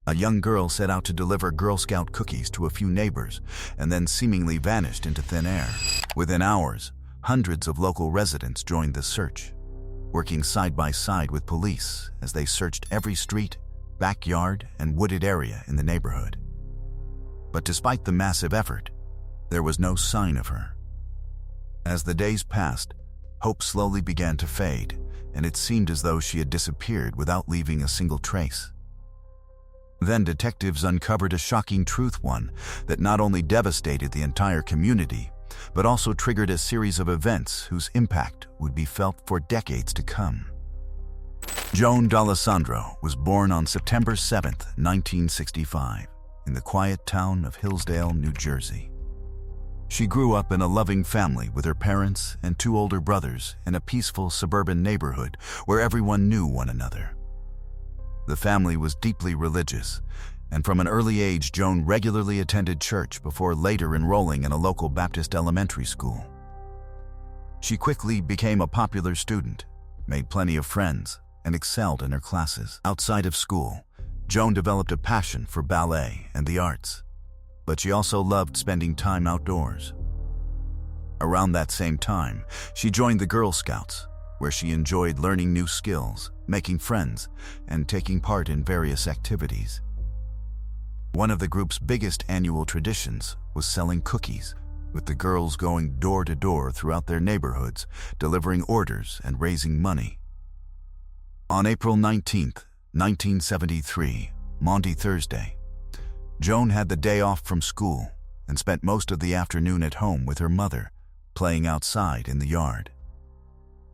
A young girl set out to deliver Girl Scout cookies to a few neighbors and then seemingly vanished into thin air. Within hours, hundreds of local residents joined the search, working side by side with police as they searched every street, backyard, and wooded area in the neighborhood. But despite the massive effort, there was no sign of her. As the days passed, hope slowly began to fade, and it seemed as though she had disappeared without leaving a single trace. Then detectives uncovered a shocking truth, one that not only devastated the entire community, but also triggered a series of events whose impact would be felt for decades to come. Joan D'Alessandro was born on September 7, 1965, in the quiet town of Hillsdale, New Jersey. She grew up in a loving family with her parents and two older brothers in a peaceful suburban neighborhood where everyone knew one another. The family was deeply religious, and from an early age, Joan regularly attended church before later enrolling in a local Baptist elementary school. She quickly became a popular student, made plenty of friends, and excelled in her classes. Outside of school, Joan developed a passion for ballet and the arts, but she also loved spending time outdoors. Around that same time, she joined the Girl Scouts, where she enjoyed learning new skills, making friends, and taking part in various activities. One of the group's biggest annual traditions was selling cookies, with the girls going door to door throughout their neighborhoods, delivering orders and raising money. On April 19, 1973, Maundy Thursday, Joan had the day off from school and spent most of the afternoon at home with her mother, playing outside in the yard.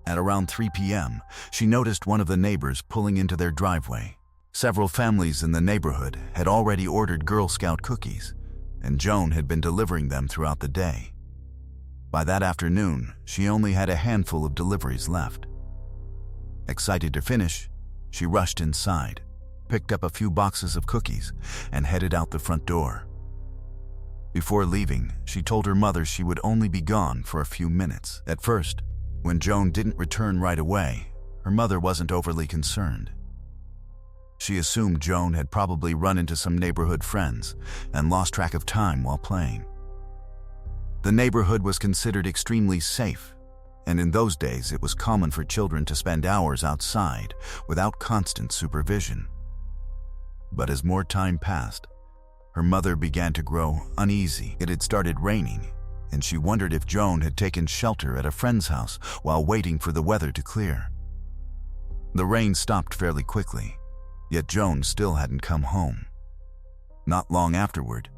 At around 3 p.m., she noticed one of the neighbors pulling into their driveway. Several families in the neighborhood had already ordered Girl Scout cookies, and Joan had been delivering them throughout the day. By that afternoon, she only had a handful of deliveries left. Excited to finish, she rushed inside, picked up a few boxes of cookies, and headed out the front door. Before leaving, she told her mother she would only be gone for a few minutes. At first, when Joan didn't return right away, her mother wasn't overly concerned. She assumed Joan had probably run into some neighborhood friends and lost track of time while playing. The neighborhood was considered extremely safe, and in those days it was common for children to spend hours outside without constant supervision. But as more time passed, her mother began to grow uneasy. It had started raining, and she wondered if Joan had taken shelter at a friend's house while waiting for the weather to clear. The rain stopped fairly quickly, yet Joan still hadn't come home. Not long afterward,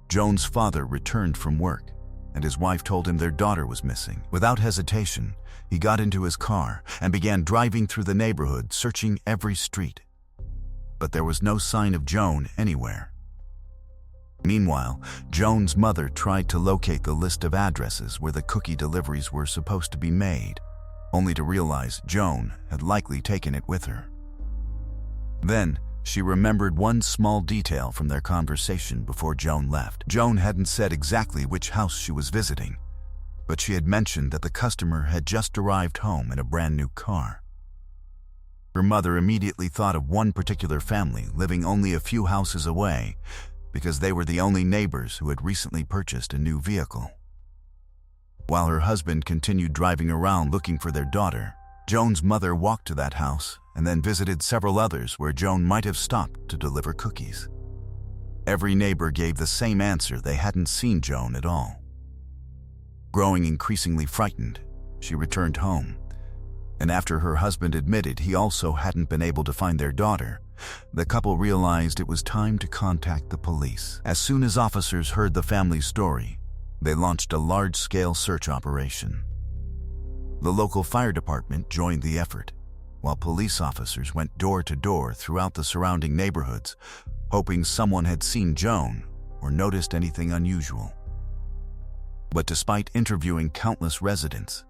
Joan's father returned from work, and his wife told him their daughter was missing. Without hesitation, he got into his car and began driving through the neighborhood, searching every street. But there was no sign of Joan anywhere. Meanwhile, Joan's mother tried to locate the list of addresses where the cookie deliveries were supposed to be made, only to realize Joan had likely taken it with her. Then, she remembered one small detail from their conversation before Joan left. Joan hadn't said exactly which house she was visiting, but she had mentioned that the customer had just arrived home in a brand new car. Her mother immediately thought of one particular family living only a few houses away, because they were the only neighbors who had recently purchased a new vehicle. While her husband continued driving around looking for their daughter, Joan's mother walked to that house and then visited several others where Joan might have stopped to deliver cookies. Every neighbor gave the same answer: they hadn't seen Joan at all. Growing increasingly frightened, she returned home, and after her husband admitted he also hadn't been able to find their daughter, the couple realized it was time to contact the police. As soon as officers heard the family's story, they launched a large-scale search operation. The local fire department joined the effort, while police officers went door to door throughout the surrounding neighborhoods, hoping someone had seen Joan or noticed anything unusual. But despite interviewing countless residents,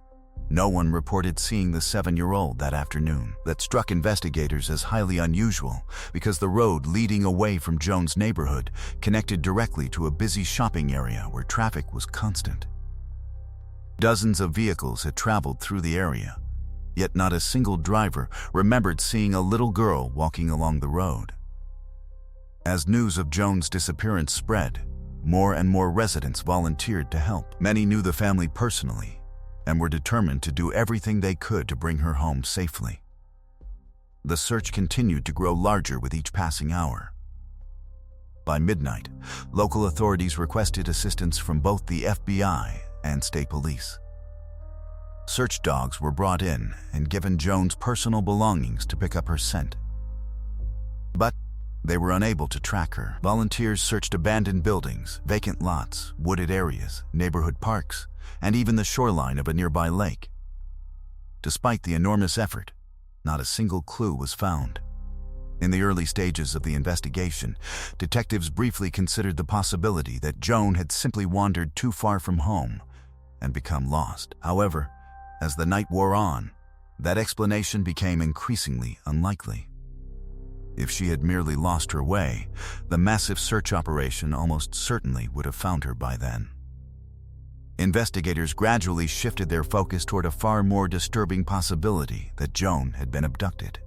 no one reported seeing the 7-year-old that afternoon. That struck investigators as highly unusual because the road leading away from Joan's neighborhood connected directly to a busy shopping area where traffic was constant. Dozens of vehicles had traveled through the area, yet not a single driver remembered seeing a little girl walking along the road. As news of Joan's disappearance spread, more and more residents volunteered to help. Many knew the family personally and were determined to do everything they could to bring her home safely. The search continued to grow larger with each passing hour. By midnight, local authorities requested assistance from both the FBI and state police. Search dogs were brought in and given Joan's personal belongings to pick up her scent. But they were unable to track her. Volunteers searched abandoned buildings, vacant lots, wooded areas, neighborhood parks, and even the shoreline of a nearby lake. Despite the enormous effort, not a single clue was found. In the early stages of the investigation, detectives briefly considered the possibility that Joan had simply wandered too far from home and become lost. However, as the night wore on, that explanation became increasingly unlikely. If she had merely lost her way, the massive search operation almost certainly would have found her by then. Investigators gradually shifted their focus toward a far more disturbing possibility that Joan had been abducted.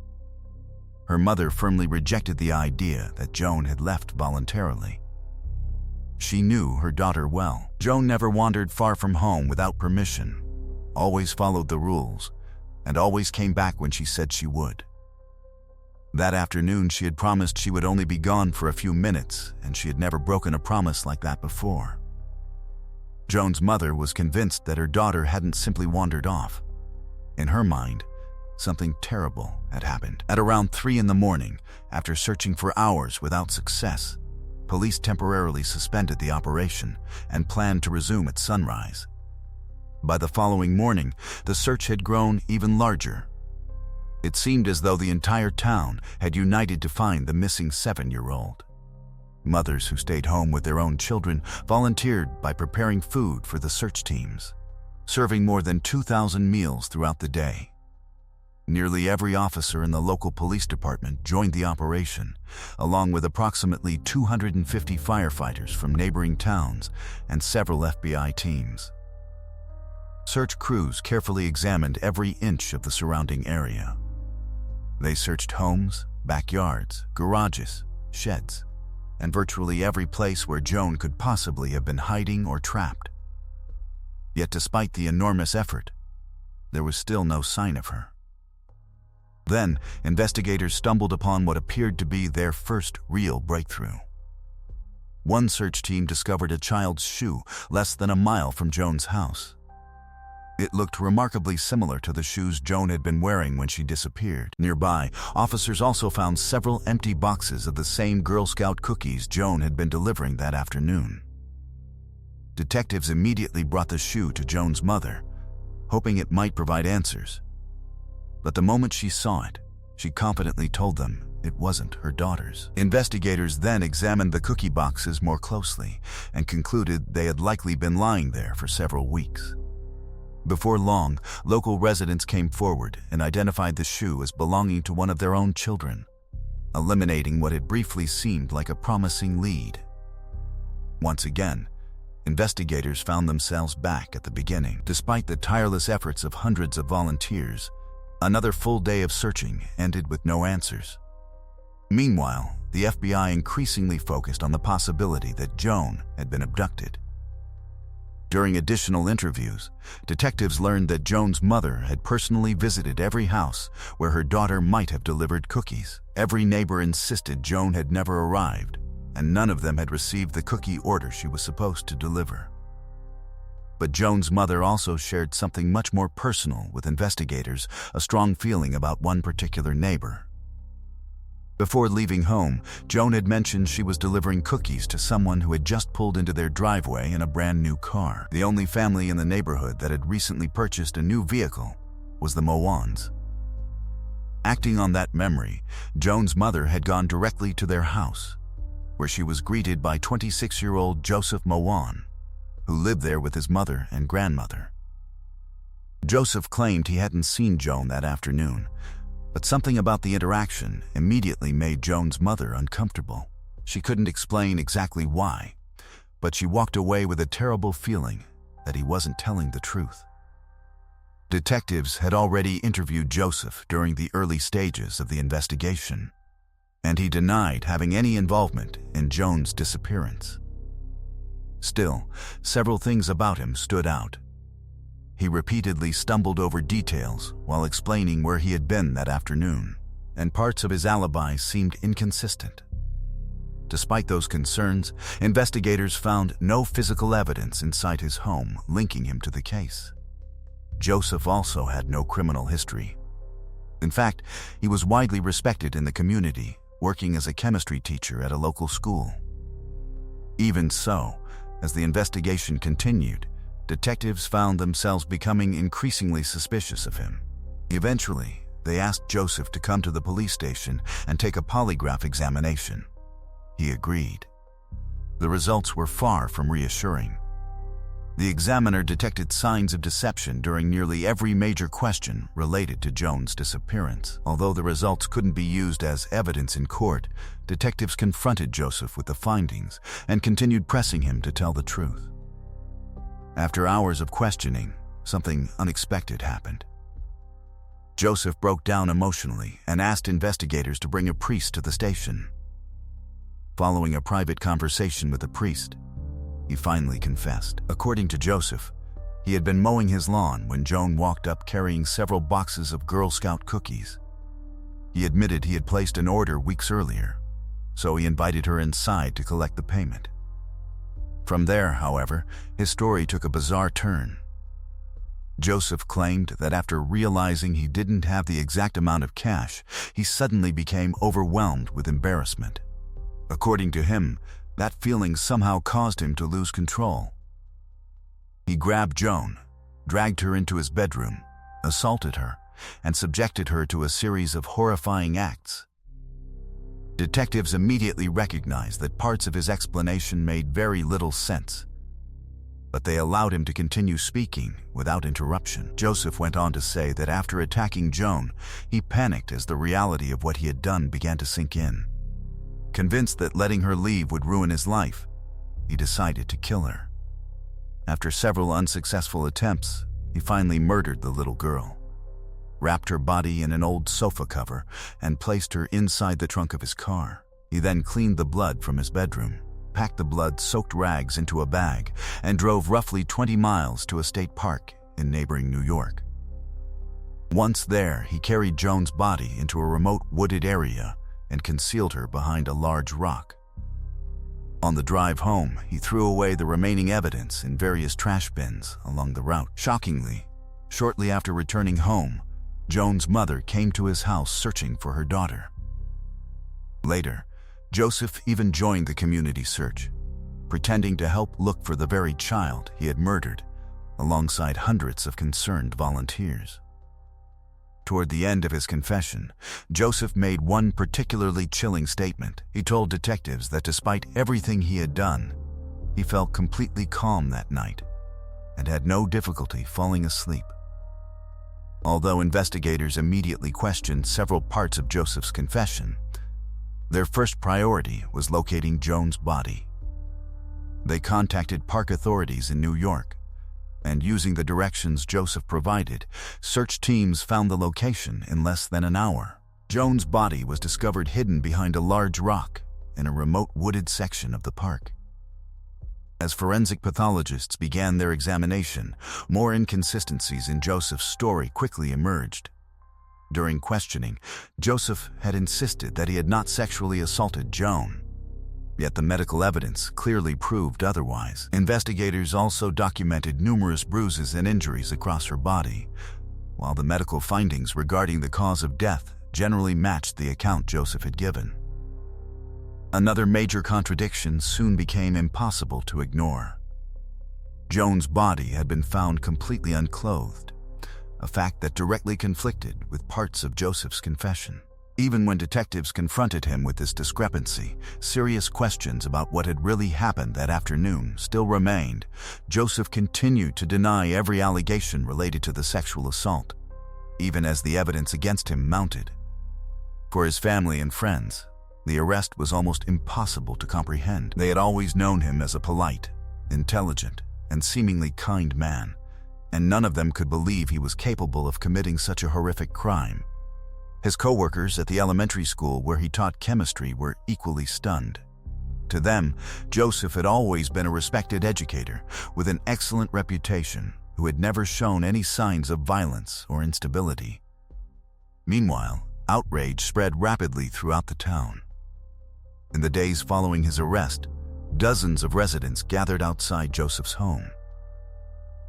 Her mother firmly rejected the idea that Joan had left voluntarily. She knew her daughter well. Joan never wandered far from home without permission, always followed the rules, and always came back when she said she would. That afternoon, she had promised she would only be gone for a few minutes, and she had never broken a promise like that before. Joan's mother was convinced that her daughter hadn't simply wandered off. In her mind, something terrible had happened. At around 3 a.m, after searching for hours without success, police temporarily suspended the operation and planned to resume at sunrise. By the following morning, the search had grown even larger. It seemed as though the entire town had united to find the missing 7-year-old. Mothers who stayed home with their own children volunteered by preparing food for the search teams, serving more than 2,000 meals throughout the day. Nearly every officer in the local police department joined the operation, along with approximately 250 firefighters from neighboring towns and several FBI teams. Search crews carefully examined every inch of the surrounding area. They searched homes, backyards, garages, sheds, and virtually every place where Joan could possibly have been hiding or trapped. Yet despite the enormous effort, there was still no sign of her. Then, investigators stumbled upon what appeared to be their first real breakthrough. One search team discovered a child's shoe less than a mile from Joan's house. It looked remarkably similar to the shoes Joan had been wearing when she disappeared. Nearby, officers also found several empty boxes of the same Girl Scout cookies Joan had been delivering that afternoon. Detectives immediately brought the shoe to Joan's mother, hoping it might provide answers. But the moment she saw it, she confidently told them it wasn't her daughter's. Investigators then examined the cookie boxes more closely and concluded they had likely been lying there for several weeks. Before long, local residents came forward and identified the shoe as belonging to one of their own children, eliminating what had briefly seemed like a promising lead. Once again, investigators found themselves back at the beginning. Despite the tireless efforts of hundreds of volunteers, another full day of searching ended with no answers. Meanwhile, the FBI increasingly focused on the possibility that Joan had been abducted. During additional interviews, detectives learned that Joan's mother had personally visited every house where her daughter might have delivered cookies. Every neighbor insisted Joan had never arrived, and none of them had received the cookie order she was supposed to deliver. But Joan's mother also shared something much more personal with investigators, a strong feeling about one particular neighbor. Before leaving home, Joan had mentioned she was delivering cookies to someone who had just pulled into their driveway in a brand new car. The only family in the neighborhood that had recently purchased a new vehicle was the Mowans. Acting on that memory, Joan's mother had gone directly to their house, where she was greeted by 26-year-old Joseph Mowan, who lived there with his mother and grandmother. Joseph claimed he hadn't seen Joan that afternoon, but something about the interaction immediately made Joan's mother uncomfortable. She couldn't explain exactly why, but she walked away with a terrible feeling that he wasn't telling the truth. Detectives had already interviewed Joseph during the early stages of the investigation. and he denied having any involvement in Joan's disappearance. Still, several things about him stood out. He repeatedly stumbled over details while explaining where he had been that afternoon, and parts of his alibi seemed inconsistent. Despite those concerns, investigators found no physical evidence inside his home linking him to the case. Joseph also had no criminal history. In fact, he was widely respected in the community, working as a chemistry teacher at a local school. Even so, as the investigation continued, detectives found themselves becoming increasingly suspicious of him. Eventually, they asked Joseph to come to the police station and take a polygraph examination. He agreed. The results were far from reassuring. The examiner detected signs of deception during nearly every major question related to Joan's disappearance. Although the results couldn't be used as evidence in court, detectives confronted Joseph with the findings and continued pressing him to tell the truth. After hours of questioning, something unexpected happened. Joseph broke down emotionally and asked investigators to bring a priest to the station. Following a private conversation with the priest, he finally confessed. According to Joseph, he had been mowing his lawn when Joan walked up carrying several boxes of Girl Scout cookies. He admitted he had placed an order weeks earlier, so he invited her inside to collect the payment. From there, however, his story took a bizarre turn. Joseph claimed that after realizing he didn't have the exact amount of cash, he suddenly became overwhelmed with embarrassment. According to him, that feeling somehow caused him to lose control. He grabbed Joan, dragged her into his bedroom, assaulted her, and subjected her to a series of horrifying acts. Detectives immediately recognized that parts of his explanation made very little sense, but they allowed him to continue speaking without interruption. Joseph went on to say that after attacking Joan, he panicked as the reality of what he had done began to sink in. Convinced that letting her leave would ruin his life, he decided to kill her. After several unsuccessful attempts, he finally murdered the little girl, wrapped her body in an old sofa cover, and placed her inside the trunk of his car. He then cleaned the blood from his bedroom, packed the blood-soaked rags into a bag, and drove roughly 20 miles to a state park in neighboring New York. Once there, he carried Joan's body into a remote wooded area and concealed her behind a large rock. On the drive home, he threw away the remaining evidence in various trash bins along the route. Shockingly, shortly after returning home, Joan's mother came to his house searching for her daughter. Later, Joseph even joined the community search, pretending to help look for the very child he had murdered, alongside hundreds of concerned volunteers. Toward the end of his confession, Joseph made one particularly chilling statement. He told detectives that despite everything he had done, he felt completely calm that night and had no difficulty falling asleep. Although investigators immediately questioned several parts of Joseph's confession, their first priority was locating Joan's body. They contacted park authorities in New York, and using the directions Joseph provided, search teams found the location in less than an hour. Joan's body was discovered hidden behind a large rock in a remote wooded section of the park. As forensic pathologists began their examination, more inconsistencies in Joseph's story quickly emerged. During questioning, Joseph had insisted that he had not sexually assaulted Joan, yet the medical evidence clearly proved otherwise. Investigators also documented numerous bruises and injuries across her body, while the medical findings regarding the cause of death generally matched the account Joseph had given. Another major contradiction soon became impossible to ignore. Joan's body had been found completely unclothed, a fact that directly conflicted with parts of Joseph's confession. Even when detectives confronted him with this discrepancy, serious questions about what had really happened that afternoon still remained. Joseph continued to deny every allegation related to the sexual assault, even as the evidence against him mounted. For his family and friends, the arrest was almost impossible to comprehend. They had always known him as a polite, intelligent, and seemingly kind man, and none of them could believe he was capable of committing such a horrific crime. His co-workers at the elementary school where he taught chemistry were equally stunned. To them, Joseph had always been a respected educator with an excellent reputation who had never shown any signs of violence or instability. Meanwhile, outrage spread rapidly throughout the town. In the days following his arrest, dozens of residents gathered outside Joseph's home.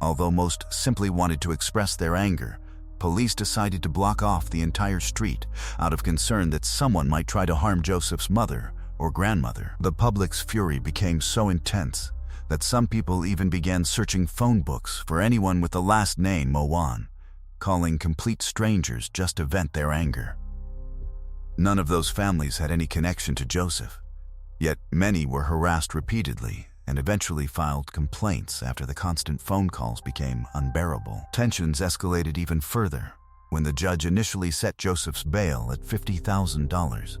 Although most simply wanted to express their anger, police decided to block off the entire street out of concern that someone might try to harm Joseph's mother or grandmother. The public's fury became so intense that some people even began searching phone books for anyone with the last name Mowan, calling complete strangers just to vent their anger. None of those families had any connection to Joseph, yet many were harassed repeatedly and eventually filed complaints after the constant phone calls became unbearable. Tensions escalated even further when the judge initially set Joseph's bail at $50,000.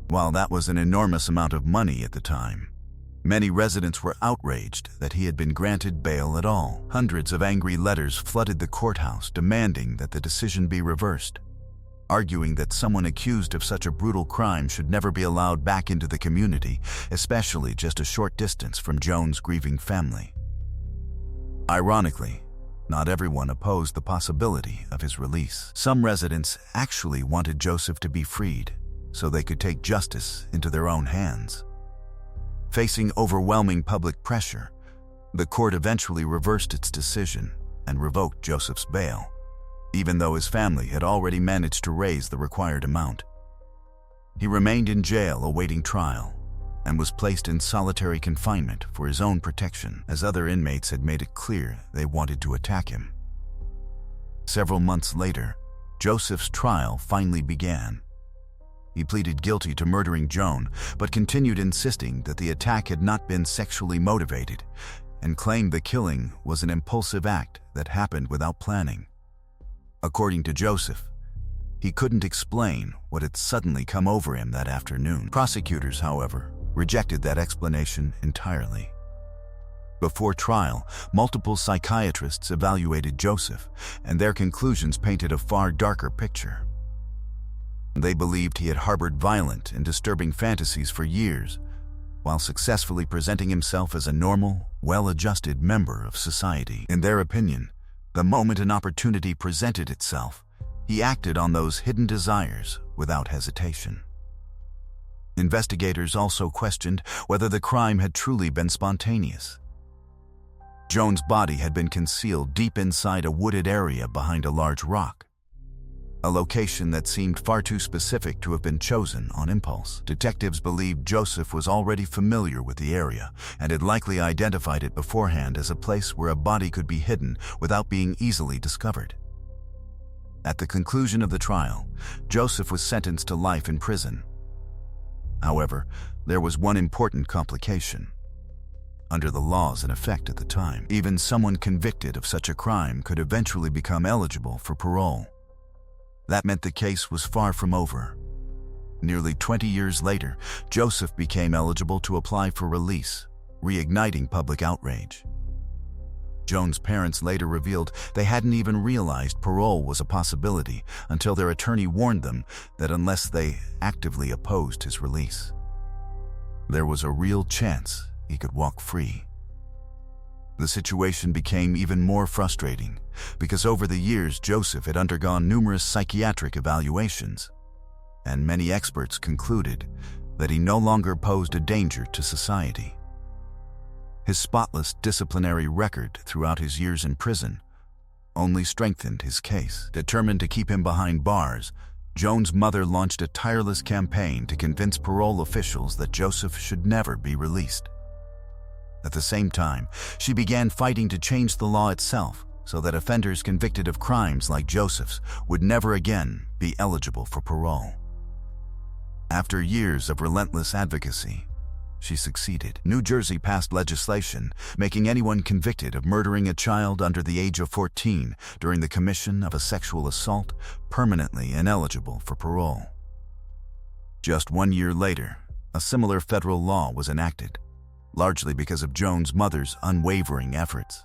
While that was an enormous amount of money at the time, many residents were outraged that he had been granted bail at all. Hundreds of angry letters flooded the courthouse demanding that the decision be reversed, arguing that someone accused of such a brutal crime should never be allowed back into the community, especially just a short distance from Joan's grieving family. Ironically, not everyone opposed the possibility of his release. Some residents actually wanted Joseph to be freed so they could take justice into their own hands. Facing overwhelming public pressure, the court eventually reversed its decision and revoked Joseph's bail, even though his family had already managed to raise the required amount. He remained in jail awaiting trial and was placed in solitary confinement for his own protection, as other inmates had made it clear they wanted to attack him. Several months later, Joseph's trial finally began. He pleaded guilty to murdering Joan, but continued insisting that the attack had not been sexually motivated and claimed the killing was an impulsive act that happened without planning. According to Joseph, he couldn't explain what had suddenly come over him that afternoon. Prosecutors, however, rejected that explanation entirely. Before trial, multiple psychiatrists evaluated Joseph, and their conclusions painted a far darker picture. They believed he had harbored violent and disturbing fantasies for years, while successfully presenting himself as a normal, well-adjusted member of society. In their opinion, the moment an opportunity presented itself, he acted on those hidden desires without hesitation. Investigators also questioned whether the crime had truly been spontaneous. Joan's body had been concealed deep inside a wooded area behind a large rock, a location that seemed far too specific to have been chosen on impulse. Detectives believed Joseph was already familiar with the area and had likely identified it beforehand as a place where a body could be hidden without being easily discovered. At the conclusion of the trial, Joseph was sentenced to life in prison. However, there was one important complication. Under the laws in effect at the time, even someone convicted of such a crime could eventually become eligible for parole. That meant the case was far from over. Nearly 20 years later, Joseph became eligible to apply for release, reigniting public outrage. Joan's parents later revealed they hadn't even realized parole was a possibility until their attorney warned them that unless they actively opposed his release, there was a real chance he could walk free. The situation became even more frustrating because over the years Joseph had undergone numerous psychiatric evaluations, and many experts concluded that he no longer posed a danger to society. His spotless disciplinary record throughout his years in prison only strengthened his case. Determined to keep him behind bars, Joan's mother launched a tireless campaign to convince parole officials that Joseph should never be released. At the same time, she began fighting to change the law itself so that offenders convicted of crimes like Joseph's would never again be eligible for parole. After years of relentless advocacy, she succeeded. New Jersey passed legislation making anyone convicted of murdering a child under the age of 14 during the commission of a sexual assault permanently ineligible for parole. Just 1 year later, a similar federal law was enacted, largely because of Joan's mother's unwavering efforts.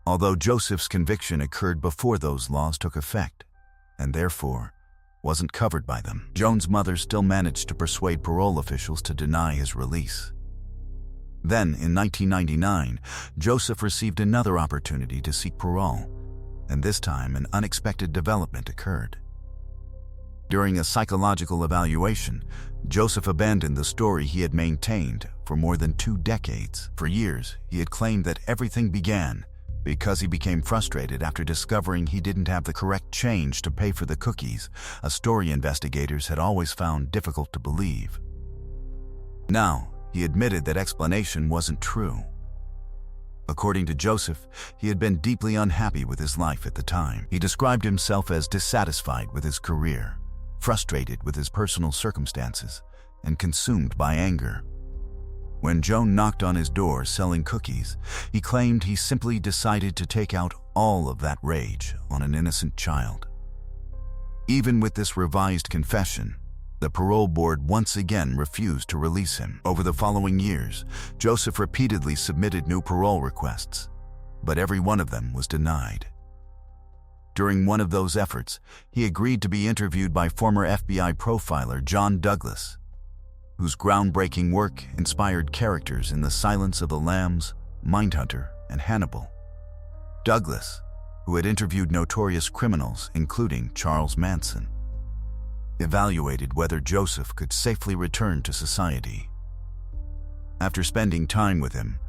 Although Joseph's conviction occurred before those laws took effect, and therefore wasn't covered by them. Joan's mother still managed to persuade parole officials to deny his release. Then, in 1999, Joseph received another opportunity to seek parole, and this time an unexpected development occurred. During a psychological evaluation, Joseph abandoned the story he had maintained for more than 2 decades. For years, he had claimed that everything began because he became frustrated after discovering he didn't have the correct change to pay for the cookies, a story investigators had always found difficult to believe. Now, he admitted that explanation wasn't true. According to Joseph, he had been deeply unhappy with his life at the time. He described himself as dissatisfied with his career, frustrated with his personal circumstances, and consumed by anger. When Joan knocked on his door selling cookies, he claimed he simply decided to take out all of that rage on an innocent child. Even with this revised confession, the parole board once again refused to release him. Over the following years, Joseph repeatedly submitted new parole requests, but every one of them was denied. During one of those efforts, he agreed to be interviewed by former FBI profiler John Douglas, whose groundbreaking work inspired characters in The Silence of the Lambs, Mindhunter, and Hannibal. Douglas, who had interviewed notorious criminals including Charles Manson, evaluated whether Joseph could safely return to society. After spending time with him,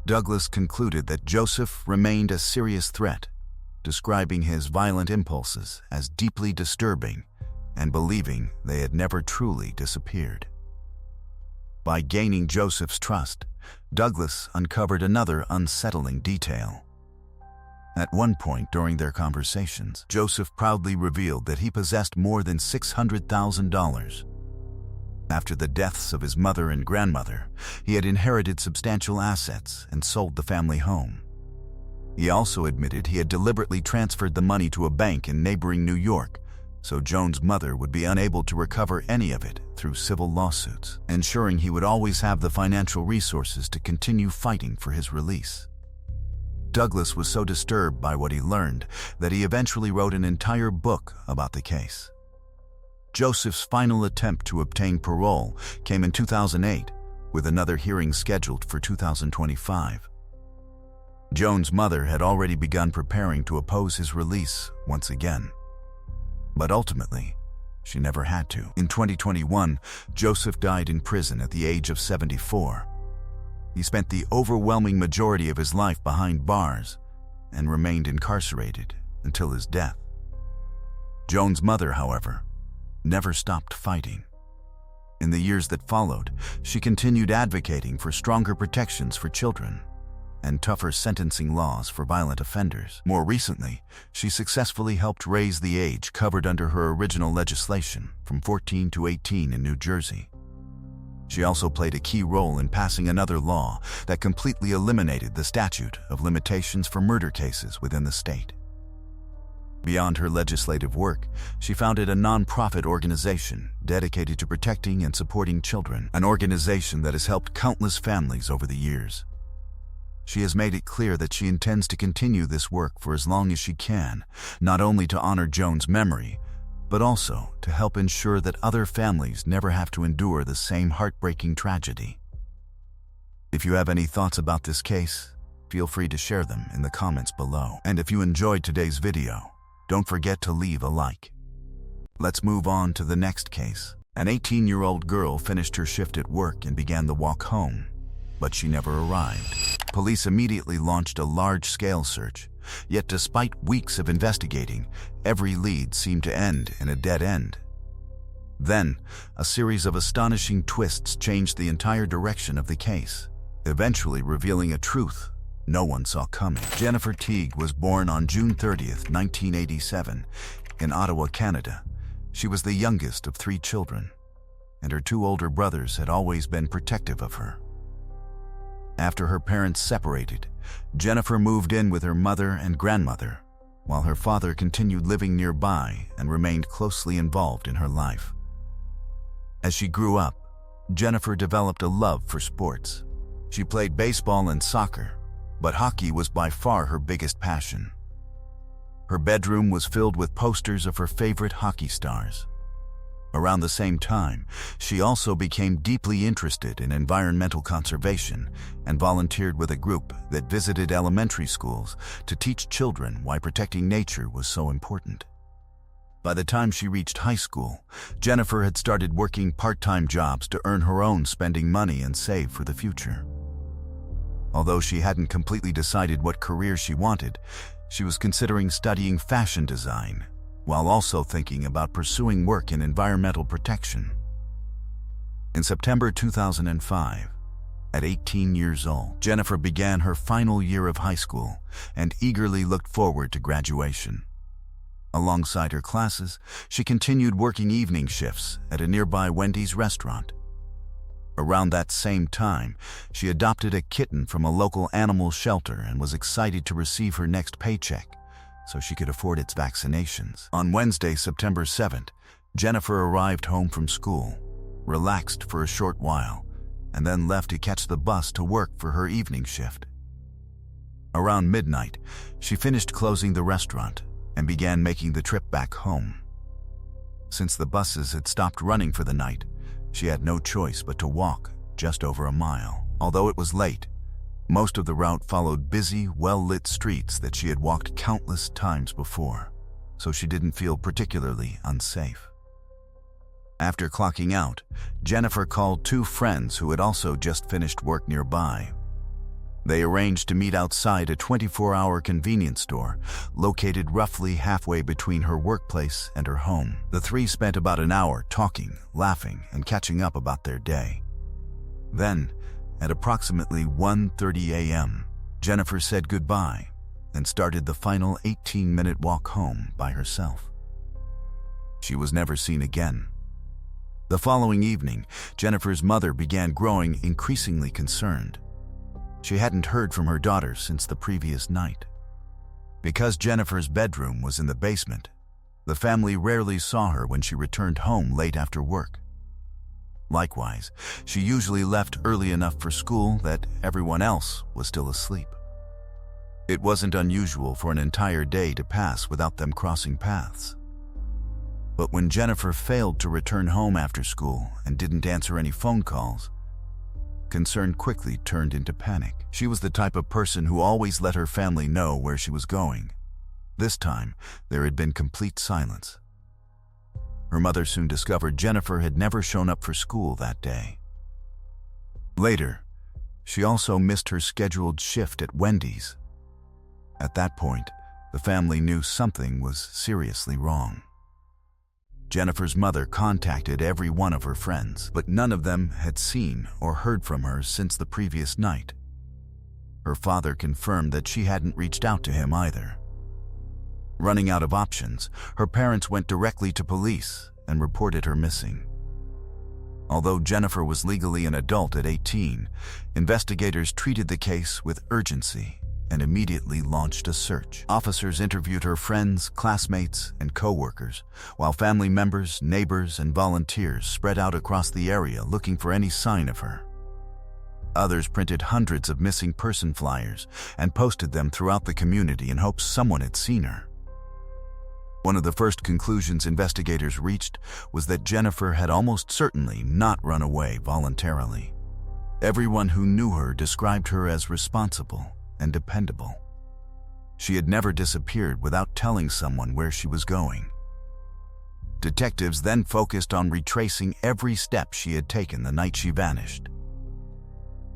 Douglas concluded that Joseph remained a serious threat, describing his violent impulses as deeply disturbing and believing they had never truly disappeared. By gaining Joseph's trust, Douglas uncovered another unsettling detail. At one point during their conversations, Joseph proudly revealed that he possessed more than $600,000. After the deaths of his mother and grandmother, he had inherited substantial assets and sold the family home. He also admitted he had deliberately transferred the money to a bank in neighboring New York, so Joan's mother would be unable to recover any of it through civil lawsuits, ensuring he would always have the financial resources to continue fighting for his release. Douglas was so disturbed by what he learned that he eventually wrote an entire book about the case. Joseph's final attempt to obtain parole came in 2008, with another hearing scheduled for 2025. Joan's mother had already begun preparing to oppose his release once again. But ultimately, she never had to. In 2021, Joseph died in prison at the age of 74. He spent the overwhelming majority of his life behind bars and remained incarcerated until his death. Joan's mother, however, never stopped fighting. In the years that followed, she continued advocating for stronger protections for children and tougher sentencing laws for violent offenders. More recently, she successfully helped raise the age covered under her original legislation from 14 to 18 in New Jersey. She also played a key role in passing another law that completely eliminated the statute of limitations for murder cases within the state. Beyond her legislative work, she founded a nonprofit organization dedicated to protecting and supporting children, an organization that has helped countless families over the years. She has made it clear that she intends to continue this work for as long as she can, not only to honor Joan's memory, but also to help ensure that other families never have to endure the same heartbreaking tragedy. If you have any thoughts about this case, feel free to share them in the comments below. And if you enjoyed today's video, don't forget to leave a like. Let's move on to the next case. An 18-year-old girl finished her shift at work and began the walk home, but she never arrived. Police immediately launched a large-scale search, yet despite weeks of investigating, every lead seemed to end in a dead end. Then, a series of astonishing twists changed the entire direction of the case, eventually revealing a truth no one saw coming. Jennifer Teague was born on June 30th, 1987, in Ottawa, Canada. She was the youngest of 3 children, and her 2 older brothers had always been protective of her. After her parents separated, Jennifer moved in with her mother and grandmother, while her father continued living nearby and remained closely involved in her life. As she grew up, Jennifer developed a love for sports. She played baseball and soccer, but hockey was by far her biggest passion. Her bedroom was filled with posters of her favorite hockey stars, Around the same time, she also became deeply interested in environmental conservation and volunteered with a group that visited elementary schools to teach children why protecting nature was so important. By the time she reached high school, Jennifer had started working part-time jobs to earn her own spending money and save for the future. Although she hadn't completely decided what career she wanted, she was considering studying fashion design, while also thinking about pursuing work in environmental protection. In September 2005, at 18 years old, Jennifer began her final year of high school and eagerly looked forward to graduation. Alongside her classes, she continued working evening shifts at a nearby Wendy's restaurant. Around that same time, she adopted a kitten from a local animal shelter and was excited to receive her next paycheck so she could afford its vaccinations. On Wednesday, September 7th, Jennifer arrived home from school, relaxed for a short while, and then left to catch the bus to work for her evening shift. Around midnight, she finished closing the restaurant and began making the trip back home. Since the buses had stopped running for the night, she had no choice but to walk just over a mile. Although it was late, most of the route followed busy, well-lit streets that she had walked countless times before, so she didn't feel particularly unsafe. After clocking out, Jennifer called two friends who had also just finished work nearby. They arranged to meet outside a 24-hour convenience store located roughly halfway between her workplace and her home. The three spent about an hour talking, laughing, and catching up about their day. Then, at approximately 1:30 a.m., Jennifer said goodbye and started the final 18-minute walk home by herself. She was never seen again. The following evening, Jennifer's mother began growing increasingly concerned. She hadn't heard from her daughter since the previous night. Because Jennifer's bedroom was in the basement, the family rarely saw her when she returned home late after work. Likewise, she usually left early enough for school that everyone else was still asleep. It wasn't unusual for an entire day to pass without them crossing paths. But when Jennifer failed to return home after school and didn't answer any phone calls, concern quickly turned into panic. She was the type of person who always let her family know where she was going. This time, there had been complete silence. Her mother soon discovered Jennifer had never shown up for school that day. Later, she also missed her scheduled shift at Wendy's. At that point, the family knew something was seriously wrong. Jennifer's mother contacted every one of her friends, but none of them had seen or heard from her since the previous night. Her father confirmed that she hadn't reached out to him either. Running out of options, her parents went directly to police and reported her missing. Although Jennifer was legally an adult at 18, investigators treated the case with urgency and immediately launched a search. Officers interviewed her friends, classmates, and co-workers, while family members, neighbors, and volunteers spread out across the area looking for any sign of her. Others printed hundreds of missing person flyers and posted them throughout the community in hopes someone had seen her. One of the first conclusions investigators reached was that Jennifer had almost certainly not run away voluntarily. Everyone who knew her described her as responsible and dependable. She had never disappeared without telling someone where she was going. Detectives then focused on retracing every step she had taken the night she vanished.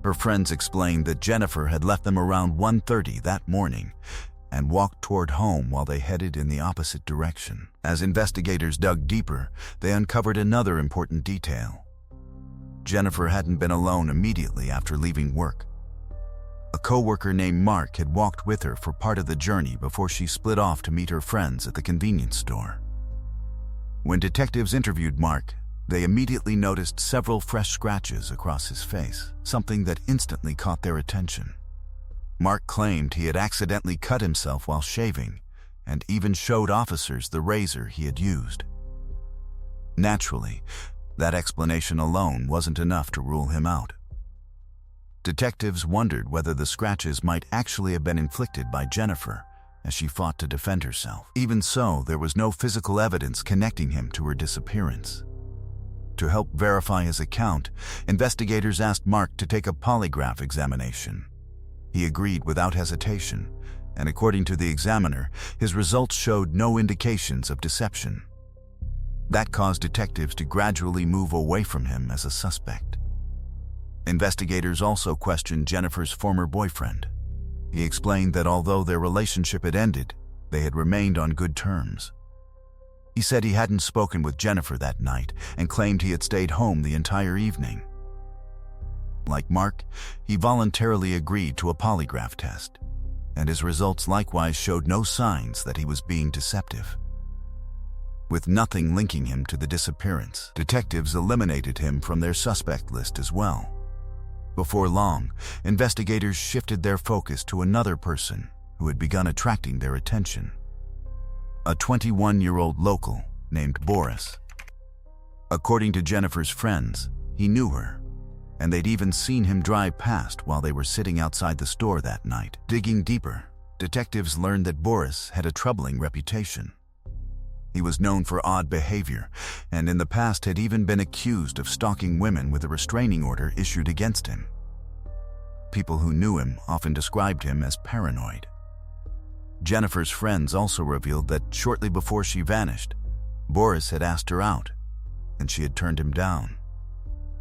Her friends explained that Jennifer had left them around 1:30 that morning and walked toward home while they headed in the opposite direction. As investigators dug deeper, they uncovered another important detail. Jennifer hadn't been alone immediately after leaving work. A co-worker named Mark had walked with her for part of the journey before she split off to meet her friends at the convenience store. When detectives interviewed Mark, they immediately noticed several fresh scratches across his face, something that instantly caught their attention. Mark claimed he had accidentally cut himself while shaving, and even showed officers the razor he had used. Naturally, that explanation alone wasn't enough to rule him out. Detectives wondered whether the scratches might actually have been inflicted by Jennifer as she fought to defend herself. Even so, there was no physical evidence connecting him to her disappearance. To help verify his account, investigators asked Mark to take a polygraph examination. He agreed without hesitation, and according to the examiner, his results showed no indications of deception. That caused detectives to gradually move away from him as a suspect. Investigators also questioned Jennifer's former boyfriend. He explained that although their relationship had ended, they had remained on good terms. He said he hadn't spoken with Jennifer that night and claimed he had stayed home the entire evening. Like Mark, he voluntarily agreed to a polygraph test, and his results likewise showed no signs that he was being deceptive. With nothing linking him to the disappearance, detectives eliminated him from their suspect list as well. Before long, investigators shifted their focus to another person who had begun attracting their attention. A 21-year-old local named Boris. According to Jennifer's friends, he knew her, and they'd even seen him drive past while they were sitting outside the store that night. Digging deeper, detectives learned that Boris had a troubling reputation. He was known for odd behavior, and in the past had even been accused of stalking women with a restraining order issued against him. People who knew him often described him as paranoid. Jennifer's friends also revealed that shortly before she vanished, Boris had asked her out, and she had turned him down.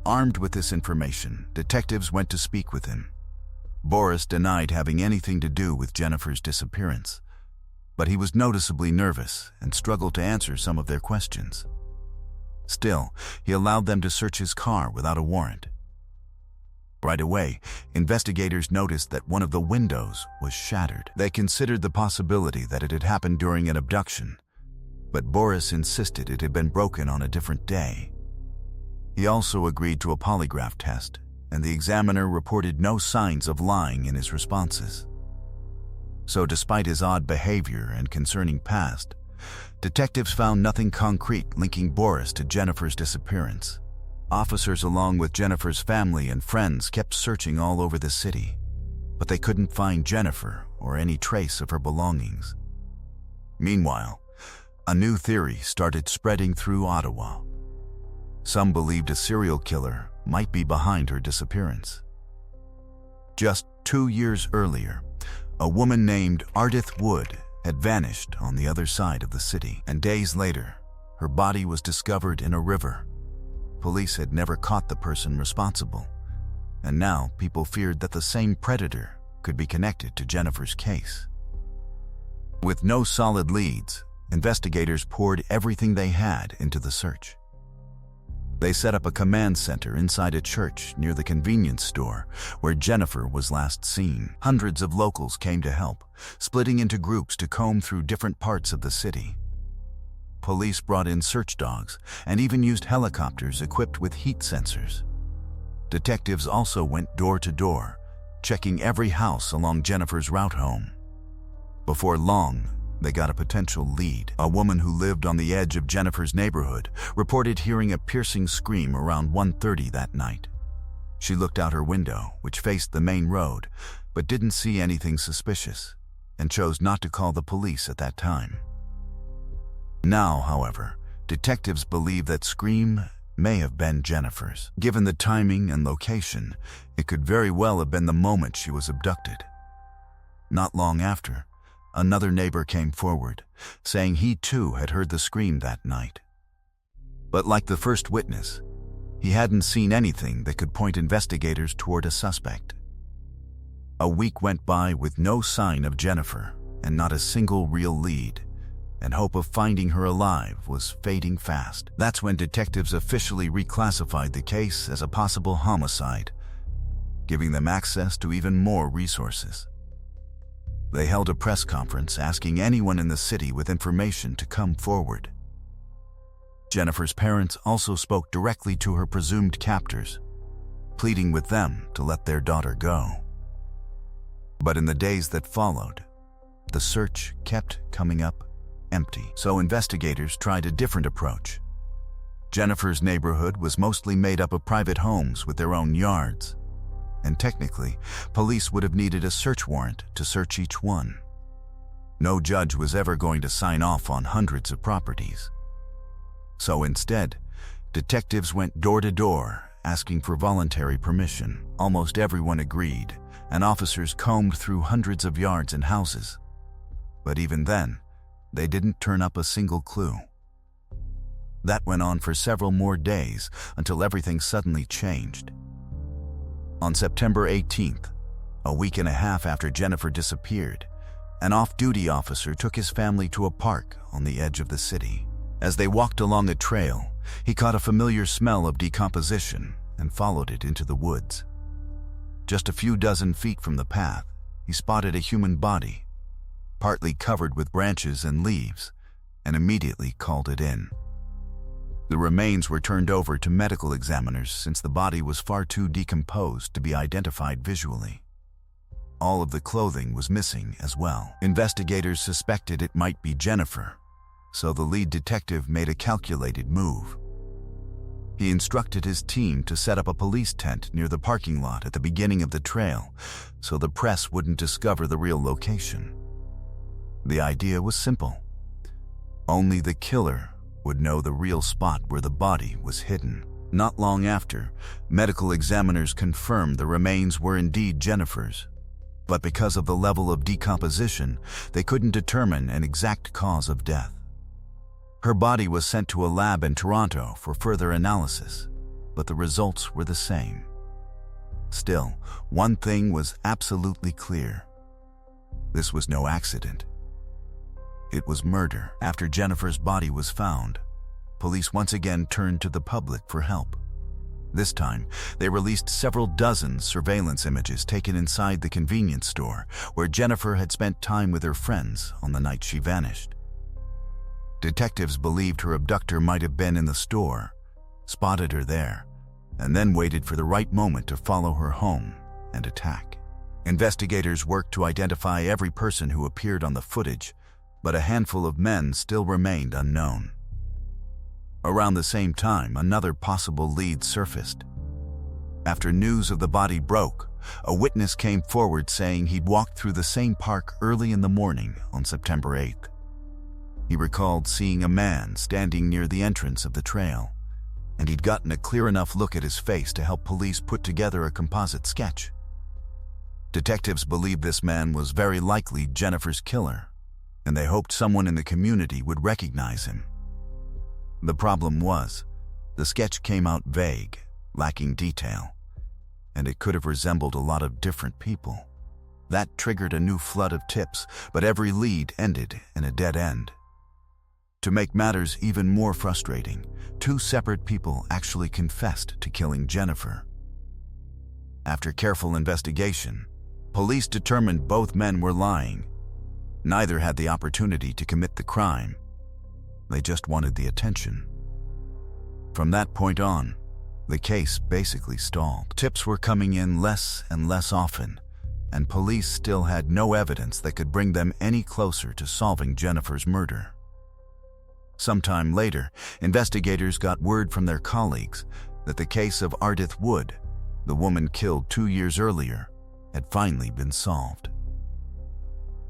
Armed with this information, detectives went to speak with him. Boris denied having anything to do with Jennifer's disappearance, but he was noticeably nervous and struggled to answer some of their questions. Still, he allowed them to search his car without a warrant. Right away, investigators noticed that one of the windows was shattered. They considered the possibility that it had happened during an abduction, but Boris insisted it had been broken on a different day. He also agreed to a polygraph test, and the examiner reported no signs of lying in his responses. So despite his odd behavior and concerning past, detectives found nothing concrete linking Boris to Jennifer's disappearance. Officers along with Jennifer's family and friends kept searching all over the city, but they couldn't find Jennifer or any trace of her belongings. Meanwhile, a new theory started spreading through Ottawa. Some believed a serial killer might be behind her disappearance. Just 2 years earlier, a woman named Ardith Wood had vanished on the other side of the city, and days later, her body was discovered in a river. Police had never caught the person responsible, and now people feared that the same predator could be connected to Jennifer's case. With no solid leads, investigators poured everything they had into the search. They set up a command center inside a church near the convenience store where Jennifer was last seen. Hundreds of locals came to help, splitting into groups to comb through different parts of the city. Police brought in search dogs and even used helicopters equipped with heat sensors. Detectives also went door to door, checking every house along Jennifer's route home. Before long, they got a potential lead. A woman who lived on the edge of Jennifer's neighborhood reported hearing a piercing scream around 1:30 that night. She looked out her window, which faced the main road, but didn't see anything suspicious, and chose not to call the police at that time. Now, however, detectives believe that scream may have been Jennifer's. Given the timing and location, it could very well have been the moment she was abducted. Not long after, another neighbor came forward, saying he too had heard the scream that night. But like the first witness, he hadn't seen anything that could point investigators toward a suspect. A week went by with no sign of Jennifer and not a single real lead, and hope of finding her alive was fading fast. That's when detectives officially reclassified the case as a possible homicide, giving them access to even more resources. They held a press conference asking anyone in the city with information to come forward. Jennifer's parents also spoke directly to her presumed captors, pleading with them to let their daughter go. But in the days that followed, the search kept coming up empty. So investigators tried a different approach. Jennifer's neighborhood was mostly made up of private homes with their own yards, and technically, police would have needed a search warrant to search each one. No judge was ever going to sign off on hundreds of properties. So instead, Detectives went door to door, asking for voluntary permission. Almost everyone agreed, and officers combed through hundreds of yards and houses. But even then, they didn't turn up a single clue. That went on for several more days until everything suddenly changed. On September 18th, a week and a half after Jennifer disappeared, an off-duty officer took his family to a park on the edge of the city. As they walked along a trail, he caught a familiar smell of decomposition and followed it into the woods. Just a few dozen feet from the path, he spotted a human body, partly covered with branches and leaves, and immediately called it in. The remains were turned over to medical examiners since the body was far too decomposed to be identified visually. All of the clothing was missing as well. Investigators suspected it might be Jennifer, so the lead detective made a calculated move. He instructed his team to set up a police tent near the parking lot at the beginning of the trail so the press wouldn't discover the real location. The idea was simple. Only the killer would know the real spot where the body was hidden. Not long after, medical examiners confirmed the remains were indeed Jennifer's. But because of the level of decomposition, they couldn't determine an exact cause of death. Her body was sent to a lab in Toronto for further analysis, but the results were the same. Still, one thing was absolutely clear. This was no accident. It was murder. After Jennifer's body was found, police once again turned to the public for help. This time, they released several dozen surveillance images taken inside the convenience store where Jennifer had spent time with her friends on the night she vanished. Detectives believed her abductor might have been in the store, spotted her there, and then waited for the right moment to follow her home and attack. Investigators worked to identify every person who appeared on the footage, but a handful of men still remained unknown. Around the same time, another possible lead surfaced. After news of the body broke, a witness came forward saying he'd walked through the same park early in the morning on September 8th. He recalled seeing a man standing near the entrance of the trail, and he'd gotten a clear enough look at his face to help police put together a composite sketch. Detectives believed this man was very likely Jennifer's killer, and they hoped someone in the community would recognize him. The problem was, the sketch came out vague, lacking detail, and it could have resembled a lot of different people. That triggered a new flood of tips, but every lead ended in a dead end. To make matters even more frustrating, two separate people actually confessed to killing Jennifer. After careful investigation, police determined both men were lying. Neither had the opportunity to commit the crime. They just wanted the attention. From that point on, the case basically stalled. Tips were coming in less and less often, and police still had no evidence that could bring them any closer to solving Jennifer's murder. Sometime later, investigators got word from their colleagues that the case of Ardith Wood, the woman killed 2 years earlier, had finally been solved.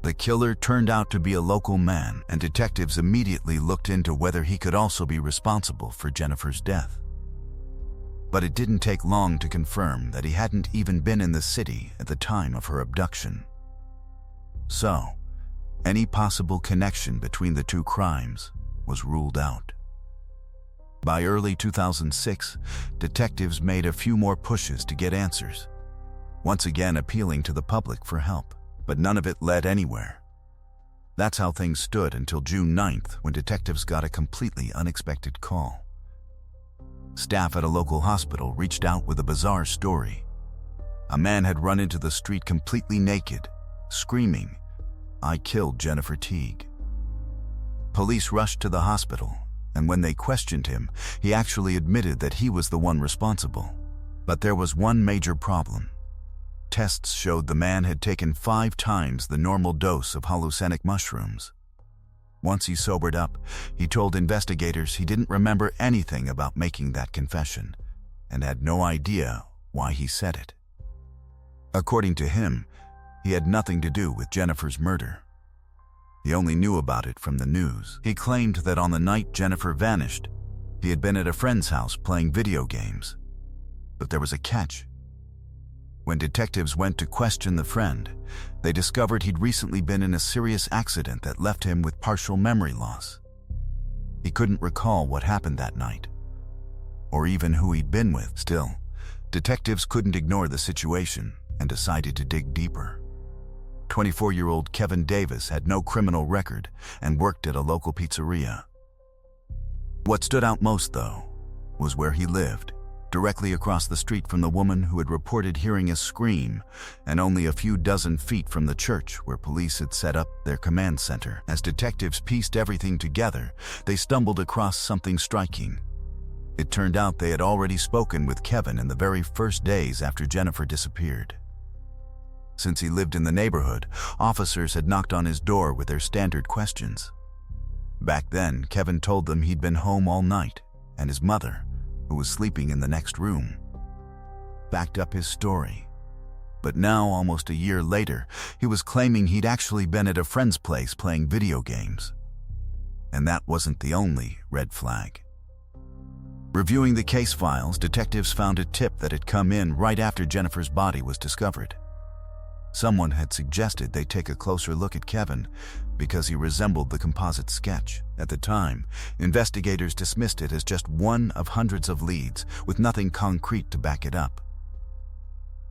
The killer turned out to be a local man, and detectives immediately looked into whether he could also be responsible for Jennifer's death. But it didn't take long to confirm that he hadn't even been in the city at the time of her abduction. So, any possible connection between the two crimes was ruled out. By early 2006, detectives made a few more pushes to get answers, once again appealing to the public for help. But none of it led anywhere. That's how things stood until June 9th, when detectives got a completely unexpected call. Staff at a local hospital reached out with a bizarre story. A man had run into the street completely naked, screaming, "I killed Jennifer Teague." Police rushed to the hospital, and when they questioned him, he actually admitted that he was the one responsible. But there was one major problem. Tests showed the man had taken 5 times the normal dose of hallucinogenic mushrooms. Once he sobered up, he told investigators he didn't remember anything about making that confession and had no idea why he said it. According to him, he had nothing to do with Jennifer's murder. He only knew about it from the news. He claimed that on the night Jennifer vanished, He had been at a friend's house playing video games. But there was a catch. When detectives went to question the friend, they discovered he'd recently been in a serious accident that left him with partial memory loss. He couldn't recall what happened that night, or even who he'd been with. Still, detectives couldn't ignore the situation and decided to dig deeper. 24-year-old Kevin Davis had no criminal record and worked at a local pizzeria. What stood out most, though, was where he lived, directly across the street from the woman who had reported hearing a scream, and only a few dozen feet from the church where police had set up their command center. As detectives pieced everything together, they stumbled across something striking. It turned out they had already spoken with Kevin in the very first days after Jennifer disappeared. Since he lived in the neighborhood, officers had knocked on his door with their standard questions. Back then, Kevin told them he'd been home all night, and his mother, who was sleeping in the next room, backed up his story. But now, almost a year later, he was claiming he'd actually been at a friend's place playing video games. And that wasn't the only red flag. Reviewing the case files, detectives found a tip that had come in right after Jennifer's body was discovered. Someone had suggested they take a closer look at Kevin because he resembled the composite sketch. At the time, investigators dismissed it as just one of hundreds of leads with nothing concrete to back it up.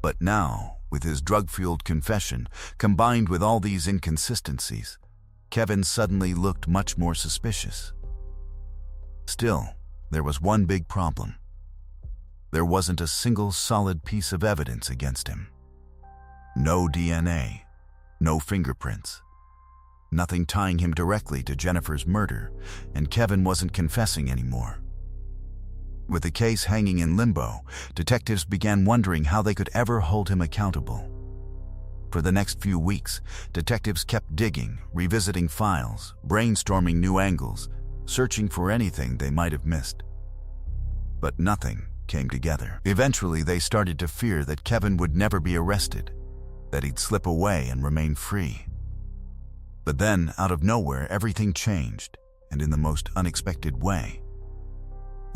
But now, with his drug-fueled confession combined with all these inconsistencies, Kevin suddenly looked much more suspicious. Still, there was one big problem. There wasn't a single solid piece of evidence against him. No DNA, no fingerprints, nothing tying him directly to Jennifer's murder, and Kevin wasn't confessing anymore. With the case hanging in limbo, detectives began wondering how they could ever hold him accountable. For the next few weeks, detectives kept digging, revisiting files, brainstorming new angles, searching for anything they might have missed. But nothing came together. Eventually, they started to fear that Kevin would never be arrested, that he'd slip away and remain free. But then, out of nowhere, everything changed, and in the most unexpected way.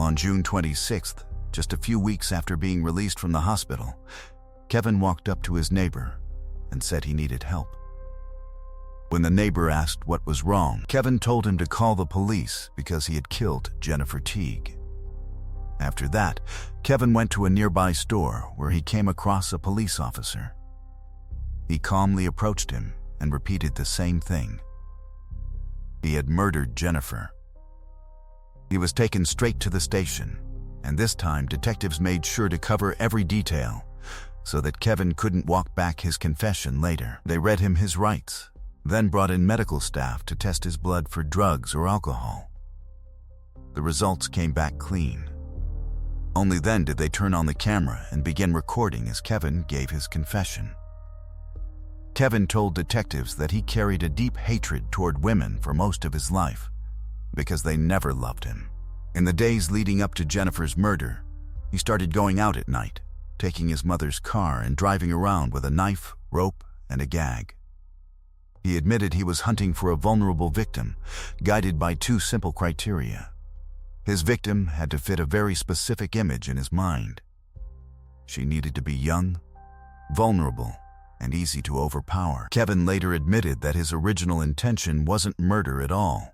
On June 26th, just a few weeks after being released from the hospital, Kevin walked up to his neighbor and said he needed help. When the neighbor asked what was wrong, Kevin told him to call the police because he had killed Jennifer Teague. After that, Kevin went to a nearby store where he came across a police officer. He calmly approached him and repeated the same thing. He had murdered Jennifer. He was taken straight to the station, and this time detectives made sure to cover every detail so that Kevin couldn't walk back his confession later. They read him his rights, then brought in medical staff to test his blood for drugs or alcohol. The results came back clean. Only then did they turn on the camera and begin recording as Kevin gave his confession. Kevin told detectives that he carried a deep hatred toward women for most of his life because they never loved him. In the days leading up to Jennifer's murder, he started going out at night, taking his mother's car and driving around with a knife, rope, and a gag. He admitted he was hunting for a vulnerable victim, guided by two simple criteria. His victim had to fit a very specific image in his mind. She needed to be young, vulnerable, and easy to overpower. Kevin later admitted that his original intention wasn't murder at all.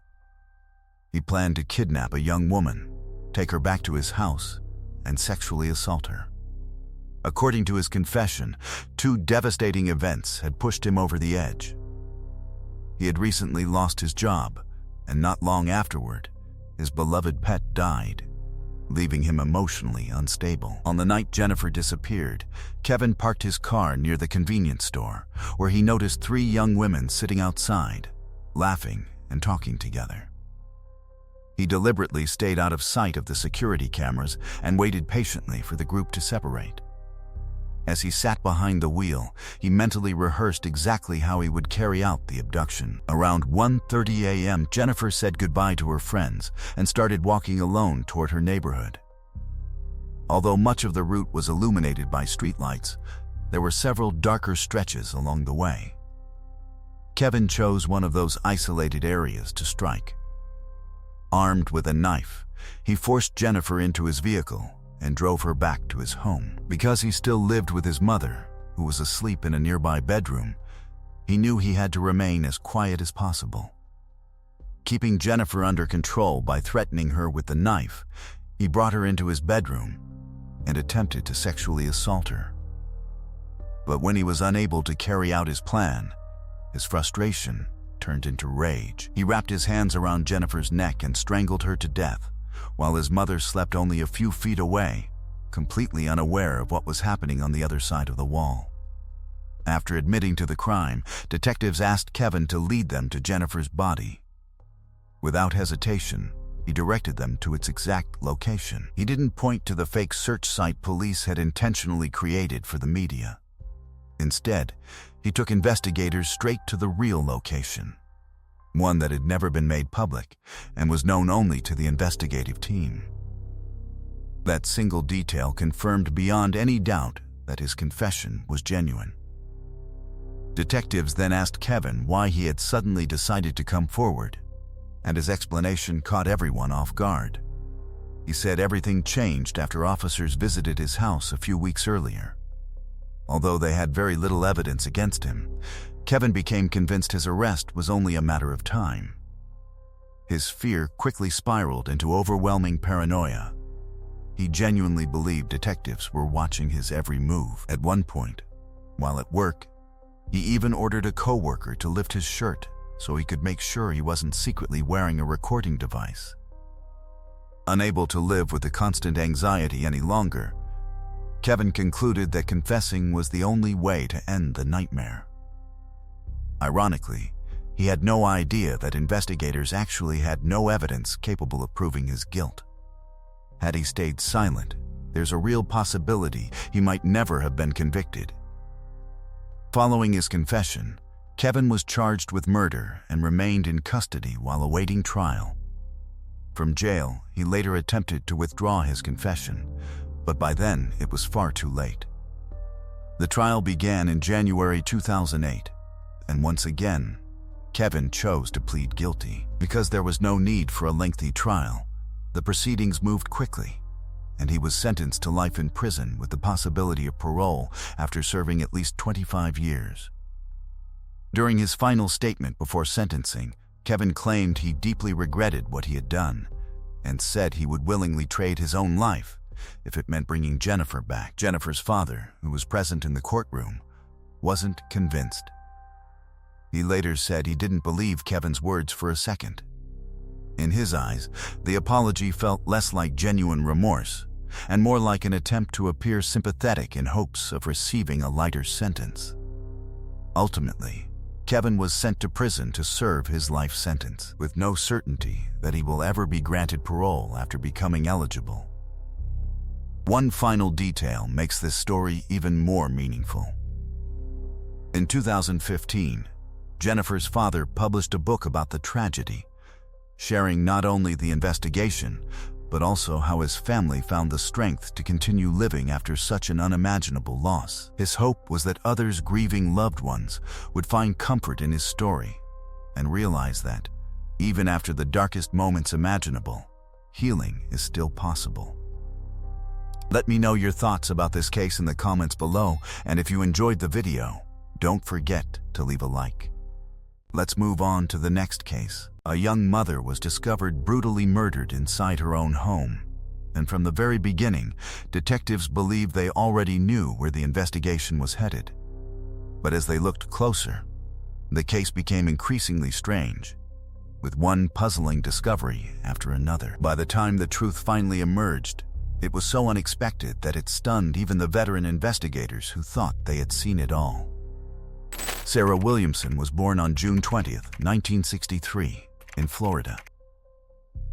He planned to kidnap a young woman, take her back to his house, and sexually assault her. According to his confession, two devastating events had pushed him over the edge. He had recently lost his job, and not long afterward, his beloved pet died, leaving him emotionally unstable. On the night Jennifer disappeared, Kevin parked his car near the convenience store, where he noticed three young women sitting outside, laughing and talking together. He deliberately stayed out of sight of the security cameras and waited patiently for the group to separate. As he sat behind the wheel, he mentally rehearsed exactly how he would carry out the abduction. Around 1:30 a.m., Jennifer said goodbye to her friends and started walking alone toward her neighborhood. Although much of the route was illuminated by streetlights, there were several darker stretches along the way. Kevin chose one of those isolated areas to strike. Armed with a knife, he forced Jennifer into his vehicle and drove her back to his home. Because he still lived with his mother, who was asleep in a nearby bedroom, he knew he had to remain as quiet as possible. Keeping Jennifer under control by threatening her with the knife, he brought her into his bedroom and attempted to sexually assault her. But when he was unable to carry out his plan, his frustration turned into rage. He wrapped his hands around Jennifer's neck and strangled her to death, while his mother slept only a few feet away, completely unaware of what was happening on the other side of the wall. After admitting to the crime, detectives asked Kevin to lead them to Jennifer's body. Without hesitation, he directed them to its exact location. He didn't point to the fake search site police had intentionally created for the media. Instead, he took investigators straight to the real location, one that had never been made public and was known only to the investigative team. That single detail confirmed beyond any doubt that his confession was genuine. Detectives then asked Kevin why he had suddenly decided to come forward, and his explanation caught everyone off guard. He said everything changed after officers visited his house a few weeks earlier. Although they had very little evidence against him, Kevin became convinced his arrest was only a matter of time. His fear quickly spiraled into overwhelming paranoia. He genuinely believed detectives were watching his every move. At one point, while at work, he even ordered a coworker to lift his shirt so he could make sure he wasn't secretly wearing a recording device. Unable to live with the constant anxiety any longer, Kevin concluded that confessing was the only way to end the nightmare. Ironically, he had no idea that investigators actually had no evidence capable of proving his guilt. Had he stayed silent, there's a real possibility he might never have been convicted. Following his confession, Kevin was charged with murder and remained in custody while awaiting trial. From jail, he later attempted to withdraw his confession, but by then it was far too late. The trial began in January 2008, and once again, Kevin chose to plead guilty. Because there was no need for a lengthy trial, the proceedings moved quickly, and he was sentenced to life in prison with the possibility of parole after serving at least 25 years. During his final statement before sentencing, Kevin claimed he deeply regretted what he had done and said he would willingly trade his own life if it meant bringing Jennifer back. Jennifer's father, who was present in the courtroom, wasn't convinced. He later said he didn't believe Kevin's words for a second. In his eyes, the apology felt less like genuine remorse and more like an attempt to appear sympathetic in hopes of receiving a lighter sentence. Ultimately, Kevin was sent to prison to serve his life sentence, with no certainty that he will ever be granted parole after becoming eligible. One final detail makes this story even more meaningful. In 2015, Jennifer's father published a book about the tragedy, sharing not only the investigation, but also how his family found the strength to continue living after such an unimaginable loss. His hope was that others grieving loved ones would find comfort in his story and realize that, even after the darkest moments imaginable, healing is still possible. Let me know your thoughts about this case in the comments below, and if you enjoyed the video, don't forget to leave a like. Let's move on to the next case. A young mother was discovered brutally murdered inside her own home, and from the very beginning, detectives believed they already knew where the investigation was headed. But as they looked closer, the case became increasingly strange, with one puzzling discovery after another. By the time the truth finally emerged, it was so unexpected that it stunned even the veteran investigators who thought they had seen it all. Sarah Williamson was born on June 20, 1963, in Florida.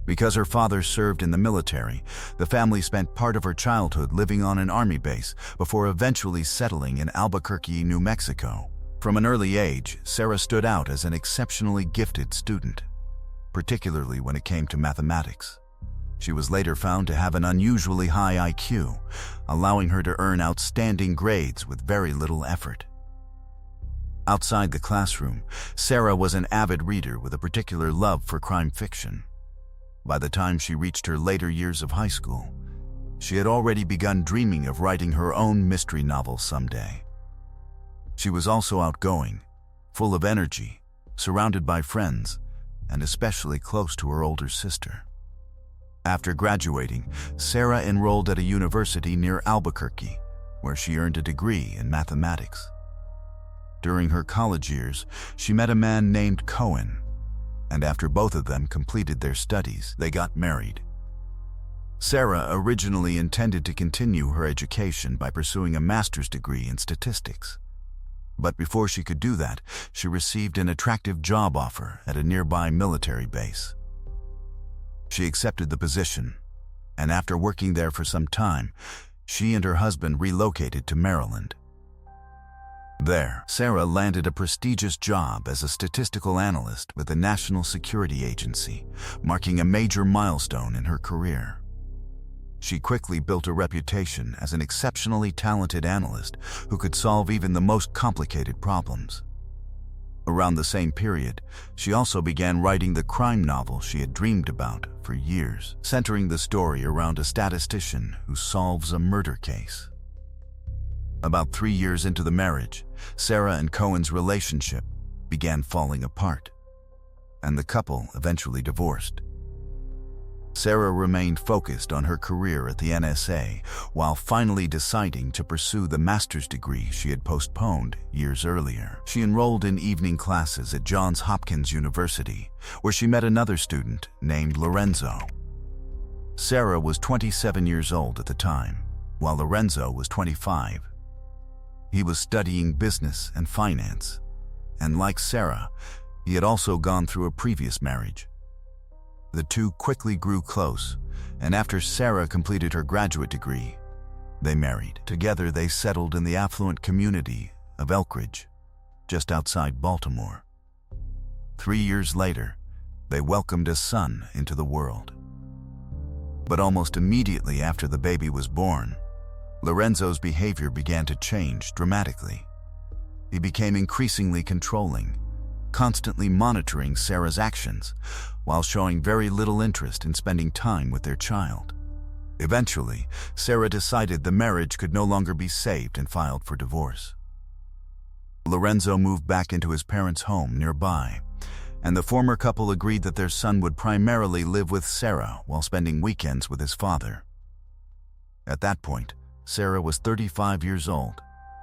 Because her father served in the military, the family spent part of her childhood living on an army base before eventually settling in Albuquerque, New Mexico. From an early age, Sarah stood out as an exceptionally gifted student, particularly when it came to mathematics. She was later found to have an unusually high IQ, allowing her to earn outstanding grades with very little effort. Outside the classroom, Sarah was an avid reader with a particular love for crime fiction. By the time she reached her later years of high school, she had already begun dreaming of writing her own mystery novel someday. She was also outgoing, full of energy, surrounded by friends, and especially close to her older sister. After graduating, Sarah enrolled at a university near Albuquerque, where she earned a degree in mathematics. During her college years, she met a man named Cohen, and after both of them completed their studies, they got married. Sarah originally intended to continue her education by pursuing a master's degree in statistics. But before she could do that, she received an attractive job offer at a nearby military base. She accepted the position, and after working there for some time, she and her husband relocated to Maryland. There, Sarah landed a prestigious job as a statistical analyst with the National Security Agency, marking a major milestone in her career. She quickly built a reputation as an exceptionally talented analyst who could solve even the most complicated problems. Around the same period, she also began writing the crime novel she had dreamed about for years, centering the story around a statistician who solves a murder case. About 3 years into the marriage, Sarah and Cohen's relationship began falling apart, and the couple eventually divorced. Sarah remained focused on her career at the NSA while finally deciding to pursue the master's degree she had postponed years earlier. She enrolled in evening classes at Johns Hopkins University, where she met another student named Lorenzo. Sarah was 27 years old at the time, while Lorenzo was 25. He was studying business and finance, and like Sarah, he had also gone through a previous marriage. The two quickly grew close, and after Sarah completed her graduate degree, they married. Together, they settled in the affluent community of Elkridge, just outside Baltimore. 3 years later, they welcomed a son into the world. But almost immediately after the baby was born, Lorenzo's behavior began to change dramatically. He became increasingly controlling, constantly monitoring Sarah's actions, while showing very little interest in spending time with their child. Eventually, Sarah decided the marriage could no longer be saved and filed for divorce. Lorenzo moved back into his parents' home nearby, and the former couple agreed that their son would primarily live with Sarah while spending weekends with his father. At that point, Sarah was 35 years old,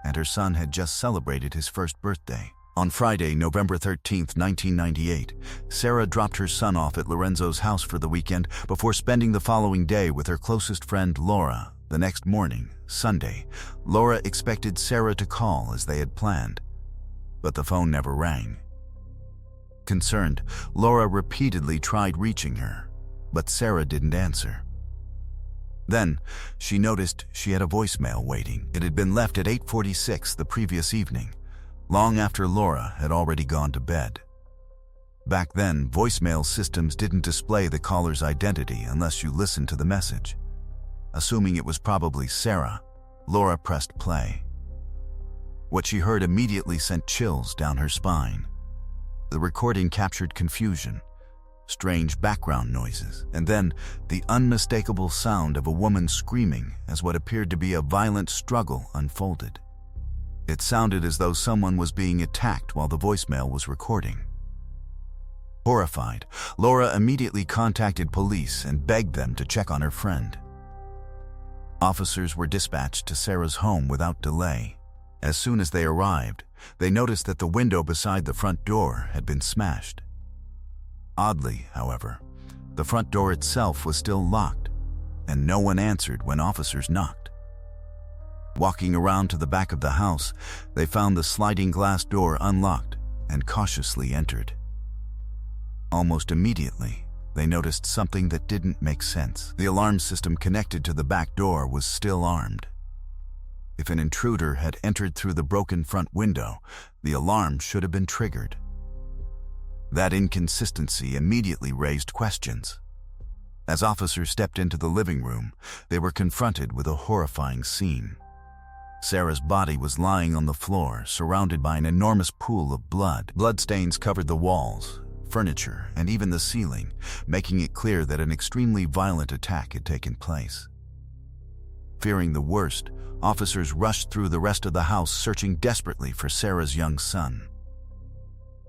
and her son had just celebrated his first birthday. On Friday, November 13, 1998, Sarah dropped her son off at Lorenzo's house for the weekend before spending the following day with her closest friend, Laura. The next morning, Sunday, Laura expected Sarah to call as they had planned, but the phone never rang. Concerned, Laura repeatedly tried reaching her, but Sarah didn't answer. Then, she noticed she had a voicemail waiting. It had been left at 8:46 the previous evening, long after Laura had already gone to bed. Back then, voicemail systems didn't display the caller's identity unless you listened to the message. Assuming it was probably Sarah, Laura pressed play. What she heard immediately sent chills down her spine. The recording captured confusion, strange background noises, and then the unmistakable sound of a woman screaming as what appeared to be a violent struggle unfolded. It sounded as though someone was being attacked while the voicemail was recording. Horrified, Laura immediately contacted police and begged them to check on her friend. Officers were dispatched to Sarah's home without delay. As soon as they arrived, they noticed that the window beside the front door had been smashed. Oddly, however, the front door itself was still locked, and no one answered when officers knocked. Walking around to the back of the house, they found the sliding glass door unlocked and cautiously entered. Almost immediately, they noticed something that didn't make sense. The alarm system connected to the back door was still armed. If an intruder had entered through the broken front window, the alarm should have been triggered. That inconsistency immediately raised questions. As officers stepped into the living room, they were confronted with a horrifying scene. Sarah's body was lying on the floor, surrounded by an enormous pool of blood. Bloodstains covered the walls, furniture, and even the ceiling, making it clear that an extremely violent attack had taken place. Fearing the worst, officers rushed through the rest of the house searching desperately for Sarah's young son.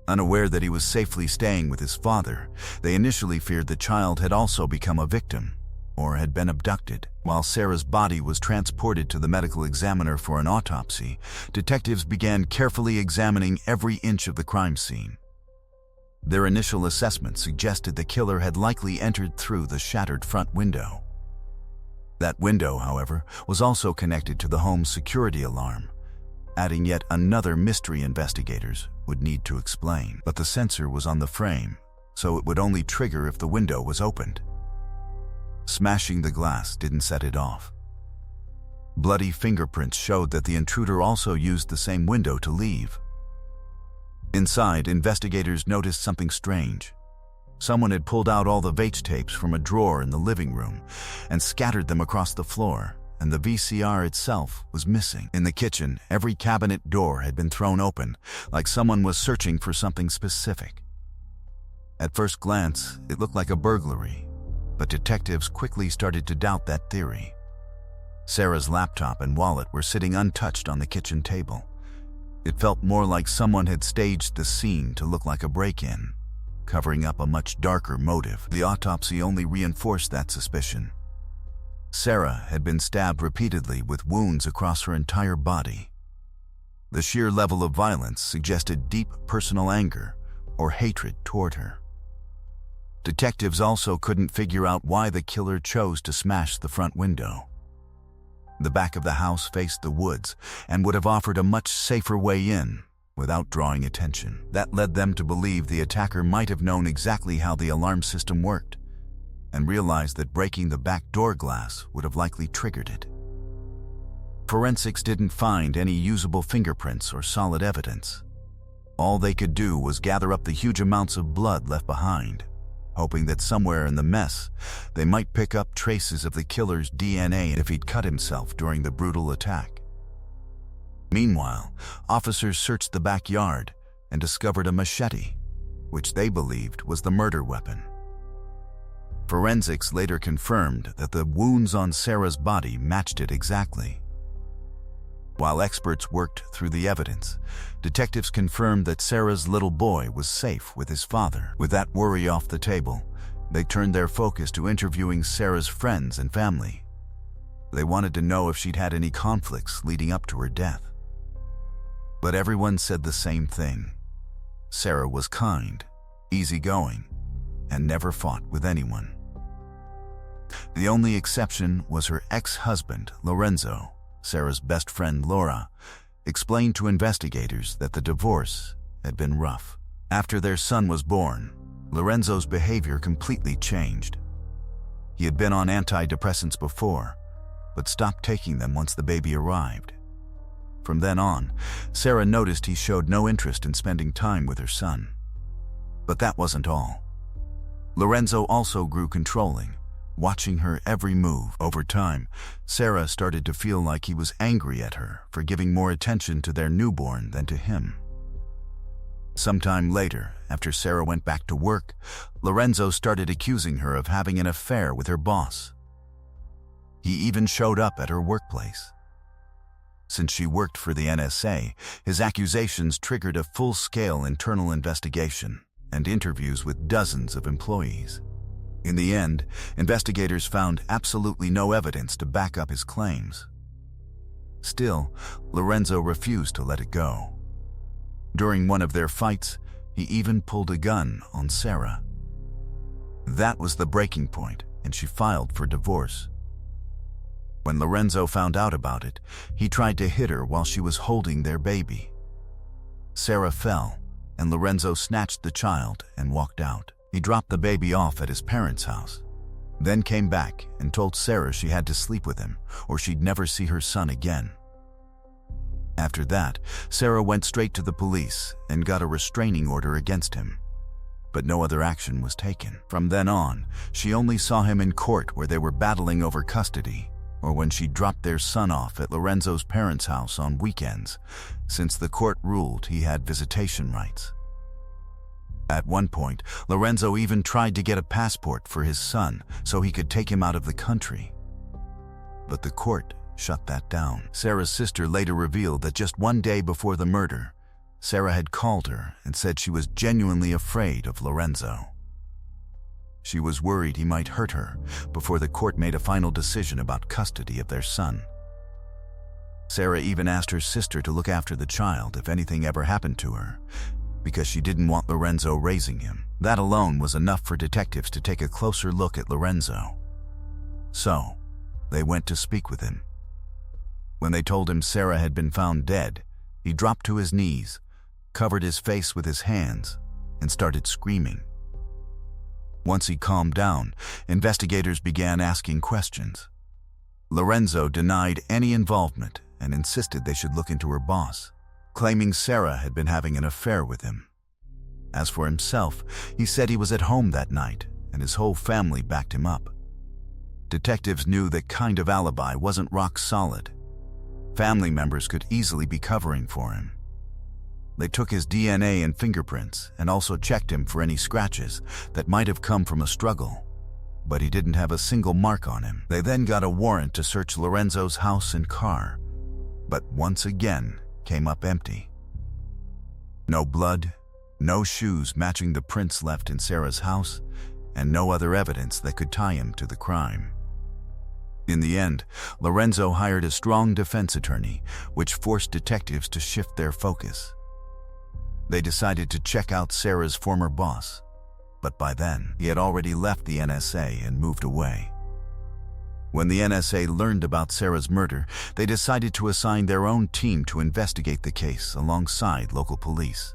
Unaware that he was safely staying with his father, they initially feared the child had also become a victim or had been abducted. While Sarah's body was transported to the medical examiner for an autopsy, detectives began carefully examining every inch of the crime scene. Their initial assessment suggested the killer had likely entered through the shattered front window. That window, however, was also connected to the home's security alarm, adding yet another mystery investigators would need to explain. But the sensor was on the frame, so it would only trigger if the window was opened. Smashing the glass didn't set it off. Bloody fingerprints showed that the intruder also used the same window to leave. Inside, investigators noticed something strange. Someone had pulled out all the VH tapes from a drawer in the living room and scattered them across the floor, and the VCR itself was missing. In the kitchen, every cabinet door had been thrown open, like someone was searching for something specific. At first glance, it looked like a burglary, but detectives quickly started to doubt that theory. Sarah's laptop and wallet were sitting untouched on the kitchen table. It felt more like someone had staged the scene to look like a break-in, covering up a much darker motive. The autopsy only reinforced that suspicion. Sarah had been stabbed repeatedly with wounds across her entire body. The sheer level of violence suggested deep personal anger or hatred toward her. Detectives also couldn't figure out why the killer chose to smash the front window. The back of the house faced the woods and would have offered a much safer way in without drawing attention. That led them to believe the attacker might have known exactly how the alarm system worked and realized that breaking the back door glass would have likely triggered it. Forensics didn't find any usable fingerprints or solid evidence. All they could do was gather up the huge amounts of blood left behind, hoping that somewhere in the mess they might pick up traces of the killer's DNA if he'd cut himself during the brutal attack. Meanwhile, officers searched the backyard and discovered a machete, which they believed was the murder weapon. Forensics later confirmed that the wounds on Sarah's body matched it exactly. While experts worked through the evidence, detectives confirmed that Sarah's little boy was safe with his father. With that worry off the table, they turned their focus to interviewing Sarah's friends and family. They wanted to know if she'd had any conflicts leading up to her death. But everyone said the same thing. Sarah was kind, easygoing, and never fought with anyone. The only exception was her ex-husband, Lorenzo. Sarah's best friend, Laura, explained to investigators that the divorce had been rough. After their son was born, Lorenzo's behavior completely changed. He had been on antidepressants before, but stopped taking them once the baby arrived. From then on, Sarah noticed he showed no interest in spending time with her son. But that wasn't all. Lorenzo also grew controlling, watching her every move. Over time, Sarah started to feel like he was angry at her for giving more attention to their newborn than to him. Sometime later, after Sarah went back to work, Lorenzo started accusing her of having an affair with her boss. He even showed up at her workplace. Since she worked for the NSA, his accusations triggered a full-scale internal investigation and interviews with dozens of employees. In the end, investigators found absolutely no evidence to back up his claims. Still, Lorenzo refused to let it go. During one of their fights, he even pulled a gun on Sarah. That was the breaking point, and she filed for divorce. When Lorenzo found out about it, he tried to hit her while she was holding their baby. Sarah fell, and Lorenzo snatched the child and walked out. He dropped the baby off at his parents' house, then came back and told Sarah she had to sleep with him or she'd never see her son again. After that, Sarah went straight to the police and got a restraining order against him, but no other action was taken. From then on, she only saw him in court where they were battling over custody, or when she dropped their son off at Lorenzo's parents' house on weekends, since the court ruled he had visitation rights. At one point, Lorenzo even tried to get a passport for his son so he could take him out of the country. But the court shut that down. Sarah's sister later revealed that just one day before the murder, Sarah had called her and said she was genuinely afraid of Lorenzo. She was worried he might hurt her before the court made a final decision about custody of their son. Sarah even asked her sister to look after the child if anything ever happened to her, because she didn't want Lorenzo raising him. That alone was enough for detectives to take a closer look at Lorenzo. So, they went to speak with him. When they told him Sarah had been found dead, he dropped to his knees, covered his face with his hands, and started screaming. Once he calmed down, investigators began asking questions. Lorenzo denied any involvement and insisted they should look into her boss, claiming Sarah had been having an affair with him. As for himself, he said he was at home that night and his whole family backed him up. Detectives knew that kind of alibi wasn't rock solid. Family members could easily be covering for him. They took his DNA and fingerprints and also checked him for any scratches that might have come from a struggle, but he didn't have a single mark on him. They then got a warrant to search Lorenzo's house and car, but once again came up empty. No blood, no shoes matching the prints left in Sarah's house, and no other evidence that could tie him to the crime. In the end, Lorenzo hired a strong defense attorney, which forced detectives to shift their focus. They decided to check out Sarah's former boss, but by then, he had already left the NSA and moved away. When the NSA learned about Sarah's murder, they decided to assign their own team to investigate the case alongside local police.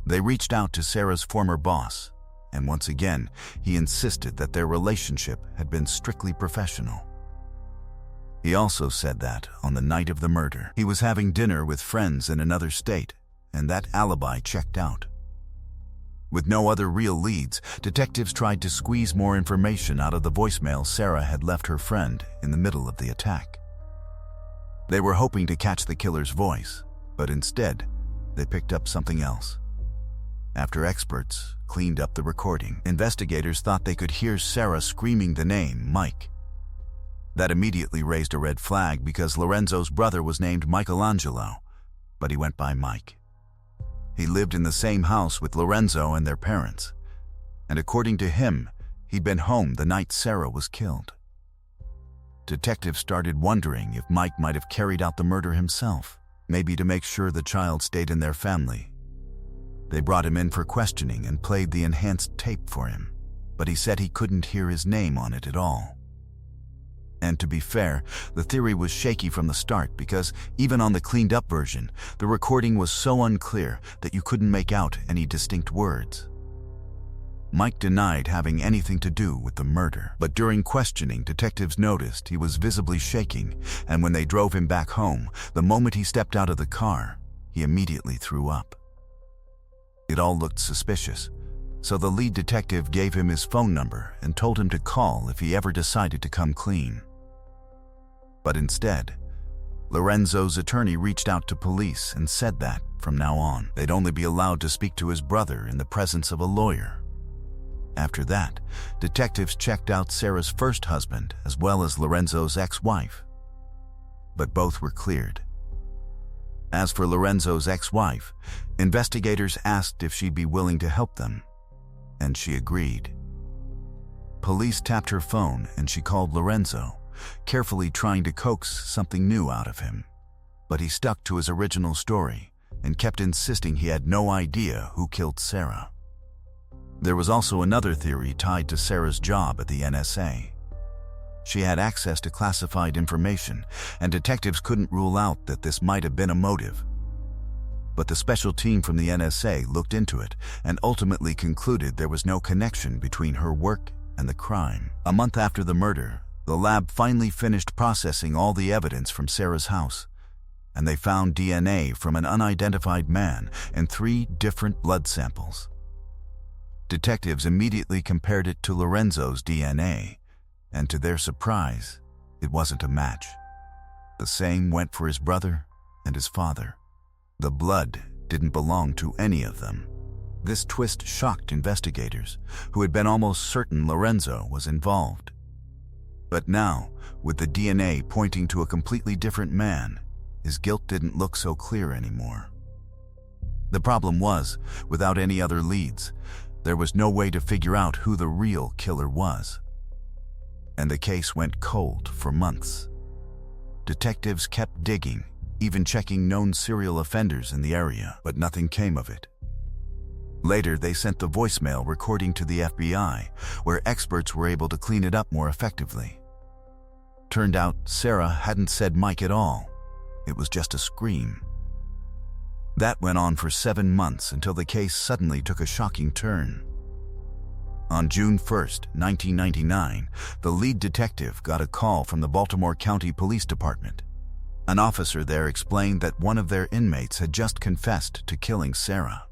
They reached out to Sarah's former boss, and once again, he insisted that their relationship had been strictly professional. He also said that, on the night of the murder, he was having dinner with friends in another state, and that alibi checked out. With no other real leads, detectives tried to squeeze more information out of the voicemail Sarah had left her friend in the middle of the attack. They were hoping to catch the killer's voice, but instead, they picked up something else. After experts cleaned up the recording, investigators thought they could hear Sarah screaming the name Mike. That immediately raised a red flag because Lorenzo's brother was named Michelangelo, but he went by Mike. He lived in the same house with Lorenzo and their parents, and according to him, he'd been home the night Sarah was killed. Detectives started wondering if Mike might have carried out the murder himself, maybe to make sure the child stayed in their family. They brought him in for questioning and played the enhanced tape for him, but he said he couldn't hear his name on it at all. And to be fair, the theory was shaky from the start because even on the cleaned up version, the recording was so unclear that you couldn't make out any distinct words. Mike denied having anything to do with the murder, but during questioning, detectives noticed he was visibly shaking, and when they drove him back home, the moment he stepped out of the car, he immediately threw up. It all looked suspicious, so the lead detective gave him his phone number and told him to call if he ever decided to come clean. But instead, Lorenzo's attorney reached out to police and said that, from now on, they'd only be allowed to speak to his brother in the presence of a lawyer. After that, detectives checked out Sarah's first husband as well as Lorenzo's ex-wife. But both were cleared. As for Lorenzo's ex-wife, investigators asked if she'd be willing to help them, and she agreed. Police tapped her phone and she called Lorenzo, carefully trying to coax something new out of him. But he stuck to his original story and kept insisting he had no idea who killed Sarah. There was also another theory tied to Sarah's job at the NSA. She had access to classified information, and detectives couldn't rule out that this might have been a motive. But the special team from the NSA looked into it and ultimately concluded there was no connection between her work and the crime. A month after the murder, the lab finally finished processing all the evidence from Sarah's house, and they found DNA from an unidentified man and 3 different blood samples. Detectives immediately compared it to Lorenzo's DNA, and to their surprise, it wasn't a match. The same went for his brother and his father. The blood didn't belong to any of them. This twist shocked investigators, who had been almost certain Lorenzo was involved. But now, with the DNA pointing to a completely different man, his guilt didn't look so clear anymore. The problem was, without any other leads, there was no way to figure out who the real killer was. And the case went cold for months. Detectives kept digging, even checking known serial offenders in the area, but nothing came of it. Later, they sent the voicemail recording to the FBI, where experts were able to clean it up more effectively. Turned out, Sarah hadn't said Mike at all. It was just a scream. That went on for 7 months until the case suddenly took a shocking turn. On June 1st, 1999, the lead detective got a call from the Baltimore County Police Department. An officer there explained that one of their inmates had just confessed to killing Sarah.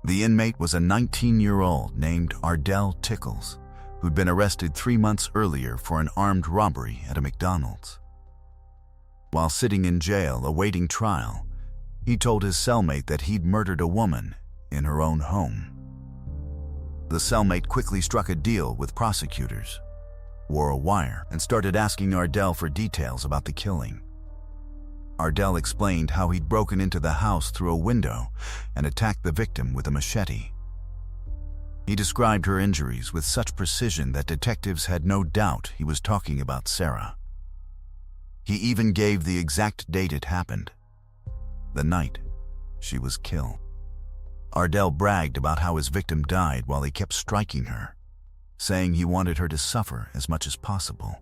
The inmate was a 19-year-old named Ardell Tickles, who'd been arrested 3 months earlier for an armed robbery at a McDonald's. While sitting in jail awaiting trial, he told his cellmate that he'd murdered a woman in her own home. The cellmate quickly struck a deal with prosecutors, wore a wire, and started asking Ardell for details about the killing. Ardell explained how he'd broken into the house through a window and attacked the victim with a machete. He described her injuries with such precision that detectives had no doubt he was talking about Sarah. He even gave the exact date it happened, the night she was killed. Ardell bragged about how his victim died while he kept striking her, saying he wanted her to suffer as much as possible.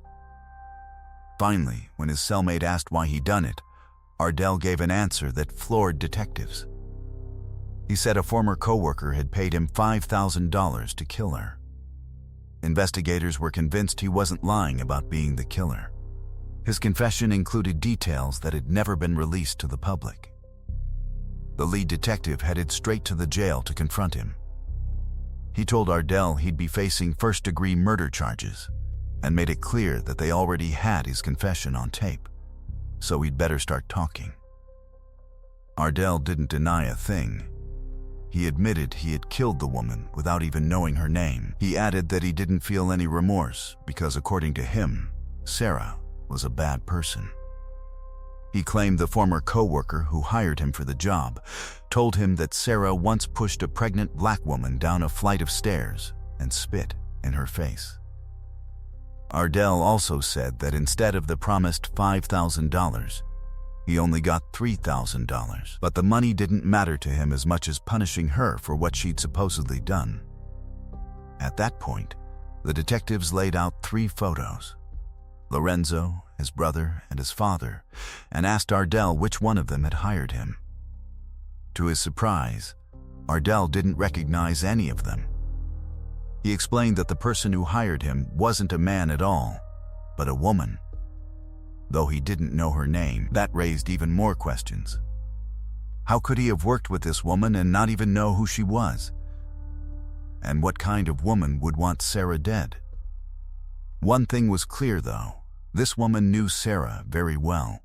Finally, when his cellmate asked why he'd done it, Ardell gave an answer that floored detectives. He said a former coworker had paid him $5,000 to kill her. Investigators were convinced he wasn't lying about being the killer. His confession included details that had never been released to the public. The lead detective headed straight to the jail to confront him. He told Ardell he'd be facing first-degree murder charges and made it clear that they already had his confession on tape, so he'd better start talking. Ardell didn't deny a thing. He admitted he had killed the woman without even knowing her name. He added that he didn't feel any remorse because, according to him, Sarah was a bad person. He claimed the former coworker who hired him for the job told him that Sarah once pushed a pregnant black woman down a flight of stairs and spit in her face. Ardell also said that instead of the promised $5,000, he only got $3,000, but the money didn't matter to him as much as punishing her for what she'd supposedly done. At that point, the detectives laid out 3 photos: Lorenzo, his brother, and his father, and asked Ardell which one of them had hired him. To his surprise, Ardell didn't recognize any of them. He explained that the person who hired him wasn't a man at all, but a woman. Though he didn't know her name, that raised even more questions. How could he have worked with this woman and not even know who she was? And what kind of woman would want Sarah dead? One thing was clear, though. This woman knew Sarah very well.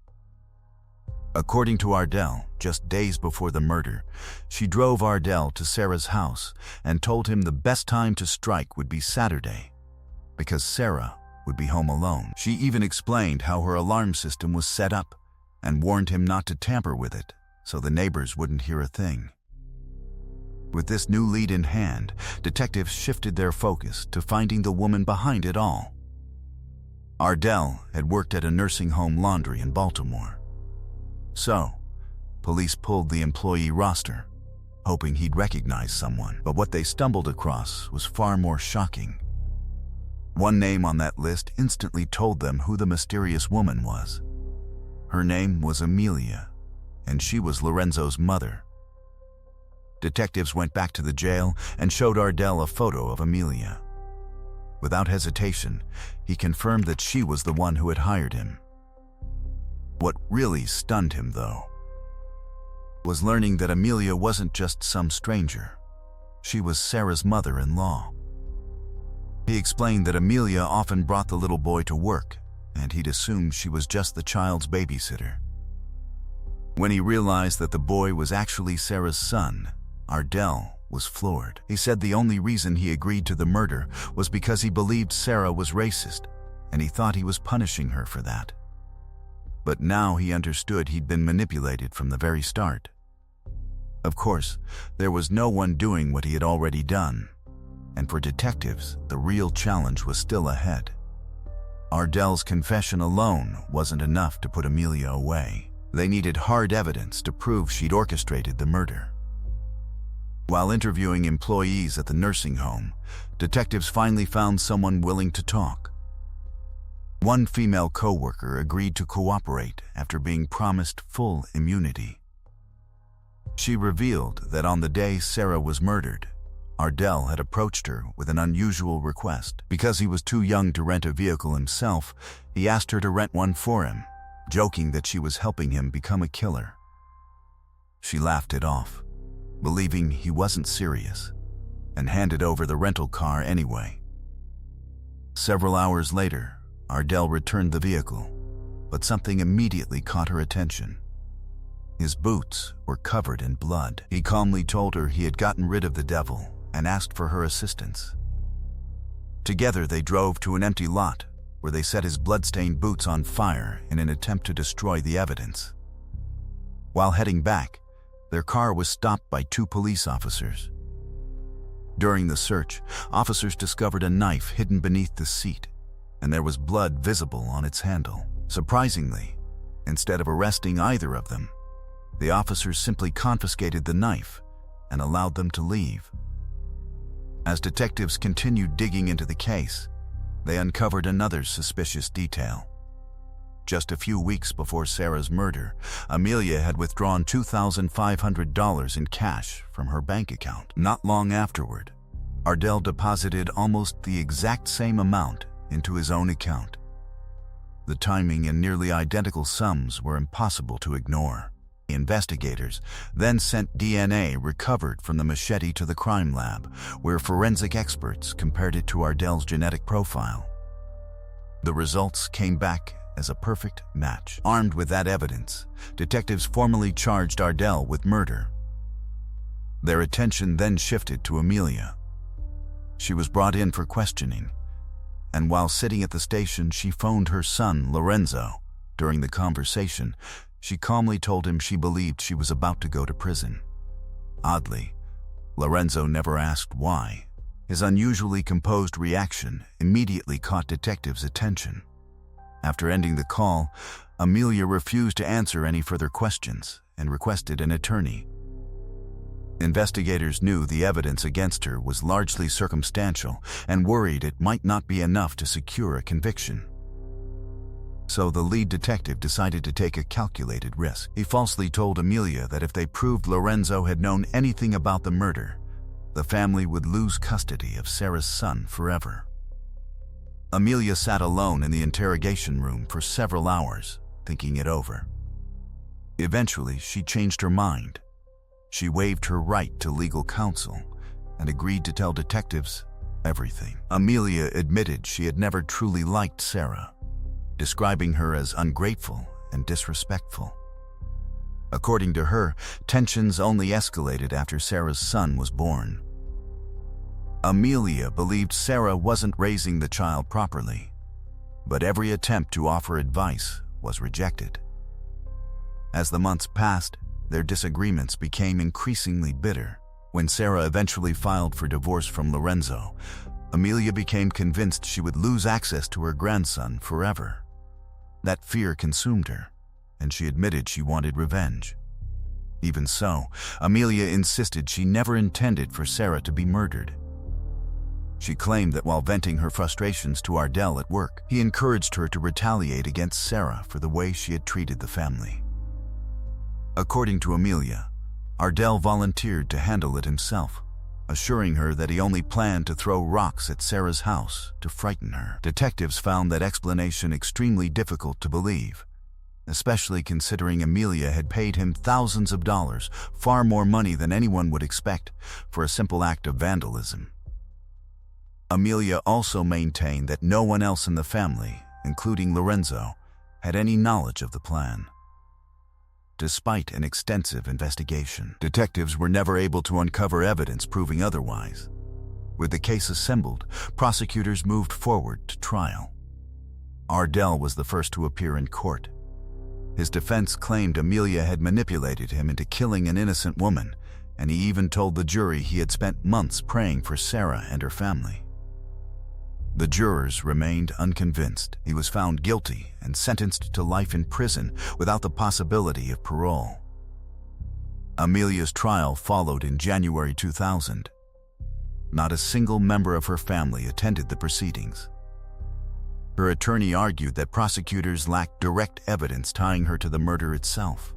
According to Ardell, just days before the murder, she drove Ardell to Sarah's house and told him the best time to strike would be Saturday, because Sarah would be home alone. She even explained how her alarm system was set up and warned him not to tamper with it so the neighbors wouldn't hear a thing. With this new lead in hand, detectives shifted their focus to finding the woman behind it all. Ardell had worked at a nursing home laundry in Baltimore. So, police pulled the employee roster, hoping he'd recognize someone. But what they stumbled across was far more shocking. One name on that list instantly told them who the mysterious woman was. Her name was Amelia, and she was Lorenzo's mother. Detectives went back to the jail and showed Ardell a photo of Amelia. Without hesitation, he confirmed that she was the one who had hired him. What really stunned him, though, was learning that Amelia wasn't just some stranger. She was Sarah's mother-in-law. He explained that Amelia often brought the little boy to work, and he'd assumed she was just the child's babysitter. When he realized that the boy was actually Sarah's son, Ardell was floored. He said the only reason he agreed to the murder was because he believed Sarah was racist, and he thought he was punishing her for that. But now he understood he'd been manipulated from the very start. Of course, there was no one doing what he had already done, and for detectives, the real challenge was still ahead. Ardell's confession alone wasn't enough to put Amelia away. They needed hard evidence to prove she'd orchestrated the murder. While interviewing employees at the nursing home, detectives finally found someone willing to talk. One female co-worker agreed to cooperate after being promised full immunity. She revealed that on the day Sarah was murdered, Ardell had approached her with an unusual request. Because he was too young to rent a vehicle himself, he asked her to rent one for him, joking that she was helping him become a killer. She laughed it off, believing he wasn't serious, and handed over the rental car anyway. Several hours later, Ardell returned the vehicle, but something immediately caught her attention. His boots were covered in blood. He calmly told her he had gotten rid of the devil and asked for her assistance. Together they drove to an empty lot where they set his blood-stained boots on fire in an attempt to destroy the evidence. While heading back, their car was stopped by 2 police officers. During the search, officers discovered a knife hidden beneath the seat, and there was blood visible on its handle. Surprisingly, instead of arresting either of them, the officers simply confiscated the knife and allowed them to leave. As detectives continued digging into the case, they uncovered another suspicious detail. Just a few weeks before Sarah's murder, Amelia had withdrawn $2,500 in cash from her bank account. Not long afterward, Ardell deposited almost the exact same amount into his own account. The timing and nearly identical sums were impossible to ignore. Investigators then sent DNA recovered from the machete to the crime lab, where forensic experts compared it to Ardell's genetic profile. The results came back as a perfect match. Armed with that evidence, detectives formally charged Ardell with murder. Their attention then shifted to Amelia. She was brought in for questioning, and while sitting at the station, she phoned her son, Lorenzo. During the conversation, she calmly told him she believed she was about to go to prison. Oddly, Lorenzo never asked why. His unusually composed reaction immediately caught detectives' attention. After ending the call, Amelia refused to answer any further questions and requested an attorney. Investigators knew the evidence against her was largely circumstantial and worried it might not be enough to secure a conviction. So the lead detective decided to take a calculated risk. He falsely told Amelia that if they proved Lorenzo had known anything about the murder, the family would lose custody of Sarah's son forever. Amelia sat alone in the interrogation room for several hours, thinking it over. Eventually, she changed her mind. She waived her right to legal counsel and agreed to tell detectives everything. Amelia admitted she had never truly liked Sarah, describing her as ungrateful and disrespectful. According to her, tensions only escalated after Sarah's son was born. Amelia believed Sarah wasn't raising the child properly, but every attempt to offer advice was rejected. As the months passed, their disagreements became increasingly bitter. When Sarah eventually filed for divorce from Lorenzo, Amelia became convinced she would lose access to her grandson forever. That fear consumed her, and she admitted she wanted revenge. Even so, Amelia insisted she never intended for Sarah to be murdered. She claimed that while venting her frustrations to Ardell at work, he encouraged her to retaliate against Sarah for the way she had treated the family. According to Amelia, Ardell volunteered to handle it himself, assuring her that he only planned to throw rocks at Sarah's house to frighten her. Detectives found that explanation extremely difficult to believe, especially considering Amelia had paid him thousands of dollars, far more money than anyone would expect, for a simple act of vandalism. Amelia also maintained that no one else in the family, including Lorenzo, had any knowledge of the plan. despite an extensive investigation. Detectives were never able to uncover evidence proving otherwise. With the case assembled, prosecutors moved forward to trial. Ardell was the first to appear in court. His defense claimed Amelia had manipulated him into killing an innocent woman, and he even told the jury he had spent months praying for Sarah and her family. The jurors remained unconvinced. He was found guilty and sentenced to life in prison without the possibility of parole. Amelia's trial followed in January 2000. Not a single member of her family attended the proceedings. Her attorney argued that prosecutors lacked direct evidence tying her to the murder itself.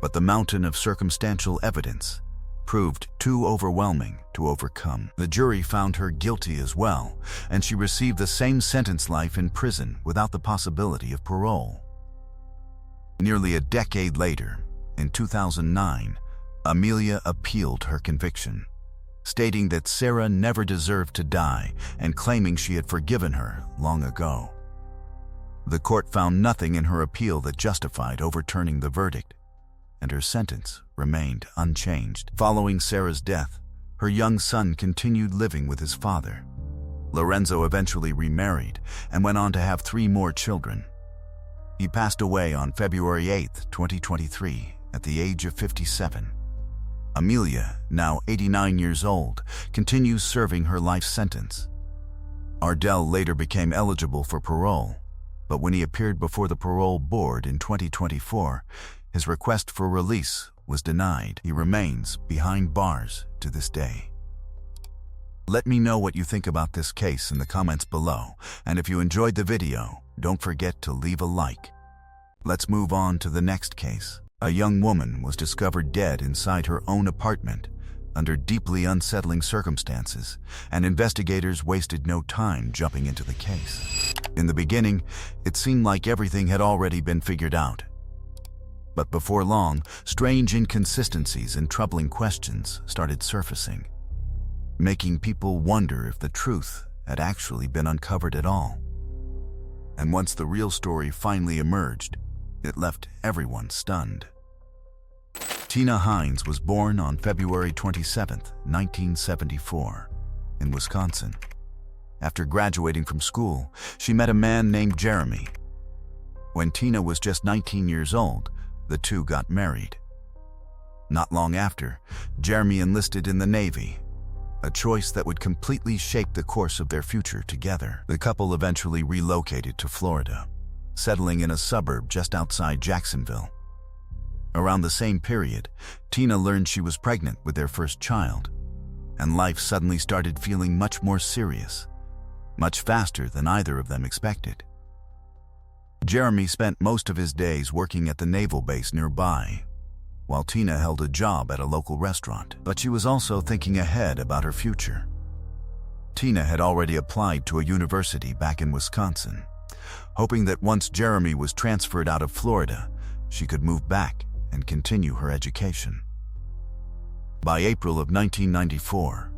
But the mountain of circumstantial evidence proved too overwhelming to overcome. The jury found her guilty as well, and she received the same sentence, life in prison without the possibility of parole. Nearly a decade later, in 2009, Amelia appealed her conviction, stating that Sarah never deserved to die and claiming she had forgiven her long ago. The court found nothing in her appeal that justified overturning the verdict, and her sentence remained unchanged. Following Sarah's death, her young son continued living with his father. Lorenzo eventually remarried and went on to have 3 more children. He passed away on February 8, 2023, at the age of 57. Amelia, now 89 years old, continues serving her life sentence. Ardell later became eligible for parole, but when he appeared before the parole board in 2024, his request for release was denied. He remains behind bars to this day. Let me know what you think about this case in the comments below, and if you enjoyed the video, don't forget to leave a like. Let's move on to the next case. A young woman was discovered dead inside her own apartment under deeply unsettling circumstances, and investigators wasted no time jumping into the case. In the beginning, it seemed like everything had already been figured out. But before long, strange inconsistencies and troubling questions started surfacing, making people wonder if the truth had actually been uncovered at all. And once the real story finally emerged, it left everyone stunned. Tina Hines was born on February 27, 1974, in Wisconsin. After graduating from school, she met a man named Jeremy. When Tina was just 19 years old, the two got married. Not long after, Jeremy enlisted in the Navy, a choice that would completely shape the course of their future together. The couple eventually relocated to Florida, settling in a suburb just outside Jacksonville. Around the same period, Tina learned she was pregnant with their first child, and life suddenly started feeling much more serious, much faster than either of them expected. Jeremy spent most of his days working at the naval base nearby, while Tina held a job at a local restaurant. But she was also thinking ahead about her future. Tina had already applied to a university back in Wisconsin, hoping that once Jeremy was transferred out of Florida, she could move back and continue her education. By April of 1994,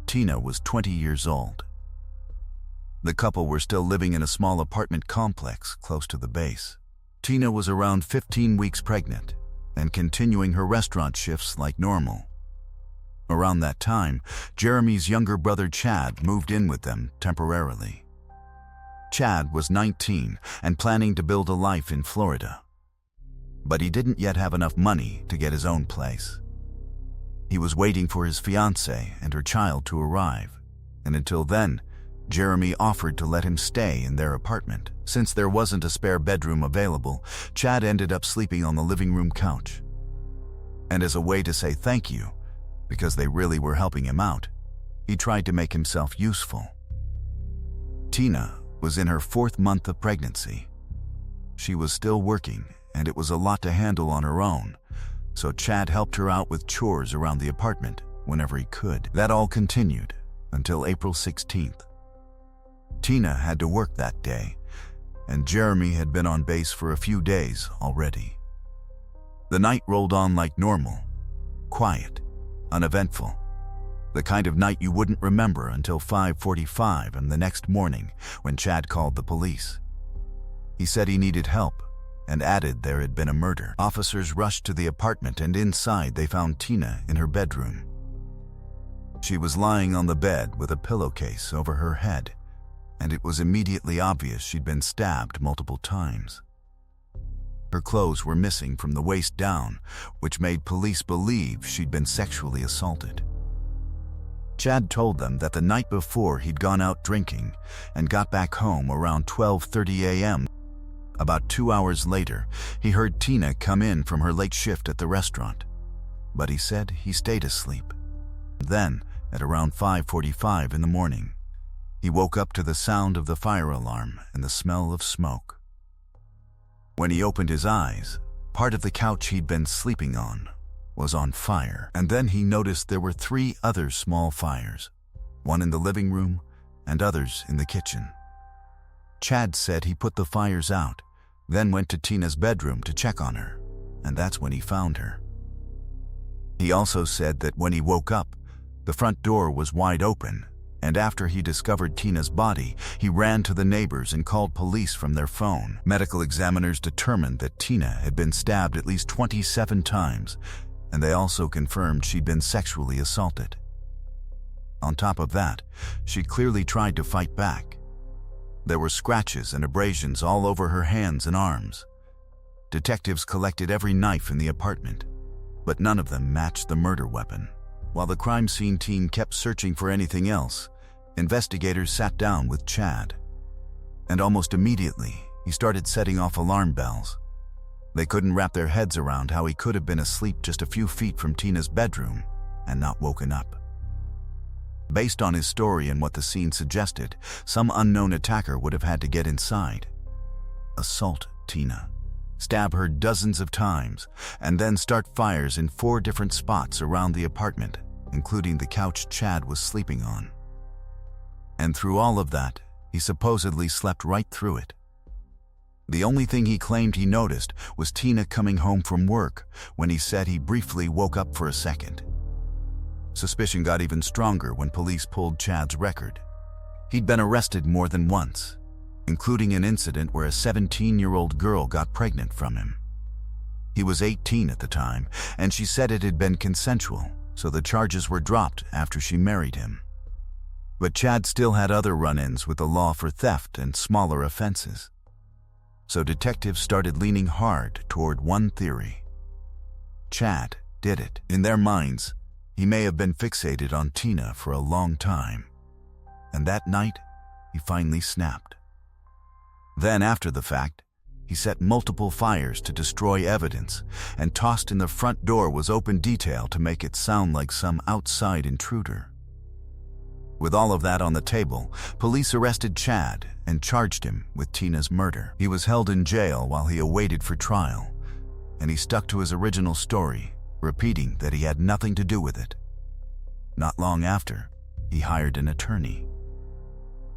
Tina was 20 years old. The couple were still living in a small apartment complex close to the base. Tina was around 15 weeks pregnant and continuing her restaurant shifts like normal. Around that time, Jeremy's younger brother Chad moved in with them temporarily. Chad was 19 and planning to build a life in Florida, but he didn't yet have enough money to get his own place. He was waiting for his fiancée and her child to arrive, and until then, Jeremy offered to let him stay in their apartment. Since there wasn't a spare bedroom available, Chad ended up sleeping on the living room couch. And as a way to say thank you, because they really were helping him out, he tried to make himself useful. Tina was in her 4th month of pregnancy. She was still working, and it was a lot to handle on her own, so Chad helped her out with chores around the apartment whenever he could. That all continued until April 16th. Tina had to work that day, and Jeremy had been on base for a few days already. The night rolled on like normal, quiet, uneventful. The kind of night you wouldn't remember until 5:45 the next morning when Chad called the police. He said he needed help and added there had been a murder. Officers rushed to the apartment, and inside they found Tina in her bedroom. She was lying on the bed with a pillowcase over her head, and it was immediately obvious she'd been stabbed multiple times. Her clothes were missing from the waist down, which made police believe she'd been sexually assaulted. Chad told them that the night before he'd gone out drinking and got back home around 12:30 a.m. About 2 hours later, he heard Tina come in from her late shift at the restaurant, but he said he stayed asleep. Then, at around 5:45 in the morning, he woke up to the sound of the fire alarm and the smell of smoke. When he opened his eyes, part of the couch he'd been sleeping on was on fire, and then he noticed there were 3 other small fires, one in the living room and others in the kitchen. Chad said he put the fires out, then went to Tina's bedroom to check on her, and that's when he found her. He also said that when he woke up, the front door was wide open, and after he discovered Tina's body, he ran to the neighbors and called police from their phone. Medical examiners determined that Tina had been stabbed at least 27 times, and they also confirmed she'd been sexually assaulted. On top of that, she clearly tried to fight back. There were scratches and abrasions all over her hands and arms. Detectives collected every knife in the apartment, but none of them matched the murder weapon. While the crime scene team kept searching for anything else, investigators sat down with Chad. And almost immediately, he started setting off alarm bells. They couldn't wrap their heads around how he could have been asleep just a few feet from Tina's bedroom and not woken up. Based on his story and what the scene suggested, some unknown attacker would have had to get inside, assault Tina, stab her dozens of times, and then start fires in 4 different spots around the apartment, including the couch Chad was sleeping on. And through all of that, he supposedly slept right through it. The only thing he claimed he noticed was Tina coming home from work, when he said he briefly woke up for a second. Suspicion got even stronger when police pulled Chad's record. He'd been arrested more than once, including an incident where a 17-year-old girl got pregnant from him. He was 18 at the time, and she said it had been consensual, so the charges were dropped after she married him. But Chad still had other run-ins with the law for theft and smaller offenses. So detectives started leaning hard toward one theory. Chad did it. In their minds, he may have been fixated on Tina for a long time, and that night, he finally snapped. Then, after the fact, he set multiple fires to destroy evidence, and tossed in the front door was open detail to make it sound like some outside intruder. With all of that on the table, police arrested Chad and charged him with Tina's murder. He was held in jail while he awaited for trial, and he stuck to his original story, repeating that he had nothing to do with it. Not long after, he hired an attorney.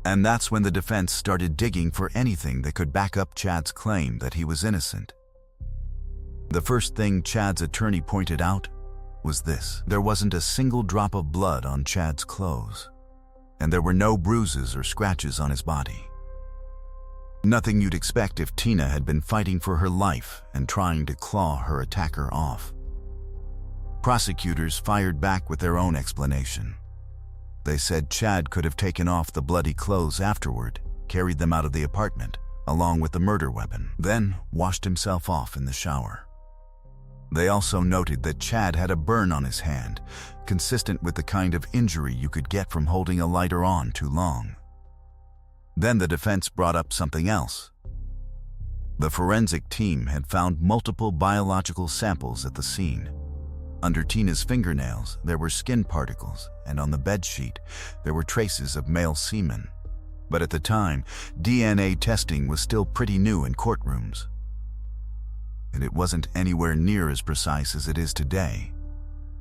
And that's when the defense started digging for anything that could back up Chad's claim that he was innocent. The first thing Chad's attorney pointed out was this: there wasn't a single drop of blood on Chad's clothes, and there were no bruises or scratches on his body. Nothing you'd expect if Tina had been fighting for her life and trying to claw her attacker off. Prosecutors fired back with their own explanation. They said Chad could have taken off the bloody clothes afterward, carried them out of the apartment, along with the murder weapon, then washed himself off in the shower. They also noted that Chad had a burn on his hand, consistent with the kind of injury you could get from holding a lighter on too long. Then the defense brought up something else. The forensic team had found multiple biological samples at the scene. Under Tina's fingernails, there were skin particles, and on the bedsheet, there were traces of male semen. But at the time, DNA testing was still pretty new in courtrooms, and it wasn't anywhere near as precise as it is today.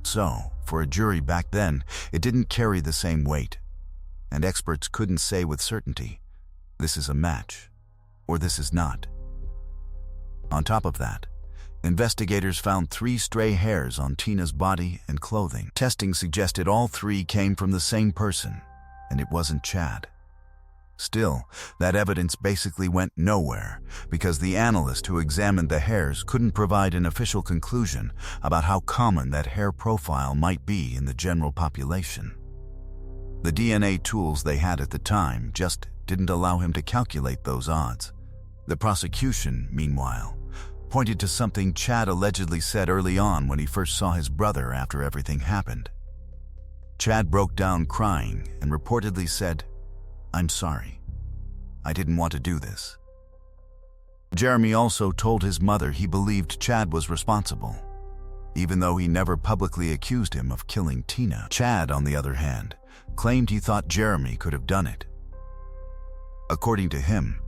So, for a jury back then, it didn't carry the same weight, and experts couldn't say with certainty, this is a match, or this is not. On top of that, investigators found 3 stray hairs on Tina's body and clothing. Testing suggested all 3 came from the same person, and it wasn't Chad. Still, that evidence basically went nowhere because the analyst who examined the hairs couldn't provide an official conclusion about how common that hair profile might be in the general population. The DNA tools they had at the time just didn't allow him to calculate those odds. The prosecution, meanwhile, pointed to something Chad allegedly said early on when he first saw his brother after everything happened. Chad broke down crying and reportedly said, "I'm sorry. I didn't want to do this." Jeremy also told his mother he believed Chad was responsible, even though he never publicly accused him of killing Tina. Chad, on the other hand, claimed he thought Jeremy could have done it. According to him,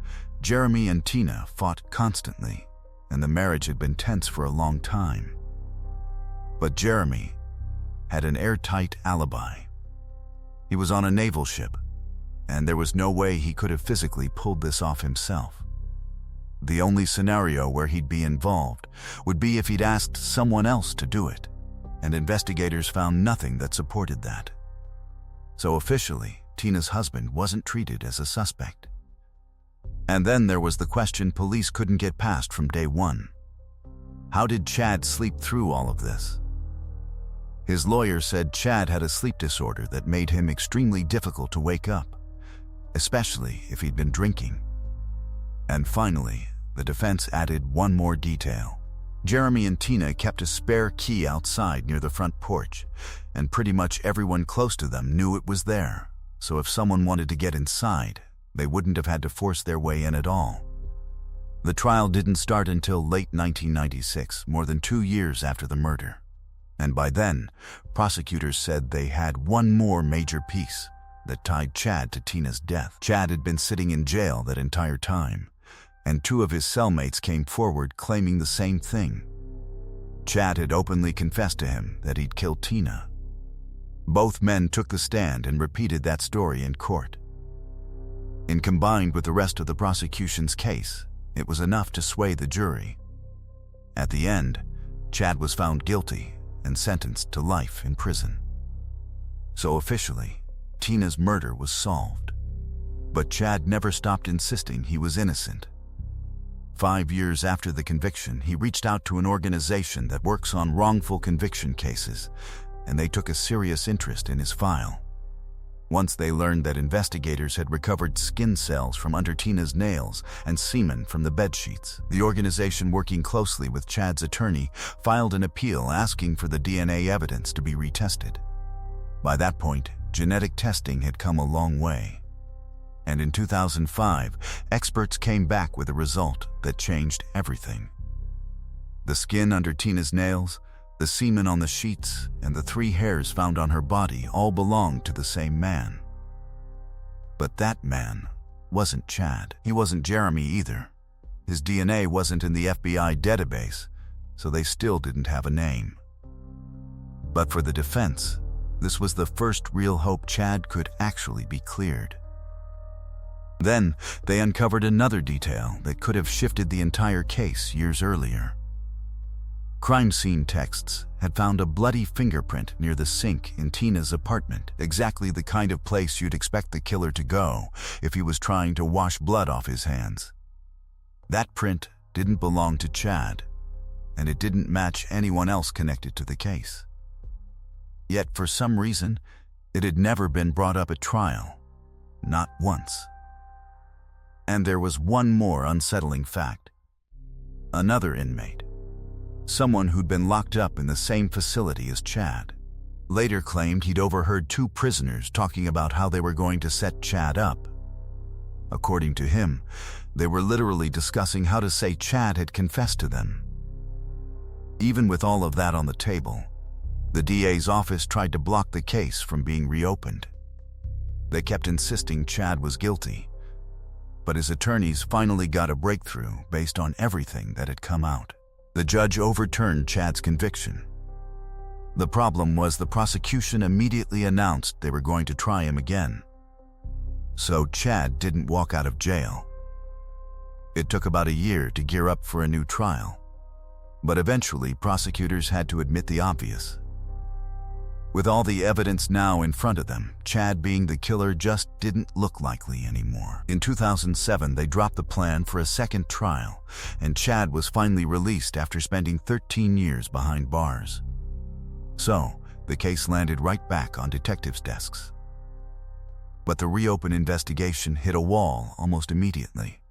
Jeremy and Tina fought constantly, and the marriage had been tense for a long time. But Jeremy had an airtight alibi. He was on a naval ship, and there was no way he could have physically pulled this off himself. The only scenario where he'd be involved would be if he'd asked someone else to do it, and investigators found nothing that supported that. So officially, Tina's husband wasn't treated as a suspect. And then there was the question police couldn't get past from day one. How did Chad sleep through all of this? His lawyer said Chad had a sleep disorder that made him extremely difficult to wake up, especially if he'd been drinking. And finally, the defense added one more detail. Jeremy and Tina kept a spare key outside near the front porch, and pretty much everyone close to them knew it was there, so if someone wanted to get inside, they wouldn't have had to force their way in at all. The trial didn't start until late 1996, more than 2 years after the murder. And by then, prosecutors said they had one more major piece that tied Chad to Tina's death. Chad had been sitting in jail that entire time, and 2 of his cellmates came forward claiming the same thing. Chad had openly confessed to him that he'd killed Tina. Both men took the stand and repeated that story in court. And combined with the rest of the prosecution's case, it was enough to sway the jury. At the end, Chad was found guilty and sentenced to life in prison. So officially, Tina's murder was solved. But Chad never stopped insisting he was innocent. 5 years after the conviction, he reached out to an organization that works on wrongful conviction cases, and they took a serious interest in his file. Once they learned that investigators had recovered skin cells from under Tina's nails and semen from the bedsheets, the organization working closely with Chad's attorney filed an appeal asking for the DNA evidence to be retested. By that point, genetic testing had come a long way. And in 2005, experts came back with a result that changed everything. The skin under Tina's nails, the semen on the sheets, and the 3 hairs found on her body all belonged to the same man. But that man wasn't Chad. He wasn't Jeremy either. His DNA wasn't in the FBI database, so they still didn't have a name. But for the defense, this was the first real hope Chad could actually be cleared. Then, they uncovered another detail that could have shifted the entire case years earlier. Crime scene texts had found a bloody fingerprint near the sink in Tina's apartment, exactly the kind of place you'd expect the killer to go if he was trying to wash blood off his hands. That print didn't belong to Chad, and it didn't match anyone else connected to the case. Yet for some reason, it had never been brought up at trial, not once. And there was one more unsettling fact. Another inmate, someone who'd been locked up in the same facility as Chad, later claimed he'd overheard 2 prisoners talking about how they were going to set Chad up. According to him, they were literally discussing how to say Chad had confessed to them. Even with all of that on the table, the DA's office tried to block the case from being reopened. They kept insisting Chad was guilty, but his attorneys finally got a breakthrough based on everything that had come out. The judge overturned Chad's conviction. The problem was the prosecution immediately announced they were going to try him again. So Chad didn't walk out of jail. It took about a year to gear up for a new trial, but eventually prosecutors had to admit the obvious. With all the evidence now in front of them, Chad being the killer just didn't look likely anymore. In 2007, they dropped the plan for a second trial, and Chad was finally released after spending 13 years behind bars. So, the case landed right back on detectives' desks. But the reopened investigation hit a wall almost immediately.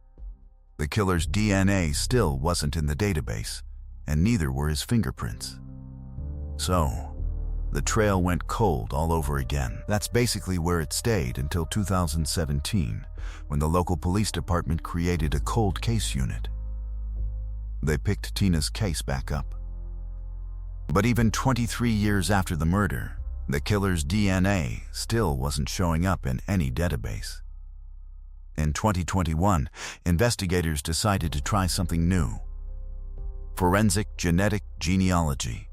The killer's DNA still wasn't in the database, and neither were his fingerprints. So, the trail went cold all over again. That's basically where it stayed until 2017, when the local police department created a cold case unit. They picked Tina's case back up. But even 23 years after the murder, the killer's DNA still wasn't showing up in any database. In 2021, investigators decided to try something new: forensic genetic genealogy.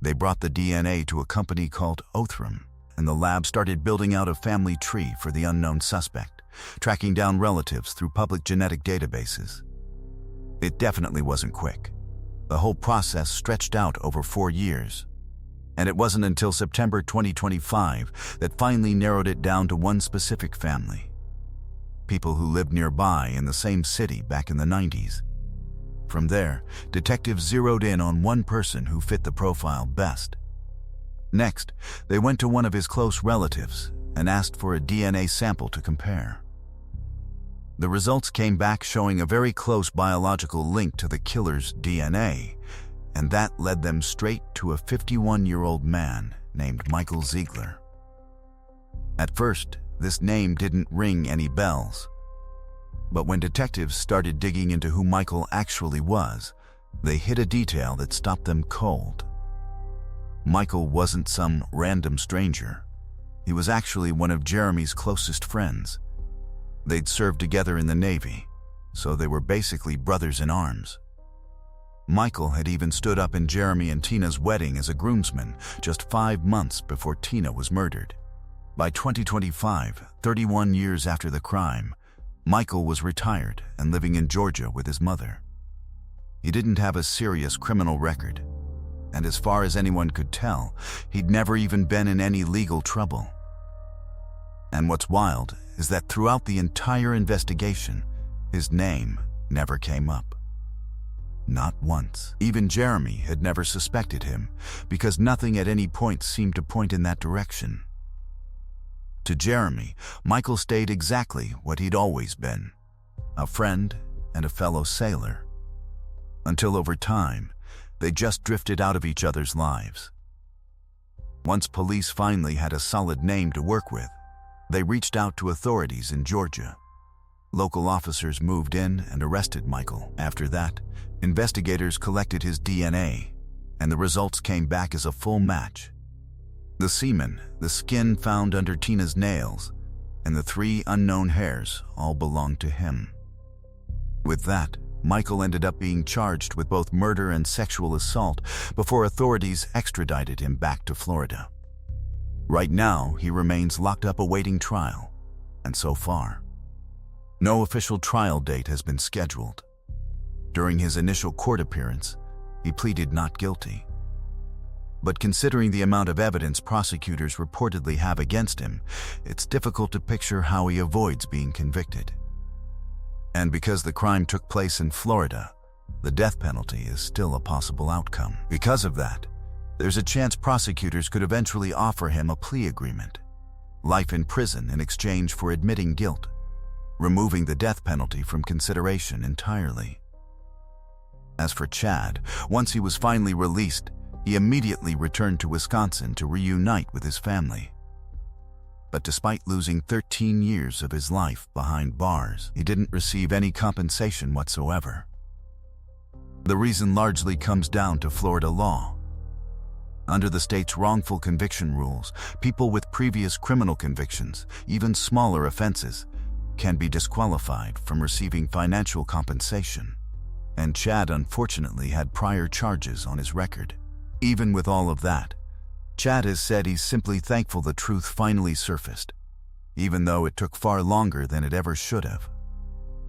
They brought the DNA to a company called Othram, and the lab started building out a family tree for the unknown suspect, tracking down relatives through public genetic databases. It definitely wasn't quick. The whole process stretched out over 4 years, and it wasn't until September 2025 that finally narrowed it down to one specific family. People who lived nearby in the same city back in the 90s. From there, detectives zeroed in on one person who fit the profile best. Next, they went to one of his close relatives and asked for a DNA sample to compare. The results came back showing a very close biological link to the killer's DNA, and that led them straight to a 51-year-old man named Michael Ziegler. At first, this name didn't ring any bells. But when detectives started digging into who Michael actually was, they hit a detail that stopped them cold. Michael wasn't some random stranger. He was actually one of Jeremy's closest friends. They'd served together in the Navy, so they were basically brothers in arms. Michael had even stood up in Jeremy and Tina's wedding as a groomsman just 5 months before Tina was murdered. By 2025, 31 years after the crime, Michael was retired and living in Georgia with his mother. He didn't have a serious criminal record, and as far as anyone could tell, he'd never even been in any legal trouble. And what's wild is that throughout the entire investigation, his name never came up. Not once. Even Jeremy had never suspected him, because nothing at any point seemed to point in that direction. To Jeremy, Michael stayed exactly what he'd always been: a friend and a fellow sailor. Until over time, they just drifted out of each other's lives. Once police finally had a solid name to work with, they reached out to authorities in Georgia. Local officers moved in and arrested Michael. After that, investigators collected his DNA, and the results came back as a full match. The semen, the skin found under Tina's nails, and the 3 unknown hairs all belonged to him. With that, Michael ended up being charged with both murder and sexual assault before authorities extradited him back to Florida. Right now, he remains locked up awaiting trial, and so far, no official trial date has been scheduled. During his initial court appearance, he pleaded not guilty. But considering the amount of evidence prosecutors reportedly have against him, it's difficult to picture how he avoids being convicted. And because the crime took place in Florida, the death penalty is still a possible outcome. Because of that, there's a chance prosecutors could eventually offer him a plea agreement: life in prison in exchange for admitting guilt, removing the death penalty from consideration entirely. As for Chad, once he was finally released, he immediately returned to Wisconsin to reunite with his family. But despite losing 13 years of his life behind bars, he didn't receive any compensation whatsoever. The reason largely comes down to Florida law. Under the state's wrongful conviction rules, people with previous criminal convictions, even smaller offenses, can be disqualified from receiving financial compensation. And Chad unfortunately had prior charges on his record. Even with all of that, Chad has said he's simply thankful the truth finally surfaced, even though it took far longer than it ever should have.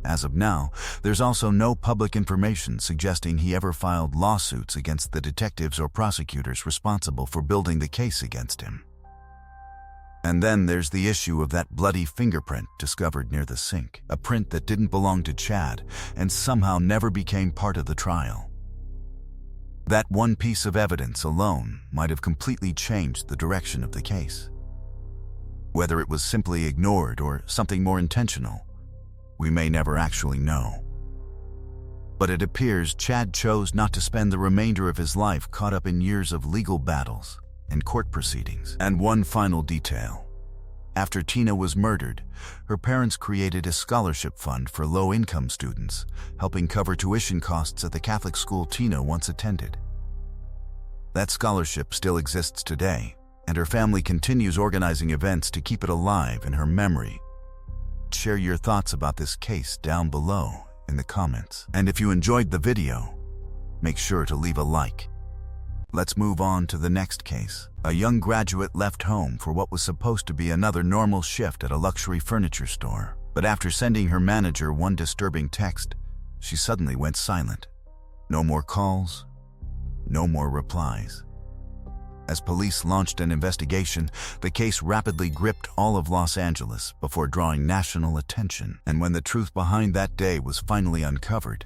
As of now, there's also no public information suggesting he ever filed lawsuits against the detectives or prosecutors responsible for building the case against him. And then there's the issue of that bloody fingerprint discovered near the sink, a print that didn't belong to Chad and somehow never became part of the trial. That one piece of evidence alone might have completely changed the direction of the case. Whether it was simply ignored or something more intentional, we may never actually know. But it appears Chad chose not to spend the remainder of his life caught up in years of legal battles and court proceedings. And one final detail. After Tina was murdered, her parents created a scholarship fund for low-income students, helping cover tuition costs at the Catholic school Tina once attended. That scholarship still exists today, and her family continues organizing events to keep it alive in her memory. Share your thoughts about this case down below in the comments. And if you enjoyed the video, make sure to leave a like. Let's move on to the next case. A young graduate left home for what was supposed to be another normal shift at a luxury furniture store. But after sending her manager one disturbing text, she suddenly went silent. No more calls, no more replies. As police launched an investigation, the case rapidly gripped all of Los Angeles before drawing national attention. And when the truth behind that day was finally uncovered,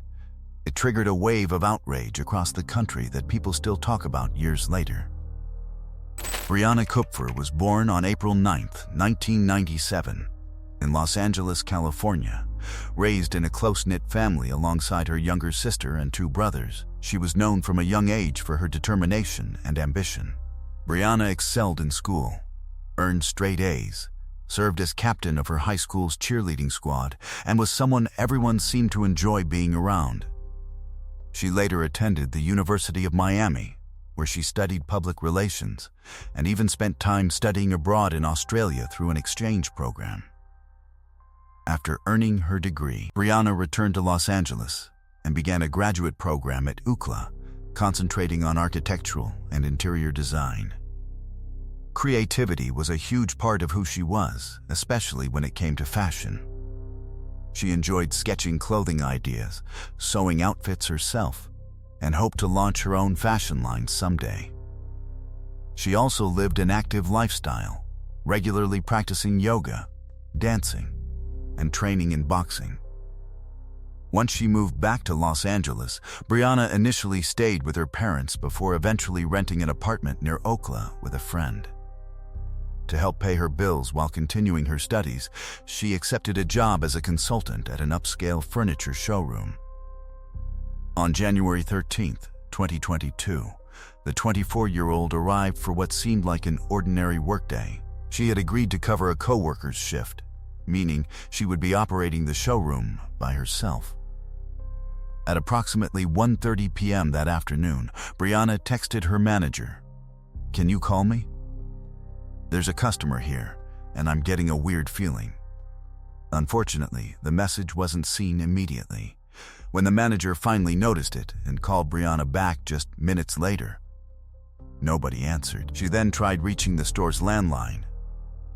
it triggered a wave of outrage across the country that people still talk about years later. Brianna Kupfer was born on April 9, 1997, in Los Angeles, California. Raised in a close-knit family alongside her younger sister and two brothers, she was known from a young age for her determination and ambition. Brianna excelled in school, earned straight A's, served as captain of her high school's cheerleading squad, and was someone everyone seemed to enjoy being around. She later attended the University of Miami, where she studied public relations, and even spent time studying abroad in Australia through an exchange program. After earning her degree, Brianna returned to Los Angeles and began a graduate program at UCLA, concentrating on architectural and interior design. Creativity was a huge part of who she was, especially when it came to fashion. She enjoyed sketching clothing ideas, sewing outfits herself, and hoped to launch her own fashion line someday. She also lived an active lifestyle, regularly practicing yoga, dancing, and training in boxing. Once she moved back to Los Angeles, Brianna initially stayed with her parents before eventually renting an apartment near Oakland with a friend. To help pay her bills while continuing her studies, she accepted a job as a consultant at an upscale furniture showroom. On January 13, 2022, the 24-year-old arrived for what seemed like an ordinary workday. She had agreed to cover a co-worker's shift, meaning she would be operating the showroom by herself. At approximately 1:30 p.m. that afternoon, Brianna texted her manager, "Can you call me? There's a customer here, and I'm getting a weird feeling." Unfortunately, the message wasn't seen immediately. When the manager finally noticed it and called Brianna back just minutes later, nobody answered. She then tried reaching the store's landline,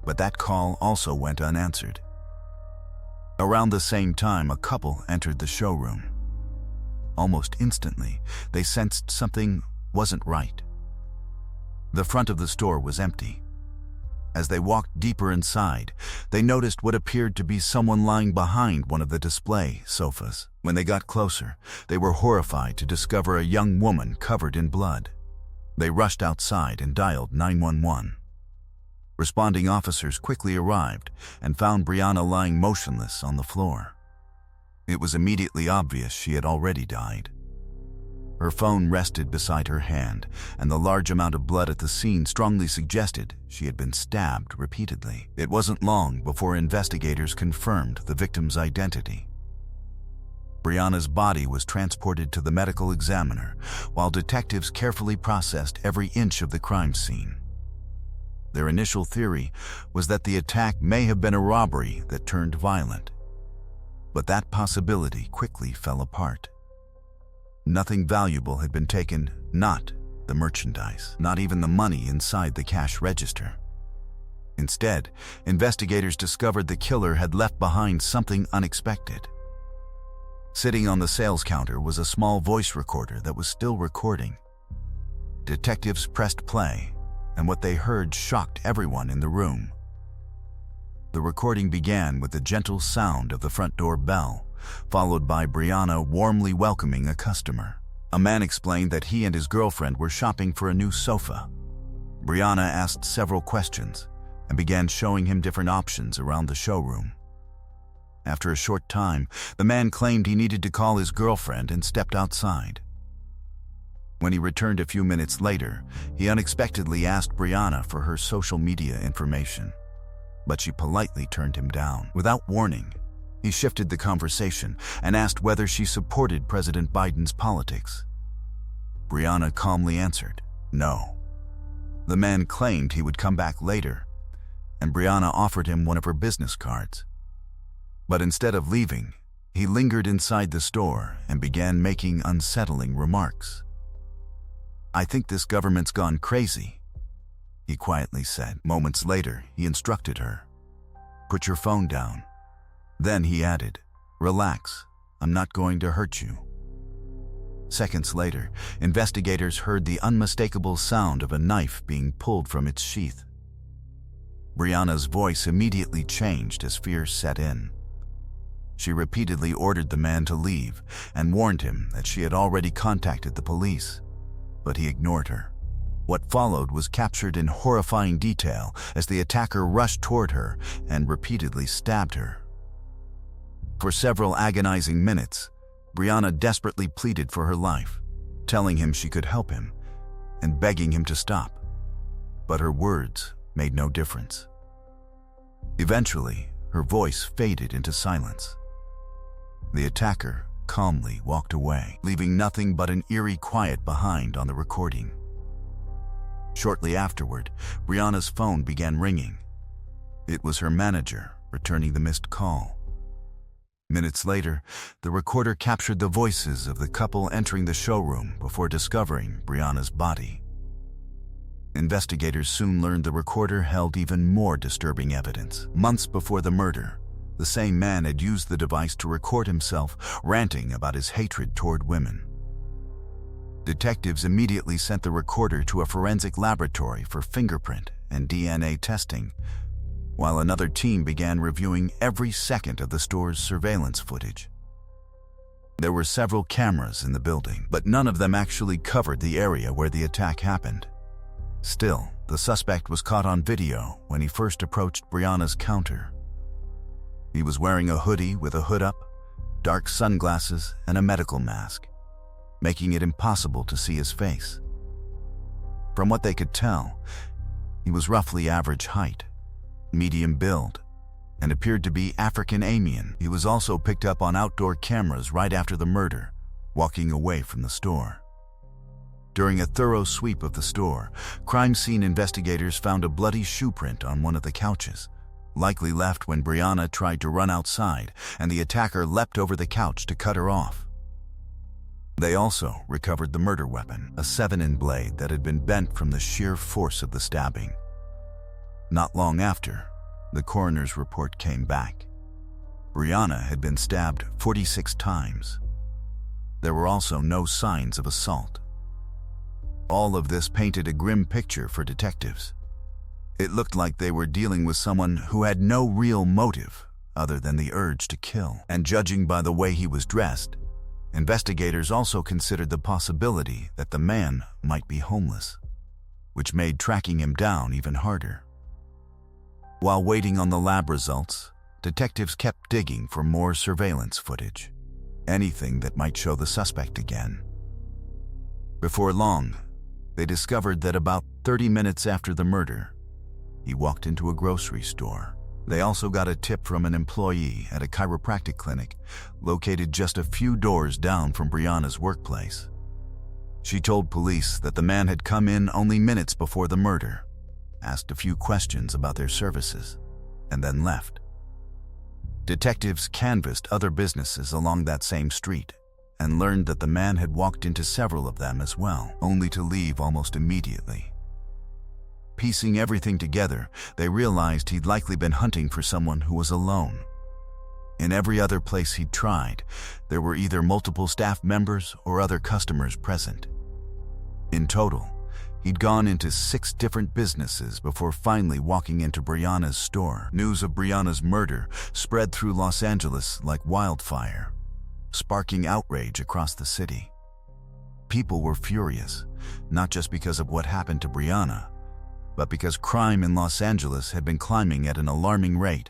but that call also went unanswered. Around the same time, a couple entered the showroom. Almost instantly, they sensed something wasn't right. The front of the store was empty. As they walked deeper inside, they noticed what appeared to be someone lying behind one of the display sofas. When they got closer, they were horrified to discover a young woman covered in blood. They rushed outside and dialed 911. Responding officers quickly arrived and found Brianna lying motionless on the floor. It was immediately obvious she had already died. Her phone rested beside her hand, and the large amount of blood at the scene strongly suggested she had been stabbed repeatedly. It wasn't long before investigators confirmed the victim's identity. Brianna's body was transported to the medical examiner, while detectives carefully processed every inch of the crime scene. Their initial theory was that the attack may have been a robbery that turned violent. But that possibility quickly fell apart. Nothing valuable had been taken, not the merchandise, not even the money inside the cash register. Instead, investigators discovered the killer had left behind something unexpected: Sitting on the sales counter was a small voice recorder that was still recording. Detectives pressed play, and what they heard shocked everyone in the room. The recording began with the gentle sound of the front door bell, followed by Brianna warmly welcoming a customer. A man explained that he and his girlfriend were shopping for a new sofa. Brianna asked several questions and began showing him different options around the showroom. After a short time, the man claimed he needed to call his girlfriend and stepped outside. When he returned a few minutes later, he unexpectedly asked Brianna for her social media information, but she politely turned him down. Without warning, he shifted the conversation and asked whether she supported President Biden's politics. Brianna calmly answered, no. The man claimed he would come back later, and Brianna offered him one of her business cards. But instead of leaving, he lingered inside the store and began making unsettling remarks. I think this government's gone crazy, he quietly said. Moments later, he instructed her, put your phone down. Then he added, relax, I'm not going to hurt you. Seconds later, investigators heard the unmistakable sound of a knife being pulled from its sheath. Brianna's voice immediately changed as fear set in. She repeatedly ordered the man to leave and warned him that she had already contacted the police, but he ignored her. What followed was captured in horrifying detail as the attacker rushed toward her and repeatedly stabbed her. For several agonizing minutes, Brianna desperately pleaded for her life, telling him she could help him and begging him to stop. But her words made no difference. Eventually, her voice faded into silence. The attacker calmly walked away, leaving nothing but an eerie quiet behind on the recording. Shortly afterward, Brianna's phone began ringing. It was her manager returning the missed call. Minutes later, the recorder captured the voices of the couple entering the showroom before discovering Brianna's body. Investigators soon learned the recorder held even more disturbing evidence. Months before the murder, the same man had used the device to record himself ranting about his hatred toward women. Detectives immediately sent the recorder to a forensic laboratory for fingerprint and DNA testing, while another team began reviewing every second of the store's surveillance footage. There were several cameras in the building, but none of them actually covered the area where the attack happened. Still, the suspect was caught on video when he first approached Brianna's counter. He was wearing a hoodie with a hood up, dark sunglasses, and a medical mask, making it impossible to see his face. From what they could tell, he was roughly average height, medium build, and appeared to be African-American. He was also picked up on outdoor cameras right after the murder, walking away from the store. During a thorough sweep of the store, crime scene investigators found a bloody shoe print on one of the couches, likely left when Brianna tried to run outside and the attacker leapt over the couch to cut her off. They also recovered the murder weapon, a 7-inch blade that had been bent from the sheer force of the stabbing. Not long after, the coroner's report came back. Brianna had been stabbed 46 times. There were also no signs of assault. All of this painted a grim picture for detectives. It looked like they were dealing with someone who had no real motive other than the urge to kill. And judging by the way he was dressed, investigators also considered the possibility that the man might be homeless, which made tracking him down even harder. While waiting on the lab results, detectives kept digging for more surveillance footage, anything that might show the suspect again. Before long, they discovered that about 30 minutes after the murder, he walked into a grocery store. They also got a tip from an employee at a chiropractic clinic located just a few doors down from Brianna's workplace. She told police that the man had come in only minutes before the murder, asked a few questions about their services, and then left. Detectives canvassed other businesses along that same street and learned that the man had walked into several of them as well, only to leave almost immediately. Piecing everything together, they realized he'd likely been hunting for someone who was alone. In every other place he'd tried, there were either multiple staff members or other customers present. In total, he'd gone into 6 different businesses before finally walking into Brianna's store. News of Brianna's murder spread through Los Angeles like wildfire, sparking outrage across the city. People were furious, not just because of what happened to Brianna, but because crime in Los Angeles had been climbing at an alarming rate,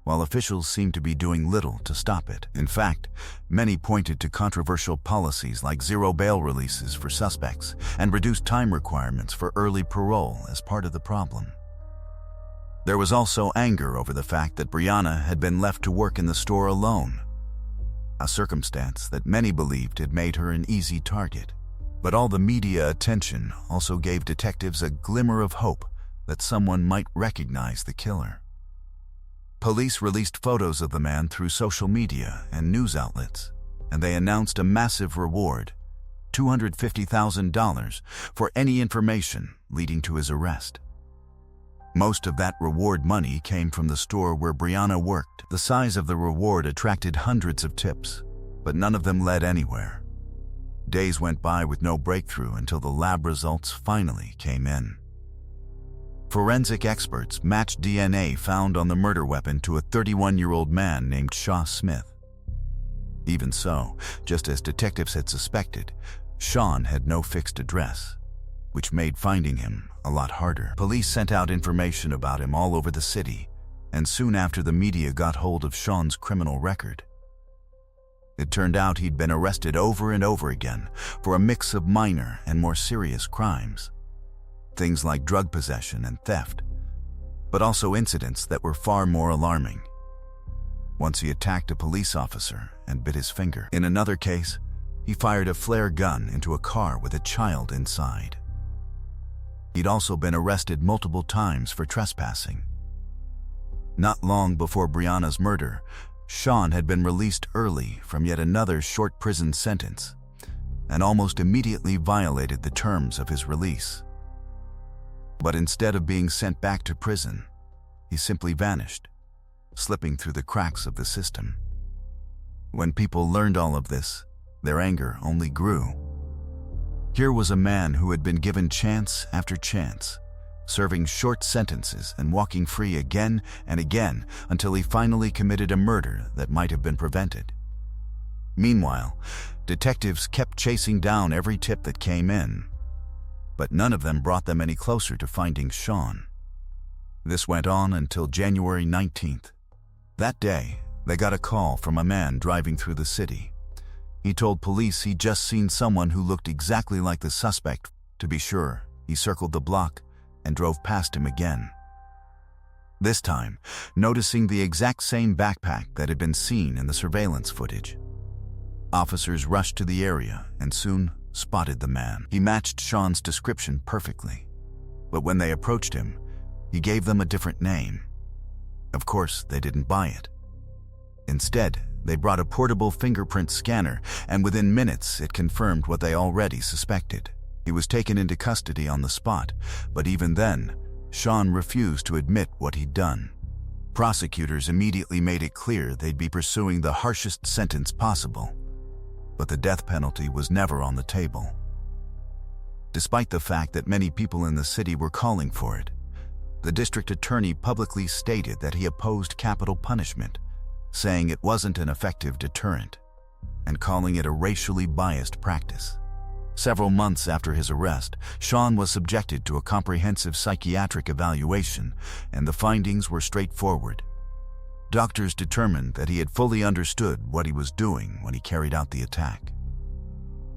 while officials seemed to be doing little to stop it. In fact, many pointed to controversial policies like zero bail releases for suspects and reduced time requirements for early parole as part of the problem. There was also anger over the fact that Brianna had been left to work in the store alone, a circumstance that many believed had made her an easy target. But all the media attention also gave detectives a glimmer of hope that someone might recognize the killer. Police released photos of the man through social media and news outlets, and they announced a massive reward, $250,000, for any information leading to his arrest. Most of that reward money came from the store where Brianna worked. The size of the reward attracted hundreds of tips, but none of them led anywhere. Days went by with no breakthrough until the lab results finally came in. Forensic experts matched DNA found on the murder weapon to a 31-year-old man named Shaw Smith. Even so, just as detectives had suspected, Sean had no fixed address, which made finding him a lot harder. Police sent out information about him all over the city, and soon after the media got hold of Sean's criminal record. It turned out he'd been arrested over and over again for a mix of minor and more serious crimes. Things like drug possession and theft, but also incidents that were far more alarming. Once he attacked a police officer and bit his finger. In another case, he fired a flare gun into a car with a child inside. He'd also been arrested multiple times for trespassing. Not long before Brianna's murder, Sean had been released early from yet another short prison sentence and almost immediately violated the terms of his release. But instead of being sent back to prison, he simply vanished, slipping through the cracks of the system. When people learned all of this, their anger only grew. Here was a man who had been given chance after chance, serving short sentences and walking free again and again until he finally committed a murder that might have been prevented. Meanwhile, detectives kept chasing down every tip that came in, but none of them brought them any closer to finding Sean. This went on until January 19th. That day, they got a call from a man driving through the city. He told police he'd just seen someone who looked exactly like the suspect. To be sure, he circled the block and drove past him again. This time, noticing the exact same backpack that had been seen in the surveillance footage. Officers rushed to the area and soon spotted the man. He matched Sean's description perfectly, but when they approached him, he gave them a different name. Of course, they didn't buy it. Instead, they brought a portable fingerprint scanner, and within minutes it confirmed what they already suspected. He was taken into custody on the spot, but even then, Sean refused to admit what he'd done. Prosecutors immediately made it clear they'd be pursuing the harshest sentence possible, but the death penalty was never on the table. Despite the fact that many people in the city were calling for it, the district attorney publicly stated that he opposed capital punishment, saying it wasn't an effective deterrent, and calling it a racially biased practice. Several months after his arrest, Sean was subjected to a comprehensive psychiatric evaluation, and the findings were straightforward. Doctors determined that he had fully understood what he was doing when he carried out the attack.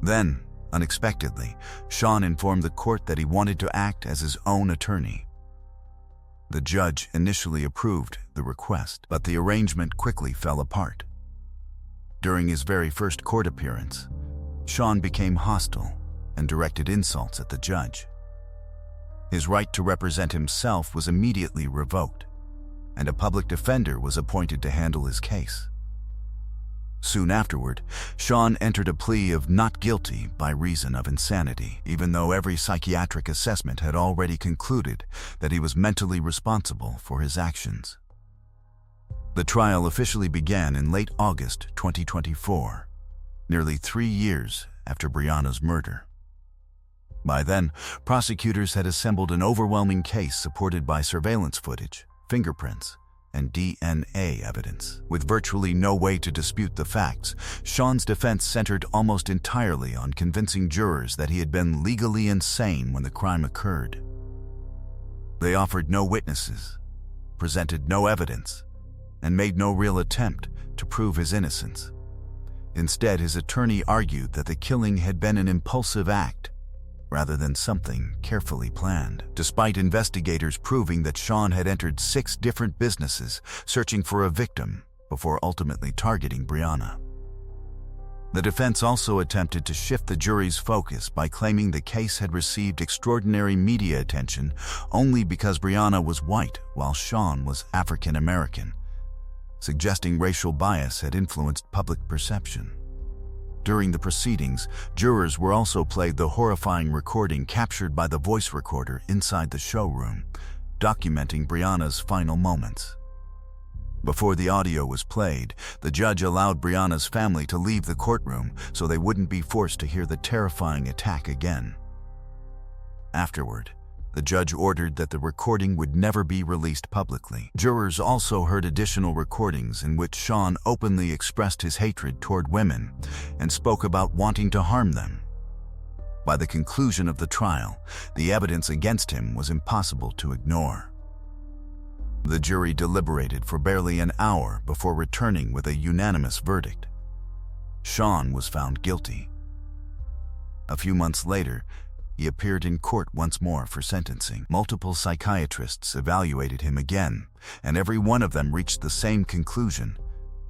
Then, unexpectedly, Sean informed the court that he wanted to act as his own attorney. The judge initially approved the request, but the arrangement quickly fell apart. During his very first court appearance, Sean became hostile and directed insults at the judge. His right to represent himself was immediately revoked, and a public defender was appointed to handle his case. Soon afterward, Sean entered a plea of not guilty by reason of insanity, even though every psychiatric assessment had already concluded that he was mentally responsible for his actions. The trial officially began in late August 2024, nearly 3 years after Brianna's murder. By then, prosecutors had assembled an overwhelming case supported by surveillance footage, fingerprints, and DNA evidence. With virtually no way to dispute the facts, Sean's defense centered almost entirely on convincing jurors that he had been legally insane when the crime occurred. They offered no witnesses, presented no evidence, and made no real attempt to prove his innocence. Instead, his attorney argued that the killing had been an impulsive act rather than something carefully planned, despite investigators proving that Sean had entered 6 different businesses searching for a victim before ultimately targeting Brianna. The defense also attempted to shift the jury's focus by claiming the case had received extraordinary media attention only because Brianna was white while Sean was African American, suggesting racial bias had influenced public perception. During the proceedings, jurors were also played the horrifying recording captured by the voice recorder inside the showroom, documenting Brianna's final moments. Before the audio was played, the judge allowed Brianna's family to leave the courtroom so they wouldn't be forced to hear the terrifying attack again. Afterward, the judge ordered that the recording would never be released publicly. Jurors also heard additional recordings in which Sean openly expressed his hatred toward women and spoke about wanting to harm them. By the conclusion of the trial, the evidence against him was impossible to ignore. The jury deliberated for barely an hour before returning with a unanimous verdict. Sean was found guilty. A few months later, he appeared in court once more for sentencing. Multiple psychiatrists evaluated him again, and every one of them reached the same conclusion.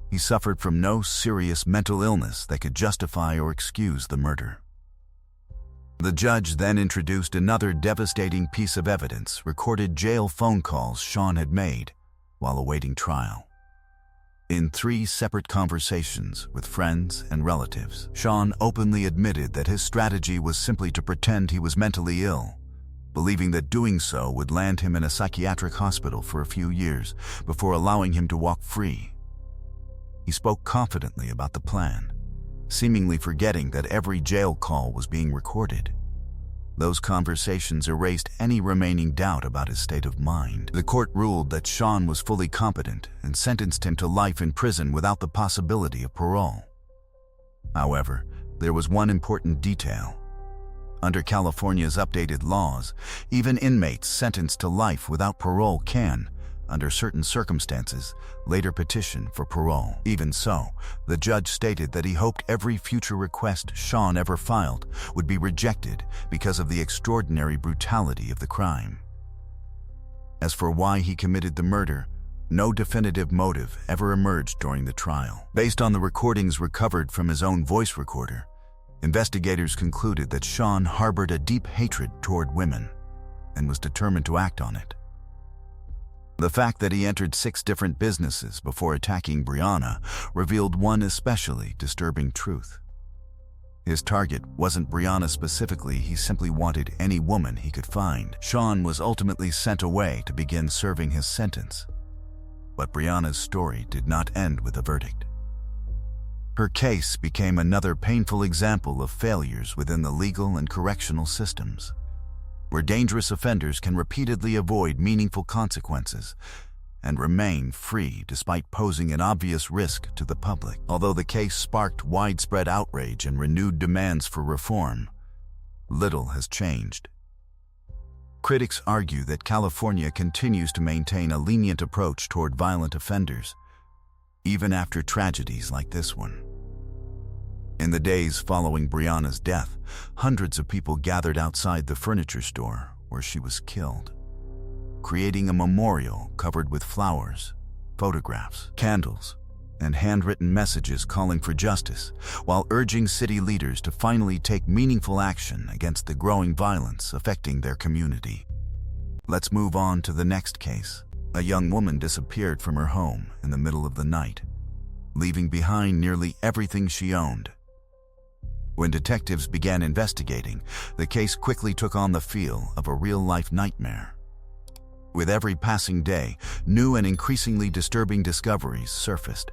He suffered from no serious mental illness that could justify or excuse the murder. The judge then introduced another devastating piece of evidence: recorded jail phone calls Sean had made while awaiting trial. In 3 separate conversations with friends and relatives, Sean openly admitted that his strategy was simply to pretend he was mentally ill, believing that doing so would land him in a psychiatric hospital for a few years before allowing him to walk free. He spoke confidently about the plan, seemingly forgetting that every jail call was being recorded. Those conversations erased any remaining doubt about his state of mind. The court ruled that Sean was fully competent and sentenced him to life in prison without the possibility of parole. However, there was one important detail. Under California's updated laws, even inmates sentenced to life without parole can, under certain circumstances, later petition for parole. Even so, the judge stated that he hoped every future request Sean ever filed would be rejected because of the extraordinary brutality of the crime. As for why he committed the murder, no definitive motive ever emerged during the trial. Based on the recordings recovered from his own voice recorder, investigators concluded that Sean harbored a deep hatred toward women and was determined to act on it. The fact that he entered 6 different businesses before attacking Brianna revealed one especially disturbing truth. His target wasn't Brianna specifically, he simply wanted any woman he could find. Sean was ultimately sent away to begin serving his sentence. But Brianna's story did not end with a verdict. Her case became another painful example of failures within the legal and correctional systems, where dangerous offenders can repeatedly avoid meaningful consequences and remain free despite posing an obvious risk to the public. Although the case sparked widespread outrage and renewed demands for reform, little has changed. Critics argue that California continues to maintain a lenient approach toward violent offenders, even after tragedies like this one. In the days following Brianna's death, hundreds of people gathered outside the furniture store where she was killed, creating a memorial covered with flowers, photographs, candles, and handwritten messages calling for justice, while urging city leaders to finally take meaningful action against the growing violence affecting their community. Let's move on to the next case. A young woman disappeared from her home in the middle of the night, leaving behind nearly everything she owned. When detectives began investigating, the case quickly took on the feel of a real-life nightmare. With every passing day, new and increasingly disturbing discoveries surfaced,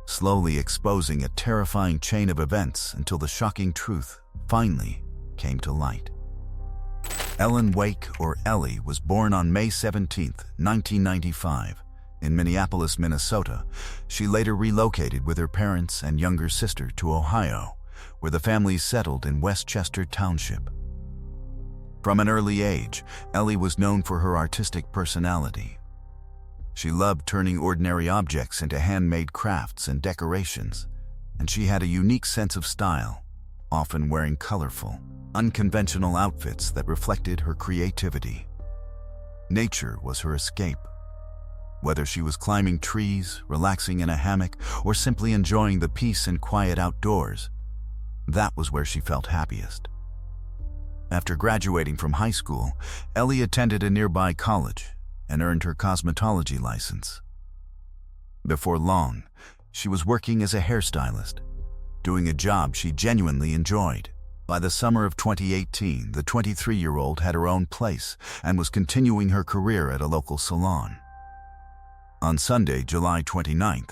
slowly exposing a terrifying chain of events until the shocking truth finally came to light. Ellen Wake, or Ellie, was born on May 17, 1995, in Minneapolis, Minnesota. She later relocated with her parents and younger sister to Ohio, where the family settled in Westchester Township. From an early age, Ellie was known for her artistic personality. She loved turning ordinary objects into handmade crafts and decorations, and she had a unique sense of style, often wearing colorful, unconventional outfits that reflected her creativity. Nature was her escape. Whether she was climbing trees, relaxing in a hammock, or simply enjoying the peace and quiet outdoors, that was where she felt happiest. After graduating from high school, Ellie attended a nearby college and earned her cosmetology license. Before long, she was working as a hairstylist, doing a job she genuinely enjoyed. By the summer of 2018, the 23-year-old had her own place and was continuing her career at a local salon. On Sunday, July 29th,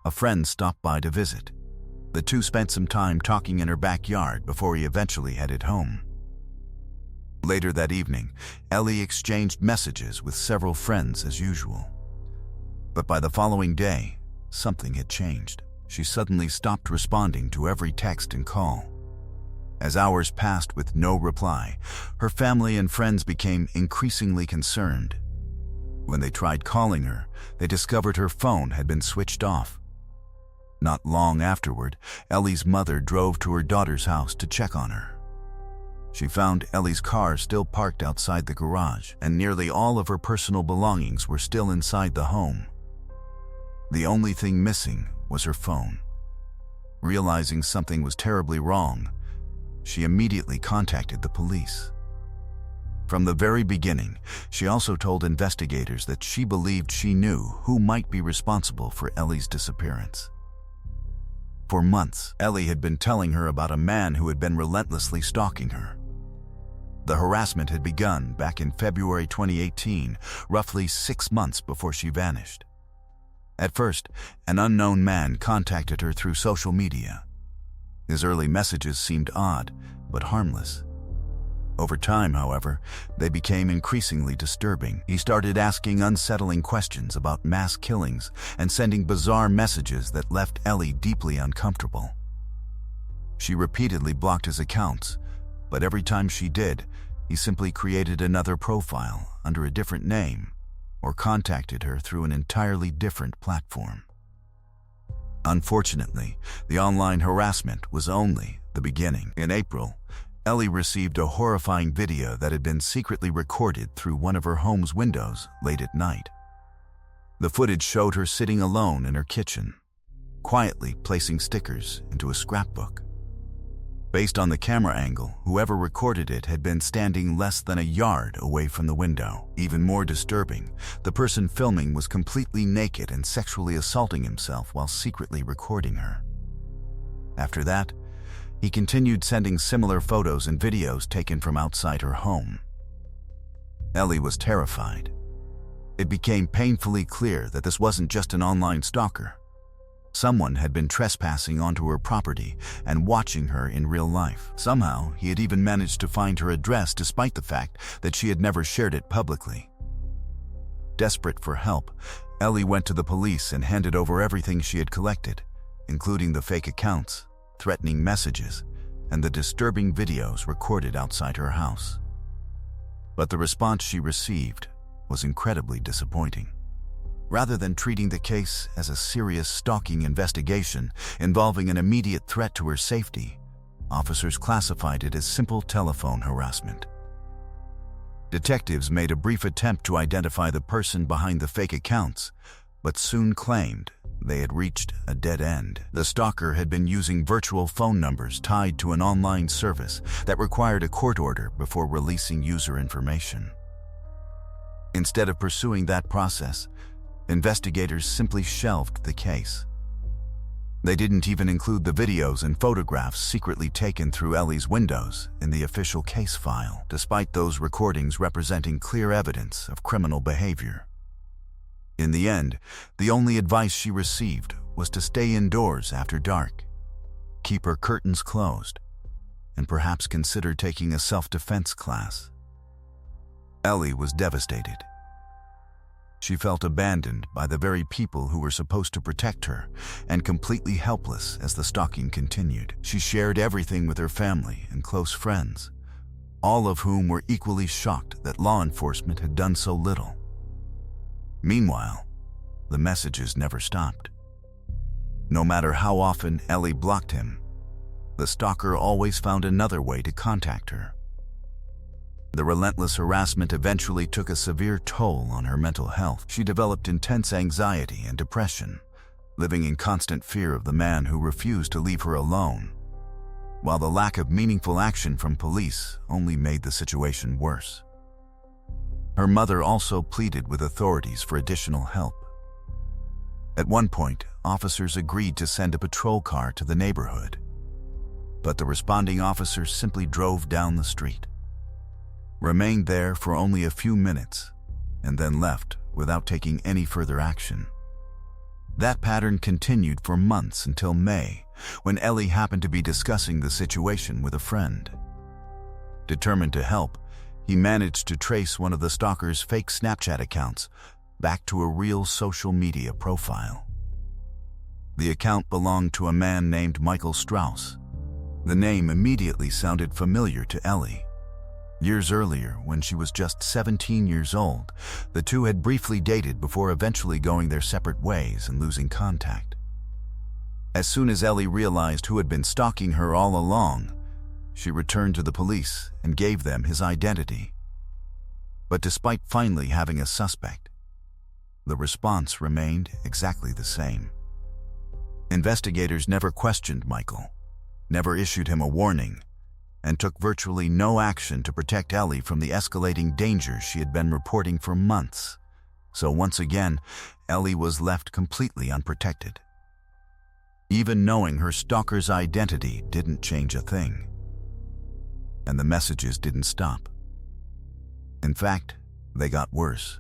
a friend stopped by to visit. The two spent some time talking in her backyard before he eventually headed home. Later that evening, Ellie exchanged messages with several friends as usual. But by the following day, something had changed. She suddenly stopped responding to every text and call. As hours passed with no reply, her family and friends became increasingly concerned. When they tried calling her, they discovered her phone had been switched off. Not long afterward, Ellie's mother drove to her daughter's house to check on her. She found Ellie's car still parked outside the garage, and nearly all of her personal belongings were still inside the home. The only thing missing was her phone. Realizing something was terribly wrong, she immediately contacted the police. From the very beginning, she also told investigators that she believed she knew who might be responsible for Ellie's disappearance. For months, Ellie had been telling her about a man who had been relentlessly stalking her. The harassment had begun back in February 2018, roughly 6 months before she vanished. At first, an unknown man contacted her through social media. His early messages seemed odd, but harmless. Over time, however, they became increasingly disturbing. He started asking unsettling questions about mass killings and sending bizarre messages that left Ellie deeply uncomfortable. She repeatedly blocked his accounts, but every time she did, he simply created another profile under a different name or contacted her through an entirely different platform. Unfortunately, the online harassment was only the beginning. In April, Ellie received a horrifying video that had been secretly recorded through one of her home's windows late at night. The footage showed her sitting alone in her kitchen, quietly placing stickers into a scrapbook. Based on the camera angle, whoever recorded it had been standing less than a yard away from the window. Even more disturbing, the person filming was completely naked and sexually assaulting himself while secretly recording her. After that, he continued sending similar photos and videos taken from outside her home. Ellie was terrified. It became painfully clear that this wasn't just an online stalker. Someone had been trespassing onto her property and watching her in real life. Somehow, he had even managed to find her address despite the fact that she had never shared it publicly. Desperate for help, Ellie went to the police and handed over everything she had collected, including the fake accounts, threatening messages, and the disturbing videos recorded outside her house. But the response she received was incredibly disappointing. Rather than treating the case as a serious stalking investigation involving an immediate threat to her safety, officers classified it as simple telephone harassment. Detectives made a brief attempt to identify the person behind the fake accounts, but soon claimed they had reached a dead end. The stalker had been using virtual phone numbers tied to an online service that required a court order before releasing user information. Instead of pursuing that process, investigators simply shelved the case. They didn't even include the videos and photographs secretly taken through Ellie's windows in the official case file, despite those recordings representing clear evidence of criminal behavior. In the end, the only advice she received was to stay indoors after dark, keep her curtains closed, and perhaps consider taking a self-defense class. Ellie was devastated. She felt abandoned by the very people who were supposed to protect her, and completely helpless as the stalking continued. She shared everything with her family and close friends, all of whom were equally shocked that law enforcement had done so little. Meanwhile, the messages never stopped. No matter how often Ellie blocked him, the stalker always found another way to contact her. The relentless harassment eventually took a severe toll on her mental health. She developed intense anxiety and depression, living in constant fear of the man who refused to leave her alone, while the lack of meaningful action from police only made the situation worse. Her mother also pleaded with authorities for additional help. At one point, officers agreed to send a patrol car to the neighborhood, but the responding officer simply drove down the street, remained there for only a few minutes, and then left without taking any further action. That pattern continued for months until May, when Ellie happened to be discussing the situation with a friend. Determined to help, he managed to trace one of the stalker's fake Snapchat accounts back to a real social media profile. The account belonged to a man named Michael Strauss. The name immediately sounded familiar to Ellie. Years earlier, when she was just 17 years old, the two had briefly dated before eventually going their separate ways and losing contact. As soon as Ellie realized who had been stalking her all along, she returned to the police and gave them his identity. But despite finally having a suspect, the response remained exactly the same. Investigators never questioned Michael, never issued him a warning, and took virtually no action to protect Ellie from the escalating dangers she had been reporting for months. So once again, Ellie was left completely unprotected. Even knowing her stalker's identity didn't change a thing. And the messages didn't stop. In fact, they got worse.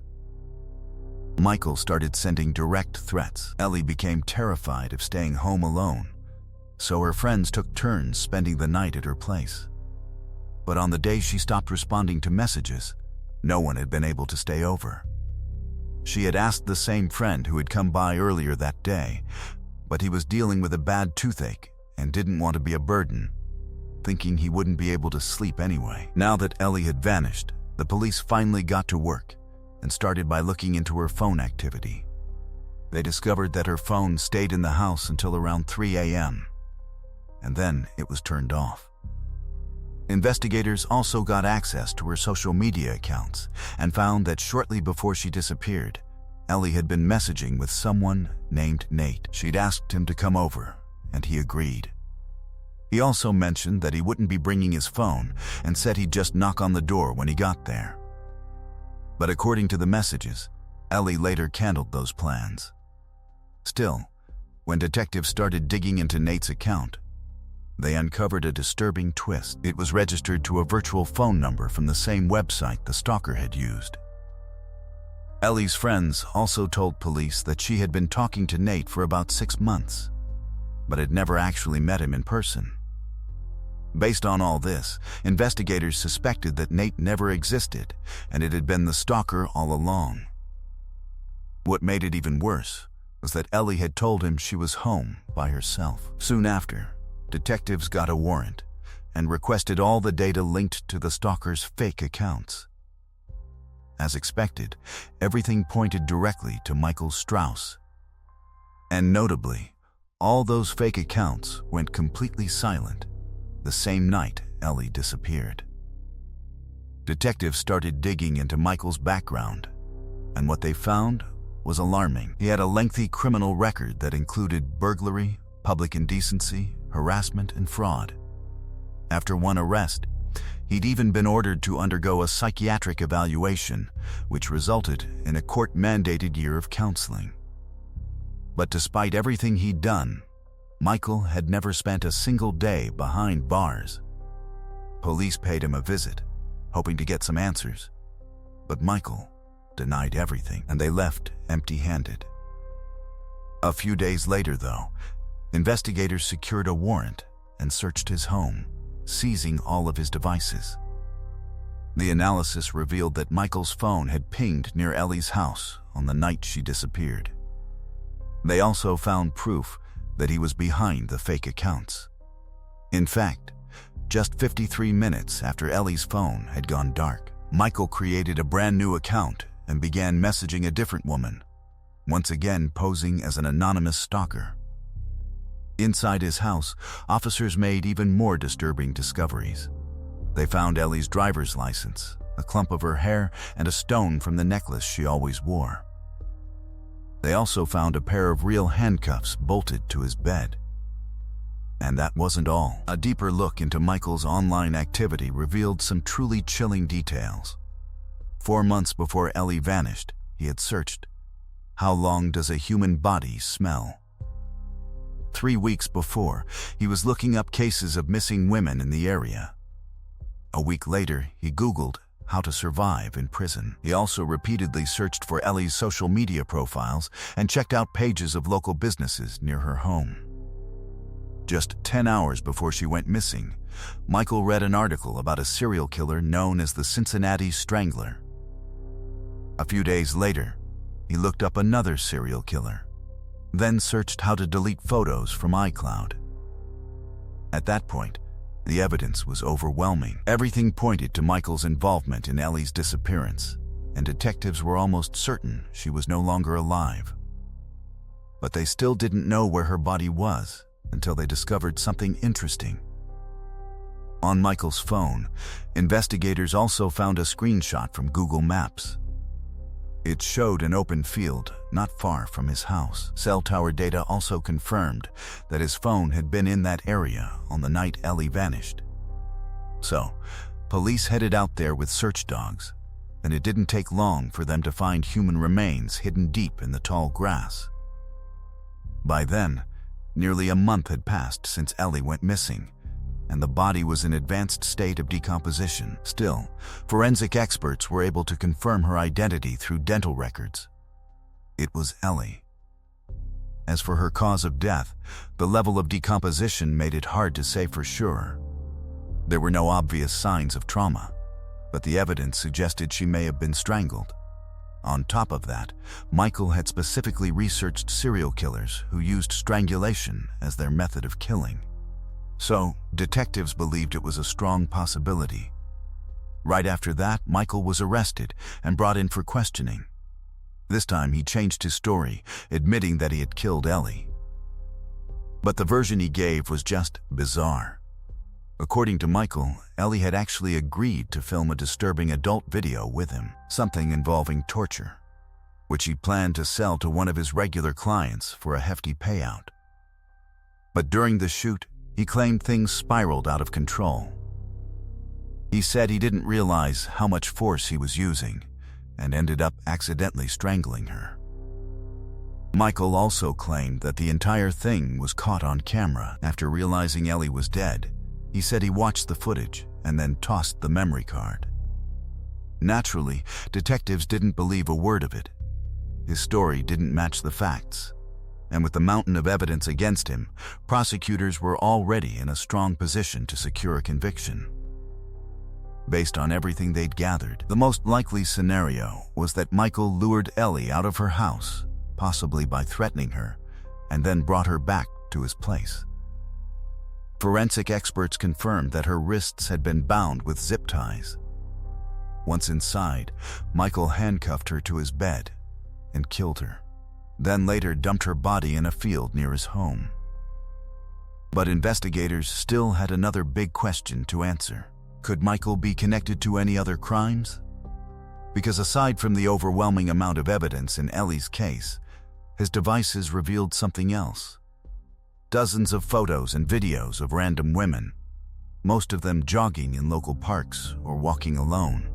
Michael started sending direct threats. Ellie became terrified of staying home alone, so her friends took turns spending the night at her place. But on the day she stopped responding to messages, no one had been able to stay over. She had asked the same friend who had come by earlier that day, but he was dealing with a bad toothache and didn't want to be a burden, thinking he wouldn't be able to sleep anyway. Now that Ellie had vanished, the police finally got to work and started by looking into her phone activity. They discovered that her phone stayed in the house until around 3 a.m., and then it was turned off. Investigators also got access to her social media accounts and found that shortly before she disappeared, Ellie had been messaging with someone named Nate. She'd asked him to come over, and he agreed. He also mentioned that he wouldn't be bringing his phone and said he'd just knock on the door when he got there. But according to the messages, Ellie later canceled those plans. Still, when detectives started digging into Nate's account, they uncovered a disturbing twist. It was registered to a virtual phone number from the same website the stalker had used. Ellie's friends also told police that she had been talking to Nate for about 6 months, but had never actually met him in person. Based on all this, investigators suspected that Nate never existed and it had been the stalker all along. What made it even worse was that Ellie had told him she was home by herself. Soon after, detectives got a warrant and requested all the data linked to the stalker's fake accounts. As expected, everything pointed directly to Michael Strauss. And notably, all those fake accounts went completely silent the same night Ellie disappeared. Detectives started digging into Michael's background, and what they found was alarming. He had a lengthy criminal record that included burglary, public indecency, harassment, and fraud. After one arrest, he'd even been ordered to undergo a psychiatric evaluation, which resulted in a court-mandated year of counseling. But despite everything he'd done, Michael had never spent a single day behind bars. Police paid him a visit, hoping to get some answers. But Michael denied everything, and they left empty-handed. A few days later, though, investigators secured a warrant and searched his home, seizing all of his devices. The analysis revealed that Michael's phone had pinged near Ellie's house on the night she disappeared. They also found proof that he was behind the fake accounts. In fact, just 53 minutes after Ellie's phone had gone dark, Michael created a brand new account and began messaging a different woman, once again posing as an anonymous stalker. Inside his house, officers made even more disturbing discoveries. They found Ellie's driver's license, a clump of her hair, and a stone from the necklace she always wore. They also found a pair of real handcuffs bolted to his bed. And that wasn't all. A deeper look into Michael's online activity revealed some truly chilling details. 4 months before Ellie vanished, he had searched, "How long does a human body smell?" 3 weeks before, he was looking up cases of missing women in the area. A week later, he Googled how to survive in prison. He also repeatedly searched for Ellie's social media profiles and checked out pages of local businesses near her home. Just 10 hours before she went missing, Michael read an article about a serial killer known as the Cincinnati Strangler. A few days later, he looked up another serial killer, then searched how to delete photos from iCloud. At that point, the evidence was overwhelming. Everything pointed to Michael's involvement in Ellie's disappearance, and detectives were almost certain she was no longer alive. But they still didn't know where her body was until they discovered something interesting. On Michael's phone, investigators also found a screenshot from Google Maps. It showed an open field not far from his house. Cell tower data also confirmed that his phone had been in that area on the night Ellie vanished. So, police headed out there with search dogs, and it didn't take long for them to find human remains hidden deep in the tall grass. By then, nearly a month had passed since Ellie went missing, and the body was in an advanced state of decomposition. Still, forensic experts were able to confirm her identity through dental records. It was Ellie. As for her cause of death, the level of decomposition made it hard to say for sure. There were no obvious signs of trauma, but the evidence suggested she may have been strangled. On top of that, Michael had specifically researched serial killers who used strangulation as their method of killing. So, detectives believed it was a strong possibility. Right after that, Michael was arrested and brought in for questioning. This time he changed his story, admitting that he had killed Ellie. But the version he gave was just bizarre. According to Michael, Ellie had actually agreed to film a disturbing adult video with him, something involving torture, which he planned to sell to one of his regular clients for a hefty payout. But during the shoot, he claimed things spiraled out of control. He said he didn't realize how much force he was using and ended up accidentally strangling her. Michael also claimed that the entire thing was caught on camera. After realizing Ellie was dead, he said he watched the footage and then tossed the memory card. Naturally, detectives didn't believe a word of it. His story didn't match the facts. And with the mountain of evidence against him, prosecutors were already in a strong position to secure a conviction. Based on everything they'd gathered, the most likely scenario was that Michael lured Ellie out of her house, possibly by threatening her, and then brought her back to his place. Forensic experts confirmed that her wrists had been bound with zip ties. Once inside, Michael handcuffed her to his bed and killed her, then later dumped her body in a field near his home. But investigators still had another big question to answer. Could Michael be connected to any other crimes? Because aside from the overwhelming amount of evidence in Ellie's case, his devices revealed something else. Dozens of photos and videos of random women, most of them jogging in local parks or walking alone.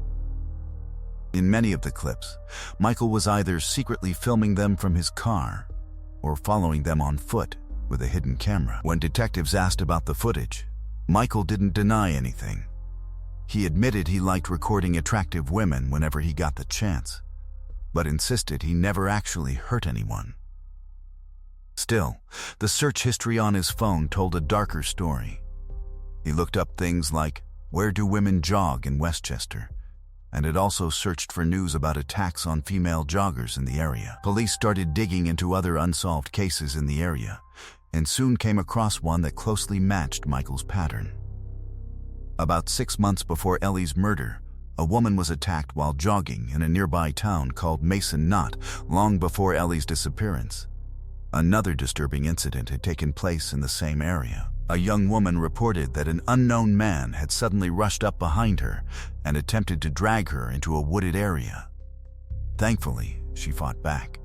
In many of the clips, Michael was either secretly filming them from his car or following them on foot, with a hidden camera. When detectives asked about the footage, Michael didn't deny anything. He admitted he liked recording attractive women whenever he got the chance, but insisted he never actually hurt anyone. Still, the search history on his phone told a darker story. He looked up things like, "Where do women jog in Westchester?" and it also searched for news about attacks on female joggers in the area. Police started digging into other unsolved cases in the area, and soon came across one that closely matched Michael's pattern. About 6 months before Ellie's murder, a woman was attacked while jogging in a nearby town called Mason Knot, long before Ellie's disappearance. Another disturbing incident had taken place in the same area. A young woman reported that an unknown man had suddenly rushed up behind her and attempted to drag her into a wooded area. Thankfully, she fought back,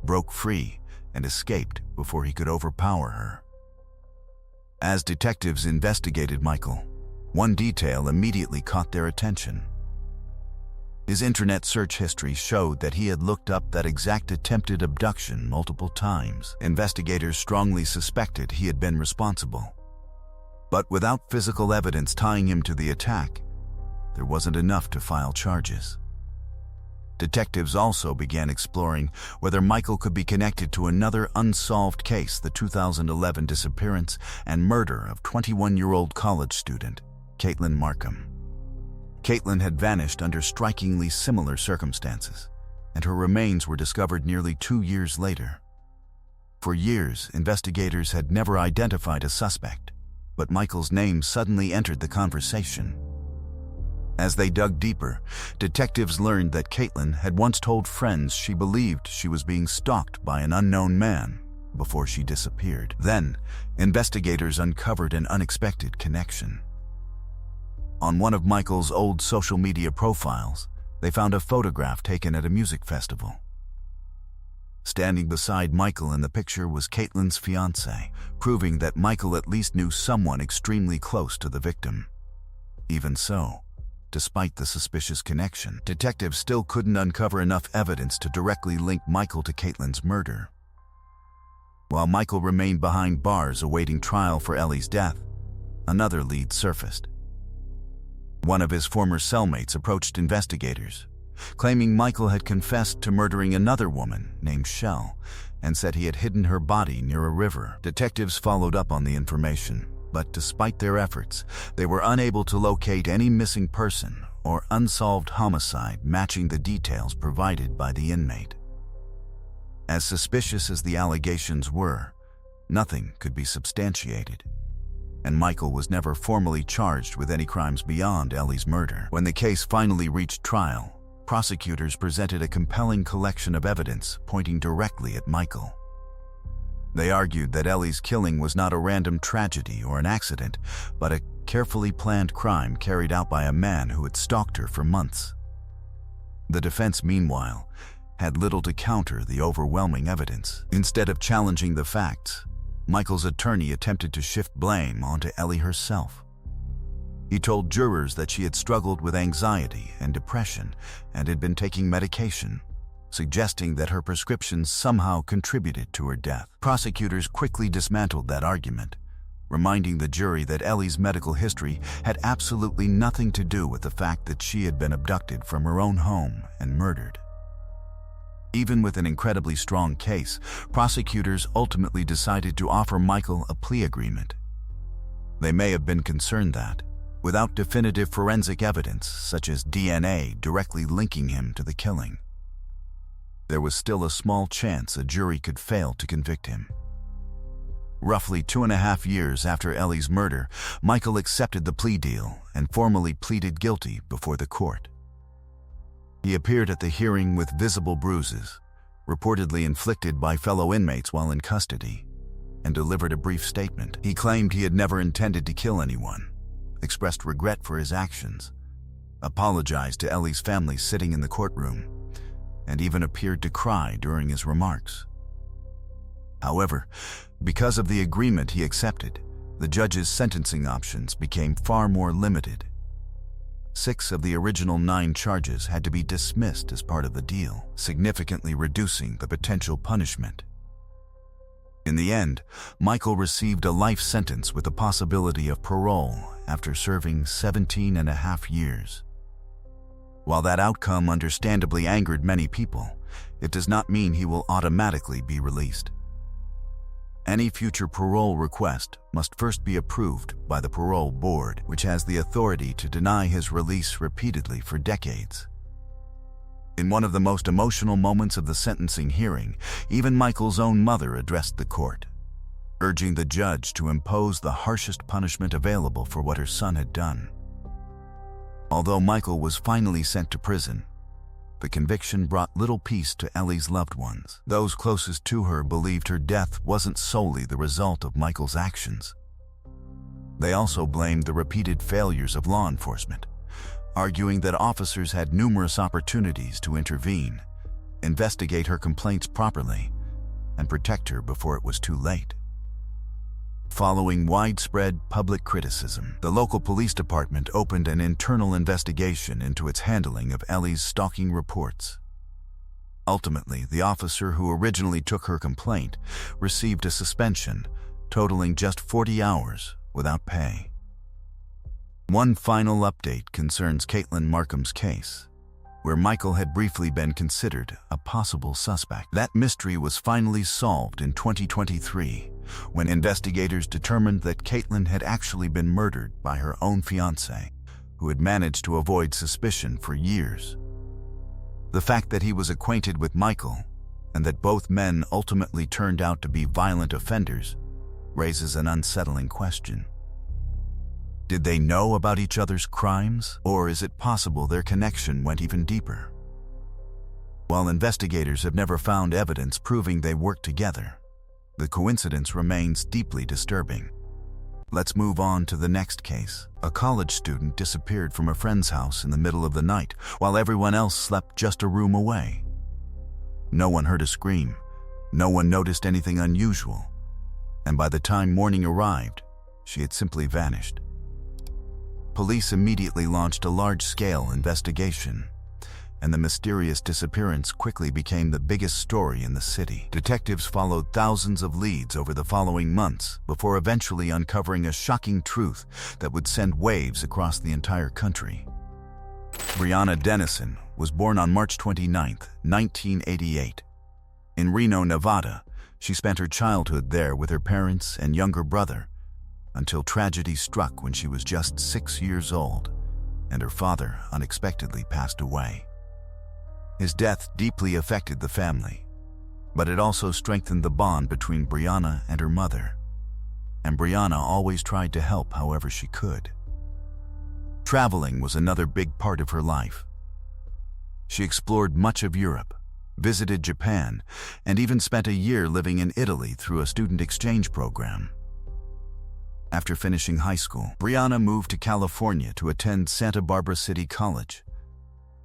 broke free, and escaped before he could overpower her. As detectives investigated Michael, one detail immediately caught their attention. His internet search history showed that he had looked up that exact attempted abduction multiple times. Investigators strongly suspected he had been responsible. But without physical evidence tying him to the attack, there wasn't enough to file charges. Detectives also began exploring whether Michael could be connected to another unsolved case, the 2011 disappearance and murder of 21-year-old college student Caitlin Markham. Caitlin had vanished under strikingly similar circumstances, and her remains were discovered nearly 2 years later. For years, investigators had never identified a suspect, but Michael's name suddenly entered the conversation. As they dug deeper, detectives learned that Caitlin had once told friends she believed she was being stalked by an unknown man before she disappeared. Then, investigators uncovered an unexpected connection. On one of Michael's old social media profiles, they found a photograph taken at a music festival. Standing beside Michael in the picture was Caitlin's fiancé, proving that Michael at least knew someone extremely close to the victim. Even so, despite the suspicious connection, detectives still couldn't uncover enough evidence to directly link Michael to Caitlin's murder. While Michael remained behind bars awaiting trial for Ellie's death, another lead surfaced. One of his former cellmates approached investigators, claiming Michael had confessed to murdering another woman named Shell and said he had hidden her body near a river. Detectives followed up on the information, but despite their efforts, they were unable to locate any missing person or unsolved homicide matching the details provided by the inmate. As suspicious as the allegations were, nothing could be substantiated, and Michael was never formally charged with any crimes beyond Ellie's murder. When the case finally reached trial, prosecutors presented a compelling collection of evidence pointing directly at Michael. They argued that Ellie's killing was not a random tragedy or an accident, but a carefully planned crime carried out by a man who had stalked her for months. The defense, meanwhile, had little to counter the overwhelming evidence. Instead of challenging the facts, Michael's attorney attempted to shift blame onto Ellie herself. He told jurors that she had struggled with anxiety and depression and had been taking medication, suggesting that her prescriptions somehow contributed to her death. Prosecutors quickly dismantled that argument, reminding the jury that Ellie's medical history had absolutely nothing to do with the fact that she had been abducted from her own home and murdered. Even with an incredibly strong case, prosecutors ultimately decided to offer Michael a plea agreement. They may have been concerned that, without definitive forensic evidence such as DNA directly linking him to the killing, there was still a small chance a jury could fail to convict him. Roughly 2.5 years after Ellie's murder, Michael accepted the plea deal and formally pleaded guilty before the court. He appeared at the hearing with visible bruises, reportedly inflicted by fellow inmates while in custody, and delivered a brief statement. He claimed he had never intended to kill anyone, expressed regret for his actions, apologized to Ellie's family sitting in the courtroom, and even appeared to cry during his remarks. However, because of the agreement he accepted, the judge's sentencing options became far more limited. 6 of the original 9 charges had to be dismissed as part of the deal, significantly reducing the potential punishment. In the end, Michael received a life sentence with the possibility of parole after serving 17.5 years. While that outcome understandably angered many people, it does not mean he will automatically be released. Any future parole request must first be approved by the parole board, which has the authority to deny his release repeatedly for decades. In one of the most emotional moments of the sentencing hearing, even Michael's own mother addressed the court, urging the judge to impose the harshest punishment available for what her son had done. Although Michael was finally sent to prison, the conviction brought little peace to Ellie's loved ones. Those closest to her believed her death wasn't solely the result of Michael's actions. They also blamed the repeated failures of law enforcement, arguing that officers had numerous opportunities to intervene, investigate her complaints properly, and protect her before it was too late. Following widespread public criticism, the local police department opened an internal investigation into its handling of Ellie's stalking reports. Ultimately, the officer who originally took her complaint received a suspension, totaling just 40 hours without pay. One final update concerns Caitlin Markham's case, where Michael had briefly been considered a possible suspect. That mystery was finally solved in 2023, when investigators determined that Caitlin had actually been murdered by her own fiancé, who had managed to avoid suspicion for years. The fact that he was acquainted with Michael, and that both men ultimately turned out to be violent offenders, raises an unsettling question. Did they know about each other's crimes, or is it possible their connection went even deeper? While investigators have never found evidence proving they worked together, the coincidence remains deeply disturbing. Let's move on to the next case. A college student disappeared from a friend's house in the middle of the night, while everyone else slept just a room away. No one heard a scream, no one noticed anything unusual, and by the time morning arrived, she had simply vanished. Police immediately launched a large-scale investigation, and the mysterious disappearance quickly became the biggest story in the city. Detectives followed thousands of leads over the following months before eventually uncovering a shocking truth that would send waves across the entire country. Brianna Dennison was born on March 29, 1988. In Reno, Nevada, she spent her childhood there with her parents and younger brother, until tragedy struck when she was just 6 years old, and her father unexpectedly passed away. His death deeply affected the family, but it also strengthened the bond between Brianna and her mother, and Brianna always tried to help however she could. Traveling was another big part of her life. She explored much of Europe, visited Japan, and even spent a year living in Italy through a student exchange program. After finishing high school, Brianna moved to California to attend Santa Barbara City College.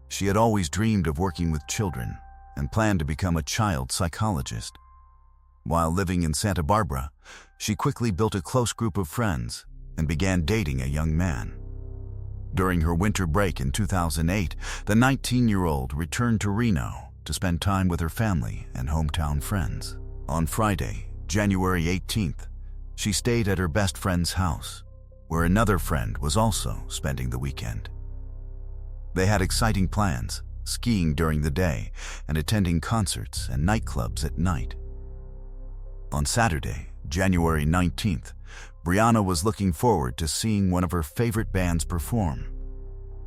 She had always dreamed of working with children and planned to become a child psychologist. While living in Santa Barbara, she quickly built a close group of friends and began dating a young man. During her winter break in 2008, the 19-year-old returned to Reno to spend time with her family and hometown friends. On Friday, January 18th, she stayed at her best friend's house, where another friend was also spending the weekend. They had exciting plans, skiing during the day and attending concerts and nightclubs at night. On Saturday, January 19th, Brianna was looking forward to seeing one of her favorite bands perform,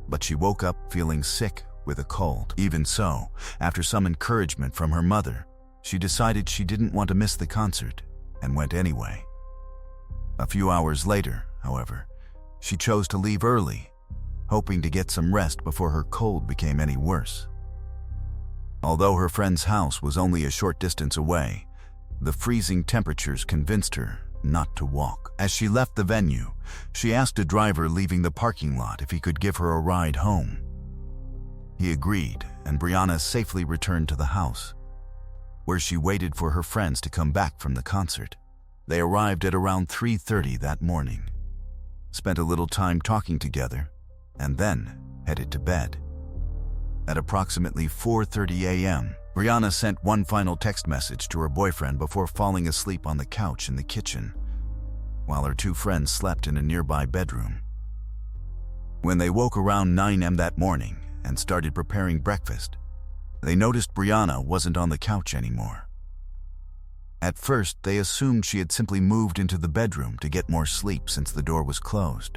but she woke up feeling sick with a cold. Even so, after some encouragement from her mother, she decided she didn't want to miss the concert and went anyway. A few hours later, however, she chose to leave early, hoping to get some rest before her cold became any worse. Although her friend's house was only a short distance away, the freezing temperatures convinced her not to walk. As she left the venue, she asked a driver leaving the parking lot if he could give her a ride home. He agreed, and Brianna safely returned to the house, where she waited for her friends to come back from the concert. They arrived at around 3:30 that morning, spent a little time talking together, and then headed to bed. At approximately 4:30 a.m., Brianna sent one final text message to her boyfriend before falling asleep on the couch in the kitchen, while her two friends slept in a nearby bedroom. When they woke around 9 a.m. that morning and started preparing breakfast, they noticed Brianna wasn't on the couch anymore. At first, they assumed she had simply moved into the bedroom to get more sleep since the door was closed.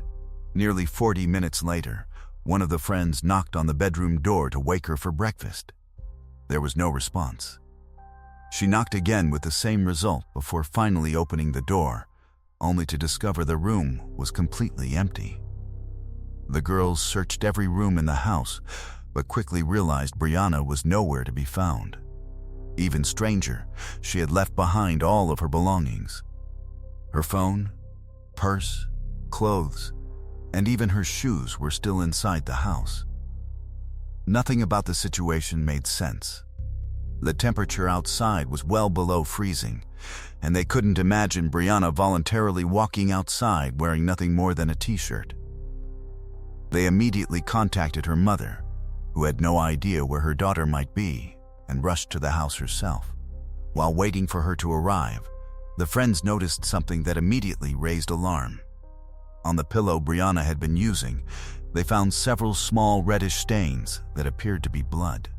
Nearly 40 minutes later, one of the friends knocked on the bedroom door to wake her for breakfast. There was no response. She knocked again with the same result before finally opening the door, only to discover the room was completely empty. The girls searched every room in the house, but quickly realized Brianna was nowhere to be found. Even stranger, she had left behind all of her belongings. Her phone, purse, clothes, and even her shoes were still inside the house. Nothing about the situation made sense. The temperature outside was well below freezing, and they couldn't imagine Brianna voluntarily walking outside wearing nothing more than a t-shirt. They immediately contacted her mother, who had no idea where her daughter might be, and rushed to the house herself. While waiting for her to arrive, the friends noticed something that immediately raised alarm. On the pillow Brianna had been using, they found several small reddish stains that appeared to be blood.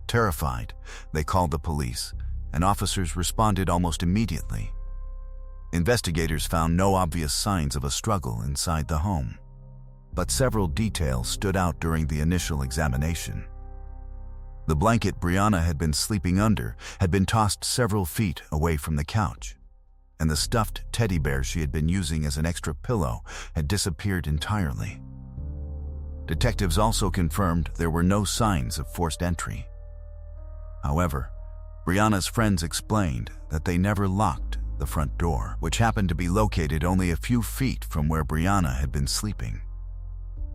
Terrified, they called the police, and officers responded almost immediately. Investigators found no obvious signs of a struggle inside the home, but several details stood out during the initial examination. The blanket Brianna had been sleeping under had been tossed several feet away from the couch, and the stuffed teddy bear she had been using as an extra pillow had disappeared entirely. Detectives also confirmed there were no signs of forced entry. However, Brianna's friends explained that they never locked the front door, which happened to be located only a few feet from where Brianna had been sleeping.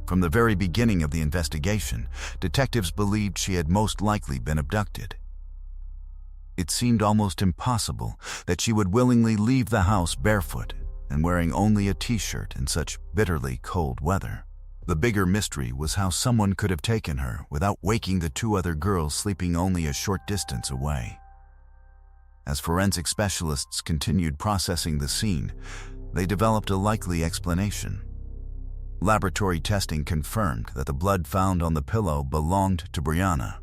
From the very beginning of the investigation, detectives believed she had most likely been abducted. It seemed almost impossible that she would willingly leave the house barefoot and wearing only a t-shirt in such bitterly cold weather. The bigger mystery was how someone could have taken her without waking the two other girls sleeping only a short distance away. As forensic specialists continued processing the scene, they developed a likely explanation. Laboratory testing confirmed that the blood found on the pillow belonged to Brianna.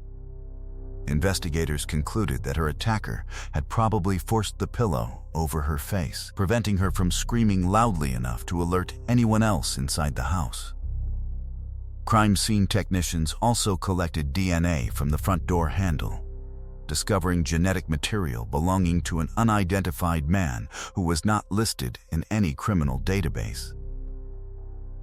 Investigators concluded that her attacker had probably forced the pillow over her face, preventing her from screaming loudly enough to alert anyone else inside the house. Crime scene technicians also collected DNA from the front door handle, discovering genetic material belonging to an unidentified man who was not listed in any criminal database.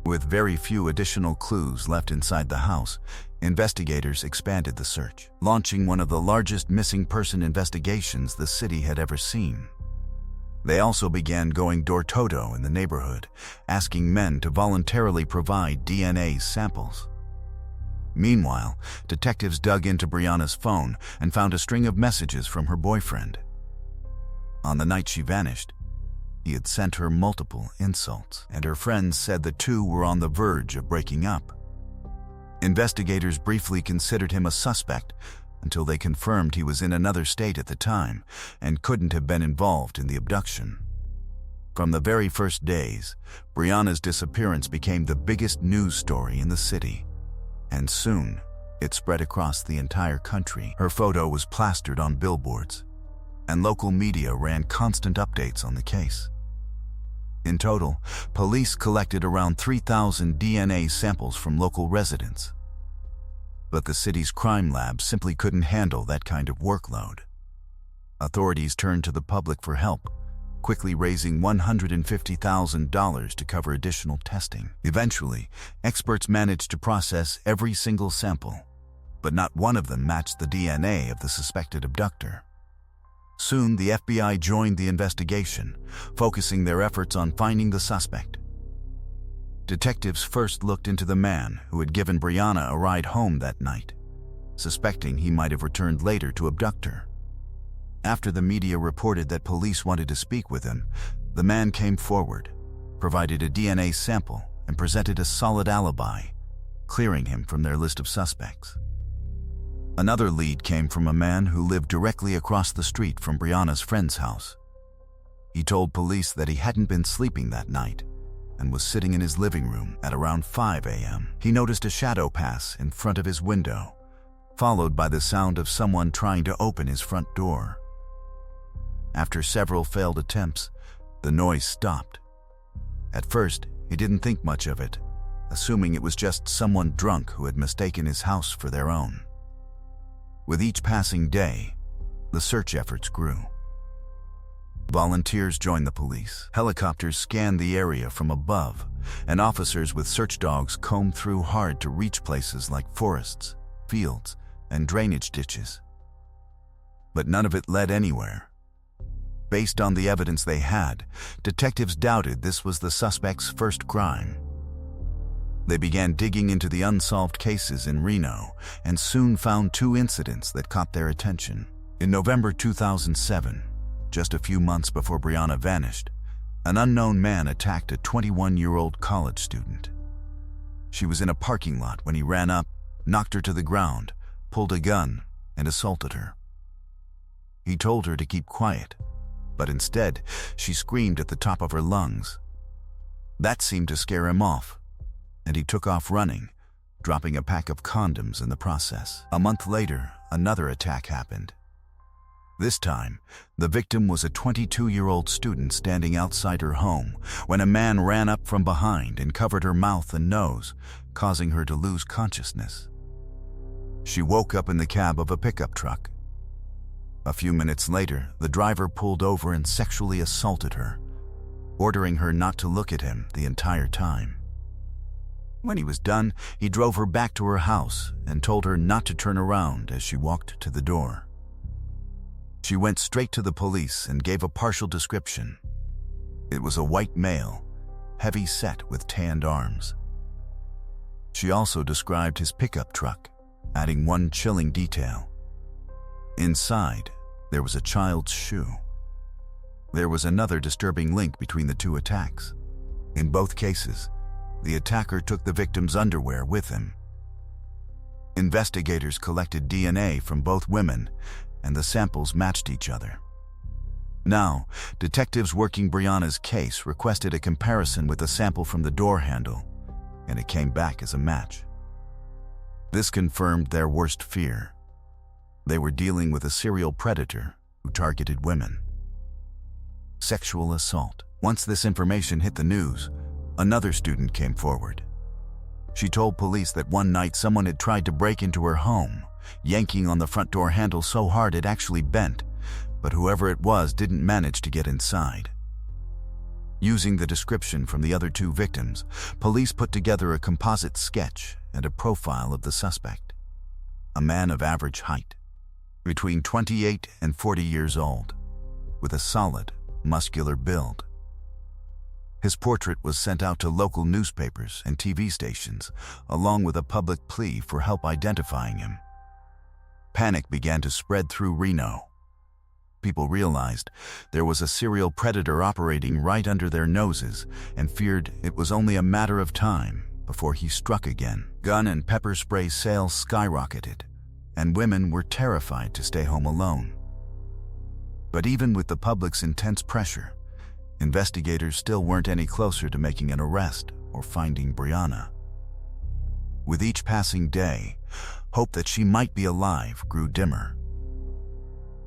With very few additional clues left inside the house, investigators expanded the search, launching one of the largest missing person investigations the city had ever seen. They also began going door-to-door in the neighborhood, asking men to voluntarily provide DNA samples. Meanwhile, detectives dug into Brianna's phone and found a string of messages from her boyfriend. On the night she vanished, he had sent her multiple insults, and her friends said the two were on the verge of breaking up. Investigators briefly considered him a suspect until they confirmed he was in another state at the time and couldn't have been involved in the abduction. From the very first days, Brianna's disappearance became the biggest news story in the city, and soon it spread across the entire country. Her photo was plastered on billboards, and local media ran constant updates on the case. In total, police collected around 3,000 DNA samples from local residents. But the city's crime lab simply couldn't handle that kind of workload. Authorities turned to the public for help, quickly raising $150,000 to cover additional testing. Eventually, experts managed to process every single sample, but not one of them matched the DNA of the suspected abductor. Soon, the FBI joined the investigation, focusing their efforts on finding the suspect. Detectives first looked into the man who had given Brianna a ride home that night, suspecting he might have returned later to abduct her. After the media reported that police wanted to speak with him, the man came forward, provided a DNA sample, and presented a solid alibi, clearing him from their list of suspects. Another lead came from a man who lived directly across the street from Brianna's friend's house. He told police that he hadn't been sleeping that night and was sitting in his living room at around 5 a.m. He noticed a shadow pass in front of his window, followed by the sound of someone trying to open his front door. After several failed attempts, the noise stopped. At first, he didn't think much of it, assuming it was just someone drunk who had mistaken his house for their own. With each passing day, the search efforts grew. Volunteers joined the police. Helicopters scanned the area from above, and officers with search dogs combed through hard to reach places like forests, fields, and drainage ditches. But none of it led anywhere. Based on the evidence they had, detectives doubted this was the suspect's first crime. They began digging into the unsolved cases in Reno and soon found two incidents that caught their attention. In November 2007, just a few months before Brianna vanished, an unknown man attacked a 21-year-old college student. She was in a parking lot when he ran up, knocked her to the ground, pulled a gun, and assaulted her. He told her to keep quiet, but instead, she screamed at the top of her lungs. That seemed to scare him off, and he took off running, dropping a pack of condoms in the process. A month later, another attack happened. This time, the victim was a 22-year-old student standing outside her home when a man ran up from behind and covered her mouth and nose, causing her to lose consciousness. She woke up in the cab of a pickup truck. A few minutes later, the driver pulled over and sexually assaulted her, ordering her not to look at him the entire time. When he was done, he drove her back to her house and told her not to turn around as she walked to the door. She went straight to the police and gave a partial description. It was a white male, heavy set with tanned arms. She also described his pickup truck, adding one chilling detail. Inside, there was a child's shoe. There was another disturbing link between the two attacks. In both cases, the attacker took the victim's underwear with him. Investigators collected DNA from both women, and the samples matched each other. Now, detectives working Brianna's case requested a comparison with a sample from the door handle, and it came back as a match. This confirmed their worst fear. They were dealing with a serial predator who targeted women. Sexual assault. Once this information hit the news, another student came forward. She told police that one night someone had tried to break into her home, yanking on the front door handle so hard it actually bent, but whoever it was didn't manage to get inside. Using the description from the other two victims, police put together a composite sketch and a profile of the suspect. A man of average height, between 28 and 40 years old, with a solid, muscular build. His portrait was sent out to local newspapers and TV stations, along with a public plea for help identifying him. Panic began to spread through Reno. People realized there was a serial predator operating right under their noses and feared it was only a matter of time before he struck again. Gun and pepper spray sales skyrocketed, and women were terrified to stay home alone. But even with the public's intense pressure, investigators still weren't any closer to making an arrest or finding Brianna. With each passing day, hope that she might be alive grew dimmer.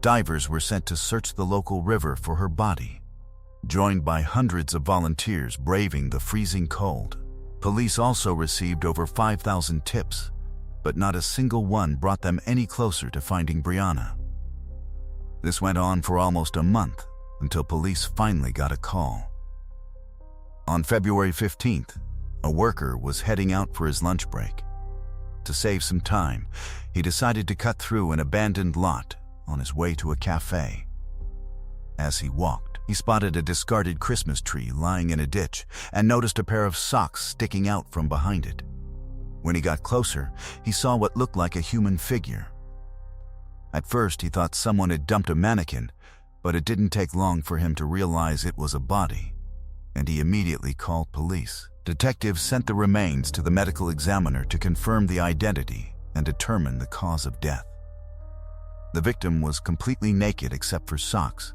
Divers were sent to search the local river for her body, joined by hundreds of volunteers braving the freezing cold. Police also received over 5,000 tips, but not a single one brought them any closer to finding Brianna. This went on for almost a month until police finally got a call. On February 15th, a worker was heading out for his lunch break. To save some time, he decided to cut through an abandoned lot on his way to a cafe. As he walked, he spotted a discarded Christmas tree lying in a ditch and noticed a pair of socks sticking out from behind it. When he got closer, he saw what looked like a human figure. At first, he thought someone had dumped a mannequin, but it didn't take long for him to realize it was a body, and he immediately called police. Detectives sent the remains to the medical examiner to confirm the identity and determine the cause of death. The victim was completely naked except for socks,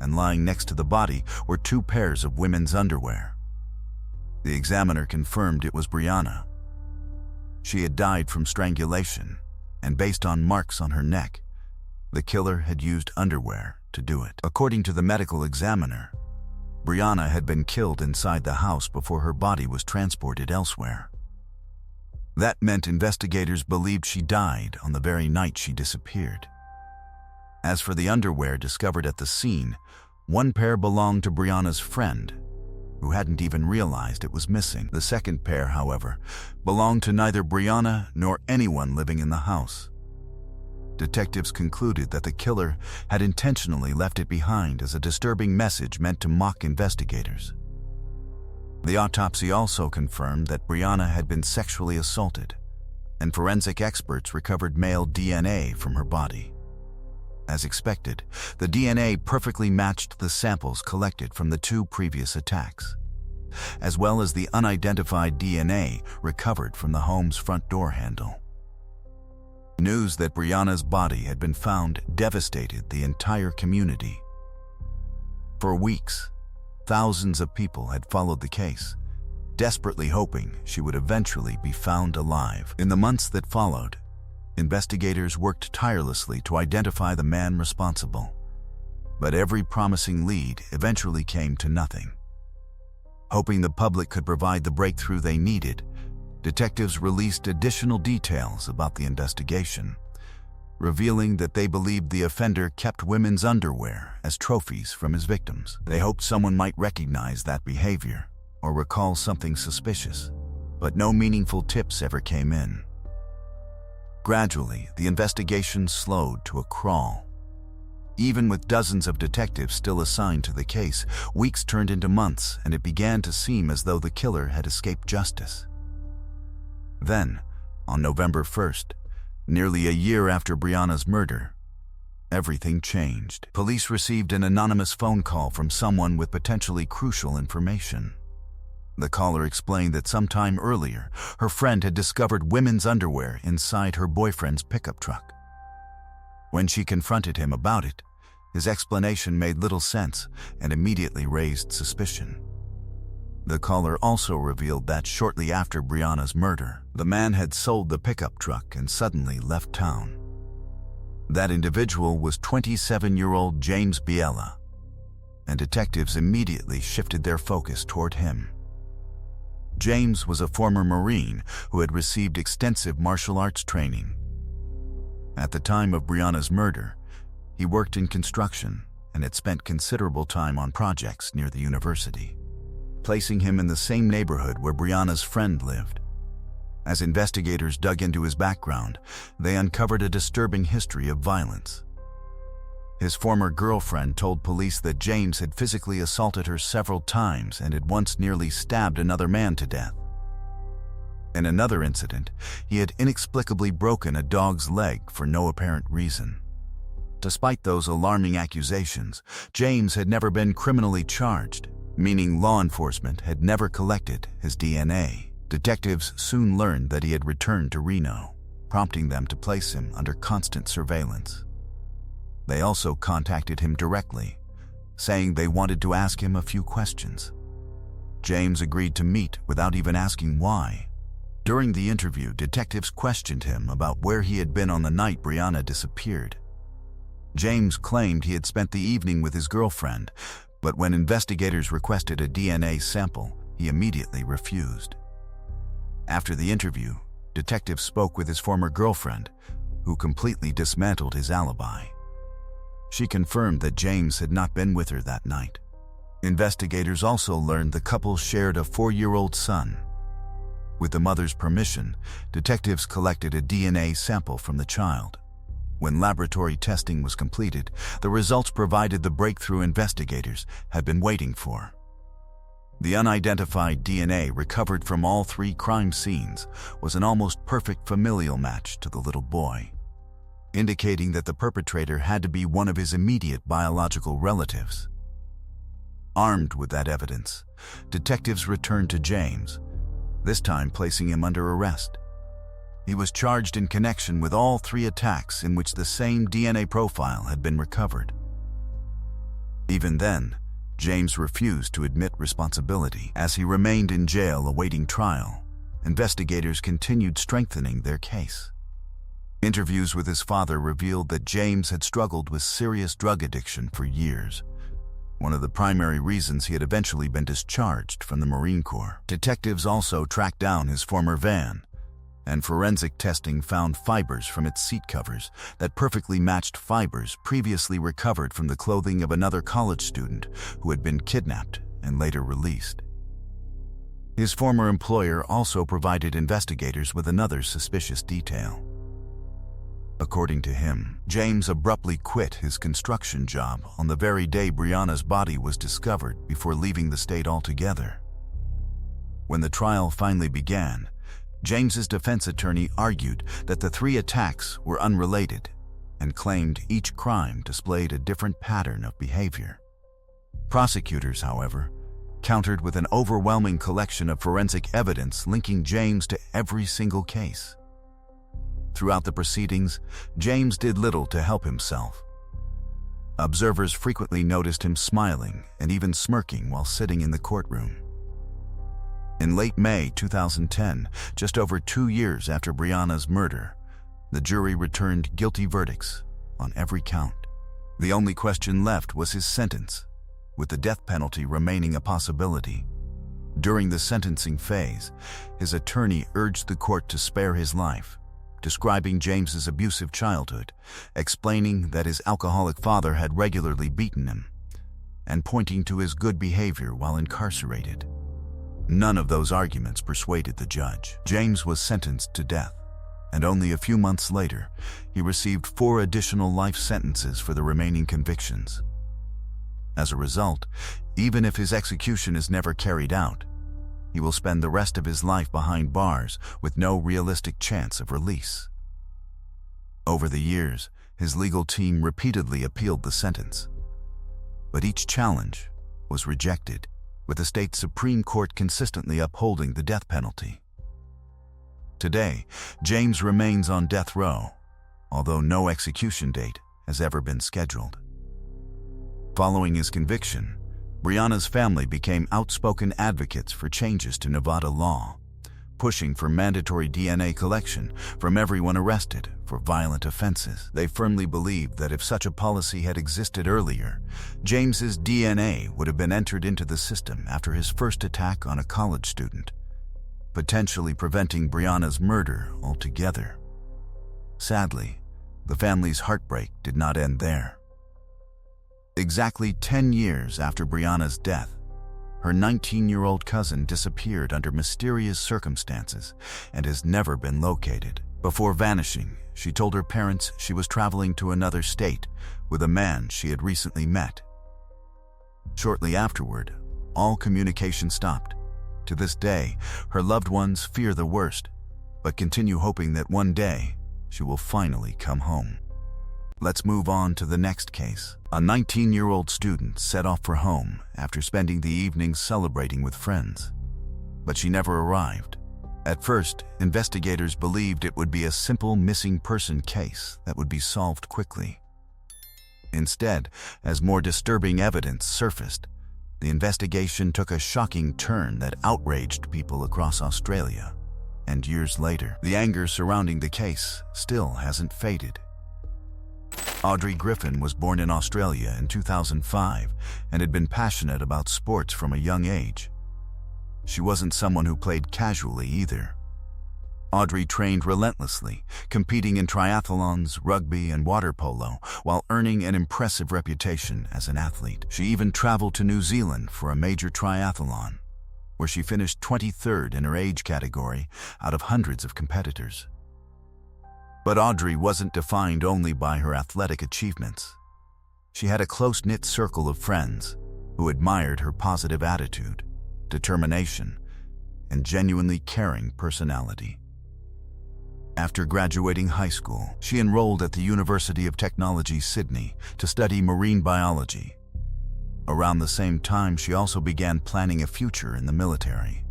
and lying next to the body were 2 pairs of women's underwear. The examiner confirmed it was Brianna. She had died from strangulation, and based on marks on her neck, the killer had used underwear to do it. According to the medical examiner, Brianna had been killed inside the house before her body was transported elsewhere. That meant investigators believed she died on the very night she disappeared. As for the underwear discovered at the scene, 1 pair belonged to Brianna's friend, who hadn't even realized it was missing. The second pair, however, belonged to neither Brianna nor anyone living in the house. Detectives concluded that the killer had intentionally left it behind as a disturbing message meant to mock investigators. The autopsy also confirmed that Brianna had been sexually assaulted, and forensic experts recovered male DNA from her body. As expected, the DNA perfectly matched the samples collected from the 2 previous attacks, as well as the unidentified DNA recovered from the home's front door handle. News that Brianna's body had been found devastated the entire community. For weeks, thousands of people had followed the case, desperately hoping she would eventually be found alive. In the months that followed, investigators worked tirelessly to identify the man responsible, but every promising lead eventually came to nothing. Hoping the public could provide the breakthrough they needed, detectives released additional details about the investigation, revealing that they believed the offender kept women's underwear as trophies from his victims. They hoped someone might recognize that behavior or recall something suspicious, but no meaningful tips ever came in. Gradually, the investigation slowed to a crawl. Even with dozens of detectives still assigned to the case, weeks turned into months, and it began to seem as though the killer had escaped justice. Then, on November 1st, nearly a year after Brianna's murder, everything changed. Police received an anonymous phone call from someone with potentially crucial information. The caller explained that sometime earlier, her friend had discovered women's underwear inside her boyfriend's pickup truck. When she confronted him about it, his explanation made little sense and immediately raised suspicion. The caller also revealed that shortly after Brianna's murder, the man had sold the pickup truck and suddenly left town. That individual was 27-year-old James Biela, and detectives immediately shifted their focus toward him. James was a former Marine who had received extensive martial arts training. At the time of Brianna's murder, he worked in construction and had spent considerable time on projects near the university, placing him in the same neighborhood where Brianna's friend lived. As investigators dug into his background, they uncovered a disturbing history of violence. His former girlfriend told police that James had physically assaulted her several times and had once nearly stabbed another man to death. In another incident, he had inexplicably broken a dog's leg for no apparent reason. Despite those alarming accusations, James had never been criminally charged, meaning law enforcement had never collected his DNA. Detectives soon learned that he had returned to Reno, prompting them to place him under constant surveillance. They also contacted him directly, saying they wanted to ask him a few questions. James agreed to meet without even asking why. During the interview, detectives questioned him about where he had been on the night Brianna disappeared. James claimed he had spent the evening with his girlfriend, but when investigators requested a DNA sample, he immediately refused. After the interview, detectives spoke with his former girlfriend, who completely dismantled his alibi. She confirmed that James had not been with her that night. Investigators also learned the couple shared a 4-year-old son. With the mother's permission, detectives collected a DNA sample from the child. When laboratory testing was completed, the results provided the breakthrough investigators had been waiting for. The unidentified DNA recovered from all 3 crime scenes was an almost perfect familial match to the little boy, indicating that the perpetrator had to be one of his immediate biological relatives. Armed with that evidence, detectives returned to James, this time placing him under arrest. He was charged in connection with all 3 attacks in which the same DNA profile had been recovered. Even then, James refused to admit responsibility. As he remained in jail awaiting trial, investigators continued strengthening their case. Interviews with his father revealed that James had struggled with serious drug addiction for years, one of the primary reasons he had eventually been discharged from the Marine Corps. Detectives also tracked down his former van, and forensic testing found fibers from its seat covers that perfectly matched fibers previously recovered from the clothing of another college student who had been kidnapped and later released. His former employer also provided investigators with another suspicious detail. According to him, James abruptly quit his construction job on the very day Brianna's body was discovered before leaving the state altogether. When the trial finally began, James's defense attorney argued that the 3 attacks were unrelated and claimed each crime displayed a different pattern of behavior. Prosecutors, however, countered with an overwhelming collection of forensic evidence linking James to every single case. Throughout the proceedings, James did little to help himself. Observers frequently noticed him smiling and even smirking while sitting in the courtroom. In late May 2010, just over 2 years after Brianna's murder, the jury returned guilty verdicts on every count. The only question left was his sentence, with the death penalty remaining a possibility. During the sentencing phase, his attorney urged the court to spare his life, describing James's abusive childhood, explaining that his alcoholic father had regularly beaten him, and pointing to his good behavior while incarcerated. None of those arguments persuaded the judge. James was sentenced to death, and only a few months later, he received 4 additional life sentences for the remaining convictions. As a result, even if his execution is never carried out, he will spend the rest of his life behind bars with no realistic chance of release. Over the years, his legal team repeatedly appealed the sentence, but each challenge was rejected, with the state Supreme Court consistently upholding the death penalty. Today, James remains on death row, although no execution date has ever been scheduled. Following his conviction, Brianna's family became outspoken advocates for changes to Nevada law, pushing for mandatory DNA collection from everyone arrested for violent offenses. They firmly believed that if such a policy had existed earlier, James's DNA would have been entered into the system after his first attack on a college student, potentially preventing Brianna's murder altogether. Sadly, the family's heartbreak did not end there. Exactly 10 years after Brianna's death, her 19-year-old cousin disappeared under mysterious circumstances and has never been located. Before vanishing, she told her parents she was traveling to another state with a man she had recently met. Shortly afterward, all communication stopped. To this day, her loved ones fear the worst, but continue hoping that one day she will finally come home. Let's move on to the next case. A 19-year-old student set off for home after spending the evening celebrating with friends, but she never arrived. At first, investigators believed it would be a simple missing person case that would be solved quickly. Instead, as more disturbing evidence surfaced, the investigation took a shocking turn that outraged people across Australia. And years later, the anger surrounding the case still hasn't faded. Audrey Griffin was born in Australia in 2005 and had been passionate about sports from a young age. She wasn't someone who played casually either. Audrey trained relentlessly, competing in triathlons, rugby, and water polo, while earning an impressive reputation as an athlete. She even traveled to New Zealand for a major triathlon, where she finished 23rd in her age category out of hundreds of competitors. But Audrey wasn't defined only by her athletic achievements. She had a close-knit circle of friends who admired her positive attitude, determination, and genuinely caring personality. After graduating high school, she enrolled at the University of Technology, Sydney, to study marine biology. Around the same time, she also began planning a future in the military.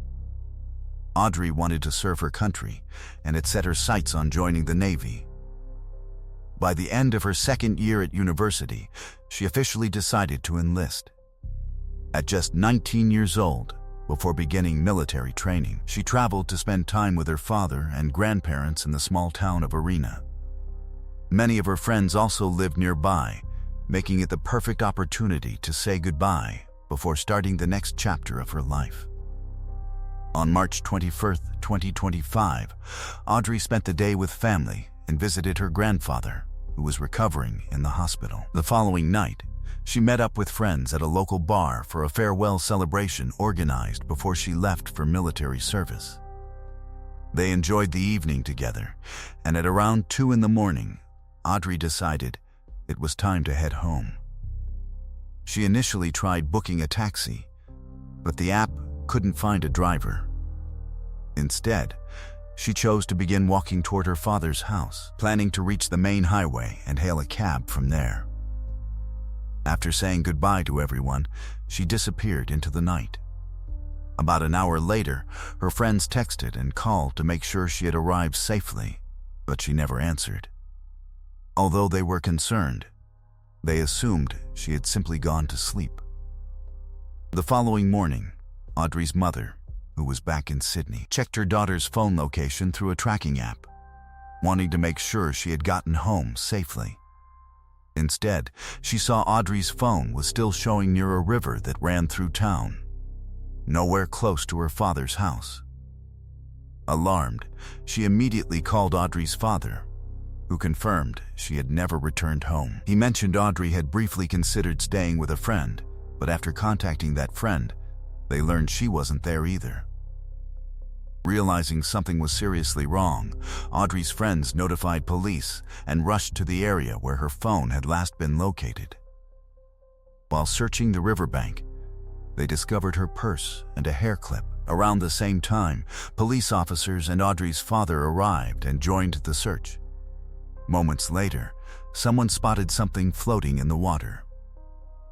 Audrey wanted to serve her country and had set her sights on joining the Navy. By the end of her second year at university, she officially decided to enlist. At just 19 years old, before beginning military training, she traveled to spend time with her father and grandparents in the small town of Arena. Many of her friends also lived nearby, making it the perfect opportunity to say goodbye before starting the next chapter of her life. On March 21st, 2025, Audrey spent the day with family and visited her grandfather, who was recovering in the hospital. The following night, she met up with friends at a local bar for a farewell celebration organized before she left for military service. They enjoyed the evening together, and at around 2 in the morning, Audrey decided it was time to head home. She initially tried booking a taxi, but the app couldn't find a driver. Instead, she chose to begin walking toward her father's house, planning to reach the main highway and hail a cab from there. After saying goodbye to everyone, she disappeared into the night. About an hour later, her friends texted and called to make sure she had arrived safely, but she never answered. Although they were concerned, they assumed she had simply gone to sleep. The following morning, Audrey's mother, who was back in Sydney, checked her daughter's phone location through a tracking app, wanting to make sure she had gotten home safely. Instead, she saw Audrey's phone was still showing near a river that ran through town, nowhere close to her father's house. Alarmed, she immediately called Audrey's father, who confirmed she had never returned home. He mentioned Audrey had briefly considered staying with a friend, but after contacting that friend, they learned she wasn't there either. Realizing something was seriously wrong, Audrey's friends notified police and rushed to the area where her phone had last been located. While searching the riverbank, they discovered her purse and a hair clip. Around the same time, police officers and Audrey's father arrived and joined the search. Moments later, someone spotted something floating in the water.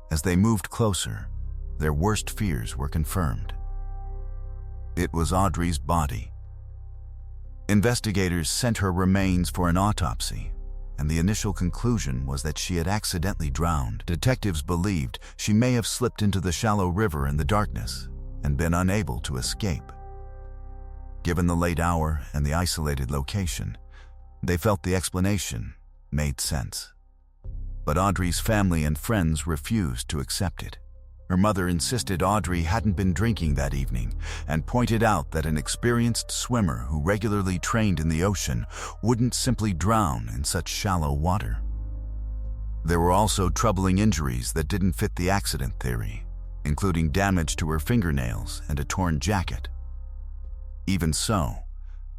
As they moved closer, their worst fears were confirmed. It was Audrey's body. Investigators sent her remains for an autopsy, and the initial conclusion was that she had accidentally drowned. Detectives believed she may have slipped into the shallow river in the darkness and been unable to escape. Given the late hour and the isolated location, they felt the explanation made sense. But Audrey's family and friends refused to accept it. Her mother insisted Audrey hadn't been drinking that evening and pointed out that an experienced swimmer who regularly trained in the ocean wouldn't simply drown in such shallow water. There were also troubling injuries that didn't fit the accident theory, including damage to her fingernails and a torn jacket. Even so,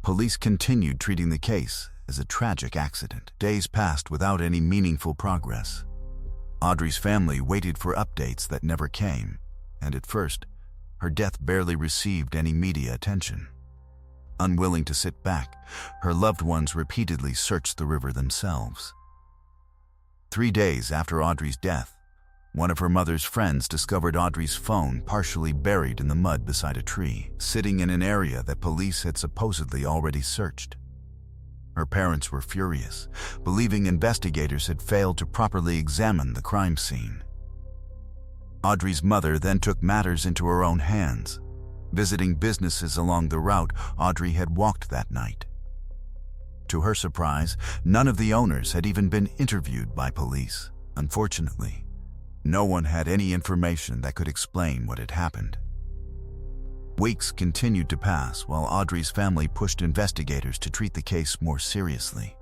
police continued treating the case as a tragic accident. Days passed without any meaningful progress. Audrey's family waited for updates that never came, and at first, her death barely received any media attention. Unwilling to sit back, her loved ones repeatedly searched the river themselves. 3 days after Audrey's death, one of her mother's friends discovered Audrey's phone partially buried in the mud beside a tree, sitting in an area that police had supposedly already searched. Her parents were furious, believing investigators had failed to properly examine the crime scene. Audrey's mother then took matters into her own hands, visiting businesses along the route Audrey had walked that night. To her surprise, none of the owners had even been interviewed by police. Unfortunately, no one had any information that could explain what had happened. Weeks continued to pass while Audrey's family pushed investigators to treat the case more seriously.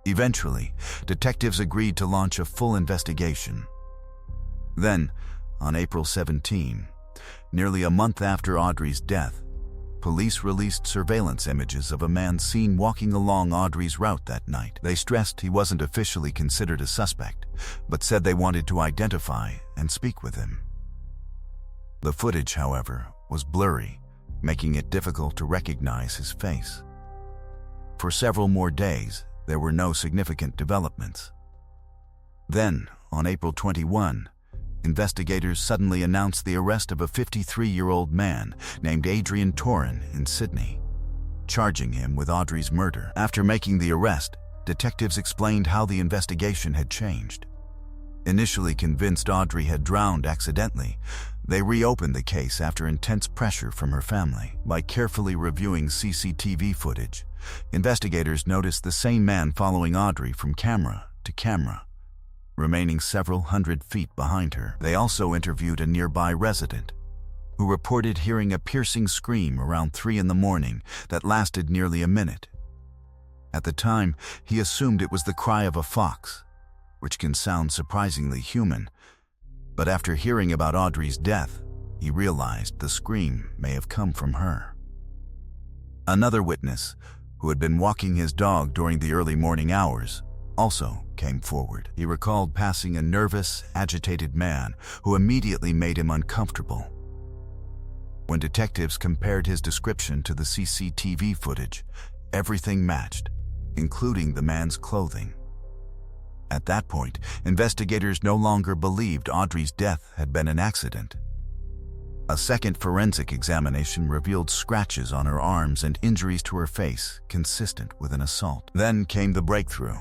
Eventually, detectives agreed to launch a full investigation. Then, on April 17, nearly a month after Audrey's death, police released surveillance images of a man seen walking along Audrey's route that night. They stressed he wasn't officially considered a suspect, but said they wanted to identify and speak with him. The footage, however, was blurry, making it difficult to recognize his face. For several more days, there were no significant developments. Then, on April 21, investigators suddenly announced the arrest of a 53-year-old man named Adrian Torin in Sydney, charging him with Audrey's murder. After making the arrest, detectives explained how the investigation had changed. Initially convinced Audrey had drowned accidentally, they reopened the case after intense pressure from her family. By carefully reviewing CCTV footage, investigators noticed the same man following Audrey from camera to camera, remaining several hundred feet behind her. They also interviewed a nearby resident who reported hearing a piercing scream around 3 in the morning that lasted nearly a minute. At the time, he assumed it was the cry of a fox, which can sound surprisingly human, but after hearing about Audrey's death, he realized the scream may have come from her. Another witness, who had been walking his dog during the early morning hours, also came forward. He recalled passing a nervous, agitated man who immediately made him uncomfortable. When detectives compared his description to the CCTV footage, everything matched, including the man's clothing. At that point, investigators no longer believed Audrey's death had been an accident. A second forensic examination revealed scratches on her arms and injuries to her face consistent with an assault. Then came the breakthrough.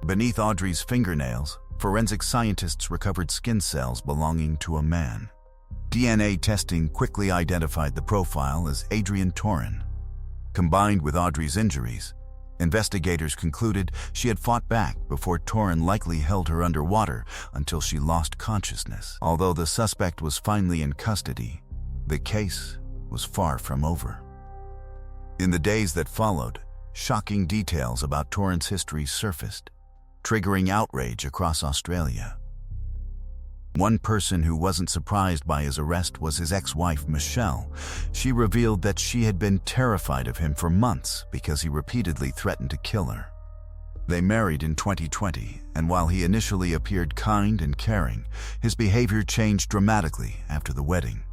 Beneath Audrey's fingernails, forensic scientists recovered skin cells belonging to a man. DNA testing quickly identified the profile as Adrian Torin. Combined with Audrey's injuries, investigators concluded she had fought back before Torin likely held her underwater until she lost consciousness. Although the suspect was finally in custody, the case was far from over. In the days that followed, shocking details about Torin's history surfaced, triggering outrage across Australia. One person who wasn't surprised by his arrest was his ex-wife, Michelle. She revealed that she had been terrified of him for months because he repeatedly threatened to kill her. They married in 2020, and while he initially appeared kind and caring, his behavior changed dramatically after the wedding.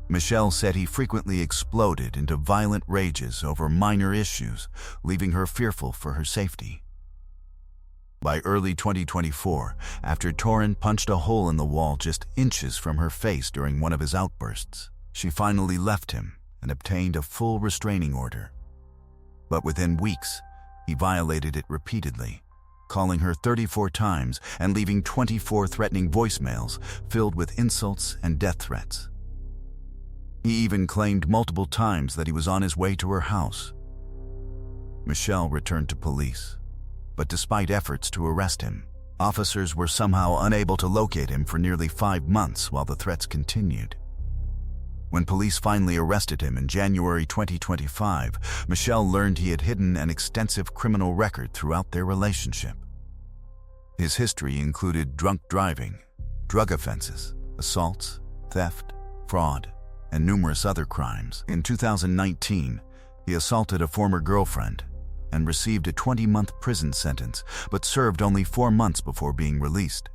Michelle said he frequently exploded into violent rages over minor issues, leaving her fearful for her safety. By early 2024, after Torin punched a hole in the wall just inches from her face during one of his outbursts, she finally left him and obtained a full restraining order. But within weeks, he violated it repeatedly, calling her 34 times and leaving 24 threatening voicemails filled with insults and death threats. He even claimed multiple times that he was on his way to her house. Michelle returned to police, but despite efforts to arrest him, officers were somehow unable to locate him for nearly 5 months while the threats continued. When police finally arrested him in January 2025, Michelle learned he had hidden an extensive criminal record throughout their relationship. His history included drunk driving, drug offenses, assaults, theft, fraud, and numerous other crimes. In 2019, he assaulted a former girlfriend and received a 20-month prison sentence, but served only 4 months before being released.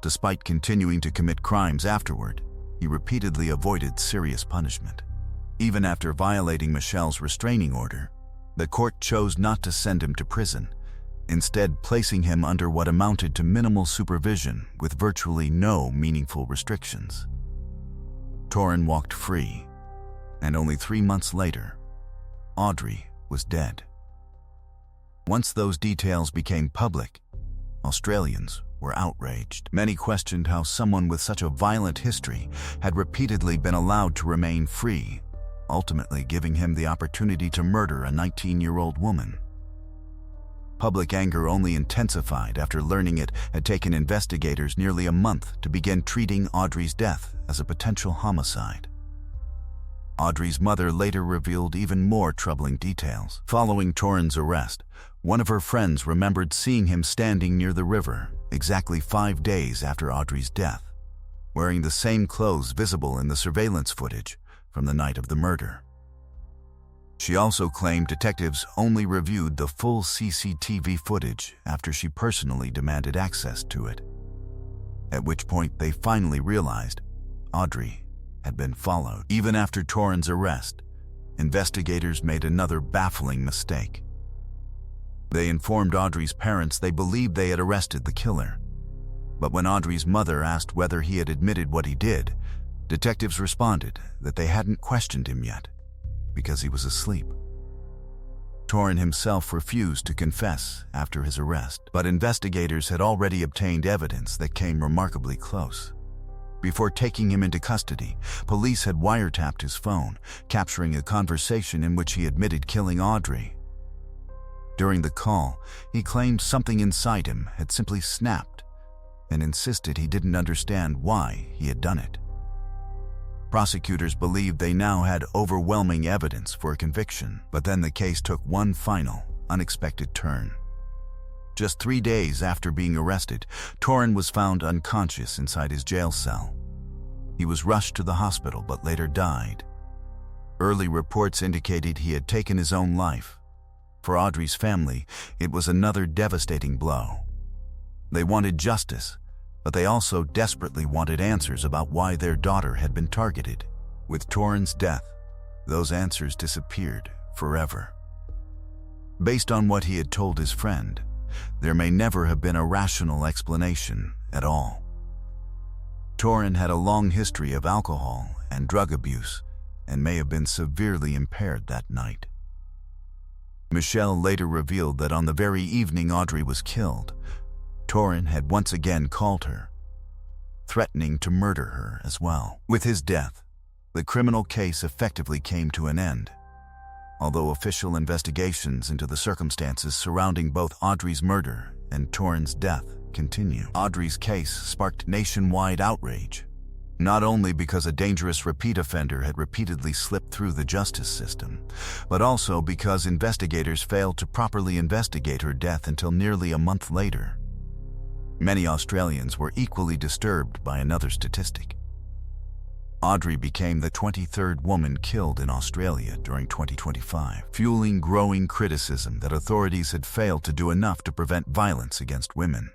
Despite continuing to commit crimes afterward, he repeatedly avoided serious punishment. Even after violating Michelle's restraining order, the court chose not to send him to prison, instead placing him under what amounted to minimal supervision with virtually no meaningful restrictions. Torin walked free, and only 3 months later, Audrey was dead. Once those details became public, Australians were outraged. Many questioned how someone with such a violent history had repeatedly been allowed to remain free, ultimately giving him the opportunity to murder a 19-year-old woman. Public anger only intensified after learning it had taken investigators nearly a month to begin treating Audrey's death as a potential homicide. Audrey's mother later revealed even more troubling details. Following Torin's arrest, one of her friends remembered seeing him standing near the river exactly 5 days after Audrey's death, wearing the same clothes visible in the surveillance footage from the night of the murder. She also claimed detectives only reviewed the full CCTV footage after she personally demanded access to it, at which point they finally realized Audrey had been followed. Even after Torin's arrest, investigators made another baffling mistake. They informed Audrey's parents they believed they had arrested the killer. But when Audrey's mother asked whether he had admitted what he did, detectives responded that they hadn't questioned him yet, because he was asleep. Torin himself refused to confess after his arrest, but investigators had already obtained evidence that came remarkably close. Before taking him into custody, police had wiretapped his phone, capturing a conversation in which he admitted killing Audrey. During the call, he claimed something inside him had simply snapped and insisted he didn't understand why he had done it. Prosecutors believed they now had overwhelming evidence for a conviction, but then the case took one final, unexpected turn. Just 3 days after being arrested, Torin was found unconscious inside his jail cell. He was rushed to the hospital but later died. Early reports indicated he had taken his own life. For Audrey's family, it was another devastating blow. They wanted justice, but they also desperately wanted answers about why their daughter had been targeted. With Torin's death, those answers disappeared forever. Based on what he had told his friend, there may never have been a rational explanation at all. Torin had a long history of alcohol and drug abuse and may have been severely impaired that night. Michelle later revealed that on the very evening Audrey was killed, Torin had once again called her, threatening to murder her as well. With his death, the criminal case effectively came to an end. Although official investigations into the circumstances surrounding both Audrey's murder and Torin's death continue. Audrey's case sparked nationwide outrage, not only because a dangerous repeat offender had repeatedly slipped through the justice system, but also because investigators failed to properly investigate her death until nearly a month later. Many Australians were equally disturbed by another statistic. Audrey became the 23rd woman killed in Australia during 2025, fueling growing criticism that authorities had failed to do enough to prevent violence against women.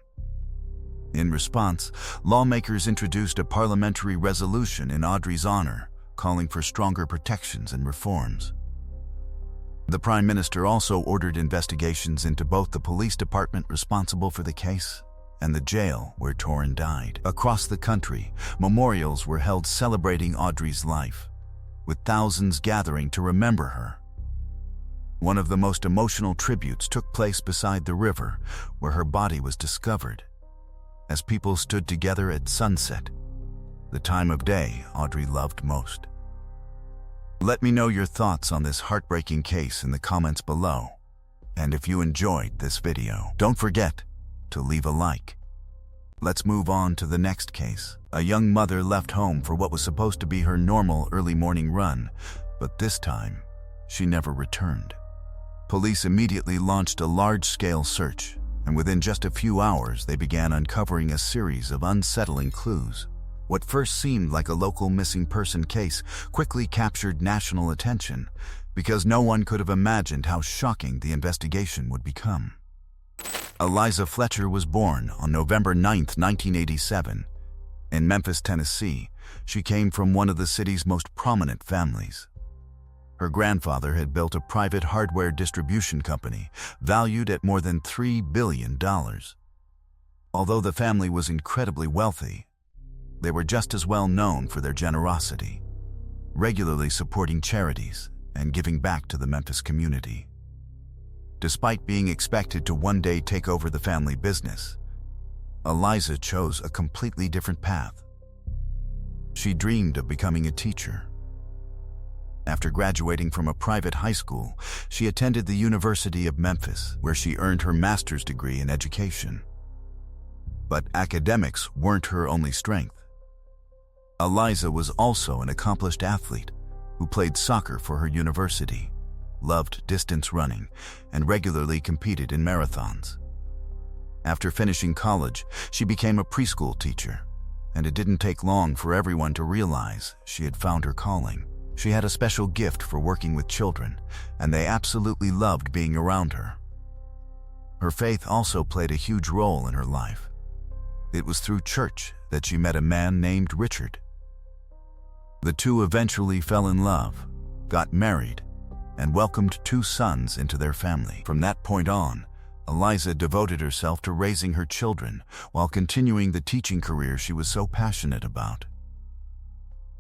In response, lawmakers introduced a parliamentary resolution in Audrey's honor, calling for stronger protections and reforms. The Prime Minister also ordered investigations into both the police department responsible for the case and the jail where Torin died. Across the country, memorials were held celebrating Audrey's life, with thousands gathering to remember her. One of the most emotional tributes took place beside the river where her body was discovered, as people stood together at sunset, the time of day Audrey loved most. Let me know your thoughts on this heartbreaking case in the comments below. And if you enjoyed this video, don't forget to leave a like. Let's move on to the next case. A young mother left home for what was supposed to be her normal early morning run, but this time, she never returned. Police immediately launched a large-scale search, and within just a few hours they began uncovering a series of unsettling clues. What first seemed like a local missing person case quickly captured national attention, because no one could have imagined how shocking the investigation would become. Eliza Fletcher was born on November 9, 1987. In Memphis, Tennessee, she came from one of the city's most prominent families. Her grandfather had built a private hardware distribution company valued at more than $3 billion. Although the family was incredibly wealthy, they were just as well known for their generosity, regularly supporting charities and giving back to the Memphis community. Despite being expected to one day take over the family business, Eliza chose a completely different path. She dreamed of becoming a teacher. After graduating from a private high school, she attended the University of Memphis, where she earned her master's degree in education. But academics weren't her only strength. Eliza was also an accomplished athlete who played soccer for her university, loved distance running, and regularly competed in marathons. After finishing college, she became a preschool teacher, and it didn't take long for everyone to realize she had found her calling. She had a special gift for working with children, and they absolutely loved being around her. Her faith also played a huge role in her life. It was through church that she met a man named Richard. The two eventually fell in love, got married, and welcomed 2 sons into their family. From that point on, Eliza devoted herself to raising her children while continuing the teaching career she was so passionate about.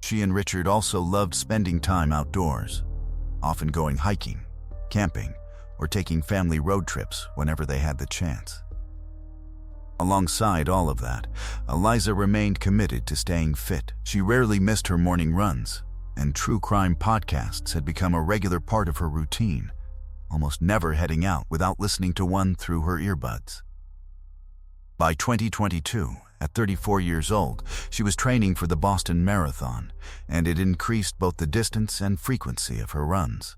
She and Richard also loved spending time outdoors, often going hiking, camping, or taking family road trips whenever they had the chance. Alongside all of that, Eliza remained committed to staying fit. She rarely missed her morning runs, and true crime podcasts had become a regular part of her routine, almost never heading out without listening to one through her earbuds. By 2022, at 34 years old, she was training for the Boston Marathon, and it increased both the distance and frequency of her runs.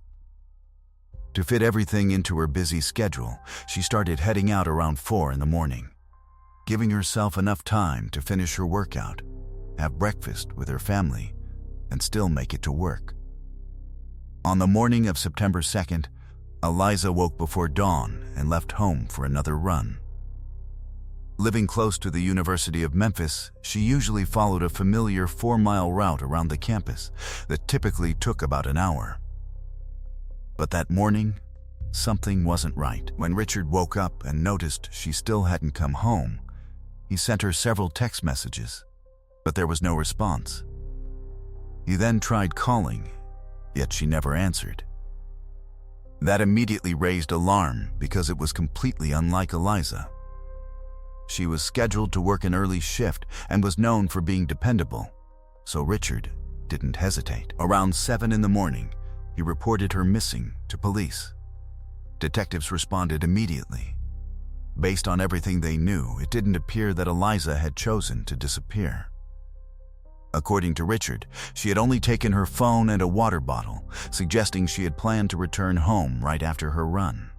To fit everything into her busy schedule, she started heading out around 4 in the morning, giving herself enough time to finish her workout, have breakfast with her family, and still make it to work. On the morning of September 2nd, Eliza woke before dawn and left home for another run. Living close to the University of Memphis, she usually followed a familiar 4-mile route around the campus that typically took about an hour. But that morning, something wasn't right. When Richard woke up and noticed she still hadn't come home, he sent her several text messages, but there was no response. He then tried calling, yet she never answered. That immediately raised alarm because it was completely unlike Eliza. She was scheduled to work an early shift and was known for being dependable, so Richard didn't hesitate. Around 7 in the morning, he reported her missing to police. Detectives responded immediately. Based on everything they knew, it didn't appear that Eliza had chosen to disappear. According to Richard, she had only taken her phone and a water bottle, suggesting she had planned to return home right after her run.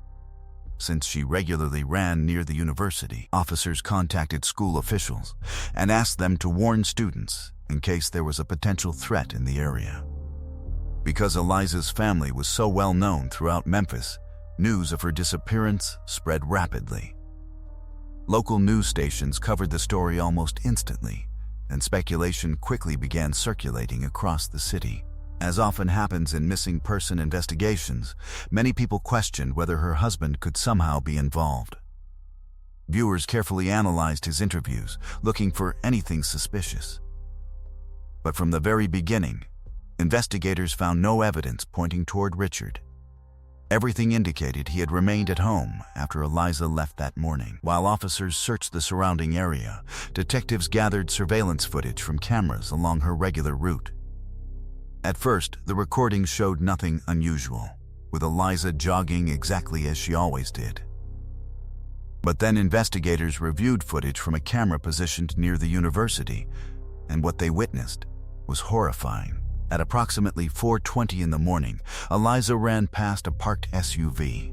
Since she regularly ran near the university, officers contacted school officials and asked them to warn students in case there was a potential threat in the area. Because Eliza's family was so well known throughout Memphis, news of her disappearance spread rapidly. Local news stations covered the story almost instantly, and speculation quickly began circulating across the city. As often happens in missing person investigations, many people questioned whether her husband could somehow be involved. Viewers carefully analyzed his interviews, looking for anything suspicious. But from the very beginning, investigators found no evidence pointing toward Richard. Everything indicated he had remained at home after Eliza left that morning. While officers searched the surrounding area, detectives gathered surveillance footage from cameras along her regular route. At first, the recordings showed nothing unusual, with Eliza jogging exactly as she always did. But then investigators reviewed footage from a camera positioned near the university, and what they witnessed was horrifying. At approximately 4:20 in the morning, Eliza ran past a parked SUV.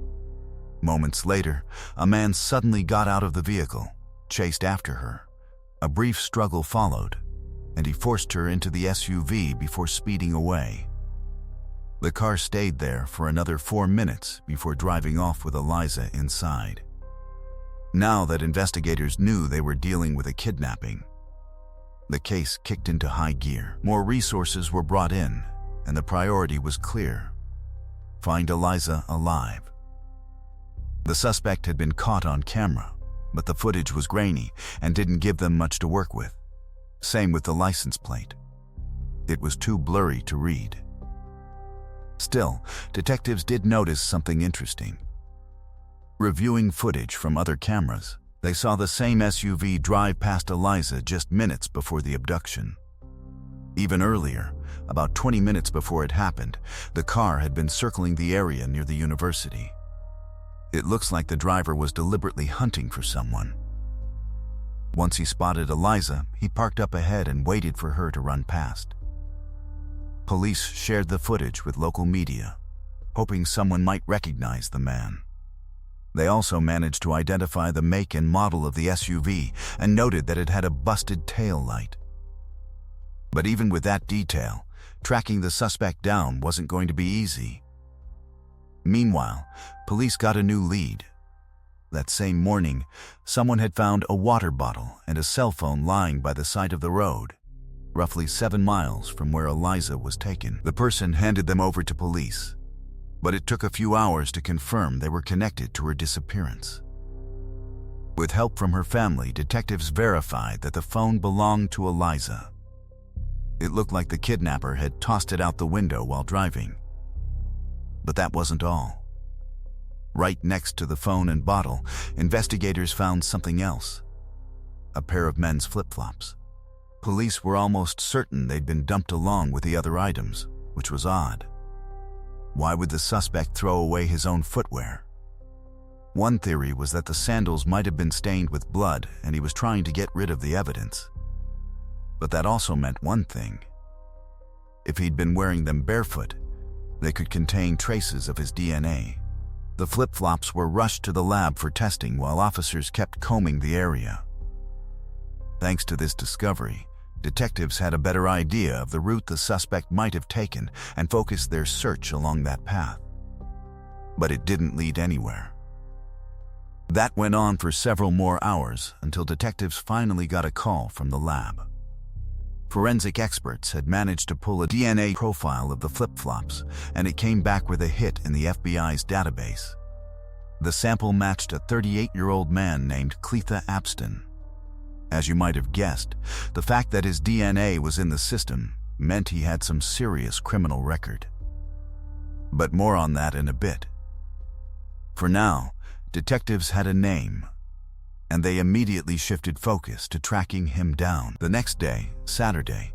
Moments later, a man suddenly got out of the vehicle, chased after her. A brief struggle followed, and he forced her into the SUV before speeding away. The car stayed there for another 4 minutes before driving off with Eliza inside. Now that investigators knew they were dealing with a kidnapping, the case kicked into high gear. More resources were brought in, and the priority was clear: find Eliza alive. The suspect had been caught on camera, but the footage was grainy and didn't give them much to work with. Same with the license plate. It was too blurry to read. Still, detectives did notice something interesting. Reviewing footage from other cameras, they saw the same SUV drive past Eliza just minutes before the abduction. Even earlier, about 20 minutes before it happened, the car had been circling the area near the university. It looks like the driver was deliberately hunting for someone. Once he spotted Eliza, he parked up ahead and waited for her to run past. Police shared the footage with local media, hoping someone might recognize the man. They also managed to identify the make and model of the SUV and noted that it had a busted tail light. But even with that detail, tracking the suspect down wasn't going to be easy. Meanwhile, police got a new lead. That same morning, someone had found a water bottle and a cell phone lying by the side of the road, roughly 7 miles from where Eliza was taken. The person handed them over to police, but it took a few hours to confirm they were connected to her disappearance. With help from her family, detectives verified that the phone belonged to Eliza. It looked like the kidnapper had tossed it out the window while driving. But that wasn't all. Right next to the phone and bottle, investigators found something else: a pair of men's flip-flops. Police were almost certain they'd been dumped along with the other items, which was odd. Why would the suspect throw away his own footwear? One theory was that the sandals might have been stained with blood and he was trying to get rid of the evidence. But that also meant one thing. If he'd been wearing them barefoot, they could contain traces of his DNA. The flip-flops were rushed to the lab for testing while officers kept combing the area. Thanks to this discovery, detectives had a better idea of the route the suspect might have taken and focused their search along that path. But it didn't lead anywhere. That went on for several more hours until detectives finally got a call from the lab. Forensic experts had managed to pull a DNA profile of the flip-flops, and it came back with a hit in the FBI's database. The sample matched a 38-year-old man named Cletha Apston. As you might have guessed, the fact that his DNA was in the system meant he had some serious criminal record. But more on that in a bit. For now, detectives had a name, and they immediately shifted focus to tracking him down. The next day, Saturday,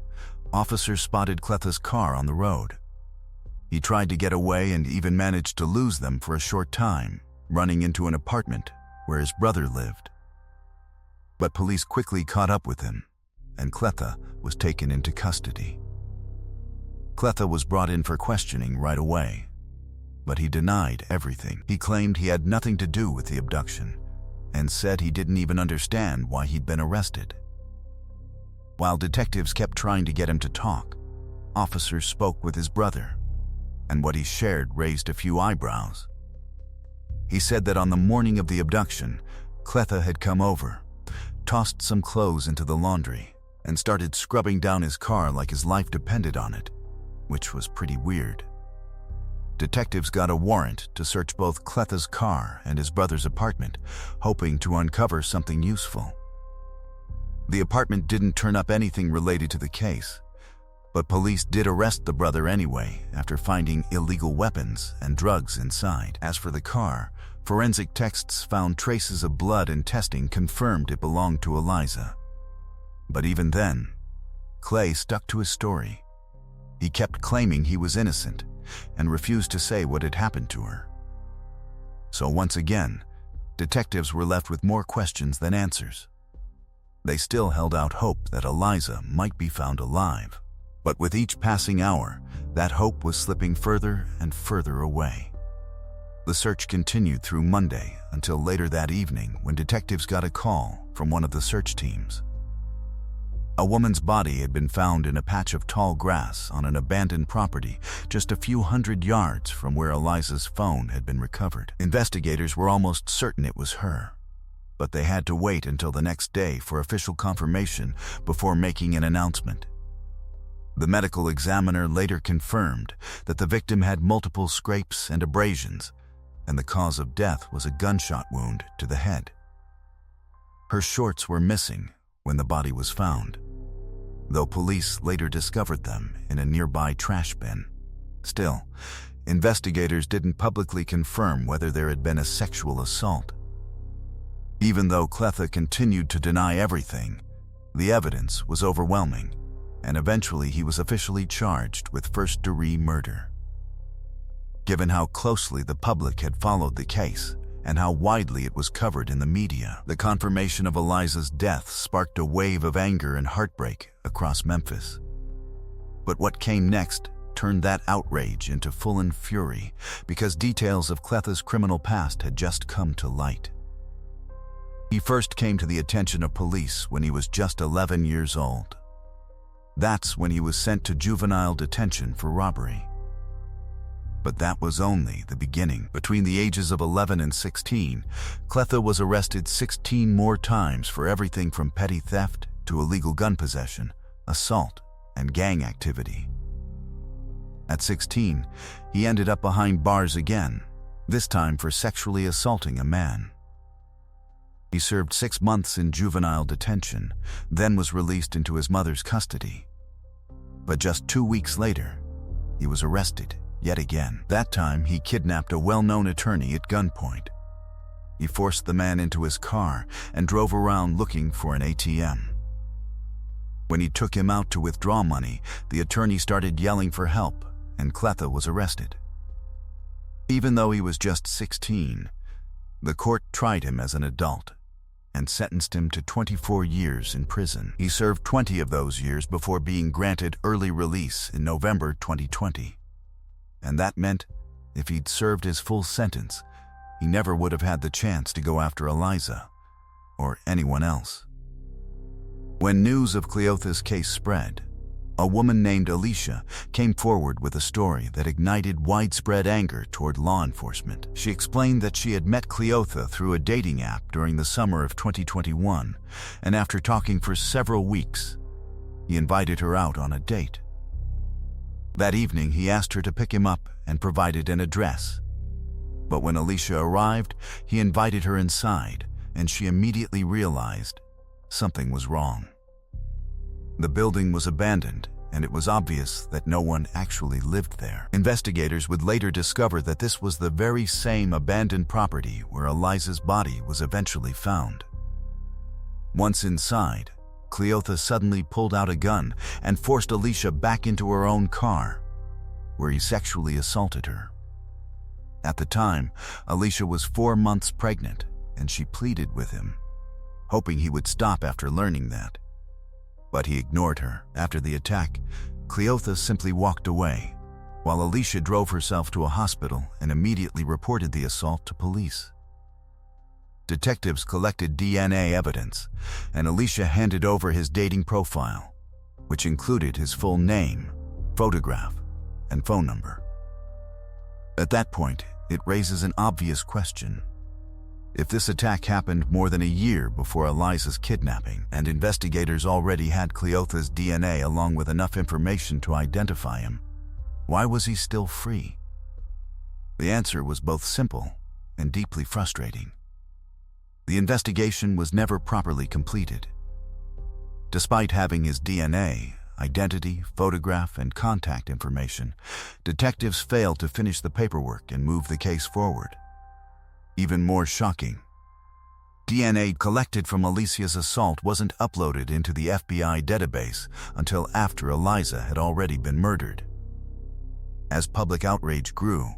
officers spotted Cletha's car on the road. He tried to get away and even managed to lose them for a short time, running into an apartment where his brother lived. But police quickly caught up with him, and Cletha was taken into custody. Cletha was brought in for questioning right away, but he denied everything. He claimed he had nothing to do with the abduction and said he didn't even understand why he'd been arrested. While detectives kept trying to get him to talk, officers spoke with his brother, and what he shared raised a few eyebrows. He said that on the morning of the abduction, Cletha had come over, tossed some clothes into the laundry, and started scrubbing down his car like his life depended on it, which was pretty weird. Detectives got a warrant to search both Cletha's car and his brother's apartment, hoping to uncover something useful. The apartment didn't turn up anything related to the case, but police did arrest the brother anyway after finding illegal weapons and drugs inside. As for the car, forensic texts found traces of blood and testing confirmed it belonged to Eliza. But even then, Clay stuck to his story. He kept claiming he was innocent and refused to say what had happened to her. So once again, detectives were left with more questions than answers. They still held out hope that Eliza might be found alive, but with each passing hour, that hope was slipping further and further away. The search continued through Monday until later that evening when detectives got a call from one of the search teams. A woman's body had been found in a patch of tall grass on an abandoned property just a few hundred yards from where Eliza's phone had been recovered. Investigators were almost certain it was her, but they had to wait until the next day for official confirmation before making an announcement. The medical examiner later confirmed that the victim had multiple scrapes and abrasions, and the cause of death was a gunshot wound to the head. Her shorts were missing when the body was found, though police later discovered them in a nearby trash bin. Still, investigators didn't publicly confirm whether there had been a sexual assault. Even though Cletha continued to deny everything, the evidence was overwhelming, and eventually he was officially charged with first-degree murder. Given how closely the public had followed the case, and how widely it was covered in the media, the confirmation of Eliza's death sparked a wave of anger and heartbreak across Memphis. But what came next turned that outrage into full-on fury because details of Cletha's criminal past had just come to light. He first came to the attention of police when he was just 11 years old. That's when he was sent to juvenile detention for robbery. But that was only the beginning. Between the ages of 11 and 16, Cletha was arrested 16 more times for everything from petty theft to illegal gun possession, assault, and gang activity. At 16, he ended up behind bars again, this time for sexually assaulting a man. He served 6 months in juvenile detention, then was released into his mother's custody. But just 2 weeks later, he was arrested yet again. That time, he kidnapped a well-known attorney at gunpoint. He forced the man into his car and drove around looking for an ATM. When he took him out to withdraw money, the attorney started yelling for help, and Cletha was arrested. Even though he was just 16, the court tried him as an adult and sentenced him to 24 years in prison. He served 20 of those years before being granted early release in November 2020. And that meant, if he'd served his full sentence, he never would have had the chance to go after Eliza or anyone else. When news of Cleotha's case spread, a woman named Alicia came forward with a story that ignited widespread anger toward law enforcement. She explained that she had met Cleotha through a dating app during the summer of 2021, and after talking for several weeks, he invited her out on a date. That evening, he asked her to pick him up and provided an address. But when Alicia arrived, he invited her inside, and she immediately realized something was wrong. The building was abandoned, and it was obvious that no one actually lived there. Investigators would later discover that this was the very same abandoned property where Eliza's body was eventually found. Once inside, Cleotha suddenly pulled out a gun and forced Alicia back into her own car, where he sexually assaulted her. At the time, Alicia was 4 months pregnant, and she pleaded with him, hoping he would stop after learning that. But he ignored her. After the attack, Cleotha simply walked away, while Alicia drove herself to a hospital and immediately reported the assault to police. Detectives collected DNA evidence, and Alicia handed over his dating profile, which included his full name, photograph, and phone number. At that point, it raises an obvious question. If this attack happened more than a year before Eliza's kidnapping, and investigators already had Cleotha's DNA along with enough information to identify him, why was he still free? The answer was both simple and deeply frustrating. The investigation was never properly completed. Despite having his DNA, identity, photograph, and contact information, detectives failed to finish the paperwork and move the case forward. Even more shocking, DNA collected from Alicia's assault wasn't uploaded into the FBI database until after Eliza had already been murdered. As public outrage grew,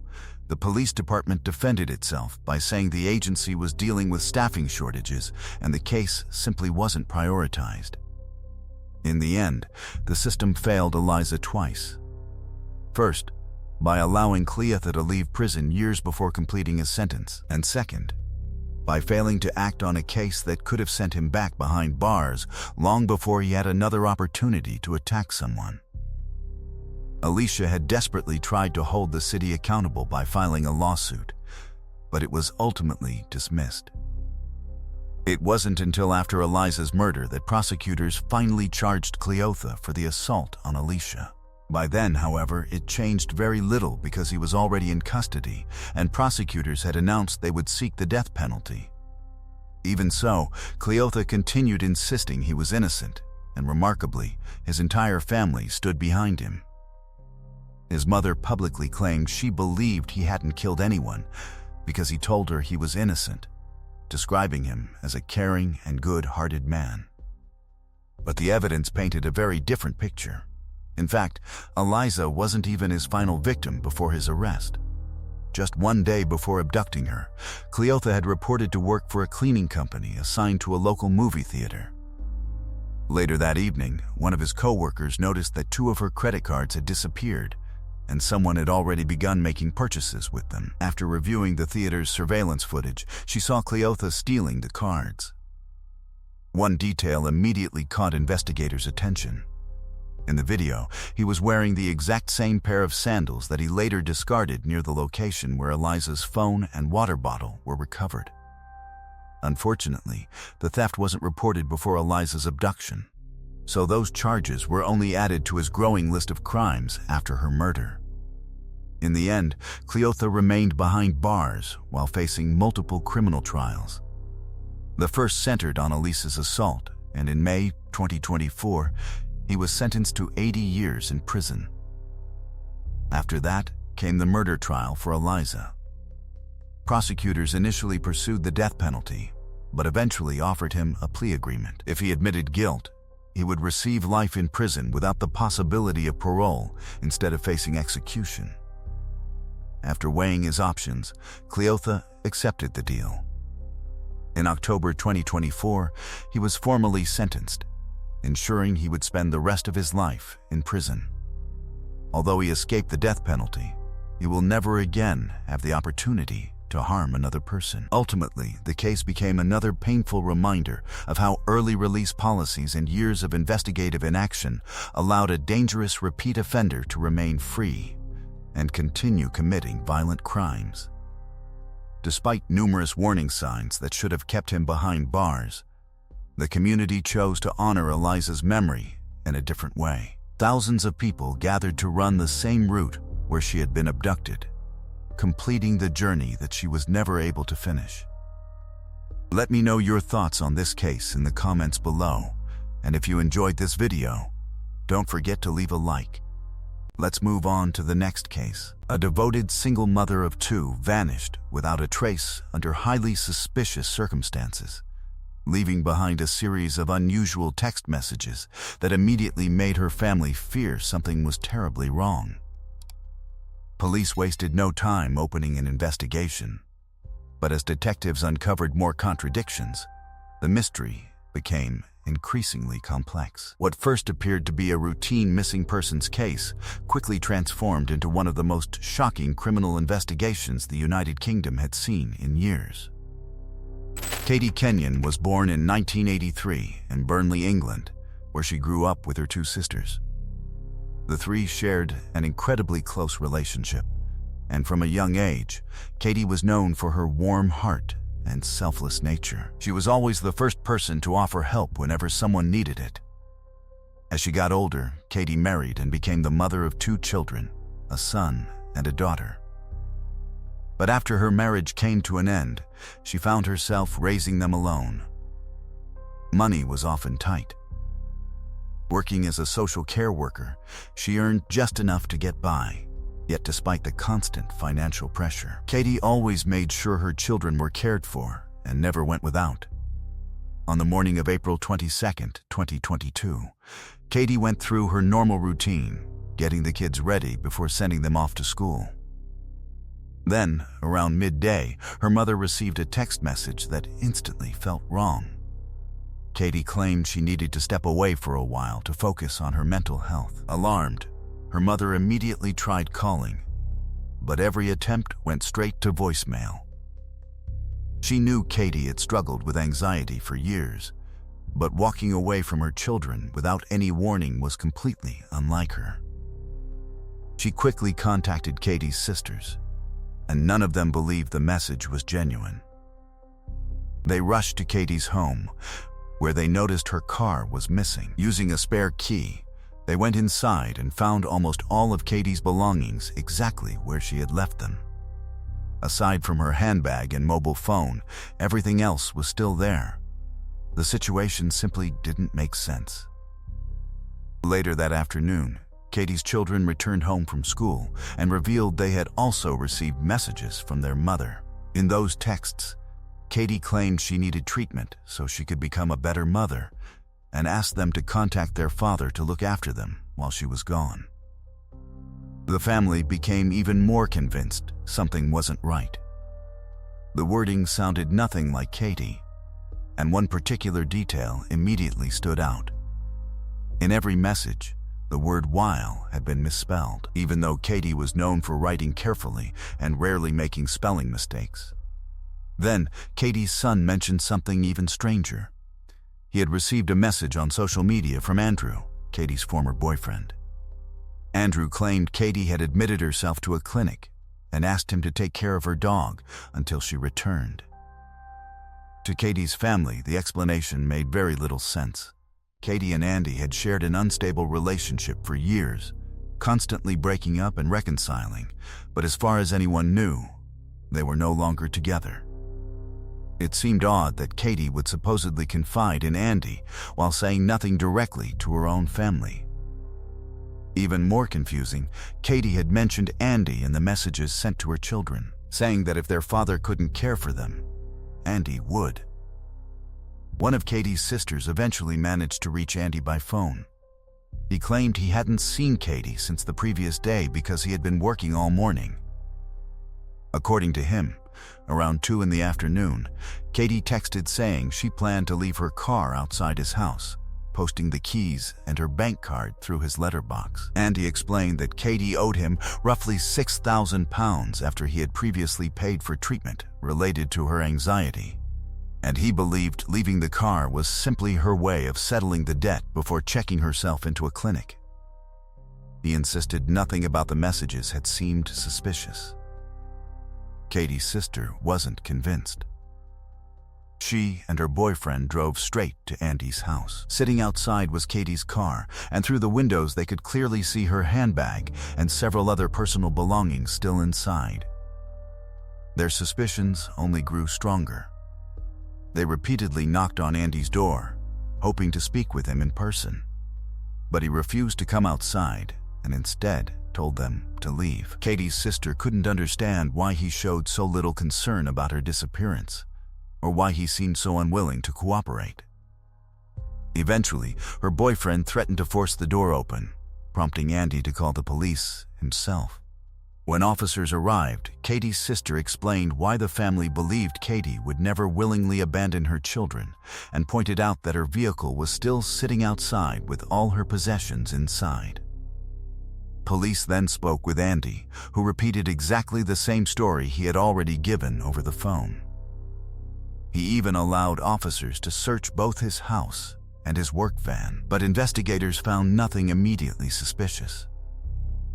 the police department defended itself by saying the agency was dealing with staffing shortages and the case simply wasn't prioritized. In the end, the system failed Eliza twice. First, by allowing Cleotha to leave prison years before completing his sentence, and second, by failing to act on a case that could have sent him back behind bars long before he had another opportunity to attack someone. Alicia had desperately tried to hold the city accountable by filing a lawsuit, but it was ultimately dismissed. It wasn't until after Eliza's murder that prosecutors finally charged Cleotha for the assault on Alicia. By then, however, it changed very little because he was already in custody, and prosecutors had announced they would seek the death penalty. Even so, Cleotha continued insisting he was innocent, and remarkably, his entire family stood behind him. His mother publicly claimed she believed he hadn't killed anyone because he told her he was innocent, describing him as a caring and good-hearted man. But the evidence painted a very different picture. In fact, Eliza wasn't even his final victim before his arrest. Just 1 day before abducting her, Cleotha had reported to work for a cleaning company assigned to a local movie theater. Later that evening, one of his co-workers noticed that 2 of her credit cards had disappeared, and someone had already begun making purchases with them. After reviewing the theater's surveillance footage, she saw Cleotha stealing the cards. One detail immediately caught investigators' attention. In the video, he was wearing the exact same pair of sandals that he later discarded near the location where Eliza's phone and water bottle were recovered. Unfortunately, the theft wasn't reported before Eliza's abduction, so those charges were only added to his growing list of crimes after her murder. In the end, Cleotha remained behind bars while facing multiple criminal trials. The first centered on Elisa's assault, and in May 2024, he was sentenced to 80 years in prison. After that came the murder trial for Eliza. Prosecutors initially pursued the death penalty, but eventually offered him a plea agreement. If he admitted guilt, he would receive life in prison without the possibility of parole instead of facing execution. After weighing his options, Cleotha accepted the deal. In October 2024, he was formally sentenced, ensuring he would spend the rest of his life in prison. Although he escaped the death penalty, he will never again have the opportunity to harm another person. Ultimately, the case became another painful reminder of how early release policies and years of investigative inaction allowed a dangerous repeat offender to remain free and continue committing violent crimes. Despite numerous warning signs that should have kept him behind bars, the community chose to honor Eliza's memory in a different way. Thousands of people gathered to run the same route where she had been abducted, completing the journey that she was never able to finish. Let me know your thoughts on this case in the comments below, and if you enjoyed this video, don't forget to leave a like. Let's move on to the next case. A devoted single mother of two vanished without a trace under highly suspicious circumstances, leaving behind a series of unusual text messages that immediately made her family fear something was terribly wrong. Police wasted no time opening an investigation, but as detectives uncovered more contradictions, the mystery became increasingly complex. What first appeared to be a routine missing persons case quickly transformed into one of the most shocking criminal investigations the United Kingdom had seen in years. Katie Kenyon was born in 1983 in Burnley, England, where she grew up with her two sisters. The three shared an incredibly close relationship, and from a young age, Katie was known for her warm heart and selfless nature. She was always the first person to offer help whenever someone needed it. As she got older, Katie married and became the mother of two children, a son and a daughter. But after her marriage came to an end, she found herself raising them alone. Money was often tight. Working as a social care worker, she earned just enough to get by. Yet despite the constant financial pressure, Katie always made sure her children were cared for and never went without. On the morning of April 22nd, 2022, Katie went through her normal routine, getting the kids ready before sending them off to school. Then, around midday, her mother received a text message that instantly felt wrong. Katie claimed she needed to step away for a while to focus on her mental health. Alarmed, her mother immediately tried calling, but every attempt went straight to voicemail. She knew Katie had struggled with anxiety for years, but walking away from her children without any warning was completely unlike her. She quickly contacted Katie's sisters, and none of them believed the message was genuine. They rushed to Katie's home, where they noticed her car was missing. Using a spare key, they went inside and found almost all of Katie's belongings exactly where she had left them. Aside from her handbag and mobile phone, everything else was still there. The situation simply didn't make sense. Later that afternoon, Katie's children returned home from school and revealed they had also received messages from their mother. In those texts, Katie claimed she needed treatment so she could become a better mother, and asked them to contact their father to look after them while she was gone. The family became even more convinced something wasn't right. The wording sounded nothing like Katie, and one particular detail immediately stood out. In every message, the word "while" had been misspelled, even though Katie was known for writing carefully and rarely making spelling mistakes. Then, Katie's son mentioned something even stranger. He had received a message on social media from Andrew, Katie's former boyfriend. Andrew claimed Katie had admitted herself to a clinic and asked him to take care of her dog until she returned. To Katie's family, the explanation made very little sense. Katie and Andy had shared an unstable relationship for years, constantly breaking up and reconciling, but as far as anyone knew, they were no longer together. It seemed odd that Katie would supposedly confide in Andy while saying nothing directly to her own family. Even more confusing, Katie had mentioned Andy in the messages sent to her children, saying that if their father couldn't care for them, Andy would. One of Katie's sisters eventually managed to reach Andy by phone. He claimed he hadn't seen Katie since the previous day because he had been working all morning. According to him, around 2 in the afternoon, Katie texted saying she planned to leave her car outside his house, posting the keys and her bank card through his letterbox. Andy explained that Katie owed him roughly £6,000 after he had previously paid for treatment related to her anxiety, and he believed leaving the car was simply her way of settling the debt before checking herself into a clinic. He insisted nothing about the messages had seemed suspicious. Katie's sister wasn't convinced. She and her boyfriend drove straight to Andy's house. Sitting outside was Katie's car, and through the windows they could clearly see her handbag and several other personal belongings still inside. Their suspicions only grew stronger. They repeatedly knocked on Andy's door, hoping to speak with him in person. But he refused to come outside and instead told them to leave. Katie's sister couldn't understand why he showed so little concern about her disappearance, or why he seemed so unwilling to cooperate. Eventually, her boyfriend threatened to force the door open, prompting Andy to call the police himself. When officers arrived, Katie's sister explained why the family believed Katie would never willingly abandon her children, and pointed out that her vehicle was still sitting outside with all her possessions inside. Police then spoke with Andy, who repeated exactly the same story he had already given over the phone. He even allowed officers to search both his house and his work van, but investigators found nothing immediately suspicious.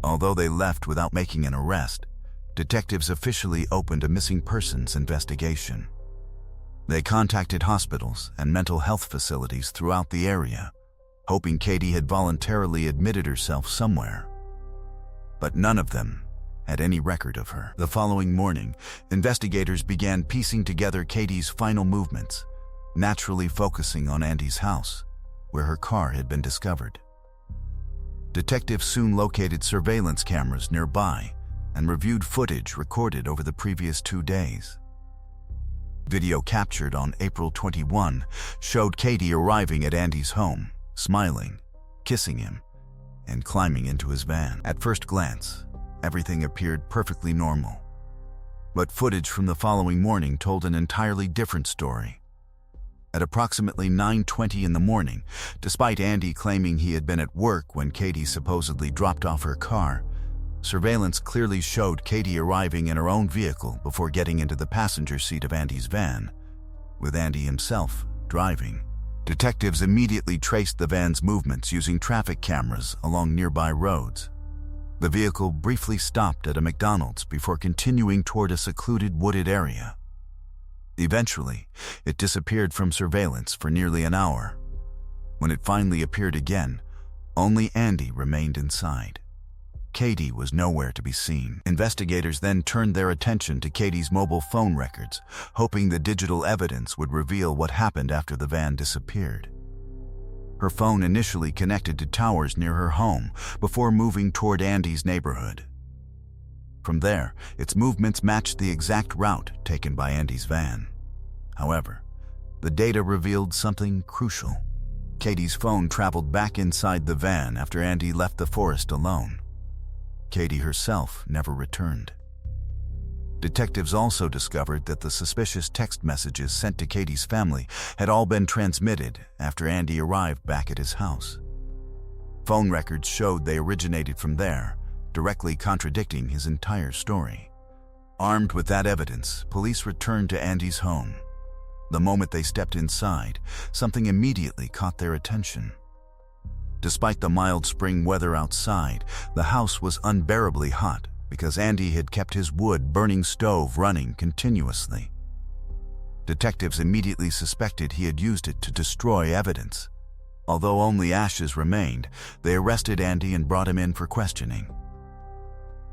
Although they left without making an arrest, detectives officially opened a missing persons investigation. They contacted hospitals and mental health facilities throughout the area, hoping Katie had voluntarily admitted herself somewhere. But none of them had any record of her. The following morning, investigators began piecing together Katie's final movements, naturally focusing on Andy's house, where her car had been discovered. Detectives soon located surveillance cameras nearby and reviewed footage recorded over the previous 2 days. Video captured on April 21 showed Katie arriving at Andy's home, smiling, kissing him, and climbing into his van. At first glance, everything appeared perfectly normal. But footage from the following morning told an entirely different story. At approximately 9:20 in the morning, despite Andy claiming he had been at work when Katie supposedly dropped off her car, surveillance clearly showed Katie arriving in her own vehicle before getting into the passenger seat of Andy's van, with Andy himself driving. Detectives immediately traced the van's movements using traffic cameras along nearby roads. The vehicle briefly stopped at a McDonald's before continuing toward a secluded wooded area. Eventually, it disappeared from surveillance for nearly an hour. When it finally appeared again, only Andy remained inside. Katie was nowhere to be seen. Investigators then turned their attention to Katie's mobile phone records, hoping the digital evidence would reveal what happened after the van disappeared. Her phone initially connected to towers near her home before moving toward Andy's neighborhood. From there, its movements matched the exact route taken by Andy's van. However, the data revealed something crucial. Katie's phone traveled back inside the van after Andy left the forest alone. Katie herself never returned. Detectives also discovered that the suspicious text messages sent to Katie's family had all been transmitted after Andy arrived back at his house. Phone records showed they originated from there, directly contradicting his entire story. Armed with that evidence, police returned to Andy's home. The moment they stepped inside, something immediately caught their attention. Despite the mild spring weather outside, the house was unbearably hot because Andy had kept his wood-burning stove running continuously. Detectives immediately suspected he had used it to destroy evidence. Although only ashes remained, they arrested Andy and brought him in for questioning.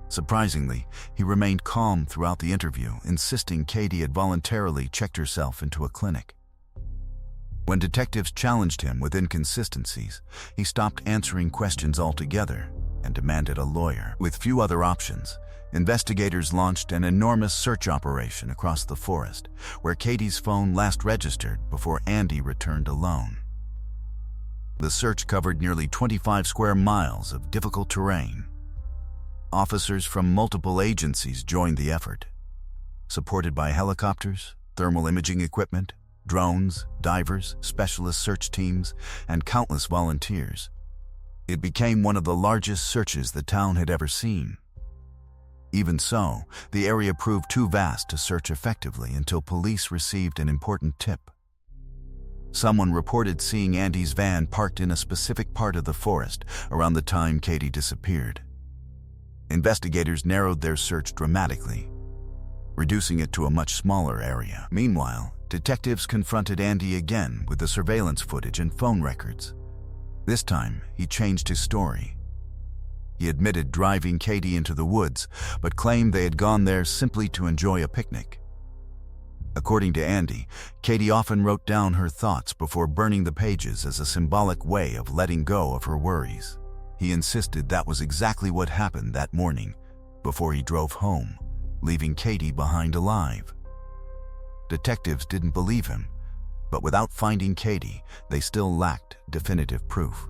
Surprisingly, he remained calm throughout the interview, insisting Katie had voluntarily checked herself into a clinic. When detectives challenged him with inconsistencies, he stopped answering questions altogether and demanded a lawyer. With few other options, investigators launched an enormous search operation across the forest, where Katie's phone last registered before Andy returned alone. The search covered nearly 25 square miles of difficult terrain. Officers from multiple agencies joined the effort, supported by helicopters, thermal imaging equipment, drones, divers, specialist search teams, and countless volunteers. It became one of the largest searches the town had ever seen. Even so, the area proved too vast to search effectively until police received an important tip. Someone reported seeing Andy's van parked in a specific part of the forest around the time Katie disappeared. Investigators narrowed their search dramatically, reducing it to a much smaller area. Meanwhile, detectives confronted Andy again with the surveillance footage and phone records. This time, he changed his story. He admitted driving Katie into the woods, but claimed they had gone there simply to enjoy a picnic. According to Andy, Katie often wrote down her thoughts before burning the pages as a symbolic way of letting go of her worries. He insisted that was exactly what happened that morning before he drove home, leaving Katie behind alive. Detectives didn't believe him, but without finding Katie, they still lacked definitive proof.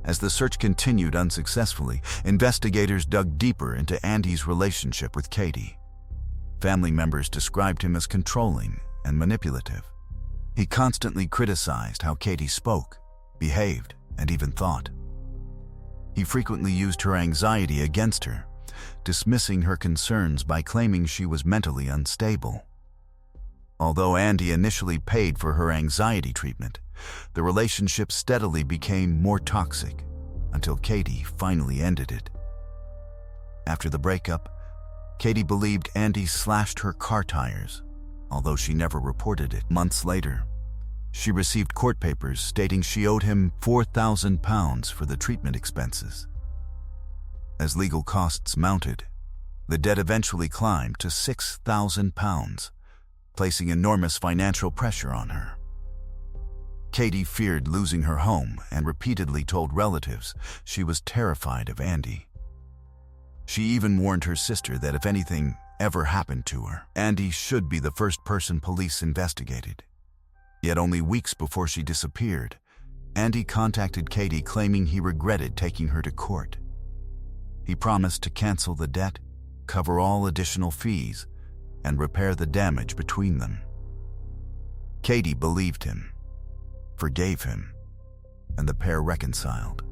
As the search continued unsuccessfully, investigators dug deeper into Andy's relationship with Katie. Family members described him as controlling and manipulative. He constantly criticized how Katie spoke, behaved, and even thought. He frequently used her anxiety against her, dismissing her concerns by claiming she was mentally unstable. Although Andy initially paid for her anxiety treatment, the relationship steadily became more toxic until Katie finally ended it. After the breakup, Katie believed Andy slashed her car tires, although she never reported it. Months later, she received court papers stating she owed him £4,000 for the treatment expenses. As legal costs mounted, the debt eventually climbed to £6,000, placing enormous financial pressure on her. Katie feared losing her home and repeatedly told relatives she was terrified of Andy. She even warned her sister that if anything ever happened to her, Andy should be the first person police investigated. Yet only weeks before she disappeared, Andy contacted Katie claiming he regretted taking her to court. He promised to cancel the debt, cover all additional fees, and repair the damage between them. Katie believed him, forgave him, and the pair reconciled.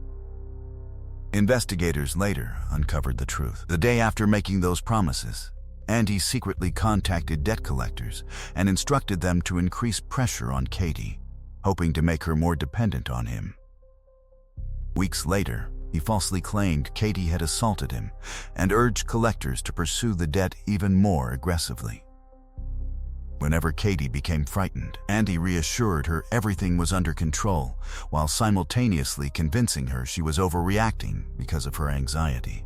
Investigators later uncovered the truth. The day after making those promises, Andy secretly contacted debt collectors and instructed them to increase pressure on Katie, hoping to make her more dependent on him. Weeks later, he falsely claimed Katie had assaulted him and urged collectors to pursue the debt even more aggressively. Whenever Katie became frightened, Andy reassured her everything was under control, while simultaneously convincing her she was overreacting because of her anxiety.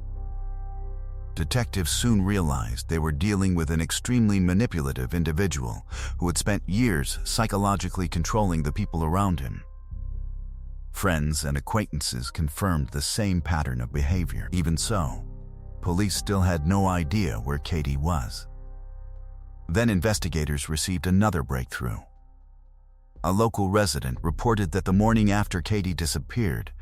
Detectives soon realized they were dealing with an extremely manipulative individual who had spent years psychologically controlling the people around him. Friends and acquaintances confirmed the same pattern of behavior. Even so, police still had no idea where Katie was. Then investigators received another breakthrough. A local resident reported that the morning after Katie disappeared,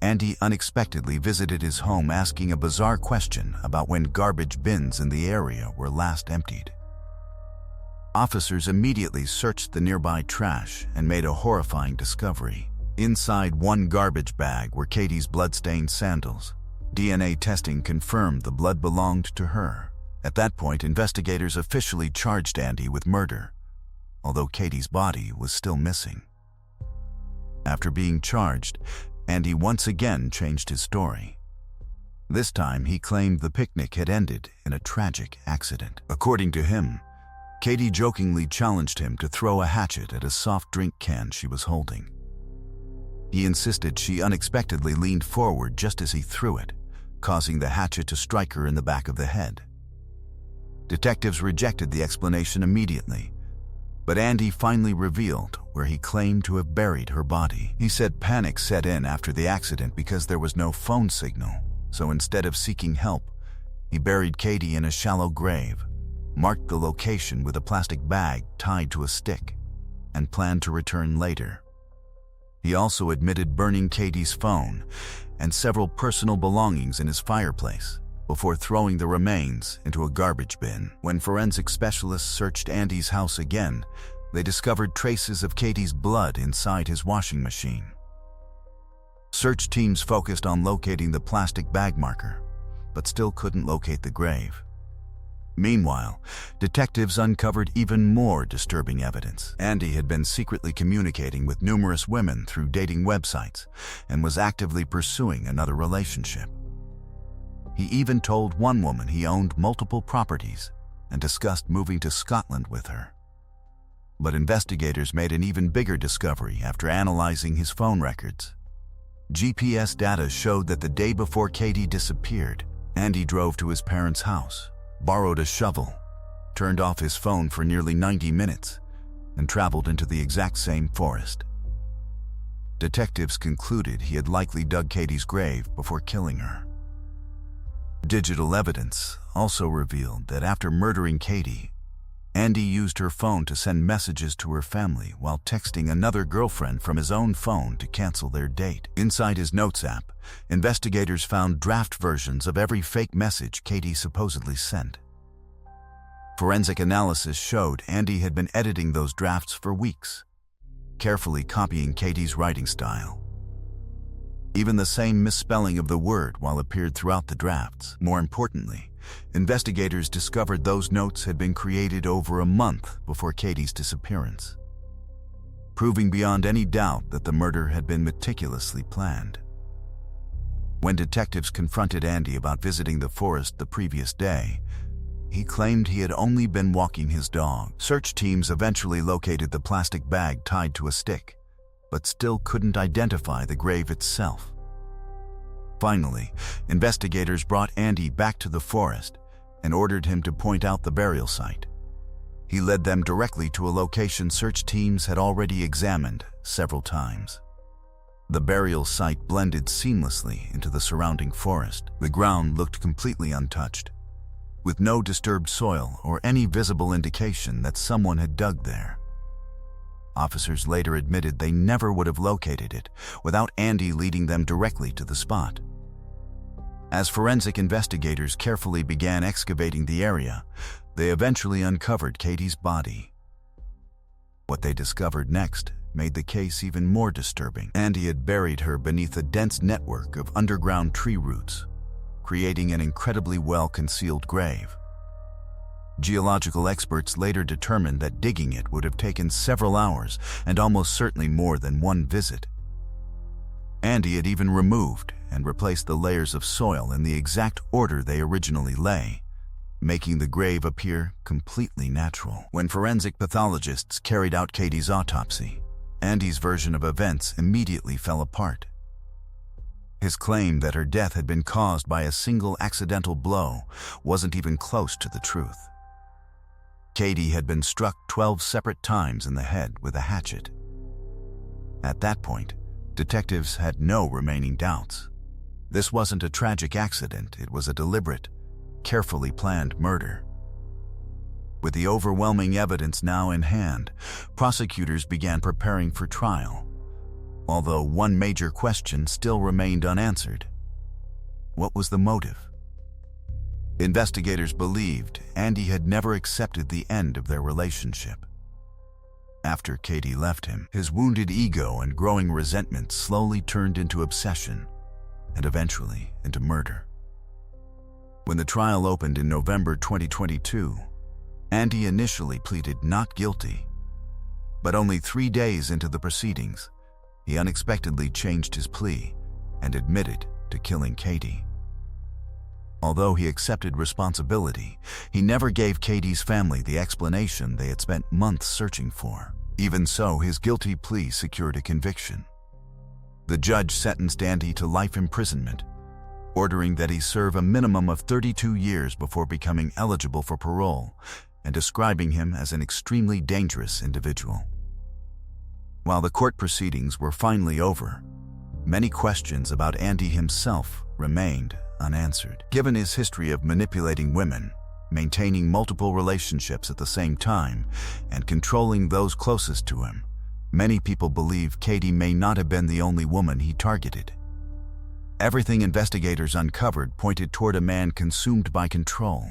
Andy unexpectedly visited his home asking a bizarre question about when garbage bins in the area were last emptied. Officers immediately searched the nearby trash and made a horrifying discovery. Inside one garbage bag were Katie's blood-stained sandals. DNA testing confirmed the blood belonged to her. At that point, investigators officially charged Andy with murder, although Katie's body was still missing. After being charged, Andy once again changed his story. This time, he claimed the picnic had ended in a tragic accident. According to him, Katie jokingly challenged him to throw a hatchet at a soft drink can she was holding. He insisted she unexpectedly leaned forward just as he threw it, causing the hatchet to strike her in the back of the head. Detectives rejected the explanation immediately, but Andy finally revealed where he claimed to have buried her body. He said panic set in after the accident because there was no phone signal, so instead of seeking help, he buried Katie in a shallow grave, marked the location with a plastic bag tied to a stick, and planned to return later. He also admitted burning Katie's phone and several personal belongings in his fireplace before throwing the remains into a garbage bin. When forensic specialists searched Andy's house again, they discovered traces of Katie's blood inside his washing machine. Search teams focused on locating the plastic bag marker, but still couldn't locate the grave. Meanwhile, detectives uncovered even more disturbing evidence. Andy had been secretly communicating with numerous women through dating websites and was actively pursuing another relationship. He even told one woman he owned multiple properties and discussed moving to Scotland with her. But investigators made an even bigger discovery after analyzing his phone records. GPS data showed that the day before Katie disappeared, Andy drove to his parents' house, borrowed a shovel, turned off his phone for nearly 90 minutes, and traveled into the exact same forest. Detectives concluded he had likely dug Katie's grave before killing her. Digital evidence also revealed that after murdering Katie, Andy used her phone to send messages to her family while texting another girlfriend from his own phone to cancel their date. Inside his Notes app, investigators found draft versions of every fake message Katie supposedly sent. Forensic analysis showed Andy had been editing those drafts for weeks, carefully copying Katie's writing style. Even the same misspelling of the word while appeared throughout the drafts. More importantly, investigators discovered those notes had been created over a month before Katie's disappearance, proving beyond any doubt that the murder had been meticulously planned. When detectives confronted Andy about visiting the forest the previous day, he claimed he had only been walking his dog. Search teams eventually located the plastic bag tied to a stick, but still couldn't identify the grave itself. Finally, investigators brought Andy back to the forest and ordered him to point out the burial site. He led them directly to a location search teams had already examined several times. The burial site blended seamlessly into the surrounding forest. The ground looked completely untouched, with no disturbed soil or any visible indication that someone had dug there. Officers later admitted they never would have located it without Andy leading them directly to the spot. As forensic investigators carefully began excavating the area, they eventually uncovered Katie's body. What they discovered next made the case even more disturbing. Andy had buried her beneath a dense network of underground tree roots, creating an incredibly well-concealed grave. Geological experts later determined that digging it would have taken several hours and almost certainly more than one visit. Andy had even removed and replaced the layers of soil in the exact order they originally lay, making the grave appear completely natural. When forensic pathologists carried out Katie's autopsy, Andy's version of events immediately fell apart. His claim that her death had been caused by a single accidental blow wasn't even close to the truth. Katie had been struck 12 separate times in the head with a hatchet. At that point, detectives had no remaining doubts. This wasn't a tragic accident, it was a deliberate, carefully planned murder. With the overwhelming evidence now in hand, prosecutors began preparing for trial, although one major question still remained unanswered. What was the motive? Investigators believed Andy had never accepted the end of their relationship. After Katie left him, his wounded ego and growing resentment slowly turned into obsession and eventually into murder. When the trial opened in November 2022, Andy initially pleaded not guilty, but only 3 days into the proceedings, he unexpectedly changed his plea and admitted to killing Katie. Although he accepted responsibility, he never gave Katie's family the explanation they had spent months searching for. Even so, his guilty plea secured a conviction. The judge sentenced Andy to life imprisonment, ordering that he serve a minimum of 32 years before becoming eligible for parole, and describing him as an extremely dangerous individual. While the court proceedings were finally over, many questions about Andy himself remained unanswered. Given his history of manipulating women, maintaining multiple relationships at the same time, and controlling those closest to him, many people believe Katie may not have been the only woman he targeted. Everything investigators uncovered pointed toward a man consumed by control,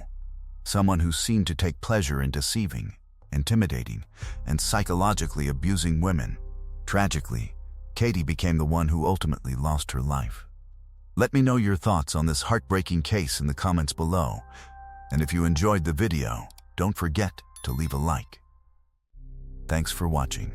someone who seemed to take pleasure in deceiving, intimidating, and psychologically abusing women. Tragically, Katie became the one who ultimately lost her life. Let me know your thoughts on this heartbreaking case in the comments below, and if you enjoyed the video, don't forget to leave a like. Thanks for watching.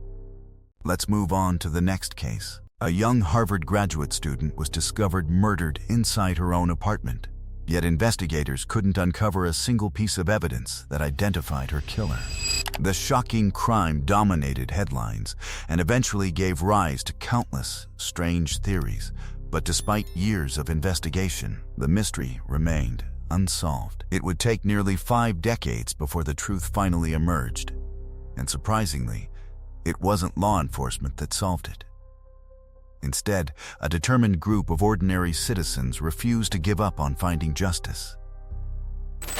Let's move on to the next case. A young Harvard graduate student was discovered murdered inside her own apartment, yet investigators couldn't uncover a single piece of evidence that identified her killer. The shocking crime dominated headlines and eventually gave rise to countless strange theories, but despite years of investigation, the mystery remained unsolved. It would take nearly 5 decades before the truth finally emerged, and surprisingly, it wasn't law enforcement that solved it. Instead, a determined group of ordinary citizens refused to give up on finding justice.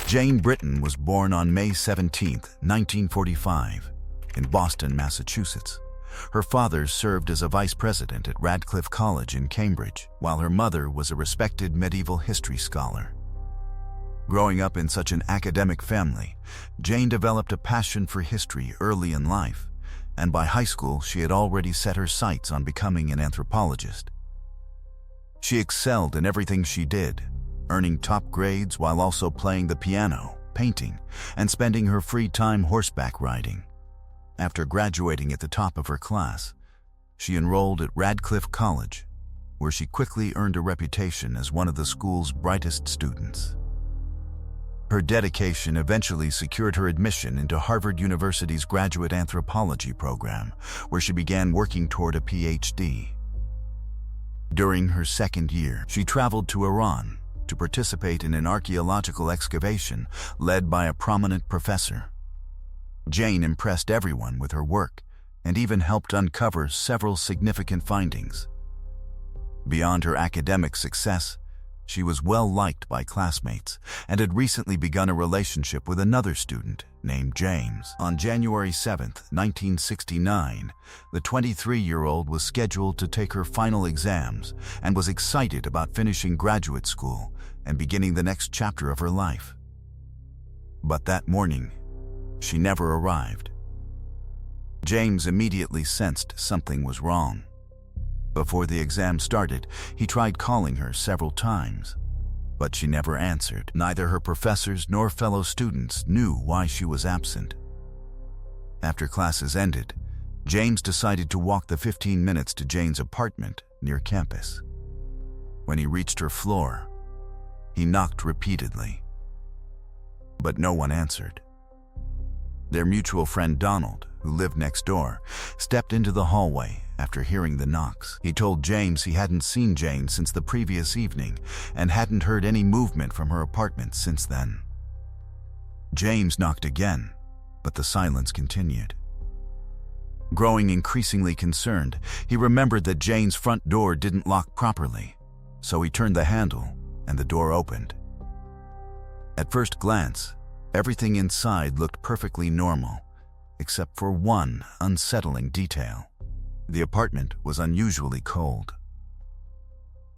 Jane Britton was born on May 17, 1945, in Boston, Massachusetts. Her father served as a vice president at Radcliffe College in Cambridge, while her mother was a respected medieval history scholar. Growing up in such an academic family, Jane developed a passion for history early in life, and by high school she had already set her sights on becoming an anthropologist. She excelled in everything she did, earning top grades while also playing the piano, painting, and spending her free time horseback riding. After graduating at the top of her class, she enrolled at Radcliffe College, where she quickly earned a reputation as one of the school's brightest students. Her dedication eventually secured her admission into Harvard University's graduate anthropology program, where she began working toward a PhD. During her second year, she traveled to Iran to participate in an archaeological excavation led by a prominent professor. Jane impressed everyone with her work and even helped uncover several significant findings. Beyond her academic success, she was well liked by classmates and had recently begun a relationship with another student named James. On January 7, 1969, the 23-year-old was scheduled to take her final exams and was excited about finishing graduate school and beginning the next chapter of her life. But that morning, she never arrived. James immediately sensed something was wrong. Before the exam started, he tried calling her several times, but she never answered. Neither her professors nor fellow students knew why she was absent. After classes ended, James decided to walk the 15 minutes to Jane's apartment near campus. When he reached her floor, he knocked repeatedly, but no one answered. Their mutual friend Donald, who lived next door, stepped into the hallway after hearing the knocks. He told James he hadn't seen Jane since the previous evening and hadn't heard any movement from her apartment since then. James knocked again, but the silence continued. Growing increasingly concerned, he remembered that Jane's front door didn't lock properly, so he turned the handle and the door opened. At first glance, everything inside looked perfectly normal, except for one unsettling detail. The apartment was unusually cold.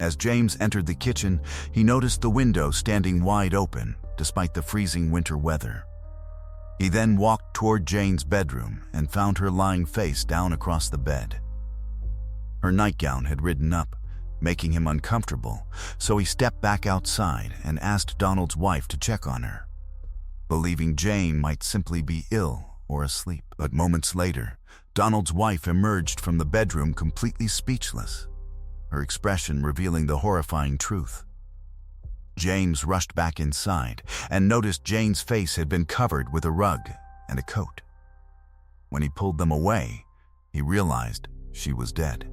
As James entered the kitchen, he noticed the window standing wide open despite the freezing winter weather. He then walked toward Jane's bedroom and found her lying face down across the bed. Her nightgown had ridden up, making him uncomfortable, so he stepped back outside and asked Donald's wife to check on her, believing Jane might simply be ill or asleep. But moments later, Donald's wife emerged from the bedroom completely speechless, her expression revealing the horrifying truth. James rushed back inside and noticed Jane's face had been covered with a rug and a coat. When he pulled them away, he realized she was dead.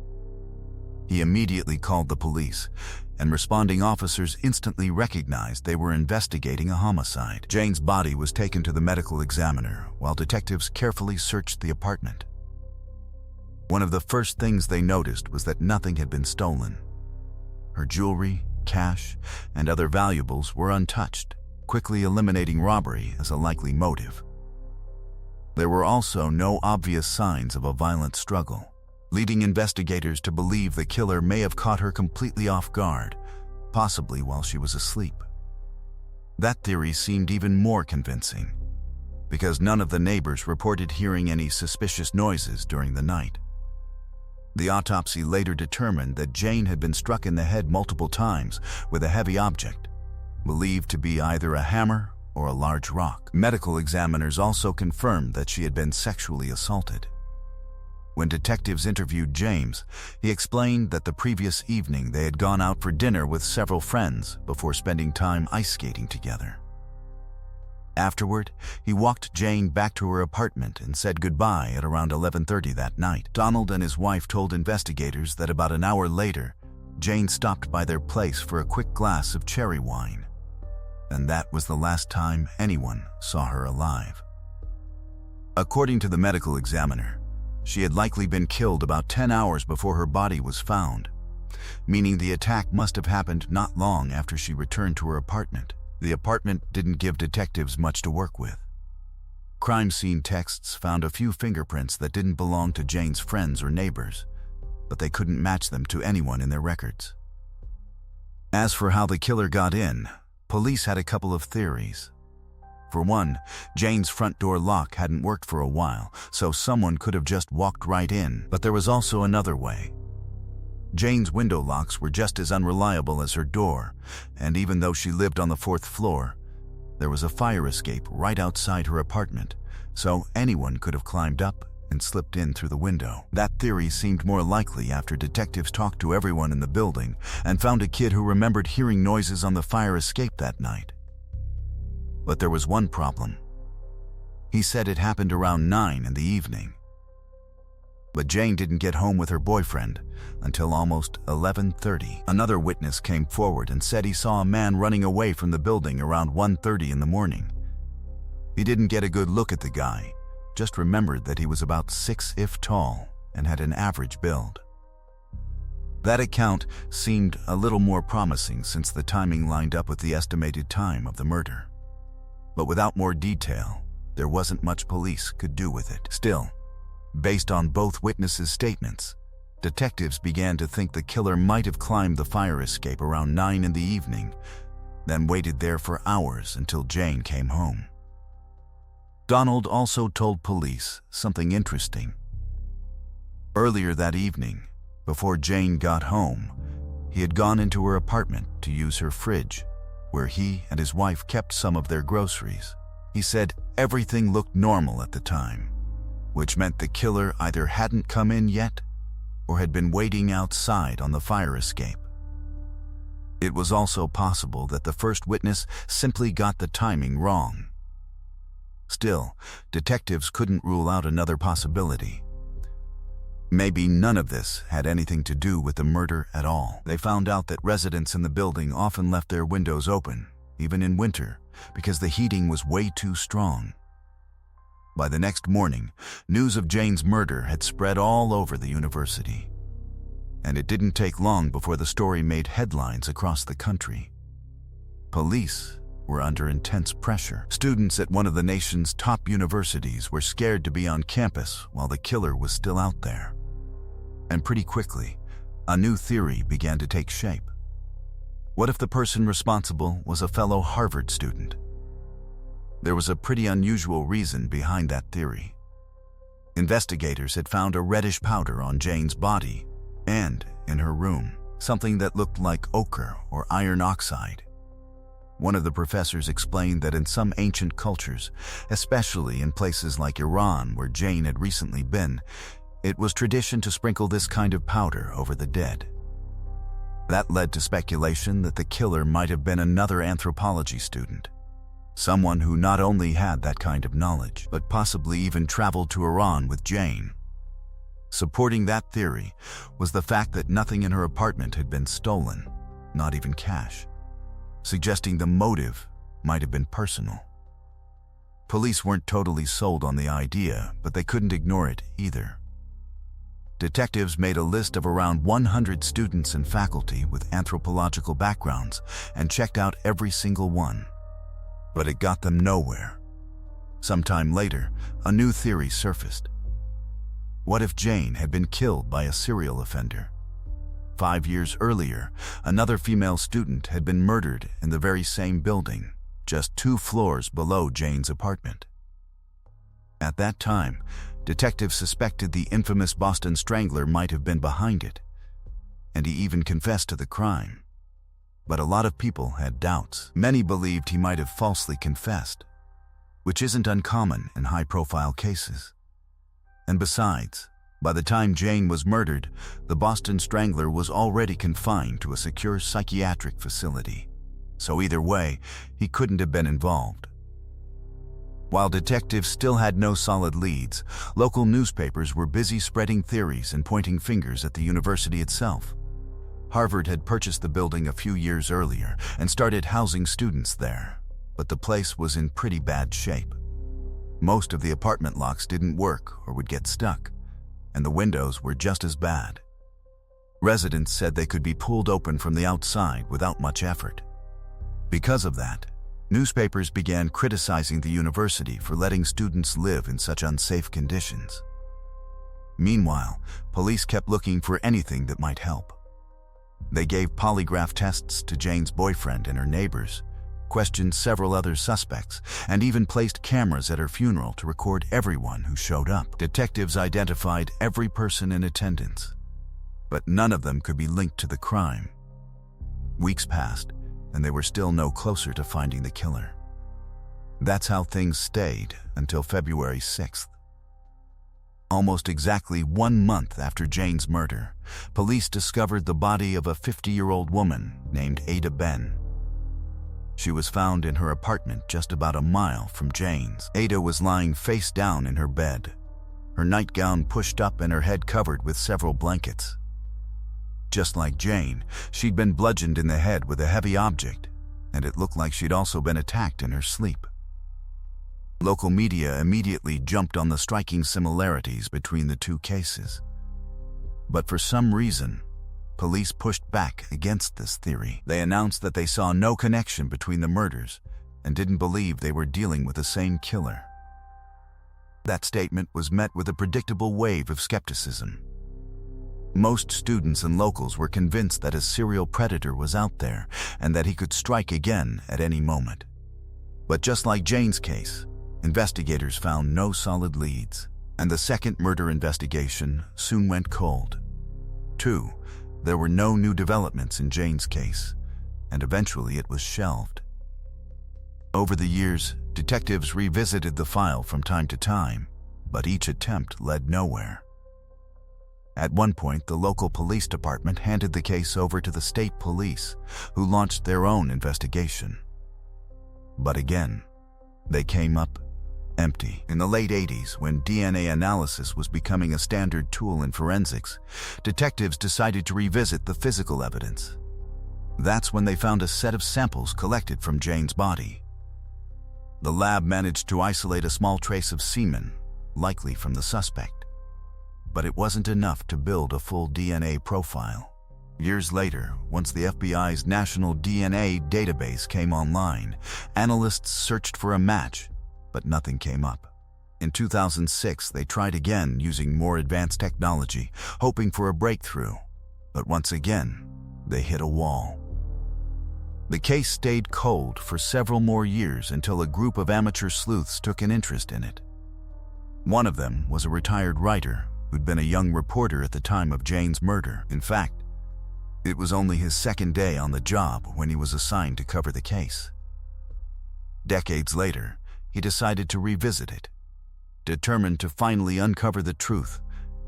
He immediately called the police, and responding officers instantly recognized they were investigating a homicide. Jane's body was taken to the medical examiner while detectives carefully searched the apartment. One of the first things they noticed was that nothing had been stolen. Her jewelry, cash, and other valuables were untouched, quickly eliminating robbery as a likely motive. There were also no obvious signs of a violent struggle, leading investigators to believe the killer may have caught her completely off guard, possibly while she was asleep. That theory seemed even more convincing, because none of the neighbors reported hearing any suspicious noises during the night. The autopsy later determined that Jane had been struck in the head multiple times with a heavy object, believed to be either a hammer or a large rock. Medical examiners also confirmed that she had been sexually assaulted. When detectives interviewed James, he explained that the previous evening they had gone out for dinner with several friends before spending time ice skating together. Afterward, he walked Jane back to her apartment and said goodbye at around 11:30 that night. Donald and his wife told investigators that about an hour later, Jane stopped by their place for a quick glass of cherry wine, and that was the last time anyone saw her alive. According to the medical examiner, she had likely been killed about 10 hours before her body was found, meaning the attack must have happened not long after she returned to her apartment. The apartment didn't give detectives much to work with. Crime scene texts found a few fingerprints that didn't belong to Jane's friends or neighbors, but they couldn't match them to anyone in their records. As for how the killer got in, police had a couple of theories. For one, Jane's front door lock hadn't worked for a while, so someone could have just walked right in, but there was also another way. Jane's window locks were just as unreliable as her door, and even though she lived on the 4th floor, there was a fire escape right outside her apartment, so anyone could have climbed up and slipped in through the window. That theory seemed more likely after detectives talked to everyone in the building and found a kid who remembered hearing noises on the fire escape that night. But there was one problem. He said it happened around 9 in the evening. But Jane didn't get home with her boyfriend until almost 11:30. Another witness came forward and said he saw a man running away from the building around 1:30 in the morning. He didn't get a good look at the guy, just remembered that he was about 6 tall and had an average build. That account seemed a little more promising since the timing lined up with the estimated time of the murder. But without more detail, there wasn't much police could do with it. Still, based on both witnesses' statements, detectives began to think the killer might have climbed the fire escape around 9 in the evening, then waited there for hours until Jane came home. Donald also told police something interesting. Earlier that evening, before Jane got home, he had gone into her apartment to use her fridge, where he and his wife kept some of their groceries. He said everything looked normal at the time, which meant the killer either hadn't come in yet or had been waiting outside on the fire escape. It was also possible that the first witness simply got the timing wrong. Still, detectives couldn't rule out another possibility. Maybe none of this had anything to do with the murder at all. They found out that residents in the building often left their windows open, even in winter, because the heating was way too strong. By the next morning, news of Jane's murder had spread all over the university. And it didn't take long before the story made headlines across the country. Police were under intense pressure. Students at one of the nation's top universities were scared to be on campus while the killer was still out there. And pretty quickly, a new theory began to take shape. What if the person responsible was a fellow Harvard student? There was a pretty unusual reason behind that theory. Investigators had found a reddish powder on Jane's body and in her room, something that looked like ochre or iron oxide. One of the professors explained that in some ancient cultures, especially in places like Iran where Jane had recently been, it was tradition to sprinkle this kind of powder over the dead. That led to speculation that the killer might have been another anthropology student, someone who not only had that kind of knowledge, but possibly even traveled to Iran with Jane. Supporting that theory was the fact that nothing in her apartment had been stolen, not even cash, suggesting the motive might have been personal. Police weren't totally sold on the idea, but they couldn't ignore it either. Detectives made a list of around 100 students and faculty with anthropological backgrounds and checked out every single one. But it got them nowhere. Sometime later, a new theory surfaced. What if Jane had been killed by a serial offender? 5 years earlier, another female student had been murdered in the very same building, just 2 floors below Jane's apartment. At that time, detectives suspected the infamous Boston Strangler might have been behind it, and he even confessed to the crime. But a lot of people had doubts. Many believed he might have falsely confessed, which isn't uncommon in high-profile cases. And besides, by the time Jane was murdered, the Boston Strangler was already confined to a secure psychiatric facility. So either way, he couldn't have been involved. While detectives still had no solid leads, local newspapers were busy spreading theories and pointing fingers at the university itself. Harvard had purchased the building a few years earlier and started housing students there, but the place was in pretty bad shape. Most of the apartment locks didn't work or would get stuck, and the windows were just as bad. Residents said they could be pulled open from the outside without much effort. Because of that, newspapers began criticizing the university for letting students live in such unsafe conditions. Meanwhile, police kept looking for anything that might help. They gave polygraph tests to Jane's boyfriend and her neighbors, questioned several other suspects, and even placed cameras at her funeral to record everyone who showed up. Detectives identified every person in attendance, but none of them could be linked to the crime. Weeks passed, and they were still no closer to finding the killer. That's how things stayed until February 6th. Almost exactly 1 month after Jane's murder, police discovered the body of a 50-year-old woman named Ada Ben. She was found in her apartment just about a mile from Jane's. Ada was lying face down in her bed, her nightgown pushed up and her head covered with several blankets. Just like Jane, she'd been bludgeoned in the head with a heavy object, and it looked like she'd also been attacked in her sleep. Local media immediately jumped on the striking similarities between the two cases. But for some reason, police pushed back against this theory. They announced that they saw no connection between the murders and didn't believe they were dealing with the same killer. That statement was met with a predictable wave of skepticism. Most students and locals were convinced that a serial predator was out there and that he could strike again at any moment. But just like Jane's case, investigators found no solid leads, and the second murder investigation soon went cold. 2, there were no new developments in Jane's case, and eventually it was shelved. Over the years, detectives revisited the file from time to time, but each attempt led nowhere. At one point, the local police department handed the case over to the state police, who launched their own investigation. But again, they came up empty. In the late 80s, when DNA analysis was becoming a standard tool in forensics, detectives decided to revisit the physical evidence. That's when they found a set of samples collected from Jane's body. The lab managed to isolate a small trace of semen, likely from the suspect. But it wasn't enough to build a full DNA profile. Years later, once the FBI's National DNA Database came online, analysts searched for a match, but nothing came up. In 2006, they tried again using more advanced technology, hoping for a breakthrough. But once again, they hit a wall. The case stayed cold for several more years until a group of amateur sleuths took an interest in it. One of them was a retired writer who'd been a young reporter at the time of Jane's murder. In fact, it was only his second day on the job when he was assigned to cover the case. Decades later, he decided to revisit it, determined to finally uncover the truth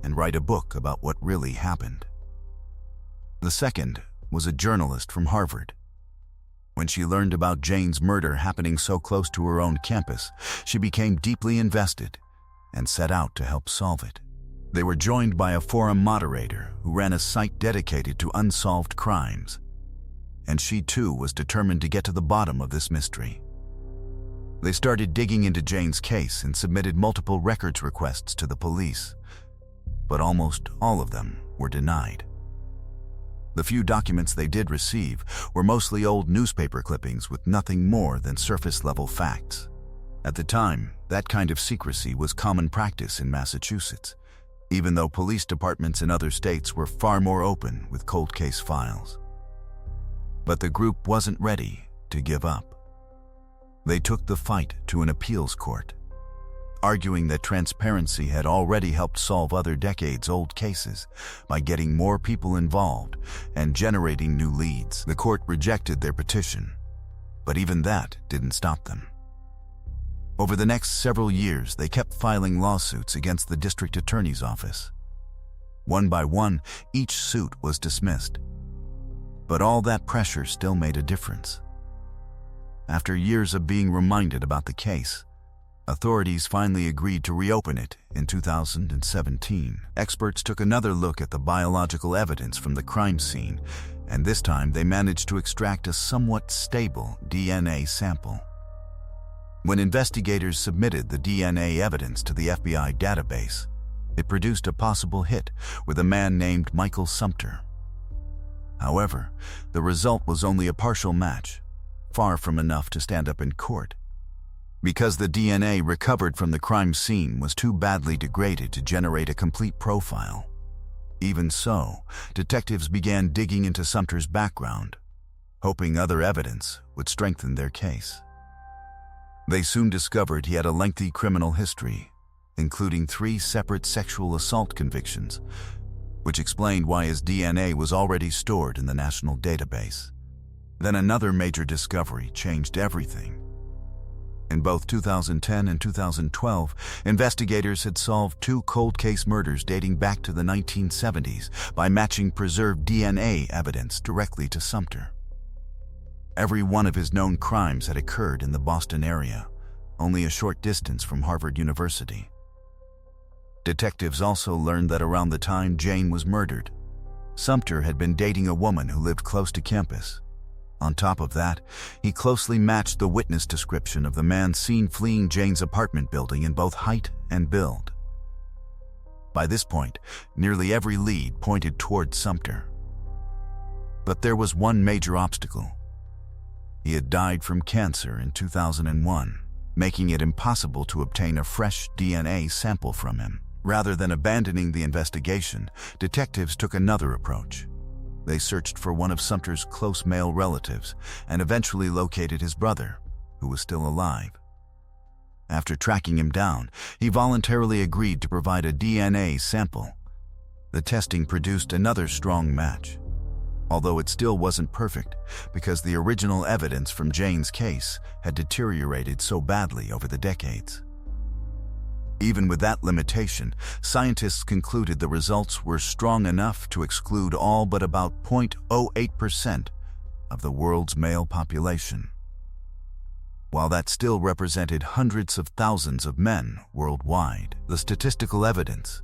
and write a book about what really happened. The second was a journalist from Harvard. When she learned about Jane's murder happening so close to her own campus, she became deeply invested and set out to help solve it. They were joined by a forum moderator who ran a site dedicated to unsolved crimes, and she too was determined to get to the bottom of this mystery. They started digging into Jane's case and submitted multiple records requests to the police, but almost all of them were denied. The few documents they did receive were mostly old newspaper clippings with nothing more than surface-level facts. At the time, that kind of secrecy was common practice in Massachusetts, even though police departments in other states were far more open with cold case files. But the group wasn't ready to give up. They took the fight to an appeals court, arguing that transparency had already helped solve other decades-old cases by getting more people involved and generating new leads. The court rejected their petition, but even that didn't stop them. Over the next several years, they kept filing lawsuits against the district attorney's office. One by one, each suit was dismissed. But all that pressure still made a difference. After years of being reminded about the case, authorities finally agreed to reopen it in 2017. Experts took another look at the biological evidence from the crime scene, and this time they managed to extract a somewhat stable DNA sample. When investigators submitted the DNA evidence to the FBI database, it produced a possible hit with a man named Michael Sumter. However, the result was only a partial match, far from enough to stand up in court. Because the DNA recovered from the crime scene was too badly degraded to generate a complete profile. Even so, detectives began digging into Sumter's background, hoping other evidence would strengthen their case. They soon discovered he had a lengthy criminal history, including 3 separate sexual assault convictions, which explained why his DNA was already stored in the national database. Then another major discovery changed everything. In both 2010 and 2012, investigators had solved 2 cold case murders dating back to the 1970s by matching preserved DNA evidence directly to Sumter. Every one of his known crimes had occurred in the Boston area, only a short distance from Harvard University. Detectives also learned that around the time Jane was murdered, Sumter had been dating a woman who lived close to campus. On top of that, he closely matched the witness description of the man seen fleeing Jane's apartment building in both height and build. By this point, nearly every lead pointed toward Sumter. But there was one major obstacle. He had died from cancer in 2001, making it impossible to obtain a fresh DNA sample from him. Rather than abandoning the investigation, detectives took another approach. They searched for one of Sumter's close male relatives and eventually located his brother, who was still alive. After tracking him down, he voluntarily agreed to provide a DNA sample. The testing produced another strong match, although it still wasn't perfect because the original evidence from Jane's case had deteriorated so badly over the decades. Even with that limitation, scientists concluded the results were strong enough to exclude all but about 0.08% of the world's male population. While that still represented hundreds of thousands of men worldwide, the statistical evidence,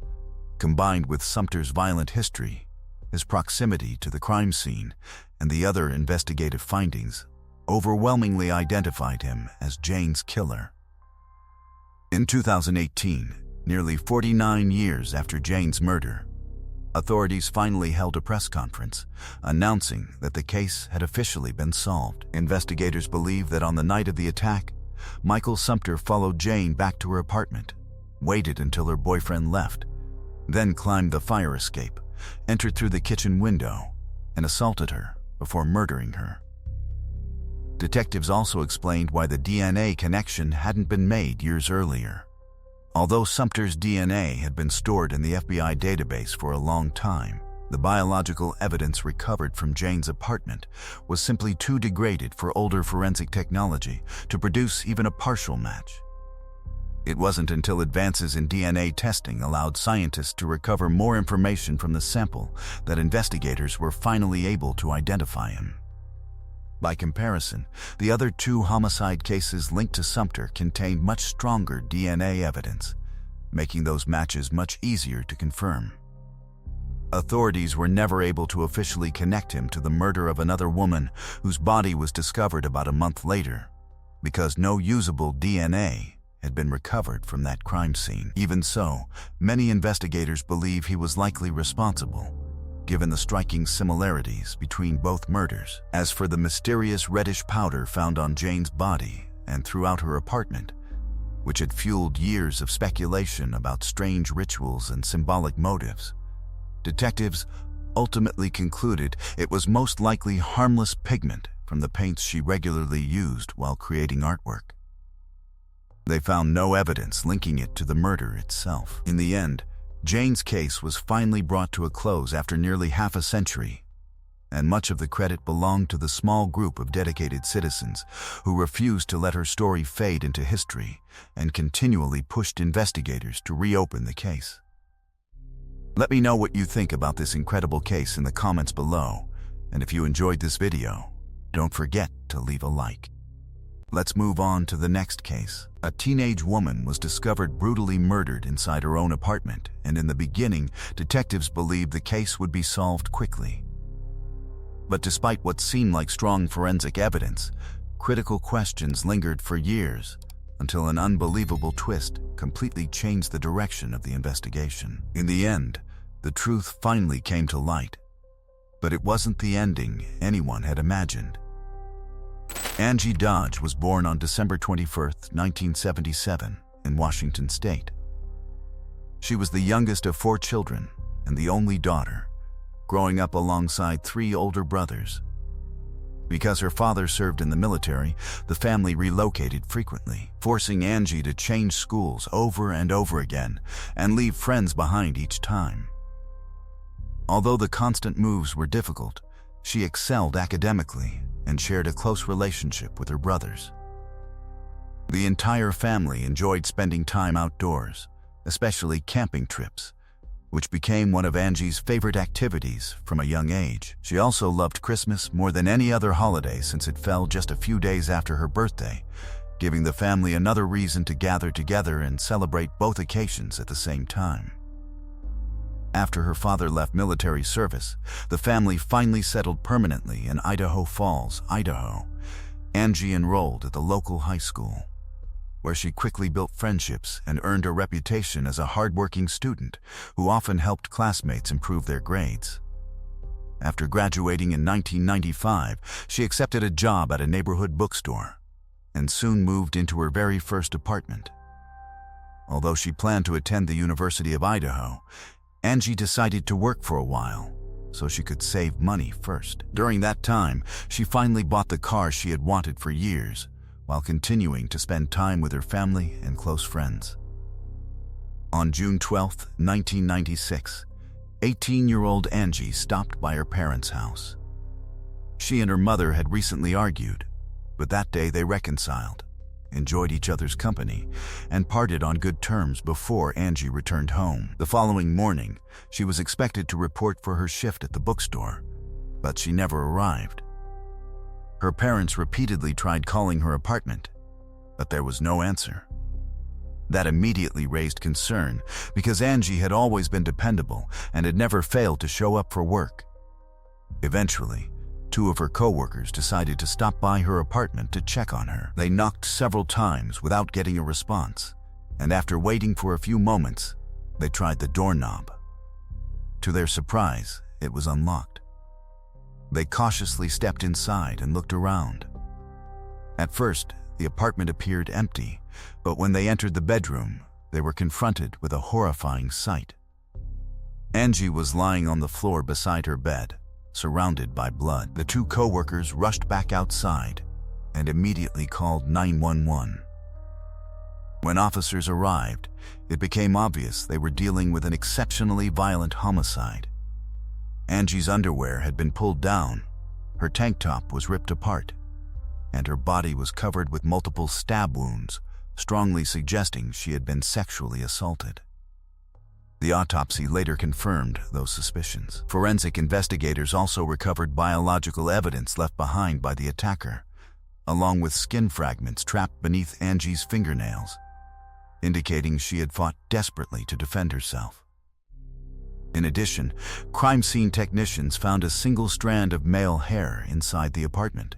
combined with Sumter's violent history, his proximity to the crime scene, and the other investigative findings, overwhelmingly identified him as Jane's killer. In 2018, nearly 49 years after Jane's murder, authorities finally held a press conference announcing that the case had officially been solved. Investigators believe that on the night of the attack, Michael Sumter followed Jane back to her apartment, waited until her boyfriend left, then climbed the fire escape, entered through the kitchen window, and assaulted her before murdering her. Detectives also explained why the DNA connection hadn't been made years earlier. Although Sumter's DNA had been stored in the FBI database for a long time, the biological evidence recovered from Jane's apartment was simply too degraded for older forensic technology to produce even a partial match. It wasn't until advances in DNA testing allowed scientists to recover more information from the sample that investigators were finally able to identify him. By comparison, the other 2 homicide cases linked to Sumter contained much stronger DNA evidence, making those matches much easier to confirm. Authorities were never able to officially connect him to the murder of another woman whose body was discovered about a month later, because no usable DNA had been recovered from that crime scene. Even so, many investigators believe he was likely responsible, given the striking similarities between both murders. As for the mysterious reddish powder found on Jane's body and throughout her apartment, which had fueled years of speculation about strange rituals and symbolic motives, detectives ultimately concluded it was most likely harmless pigment from the paints she regularly used while creating artwork. They found no evidence linking it to the murder itself. In the end, Jane's case was finally brought to a close after nearly half a century, and much of the credit belonged to the small group of dedicated citizens who refused to let her story fade into history and continually pushed investigators to reopen the case. Let me know what you think about this incredible case in the comments below, and if you enjoyed this video, don't forget to leave a like. Let's move on to the next case. A teenage woman was discovered brutally murdered inside her own apartment, and in the beginning, detectives believed the case would be solved quickly. But despite what seemed like strong forensic evidence, critical questions lingered for years until an unbelievable twist completely changed the direction of the investigation. In the end, the truth finally came to light, but it wasn't the ending anyone had imagined. Angie Dodge was born on December 21, 1977, in Washington State. She was the youngest of 4 children and the only daughter, growing up alongside 3 older brothers. Because her father served in the military, the family relocated frequently, forcing Angie to change schools over and over again and leave friends behind each time. Although the constant moves were difficult, she excelled academically and shared a close relationship with her brothers. The entire family enjoyed spending time outdoors, especially camping trips, which became one of Angie's favorite activities from a young age. She also loved Christmas more than any other holiday since it fell just a few days after her birthday, giving the family another reason to gather together and celebrate both occasions at the same time. After her father left military service, the family finally settled permanently in Idaho Falls, Idaho. Angie enrolled at the local high school, where she quickly built friendships and earned a reputation as a hardworking student who often helped classmates improve their grades. After graduating in 1995, she accepted a job at a neighborhood bookstore and soon moved into her very first apartment. Although she planned to attend the University of Idaho, Angie decided to work for a while so she could save money first. During that time, she finally bought the car she had wanted for years, while continuing to spend time with her family and close friends. On June 12, 1996, 18-year-old Angie stopped by her parents' house. She and her mother had recently argued, but that day they reconciled, enjoyed each other's company, and parted on good terms before Angie returned home. The following morning, she was expected to report for her shift at the bookstore, but she never arrived. Her parents repeatedly tried calling her apartment, but there was no answer. That immediately raised concern because Angie had always been dependable and had never failed to show up for work. Eventually, 2 of her co-workers decided to stop by her apartment to check on her. They knocked several times without getting a response, and after waiting for a few moments, they tried the doorknob. To their surprise, it was unlocked. They cautiously stepped inside and looked around. At first, the apartment appeared empty, but when they entered the bedroom, they were confronted with a horrifying sight. Angie was lying on the floor beside her bed, surrounded by blood. The 2 co-workers rushed back outside and immediately called 911. When officers arrived, it became obvious they were dealing with an exceptionally violent homicide. Angie's underwear had been pulled down, her tank top was ripped apart, and her body was covered with multiple stab wounds, strongly suggesting she had been sexually assaulted. The autopsy later confirmed those suspicions. Forensic investigators also recovered biological evidence left behind by the attacker, along with skin fragments trapped beneath Angie's fingernails. indicating she had fought desperately to defend herself. In addition, crime scene technicians found a single strand of male hair inside the apartment.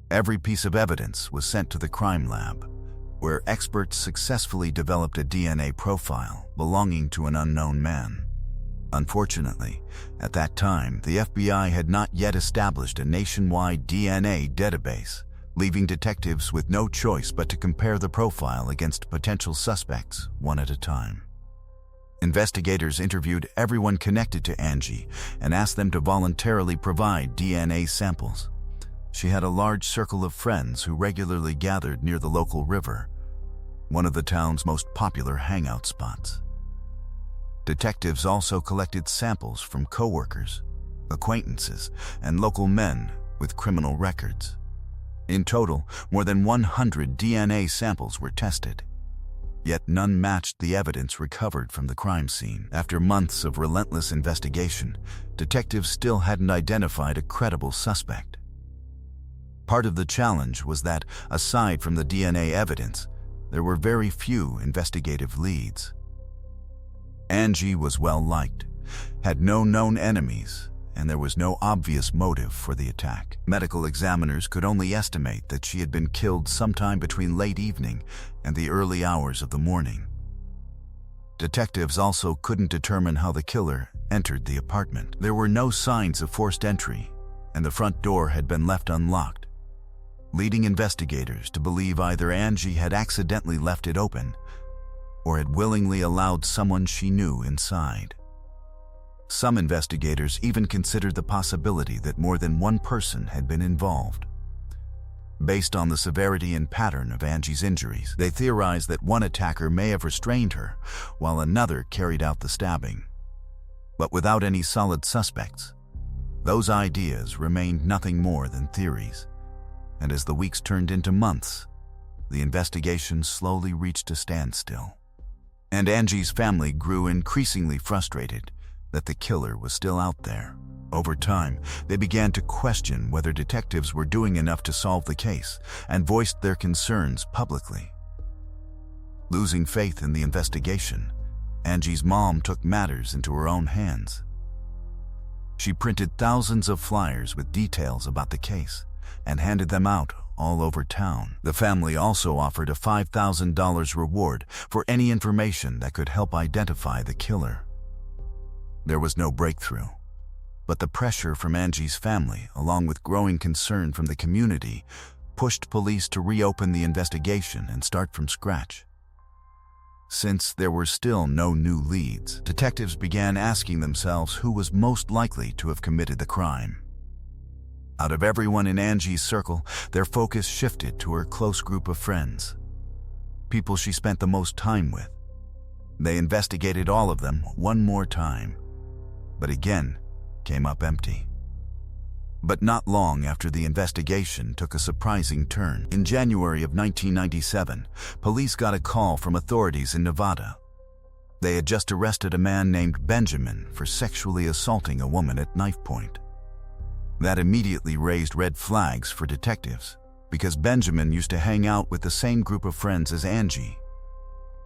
Every piece of evidence was sent to the crime lab, where experts successfully developed a DNA profile belonging to an unknown man. Unfortunately, at that time, the FBI had not yet established a nationwide DNA database, leaving detectives with no choice but to compare the profile against potential suspects one at a time. Investigators interviewed everyone connected to Angie and asked them to voluntarily provide DNA samples. She had a large circle of friends who regularly gathered near the local river, one of the town's most popular hangout spots. Detectives also collected samples from coworkers, acquaintances, and local men with criminal records. In total, more than 100 DNA samples were tested. Yet none matched the evidence recovered from the crime scene. After months of relentless investigation, detectives still hadn't identified a credible suspect. Part of the challenge was that, aside from the DNA evidence, there were very few investigative leads. Angie was well liked, had no known enemies, and there was no obvious motive for the attack. Medical examiners could only estimate that she had been killed sometime between late evening and the early hours of the morning. Detectives also couldn't determine how the killer entered the apartment. There were no signs of forced entry, and the front door had been left unlocked, leading investigators to believe either Angie had accidentally left it open or had willingly allowed someone she knew inside. Some investigators even considered the possibility that more than one person had been involved. Based on the severity and pattern of Angie's injuries, they theorized that one attacker may have restrained her, while another carried out the stabbing. But without any solid suspects, those ideas remained nothing more than theories. And as the weeks turned into months, the investigation slowly reached a standstill. And Angie's family grew increasingly frustrated that the killer was still out there. Over time, they began to question whether detectives were doing enough to solve the case and voiced their concerns publicly. Losing faith in the investigation, Angie's mom took matters into her own hands. She printed thousands of flyers with details about the case and handed them out all over town. The family also offered a $5,000 reward for any information that could help identify the killer. There was no breakthrough, but the pressure from Angie's family, along with growing concern from the community, pushed police to reopen the investigation and start from scratch. Since there were still no new leads, detectives began asking themselves who was most likely to have committed the crime. Out of everyone in Angie's circle, their focus shifted to her close group of friends, people she spent the most time with. They investigated all of them one more time, but again came up empty. But not long after the investigation took a surprising turn. In January of 1997, police got a call from authorities in Nevada. They had just arrested a man named Benjamin for sexually assaulting a woman at knife point. That immediately raised red flags for detectives, because Benjamin used to hang out with the same group of friends as Angie.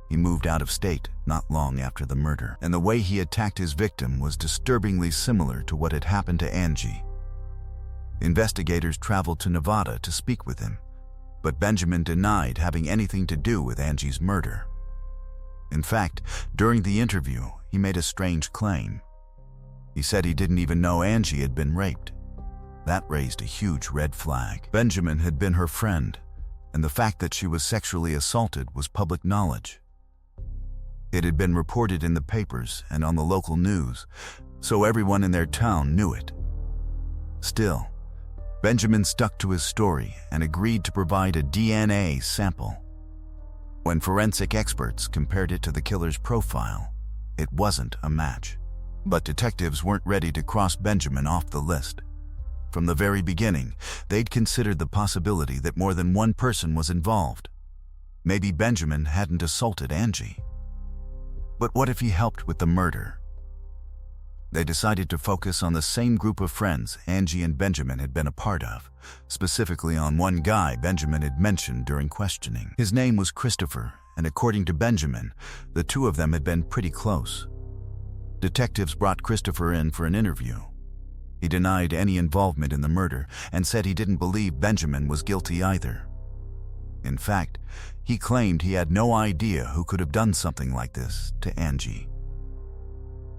He moved out of state not long after the murder, and the way he attacked his victim was disturbingly similar to what had happened to Angie. Investigators traveled to Nevada to speak with him, but Benjamin denied having anything to do with Angie's murder. In fact, during the interview, he made a strange claim. He said he didn't even know Angie had been raped. That raised a huge red flag. Benjamin had been her friend, and the fact that she was sexually assaulted was public knowledge. It had been reported in the papers and on the local news, so everyone in their town knew it. Still, Benjamin stuck to his story and agreed to provide a DNA sample. When forensic experts compared it to the killer's profile, it wasn't a match. But detectives weren't ready to cross Benjamin off the list. From the very beginning, they'd considered the possibility that more than one person was involved. Maybe Benjamin hadn't assaulted Angie. But what if he helped with the murder? They decided to focus on the same group of friends Angie and Benjamin had been a part of, specifically on one guy Benjamin had mentioned during questioning. His name was Christopher, and according to Benjamin, the two of them had been pretty close. Detectives brought Christopher in for an interview. He denied any involvement in the murder and said he didn't believe Benjamin was guilty either. In fact, he claimed he had no idea who could have done something like this to Angie.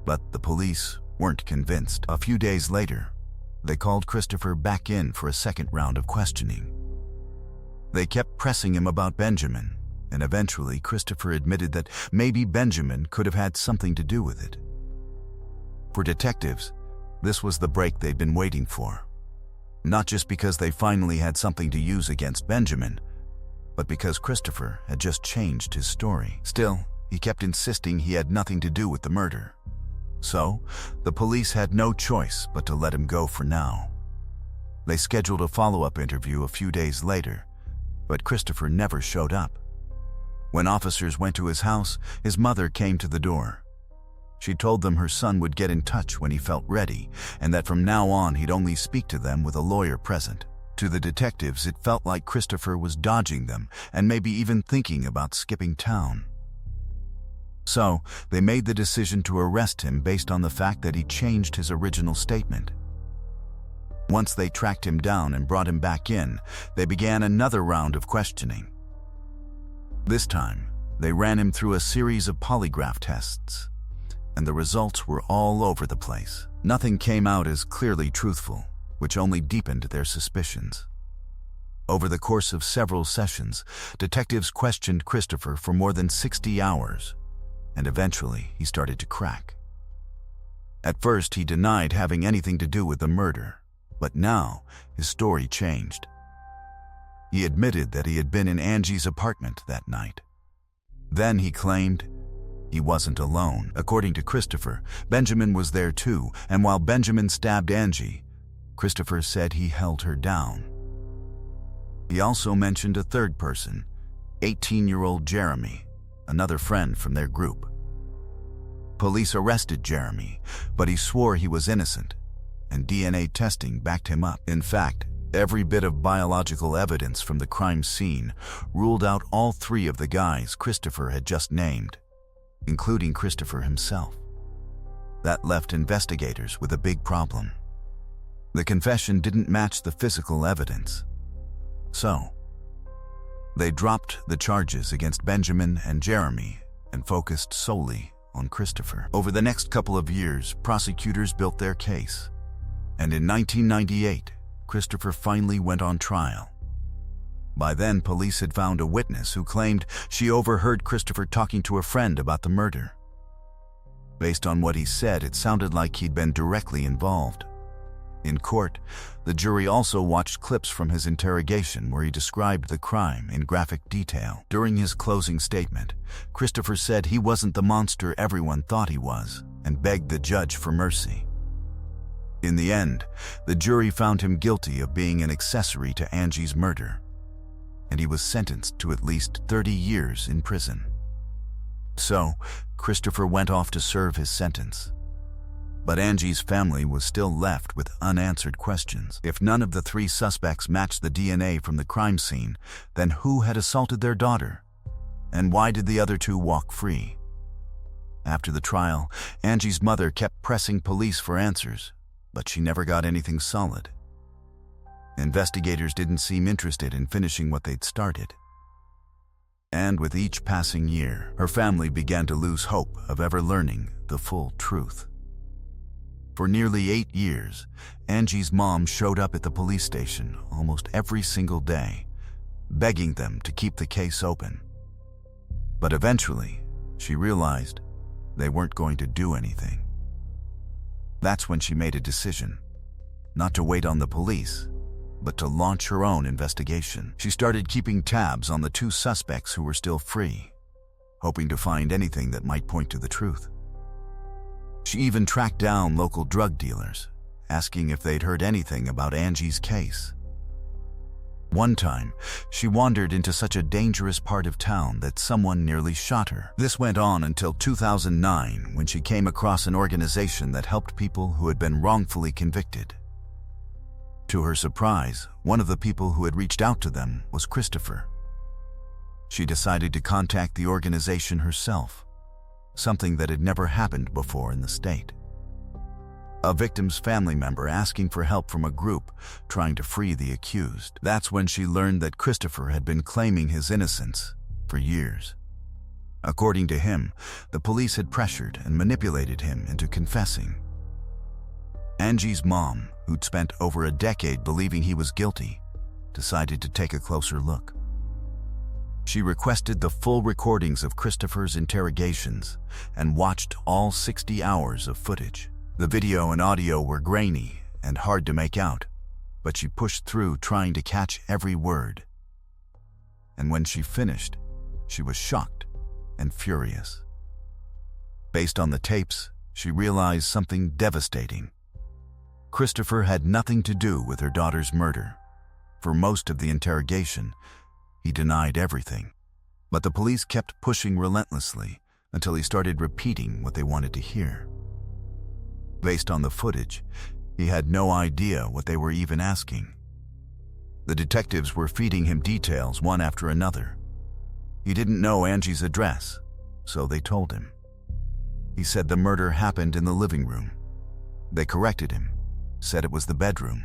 But the police weren't convinced. A few days later, they called Christopher back in for a second round of questioning. They kept pressing him about Benjamin, and eventually Christopher admitted that maybe Benjamin could have had something to do with it. For detectives, this was the break they'd been waiting for. Not just because they finally had something to use against Benjamin, but because Christopher had just changed his story. Still, he kept insisting he had nothing to do with the murder. So, the police had no choice but to let him go for now. They scheduled a follow-up interview a few days later, but Christopher never showed up. When officers went to his house, his mother came to the door. She told them her son would get in touch when he felt ready, and that from now on he'd only speak to them with a lawyer present. To the detectives, it felt like Christopher was dodging them and maybe even thinking about skipping town. So, they made the decision to arrest him based on the fact that he changed his original statement. Once they tracked him down and brought him back in, they began another round of questioning. This time, they ran him through a series of polygraph tests, and the results were all over the place. Nothing came out as clearly truthful, which only deepened their suspicions. Over the course of several sessions, detectives questioned Christopher for more than 60 hours, and eventually he started to crack. At first, he denied having anything to do with the murder, but now his story changed. He admitted that he had been in Angie's apartment that night. Then he claimed he wasn't alone. According to Christopher, Benjamin was there too, and while Benjamin stabbed Angie, Christopher said he held her down. He also mentioned a third person, 18-year-old Jeremy, another friend from their group. Police arrested Jeremy, but he swore he was innocent, and DNA testing backed him up. In fact, every bit of biological evidence from the crime scene ruled out all three of the guys Christopher had just named, including Christopher himself. That left investigators with a big problem. The confession didn't match the physical evidence. So, they dropped the charges against Benjamin and Jeremy and focused solely on Christopher. Over the next couple of years, prosecutors built their case, and in 1998, Christopher finally went on trial. By then, police had found a witness who claimed she overheard Christopher talking to a friend about the murder. Based on what he said, it sounded like he'd been directly involved. In court, the jury also watched clips from his interrogation where he described the crime in graphic detail. During his closing statement, Christopher said he wasn't the monster everyone thought he was and begged the judge for mercy. In the end, the jury found him guilty of being an accessory to Angie's murder, and he was sentenced to at least 30 years in prison. So, Christopher went off to serve his sentence. But Angie's family was still left with unanswered questions. If none of the three suspects matched the DNA from the crime scene, then who had assaulted their daughter? And why did the other two walk free? After the trial, Angie's mother kept pressing police for answers, but she never got anything solid. Investigators didn't seem interested in finishing what they'd started. And with each passing year, her family began to lose hope of ever learning the full truth. For nearly 8 years, Angie's mom showed up at the police station almost every single day, begging them to keep the case open. But eventually, she realized they weren't going to do anything. That's when she made a decision, not to wait on the police, but to launch her own investigation. She started keeping tabs on the two suspects who were still free, hoping to find anything that might point to the truth. She even tracked down local drug dealers, asking if they'd heard anything about Angie's case. One time, she wandered into such a dangerous part of town that someone nearly shot her. This went on until 2009, when she came across an organization that helped people who had been wrongfully convicted. To her surprise, one of the people who had reached out to them was Christopher. She decided to contact the organization herself, something that had never happened before in the state. A victim's family member asking for help from a group trying to free the accused. That's when she learned that Christopher had been claiming his innocence for years. According to him, the police had pressured and manipulated him into confessing. Angie's mom, who'd spent over a decade believing he was guilty, decided to take a closer look. She requested the full recordings of Christopher's interrogations and watched all 60 hours of footage. The video and audio were grainy and hard to make out, but she pushed through trying to catch every word. And when she finished, she was shocked and furious. Based on the tapes, she realized something devastating. Christopher had nothing to do with her daughter's murder. For most of the interrogation, he denied everything. But the police kept pushing relentlessly until he started repeating what they wanted to hear. Based on the footage, he had no idea what they were even asking. The detectives were feeding him details one after another. He didn't know Angie's address, so they told him. He said the murder happened in the living room. They corrected him, said it was the bedroom,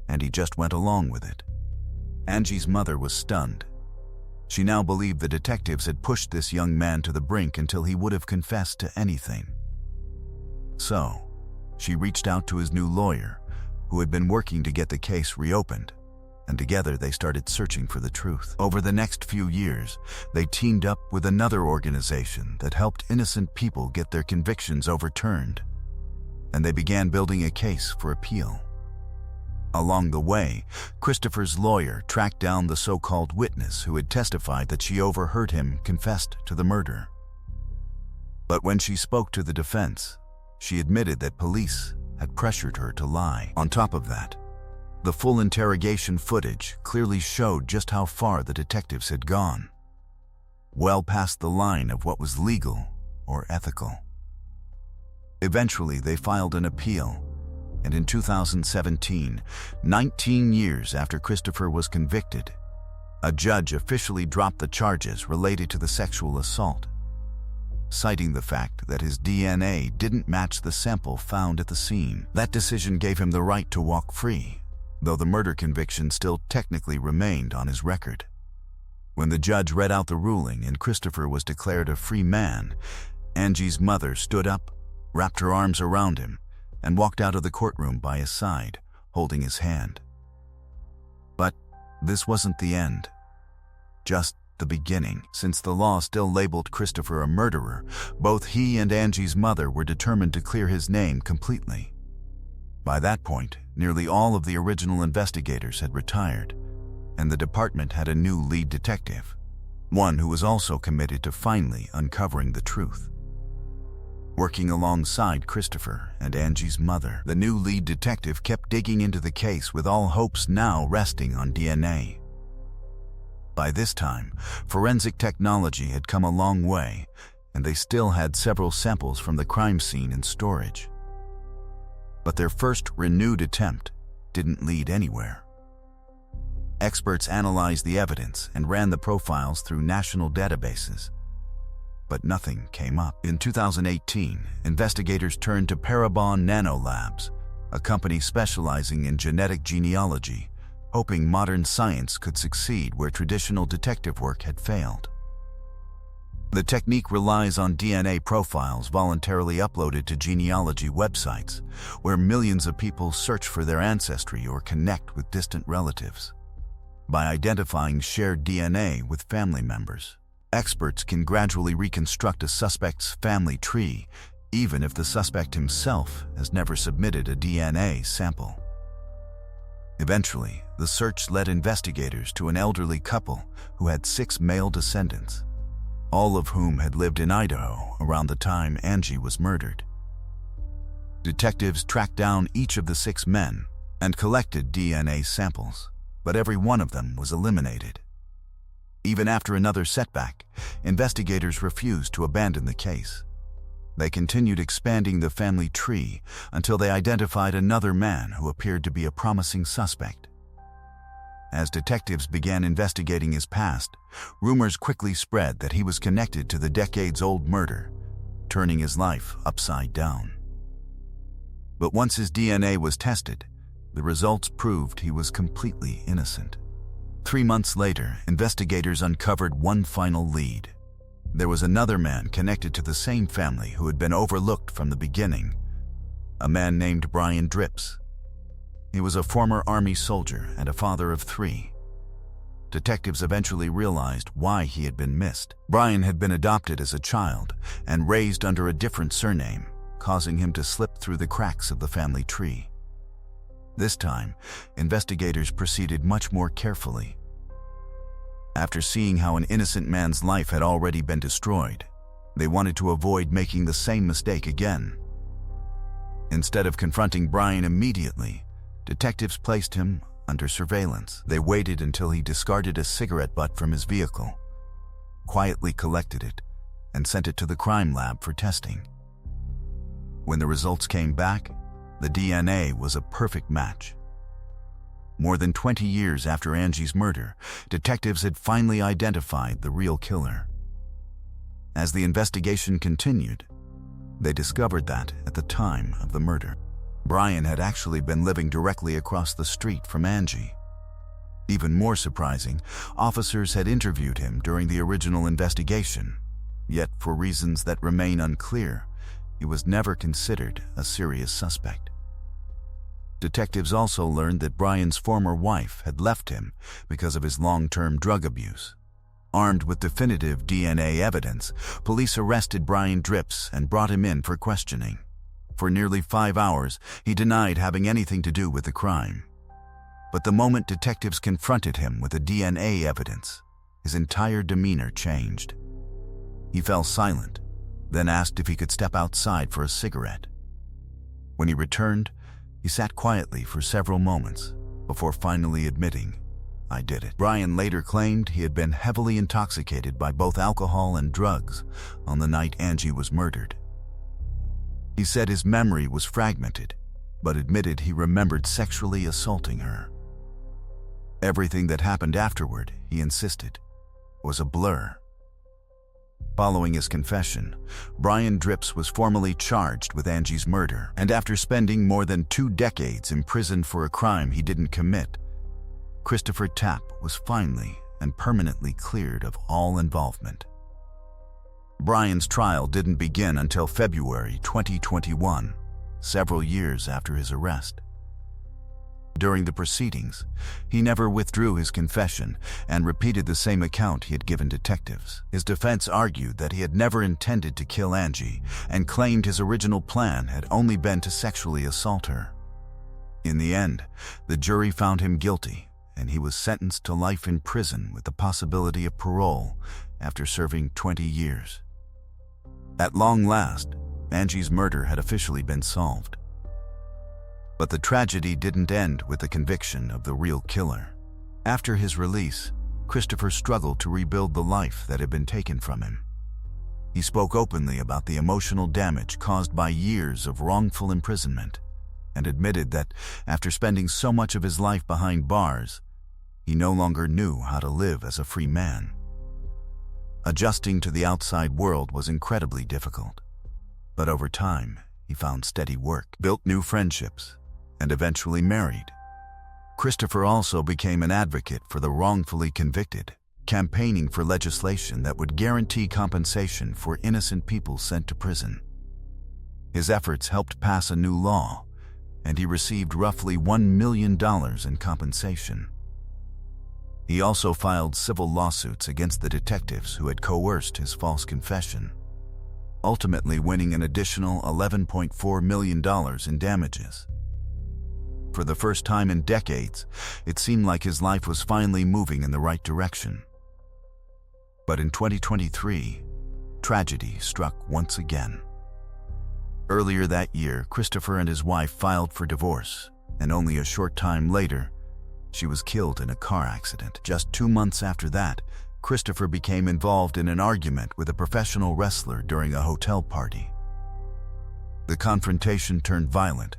and he just went along with it. Angie's mother was stunned. She now believed the detectives had pushed this young man to the brink until he would have confessed to anything. So, she reached out to his new lawyer, who had been working to get the case reopened, and together they started searching for the truth. Over the next few years, they teamed up with another organization that helped innocent people get their convictions overturned, and they began building a case for appeal. Along the way, Christopher's lawyer tracked down the so-called witness who had testified that she overheard him confess to the murder. But when she spoke to the defense, she admitted that police had pressured her to lie. On top of that, the full interrogation footage clearly showed just how far the detectives had gone, well past the line of what was legal or ethical. Eventually, they filed an appeal, and in 2017, 19 years after Christopher was convicted, a judge officially dropped the charges related to the sexual assault, citing the fact that his DNA didn't match the sample found at the scene. That decision gave him the right to walk free, though the murder conviction still technically remained on his record. When the judge read out the ruling and Christopher was declared a free man, Angie's mother stood up, wrapped her arms around him, and walked out of the courtroom by his side, holding his hand. But this wasn't the end, just the beginning. Since the law still labeled Christopher a murderer, both he and Angie's mother were determined to clear his name completely. By that point, nearly all of the original investigators had retired, and the department had a new lead detective, one who was also committed to finally uncovering the truth. Working alongside Christopher and Angie's mother, the new lead detective kept digging into the case with all hopes now resting on DNA. By this time, forensic technology had come a long way, and they still had several samples from the crime scene in storage. But their first renewed attempt didn't lead anywhere. Experts analyzed the evidence and ran the profiles through national databases, but nothing came up. In 2018, investigators turned to Parabon Nanolabs, a company specializing in genetic genealogy, hoping modern science could succeed where traditional detective work had failed. The technique relies on DNA profiles voluntarily uploaded to genealogy websites, where millions of people search for their ancestry or connect with distant relatives. By identifying shared DNA with family members, experts can gradually reconstruct a suspect's family tree, even if the suspect himself has never submitted a DNA sample. Eventually, the search led investigators to an elderly couple who had 6 male descendants, all of whom had lived in Idaho around the time Angie was murdered. Detectives tracked down each of the 6 men and collected DNA samples, but every one of them was eliminated. Even after another setback, investigators refused to abandon the case. They continued expanding the family tree until they identified another man who appeared to be a promising suspect. As detectives began investigating his past, rumors quickly spread that he was connected to the decades-old murder, turning his life upside down. But once his DNA was tested, the results proved he was completely innocent. 3 months later, investigators uncovered one final lead. There was another man connected to the same family who had been overlooked from the beginning, a man named Brian Drips. He was a former Army soldier and a father of 3. Detectives eventually realized why he had been missed. Brian had been adopted as a child and raised under a different surname, causing him to slip through the cracks of the family tree. This time, investigators proceeded much more carefully. After seeing how an innocent man's life had already been destroyed, they wanted to avoid making the same mistake again. Instead of confronting Brian immediately, detectives placed him under surveillance. They waited until he discarded a cigarette butt from his vehicle, quietly collected it, and sent it to the crime lab for testing. When the results came back, the DNA was a perfect match. More than 20 years after Angie's murder, detectives had finally identified the real killer. As the investigation continued, they discovered that, at the time of the murder, Brian had actually been living directly across the street from Angie. Even more surprising, officers had interviewed him during the original investigation, yet for reasons that remain unclear, he was never considered a serious suspect. Detectives also learned that Brian's former wife had left him because of his long-term drug abuse. Armed with definitive DNA evidence, police arrested Brian Drips and brought him in for questioning. For nearly 5 hours, he denied having anything to do with the crime. But the moment detectives confronted him with the DNA evidence, his entire demeanor changed. He fell silent, then asked if he could step outside for a cigarette. When he returned, he sat quietly for several moments before finally admitting, "I did it." Brian later claimed he had been heavily intoxicated by both alcohol and drugs on the night Angie was murdered. He said his memory was fragmented, but admitted he remembered sexually assaulting her. Everything that happened afterward, he insisted, was a blur. Following his confession, Brian Drips was formally charged with Angie's murder, and after spending more than 2 decades imprisoned for a crime he didn't commit, Christopher Tapp was finally and permanently cleared of all involvement. Brian's trial didn't begin until February 2021, several years after his arrest. During the proceedings, he never withdrew his confession and repeated the same account he had given detectives. His defense argued that he had never intended to kill Angie and claimed his original plan had only been to sexually assault her. In the end, the jury found him guilty, and he was sentenced to life in prison with the possibility of parole after serving 20 years. At long last, Angie's murder had officially been solved. But the tragedy didn't end with the conviction of the real killer. After his release, Christopher struggled to rebuild the life that had been taken from him. He spoke openly about the emotional damage caused by years of wrongful imprisonment, and admitted that after spending so much of his life behind bars, he no longer knew how to live as a free man. Adjusting to the outside world was incredibly difficult, but over time, he found steady work, built new friendships, and eventually married. Christopher also became an advocate for the wrongfully convicted, campaigning for legislation that would guarantee compensation for innocent people sent to prison. His efforts helped pass a new law, and he received roughly $1 million in compensation. He also filed civil lawsuits against the detectives who had coerced his false confession, ultimately winning an additional $11.4 million in damages. For the first time in decades, it seemed like his life was finally moving in the right direction. But in 2023, tragedy struck once again. Earlier that year, Christopher and his wife filed for divorce, and only a short time later, she was killed in a car accident. Just 2 months after that, Christopher became involved in an argument with a professional wrestler during a hotel party. The confrontation turned violent,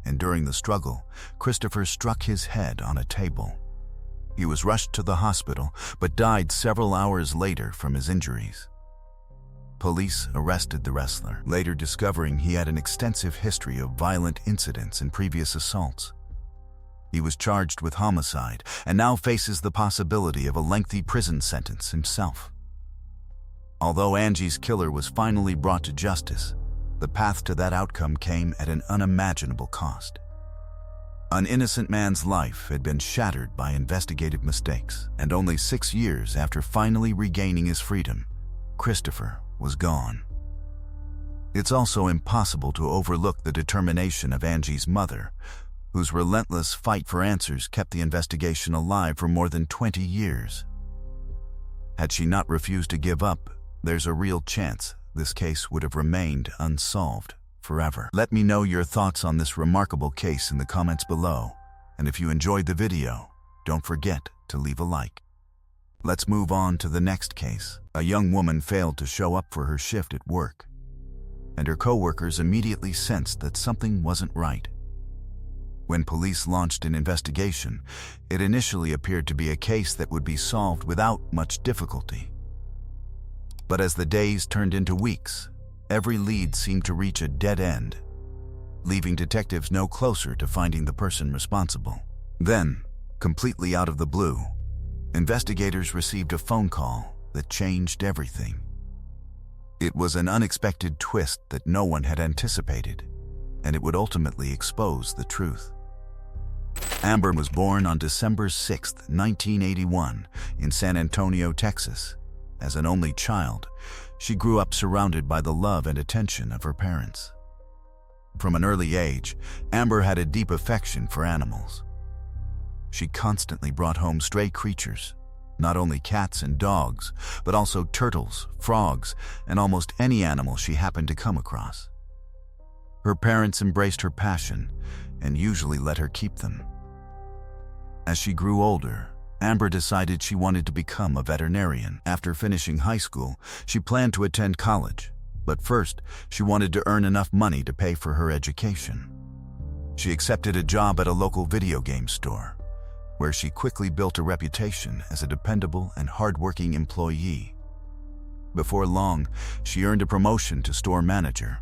and during the struggle, Christopher struck his head on a table. He was rushed to the hospital, but died several hours later from his injuries. Police arrested the wrestler, later discovering he had an extensive history of violent incidents and previous assaults. He was charged with homicide and now faces the possibility of a lengthy prison sentence himself. Although Angie's killer was finally brought to justice, the path to that outcome came at an unimaginable cost. An innocent man's life had been shattered by investigative mistakes, and only 6 years after finally regaining his freedom, Christopher was gone. It's also impossible to overlook the determination of Angie's mother, whose relentless fight for answers kept the investigation alive for more than 20 years. Had she not refused to give up, there's a real chance this case would have remained unsolved forever. Let me know your thoughts on this remarkable case in the comments below, and if you enjoyed the video, don't forget to leave a like. Let's move on to the next case. A young woman failed to show up for her shift at work, and her coworkers immediately sensed that something wasn't right. When police launched an investigation, it initially appeared to be a case that would be solved without much difficulty. But as the days turned into weeks, every lead seemed to reach a dead end, leaving detectives no closer to finding the person responsible. Then, completely out of the blue, investigators received a phone call that changed everything. It was an unexpected twist that no one had anticipated, and it would ultimately expose the truth. Amber was born on December 6, 1981, in San Antonio, Texas. As an only child, she grew up surrounded by the love and attention of her parents. From an early age, Amber had a deep affection for animals. She constantly brought home stray creatures, not only cats and dogs, but also turtles, frogs, and almost any animal she happened to come across. Her parents embraced her passion and usually let her keep them. As she grew older, Amber decided she wanted to become a veterinarian. After finishing high school, she planned to attend college, but first, she wanted to earn enough money to pay for her education. She accepted a job at a local video game store, where she quickly built a reputation as a dependable and hardworking employee. Before long, she earned a promotion to store manager,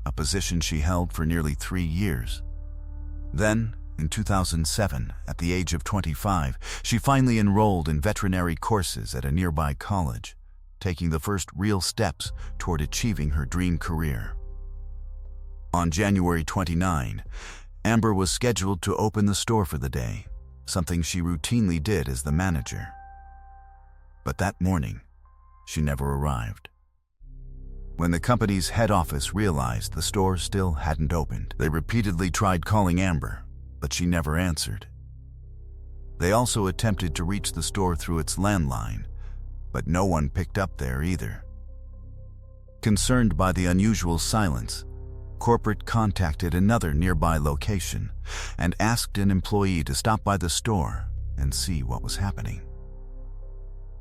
a position she held for nearly 3 years. Then, in 2007, at the age of 25, she finally enrolled in veterinary courses at a nearby college, taking the first real steps toward achieving her dream career. On January 29, Amber was scheduled to open the store for the day, something she routinely did as the manager. But that morning, she never arrived. When the company's head office realized the store still hadn't opened, they repeatedly tried calling Amber, but she never answered. They also attempted to reach the store through its landline, but no one picked up there either. Concerned by the unusual silence, corporate contacted another nearby location and asked an employee to stop by the store and see what was happening.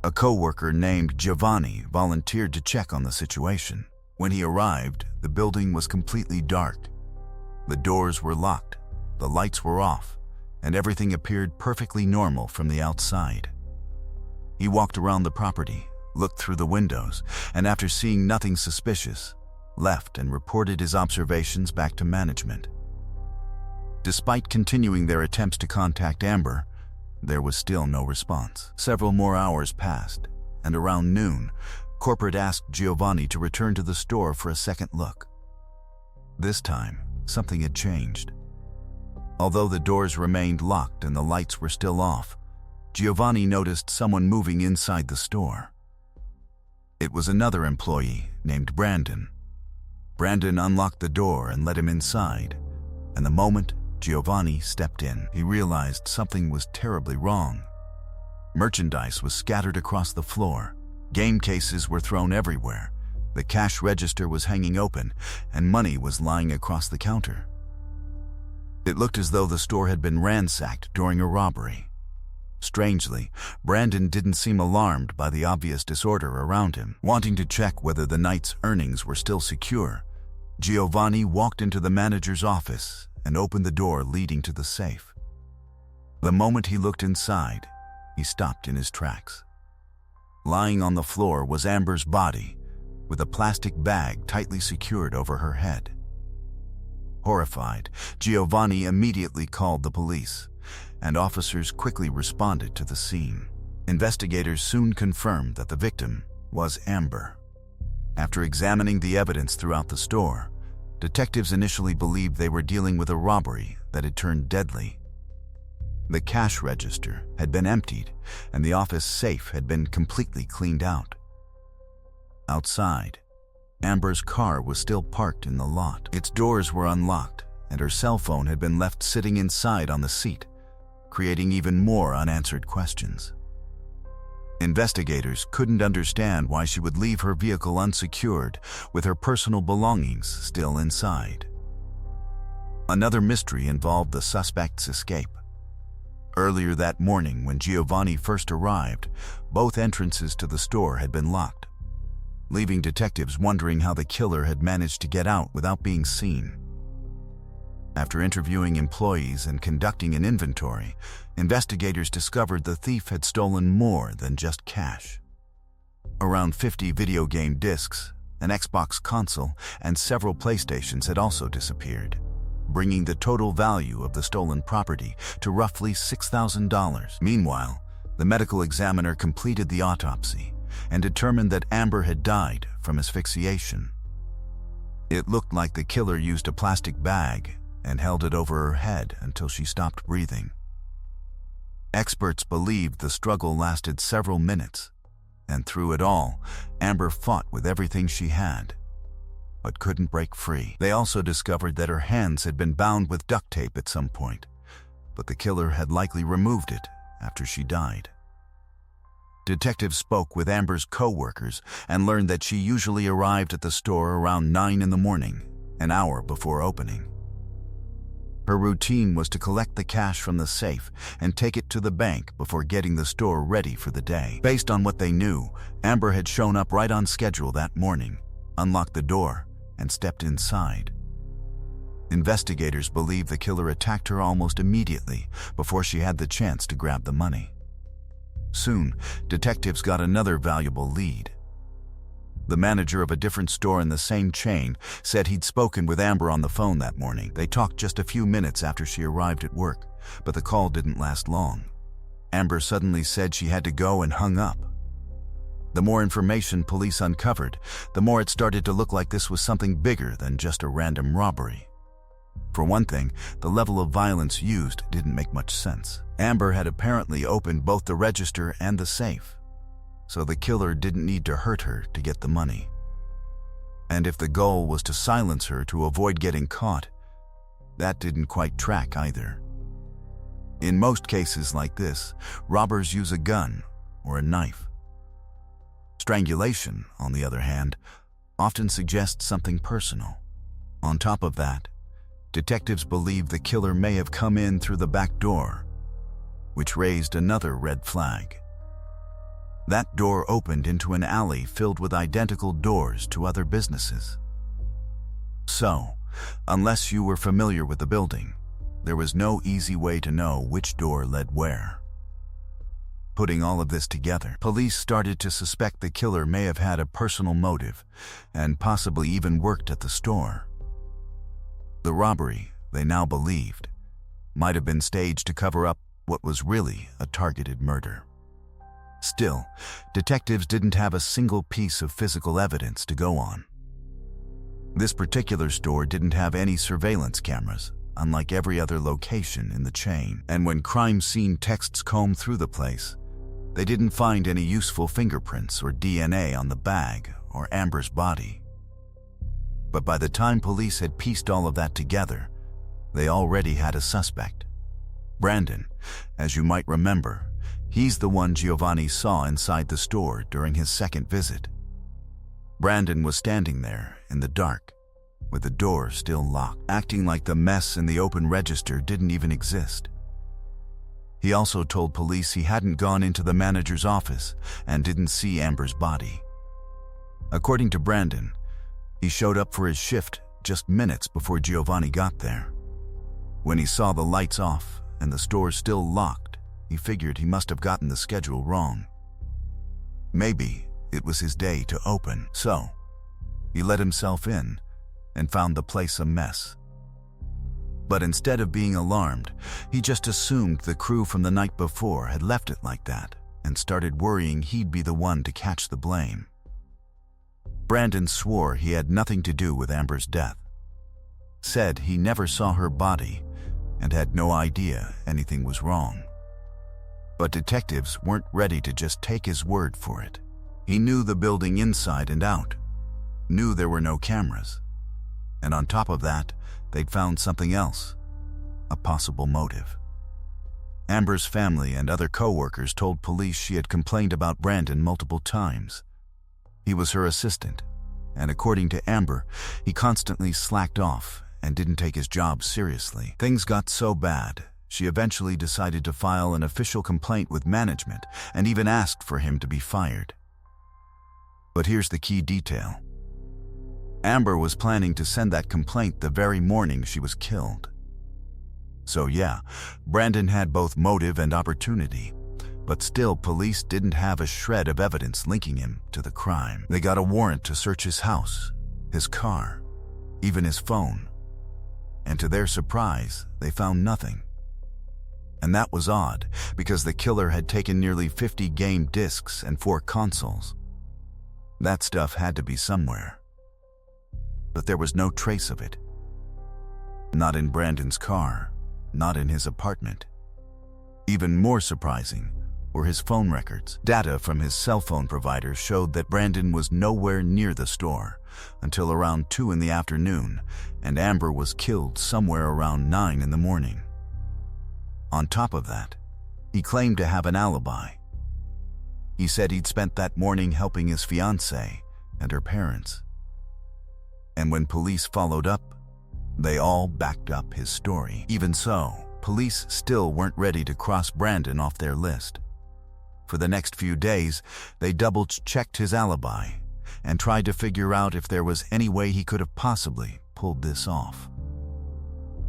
A coworker named Giovanni volunteered to check on the situation. When he arrived, the building was completely dark. The doors were locked, the lights were off, and everything appeared perfectly normal from the outside. He walked around the property, looked through the windows, and after seeing nothing suspicious, left and reported his observations back to management. Despite continuing their attempts to contact Amber, there was still no response. Several more hours passed, and around noon, corporate asked Giovanni to return to the store for a second look. This time, something had changed. Although the doors remained locked and the lights were still off, Giovanni noticed someone moving inside the store. It was another employee named Brandon. Brandon unlocked the door and let him inside, and the moment Giovanni stepped in, he realized something was terribly wrong. Merchandise was scattered across the floor, game cases were thrown everywhere, the cash register was hanging open, and money was lying across the counter. It looked as though the store had been ransacked during a robbery. Strangely, Brandon didn't seem alarmed by the obvious disorder around him. Wanting to check whether the night's earnings were still secure, Giovanni walked into the manager's office and opened the door leading to the safe. The moment he looked inside, he stopped in his tracks. Lying on the floor was Amber's body, with a plastic bag tightly secured over her head. Horrified, Giovanni immediately called the police, and officers quickly responded to the scene. Investigators soon confirmed that the victim was Amber. After examining the evidence throughout the store, detectives initially believed they were dealing with a robbery that had turned deadly. The cash register had been emptied, and the office safe had been completely cleaned out. Outside, Amber's car was still parked in the lot. Its doors were unlocked, and her cell phone had been left sitting inside on the seat, creating even more unanswered questions. Investigators couldn't understand why she would leave her vehicle unsecured with her personal belongings still inside. Another mystery involved the suspect's escape. Earlier that morning, when Giovanni first arrived, both entrances to the store had been locked, leaving detectives wondering how the killer had managed to get out without being seen. After interviewing employees and conducting an inventory, investigators discovered the thief had stolen more than just cash. Around 50 video game discs, an Xbox console, and several PlayStations had also disappeared, bringing the total value of the stolen property to roughly $6,000. Meanwhile, the medical examiner completed the autopsy and determined that Amber had died from asphyxiation. It looked like the killer used a plastic bag and held it over her head until she stopped breathing. Experts believed the struggle lasted several minutes, and through it all, Amber fought with everything she had, but couldn't break free. They also discovered that her hands had been bound with duct tape at some point, but the killer had likely removed it after she died. Detectives spoke with Amber's co-workers and learned that she usually arrived at the store around 9 in the morning, an hour before opening. Her routine was to collect the cash from the safe and take it to the bank before getting the store ready for the day. Based on what they knew, Amber had shown up right on schedule that morning, unlocked the door, and stepped inside. Investigators believe the killer attacked her almost immediately before she had the chance to grab the money. Soon, detectives got another valuable lead. The manager of a different store in the same chain said he'd spoken with Amber on the phone that morning. They talked just a few minutes after she arrived at work, but the call didn't last long. Amber suddenly said she had to go and hung up. The more information police uncovered, the more it started to look like this was something bigger than just a random robbery. For one thing, the level of violence used didn't make much sense. Amber had apparently opened both the register and the safe, so the killer didn't need to hurt her to get the money. And if the goal was to silence her to avoid getting caught, that didn't quite track either. In most cases like this, robbers use a gun or a knife. Strangulation, on the other hand, often suggests something personal. On top of that, detectives believe the killer may have come in through the back door, which raised another red flag. That door opened into an alley filled with identical doors to other businesses. So, unless you were familiar with the building, there was no easy way to know which door led where. Putting all of this together, police started to suspect the killer may have had a personal motive and possibly even worked at the store. The robbery, they now believed, might have been staged to cover up what was really a targeted murder. Still, detectives didn't have a single piece of physical evidence to go on. This particular store didn't have any surveillance cameras, unlike every other location in the chain. And when crime scene texts combed through the place, they didn't find any useful fingerprints or DNA on the bag or Amber's body. But by the time police had pieced all of that together, they already had a suspect. Brandon, as you might remember, he's the one Giovanni saw inside the store during his second visit. Brandon was standing there in the dark, with the door still locked, acting like the mess in the open register didn't even exist. He also told police he hadn't gone into the manager's office and didn't see Amber's body. According to Brandon, he showed up for his shift just minutes before Giovanni got there. When he saw the lights off and the store still locked, he figured he must have gotten the schedule wrong. Maybe it was his day to open, so he let himself in and found the place a mess. But instead of being alarmed, he just assumed the crew from the night before had left it like that and started worrying he'd be the one to catch the blame. Brandon swore he had nothing to do with Amber's death, said he never saw her body and had no idea anything was wrong. But detectives weren't ready to just take his word for it. He knew the building inside and out, knew there were no cameras, and on top of that, they'd found something else, a possible motive. Amber's family and other co-workers told police she had complained about Brandon multiple times. He was her assistant, and according to Amber, he constantly slacked off and didn't take his job seriously. Things got so bad, she eventually decided to file an official complaint with management and even asked for him to be fired. But here's the key detail. Amber was planning to send that complaint the very morning she was killed. So yeah, Brandon had both motive and opportunity, but still police didn't have a shred of evidence linking him to the crime. They got a warrant to search his house, his car, even his phone. And to their surprise, they found nothing. And that was odd, because the killer had taken nearly 50 game discs and 4 consoles. That stuff had to be somewhere. But there was no trace of it. Not in Brandon's car, not in his apartment. Even more surprising were his phone records. Data from his cell phone provider showed that Brandon was nowhere near the store until around 2 in the afternoon, and Amber was killed somewhere around 9 in the morning. On top of that, he claimed to have an alibi. He said he'd spent that morning helping his fiancée and her parents. And when police followed up, they all backed up his story. Even so, police still weren't ready to cross Brandon off their list. For the next few days, they double-checked his alibi and tried to figure out if there was any way he could have possibly pulled this off.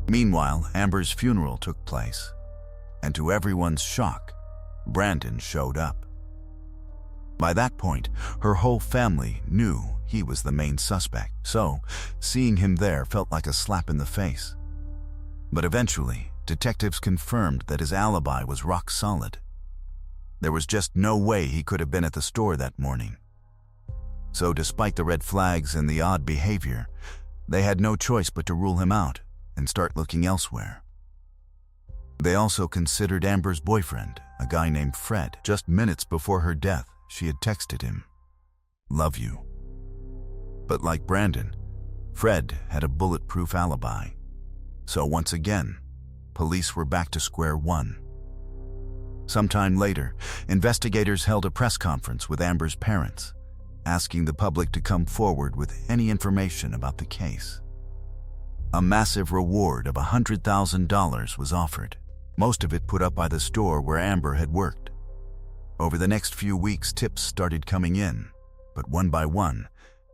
Meanwhile, Amber's funeral took place, and to everyone's shock, Brandon showed up. By that point, her whole family knew he was the main suspect, so seeing him there felt like a slap in the face. But eventually, detectives confirmed that his alibi was rock solid. There was just no way he could have been at the store that morning. So despite the red flags and the odd behavior, they had no choice but to rule him out and start looking elsewhere. They also considered Amber's boyfriend, a guy named Fred. Just minutes before her death, she had texted him, "Love you." But like Brandon, Fred had a bulletproof alibi. So once again, police were back to square one. Sometime later, investigators held a press conference with Amber's parents, asking the public to come forward with any information about the case. A massive reward of $100,000 was offered, most of it put up by the store where Amber had worked. Over the next few weeks, tips started coming in, but one by one,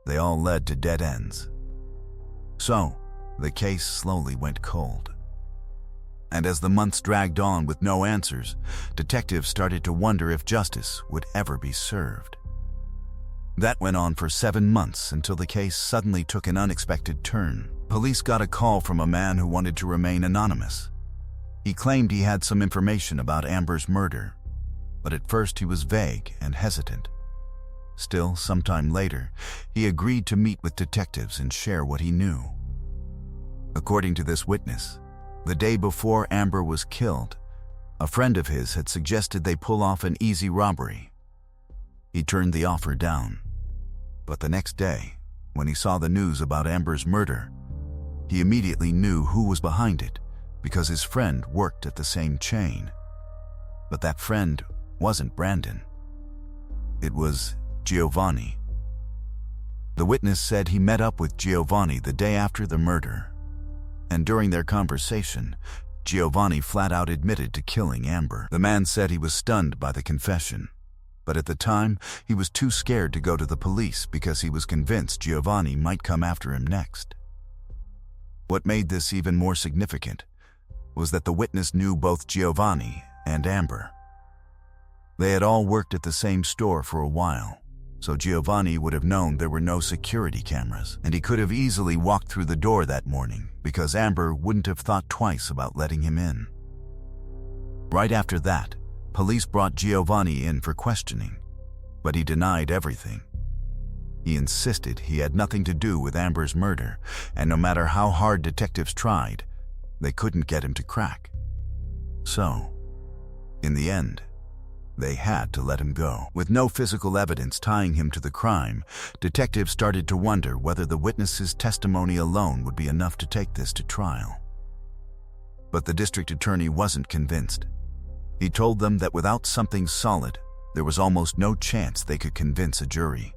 they all led to dead ends. So, the case slowly went cold. And as the months dragged on with no answers, detectives started to wonder if justice would ever be served. That went on for 7 months until the case suddenly took an unexpected turn. Police got a call from a man who wanted to remain anonymous. He claimed he had some information about Amber's murder, but at first he was vague and hesitant. Still, sometime later, he agreed to meet with detectives and share what he knew. According to this witness, the day before Amber was killed, a friend of his had suggested they pull off an easy robbery. He turned the offer down, but the next day, when he saw the news about Amber's murder, he immediately knew who was behind it because his friend worked at the same chain. But that friend wasn't Brandon. It was Giovanni. The witness said he met up with Giovanni the day after the murder, and during their conversation, Giovanni flat out admitted to killing Amber. The man said he was stunned by the confession, but at the time, he was too scared to go to the police because he was convinced Giovanni might come after him next. What made this even more significant was that the witness knew both Giovanni and Amber. They had all worked at the same store for a while, so Giovanni would have known there were no security cameras, and he could have easily walked through the door that morning because Amber wouldn't have thought twice about letting him in. Right after that, police brought Giovanni in for questioning, but he denied everything. He insisted he had nothing to do with Amber's murder, and no matter how hard detectives tried, they couldn't get him to crack. So, in the end, they had to let him go. With no physical evidence tying him to the crime, detectives started to wonder whether the witness's testimony alone would be enough to take this to trial. But the district attorney wasn't convinced. He told them that without something solid, there was almost no chance they could convince a jury.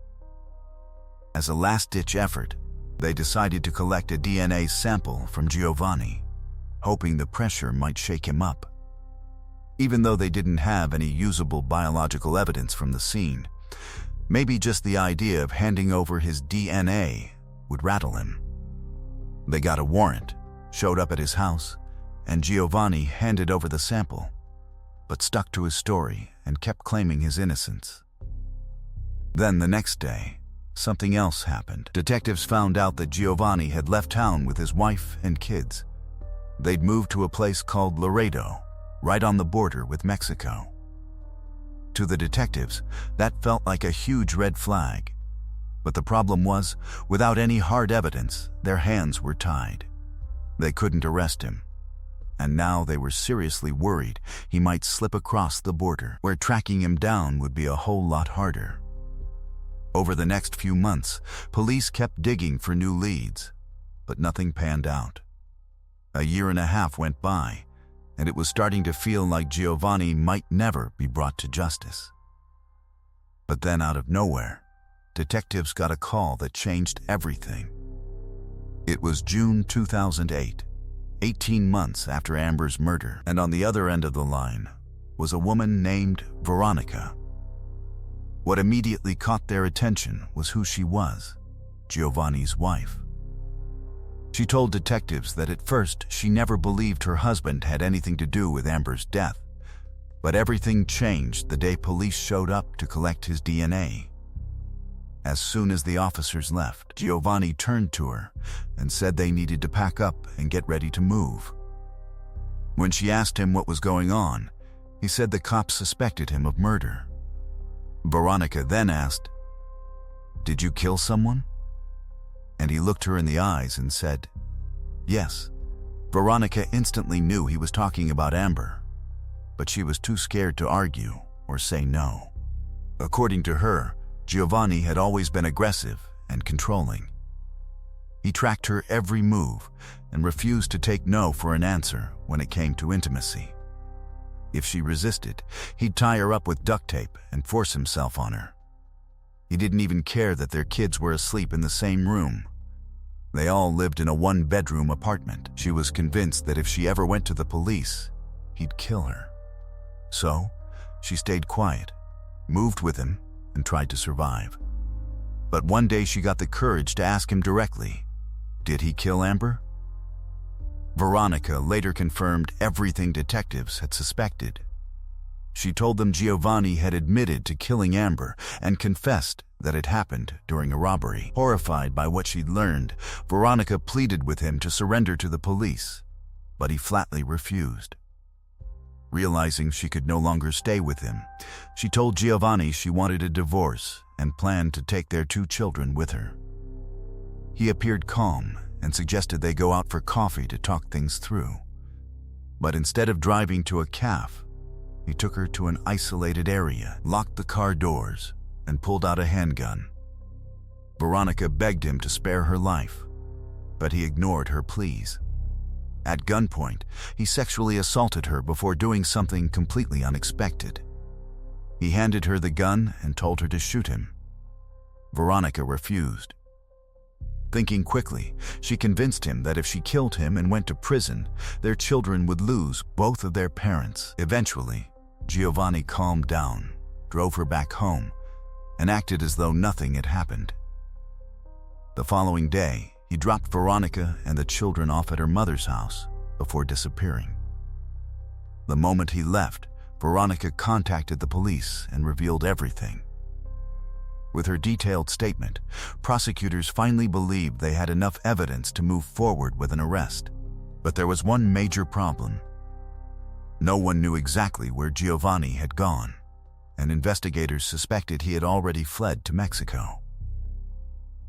As a last-ditch effort, they decided to collect a DNA sample from Giovanni, hoping the pressure might shake him up. Even though they didn't have any usable biological evidence from the scene, maybe just the idea of handing over his DNA would rattle him. They got a warrant, showed up at his house, and Giovanni handed over the sample, but stuck to his story and kept claiming his innocence. Then the next day, something else happened. Detectives found out that Giovanni had left town with his wife and kids. They'd moved to a place called Laredo, right on the border with Mexico. To the detectives, that felt like a huge red flag. But the problem was, without any hard evidence, their hands were tied. They couldn't arrest him. And now they were seriously worried he might slip across the border, where tracking him down would be a whole lot harder. Over the next few months, police kept digging for new leads, but nothing panned out. A year and a half went by, and it was starting to feel like Giovanni might never be brought to justice. But then out of nowhere, detectives got a call that changed everything. It was June 2008, 18 months after Amber's murder, and on the other end of the line was a woman named Veronica. What immediately caught their attention was who she was, Giovanni's wife. She told detectives that at first she never believed her husband had anything to do with Amber's death, but everything changed the day police showed up to collect his DNA. As soon as the officers left, Giovanni turned to her and said they needed to pack up and get ready to move. When she asked him what was going on, he said the cops suspected him of murder. Veronica then asked, "Did you kill someone?" And he looked her in the eyes and said, "Yes." Veronica instantly knew he was talking about Amber, but she was too scared to argue or say no. According to her, Giovanni had always been aggressive and controlling. He tracked her every move and refused to take no for an answer when it came to intimacy. If she resisted, he'd tie her up with duct tape and force himself on her. He didn't even care that their kids were asleep in the same room. They all lived in a one-bedroom apartment. She was convinced that if she ever went to the police, he'd kill her. So, she stayed quiet, moved with him, and tried to survive. But one day she got the courage to ask him directly, did he kill Amber? Veronica later confirmed everything detectives had suspected. She told them Giovanni had admitted to killing Amber and confessed that it happened during a robbery. Horrified by what she'd learned, Veronica pleaded with him to surrender to the police, but he flatly refused. Realizing she could no longer stay with him, she told Giovanni she wanted a divorce and planned to take their 2 children with her. He appeared calm and suggested they go out for coffee to talk things through. But instead of driving to a cafe, he took her to an isolated area, locked the car doors, and pulled out a handgun. Veronica begged him to spare her life, but he ignored her pleas. At gunpoint, he sexually assaulted her before doing something completely unexpected. He handed her the gun and told her to shoot him. Veronica refused. Thinking quickly, she convinced him that if she killed him and went to prison, their children would lose both of their parents. Eventually, Giovanni calmed down, drove her back home, and acted as though nothing had happened. The following day, he dropped Veronica and the children off at her mother's house before disappearing. The moment he left, Veronica contacted the police and revealed everything. With her detailed statement, prosecutors finally believed they had enough evidence to move forward with an arrest. But there was one major problem. No one knew exactly where Giovanni had gone, and investigators suspected he had already fled to Mexico.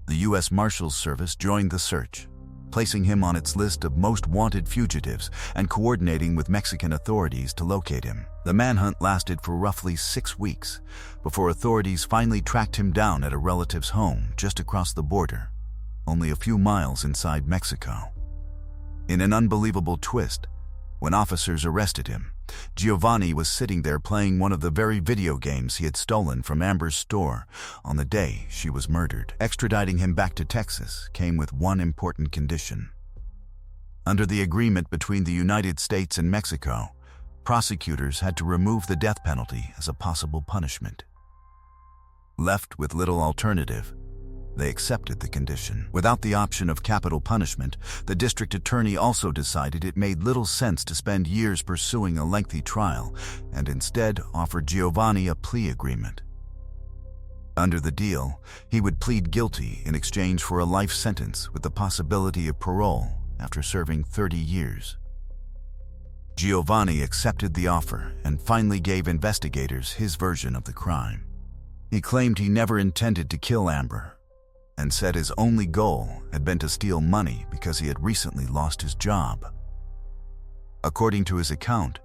The U.S. Marshals Service joined the search, placing him on its list of most wanted fugitives and coordinating with Mexican authorities to locate him. The manhunt lasted for roughly 6 weeks before authorities finally tracked him down at a relative's home just across the border, only a few miles inside Mexico. In an unbelievable twist, when officers arrested him, Giovanni was sitting there playing one of the very video games he had stolen from Amber's store on the day she was murdered. Extraditing him back to Texas came with one important condition. Under the agreement between the United States and Mexico, prosecutors had to remove the death penalty as a possible punishment. Left with little alternative, they accepted the condition. Without the option of capital punishment, the district attorney also decided it made little sense to spend years pursuing a lengthy trial and instead offered Giovanni a plea agreement. Under the deal, he would plead guilty in exchange for a life sentence with the possibility of parole after serving 30 years. Giovanni accepted the offer and finally gave investigators his version of the crime. He claimed he never intended to kill Amber, and said his only goal had been to steal money because he had recently lost his job. According to his account,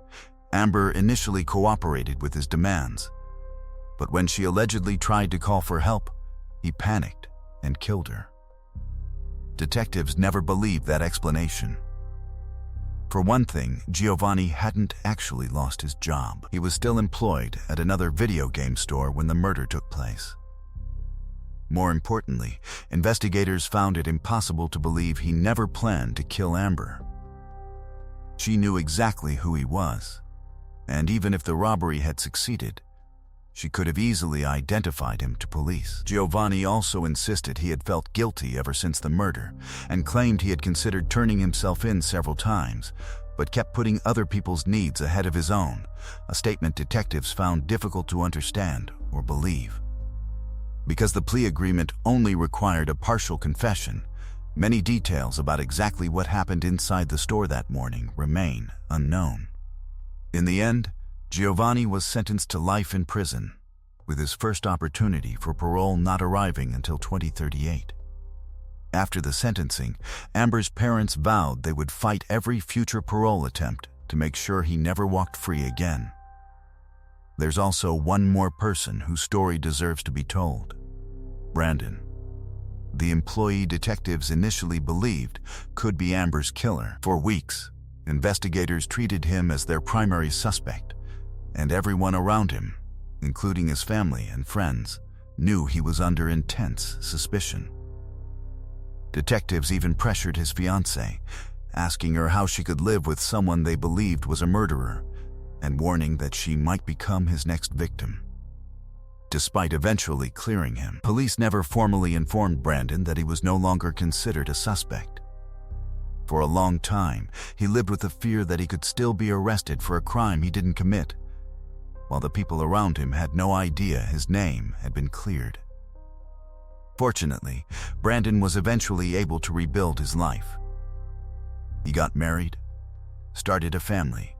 Amber initially cooperated with his demands, but when she allegedly tried to call for help, he panicked and killed her. Detectives never believed that explanation. For one thing, Giovanni hadn't actually lost his job. He was still employed at another video game store when the murder took place. More importantly, investigators found it impossible to believe he never planned to kill Amber. She knew exactly who he was, and even if the robbery had succeeded, she could have easily identified him to police. Giovanni also insisted he had felt guilty ever since the murder and claimed he had considered turning himself in several times, but kept putting other people's needs ahead of his own, a statement detectives found difficult to understand or believe. Because the plea agreement only required a partial confession, many details about exactly what happened inside the store that morning remain unknown. In the end, Giovanni was sentenced to life in prison, with his first opportunity for parole not arriving until 2038. After the sentencing, Amber's parents vowed they would fight every future parole attempt to make sure he never walked free again. There's also one more person whose story deserves to be told: Brandon. The employee detectives initially believed could be Amber's killer. For weeks, investigators treated him as their primary suspect, and everyone around him, including his family and friends, knew he was under intense suspicion. Detectives even pressured his fiancée, asking her how she could live with someone they believed was a murderer, and warning that she might become his next victim. Despite eventually clearing him, police never formally informed Brandon that he was no longer considered a suspect. For a long time, he lived with the fear that he could still be arrested for a crime he didn't commit, while the people around him had no idea his name had been cleared. Fortunately, Brandon was eventually able to rebuild his life. He got married, started a family,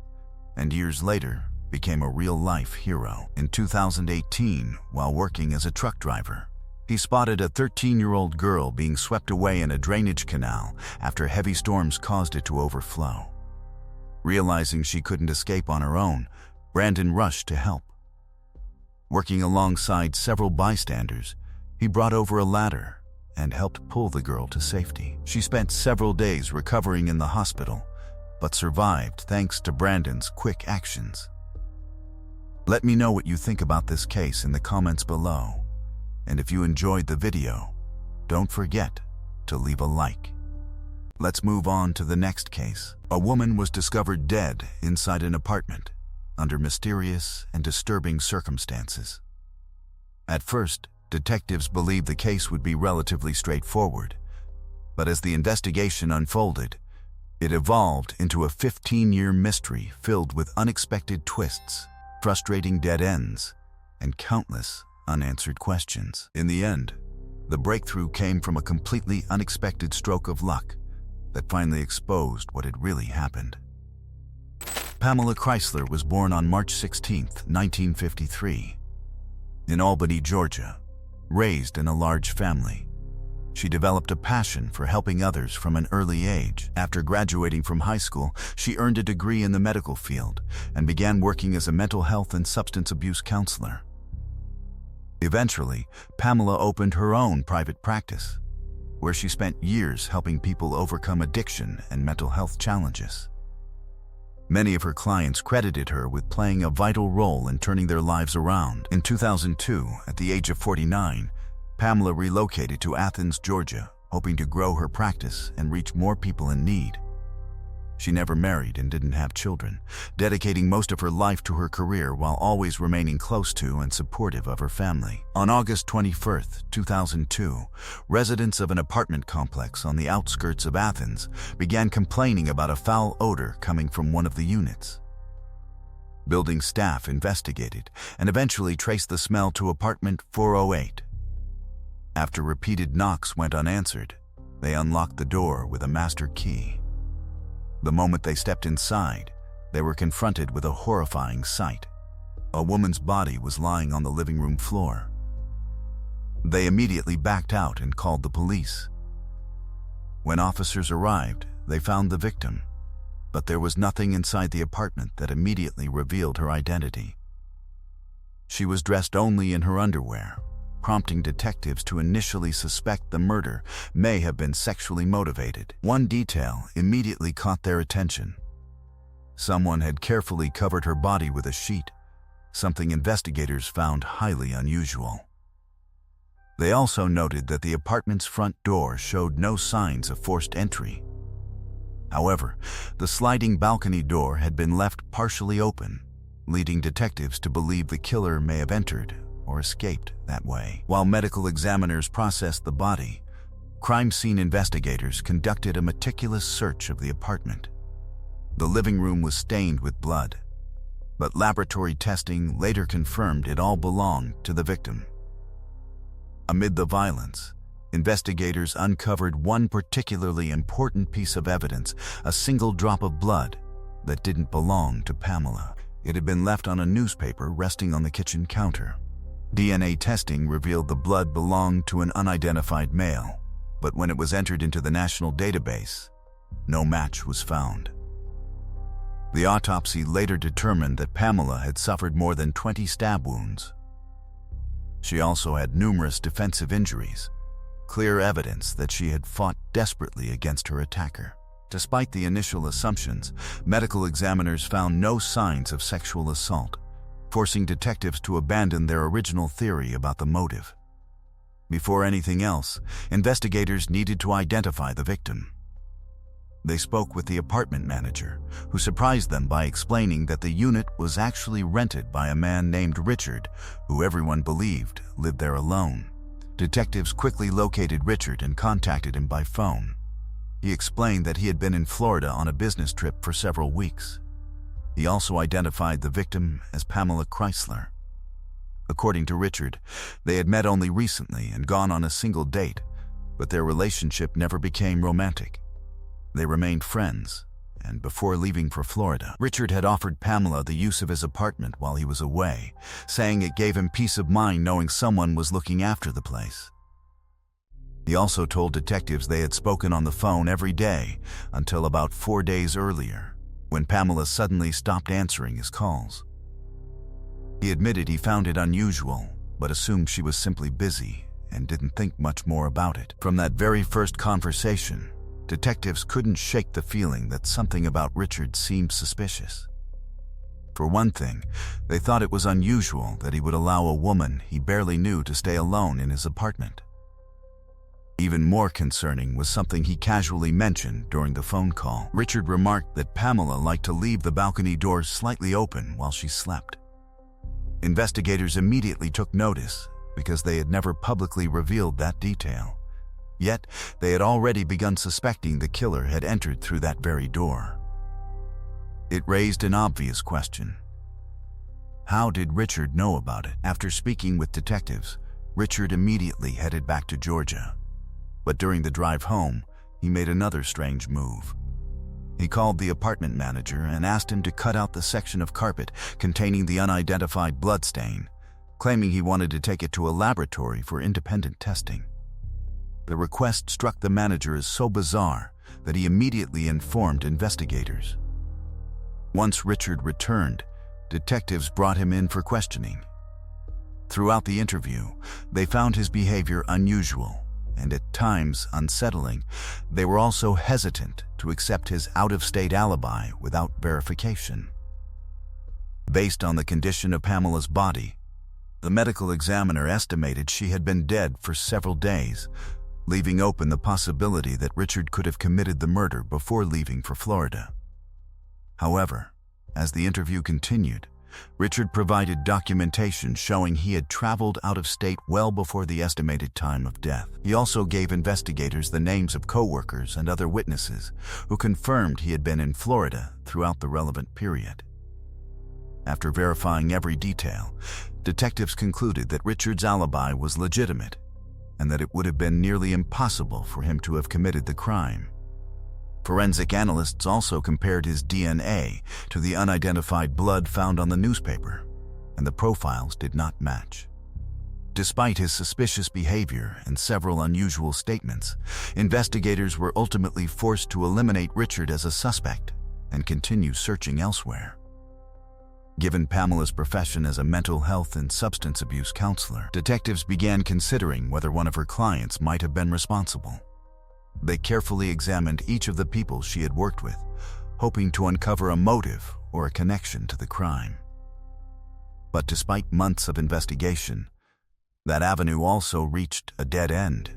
and years later became a real-life hero. In 2018, while working as a truck driver, he spotted a 13-year-old girl being swept away in a drainage canal after heavy storms caused it to overflow. Realizing she couldn't escape on her own, Brandon rushed to help. Working alongside several bystanders, he brought over a ladder and helped pull the girl to safety. She spent several days recovering in the hospital, but survived thanks to Brandon's quick actions. Let me know what you think about this case in the comments below, and if you enjoyed the video, don't forget to leave a like. Let's move on to the next case. A woman was discovered dead inside an apartment under mysterious and disturbing circumstances. At first, detectives believed the case would be relatively straightforward, but as the investigation unfolded, it evolved into a 15-year mystery filled with unexpected twists frustrating dead ends, and countless unanswered questions. In the end, the breakthrough came from a completely unexpected stroke of luck that finally exposed what had really happened. Pamela Chrysler was born on March 16, 1953, in Albany, Georgia. Raised in a large family, she developed a passion for helping others from an early age. After graduating from high school, she earned a degree in the medical field and began working as a mental health and substance abuse counselor. Eventually, Pamela opened her own private practice, where she spent years helping people overcome addiction and mental health challenges. Many of her clients credited her with playing a vital role in turning their lives around. In 2002, at the age of 49, Pamela relocated to Athens, Georgia, hoping to grow her practice and reach more people in need. She never married and didn't have children, dedicating most of her life to her career while always remaining close to and supportive of her family. On August 21, 2002, residents of an apartment complex on the outskirts of Athens began complaining about a foul odor coming from one of the units. Building staff investigated and eventually traced the smell to apartment 408. After repeated knocks went unanswered, they unlocked the door with a master key. The moment they stepped inside, they were confronted with a horrifying sight. A woman's body was lying on the living room floor. They immediately backed out and called the police. When officers arrived, they found the victim, but there was nothing inside the apartment that immediately revealed her identity. She was dressed only in her underwear, prompting detectives to initially suspect the murder may have been sexually motivated. One detail immediately caught their attention. Someone had carefully covered her body with a sheet, something investigators found highly unusual. They also noted that the apartment's front door showed no signs of forced entry. However, the sliding balcony door had been left partially open, leading detectives to believe the killer may have entered or escaped that way. While medical examiners processed the body, crime scene investigators conducted a meticulous search of the apartment. The living room was stained with blood, but laboratory testing later confirmed it all belonged to the victim. Amid the violence, investigators uncovered one particularly important piece of evidence, a single drop of blood that didn't belong to Pamela. It had been left on a newspaper resting on the kitchen counter. DNA testing revealed the blood belonged to an unidentified male, but when it was entered into the national database, no match was found. The autopsy later determined that Pamela had suffered more than 20 stab wounds. She also had numerous defensive injuries, clear evidence that she had fought desperately against her attacker. Despite the initial assumptions, medical examiners found no signs of sexual assault, forcing detectives to abandon their original theory about the motive. Before anything else, investigators needed to identify the victim. They spoke with the apartment manager, who surprised them by explaining that the unit was actually rented by a man named Richard, who everyone believed lived there alone. Detectives quickly located Richard and contacted him by phone. He explained that he had been in Florida on a business trip for several weeks. He also identified the victim as Pamela Chrysler. According to Richard, they had met only recently and gone on a single date, but their relationship never became romantic. They remained friends, and before leaving for Florida, Richard had offered Pamela the use of his apartment while he was away, saying it gave him peace of mind knowing someone was looking after the place. He also told detectives they had spoken on the phone every day until about 4 days earlier, when Pamela suddenly stopped answering his calls. He admitted he found it unusual, but assumed she was simply busy and didn't think much more about it. From that very first conversation, detectives couldn't shake the feeling that something about Richard seemed suspicious. For one thing, they thought it was unusual that he would allow a woman he barely knew to stay alone in his apartment. Even more concerning was something he casually mentioned during the phone call. Richard remarked that Pamela liked to leave the balcony doors slightly open while she slept. Investigators immediately took notice because they had never publicly revealed that detail. Yet, they had already begun suspecting the killer had entered through that very door. It raised an obvious question. How did Richard know about it? After speaking with detectives, Richard immediately headed back to Georgia. But during the drive home, he made another strange move. He called the apartment manager and asked him to cut out the section of carpet containing the unidentified bloodstain, claiming he wanted to take it to a laboratory for independent testing. The request struck the manager as so bizarre that he immediately informed investigators. Once Richard returned, detectives brought him in for questioning. Throughout the interview, they found his behavior unusual and at times unsettling. They were also hesitant to accept his out-of-state alibi without verification. Based on the condition of Pamela's body, the medical examiner estimated she had been dead for several days, leaving open the possibility that Richard could have committed the murder before leaving for Florida. However, as the interview continued, Richard provided documentation showing he had traveled out of state well before the estimated time of death. He also gave investigators the names of co-workers and other witnesses who confirmed he had been in Florida throughout the relevant period. After verifying every detail, detectives concluded that Richard's alibi was legitimate and that it would have been nearly impossible for him to have committed the crime. Forensic analysts also compared his DNA to the unidentified blood found on the newspaper, and the profiles did not match. Despite his suspicious behavior and several unusual statements, investigators were ultimately forced to eliminate Richard as a suspect and continue searching elsewhere. Given Pamela's profession as a mental health and substance abuse counselor, detectives began considering whether one of her clients might have been responsible. They carefully examined each of the people she had worked with, hoping to uncover a motive or a connection to the crime. But despite months of investigation, that avenue also reached a dead end,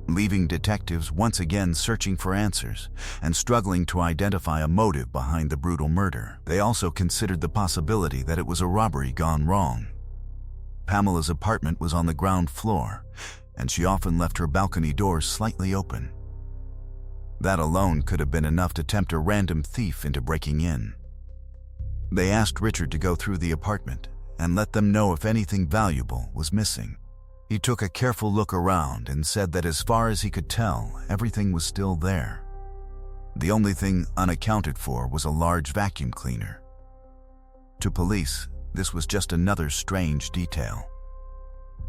leaving detectives once again searching for answers and struggling to identify a motive behind the brutal murder. They also considered the possibility that it was a robbery gone wrong. Pamela's apartment was on the ground floor, and she often left her balcony doors slightly open. That alone could have been enough to tempt a random thief into breaking in. They asked Richard to go through the apartment and let them know if anything valuable was missing. He took a careful look around and said that as far as he could tell, everything was still there. The only thing unaccounted for was a large vacuum cleaner. To police, this was just another strange detail.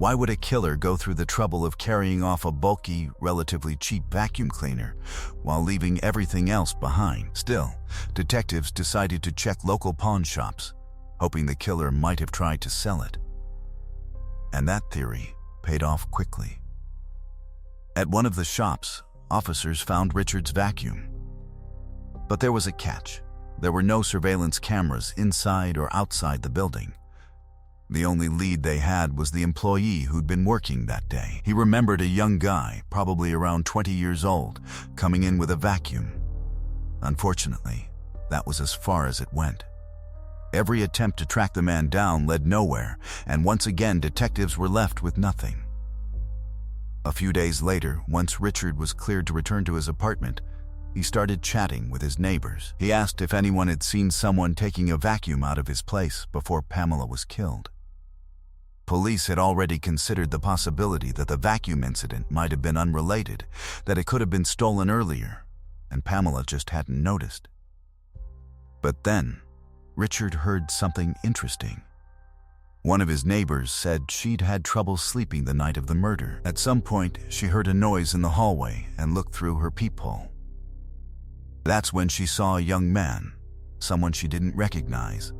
Why would a killer go through the trouble of carrying off a bulky, relatively cheap vacuum cleaner while leaving everything else behind? Still, detectives decided to check local pawn shops, hoping the killer might have tried to sell it. And that theory paid off quickly. At one of the shops, officers found Richard's vacuum. But there was a catch. There were no surveillance cameras inside or outside the building. The only lead they had was the employee who'd been working that day. He remembered a young guy, probably around 20 years old, coming in with a vacuum. Unfortunately, that was as far as it went. Every attempt to track the man down led nowhere, and once again detectives were left with nothing. A few days later, once Richard was cleared to return to his apartment, he started chatting with his neighbors. He asked if anyone had seen someone taking a vacuum out of his place before Pamela was killed. Police had already considered the possibility that the vacuum incident might have been unrelated, that it could have been stolen earlier, and Pamela just hadn't noticed. But then, Richard heard something interesting. One of his neighbors said she'd had trouble sleeping the night of the murder. At some point, she heard a noise in the hallway and looked through her peephole. That's when she saw a young man, someone she didn't recognize,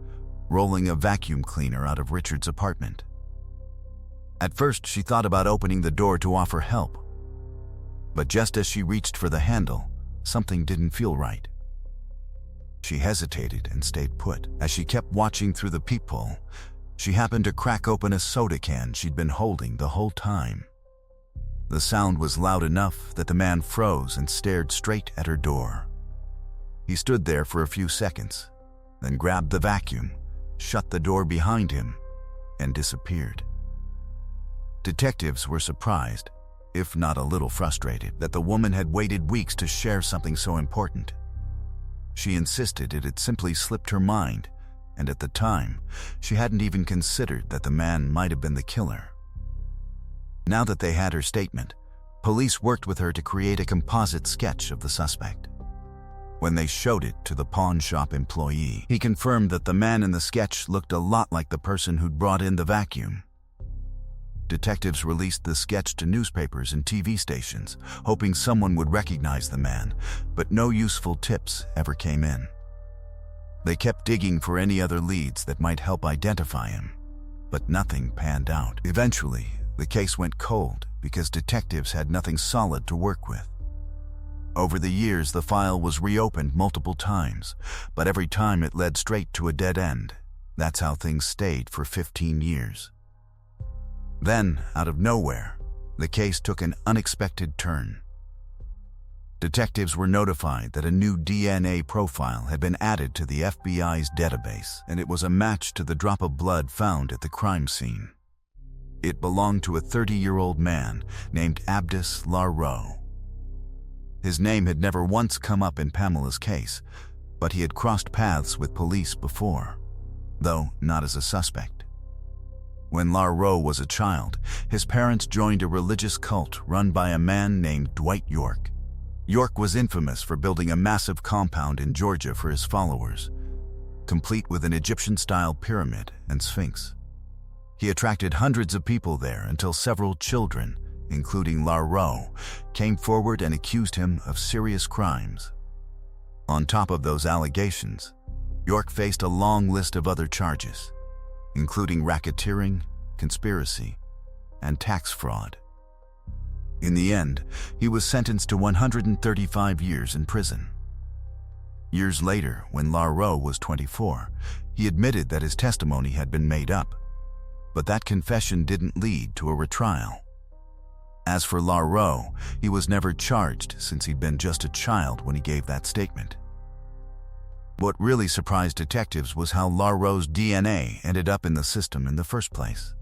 rolling a vacuum cleaner out of Richard's apartment. At first, she thought about opening the door to offer help. But just as she reached for the handle, something didn't feel right. She hesitated and stayed put. As she kept watching through the peephole, she happened to crack open a soda can she'd been holding the whole time. The sound was loud enough that the man froze and stared straight at her door. He stood there for a few seconds, then grabbed the vacuum, shut the door behind him, and disappeared. Detectives were surprised, if not a little frustrated, that the woman had waited weeks to share something so important. She insisted it had simply slipped her mind, and at the time, she hadn't even considered that the man might have been the killer. Now that they had her statement, police worked with her to create a composite sketch of the suspect. When they showed it to the pawn shop employee, he confirmed that the man in the sketch looked a lot like the person who'd brought in the vacuum. Detectives released the sketch to newspapers and TV stations, hoping someone would recognize the man, but no useful tips ever came in. They kept digging for any other leads that might help identify him, but nothing panned out. Eventually, the case went cold because detectives had nothing solid to work with. Over the years, the file was reopened multiple times, but every time it led straight to a dead end. That's how things stayed for 15 years. Then, out of nowhere, the case took an unexpected turn. Detectives were notified that a new DNA profile had been added to the FBI's database, and it was a match to the drop of blood found at the crime scene. It belonged to a 30-year-old man named Abdus Larrow. His name had never once come up in Pamela's case, but he had crossed paths with police before, though not as a suspect. When Larrow was a child, his parents joined a religious cult run by a man named Dwight York. York was infamous for building a massive compound in Georgia for his followers, complete with an Egyptian-style pyramid and sphinx. He attracted hundreds of people there until several children, including Larrow, came forward and accused him of serious crimes. On top of those allegations, York faced a long list of other charges, including racketeering, conspiracy, and tax fraud. In the end, he was sentenced to 135 years in prison. Years later, when Larrow was 24, he admitted that his testimony had been made up, but that confession didn't lead to a retrial. As for Larrow, he was never charged since he'd been just a child when he gave that statement. What really surprised detectives was how Larrow's DNA ended up in the system in the first place.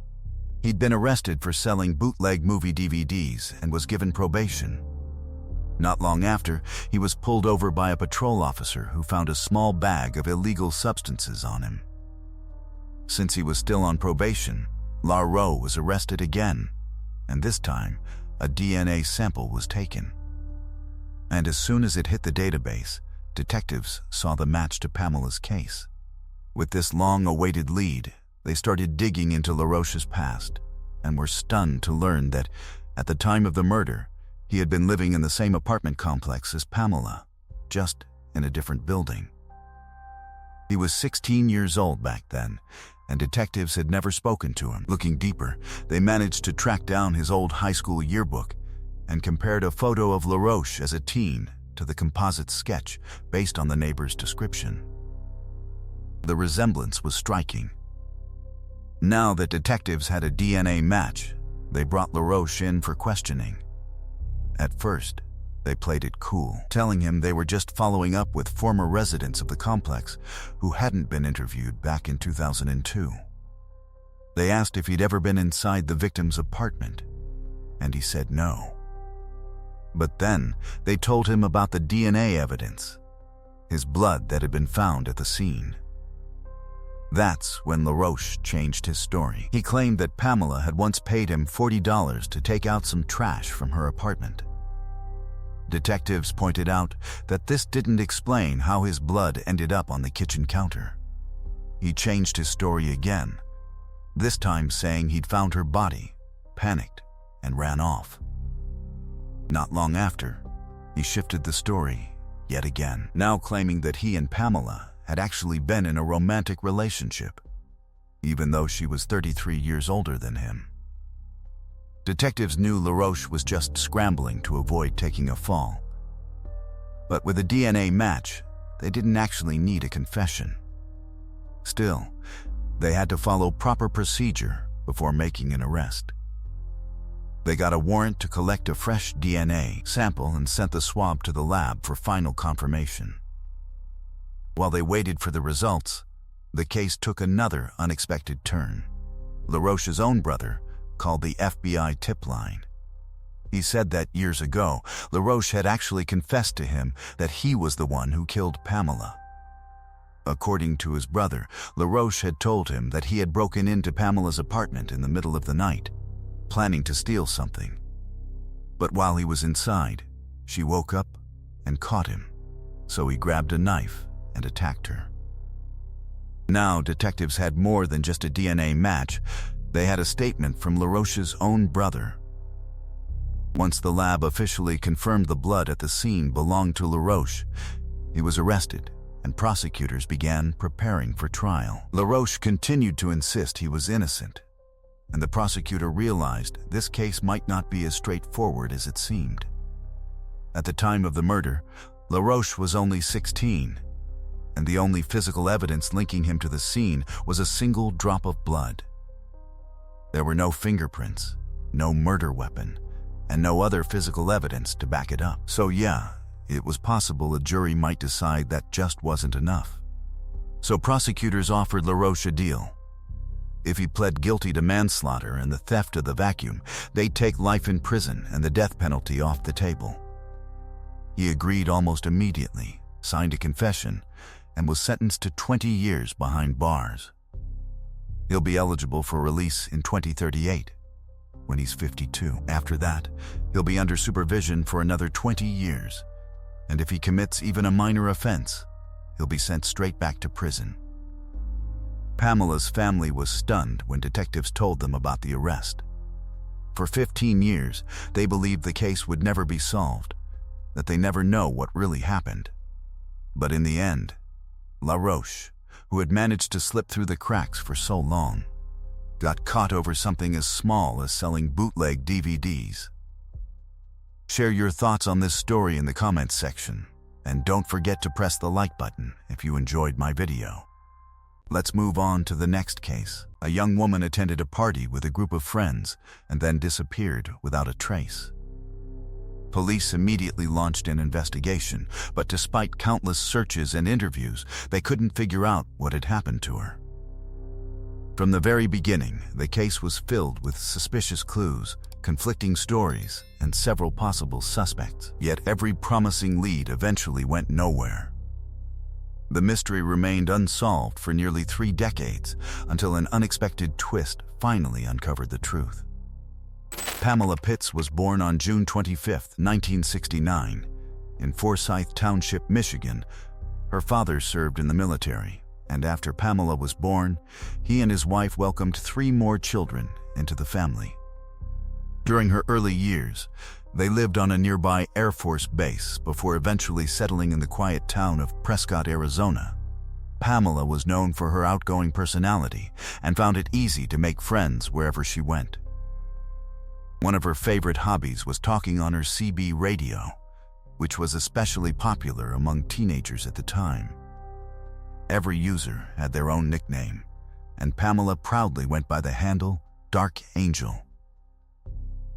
He'd been arrested for selling bootleg movie DVDs and was given probation. Not long after, he was pulled over by a patrol officer who found a small bag of illegal substances on him. Since he was still on probation, Larrow was arrested again, and this time, a DNA sample was taken. And as soon as it hit the database, detectives saw the match to Pamela's case. With this long-awaited lead, they started digging into LaRoche's past and were stunned to learn that, at the time of the murder, he had been living in the same apartment complex as Pamela, just in a different building. He was 16 years old back then, and detectives had never spoken to him. Looking deeper, they managed to track down his old high school yearbook and compared a photo of LaRoche as a teen to the composite sketch based on the neighbor's description. The resemblance was striking. Now that detectives had a DNA match, they brought LaRoche in for questioning. At first, they played it cool, telling him they were just following up with former residents of the complex who hadn't been interviewed back in 2002. They asked if he'd ever been inside the victim's apartment, and he said no. But then, they told him about the DNA evidence, his blood that had been found at the scene. That's when LaRoche changed his story. He claimed that Pamela had once paid him $40 to take out some trash from her apartment. Detectives pointed out that this didn't explain how his blood ended up on the kitchen counter. He changed his story again, this time saying he'd found her body, panicked, and ran off. Not long after, he shifted the story yet again, now claiming that he and Pamela had actually been in a romantic relationship, even though she was 33 years older than him. Detectives knew LaRoche was just scrambling to avoid taking a fall. But with a DNA match, they didn't actually need a confession. Still, they had to follow proper procedure before making an arrest. They got a warrant to collect a fresh DNA sample and sent the swab to the lab for final confirmation. While they waited for the results, the case took another unexpected turn. LaRoche's own brother called the FBI tip line. He said that years ago, LaRoche had actually confessed to him that he was the one who killed Pamela. According to his brother, LaRoche had told him that he had broken into Pamela's apartment in the middle of the night, planning to steal something. But while he was inside, she woke up and caught him, so he grabbed a knife and attacked her. Now, detectives had more than just a DNA match. They had a statement from LaRoche's own brother. Once the lab officially confirmed the blood at the scene belonged to LaRoche, he was arrested, and prosecutors began preparing for trial. LaRoche continued to insist he was innocent, and the prosecutor realized this case might not be as straightforward as it seemed. At the time of the murder, LaRoche was only 16, and the only physical evidence linking him to the scene was a single drop of blood. There were no fingerprints, no murder weapon, and no other physical evidence to back it up. So yeah, it was possible a jury might decide that just wasn't enough. So prosecutors offered LaRoche a deal. If he pled guilty to manslaughter and the theft of the vacuum, they'd take life in prison and the death penalty off the table. He agreed almost immediately, signed a confession, and was sentenced to 20 years behind bars. He'll be eligible for release in 2038, when he's 52. After that, he'll be under supervision for another 20 years, and if he commits even a minor offense, he'll be sent straight back to prison. Pamela's family was stunned when detectives told them about the arrest. For 15 years, they believed the case would never be solved, that they never know what really happened. But in the end, LaRoche, who had managed to slip through the cracks for so long, got caught over something as small as selling bootleg DVDs. Share your thoughts on this story in the comments section, and don't forget to press the like button if you enjoyed my video. Let's move on to the next case. A young woman attended a party with a group of friends and then disappeared without a trace. Police immediately launched an investigation, but despite countless searches and interviews, they couldn't figure out what had happened to her. From the very beginning, the case was filled with suspicious clues, conflicting stories, and several possible suspects. Yet every promising lead eventually went nowhere. The mystery remained unsolved for nearly 3 decades, until an unexpected twist finally uncovered the truth. Pamela Pitts was born on June 25, 1969, in Forsyth Township, Michigan. Her father served in the military, and after Pamela was born, he and his wife welcomed 3 more children into the family. During her early years, they lived on a nearby Air Force base before eventually settling in the quiet town of Prescott, Arizona. Pamela was known for her outgoing personality and found it easy to make friends wherever she went. One of her favorite hobbies was talking on her CB radio, which was especially popular among teenagers at the time. Every user had their own nickname, and Pamela proudly went by the handle Dark Angel.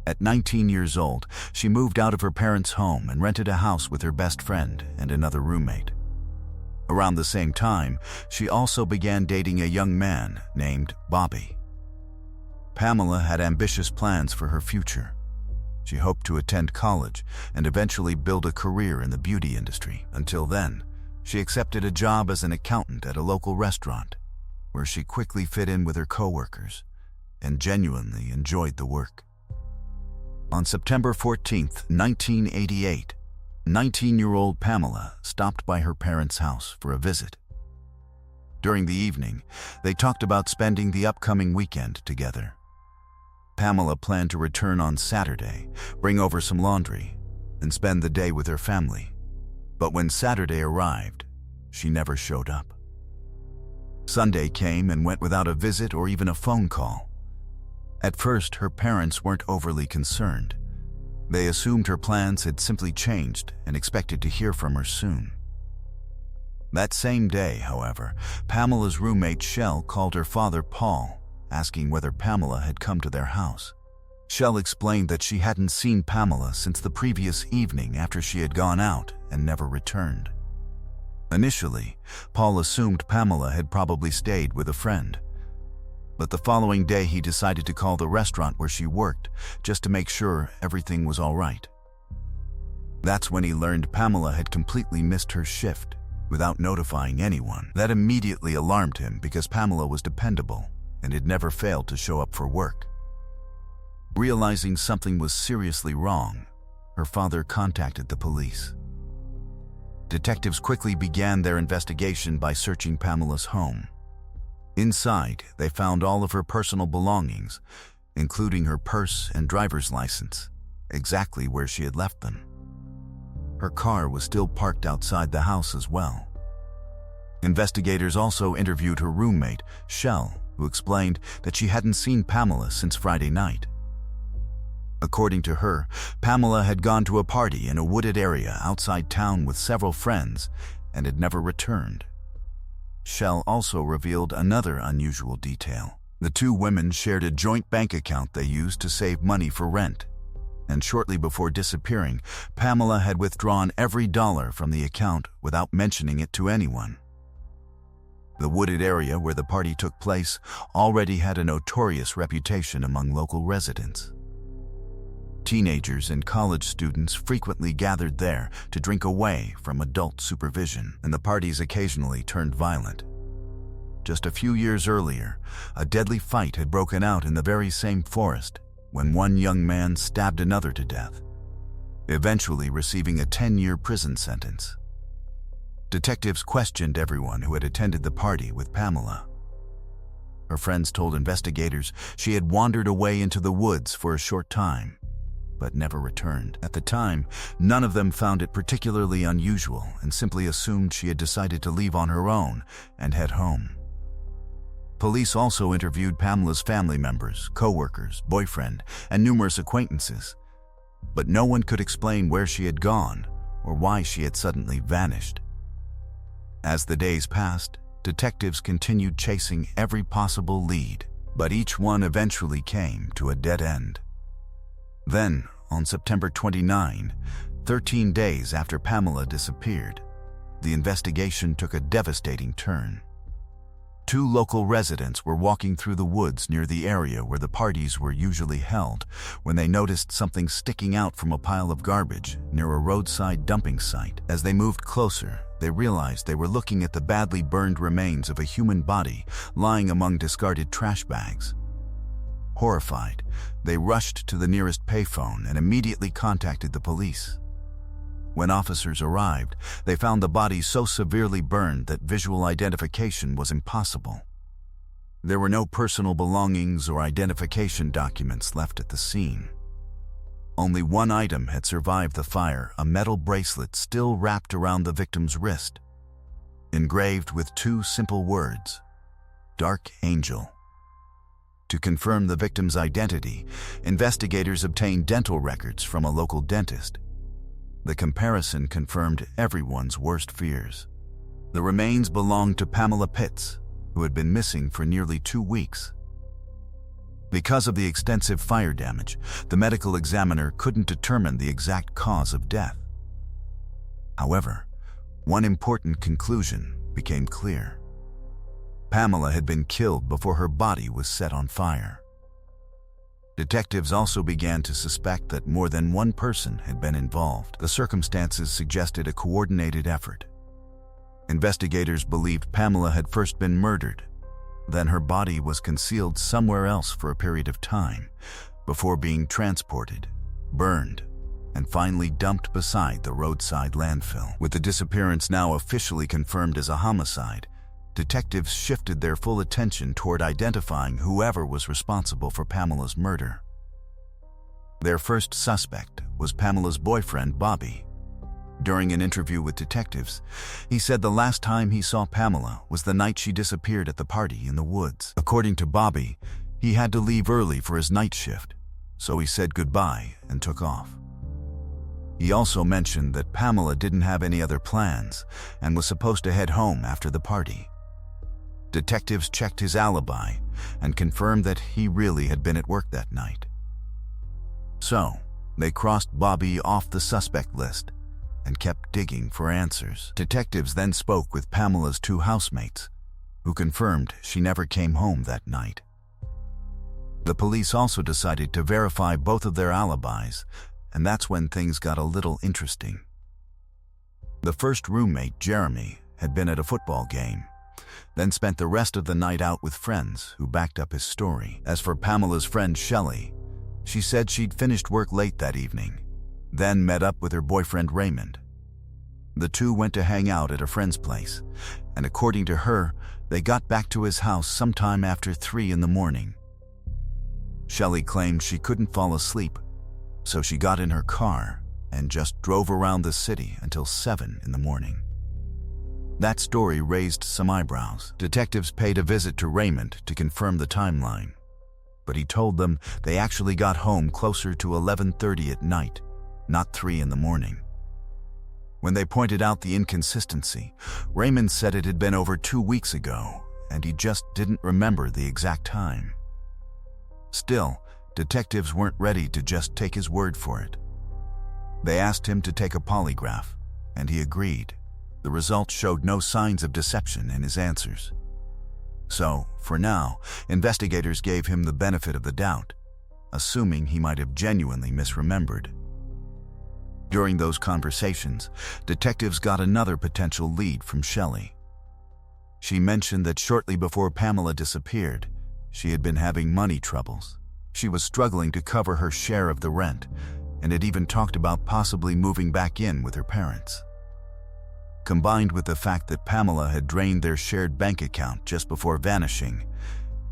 At 19 years old, she moved out of her parents' home and rented a house with her best friend and another roommate. Around the same time, she also began dating a young man named Bobby. Pamela had ambitious plans for her future. She hoped to attend college and eventually build a career in the beauty industry. Until then, she accepted a job as an accountant at a local restaurant, where she quickly fit in with her coworkers and genuinely enjoyed the work. On September 14, 1988, 19-year-old Pamela stopped by her parents' house for a visit. During the evening, they talked about spending the upcoming weekend together. Pamela planned to return on Saturday, bring over some laundry, and spend the day with her family. But when Saturday arrived, she never showed up. Sunday came and went without a visit or even a phone call. At first, her parents weren't overly concerned. They assumed her plans had simply changed and expected to hear from her soon. That same day, however, Pamela's roommate Shell called her father Paul, asking whether Pamela had come to their house. Shell explained that she hadn't seen Pamela since the previous evening after she had gone out and never returned. Initially, Paul assumed Pamela had probably stayed with a friend. But the following day he decided to call the restaurant where she worked just to make sure everything was all right. That's when he learned Pamela had completely missed her shift, without notifying anyone. That immediately alarmed him because Pamela was dependable and had never failed to show up for work. Realizing something was seriously wrong, her father contacted the police. Detectives quickly began their investigation by searching Pamela's home. Inside, they found all of her personal belongings, including her purse and driver's license, exactly where she had left them. Her car was still parked outside the house as well. Investigators also interviewed her roommate, Shell, who explained that she hadn't seen Pamela since Friday night. According to her, Pamela had gone to a party in a wooded area outside town with several friends and had never returned. Shell also revealed another unusual detail. The two women shared a joint bank account they used to save money for rent, and shortly before disappearing, Pamela had withdrawn every dollar from the account without mentioning it to anyone. The wooded area where the party took place already had a notorious reputation among local residents. Teenagers and college students frequently gathered there to drink away from adult supervision, and the parties occasionally turned violent. Just a few years earlier, a deadly fight had broken out in the very same forest when one young man stabbed another to death, eventually receiving a 10-year prison sentence. Detectives questioned everyone who had attended the party with Pamela. Her friends told investigators she had wandered away into the woods for a short time, but never returned. At the time, none of them found it particularly unusual and simply assumed she had decided to leave on her own and head home. Police also interviewed Pamela's family members, co-workers, boyfriend, and numerous acquaintances, but no one could explain where she had gone or why she had suddenly vanished. As the days passed, detectives continued chasing every possible lead, but each one eventually came to a dead end. Then, on September 29, 13 days after Pamela disappeared, the investigation took a devastating turn. Two local residents were walking through the woods near the area where the parties were usually held when they noticed something sticking out from a pile of garbage near a roadside dumping site. As they moved closer, they realized they were looking at the badly burned remains of a human body lying among discarded trash bags. Horrified, they rushed to the nearest payphone and immediately contacted the police. When officers arrived, they found the body so severely burned that visual identification was impossible. There were no personal belongings or identification documents left at the scene. Only one item had survived the fire, a metal bracelet still wrapped around the victim's wrist, engraved with two simple words, "Dark Angel." To confirm the victim's identity, investigators obtained dental records from a local dentist. The comparison confirmed everyone's worst fears. The remains belonged to Pamela Pitts, who had been missing for nearly 2 weeks. Because of the extensive fire damage, the medical examiner couldn't determine the exact cause of death. However, one important conclusion became clear. Pamela had been killed before her body was set on fire. Detectives also began to suspect that more than one person had been involved. The circumstances suggested a coordinated effort. Investigators believed Pamela had first been murdered, then her body was concealed somewhere else for a period of time, before being transported, burned, and finally dumped beside the roadside landfill. With the disappearance now officially confirmed as a homicide, detectives shifted their full attention toward identifying whoever was responsible for Pamela's murder. Their first suspect was Pamela's boyfriend, Bobby. During an interview with detectives, he said the last time he saw Pamela was the night she disappeared at the party in the woods. According to Bobby, he had to leave early for his night shift, so he said goodbye and took off. He also mentioned that Pamela didn't have any other plans and was supposed to head home after the party. Detectives checked his alibi and confirmed that he really had been at work that night. So, they crossed Bobby off the suspect list and kept digging for answers. Detectives then spoke with Pamela's two housemates, who confirmed she never came home that night. The police also decided to verify both of their alibis, and that's when things got a little interesting. The first roommate, Jeremy, had been at a football game, then spent the rest of the night out with friends who backed up his story. As for Pamela's friend Shelley, she said she'd finished work late that evening, then met up with her boyfriend Raymond. The two went to hang out at a friend's place, and according to her, they got back to his house sometime after 3 in the morning. Shelley claimed she couldn't fall asleep, so she got in her car and just drove around the city until 7 in the morning. That story raised some eyebrows. Detectives paid a visit to Raymond to confirm the timeline, but he told them they actually got home closer to 11:30 at night, not 3 in the morning. When they pointed out the inconsistency, Raymond said it had been over 2 weeks ago, and he just didn't remember the exact time. Still, detectives weren't ready to just take his word for it. They asked him to take a polygraph, and he agreed. The results showed no signs of deception in his answers. So, for now, investigators gave him the benefit of the doubt, assuming he might have genuinely misremembered. During those conversations, detectives got another potential lead from Shelley. She mentioned that shortly before Pamela disappeared, she had been having money troubles. She was struggling to cover her share of the rent, and had even talked about possibly moving back in with her parents. Combined with the fact that Pamela had drained their shared bank account just before vanishing,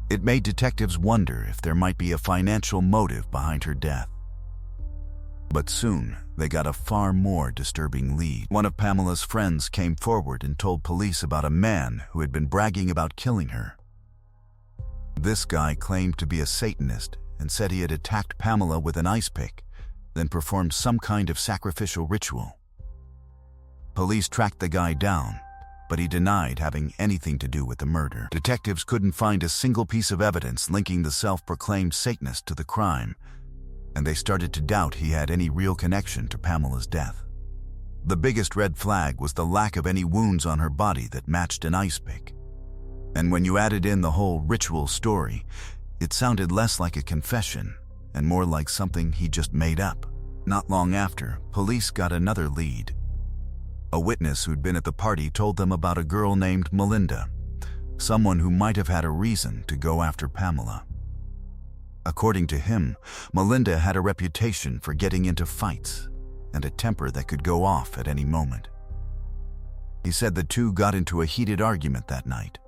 it made detectives wonder if there might be a financial motive behind her death. But soon, they got a far more disturbing lead. One of Pamela's friends came forward and told police about a man who had been bragging about killing her. This guy claimed to be a Satanist and said he had attacked Pamela with an ice pick, then performed some kind of sacrificial ritual. Police tracked the guy down, but he denied having anything to do with the murder. Detectives couldn't find a single piece of evidence linking the self-proclaimed Satanist to the crime, and they started to doubt he had any real connection to Pamela's death. The biggest red flag was the lack of any wounds on her body that matched an ice pick. And when you added in the whole ritual story, it sounded less like a confession and more like something he just made up. Not long after, police got another lead. A witness who'd been at the party told them about a girl named Melinda, someone who might have had a reason to go after Pamela. According to him, Melinda had a reputation for getting into fights and a temper that could go off at any moment. He said the two got into a heated argument that night,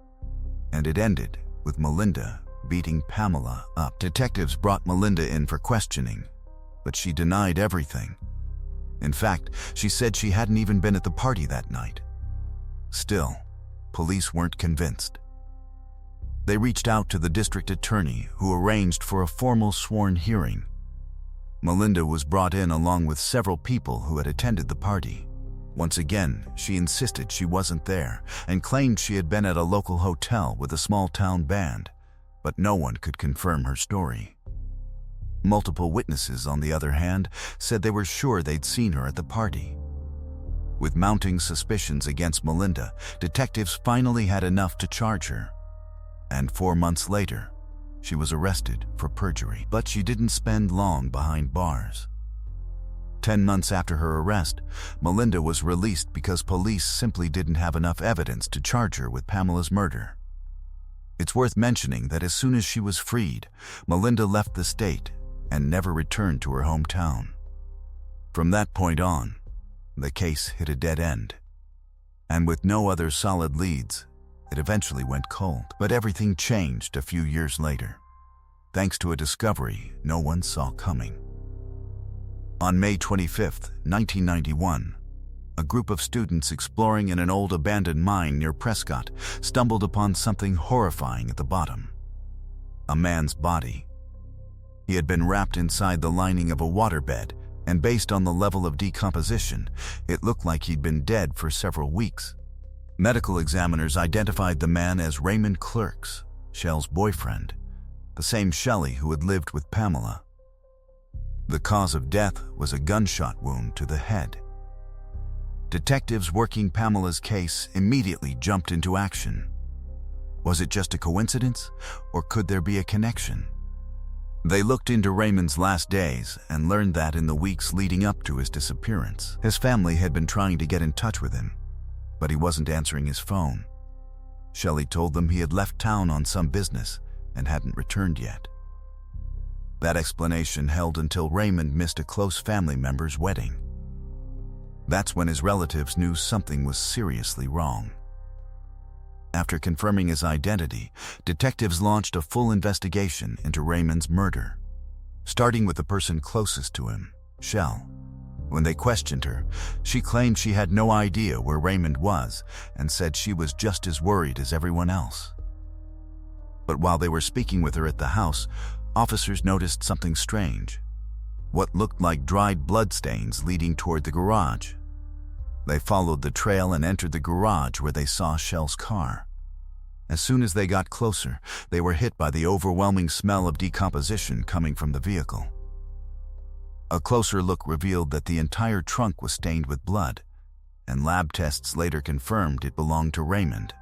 and it ended with Melinda beating Pamela up. Detectives brought Melinda in for questioning, but she denied everything. In fact, she said she hadn't even been at the party that night. Still, police weren't convinced. They reached out to the district attorney, who arranged for a formal sworn hearing. Melinda was brought in along with several people who had attended the party. Once again, she insisted she wasn't there and claimed she had been at a local hotel with a small-town band, but no one could confirm her story. Multiple witnesses, on the other hand, said they were sure they'd seen her at the party. With mounting suspicions against Melinda, detectives finally had enough to charge her. And 4 months later, she was arrested for perjury. But she didn't spend long behind bars. 10 months after her arrest, Melinda was released because police simply didn't have enough evidence to charge her with Pamela's murder. It's worth mentioning that as soon as she was freed, Melinda left the state and never returned to her hometown. From that point on, the case hit a dead end. And with no other solid leads, it eventually went cold. But everything changed a few years later, thanks to a discovery no one saw coming. On May 25, 1991, a group of students exploring in an old abandoned mine near Prescott stumbled upon something horrifying at the bottom. A man's body. He had been wrapped inside the lining of a waterbed, and based on the level of decomposition, it looked like he'd been dead for several weeks. Medical examiners identified the man as Raymond Clerks, Shell's boyfriend, the same Shelley who had lived with Pamela. The cause of death was a gunshot wound to the head. Detectives working Pamela's case immediately jumped into action. Was it just a coincidence, or could there be a connection? They looked into Raymond's last days and learned that in the weeks leading up to his disappearance, his family had been trying to get in touch with him, but he wasn't answering his phone. Shelley told them he had left town on some business and hadn't returned yet. That explanation held until Raymond missed a close family member's wedding. That's when his relatives knew something was seriously wrong. After confirming his identity, detectives launched a full investigation into Raymond's murder, starting with the person closest to him, Shell. When they questioned her, she claimed she had no idea where Raymond was and said she was just as worried as everyone else. But while they were speaking with her at the house, officers noticed something strange. What looked like dried bloodstains leading toward the garage. They followed the trail and entered the garage where they saw Shell's car. As soon as they got closer, they were hit by the overwhelming smell of decomposition coming from the vehicle. A closer look revealed that the entire trunk was stained with blood, and lab tests later confirmed it belonged to Raymond.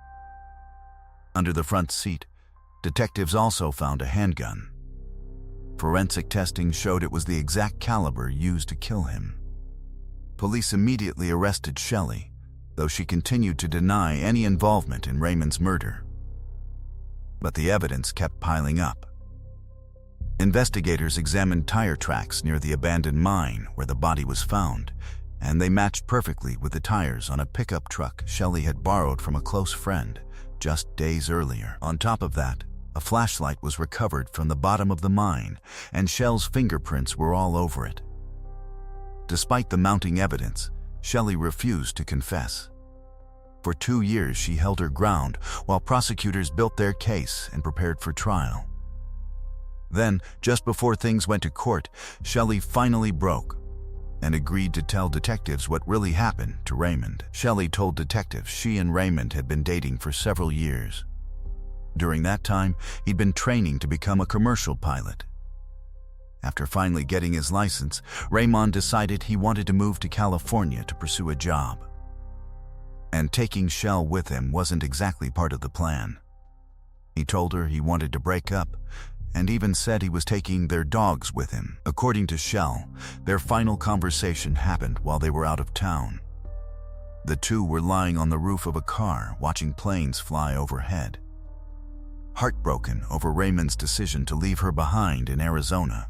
Under the front seat, detectives also found a handgun. Forensic testing showed it was the exact caliber used to kill him. Police immediately arrested Shelley, though she continued to deny any involvement in Raymond's murder. But the evidence kept piling up. Investigators examined tire tracks near the abandoned mine where the body was found, and they matched perfectly with the tires on a pickup truck Shelley had borrowed from a close friend just days earlier. On top of that, a flashlight was recovered from the bottom of the mine, and Shell's fingerprints were all over it. Despite the mounting evidence, Shelley refused to confess. For 2 years, she held her ground while prosecutors built their case and prepared for trial. Then, just before things went to court, Shelley finally broke and agreed to tell detectives what really happened to Raymond. Shelley told detectives she and Raymond had been dating for several years. During that time, he'd been training to become a commercial pilot. After finally getting his license, Raymond decided he wanted to move to California to pursue a job. And taking Shell with him wasn't exactly part of the plan. He told her he wanted to break up, and even said he was taking their dogs with him. According to Shell, their final conversation happened while they were out of town. The two were lying on the roof of a car watching planes fly overhead. Heartbroken over Raymond's decision to leave her behind in Arizona,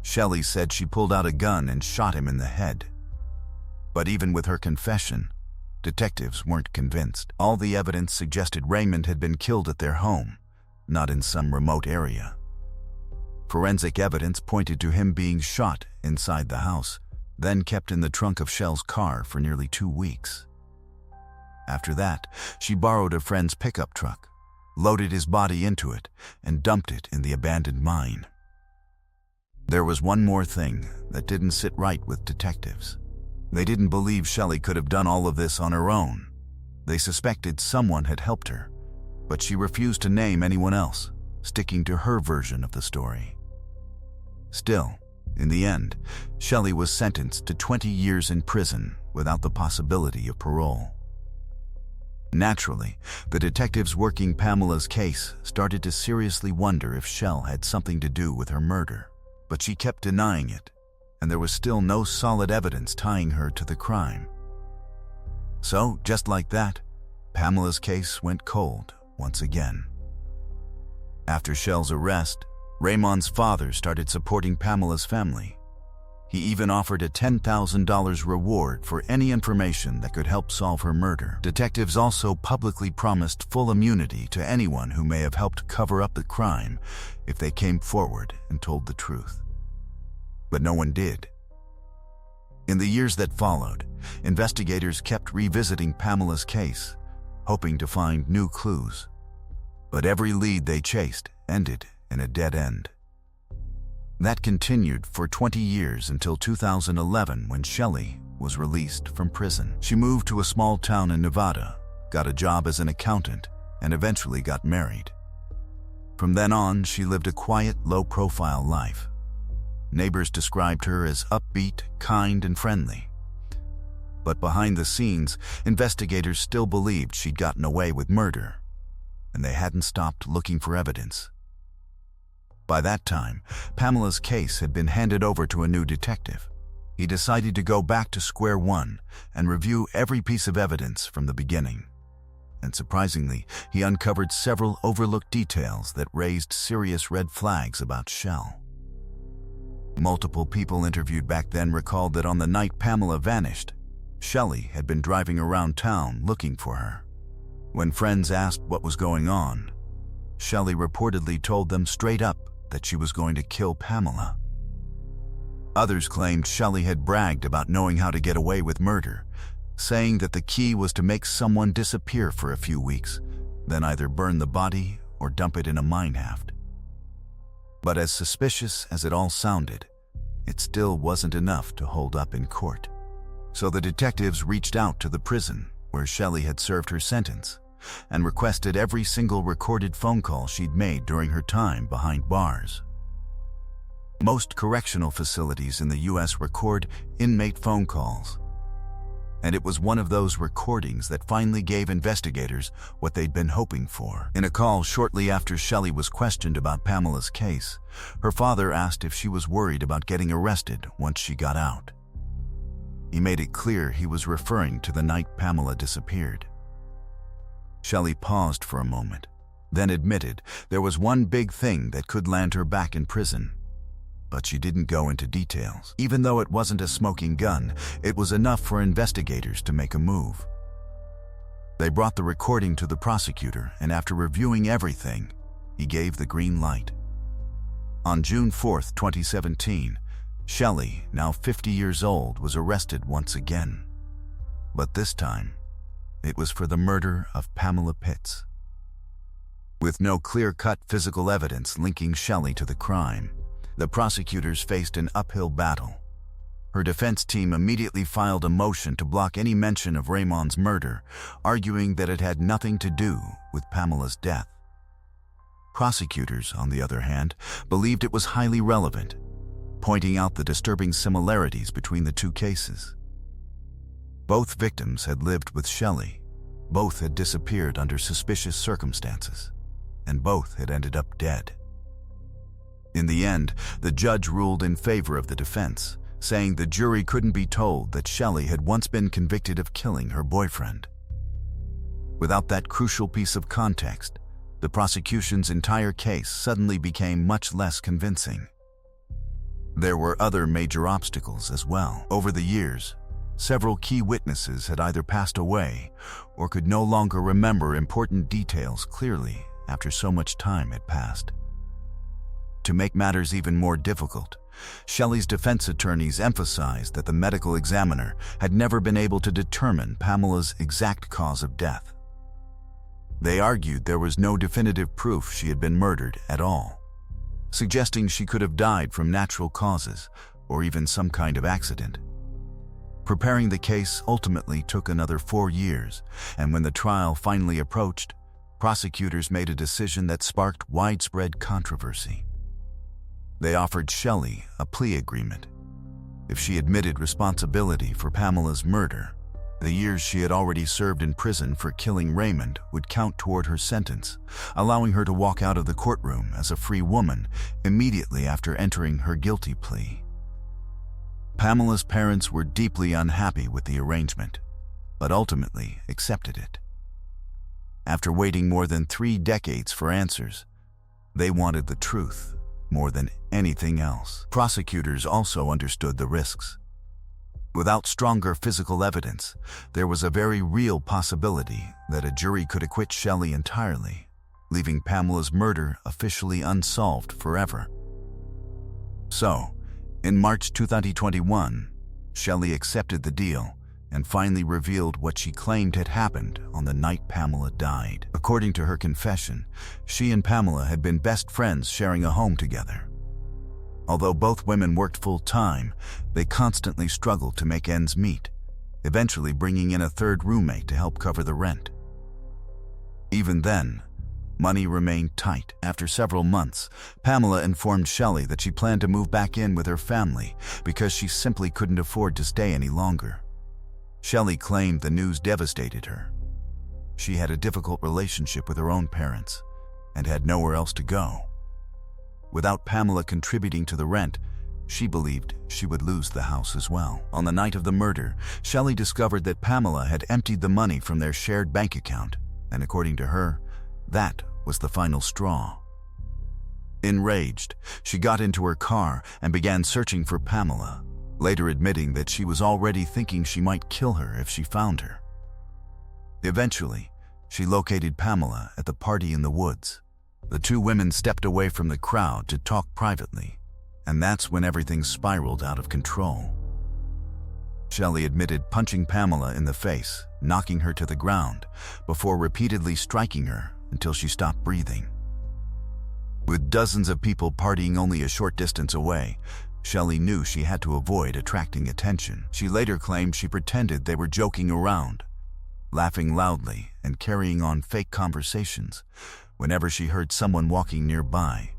Shelley said she pulled out a gun and shot him in the head. But even with her confession, detectives weren't convinced. All the evidence suggested Raymond had been killed at their home, not in some remote area. Forensic evidence pointed to him being shot inside the house, then kept in the trunk of Shell's car for nearly 2 weeks. After that, she borrowed a friend's pickup truck, loaded his body into it, and dumped it in the abandoned mine. There was one more thing that didn't sit right with detectives. They didn't believe Shelley could have done all of this on her own. They suspected someone had helped her, but she refused to name anyone else, sticking to her version of the story. Still, in the end, Shelley was sentenced to 20 years in prison without the possibility of parole. Naturally, the detectives working Pamela's case started to seriously wonder if Shell had something to do with her murder, but she kept denying it, and there was still no solid evidence tying her to the crime. So, just like that, Pamela's case went cold once again. After Shell's arrest, Raymond's father started supporting Pamela's family. He even offered a $10,000 reward for any information that could help solve her murder. Detectives also publicly promised full immunity to anyone who may have helped cover up the crime if they came forward and told the truth. But no one did. In the years that followed, investigators kept revisiting Pamela's case, hoping to find new clues. But every lead they chased ended in a dead end. That continued for 20 years until 2011, when Shelley was released from prison. She moved to a small town in Nevada, got a job as an accountant, and eventually got married. From then on, she lived a quiet, low-profile life. Neighbors described her as upbeat, kind, and friendly. But behind the scenes, investigators still believed she'd gotten away with murder, and they hadn't stopped looking for evidence. By that time, Pamela's case had been handed over to a new detective, He decided to go back to square one and review every piece of evidence from the beginning. And surprisingly, he uncovered several overlooked details that raised serious red flags about Shell. Multiple people interviewed back then recalled that on the night Pamela vanished, Shelley had been driving around town looking for her. When friends asked what was going on, Shelley reportedly told them straight up that she was going to kill Pamela. Others claimed Shelley had bragged about knowing how to get away with murder, saying that the key was to make someone disappear for a few weeks, then either burn the body or dump it in a mine shaft. But as suspicious as it all sounded, it still wasn't enough to hold up in court. So the detectives reached out to the prison where Shelley had served her sentence and requested every single recorded phone call she'd made during her time behind bars. Most correctional facilities in the U.S. record inmate phone calls, and it was one of those recordings that finally gave investigators what they'd been hoping for. In a call shortly after Shelley was questioned about Pamela's case, her father asked if she was worried about getting arrested once she got out. He made it clear he was referring to the night Pamela disappeared. Shelley paused for a moment, then admitted there was one big thing that could land her back in prison. But she didn't go into details. Even though it wasn't a smoking gun, it was enough for investigators to make a move. They brought the recording to the prosecutor, and after reviewing everything, he gave the green light. On June 4, 2017, Shelley, now 50 years old, was arrested once again. But this time, it was for the murder of Pamela Pitts. With no clear-cut physical evidence linking Shelley to the crime, the prosecutors faced an uphill battle. Her defense team immediately filed a motion to block any mention of Raymond's murder, arguing that it had nothing to do with Pamela's death. Prosecutors, on the other hand, believed it was highly relevant, pointing out the disturbing similarities between the two cases. Both victims had lived with Shelley, both had disappeared under suspicious circumstances, and both had ended up dead. In the end, the judge ruled in favor of the defense, saying the jury couldn't be told that Shelley had once been convicted of killing her boyfriend. Without that crucial piece of context, the prosecution's entire case suddenly became much less convincing. There were other major obstacles as well. Over the years, several key witnesses had either passed away or could no longer remember important details clearly after so much time had passed. To make matters even more difficult, Shelley's defense attorneys emphasized that the medical examiner had never been able to determine Pamela's exact cause of death. They argued there was no definitive proof she had been murdered at all, suggesting she could have died from natural causes or even some kind of accident. Preparing the case ultimately took another 4 years, and when the trial finally approached, prosecutors made a decision that sparked widespread controversy. They offered Shelley a plea agreement. If she admitted responsibility for Pamela's murder, the years she had already served in prison for killing Raymond would count toward her sentence, allowing her to walk out of the courtroom as a free woman immediately after entering her guilty plea. Pamela's parents were deeply unhappy with the arrangement, but ultimately accepted it. After waiting more than 3 decades for answers, they wanted the truth more than anything else. Prosecutors also understood the risks. Without stronger physical evidence, there was a very real possibility that a jury could acquit Shelley entirely, leaving Pamela's murder officially unsolved forever. So, in March 2021, Shelley accepted the deal and finally revealed what she claimed had happened on the night Pamela died. According to her confession, she and Pamela had been best friends sharing a home together. Although both women worked full-time, they constantly struggled to make ends meet, eventually bringing in a third roommate to help cover the rent. Even then, money remained tight. After several months, Pamela informed Shelley that she planned to move back in with her family because she simply couldn't afford to stay any longer. Shelley claimed the news devastated her. She had a difficult relationship with her own parents and had nowhere else to go. Without Pamela contributing to the rent, She believed she would lose the house as well. On the night of the murder, Shelley discovered that Pamela had emptied the money from their shared bank account, and according to her, that was the final straw. Enraged, she got into her car and began searching for Pamela, later admitting that she was already thinking she might kill her if she found her. Eventually, she located Pamela at the party in the woods. The two women stepped away from the crowd to talk privately, and that's when everything spiraled out of control. Shelley admitted punching Pamela in the face, knocking her to the ground, before repeatedly striking her until she stopped breathing. With dozens of people partying only a short distance away, Shelley knew she had to avoid attracting attention. She later claimed she pretended they were joking around, laughing loudly and carrying on fake conversations whenever she heard someone walking nearby.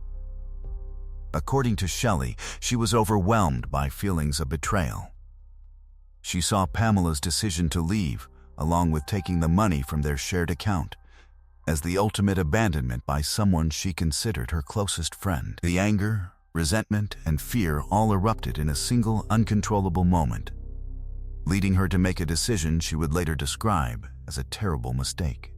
According to Shelley, she was overwhelmed by feelings of betrayal. She saw Pamela's decision to leave, along with taking the money from their shared account, as the ultimate abandonment by someone she considered her closest friend. The anger, resentment, and fear all erupted in a single uncontrollable moment, leading her to make a decision she would later describe as a terrible mistake.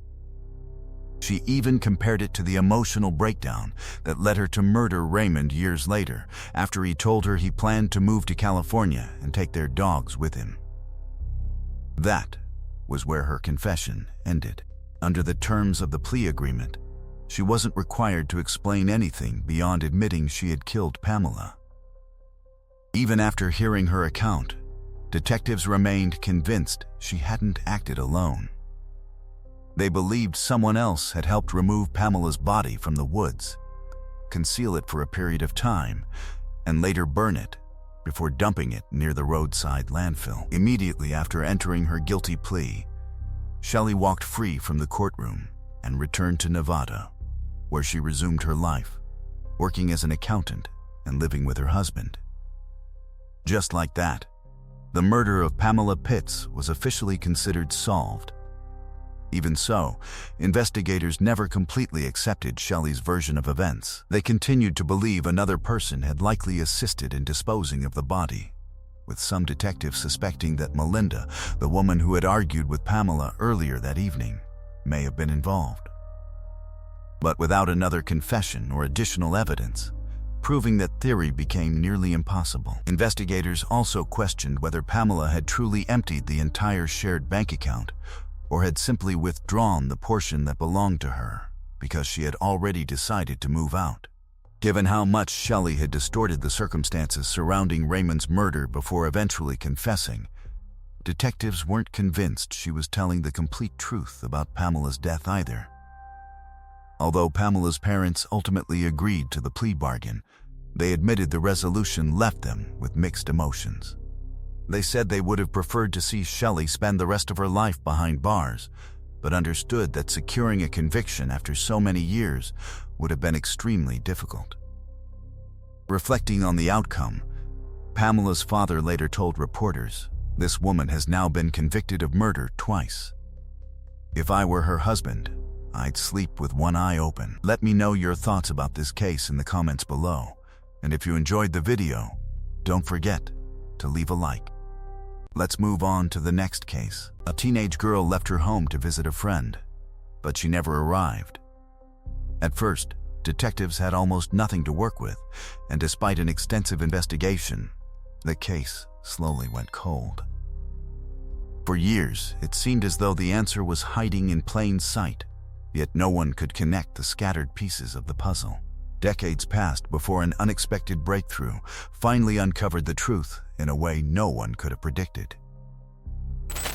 She even compared it to the emotional breakdown that led her to murder Raymond years later, after he told her he planned to move to California and take their dogs with him. That was where her confession ended. Under the terms of the plea agreement, she wasn't required to explain anything beyond admitting she had killed Pamela. Even after hearing her account, detectives remained convinced she hadn't acted alone. They believed someone else had helped remove Pamela's body from the woods, conceal it for a period of time, and later burn it before dumping it near the roadside landfill. Immediately after entering her guilty plea, Shelley walked free from the courtroom and returned to Nevada, where she resumed her life, working as an accountant and living with her husband. Just like that, the murder of Pamela Pitts was officially considered solved. Even so, investigators never completely accepted Shelley's version of events. They continued to believe another person had likely assisted in disposing of the body, with some detectives suspecting that Melinda, the woman who had argued with Pamela earlier that evening, may have been involved. But without another confession or additional evidence, proving that theory became nearly impossible. Investigators also questioned whether Pamela had truly emptied the entire shared bank account or had simply withdrawn the portion that belonged to her because she had already decided to move out. Given how much Shelley had distorted the circumstances surrounding Raymond's murder before eventually confessing, detectives weren't convinced she was telling the complete truth about Pamela's death either. Although Pamela's parents ultimately agreed to the plea bargain, they admitted the resolution left them with mixed emotions. They said they would have preferred to see Shelley spend the rest of her life behind bars, but understood that securing a conviction after so many years would have been extremely difficult. Reflecting on the outcome, Pamela's father later told reporters, "This woman has now been convicted of murder twice. If I were her husband, I'd sleep with one eye open." Let me know your thoughts about this case in the comments below, and if you enjoyed the video, don't forget to leave a like. Let's move on to the next case. A teenage girl left her home to visit a friend, but she never arrived. At first, detectives had almost nothing to work with, and despite an extensive investigation, the case slowly went cold. For years, it seemed as though the answer was hiding in plain sight, yet no one could connect the scattered pieces of the puzzle. Decades passed before an unexpected breakthrough finally uncovered the truth in a way no one could have predicted.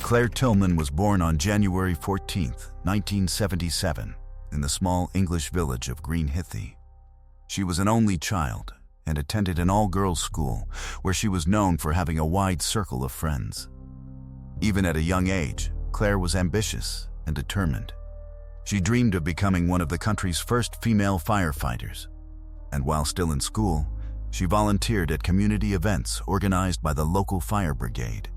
Claire Tillman was born on January 14, 1977, in the small English village of Green Hithy. She was an only child and attended an all-girls school where she was known for having a wide circle of friends. Even at a young age, Claire was ambitious and determined. She dreamed of becoming one of the country's first female firefighters, and while still in school, she volunteered at community events organized by the local fire brigade,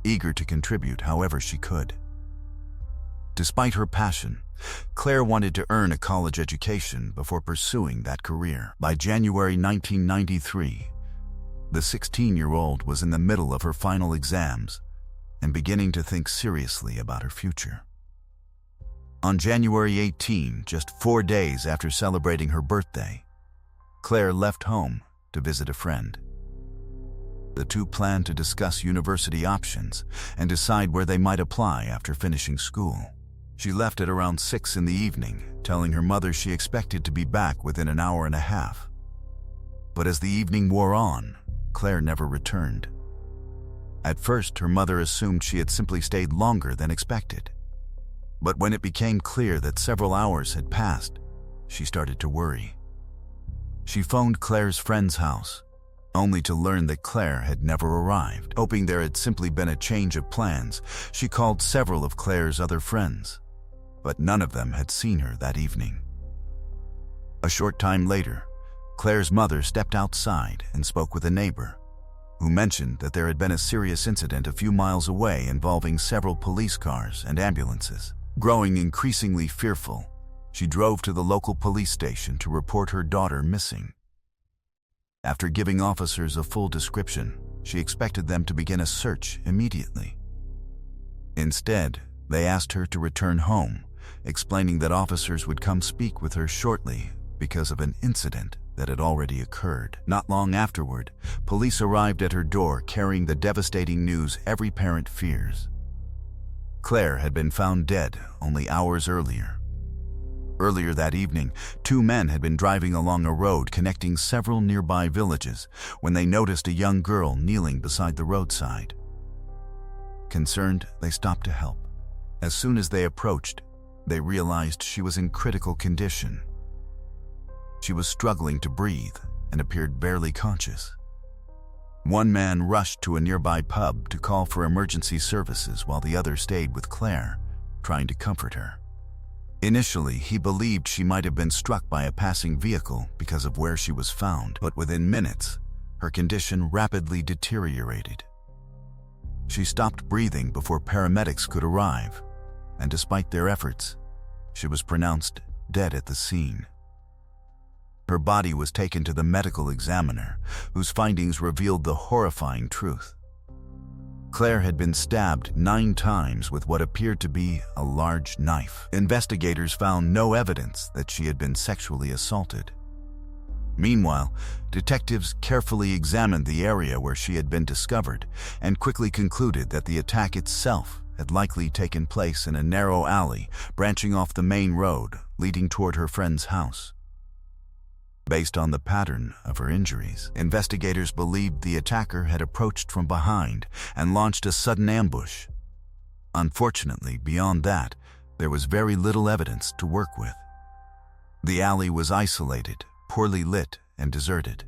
eager to contribute however she could. Despite her passion, Claire wanted to earn a college education before pursuing that career. By January 1993, The 16-year-old was in the middle of her final exams and beginning to think seriously about her future. On January 18, just 4 days after celebrating her birthday, Claire left home to visit a friend. The two planned to discuss university options and decide where they might apply after finishing school. She left at around 6 in the evening, telling her mother she expected to be back within an hour and a half. But as the evening wore on, Claire never returned. At first, her mother assumed she had simply stayed longer than expected. But when it became clear that several hours had passed, she started to worry. She phoned Claire's friend's house, only to learn that Claire had never arrived. Hoping there had simply been a change of plans, she called several of Claire's other friends, but none of them had seen her that evening. A short time later, Claire's mother stepped outside and spoke with a neighbor, who mentioned that there had been a serious incident a few miles away involving several police cars and ambulances. Growing increasingly fearful, she drove to the local police station to report her daughter missing. After giving officers a full description, she expected them to begin a search immediately. Instead, they asked her to return home, explaining that officers would come speak with her shortly because of an incident that had already occurred. Not long afterward, police arrived at her door carrying the devastating news every parent fears. Claire had been found dead only hours earlier. Earlier that evening, 2 men had been driving along a road connecting several nearby villages when they noticed a young girl kneeling beside the roadside. Concerned, they stopped to help. As soon as they approached, they realized she was in critical condition. She was struggling to breathe and appeared barely conscious. One man rushed to a nearby pub to call for emergency services while the other stayed with Claire, trying to comfort her. Initially, he believed she might have been struck by a passing vehicle because of where she was found, but within minutes, her condition rapidly deteriorated. She stopped breathing before paramedics could arrive, and despite their efforts, she was pronounced dead at the scene. Her body was taken to the medical examiner, whose findings revealed the horrifying truth. Claire had been stabbed 9 times with what appeared to be a large knife. Investigators found no evidence that she had been sexually assaulted. Meanwhile, detectives carefully examined the area where she had been discovered and quickly concluded that the attack itself had likely taken place in a narrow alley branching off the main road leading toward her friend's house. Based on the pattern of her injuries, investigators believed the attacker had approached from behind and launched a sudden ambush. Unfortunately, beyond that, there was very little evidence to work with. The alley was isolated, poorly lit, and deserted.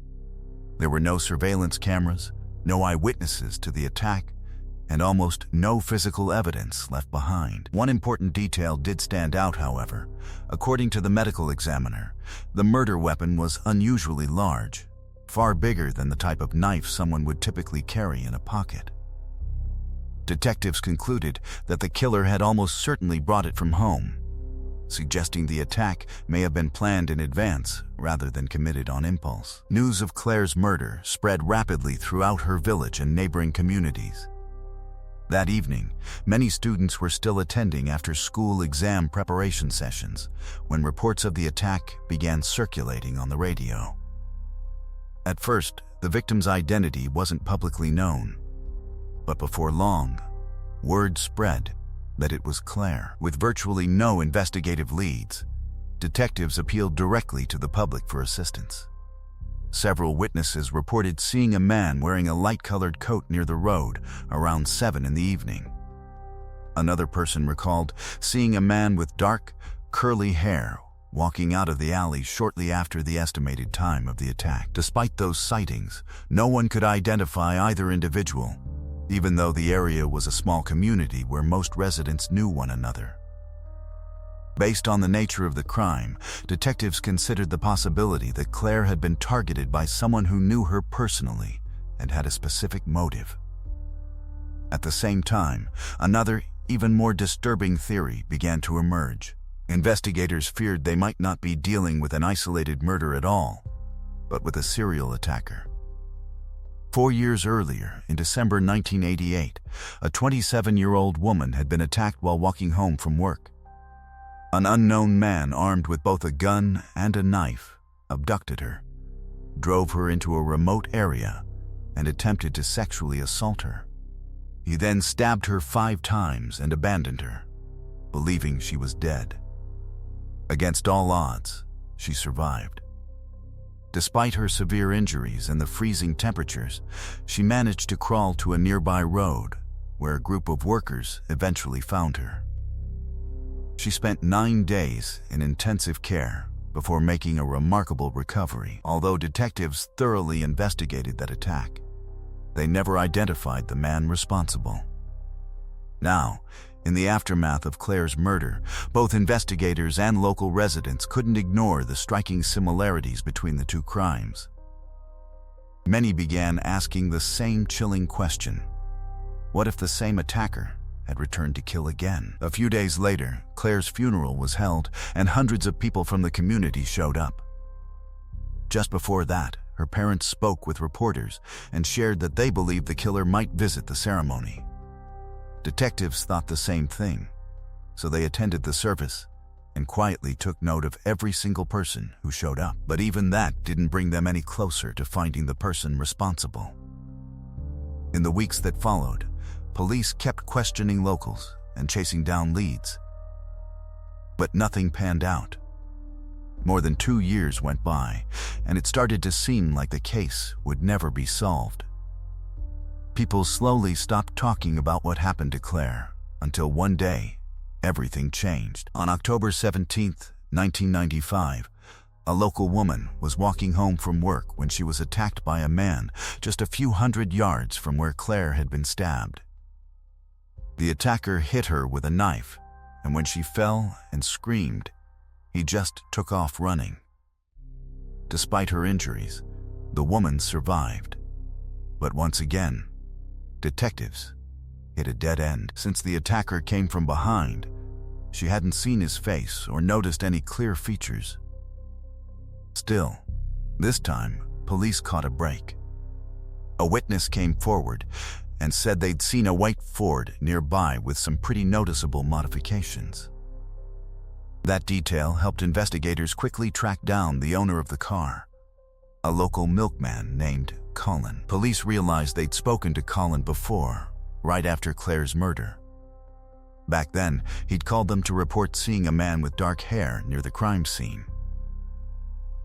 There were no surveillance cameras, no eyewitnesses to the attack, and almost no physical evidence left behind. One important detail did stand out, however. According to the medical examiner, the murder weapon was unusually large, far bigger than the type of knife someone would typically carry in a pocket. Detectives concluded that the killer had almost certainly brought it from home, suggesting the attack may have been planned in advance rather than committed on impulse. News of Claire's murder spread rapidly throughout her village and neighboring communities. That evening, many students were still attending after-school exam preparation sessions when reports of the attack began circulating on the radio. At first, the victim's identity wasn't publicly known, but before long, word spread that it was Claire. With virtually no investigative leads, detectives appealed directly to the public for assistance. Several witnesses reported seeing a man wearing a light-colored coat near the road around 7 in the evening. Another person recalled seeing a man with dark, curly hair walking out of the alley shortly after the estimated time of the attack. Despite those sightings, no one could identify either individual, even though the area was a small community where most residents knew one another. Based on the nature of the crime, detectives considered the possibility that Claire had been targeted by someone who knew her personally and had a specific motive. At the same time, another, even more disturbing theory began to emerge. Investigators feared they might not be dealing with an isolated murder at all, but with a serial attacker. 4 years earlier, in December 1988, a 27-year-old woman had been attacked while walking home from work. An unknown man armed with both a gun and a knife abducted her, drove her into a remote area, and attempted to sexually assault her. He then stabbed her 5 times and abandoned her, believing she was dead. Against all odds, she survived. Despite her severe injuries and the freezing temperatures, she managed to crawl to a nearby road, where a group of workers eventually found her. She spent 9 days in intensive care before making a remarkable recovery. Although detectives thoroughly investigated that attack, they never identified the man responsible. Now, in the aftermath of Claire's murder, both investigators and local residents couldn't ignore the striking similarities between the two crimes. Many began asking the same chilling question: what if the same attacker had returned to kill again? A few days later, Claire's funeral was held, and hundreds of people from the community showed up. Just before that, her parents spoke with reporters and shared that they believed the killer might visit the ceremony. Detectives thought the same thing, so they attended the service and quietly took note of every single person who showed up. But even that didn't bring them any closer to finding the person responsible. In the weeks that followed, police kept questioning locals and chasing down leads, but nothing panned out. More than 2 years went by, and it started to seem like the case would never be solved. People slowly stopped talking about what happened to Claire, until one day, everything changed. On October 17, 1995, a local woman was walking home from work when she was attacked by a man just a few hundred yards from where Claire had been stabbed. The attacker hit her with a knife, and when she fell and screamed, he just took off running. Despite her injuries, the woman survived. But once again, detectives hit a dead end. Since the attacker came from behind, she hadn't seen his face or noticed any clear features. Still, this time, police caught a break. A witness came forward and said they'd seen a white Ford nearby with some pretty noticeable modifications. That detail helped investigators quickly track down the owner of the car, a local milkman named Colin. Police realized they'd spoken to Colin before, right after Claire's murder. Back then, he'd called them to report seeing a man with dark hair near the crime scene.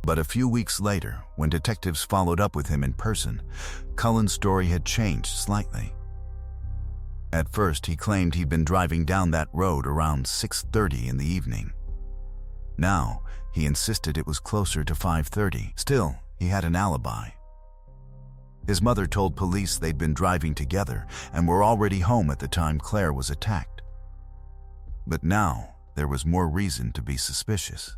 But a few weeks later, when detectives followed up with him in person, Colin's story had changed slightly. At first, he claimed he'd been driving down that road around 6:30 in the evening. Now, he insisted it was closer to 5:30. Still, he had an alibi. His mother told police they'd been driving together and were already home at the time Claire was attacked. But now, there was more reason to be suspicious.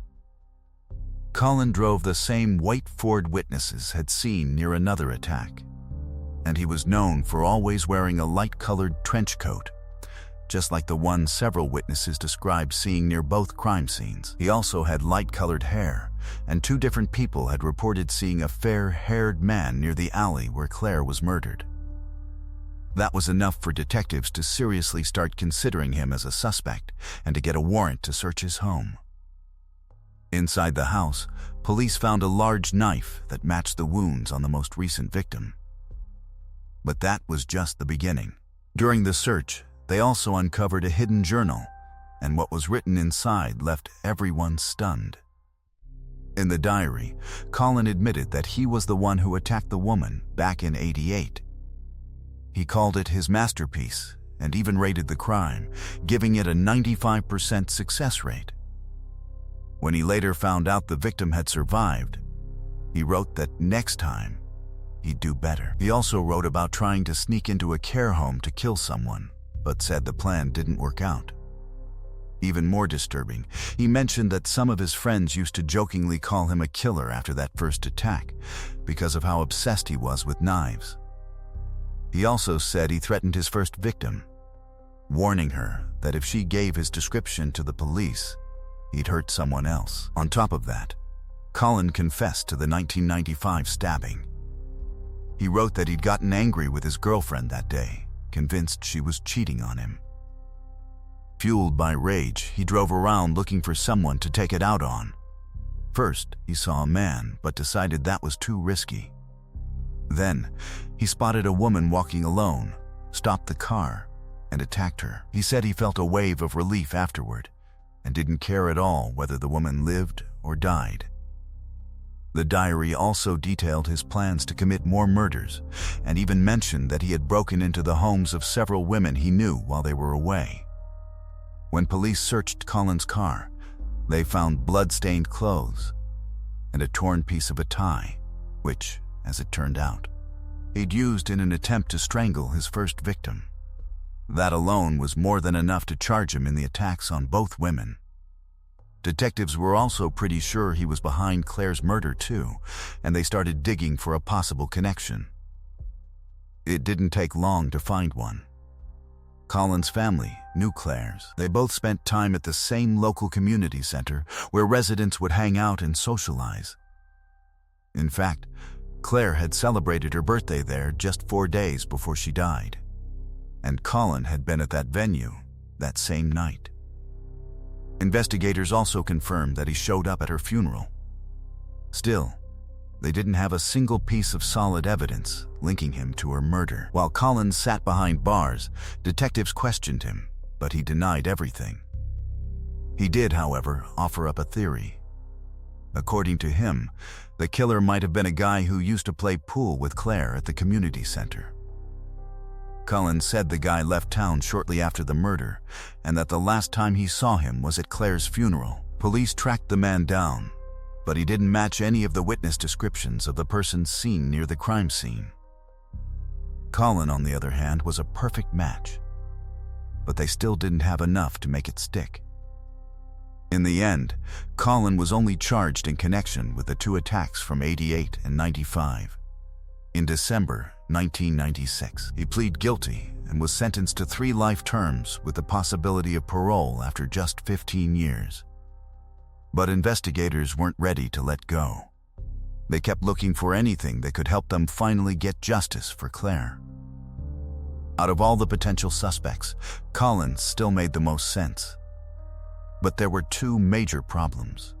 Colin drove the same white Ford witnesses had seen near another attack, and he was known for always wearing a light-colored trench coat, just like the one several witnesses described seeing near both crime scenes. He also had light-colored hair, and 2 different people had reported seeing a fair-haired man near the alley where Claire was murdered. That was enough for detectives to seriously start considering him as a suspect and to get a warrant to search his home. Inside the house, police found a large knife that matched the wounds on the most recent victim. But that was just the beginning. During the search, they also uncovered a hidden journal, and what was written inside left everyone stunned. In the diary, Colin admitted that he was the one who attacked the woman back in '88. He called it his masterpiece and even rated the crime, giving it a 95% success rate. When he later found out the victim had survived, he wrote that next time, he'd do better. He also wrote about trying to sneak into a care home to kill someone, but said the plan didn't work out. Even more disturbing, he mentioned that some of his friends used to jokingly call him a killer after that first attack because of how obsessed he was with knives. He also said he threatened his first victim, warning her that if she gave his description to the police, he'd hurt someone else. On top of that, Colin confessed to the 1995 stabbing. He wrote that he'd gotten angry with his girlfriend that day, convinced she was cheating on him. Fueled by rage, he drove around looking for someone to take it out on. First, he saw a man, but decided that was too risky. Then, he spotted a woman walking alone, stopped the car, and attacked her. He said he felt a wave of relief afterward, and didn't care at all whether the woman lived or died. The diary also detailed his plans to commit more murders, and even mentioned that he had broken into the homes of several women he knew while they were away. When police searched Colin's car, they found blood-stained clothes and a torn piece of a tie, which, as it turned out, he'd used in an attempt to strangle his first victim. That alone was more than enough to charge him in the attacks on both women. Detectives were also pretty sure he was behind Claire's murder too, and they started digging for a possible connection. It didn't take long to find one. Colin's family knew Claire's. They both spent time at the same local community center where residents would hang out and socialize. In fact, Claire had celebrated her birthday there just 4 days before she died, and Colin had been at that venue that same night. Investigators also confirmed that he showed up at her funeral. Still, they didn't have a single piece of solid evidence linking him to her murder. While Colin sat behind bars, detectives questioned him, but he denied everything. He did, however, offer up a theory. According to him, the killer might have been a guy who used to play pool with Claire at the community center. Colin said the guy left town shortly after the murder, and that the last time he saw him was at Claire's funeral. Police tracked the man down, but he didn't match any of the witness descriptions of the person seen near the crime scene. Colin, on the other hand, was a perfect match, but they still didn't have enough to make it stick. In the end, Colin was only charged in connection with the 2 attacks from '88 and '95. In December 1996, he pleaded guilty and was sentenced to 3 life terms with the possibility of parole after just 15 years. But investigators weren't ready to let go. They kept looking for anything that could help them finally get justice for Claire. Out of all the potential suspects, Colin still made the most sense. But there were 2 major problems: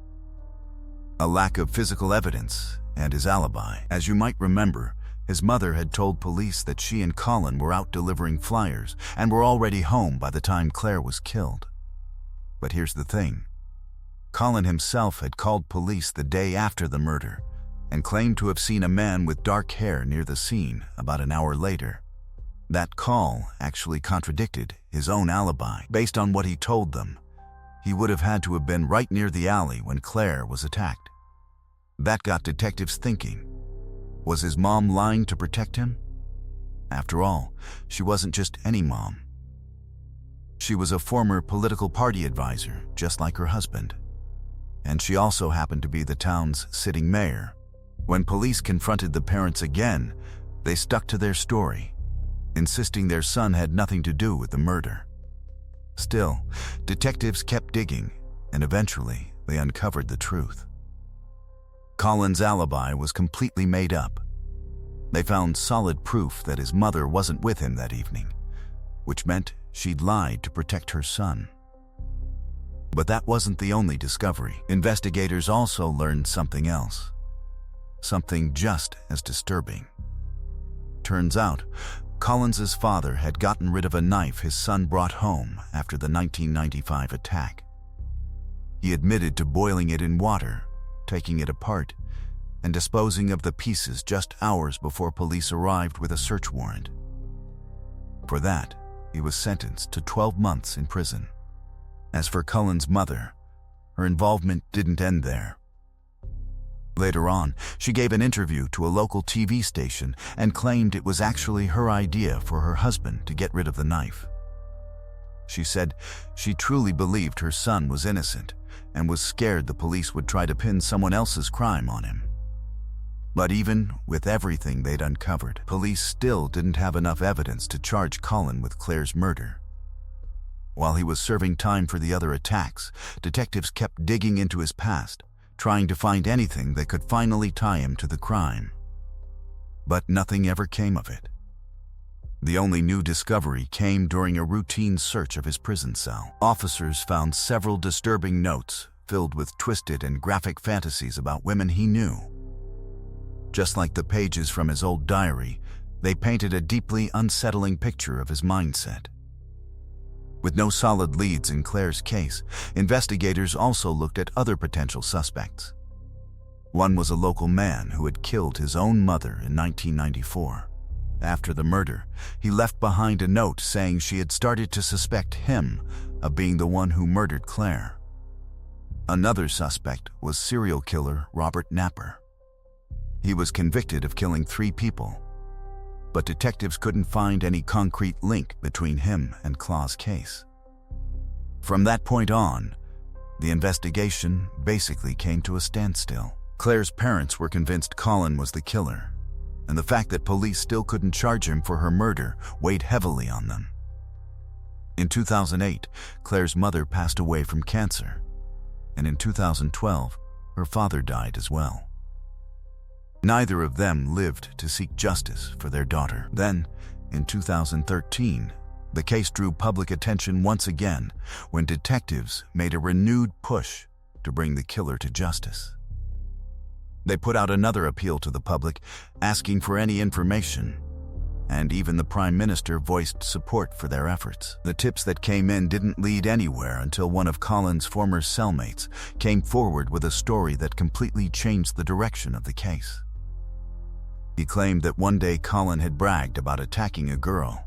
a lack of physical evidence and his alibi. As you might remember, his mother had told police that she and Colin were out delivering flyers and were already home by the time Claire was killed. But here's the thing. Colin himself had called police the day after the murder and claimed to have seen a man with dark hair near the scene about an hour later. That call actually contradicted his own alibi. Based on what he told them, he would have had to have been right near the alley when Claire was attacked. That got detectives thinking. Was his mom lying to protect him? After all, she wasn't just any mom. She was a former political party advisor, just like her husband. And she also happened to be the town's sitting mayor. When police confronted the parents again, they stuck to their story, insisting their son had nothing to do with the murder. Still, detectives kept digging, and eventually they uncovered the truth. Colin's alibi was completely made up. They found solid proof that his mother wasn't with him that evening, which meant she'd lied to protect her son. But that wasn't the only discovery. Investigators also learned something else. Something just as disturbing. Turns out, Colin's father had gotten rid of a knife his son brought home after the 1995 attack. He admitted to boiling it in water, taking it apart, and disposing of the pieces just hours before police arrived with a search warrant. For that, he was sentenced to 12 months in prison. As for Colin's mother, her involvement didn't end there. Later on, she gave an interview to a local TV station and claimed it was actually her idea for her husband to get rid of the knife. She said she truly believed her son was innocent and was scared the police would try to pin someone else's crime on him. But even with everything they'd uncovered, police still didn't have enough evidence to charge Colin with Claire's murder. While he was serving time for the other attacks, detectives kept digging into his past, trying to find anything that could finally tie him to the crime. but nothing ever came of it. The only new discovery came during a routine search of his prison cell. Officers found several disturbing notes filled with twisted and graphic fantasies about women he knew. Just like the pages from his old diary, they painted a deeply unsettling picture of his mindset. With no solid leads in Claire's case, investigators also looked at other potential suspects. One was a local man who had killed his own mother in 1994. After the murder, he left behind a note saying she had started to suspect him of being the one who murdered Claire. Another suspect was serial killer Robert Napper. He was convicted of killing 3 people, but detectives couldn't find any concrete link between him and Claw's case. From that point on, the investigation basically came to a standstill. Claire's parents were convinced Colin was the killer, and the fact that police still couldn't charge him for her murder weighed heavily on them. In 2008, Claire's mother passed away from cancer, and in 2012, her father died as well. Neither of them lived to seek justice for their daughter. Then, in 2013, the case drew public attention once again when detectives made a renewed push to bring the killer to justice. They put out another appeal to the public, asking for any information, and even the Prime Minister voiced support for their efforts. The tips that came in didn't lead anywhere until one of Colin's former cellmates came forward with a story that completely changed the direction of the case. He claimed that one day Colin had bragged about attacking a girl.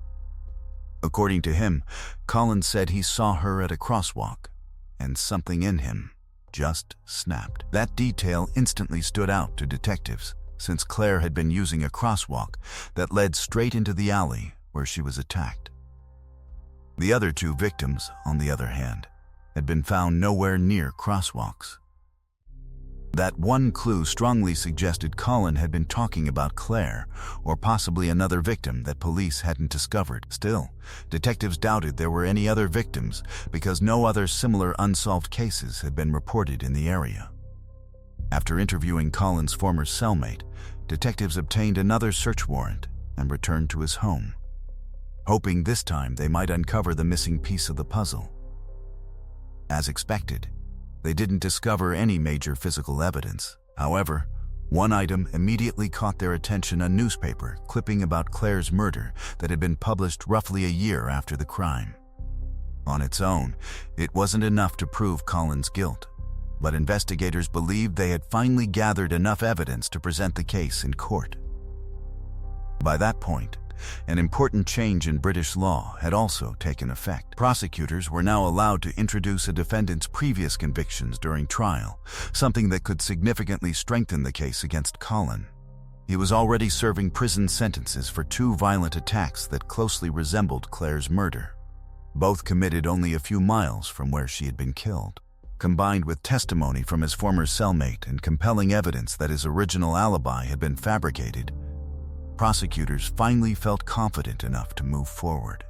According to him, Colin said he saw her at a crosswalk, and something in him just snapped. That detail instantly stood out to detectives, since Claire had been using a crosswalk that led straight into the alley where she was attacked. The other 2 victims, on the other hand, had been found nowhere near crosswalks. That one clue strongly suggested Colin had been talking about Claire, or possibly another victim that police hadn't discovered. Still, detectives doubted there were any other victims because no other similar unsolved cases had been reported in the area. After interviewing Colin's former cellmate, detectives obtained another search warrant and returned to his home, hoping this time they might uncover the missing piece of the puzzle. As expected, they didn't discover any major physical evidence. However, one item immediately caught their attention: a newspaper clipping about Claire's murder that had been published roughly a year after the crime. On its own, it wasn't enough to prove Colin's guilt, but investigators believed they had finally gathered enough evidence to present the case in court. By that point, an important change in British law had also taken effect. Prosecutors were now allowed to introduce a defendant's previous convictions during trial, something that could significantly strengthen the case against Colin. He was already serving prison sentences for 2 violent attacks that closely resembled Claire's murder, both committed only a few miles from where she had been killed. Combined with testimony from his former cellmate and compelling evidence that his original alibi had been fabricated, prosecutors finally felt confident enough to move forward.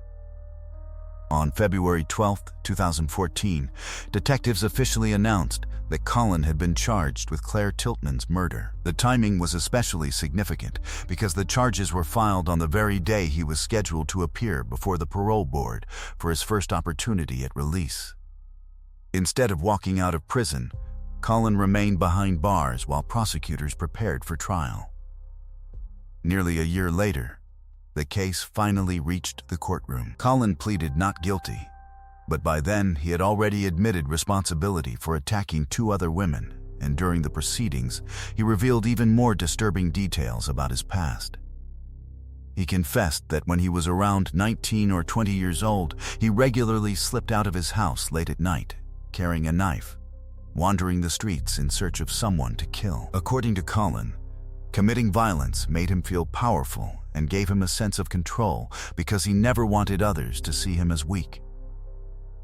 On February 12, 2014, detectives officially announced that Colin had been charged with Claire Tiltman's murder. The timing was especially significant because the charges were filed on the very day he was scheduled to appear before the parole board for his first opportunity at release. Instead of walking out of prison, Colin remained behind bars while prosecutors prepared for trial. Nearly a year later, the case finally reached the courtroom. Colin pleaded not guilty, but by then he had already admitted responsibility for attacking 2 other women, and during the proceedings, he revealed even more disturbing details about his past. He confessed that when he was around 19 or 20 years old, he regularly slipped out of his house late at night, carrying a knife, wandering the streets in search of someone to kill. According to Colin, committing violence made him feel powerful and gave him a sense of control because he never wanted others to see him as weak.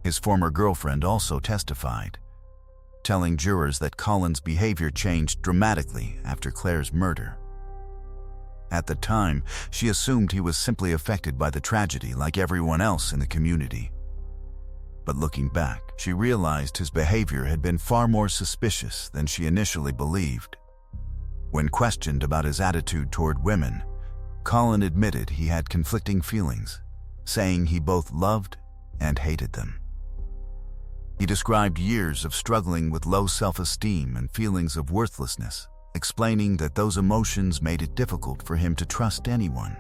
His former girlfriend also testified, telling jurors that Colin's behavior changed dramatically after Claire's murder. At the time, she assumed he was simply affected by the tragedy like everyone else in the community. But looking back, she realized his behavior had been far more suspicious than she initially believed. When questioned about his attitude toward women, Colin admitted he had conflicting feelings, saying he both loved and hated them. He described years of struggling with low self-esteem and feelings of worthlessness, explaining that those emotions made it difficult for him to trust anyone,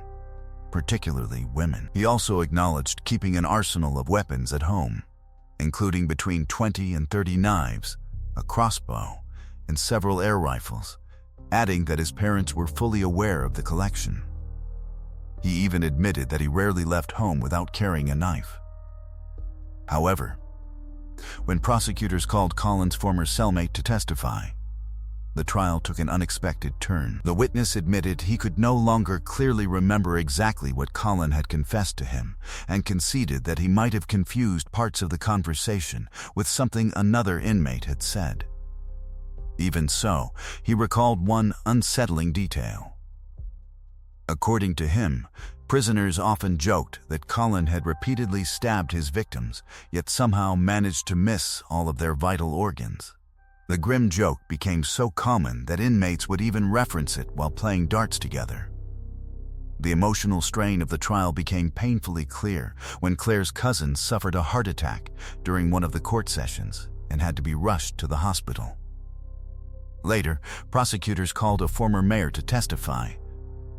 particularly women. He also acknowledged keeping an arsenal of weapons at home, including between 20 and 30 knives, a crossbow, and several air rifles, adding that his parents were fully aware of the collection. He even admitted that he rarely left home without carrying a knife. However, when prosecutors called Colin's former cellmate to testify, the trial took an unexpected turn. The witness admitted he could no longer clearly remember exactly what Colin had confessed to him, and conceded that he might have confused parts of the conversation with something another inmate had said. Even so, he recalled one unsettling detail. According to him, prisoners often joked that Colin had repeatedly stabbed his victims, yet somehow managed to miss all of their vital organs. The grim joke became so common that inmates would even reference it while playing darts together. The emotional strain of the trial became painfully clear when Claire's cousin suffered a heart attack during one of the court sessions and had to be rushed to the hospital. Later, prosecutors called a former mayor to testify,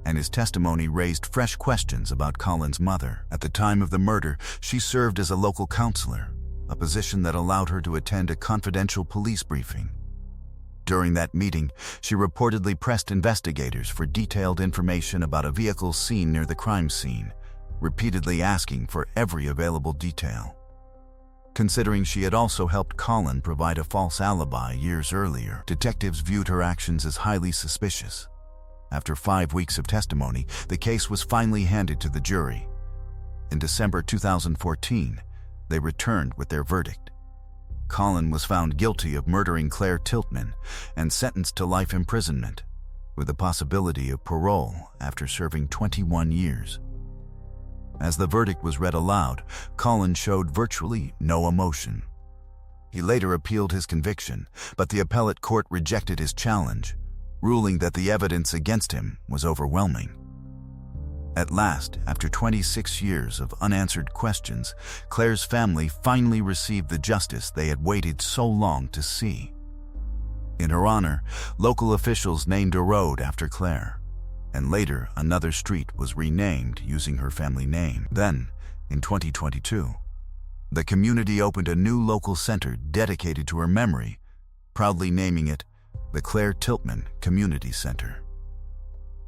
and his testimony raised fresh questions about Colin's mother. At the time of the murder, she served as a local counselor, a position that allowed her to attend a confidential police briefing. During that meeting, she reportedly pressed investigators for detailed information about a vehicle seen near the crime scene, repeatedly asking for every available detail. Considering she had also helped Colin provide a false alibi years earlier, detectives viewed her actions as highly suspicious. After 5 weeks of testimony, the case was finally handed to the jury. In December 2014, they returned with their verdict. Colin was found guilty of murdering Claire Tiltman and sentenced to life imprisonment, with the possibility of parole after serving 21 years. As the verdict was read aloud, Colin showed virtually no emotion. He later appealed his conviction, but the appellate court rejected his challenge, ruling that the evidence against him was overwhelming. At last, after 26 years of unanswered questions, Claire's family finally received the justice they had waited so long to see. In her honor, local officials named a road after Claire, and later another street was renamed using her family name. Then, in 2022, the community opened a new local center dedicated to her memory, proudly naming it the Claire Tiltman Community Center.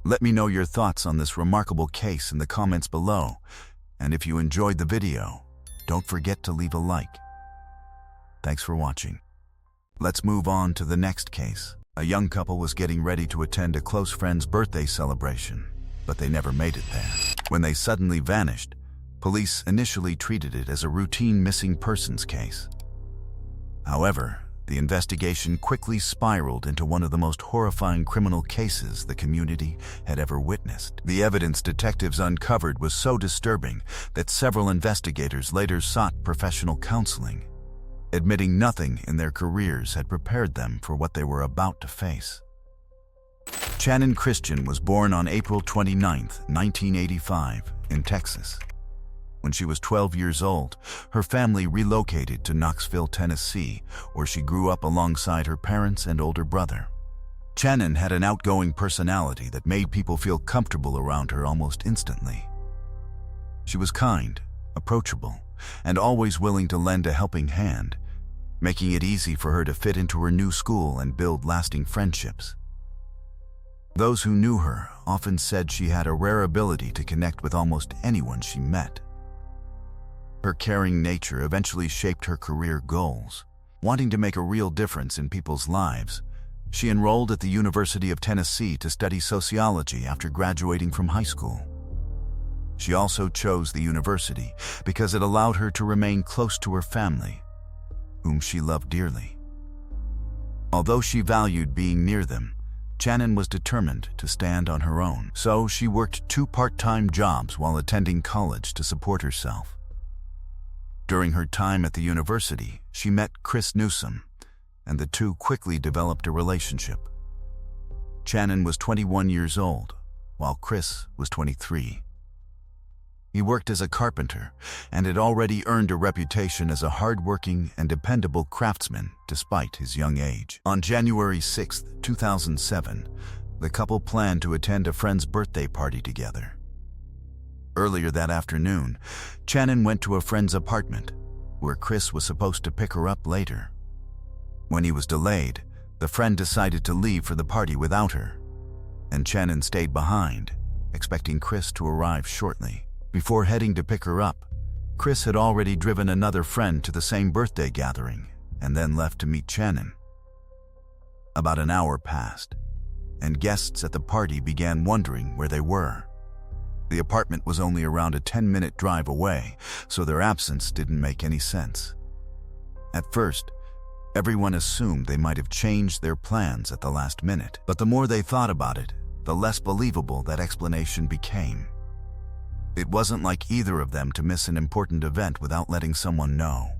Let me know your thoughts on this remarkable case in the comments below, and if you enjoyed the video, don't forget to leave a like. Thanks for watching. Let's move on to the next case. A young couple was getting ready to attend a close friend's birthday celebration, but they never made it there. When they suddenly vanished, police initially treated it as a routine missing persons case. However, the investigation quickly spiraled into one of the most horrifying criminal cases the community had ever witnessed. The evidence detectives uncovered was so disturbing that several investigators later sought professional counseling, admitting nothing in their careers had prepared them for what they were about to face. Shannon Christian was born on April 29, 1985, in Texas. When she was 12 years old, her family relocated to Knoxville, Tennessee, where she grew up alongside her parents and older brother. Shannon had an outgoing personality that made people feel comfortable around her almost instantly. She was kind, approachable, and always willing to lend a helping hand, making it easy for her to fit into her new school and build lasting friendships. Those who knew her often said she had a rare ability to connect with almost anyone she met. Her caring nature eventually shaped her career goals. Wanting to make a real difference in people's lives, she enrolled at the University of Tennessee to study sociology after graduating from high school. She also chose the university because it allowed her to remain close to her family, whom she loved dearly. Although she valued being near them, Shannon was determined to stand on her own. So she worked 2 part-time jobs while attending college to support herself. During her time at the university, she met Chris Newsom, and the two quickly developed a relationship. Shannon was 21 years old, while Chris was 23. He worked as a carpenter and had already earned a reputation as a hard-working and dependable craftsman despite his young age. On January 6, 2007, the couple planned to attend a friend's birthday party together. Earlier that afternoon, Shannon went to a friend's apartment, where Chris was supposed to pick her up later. When he was delayed, the friend decided to leave for the party without her, and Shannon stayed behind, expecting Chris to arrive shortly. Before heading to pick her up, Chris had already driven another friend to the same birthday gathering and then left to meet Shannon. About an hour passed, and guests at the party began wondering where they were. The apartment was only around a 10-minute drive away, so their absence didn't make any sense. At first, everyone assumed they might have changed their plans at the last minute, but the more they thought about it, the less believable that explanation became. It wasn't like either of them to miss an important event without letting someone know.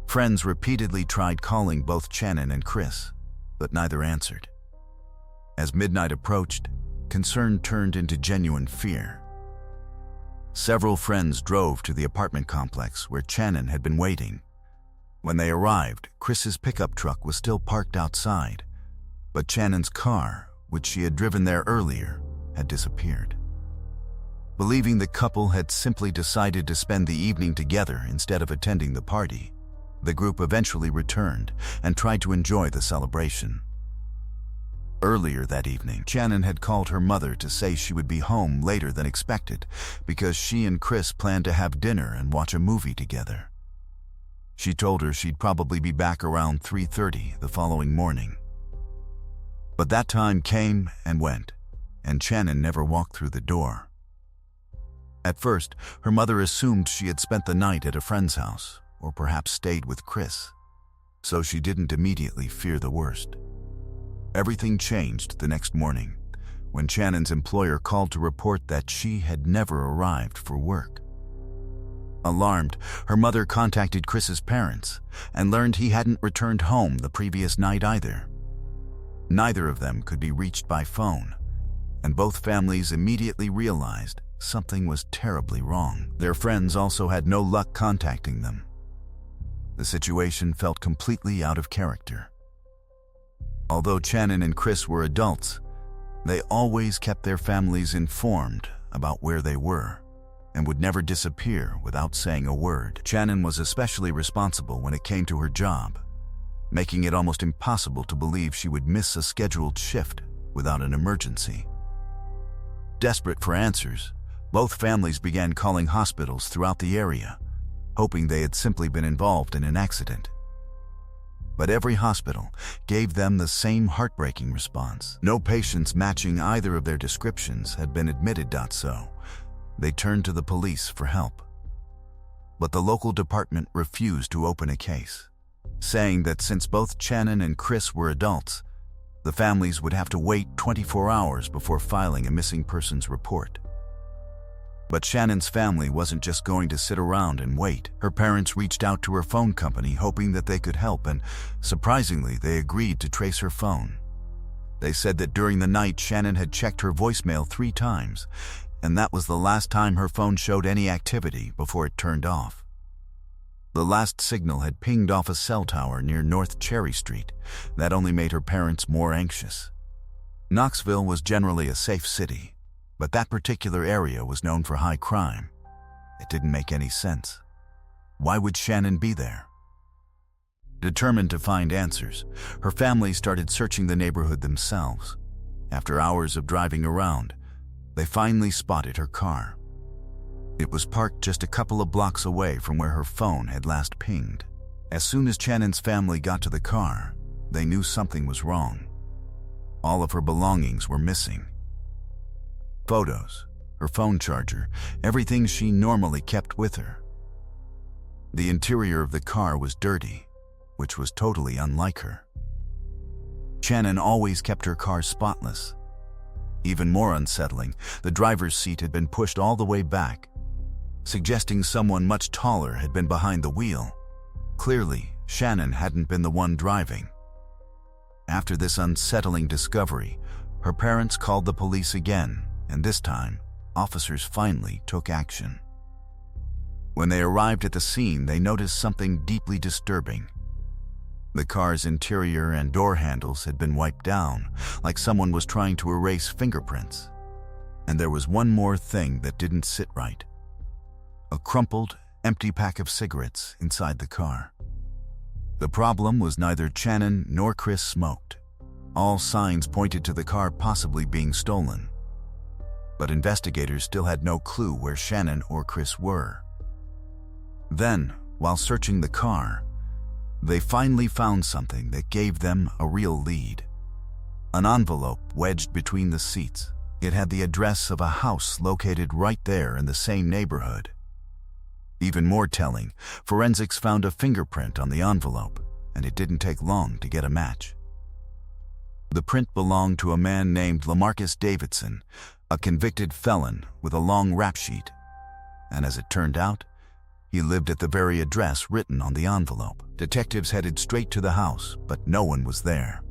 Friends repeatedly tried calling both Shannon and Chris, but neither answered. As midnight approached, concern turned into genuine fear. Several friends drove to the apartment complex where Shannon had been waiting. When they arrived, Chris's pickup truck was still parked outside, but Shannon's car, which she had driven there earlier, had disappeared. Believing the couple had simply decided to spend the evening together instead of attending the party, the group eventually returned and tried to enjoy the celebration. Earlier that evening, Shannon had called her mother to say she would be home later than expected because she and Chris planned to have dinner and watch a movie together. She told her she'd probably be back around 3:30 the following morning. But that time came and went, and Shannon never walked through the door. At first, her mother assumed she had spent the night at a friend's house, or perhaps stayed with Chris, so she didn't immediately fear the worst. Everything changed the next morning, when Shannon's employer called to report that she had never arrived for work. Alarmed, her mother contacted Chris's parents and learned he hadn't returned home the previous night either. Neither of them could be reached by phone, and both families immediately realized something was terribly wrong. Their friends also had no luck contacting them. The situation felt completely out of character. Although Shannon and Chris were adults, they always kept their families informed about where they were and would never disappear without saying a word. Shannon was especially responsible when it came to her job, making it almost impossible to believe she would miss a scheduled shift without an emergency. Desperate for answers, both families began calling hospitals throughout the area, hoping they had simply been involved in an accident. But every hospital gave them the same heartbreaking response. No patients matching either of their descriptions had been admitted. So they turned to the police for help. But the local department refused to open a case, saying that since both Shannon and Chris were adults, the families would have to wait 24 hours before filing a missing persons report. But Shannon's family wasn't just going to sit around and wait. Her parents reached out to her phone company hoping that they could help, and surprisingly, they agreed to trace her phone. They said that during the night, Shannon had checked her voicemail 3 times, and that was the last time her phone showed any activity before it turned off. The last signal had pinged off a cell tower near North Cherry Street. That only made her parents more anxious. Knoxville was generally a safe city, but that particular area was known for high crime. It didn't make any sense. Why would Shannon be there? Determined to find answers, her family started searching the neighborhood themselves. After hours of driving around, they finally spotted her car. It was parked just a couple of blocks away from where her phone had last pinged. As soon as Shannon's family got to the car, they knew something was wrong. All of her belongings were missing. Photos, her phone charger, everything she normally kept with her. The interior of the car was dirty, which was totally unlike her. Shannon always kept her car spotless. Even more unsettling, the driver's seat had been pushed all the way back, suggesting someone much taller had been behind the wheel. Clearly, Shannon hadn't been the one driving. After this unsettling discovery, Her parents called the police again, and this time, officers finally took action. When they arrived at the scene, they noticed something deeply disturbing. The car's interior and door handles had been wiped down, like someone was trying to erase fingerprints. And there was one more thing that didn't sit right. A crumpled, empty pack of cigarettes inside the car. The problem was neither Channon nor Chris smoked. All signs pointed to the car possibly being stolen. But investigators still had no clue where Shannon or Chris were. Then, while searching the car, they finally found something that gave them a real lead. An envelope wedged between the seats. It had the address of a house located right there in the same neighborhood. Even more telling, forensics found a fingerprint on the envelope, and it didn't take long to get a match. The print belonged to a man named Lamarcus Davidson, a convicted felon with a long rap sheet. And as it turned out, he lived at the very address written on the envelope. Detectives headed straight to the house, but no one was there.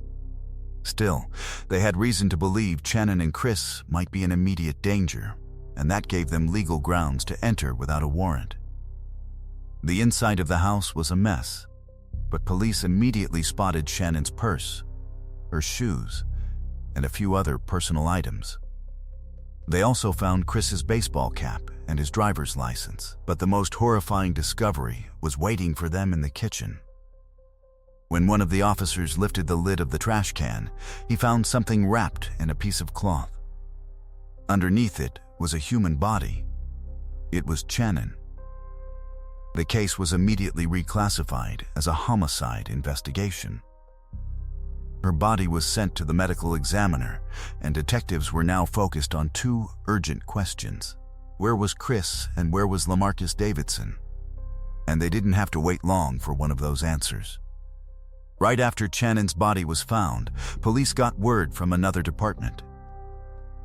Still, they had reason to believe Channon and Chris might be in immediate danger, and that gave them legal grounds to enter without a warrant. The inside of the house was a mess, but police immediately spotted Shannon's purse, her shoes, and a few other personal items. They also found Chris's baseball cap and his driver's license, but the most horrifying discovery was waiting for them in the kitchen. When one of the officers lifted the lid of the trash can, he found something wrapped in a piece of cloth. Underneath it was a human body. It was Channon. The case was immediately reclassified as a homicide investigation. Her body was sent to the medical examiner, and detectives were now focused on two urgent questions. Where was Chris and where was Lamarcus Davidson? And they didn't have to wait long for one of those answers. Right after Channon's body was found, police got word from another department.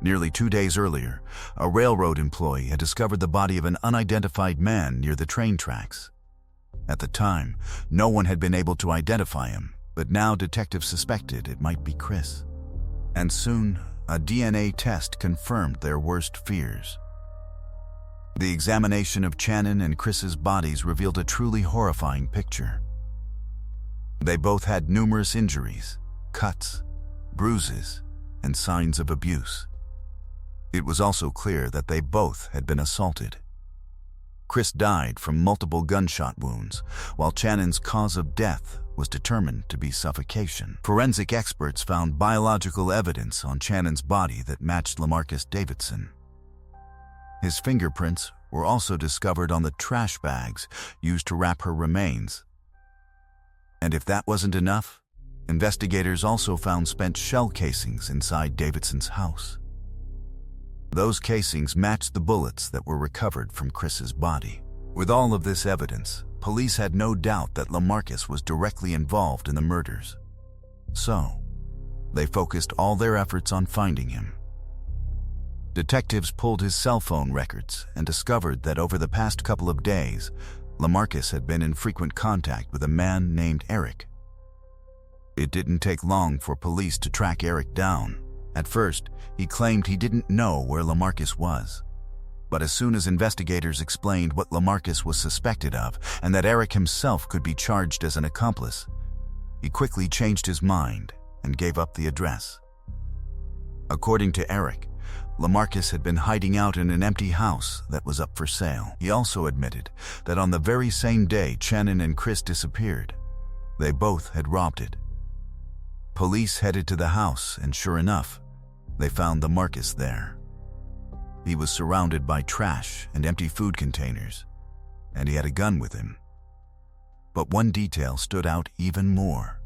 Nearly 2 days earlier, a railroad employee had discovered the body of an unidentified man near the train tracks. At the time, no one had been able to identify him, but now detectives suspected it might be Chris. And soon, a DNA test confirmed their worst fears. The examination of Channon and Chris's bodies revealed a truly horrifying picture. They both had numerous injuries, cuts, bruises, and signs of abuse. It was also clear that they both had been assaulted. Chris died from multiple gunshot wounds, while Channon's cause of death was determined to be suffocation. Forensic experts found biological evidence on Channon's body that matched Lamarcus Davidson. His fingerprints were also discovered on the trash bags used to wrap her remains. And if that wasn't enough, investigators also found spent shell casings inside Davidson's house. Those casings matched the bullets that were recovered from Chris's body. With all of this evidence, police had no doubt that Lamarcus was directly involved in the murders. So, they focused all their efforts on finding him. Detectives pulled his cell phone records and discovered that over the past couple of days, Lamarcus had been in frequent contact with a man named Eric. It didn't take long for police to track Eric down. At first, he claimed he didn't know where Lamarcus was. But as soon as investigators explained what Lamarcus was suspected of and that Eric himself could be charged as an accomplice, he quickly changed his mind and gave up the address. According to Eric, Lamarcus had been hiding out in an empty house that was up for sale. He also admitted that on the very same day Channon and Chris disappeared, they both had robbed it. Police headed to the house, and sure enough, they found Lamarcus there. He was surrounded by trash and empty food containers, and he had a gun with him. But one detail stood out even more.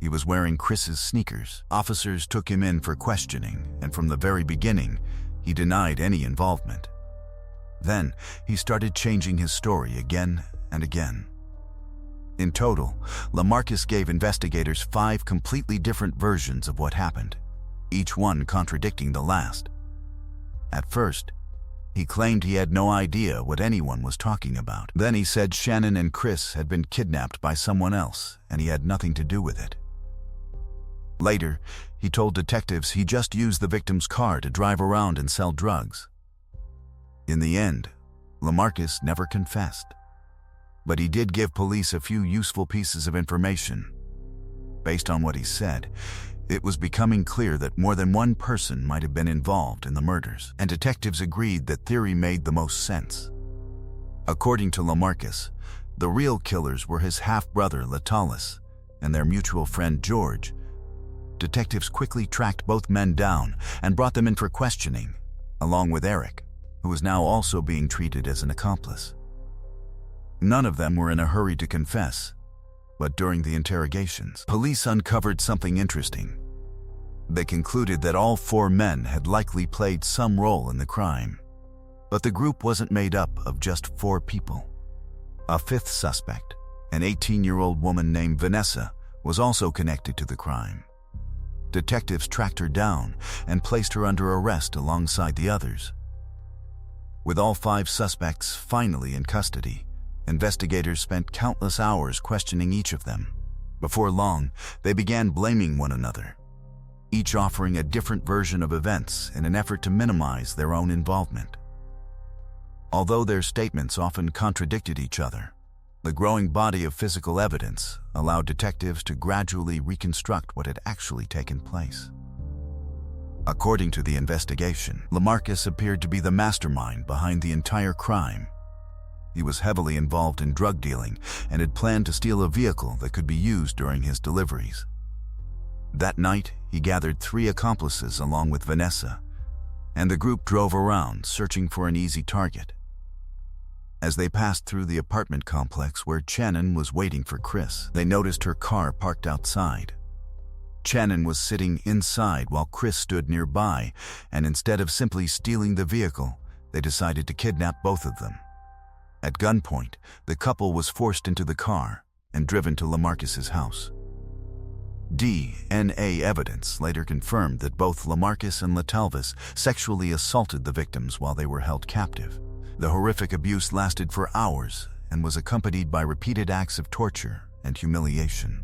He was wearing Chris's sneakers. Officers took him in for questioning, and from the very beginning, he denied any involvement. Then, he started changing his story again and again. In total, Lamarcus gave investigators 5 completely different versions of what happened, each one contradicting the last. At first, he claimed he had no idea what anyone was talking about. Then he said Shannon and Chris had been kidnapped by someone else, and he had nothing to do with it. Later, he told detectives he just used the victim's car to drive around and sell drugs. In the end, LaMarcus never confessed, but he did give police a few useful pieces of information. Based on what he said, it was becoming clear that more than one person might have been involved in the murders, and detectives agreed that theory made the most sense. According to LaMarcus, the real killers were his half-brother Latalis and their mutual friend George. Detectives quickly tracked both men down and brought them in for questioning, along with Eric, who was now also being treated as an accomplice. None of them were in a hurry to confess, but during the interrogations, police uncovered something interesting. They concluded that all 4 men had likely played some role in the crime. But the group wasn't made up of just 4 people. A 5th suspect, an 18-year-old woman named Vanessa, was also connected to the crime. Detectives tracked her down and placed her under arrest alongside the others. With all 5 suspects finally in custody, investigators spent countless hours questioning each of them. Before long, they began blaming one another, each offering a different version of events in an effort to minimize their own involvement. Although their statements often contradicted each other, the growing body of physical evidence allowed detectives to gradually reconstruct what had actually taken place. According to the investigation, LaMarcus appeared to be the mastermind behind the entire crime. He was heavily involved in drug dealing and had planned to steal a vehicle that could be used during his deliveries. That night, he gathered 3 accomplices along with Vanessa, and the group drove around searching for an easy target. As they passed through the apartment complex where Shannon was waiting for Chris, they noticed her car parked outside. Shannon was sitting inside while Chris stood nearby, and instead of simply stealing the vehicle, they decided to kidnap both of them. At gunpoint, the couple was forced into the car and driven to LaMarcus's house. DNA evidence later confirmed that both LaMarcus and Latalvis sexually assaulted the victims while they were held captive. The horrific abuse lasted for hours and was accompanied by repeated acts of torture and humiliation.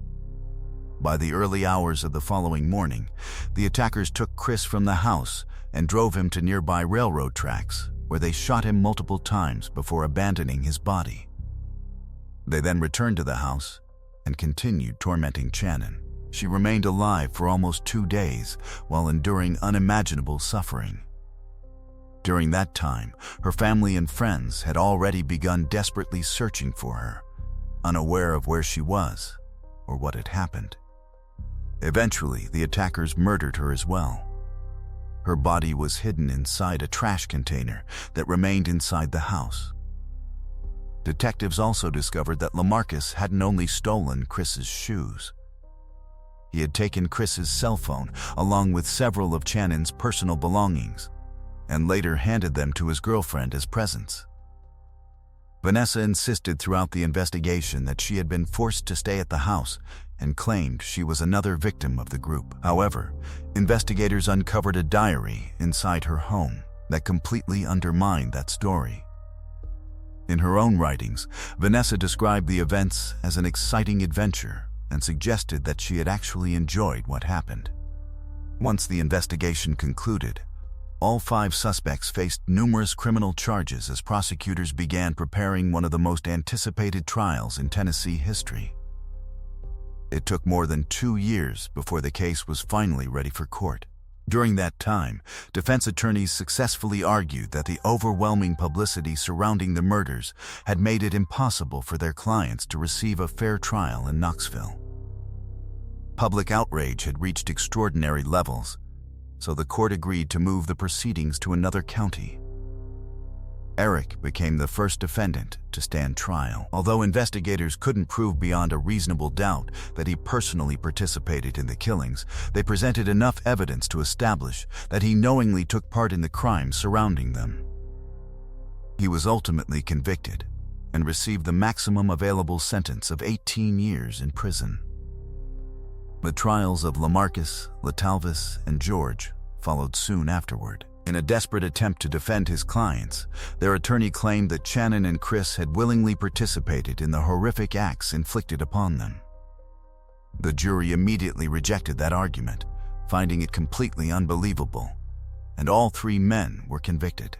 By the early hours of the following morning, the attackers took Chris from the house and drove him to nearby railroad tracks, where they shot him multiple times before abandoning his body. They then returned to the house and continued tormenting Shannon. She remained alive for almost 2 days while enduring unimaginable suffering. During that time, her family and friends had already begun desperately searching for her, unaware of where she was or what had happened. Eventually, the attackers murdered her as well. Her body was hidden inside a trash container that remained inside the house. Detectives also discovered that LaMarcus hadn't only stolen Chris's shoes. He had taken Chris's cell phone along with several of Shannon's personal belongings and later handed them to his girlfriend as presents. Vanessa insisted throughout the investigation that she had been forced to stay at the house and claimed she was another victim of the group. However, investigators uncovered a diary inside her home that completely undermined that story. In her own writings, Vanessa described the events as an exciting adventure and suggested that she had actually enjoyed what happened. Once the investigation concluded, all 5 suspects faced numerous criminal charges as prosecutors began preparing one of the most anticipated trials in Tennessee history. It took more than 2 years before the case was finally ready for court. During that time, defense attorneys successfully argued that the overwhelming publicity surrounding the murders had made it impossible for their clients to receive a fair trial in Knoxville. Public outrage had reached extraordinary levels, so the court agreed to move the proceedings to another county. Eric became the first defendant to stand trial. Although investigators couldn't prove beyond a reasonable doubt that he personally participated in the killings, they presented enough evidence to establish that he knowingly took part in the crimes surrounding them. He was ultimately convicted and received the maximum available sentence of 18 years in prison. The trials of LaMarcus, Latalvis, and George followed soon afterward. In a desperate attempt to defend his clients, their attorney claimed that Shannon and Chris had willingly participated in the horrific acts inflicted upon them. The jury immediately rejected that argument, finding it completely unbelievable, and all three men were convicted.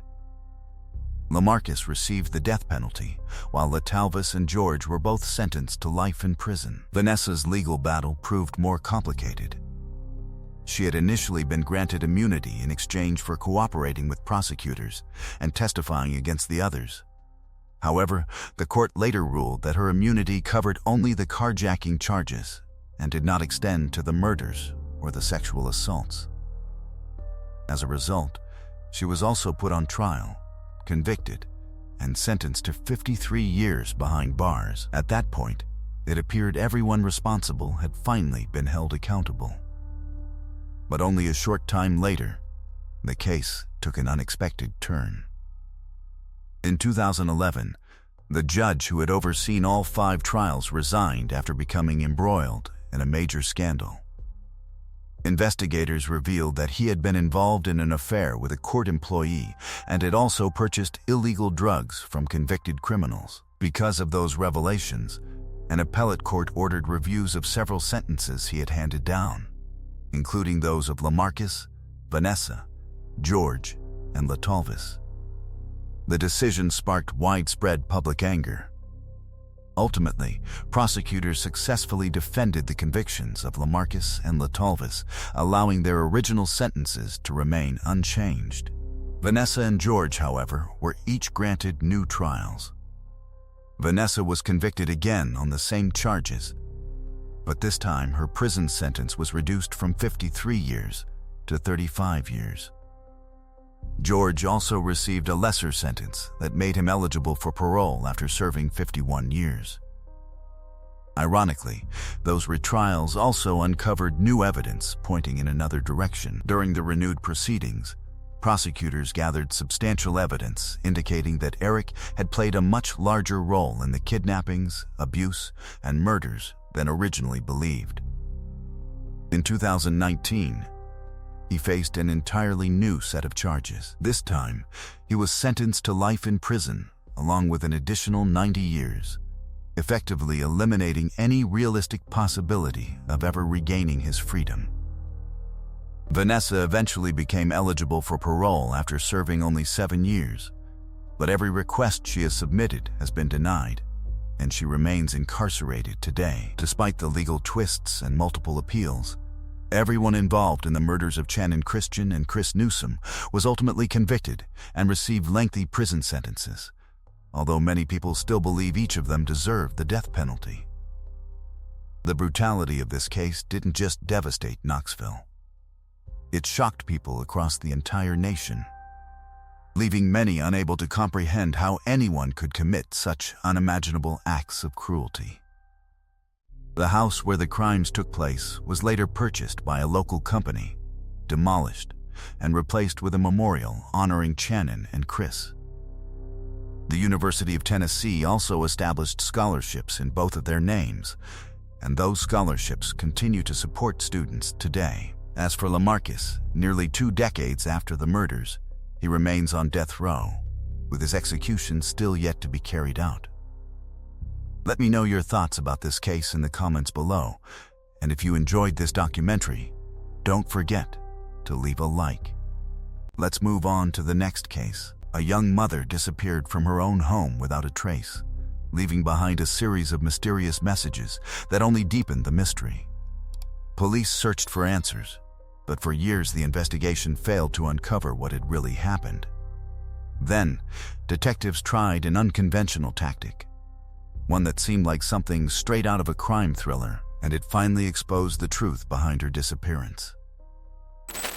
LaMarcus received the death penalty, while Latalvis and George were both sentenced to life in prison. Vanessa's legal battle proved more complicated. She had initially been granted immunity in exchange for cooperating with prosecutors and testifying against the others. However, the court later ruled that her immunity covered only the carjacking charges and did not extend to the murders or the sexual assaults. As a result, she was also put on trial, convicted, and sentenced to 53 years behind bars. At that point, it appeared everyone responsible had finally been held accountable. But only a short time later, the case took an unexpected turn. In 2011, the judge who had overseen all 5 trials resigned after becoming embroiled in a major scandal. Investigators revealed that he had been involved in an affair with a court employee and had also purchased illegal drugs from convicted criminals. Because of those revelations, an appellate court ordered reviews of several sentences he had handed down, including those of LaMarcus, Vanessa, George, and Latalvis. The decision sparked widespread public anger. Ultimately, prosecutors successfully defended the convictions of LaMarcus and Latalvis, allowing their original sentences to remain unchanged. Vanessa and George, however, were each granted new trials. Vanessa was convicted again on the same charges, but this time her prison sentence was reduced from 53 years to 35 years. George also received a lesser sentence that made him eligible for parole after serving 51 years. Ironically, those retrials also uncovered new evidence pointing in another direction. During the renewed proceedings, prosecutors gathered substantial evidence indicating that Eric had played a much larger role in the kidnappings, abuse, and murders than originally believed. In 2019, he faced an entirely new set of charges. This time, he was sentenced to life in prison, along with an additional 90 years, effectively eliminating any realistic possibility of ever regaining his freedom. Vanessa eventually became eligible for parole after serving only 7 years, but every request she has submitted has been denied, and she remains incarcerated today. Despite the legal twists and multiple appeals, everyone involved in the murders of Channing Christian and Chris Newsom was ultimately convicted and received lengthy prison sentences, although many people still believe each of them deserved the death penalty. The brutality of this case didn't just devastate Knoxville. It shocked people across the entire nation, leaving many unable to comprehend how anyone could commit such unimaginable acts of cruelty. The house where the crimes took place was later purchased by a local company, demolished, and replaced with a memorial honoring Channing and Chris. The University of Tennessee also established scholarships in both of their names, and those scholarships continue to support students today. As for LaMarcus, nearly 2 decades after the murders, he remains on death row, with his execution still yet to be carried out. Let me know your thoughts about this case in the comments below, and if you enjoyed this documentary, don't forget to leave a like. Let's move on to the next case. A young mother disappeared from her own home without a trace, leaving behind a series of mysterious messages that only deepened the mystery. Police searched for answers, but for years the investigation failed to uncover what had really happened. Then, detectives tried an unconventional tactic, one that seemed like something straight out of a crime thriller, and it finally exposed the truth behind her disappearance.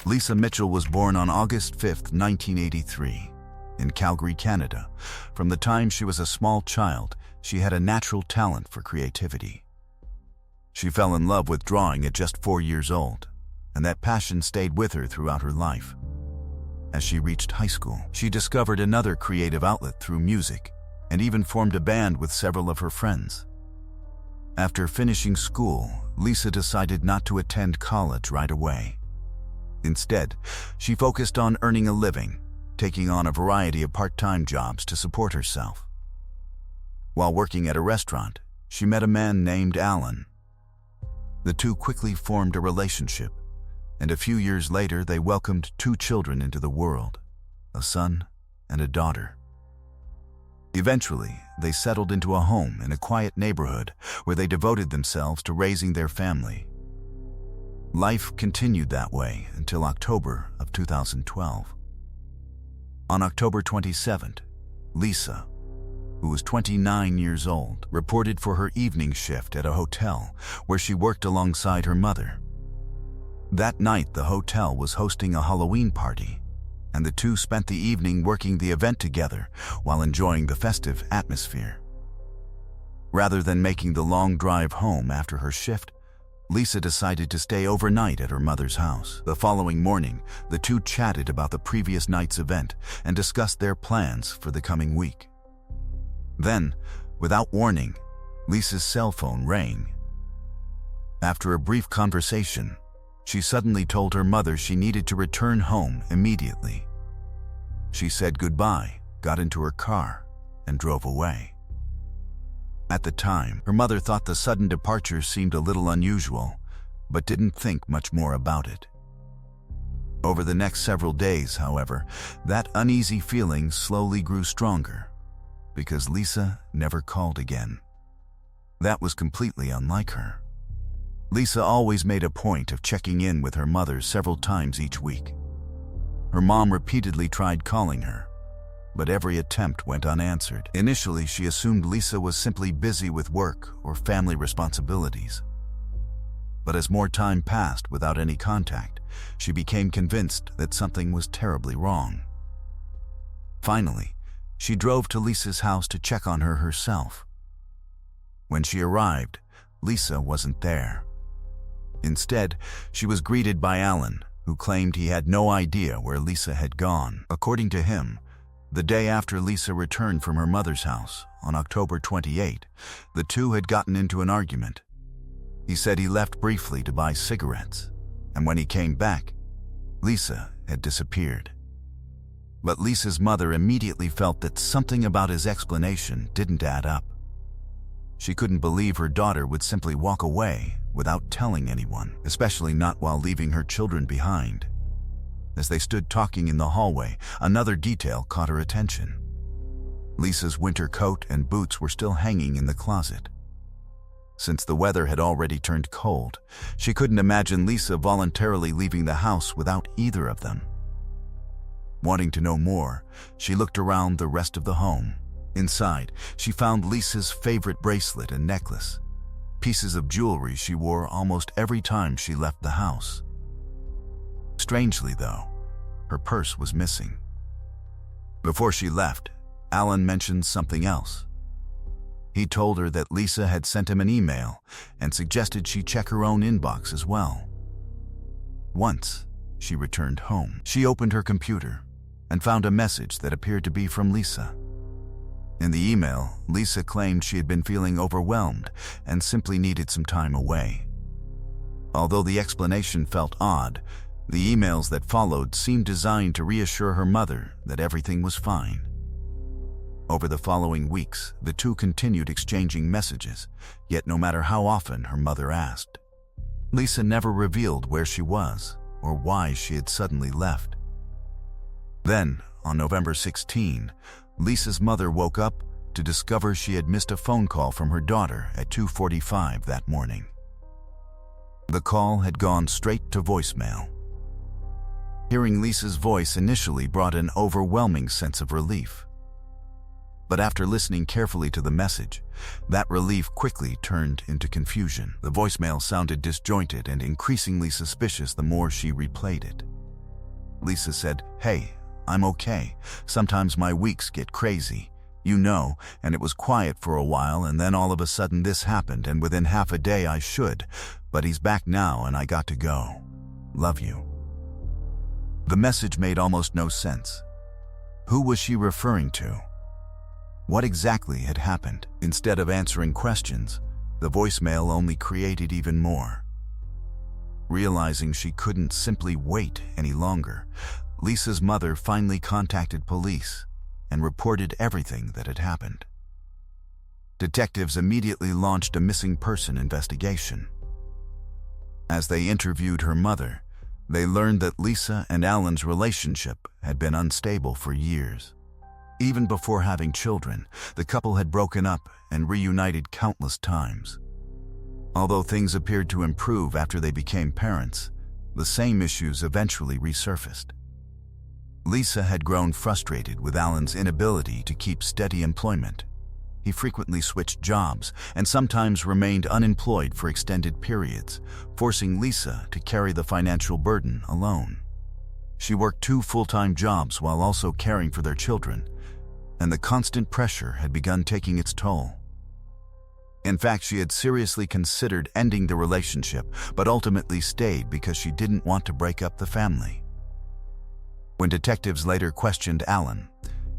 Lisa Mitchell was born on August 5, 1983, in Calgary, Canada. From the time she was a small child, she had a natural talent for creativity. She fell in love with drawing at just 4 years old, and that passion stayed with her throughout her life. As she reached high school, she discovered another creative outlet through music, and even formed a band with several of her friends. After finishing school, Lisa decided not to attend college right away. Instead, she focused on earning a living, taking on a variety of part-time jobs to support herself. While working at a restaurant, she met a man named Alan. The two quickly formed a relationship, and a few years later they welcomed two children into the world, a son and a daughter. Eventually, they settled into a home in a quiet neighborhood where they devoted themselves to raising their family. Life continued that way until October of 2012. On October 27th, Lisa, who was 29 years old, reported for her evening shift at a hotel where she worked alongside her mother. That night, the hotel was hosting a Halloween party, and the two spent the evening working the event together while enjoying the festive atmosphere. Rather than making the long drive home after her shift, Lisa decided to stay overnight at her mother's house. The following morning, the two chatted about the previous night's event and discussed their plans for the coming week. Then, without warning, Lisa's cell phone rang. After a brief conversation, she suddenly told her mother she needed to return home immediately. She said goodbye, got into her car, and drove away. At the time, her mother thought the sudden departure seemed a little unusual, but didn't think much more about it. Over the next several days, however, that uneasy feeling slowly grew stronger, because Lisa never called again. That was completely unlike her. Lisa always made a point of checking in with her mother several times each week. Her mom repeatedly tried calling her, but every attempt went unanswered. Initially, she assumed Lisa was simply busy with work or family responsibilities. But as more time passed without any contact, she became convinced that something was terribly wrong. Finally, she drove to Lisa's house to check on her herself. When she arrived, Lisa wasn't there. Instead, she was greeted by Alan, who claimed he had no idea where Lisa had gone. According to him, the day after Lisa returned from her mother's house, on October 28, the two had gotten into an argument. He said he left briefly to buy cigarettes, and when he came back, Lisa had disappeared. But Lisa's mother immediately felt that something about his explanation didn't add up. She couldn't believe her daughter would simply walk away without telling anyone, especially not while leaving her children behind. As they stood talking in the hallway, another detail caught her attention. Lisa's winter coat and boots were still hanging in the closet. Since the weather had already turned cold, she couldn't imagine Lisa voluntarily leaving the house without either of them. Wanting to know more, she looked around the rest of the home. Inside, she found Lisa's favorite bracelet and necklace, pieces of jewelry she wore almost every time she left the house. Strangely, though, her purse was missing. Before she left, Alan mentioned something else. He told her that Lisa had sent him an email and suggested she check her own inbox as well. Once she returned home, she opened her computer and found a message that appeared to be from Lisa. In the email, Lisa claimed she had been feeling overwhelmed and simply needed some time away. Although the explanation felt odd, the emails that followed seemed designed to reassure her mother that everything was fine. Over the following weeks, the two continued exchanging messages, yet no matter how often her mother asked, Lisa never revealed where she was or why she had suddenly left. Then, on November 16, Lisa's mother woke up to discover she had missed a phone call from her daughter at 2:45 that morning. The call had gone straight to voicemail. Hearing Lisa's voice initially brought an overwhelming sense of relief. But after listening carefully to the message, that relief quickly turned into confusion. The voicemail sounded disjointed and increasingly suspicious the more she replayed it. Lisa said, "Hey, I'm okay. Sometimes my weeks get crazy, you know, and it was quiet for a while, and then all of a sudden this happened, and within half a day I should, but he's back now and I got to go. Love you." The message made almost no sense. Who was she referring to? What exactly had happened? Instead of answering questions, the voicemail only created even more. Realizing she couldn't simply wait any longer, Lisa's mother finally contacted police and reported everything that had happened. Detectives immediately launched a missing person investigation. As they interviewed her mother, they learned that Lisa and Alan's relationship had been unstable for years. Even before having children, the couple had broken up and reunited countless times. Although things appeared to improve after they became parents, the same issues eventually resurfaced. Lisa had grown frustrated with Alan's inability to keep steady employment. He frequently switched jobs and sometimes remained unemployed for extended periods, forcing Lisa to carry the financial burden alone. She worked 2 full-time jobs while also caring for their children, and the constant pressure had begun taking its toll. In fact, she had seriously considered ending the relationship, but ultimately stayed because she didn't want to break up the family. When detectives later questioned Alan,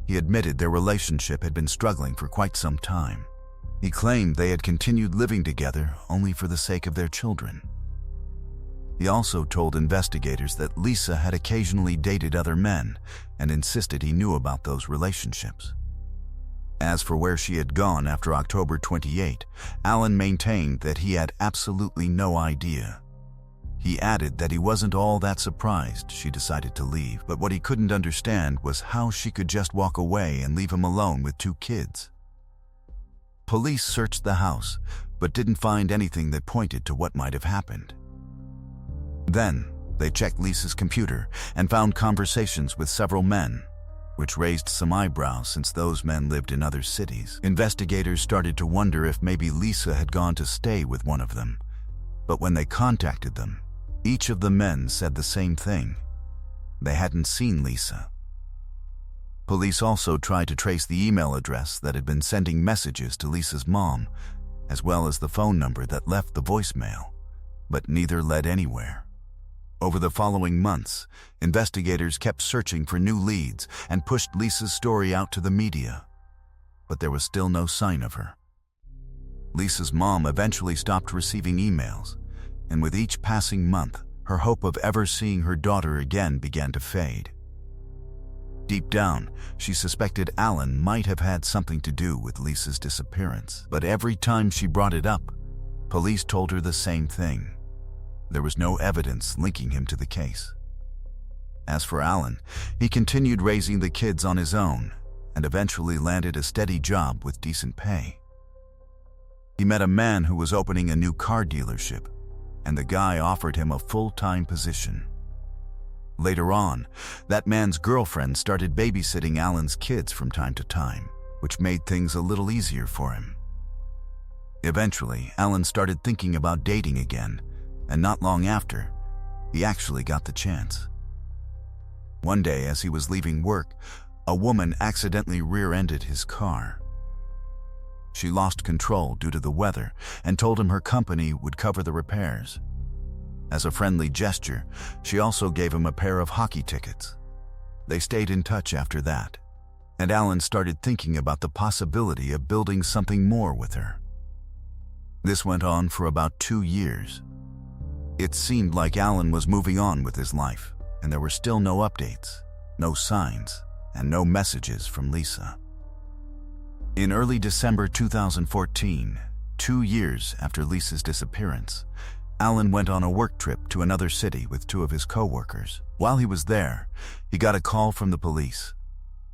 he admitted their relationship had been struggling for quite some time. He claimed they had continued living together only for the sake of their children. He also told investigators that Lisa had occasionally dated other men and insisted he knew about those relationships. As for where she had gone after October 28, Alan maintained that he had absolutely no idea. He added that he wasn't all that surprised she decided to leave, but what he couldn't understand was how she could just walk away and leave him alone with 2 kids. Police searched the house, but didn't find anything that pointed to what might have happened. Then, they checked Lisa's computer and found conversations with several men, which raised some eyebrows since those men lived in other cities. Investigators started to wonder if maybe Lisa had gone to stay with one of them, but when they contacted them, each of the men said the same thing. They hadn't seen Lisa. Police also tried to trace the email address that had been sending messages to Lisa's mom, as well as the phone number that left the voicemail, but neither led anywhere. Over the following months, investigators kept searching for new leads and pushed Lisa's story out to the media, but there was still no sign of her. Lisa's mom eventually stopped receiving emails, and with each passing month, her hope of ever seeing her daughter again began to fade. Deep down, she suspected Alan might have had something to do with Lisa's disappearance, but every time she brought it up, police told her the same thing. There was no evidence linking him to the case. As for Alan, he continued raising the kids on his own and eventually landed a steady job with decent pay. He met a man who was opening a new car dealership, and the guy offered him a full-time position. Later on, that man's girlfriend started babysitting Alan's kids from time to time, which made things a little easier for him. Eventually, Alan started thinking about dating again, and not long after, he actually got the chance. One day, as he was leaving work, a woman accidentally rear-ended his car. She lost control due to the weather and told him her company would cover the repairs. As a friendly gesture, she also gave him a pair of hockey tickets. They stayed in touch after that, and Alan started thinking about the possibility of building something more with her. This went on for about 2 years. It seemed like Alan was moving on with his life, and there were still no updates, no signs, and no messages from Lisa. In early December 2014, 2 years after Lisa's disappearance, Alan went on a work trip to another city with 2 of his co-workers. While he was there, he got a call from the police.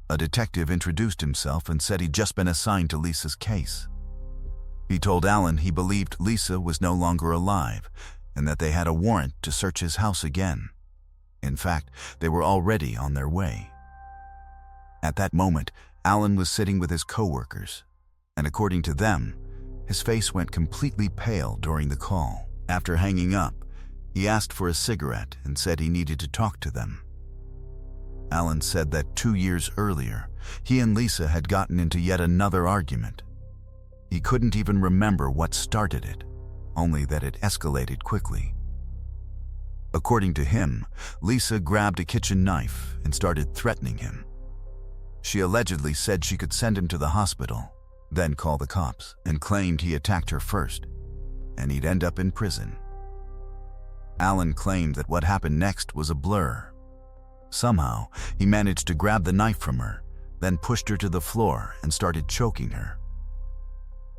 A detective introduced himself and said he'd just been assigned to Lisa's case. He told Alan he believed Lisa was no longer alive and that they had a warrant to search his house again. In fact, they were already on their way. At that moment, Alan was sitting with his co-workers, and according to them, his face went completely pale during the call. After hanging up, he asked for a cigarette and said he needed to talk to them. Alan said that 2 years earlier, he and Lisa had gotten into yet another argument. He couldn't even remember what started it, only that it escalated quickly. According to him, Lisa grabbed a kitchen knife and started threatening him. She allegedly said she could send him to the hospital, then call the cops, and claimed he attacked her first, and he'd end up in prison. Alan claimed that what happened next was a blur. Somehow, he managed to grab the knife from her, then pushed her to the floor and started choking her.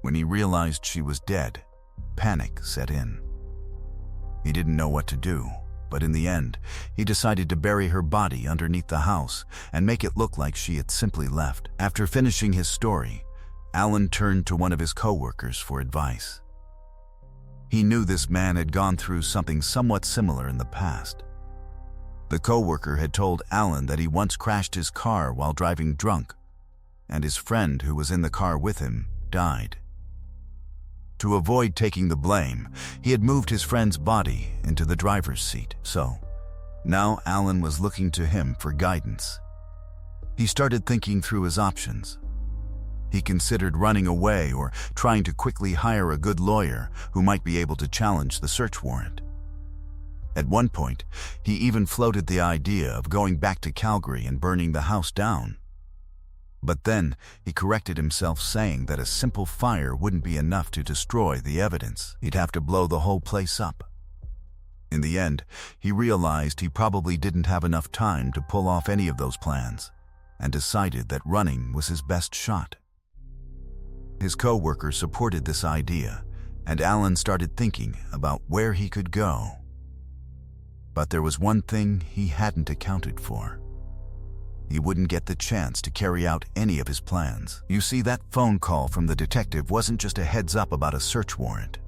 When he realized she was dead, panic set in. He didn't know what to do, but in the end, he decided to bury her body underneath the house and make it look like she had simply left. After finishing his story, Alan turned to one of his co-workers for advice. He knew this man had gone through something somewhat similar in the past. The co-worker had told Alan that he once crashed his car while driving drunk, and his friend who was in the car with him died. To avoid taking the blame, he had moved his friend's body into the driver's seat. So, now Alan was looking to him for guidance. He started thinking through his options. He considered running away or trying to quickly hire a good lawyer who might be able to challenge the search warrant. At one point, he even floated the idea of going back to Calgary and burning the house down. But then he corrected himself, saying that a simple fire wouldn't be enough to destroy the evidence. He'd have to blow the whole place up. In the end, he realized he probably didn't have enough time to pull off any of those plans, and decided that running was his best shot. His co-worker supported this idea, and Alan started thinking about where he could go. But there was one thing he hadn't accounted for. He wouldn't get the chance to carry out any of his plans. You see, that phone call from the detective wasn't just a heads up about a search warrant.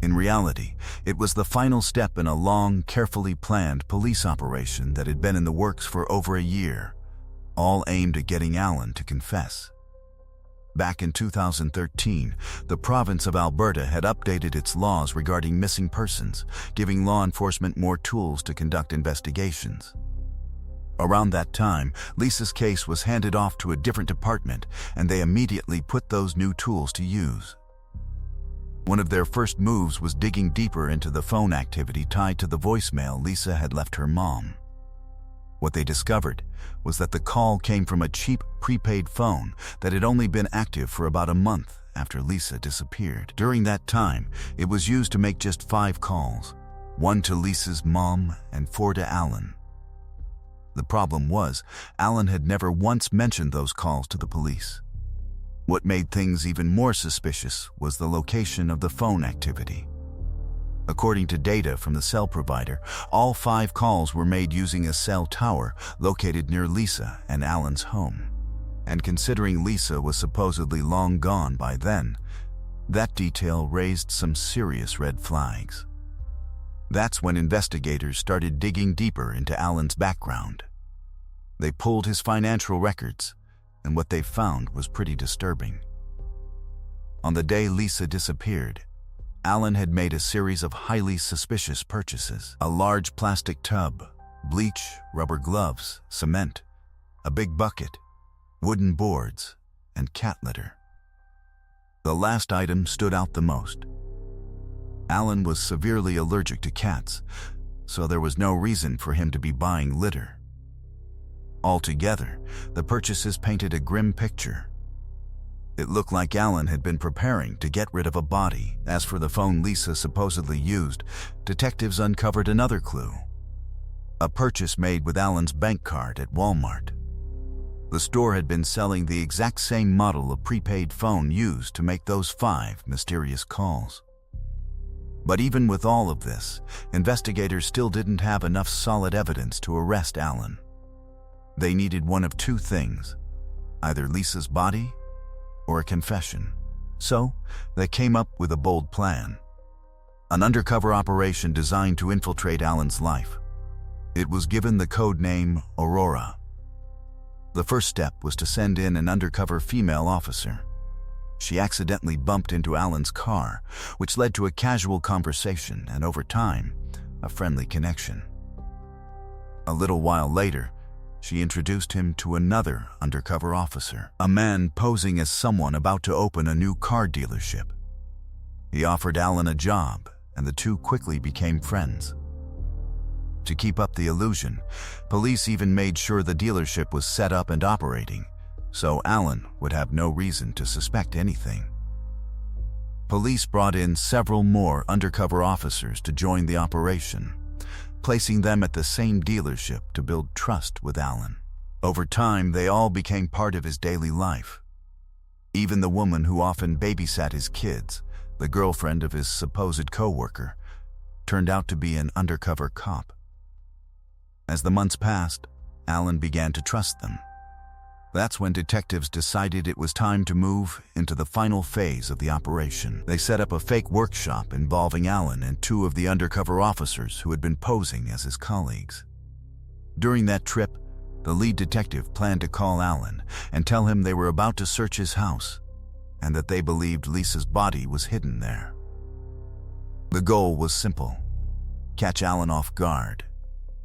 In reality, it was the final step in a long, carefully planned police operation that had been in the works for over a year, all aimed at getting Alan to confess. Back in 2013, the province of Alberta had updated its laws regarding missing persons, giving law enforcement more tools to conduct investigations. Around that time, Lisa's case was handed off to a different department, and they immediately put those new tools to use. One of their first moves was digging deeper into the phone activity tied to the voicemail Lisa had left her mom. What they discovered was that the call came from a cheap prepaid phone that had only been active for about a month after Lisa disappeared. During that time, it was used to make just 5 calls, 1 to Lisa's mom and 4 to Alan. The problem was, Alan had never once mentioned those calls to the police. What made things even more suspicious was the location of the phone activity. According to data from the cell provider, all 5 calls were made using a cell tower located near Lisa and Alan's home. And considering Lisa was supposedly long gone by then, that detail raised some serious red flags. That's when investigators started digging deeper into Alan's background. They pulled his financial records, and what they found was pretty disturbing. On the day Lisa disappeared, Alan had made a series of highly suspicious purchases: a large plastic tub, bleach, rubber gloves, cement, a big bucket, wooden boards, and cat litter. The last item stood out the most. Alan was severely allergic to cats, so there was no reason for him to be buying litter. Altogether, the purchases painted a grim picture. It looked like Alan had been preparing to get rid of a body. As for the phone Lisa supposedly used, detectives uncovered another clue: a purchase made with Alan's bank card at Walmart. The store had been selling the exact same model of prepaid phone used to make those 5 mysterious calls. But even with all of this, investigators still didn't have enough solid evidence to arrest Alan. They needed one of 2 things: either Lisa's body or a confession. So, they came up with a bold plan: an undercover operation designed to infiltrate Alan's life. It was given the code name Aurora. The first step was to send in an undercover female officer. She accidentally bumped into Alan's car, which led to a casual conversation and, over time, a friendly connection. A little while later, she introduced him to another undercover officer, a man posing as someone about to open a new car dealership. He offered Alan a job, and the two quickly became friends. To keep up the illusion, police even made sure the dealership was set up and operating, so Alan would have no reason to suspect anything. Police brought in several more undercover officers to join the operation, placing them at the same dealership to build trust with Alan. Over time, they all became part of his daily life. Even the woman who often babysat his kids, the girlfriend of his supposed co-worker, turned out to be an undercover cop. As the months passed, Alan began to trust them. That's when detectives decided it was time to move into the final phase of the operation. They set up a fake workshop involving Alan and two of the undercover officers who had been posing as his colleagues. During that trip, the lead detective planned to call Alan and tell him they were about to search his house and that they believed Lisa's body was hidden there. The goal was simple: catch Alan off guard,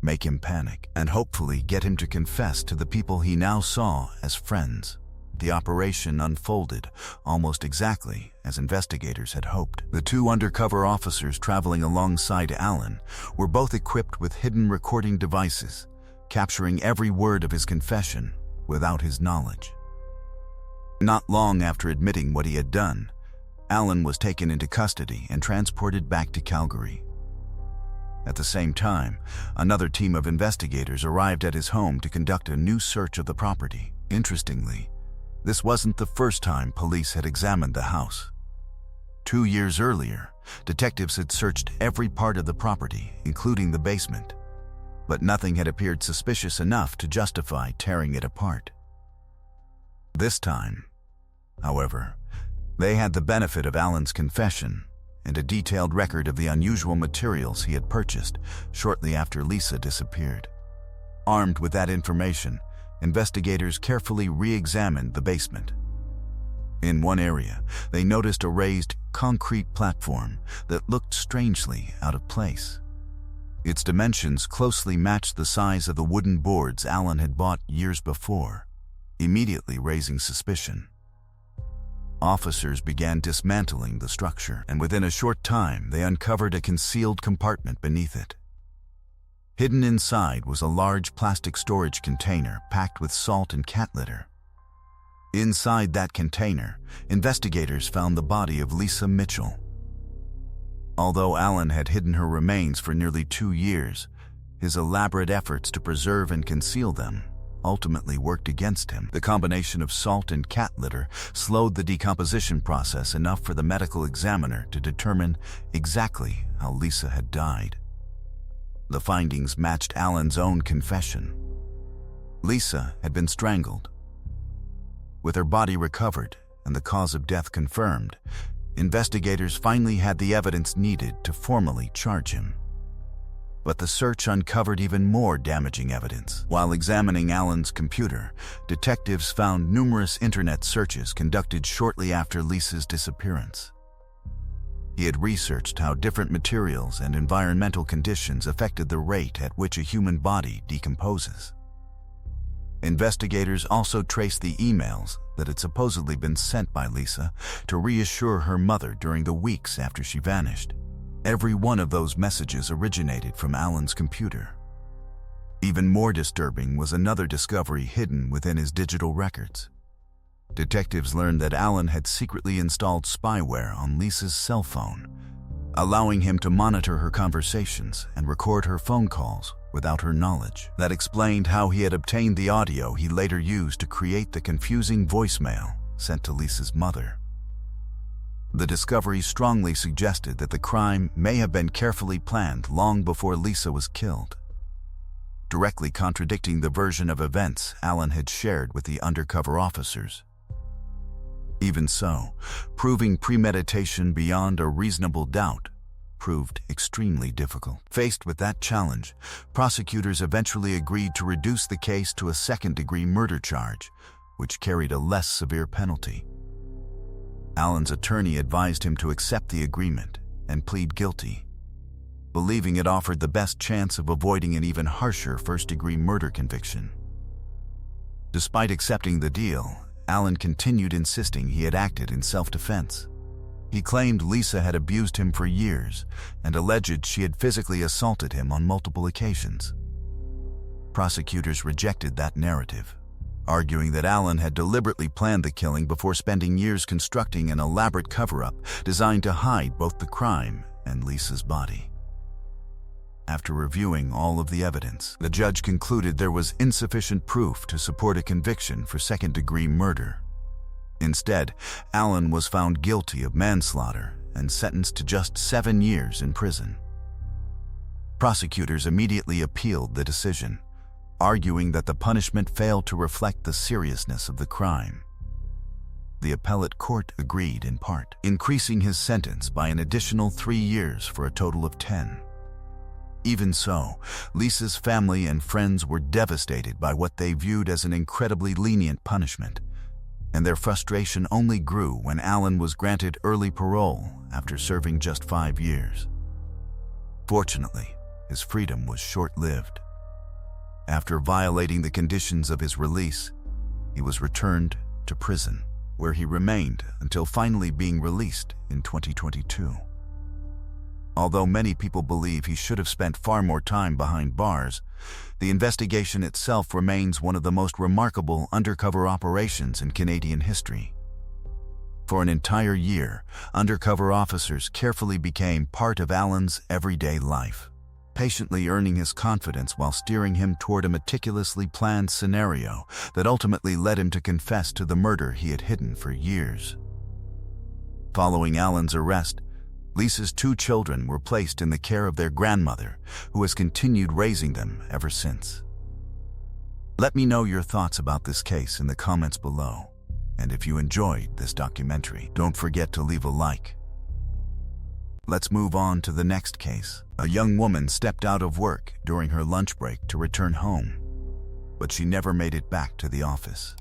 make him panic, and hopefully get him to confess to the people he now saw as friends. The operation unfolded almost exactly as investigators had hoped. The two undercover officers traveling alongside Alan were both equipped with hidden recording devices, capturing every word of his confession without his knowledge. Not long after admitting what he had done, Alan was taken into custody and transported back to Calgary. At the same time, another team of investigators arrived at his home to conduct a new search of the property. Interestingly, this wasn't the first time police had examined the house. 2 years earlier, detectives had searched every part of the property, including the basement, but nothing had appeared suspicious enough to justify tearing it apart. This time, however, they had the benefit of Alan's confession and a detailed record of the unusual materials he had purchased shortly after Lisa disappeared. Armed with that information, investigators carefully re-examined the basement. In one area, they noticed a raised concrete platform that looked strangely out of place. Its dimensions closely matched the size of the wooden boards Alan had bought years before, immediately raising suspicion. Officers began dismantling the structure, and within a short time they uncovered a concealed compartment beneath it. Hidden inside was a large plastic storage container packed with salt and cat litter. Inside that container, investigators found the body of Lisa Mitchell. Although Alan had hidden her remains for nearly 2 years, his elaborate efforts to preserve and conceal them ultimately worked against him. The combination of salt and cat litter slowed the decomposition process enough for the medical examiner to determine exactly how Lisa had died. The findings matched Alan's own confession. Lisa had been strangled. With her body recovered and the cause of death confirmed, investigators finally had the evidence needed to formally charge him. But the search uncovered even more damaging evidence. While examining Alan's computer, detectives found numerous internet searches conducted shortly after Lisa's disappearance. He had researched how different materials and environmental conditions affected the rate at which a human body decomposes. Investigators also traced the emails that had supposedly been sent by Lisa to reassure her mother during the weeks after she vanished. Every one of those messages originated from Alan's computer. Even more disturbing was another discovery hidden within his digital records. Detectives learned that Alan had secretly installed spyware on Lisa's cell phone, allowing him to monitor her conversations and record her phone calls without her knowledge. That explained how he had obtained the audio he later used to create the confusing voicemail sent to Lisa's mother. The discovery strongly suggested that the crime may have been carefully planned long before Lisa was killed, directly contradicting the version of events Alan had shared with the undercover officers. Even so, proving premeditation beyond a reasonable doubt proved extremely difficult. Faced with that challenge, prosecutors eventually agreed to reduce the case to a second-degree murder charge, which carried a less severe penalty. Alan's attorney advised him to accept the agreement and plead guilty, believing it offered the best chance of avoiding an even harsher first-degree murder conviction. Despite accepting the deal, Alan continued insisting he had acted in self-defense. He claimed Lisa had abused him for years and alleged she had physically assaulted him on multiple occasions. Prosecutors rejected that narrative, arguing that Alan had deliberately planned the killing before spending years constructing an elaborate cover-up designed to hide both the crime and Lisa's body. After reviewing all of the evidence, the judge concluded there was insufficient proof to support a conviction for second-degree murder. Instead, Alan was found guilty of manslaughter and sentenced to just 7 years in prison. Prosecutors immediately appealed the decision, arguing that the punishment failed to reflect the seriousness of the crime. The appellate court agreed in part, increasing his sentence by an additional 3 years for a total of 10. Even so, Lisa's family and friends were devastated by what they viewed as an incredibly lenient punishment, and their frustration only grew when Alan was granted early parole after serving just 5 years. Fortunately, his freedom was short-lived. After violating the conditions of his release, he was returned to prison, where he remained until finally being released in 2022. Although many people believe he should have spent far more time behind bars, the investigation itself remains one of the most remarkable undercover operations in Canadian history. For an entire year, undercover officers carefully became part of Alan's everyday life, patiently earning his confidence while steering him toward a meticulously planned scenario that ultimately led him to confess to the murder he had hidden for years. Following Alan's arrest, Lisa's 2 children were placed in the care of their grandmother, who has continued raising them ever since. Let me know your thoughts about this case in the comments below. And if you enjoyed this documentary, don't forget to leave a like. Let's move on to the next case. A young woman stepped out of work during her lunch break to return home, but she never made it back to the office.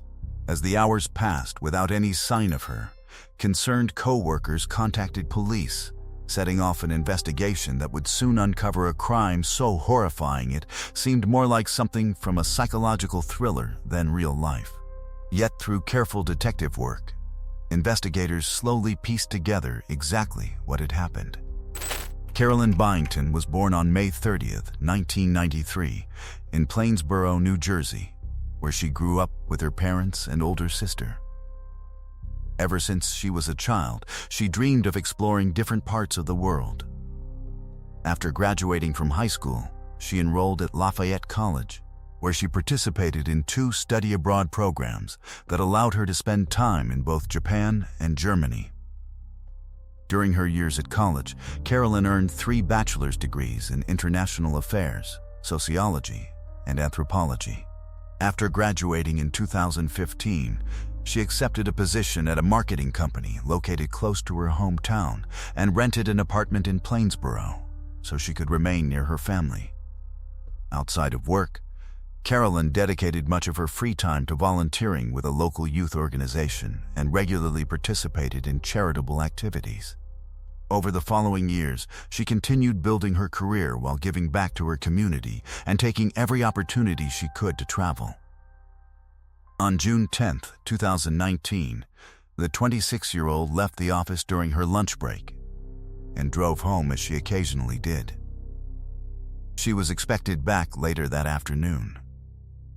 As the hours passed without any sign of her, concerned co-workers contacted police, setting off an investigation that would soon uncover a crime so horrifying it seemed more like something from a psychological thriller than real life. Yet through careful detective work, investigators slowly pieced together exactly what had happened. Carolyn Byington was born on May 30th, 1993, in Plainsboro, New Jersey, where she grew up with her parents and older sister. Ever since she was a child, she dreamed of exploring different parts of the world. After graduating from high school, she enrolled at Lafayette College, where she participated in 2 study abroad programs that allowed her to spend time in both Japan and Germany. During her years at college, Carolyn earned 3 bachelor's degrees in international affairs, sociology, and anthropology. After graduating in 2015, she accepted a position at a marketing company located close to her hometown and rented an apartment in Plainsboro so she could remain near her family. Outside of work, Carolyn dedicated much of her free time to volunteering with a local youth organization and regularly participated in charitable activities. Over the following years, she continued building her career while giving back to her community and taking every opportunity she could to travel. On June 10, 2019, the 26-year-old left the office during her lunch break and drove home as she occasionally did. She was expected back later that afternoon,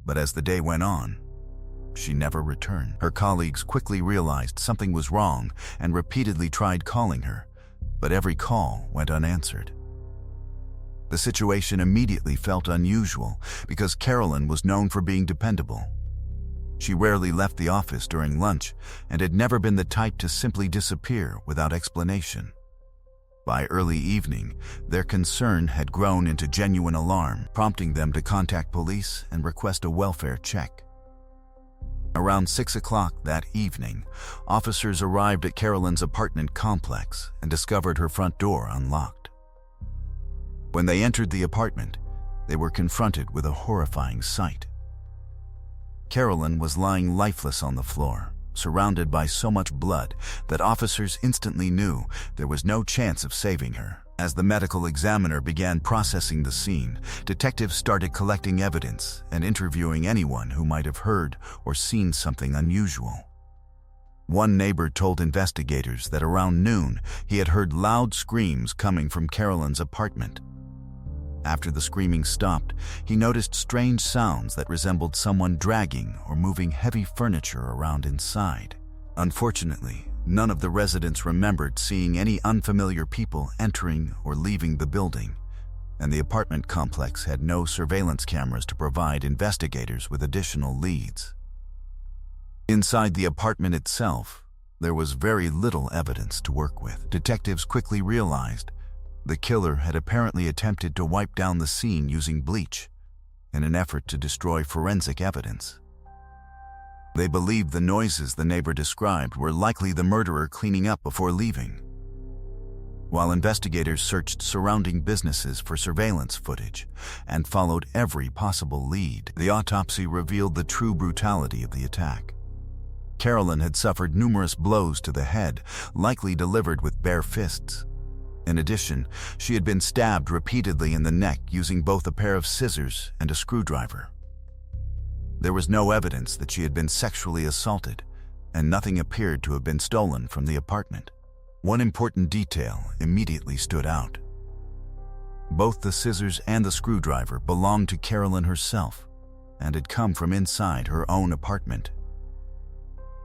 but as the day went on, she never returned. Her colleagues quickly realized something was wrong and repeatedly tried calling her, but every call went unanswered. The situation immediately felt unusual because Carolyn was known for being dependable. She rarely left the office during lunch and had never been the type to simply disappear without explanation. By early evening, their concern had grown into genuine alarm, prompting them to contact police and request a welfare check. Around 6 o'clock that evening, officers arrived at Carolyn's apartment complex and discovered her front door unlocked. When they entered the apartment, they were confronted with a horrifying sight. Carolyn was lying lifeless on the floor, surrounded by so much blood that officers instantly knew there was no chance of saving her. As the medical examiner began processing the scene, detectives started collecting evidence and interviewing anyone who might have heard or seen something unusual. One neighbor told investigators that around noon he had heard loud screams coming from Carolyn's apartment. After the screaming stopped, he noticed strange sounds that resembled someone dragging or moving heavy furniture around inside. Unfortunately, none of the residents remembered seeing any unfamiliar people entering or leaving the building, and the apartment complex had no surveillance cameras to provide investigators with additional leads. Inside the apartment itself, there was very little evidence to work with. Detectives quickly realized The killer had apparently attempted to wipe down the scene using bleach in an effort to destroy forensic evidence. They believed the noises the neighbor described were likely the murderer cleaning up before leaving. While investigators searched surrounding businesses for surveillance footage and followed every possible lead, the autopsy revealed the true brutality of the attack. Carolyn had suffered numerous blows to the head, likely delivered with bare fists. In addition, she had been stabbed repeatedly in the neck using both a pair of scissors and a screwdriver. There was no evidence that she had been sexually assaulted, and nothing appeared to have been stolen from the apartment. One important detail immediately stood out. Both the scissors and the screwdriver belonged to Carolyn herself and had come from inside her own apartment.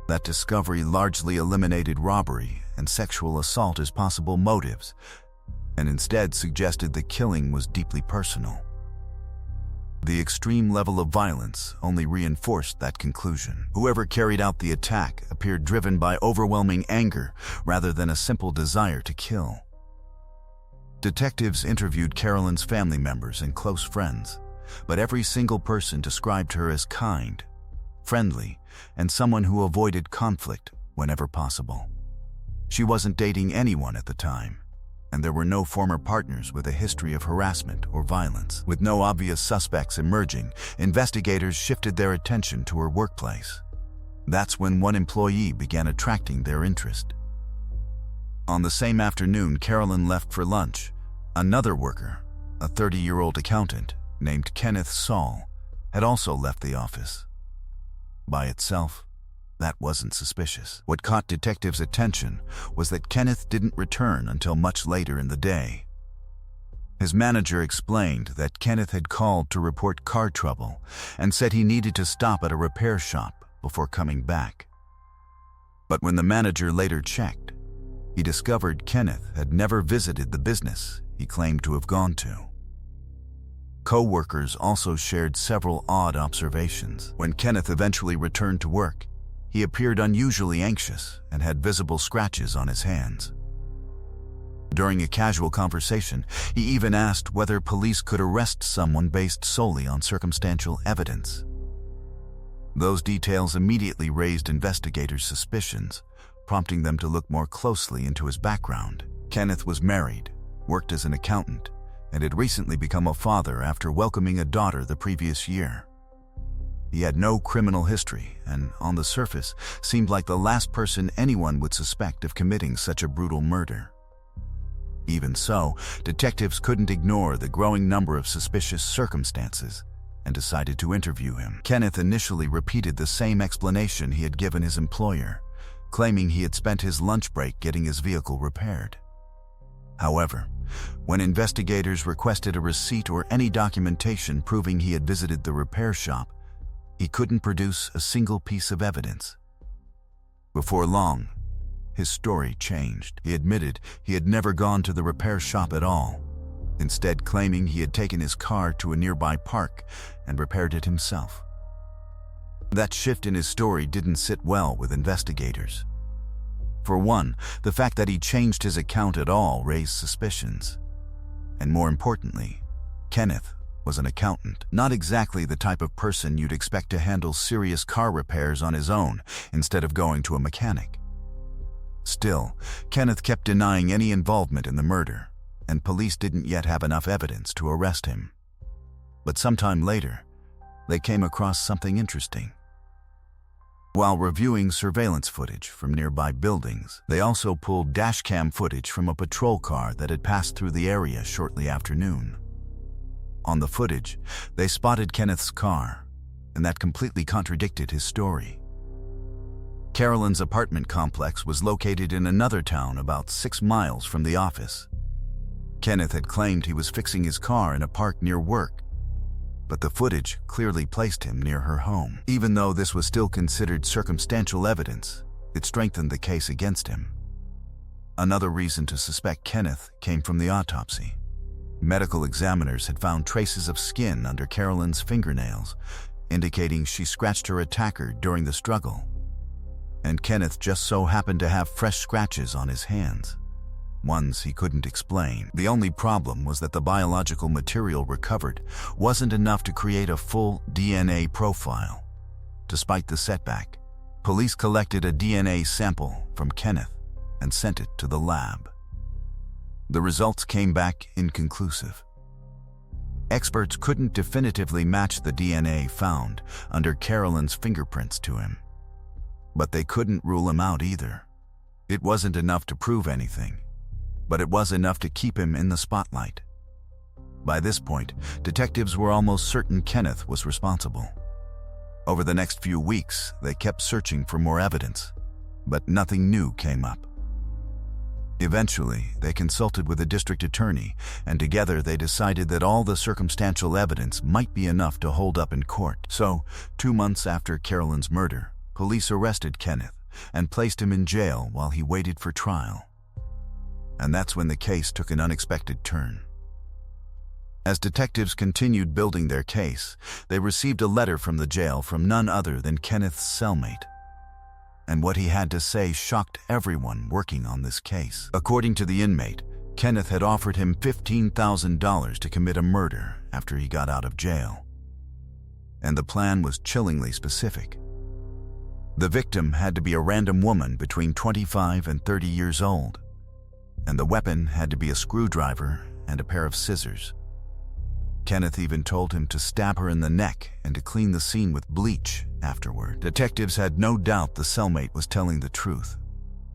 That discovery largely eliminated robbery and sexual assault as possible motives, and instead suggested the killing was deeply personal. The extreme level of violence only reinforced that conclusion. Whoever carried out the attack appeared driven by overwhelming anger rather than a simple desire to kill. Detectives interviewed Carolyn's family members and close friends, but every single person described her as kind, friendly, and someone who avoided conflict whenever possible. She wasn't dating anyone at the time, and there were no former partners with a history of harassment or violence. With no obvious suspects emerging, investigators shifted their attention to her workplace. That's when one employee began attracting their interest. On the same afternoon Carolyn left for lunch, another worker, a 30-year-old accountant named Kenneth Saul, had also left the office. By itself, that wasn't suspicious. What caught detectives' attention was that Kenneth didn't return until much later in the day. His manager explained that Kenneth had called to report car trouble and said he needed to stop at a repair shop before coming back. But when the manager later checked, he discovered Kenneth had never visited the business he claimed to have gone to. Co-workers also shared several odd observations. When Kenneth eventually returned to work, he appeared unusually anxious and had visible scratches on his hands. During a casual conversation, he even asked whether police could arrest someone based solely on circumstantial evidence. Those details immediately raised investigators' suspicions, prompting them to look more closely into his background. Kenneth was married, worked as an accountant, and had recently become a father after welcoming a daughter the previous year. He had no criminal history and, on the surface, seemed like the last person anyone would suspect of committing such a brutal murder. Even so, detectives couldn't ignore the growing number of suspicious circumstances and decided to interview him. Kenneth initially repeated the same explanation he had given his employer, claiming he had spent his lunch break getting his vehicle repaired. However, when investigators requested a receipt or any documentation proving he had visited the repair shop, he couldn't produce a single piece of evidence. Before long, his story changed. He admitted he had never gone to the repair shop at all, instead claiming he had taken his car to a nearby park and repaired it himself. That shift in his story didn't sit well with investigators. For one, the fact that he changed his account at all raised suspicions. And more importantly, Kenneth was an accountant, not exactly the type of person you'd expect to handle serious car repairs on his own instead of going to a mechanic. Still, Kenneth kept denying any involvement in the murder, and police didn't yet have enough evidence to arrest him. But sometime later, they came across something interesting. While reviewing surveillance footage from nearby buildings, they also pulled dashcam footage from a patrol car that had passed through the area shortly after noon. On the footage, they spotted Kenneth's car, and that completely contradicted his story. Carolyn's apartment complex was located in another town about 6 miles from the office. Kenneth had claimed he was fixing his car in a park near work, but the footage clearly placed him near her home. Even though this was still considered circumstantial evidence, it strengthened the case against him. Another reason to suspect Kenneth came from the autopsy. Medical examiners had found traces of skin under Carolyn's fingernails, indicating she scratched her attacker during the struggle. And Kenneth just so happened to have fresh scratches on his hands. ones he couldn't explain. The only problem was that the biological material recovered wasn't enough to create a full DNA profile. Despite the setback, police collected a DNA sample from Kenneth and sent it to the lab. The results came back inconclusive. Experts couldn't definitively match the DNA found under Carolyn's fingerprints to him. But they couldn't rule him out either. It wasn't enough to prove anything, but it was enough to keep him in the spotlight. By this point, detectives were almost certain Kenneth was responsible. Over the next few weeks, they kept searching for more evidence, but nothing new came up. Eventually, they consulted with the district attorney, and together they decided that all the circumstantial evidence might be enough to hold up in court. So, 2 months after Carolyn's murder, police arrested Kenneth and placed him in jail while he waited for trial. And that's when the case took an unexpected turn. As detectives continued building their case, they received a letter from the jail from none other than Kenneth's cellmate. And what he had to say shocked everyone working on this case. According to the inmate, Kenneth had offered him $15,000 to commit a murder after he got out of jail. And the plan was chillingly specific. The victim had to be a random woman between 25 and 30 years old, and the weapon had to be a screwdriver and a pair of scissors. Kenneth even told him to stab her in the neck and to clean the scene with bleach afterward. Detectives had no doubt the cellmate was telling the truth,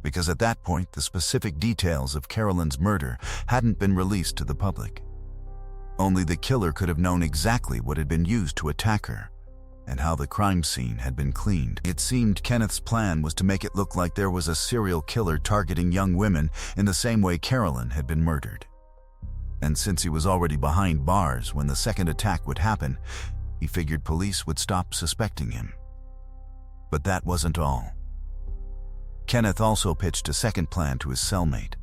because at that point the specific details of Carolyn's murder hadn't been released to the public. Only the killer could have known exactly what had been used to attack her and how the crime scene had been cleaned. It seemed Kenneth's plan was to make it look like there was a serial killer targeting young women in the same way Carolyn had been murdered. And since he was already behind bars when the second attack would happen, he figured police would stop suspecting him. But that wasn't all. Kenneth also pitched a second plan to his cellmate,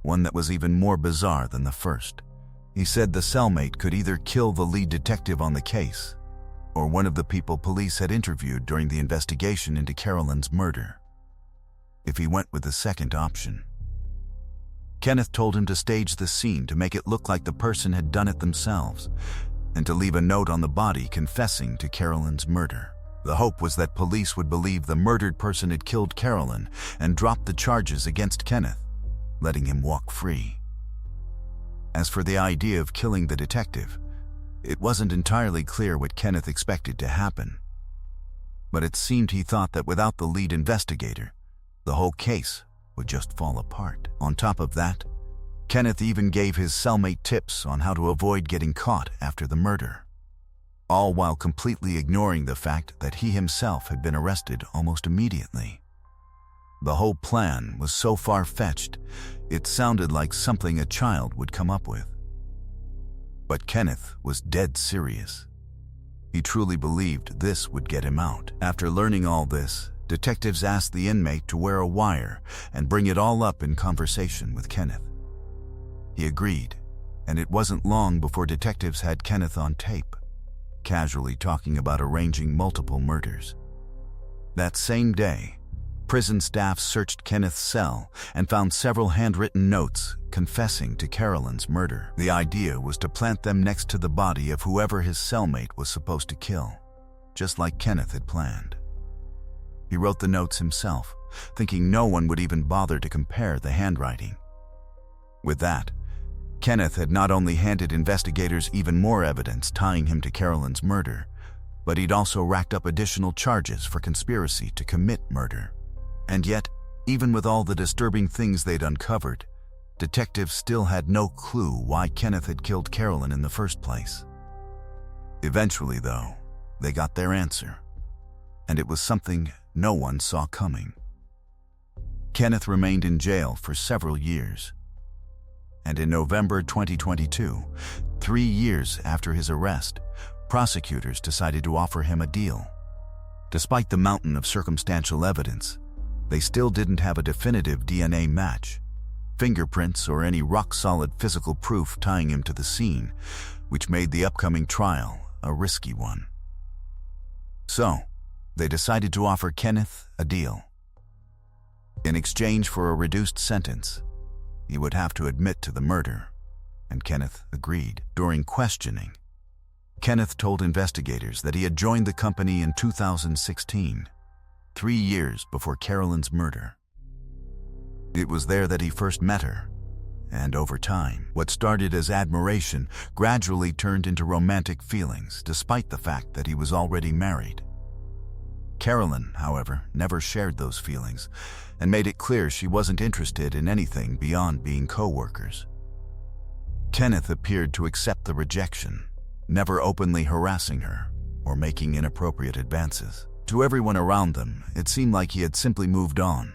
one that was even more bizarre than the first. He said the cellmate could either kill the lead detective on the case, or one of the people police had interviewed during the investigation into Carolyn's murder, if he went with the second option. Kenneth told him to stage the scene to make it look like the person had done it themselves, and to leave a note on the body confessing to Carolyn's murder. The hope was that police would believe the murdered person had killed Carolyn and drop the charges against Kenneth, letting him walk free. As for the idea of killing the detective, it wasn't entirely clear what Kenneth expected to happen. But it seemed he thought that without the lead investigator, the whole case would just fall apart. On top of that, Kenneth even gave his cellmate tips on how to avoid getting caught after the murder, all while completely ignoring the fact that he himself had been arrested almost immediately. The whole plan was so far-fetched, it sounded like something a child would come up with. But Kenneth was dead serious. He truly believed this would get him out. After learning all this, detectives asked the inmate to wear a wire and bring it all up in conversation with Kenneth. He agreed, and it wasn't long before detectives had Kenneth on tape, casually talking about arranging multiple murders. That same day, prison staff searched Kenneth's cell and found several handwritten notes confessing to Carolyn's murder. The idea was to plant them next to the body of whoever his cellmate was supposed to kill, just like Kenneth had planned. He wrote the notes himself, thinking no one would even bother to compare the handwriting. With that, Kenneth had not only handed investigators even more evidence tying him to Carolyn's murder, but he'd also racked up additional charges for conspiracy to commit murder. And yet, even with all the disturbing things they'd uncovered, detectives still had no clue why Kenneth had killed Carolyn in the first place. Eventually, though, they got their answer, and it was something no one saw coming. Kenneth remained in jail for several years, and in November 2022, 3 years after his arrest, prosecutors decided to offer him a deal. Despite the mountain of circumstantial evidence, they still didn't have a definitive DNA match, fingerprints, or any rock-solid physical proof tying him to the scene, which made the upcoming trial a risky one. So, they decided to offer Kenneth a deal. In exchange for a reduced sentence, he would have to admit to the murder, and Kenneth agreed. During questioning, Kenneth told investigators that he had joined the company in 2016, 3 years before Carolyn's murder. It was there that he first met her, and over time, what started as admiration gradually turned into romantic feelings, despite the fact that he was already married. Carolyn, however, never shared those feelings and made it clear she wasn't interested in anything beyond being co-workers. Kenneth appeared to accept the rejection, never openly harassing her or making inappropriate advances. To everyone around them, it seemed like he had simply moved on,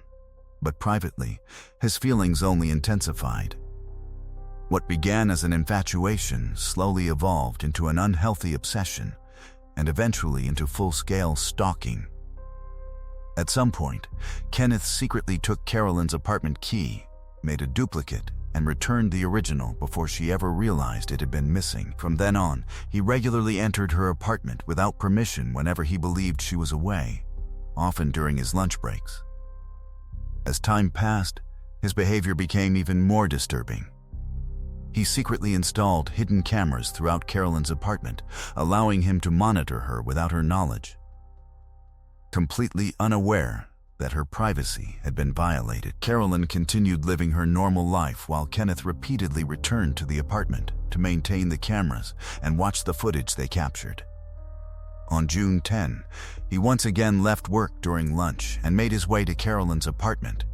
but privately, his feelings only intensified. What began as an infatuation slowly evolved into an unhealthy obsession and eventually into full-scale stalking. At some point, Kenneth secretly took Carolyn's apartment key, made a duplicate, and returned the original before she ever realized it had been missing. From then on, he regularly entered her apartment without permission whenever he believed she was away, often during his lunch breaks. As time passed, his behavior became even more disturbing. He secretly installed hidden cameras throughout Carolyn's apartment, allowing him to monitor her without her knowledge. Completely unaware that her privacy had been violated, Carolyn continued living her normal life while Kenneth repeatedly returned to the apartment to maintain the cameras and watch the footage they captured. On June 10, he once again left work during lunch and made his way to Carolyn's apartment,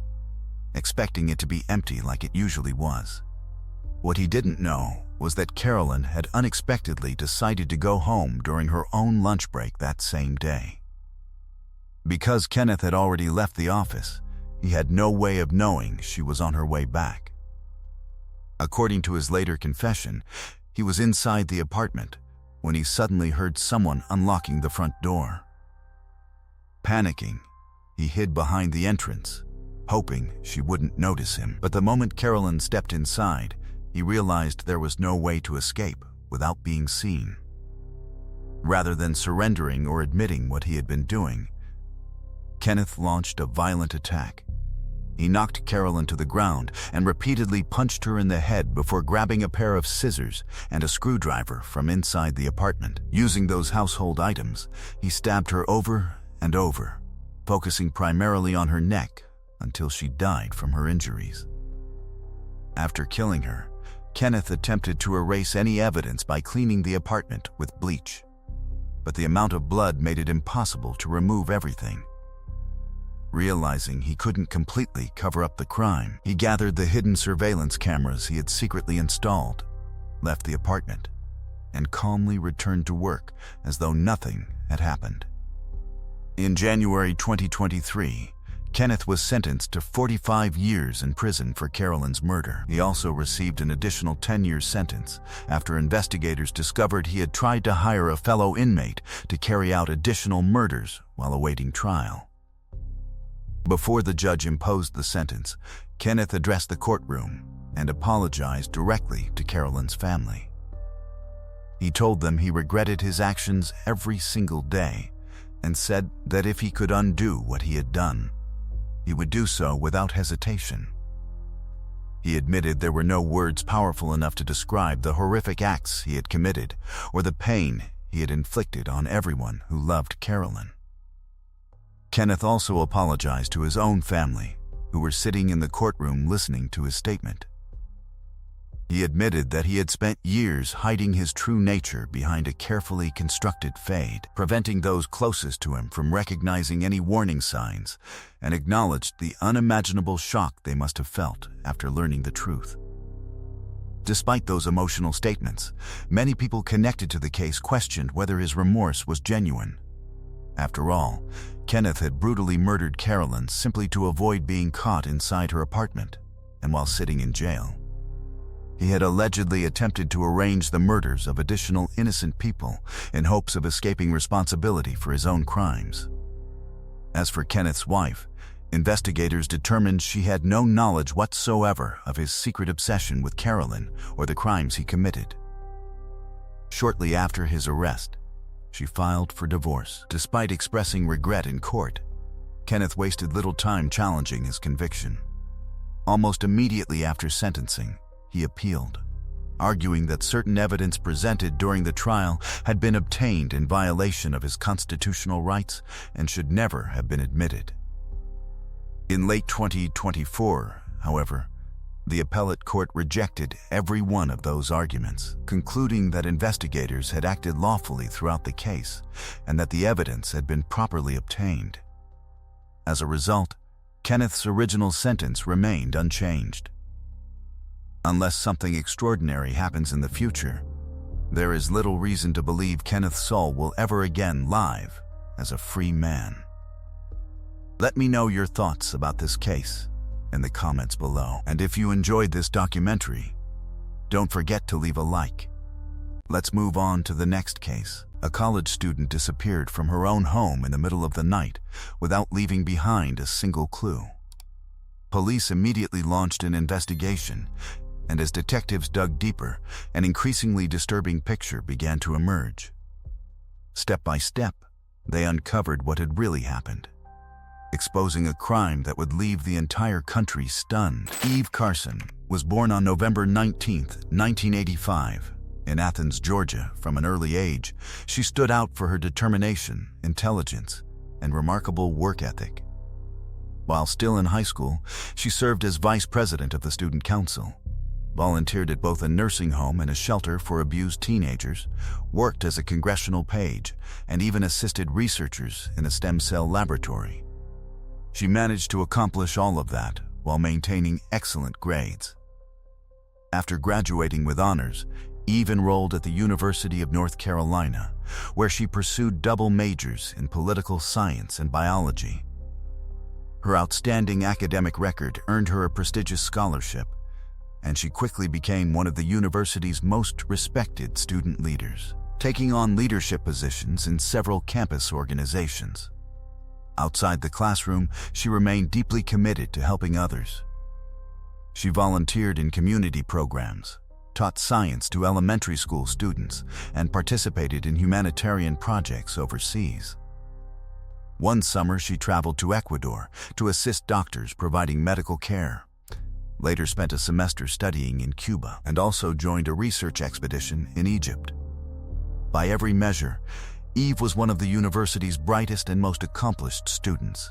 expecting it to be empty like it usually was. What he didn't know was that Carolyn had unexpectedly decided to go home during her own lunch break that same day. Because Kenneth had already left the office, he had no way of knowing she was on her way back. According to his later confession, he was inside the apartment when he suddenly heard someone unlocking the front door. Panicking, he hid behind the entrance, hoping she wouldn't notice him. But the moment Carolyn stepped inside, he realized there was no way to escape without being seen. Rather than surrendering or admitting what he had been doing, Kenneth launched a violent attack. He knocked Carolyn to the ground and repeatedly punched her in the head before grabbing a pair of scissors and a screwdriver from inside the apartment. Using those household items, he stabbed her over and over, focusing primarily on her neck until she died from her injuries. After killing her, Kenneth attempted to erase any evidence by cleaning the apartment with bleach, but the amount of blood made it impossible to remove everything. Realizing he couldn't completely cover up the crime, he gathered the hidden surveillance cameras he had secretly installed, left the apartment, and calmly returned to work as though nothing had happened. In January 2023, Kenneth was sentenced to 45 years in prison for Carolyn's murder. He also received an additional 10-year sentence after investigators discovered he had tried to hire a fellow inmate to carry out additional murders while awaiting trial. Before the judge imposed the sentence, Kenneth addressed the courtroom and apologized directly to Carolyn's family. He told them he regretted his actions every single day and said that if he could undo what he had done, he would do so without hesitation. He admitted there were no words powerful enough to describe the horrific acts he had committed or the pain he had inflicted on everyone who loved Carolyn. Kenneth also apologized to his own family, who were sitting in the courtroom listening to his statement. He admitted that he had spent years hiding his true nature behind a carefully constructed fade, preventing those closest to him from recognizing any warning signs, and acknowledged the unimaginable shock they must have felt after learning the truth. Despite those emotional statements, many people connected to the case questioned whether his remorse was genuine. After all, Kenneth had brutally murdered Carolyn simply to avoid being caught inside her apartment, and while sitting in jail. He had allegedly attempted to arrange the murders of additional innocent people in hopes of escaping responsibility for his own crimes. As for Kenneth's wife, investigators determined she had no knowledge whatsoever of his secret obsession with Carolyn or the crimes he committed. Shortly after his arrest, she filed for divorce. Despite expressing regret in court, Kenneth wasted little time challenging his conviction. Almost immediately after sentencing, he appealed, arguing that certain evidence presented during the trial had been obtained in violation of his constitutional rights and should never have been admitted. In late 2024, however, the appellate court rejected every one of those arguments, concluding that investigators had acted lawfully throughout the case and that the evidence had been properly obtained. As a result, Kenneth's original sentence remained unchanged. Unless something extraordinary happens in the future, there is little reason to believe Kenneth's soul will ever again live as a free man. Let me know your thoughts about this case in the comments below. And if you enjoyed this documentary, don't forget to leave a like. Let's move on to the next case. A college student disappeared from her own home in the middle of the night without leaving behind a single clue. Police immediately launched an investigation, and as detectives dug deeper, an increasingly disturbing picture began to emerge. Step by step, they uncovered what had really happened, exposing a crime that would leave the entire country stunned. Eve Carson was born on November 19, 1985, in Athens, Georgia. From an early age, she stood out for her determination, intelligence, and remarkable work ethic. While still in high school, she served as vice president of the student council, volunteered at both a nursing home and a shelter for abused teenagers, worked as a congressional page, and even assisted researchers in a stem cell laboratory. She managed to accomplish all of that while maintaining excellent grades. After graduating with honors, Eve enrolled at the University of North Carolina, where she pursued double majors in political science and biology. Her outstanding academic record earned her a prestigious scholarship, and she quickly became one of the university's most respected student leaders, taking on leadership positions in several campus organizations. Outside the classroom, she remained deeply committed to helping others. She volunteered in community programs, taught science to elementary school students, and participated in humanitarian projects overseas. One summer, she traveled to Ecuador to assist doctors providing medical care, later spent a semester studying in Cuba, and also joined a research expedition in Egypt. By every measure, Eve was one of the university's brightest and most accomplished students.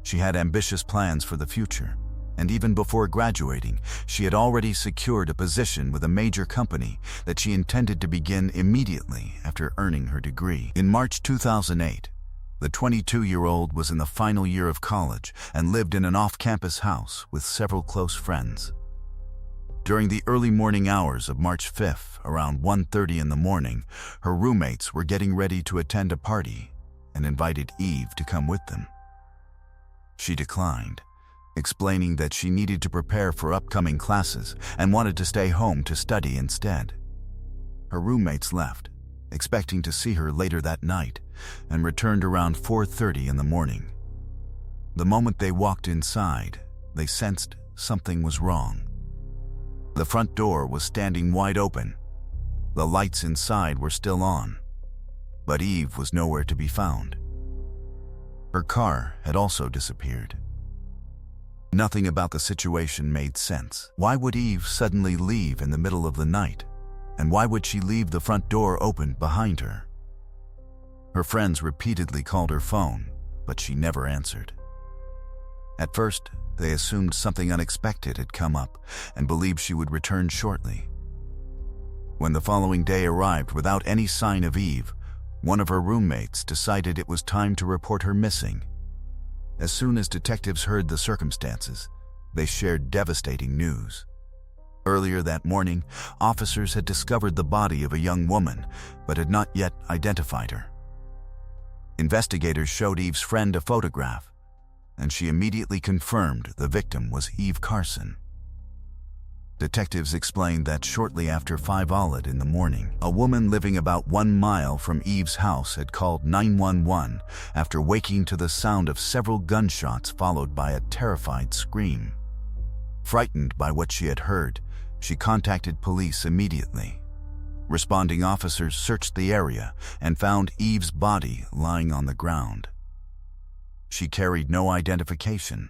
She had ambitious plans for the future, and even before graduating, she had already secured a position with a major company that she intended to begin immediately after earning her degree. In March 2008, the 22-year-old was in the final year of college and lived in an off-campus house with several close friends. During the early morning hours of March 5th, around 1:30 in the morning, her roommates were getting ready to attend a party and invited Eve to come with them. She declined, explaining that she needed to prepare for upcoming classes and wanted to stay home to study instead. Her roommates left, expecting to see her later that night, and returned around 4:30 in the morning. The moment they walked inside, they sensed something was wrong. The front door was standing wide open. The lights inside were still on, but Eve was nowhere to be found. Her car had also disappeared. Nothing about the situation made sense. Why would Eve suddenly leave in the middle of the night? And why would she leave the front door open behind her? Her friends repeatedly called her phone, but she never answered. At first, they assumed something unexpected had come up and believed she would return shortly. When the following day arrived without any sign of Eve, one of her roommates decided it was time to report her missing. As soon as detectives heard the circumstances, they shared devastating news. Earlier that morning, officers had discovered the body of a young woman, but had not yet identified her. Investigators showed Eve's friend a photograph, and she immediately confirmed the victim was Eve Carson. Detectives explained that shortly after 5:00 in the morning, a woman living about 1 mile from Eve's house had called 911 after waking to the sound of several gunshots followed by a terrified scream. Frightened by what she had heard, she contacted police immediately. Responding officers searched the area and found Eve's body lying on the ground. She carried no identification,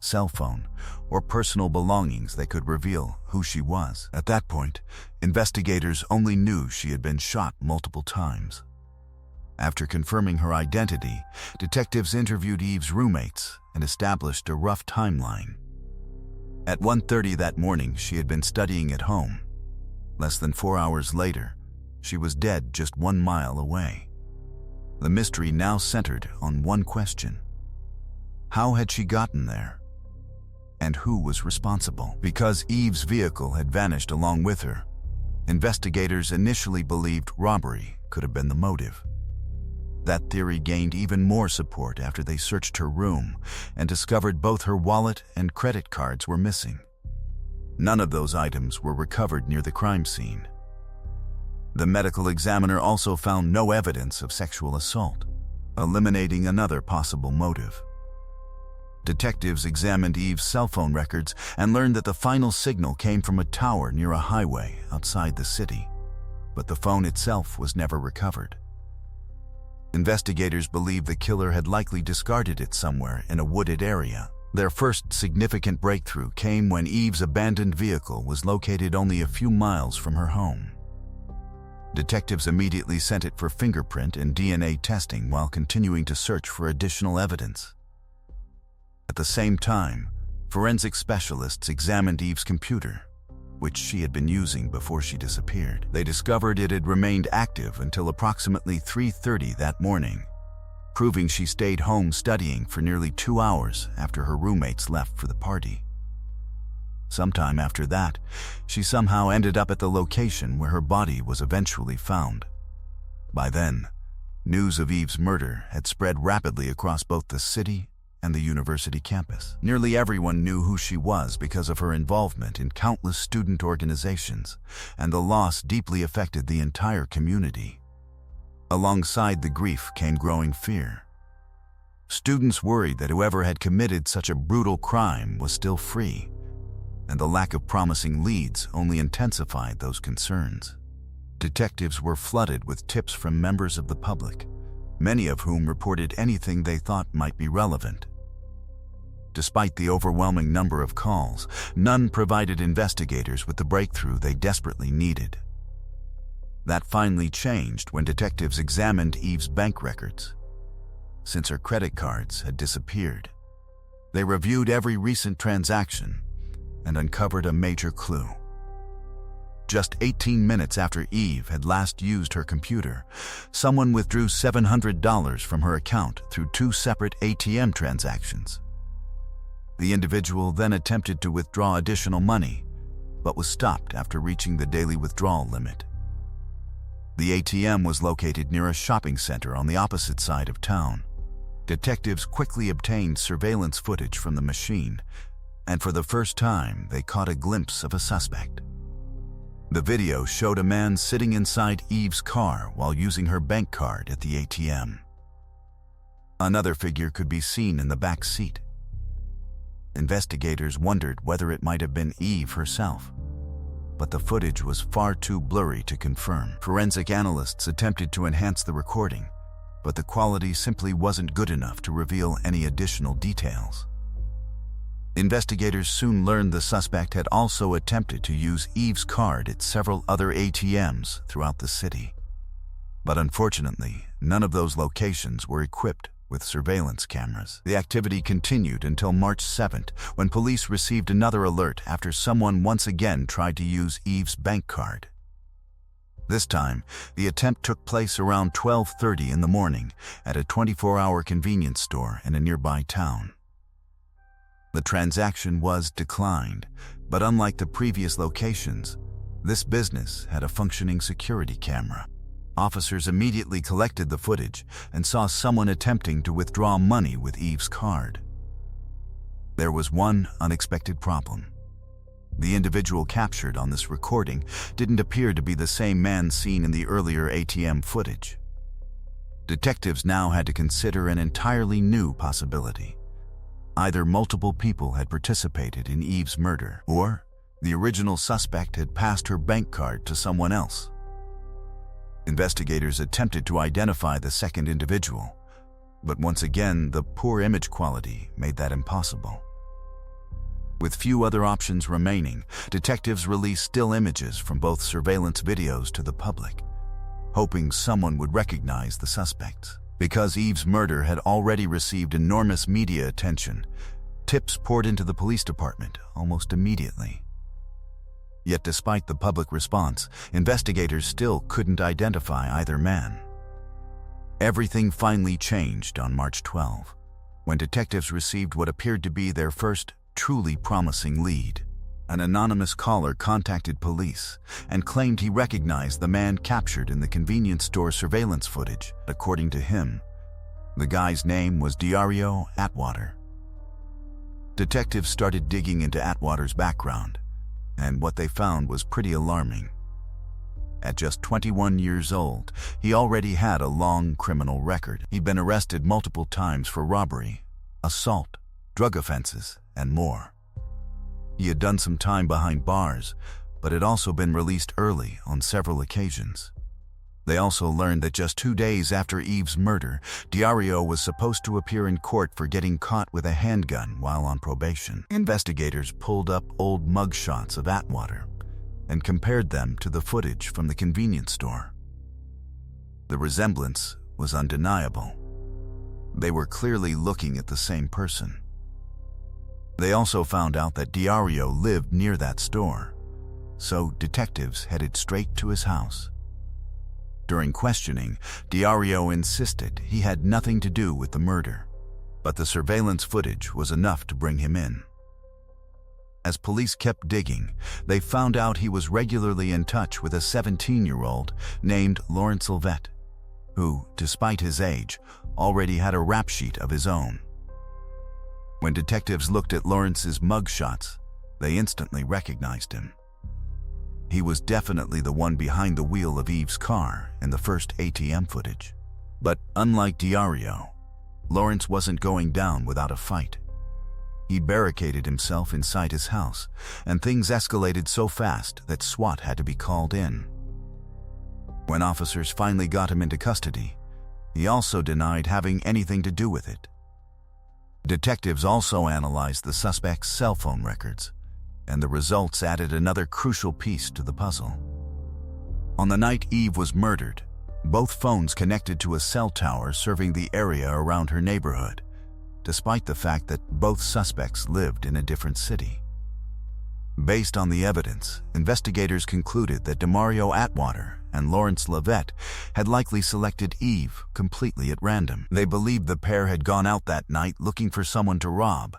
cell phone, or personal belongings that could reveal who she was. At that point, investigators only knew she had been shot multiple times. After confirming her identity, detectives interviewed Eve's roommates and established a rough timeline. At 1:30 that morning, she had been studying at home. Less than 4 hours later, she was dead just 1 mile away. The mystery now centered on one question: how had she gotten there? And who was responsible? Because Eve's vehicle had vanished along with her, investigators initially believed robbery could have been the motive. That theory gained even more support after they searched her room and discovered both her wallet and credit cards were missing. None of those items were recovered near the crime scene. The medical examiner also found no evidence of sexual assault, eliminating another possible motive. Detectives examined Eve's cell phone records and learned that the final signal came from a tower near a highway outside the city, but the phone itself was never recovered. Investigators believe the killer had likely discarded it somewhere in a wooded area. Their first significant breakthrough came when Eve's abandoned vehicle was located only a few miles from her home. Detectives immediately sent it for fingerprint and DNA testing while continuing to search for additional evidence. At the same time, forensic specialists examined Eve's computer, which she had been using before she disappeared. They discovered it had remained active until approximately 3:30 that morning, proving she stayed home studying for nearly 2 hours after her roommates left for the party. Sometime after that, she somehow ended up at the location where her body was eventually found. By then, news of Eve's murder had spread rapidly across both the city and the university campus. Nearly everyone knew who she was because of her involvement in countless student organizations, and the loss deeply affected the entire community. Alongside the grief came growing fear. Students worried that whoever had committed such a brutal crime was still free, and the lack of promising leads only intensified those concerns. Detectives were flooded with tips from members of the public, many of whom reported anything they thought might be relevant. Despite the overwhelming number of calls, none provided investigators with the breakthrough they desperately needed. That finally changed when detectives examined Eve's bank records. Since her credit cards had disappeared, they reviewed every recent transaction and uncovered a major clue. Just 18 minutes after Eve had last used her computer, someone withdrew $700 from her account through 2 separate ATM transactions. The individual then attempted to withdraw additional money, but was stopped after reaching the daily withdrawal limit. The ATM was located near a shopping center on the opposite side of town. Detectives quickly obtained surveillance footage from the machine, and for the first time, they caught a glimpse of a suspect. The video showed a man sitting inside Eve's car while using her bank card at the ATM. Another figure could be seen in the back seat. Investigators wondered whether it might have been Eve herself, but the footage was far too blurry to confirm. Forensic analysts attempted to enhance the recording, but the quality simply wasn't good enough to reveal any additional details. Investigators soon learned the suspect had also attempted to use Eve's card at several other ATMs throughout the city. But unfortunately, none of those locations were equipped with surveillance cameras. The activity continued until March 7th, when police received another alert after someone once again tried to use Eve's bank card. This time, the attempt took place around 12:30 in the morning at a 24-hour convenience store in a nearby town. The transaction was declined, but unlike the previous locations, this business had a functioning security camera. Officers immediately collected the footage and saw someone attempting to withdraw money with Eve's card. There was one unexpected problem. The individual captured on this recording didn't appear to be the same man seen in the earlier ATM footage. Detectives now had to consider an entirely new possibility. Either multiple people had participated in Eve's murder, or the original suspect had passed her bank card to someone else. Investigators attempted to identify the second individual, but once again, the poor image quality made that impossible. With few other options remaining, detectives released still images from both surveillance videos to the public, hoping someone would recognize the suspects. Because Eve's murder had already received enormous media attention, tips poured into the police department almost immediately. Yet despite the public response, investigators still couldn't identify either man. Everything finally changed on March 12, when detectives received what appeared to be their first truly promising lead. An anonymous caller contacted police and claimed he recognized the man captured in the convenience store surveillance footage. According to him, the guy's name was Dario Atwater. Detectives started digging into Atwater's background, and what they found was pretty alarming. At just 21 years old, he already had a long criminal record. He'd been arrested multiple times for robbery, assault, drug offenses, and more. He had done some time behind bars, but had also been released early on several occasions. They also learned that just 2 days after Eve's murder, Dario was supposed to appear in court for getting caught with a handgun while on probation. Investigators pulled up old mugshots of Atwater and compared them to the footage from the convenience store. The resemblance was undeniable. They were clearly looking at the same person. They also found out that Dario lived near that store, so detectives headed straight to his house. During questioning, Dario insisted he had nothing to do with the murder, but the surveillance footage was enough to bring him in. As police kept digging, they found out he was regularly in touch with a 17-year-old named Unsolved, who, despite his age, already had a rap sheet of his own. When detectives looked at Lawrence's mugshots, they instantly recognized him. He was definitely the one behind the wheel of Eve's car in the first ATM footage. But unlike Dario, Lawrence wasn't going down without a fight. He barricaded himself inside his house, and things escalated so fast that SWAT had to be called in. When officers finally got him into custody, he also denied having anything to do with it. Detectives also analyzed the suspect's cell phone records, and the results added another crucial piece to the puzzle. On the night Eve was murdered, both phones connected to a cell tower serving the area around her neighborhood, despite the fact that both suspects lived in a different city. Based on the evidence, investigators concluded that Dario Atwater and Lawrence Lovett had likely selected Eve completely at random. They believed the pair had gone out that night looking for someone to rob,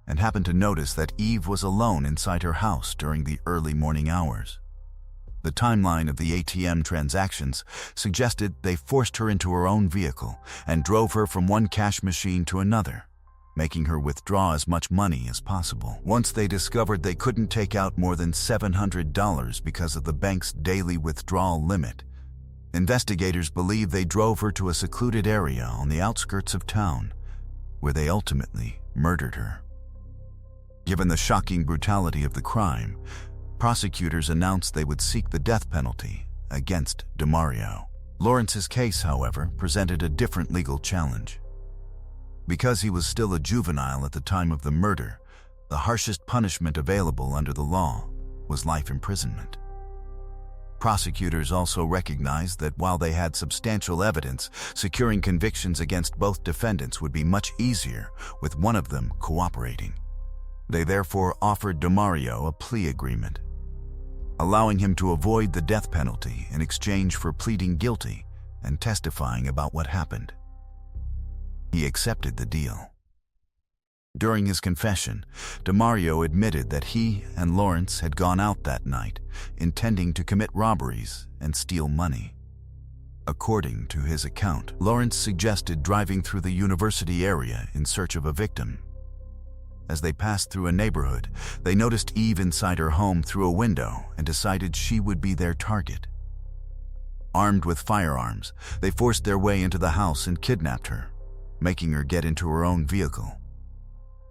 and happened to notice that Eve was alone inside her house during the early morning hours. The timeline of the ATM transactions suggested they forced her into her own vehicle and drove her from one cash machine to another, making her withdraw as much money as possible. Once they discovered they couldn't take out more than $700 because of the bank's daily withdrawal limit, investigators believe they drove her to a secluded area on the outskirts of town, where they ultimately murdered her. Given the shocking brutality of the crime, prosecutors announced they would seek the death penalty against Dario. Lawrence's case, however, presented a different legal challenge. Because he was still a juvenile at the time of the murder, the harshest punishment available under the law was life imprisonment. Prosecutors also recognized that while they had substantial evidence, securing convictions against both defendants would be much easier with one of them cooperating. They therefore offered Dario a plea agreement, allowing him to avoid the death penalty in exchange for pleading guilty and testifying about what happened. He accepted the deal. During his confession, Dario admitted that he and Lawrence had gone out that night, intending to commit robberies and steal money. According to his account, Lawrence suggested driving through the university area in search of a victim. As they passed through a neighborhood, they noticed Eve inside her home through a window and decided she would be their target. Armed with firearms, they forced their way into the house and kidnapped her, making her get into her own vehicle.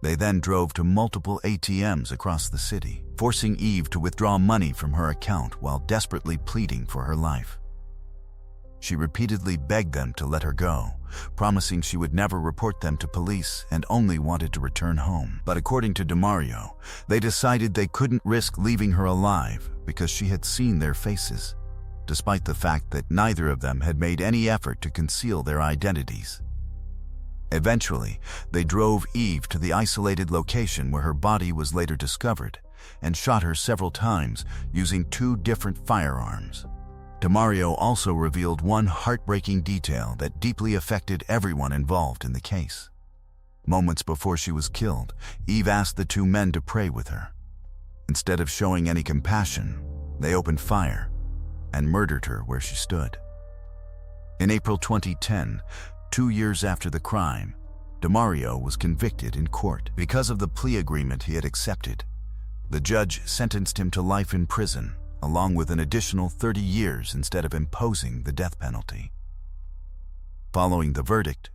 They then drove to multiple ATMs across the city, forcing Eve to withdraw money from her account while desperately pleading for her life. She repeatedly begged them to let her go, promising she would never report them to police and only wanted to return home. But according to DeMario, they decided they couldn't risk leaving her alive because she had seen their faces, despite the fact that neither of them had made any effort to conceal their identities. Eventually, they drove Eve to the isolated location where her body was later discovered and shot her several times using 2 different firearms. DeMario also revealed one heartbreaking detail that deeply affected everyone involved in the case. Moments before she was killed, Eve asked the 2 men to pray with her. Instead of showing any compassion, they opened fire and murdered her where she stood. In April 2010, 2 years after the crime, DeMario was convicted in court. Because of the plea agreement he had accepted, the judge sentenced him to life in prison, along with an additional 30 years instead of imposing the death penalty. Following the verdict,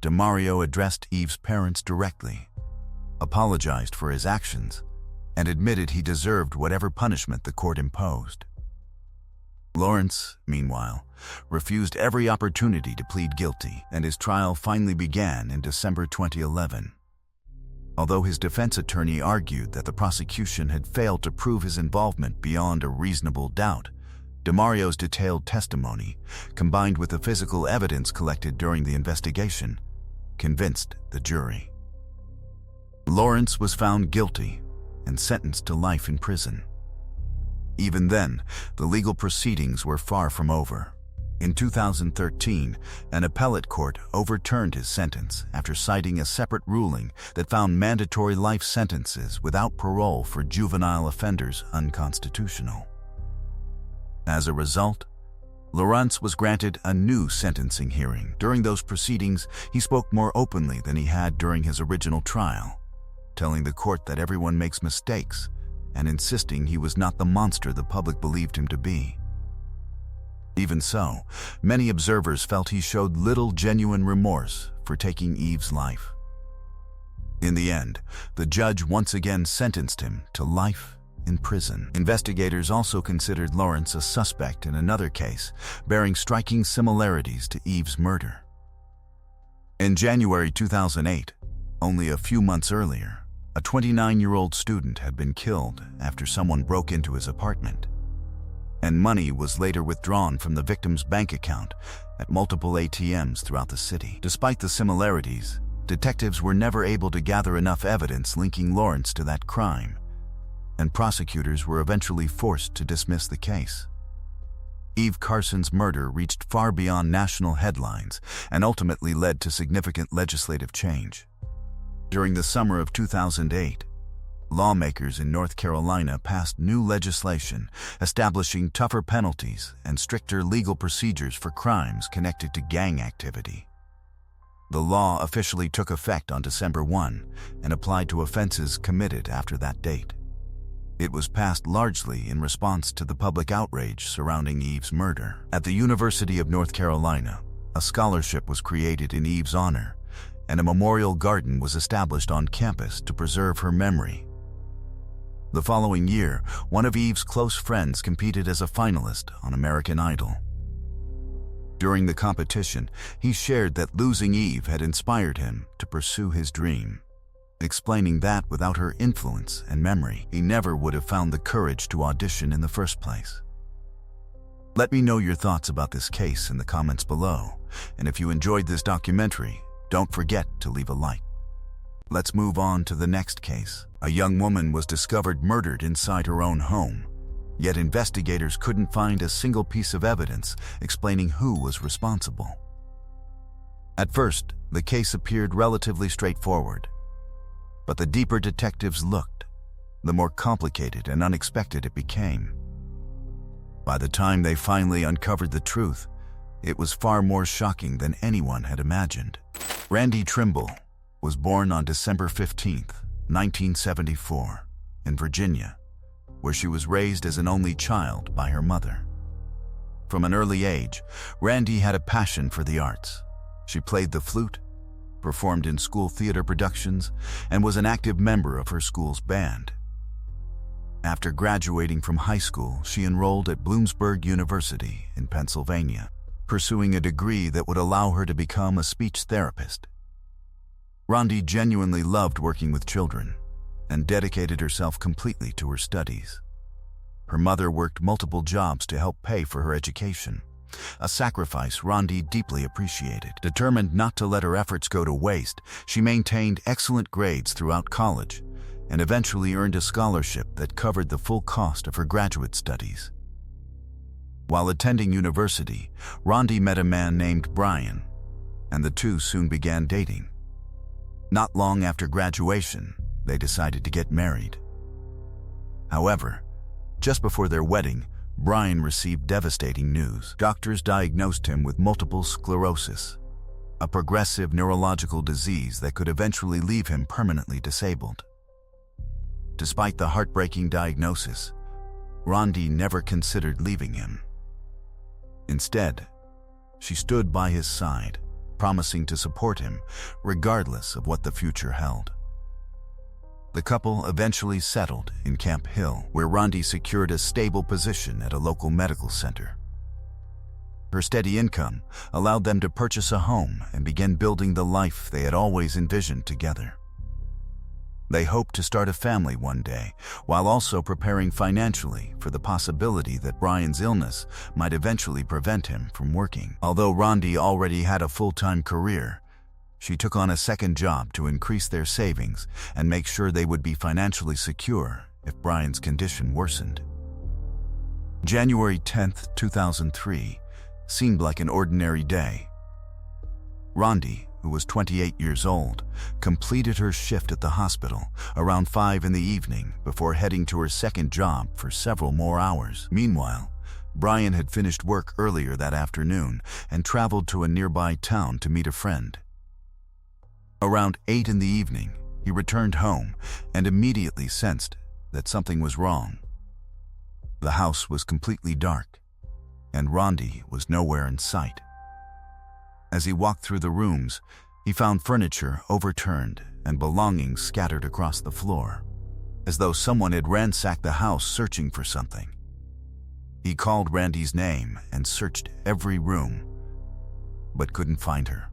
DeMario addressed Eve's parents directly, apologized for his actions, and admitted he deserved whatever punishment the court imposed. Lawrence, meanwhile, refused every opportunity to plead guilty, and his trial finally began in December 2011. Although his defense attorney argued that the prosecution had failed to prove his involvement beyond a reasonable doubt, DeMario's detailed testimony, combined with the physical evidence collected during the investigation, convinced the jury. Lawrence was found guilty and sentenced to life in prison. Even then, the legal proceedings were far from over. In 2013, an appellate court overturned his sentence after citing a separate ruling that found mandatory life sentences without parole for juvenile offenders unconstitutional. As a result, Lawrence was granted a new sentencing hearing. During those proceedings, he spoke more openly than he had during his original trial, telling the court that everyone makes mistakes and insisting he was not the monster the public believed him to be. Even so, many observers felt he showed little genuine remorse for taking Eve's life. In the end, the judge once again sentenced him to life in prison. Investigators also considered Lawrence a suspect in another case, bearing striking similarities to Eve's murder. In January 2008, only a few months earlier, a 29-year-old student had been killed after someone broke into his apartment, and money was later withdrawn from the victim's bank account at multiple ATMs throughout the city. Despite the similarities, detectives were never able to gather enough evidence linking Lawrence to that crime, and prosecutors were eventually forced to dismiss the case. Eve Carson's murder reached far beyond national headlines and ultimately led to significant legislative change. During the summer of 2008, lawmakers in North Carolina passed new legislation establishing tougher penalties and stricter legal procedures for crimes connected to gang activity. The law officially took effect on December 1 and applied to offenses committed after that date. It was passed largely in response to the public outrage surrounding Eve's murder. At the University of North Carolina, a scholarship was created in Eve's honor, and a memorial garden was established on campus to preserve her memory. The following year, one of Eve's close friends competed as a finalist on American Idol. During the competition, he shared that losing Eve had inspired him to pursue his dream, explaining that without her influence and memory, he never would have found the courage to audition in the first place. Let me know your thoughts about this case in the comments below, and if you enjoyed this documentary, don't forget to leave a like. Let's move on to the next case. A young woman was discovered murdered inside her own home, yet investigators couldn't find a single piece of evidence explaining who was responsible. At first, the case appeared relatively straightforward, but the deeper detectives looked, the more complicated and unexpected it became. By the time they finally uncovered the truth, it was far more shocking than anyone had imagined. Randy Trimble was born on December 15, 1974, in Virginia, where she was raised as an only child by her mother. From an early age, Randy had a passion for the arts. She played the flute, performed in school theater productions, and was an active member of her school's band. After graduating from high school, she enrolled at Bloomsburg University in Pennsylvania. pursuing a degree that would allow her to become a speech therapist. Rondi genuinely loved working with children and dedicated herself completely to her studies. Her mother worked multiple jobs to help pay for her education, a sacrifice Rondi deeply appreciated. Determined not to let her efforts go to waste, she maintained excellent grades throughout college and eventually earned a scholarship that covered the full cost of her graduate studies. While attending university, Rondi met a man named Brian, and the two soon began dating. Not long after graduation, they decided to get married. However, just before their wedding, Brian received devastating news. Doctors diagnosed him with multiple sclerosis, a progressive neurological disease that could eventually leave him permanently disabled. Despite the heartbreaking diagnosis, Rondi never considered leaving him. Instead, she stood by his side, promising to support him regardless of what the future held. The couple eventually settled in Camp Hill, where Rondi secured a stable position at a local medical center. Her steady income allowed them to purchase a home and begin building the life they had always envisioned together. They hoped to start a family one day, while also preparing financially for the possibility that Brian's illness might eventually prevent him from working. Although Rondi already had a full-time career, she took on a second job to increase their savings and make sure they would be financially secure if Brian's condition worsened. January 10, 2003, seemed like an ordinary day. Rondi, who was 28 years old, completed her shift at the hospital around 5 in the evening before heading to her second job for several more hours. Meanwhile, Brian had finished work earlier that afternoon and traveled to a nearby town to meet a friend. Around 8 in the evening, he returned home and immediately sensed that something was wrong. The house was completely dark, and Rondi was nowhere in sight. As he walked through the rooms, he found furniture overturned and belongings scattered across the floor, as though someone had ransacked the house searching for something. He called Rondi's name and searched every room, but couldn't find her.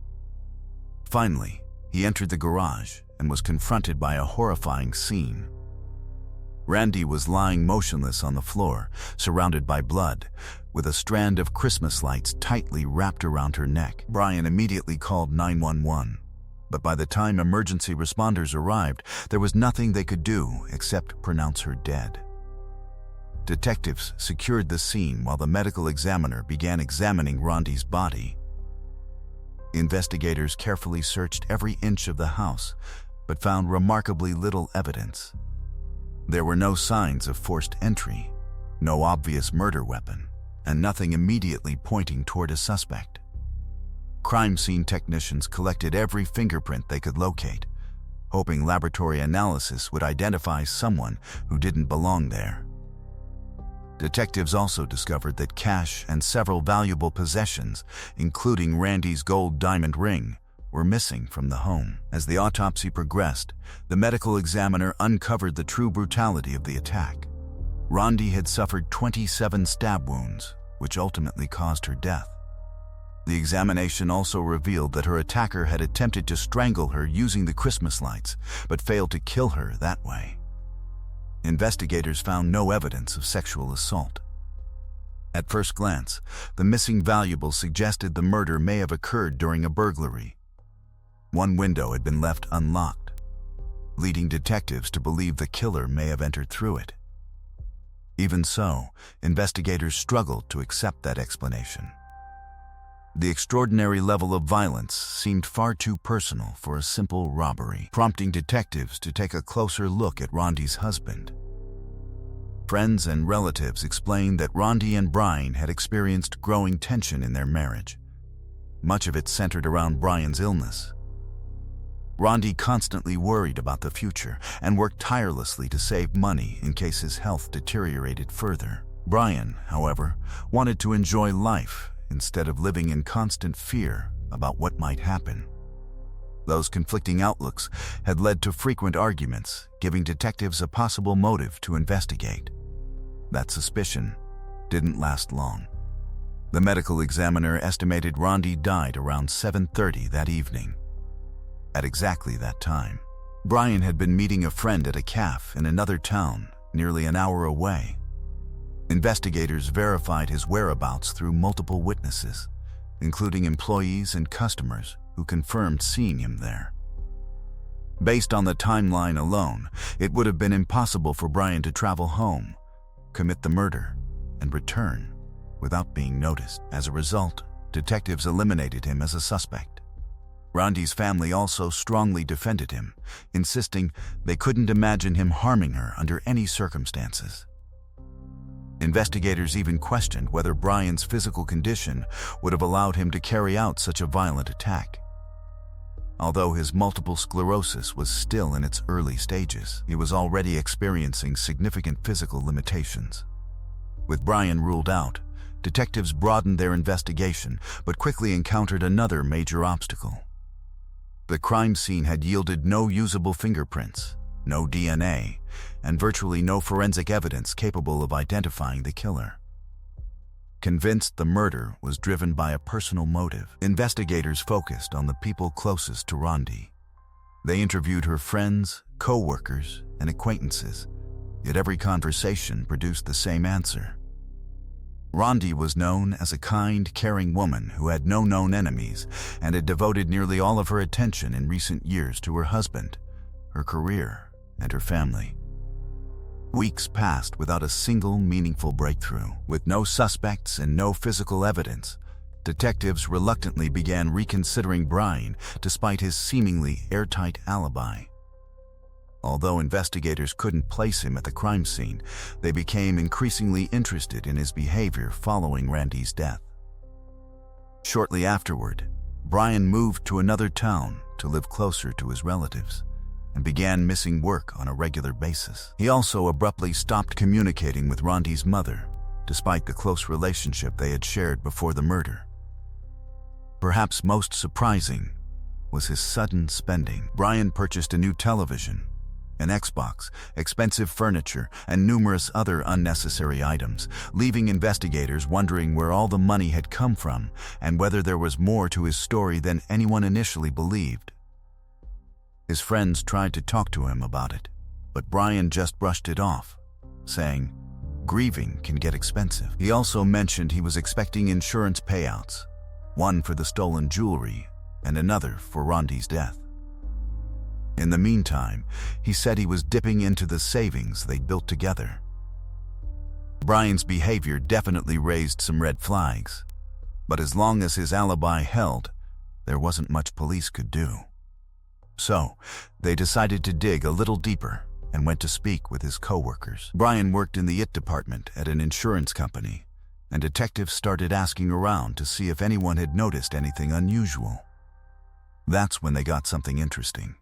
Finally, he entered the garage and was confronted by a horrifying scene. Rondi was lying motionless on the floor, surrounded by blood, with a strand of Christmas lights tightly wrapped around her neck. Brian immediately called 911, but by the time emergency responders arrived, there was nothing they could do except pronounce her dead. Detectives secured the scene while the medical examiner began examining Rondi's body. Investigators carefully searched every inch of the house, but found remarkably little evidence. There were no signs of forced entry, no obvious murder weapon, and nothing immediately pointing toward a suspect. Crime scene technicians collected every fingerprint they could locate, hoping laboratory analysis would identify someone who didn't belong there. Detectives also discovered that cash and several valuable possessions, including Rondi's gold diamond ring, were missing from the home. As the autopsy progressed, the medical examiner uncovered the true brutality of the attack. Rondi had suffered 27 stab wounds, which ultimately caused her death. The examination also revealed that her attacker had attempted to strangle her using the Christmas lights, but failed to kill her that way. Investigators found no evidence of sexual assault. At first glance, the missing valuables suggested the murder may have occurred during a burglary. One window had been left unlocked, leading detectives to believe the killer may have entered through it. Even so, investigators struggled to accept that explanation. The extraordinary level of violence seemed far too personal for a simple robbery, prompting detectives to take a closer look at Rondi's husband. Friends and relatives explained that Rondi and Brian had experienced growing tension in their marriage. Much of it centered around Brian's illness. Rondi constantly worried about the future and worked tirelessly to save money in case his health deteriorated further. Brian, however, wanted to enjoy life instead of living in constant fear about what might happen. Those conflicting outlooks had led to frequent arguments, giving detectives a possible motive to investigate. That suspicion didn't last long. The medical examiner estimated Rondi died around 7:30 that evening. At exactly that time, Brian had been meeting a friend at a cafe in another town, nearly an hour away. Investigators verified his whereabouts through multiple witnesses, including employees and customers who confirmed seeing him there. Based on the timeline alone, it would have been impossible for Brian to travel home, commit the murder, and return without being noticed. As a result, detectives eliminated him as a suspect. Rondi's family also strongly defended him, insisting they couldn't imagine him harming her under any circumstances. Investigators even questioned whether Brian's physical condition would have allowed him to carry out such a violent attack. Although his multiple sclerosis was still in its early stages, he was already experiencing significant physical limitations. With Brian ruled out, detectives broadened their investigation but quickly encountered another major obstacle. The crime scene had yielded no usable fingerprints, no DNA, and virtually no forensic evidence capable of identifying the killer. Convinced the murder was driven by a personal motive, investigators focused on the people closest to Rondi. They interviewed her friends, co-workers, and acquaintances, yet every conversation produced the same answer. Rondi was known as a kind, caring woman who had no known enemies and had devoted nearly all of her attention in recent years to her husband, her career, and her family. Weeks passed without a single meaningful breakthrough. With no suspects and no physical evidence, detectives reluctantly began reconsidering Brian despite his seemingly airtight alibi. Although investigators couldn't place him at the crime scene, they became increasingly interested in his behavior following Randy's death. Shortly afterward, Brian moved to another town to live closer to his relatives and began missing work on a regular basis. He also abruptly stopped communicating with Randy's mother, despite the close relationship they had shared before the murder. Perhaps most surprising was his sudden spending. Brian purchased a new television, an Xbox, expensive furniture, and numerous other unnecessary items, leaving investigators wondering where all the money had come from and whether there was more to his story than anyone initially believed. His friends tried to talk to him about it, but Brian just brushed it off, saying, "Grieving can get expensive." He also mentioned he was expecting insurance payouts, one for the stolen jewelry and another for Rondi's death. In the meantime, he said he was dipping into the savings they'd built together. Brian's behavior definitely raised some red flags, but as long as his alibi held, there wasn't much police could do. So, they decided to dig a little deeper and went to speak with his co-workers. Brian worked in the IT department at an insurance company, and detectives started asking around to see if anyone had noticed anything unusual. That's when they got something interesting.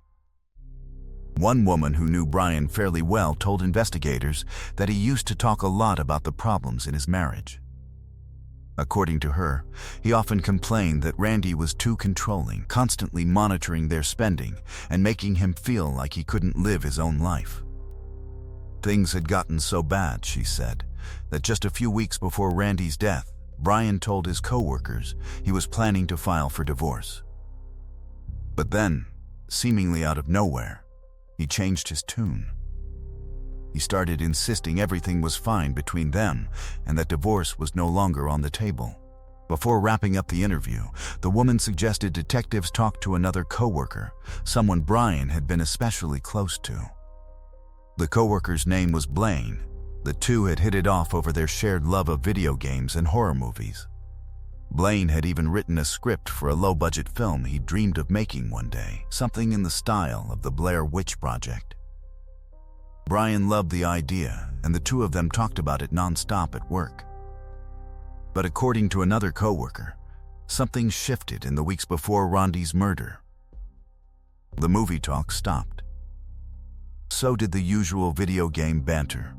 One woman who knew Brian fairly well told investigators that he used to talk a lot about the problems in his marriage. According to her, he often complained that Randy was too controlling, constantly monitoring their spending and making him feel like he couldn't live his own life. Things had gotten so bad, she said, that just a few weeks before Randy's death, Brian told his co-workers he was planning to file for divorce. But then, seemingly out of nowhere, he changed his tune. He started insisting everything was fine between them and that divorce was no longer on the table. Before wrapping up the interview, the woman suggested detectives talk to another coworker, someone Brian had been especially close to. The coworker's name was Blaine. The two had hit it off over their shared love of video games and horror movies. Blaine had even written a script for a low-budget film he dreamed of making one day, something in the style of the Blair Witch Project. Brian loved the idea, and the two of them talked about it non-stop at work. But according to another coworker, something shifted in the weeks before Rondi's murder. The movie talk stopped. So did the usual video game banter.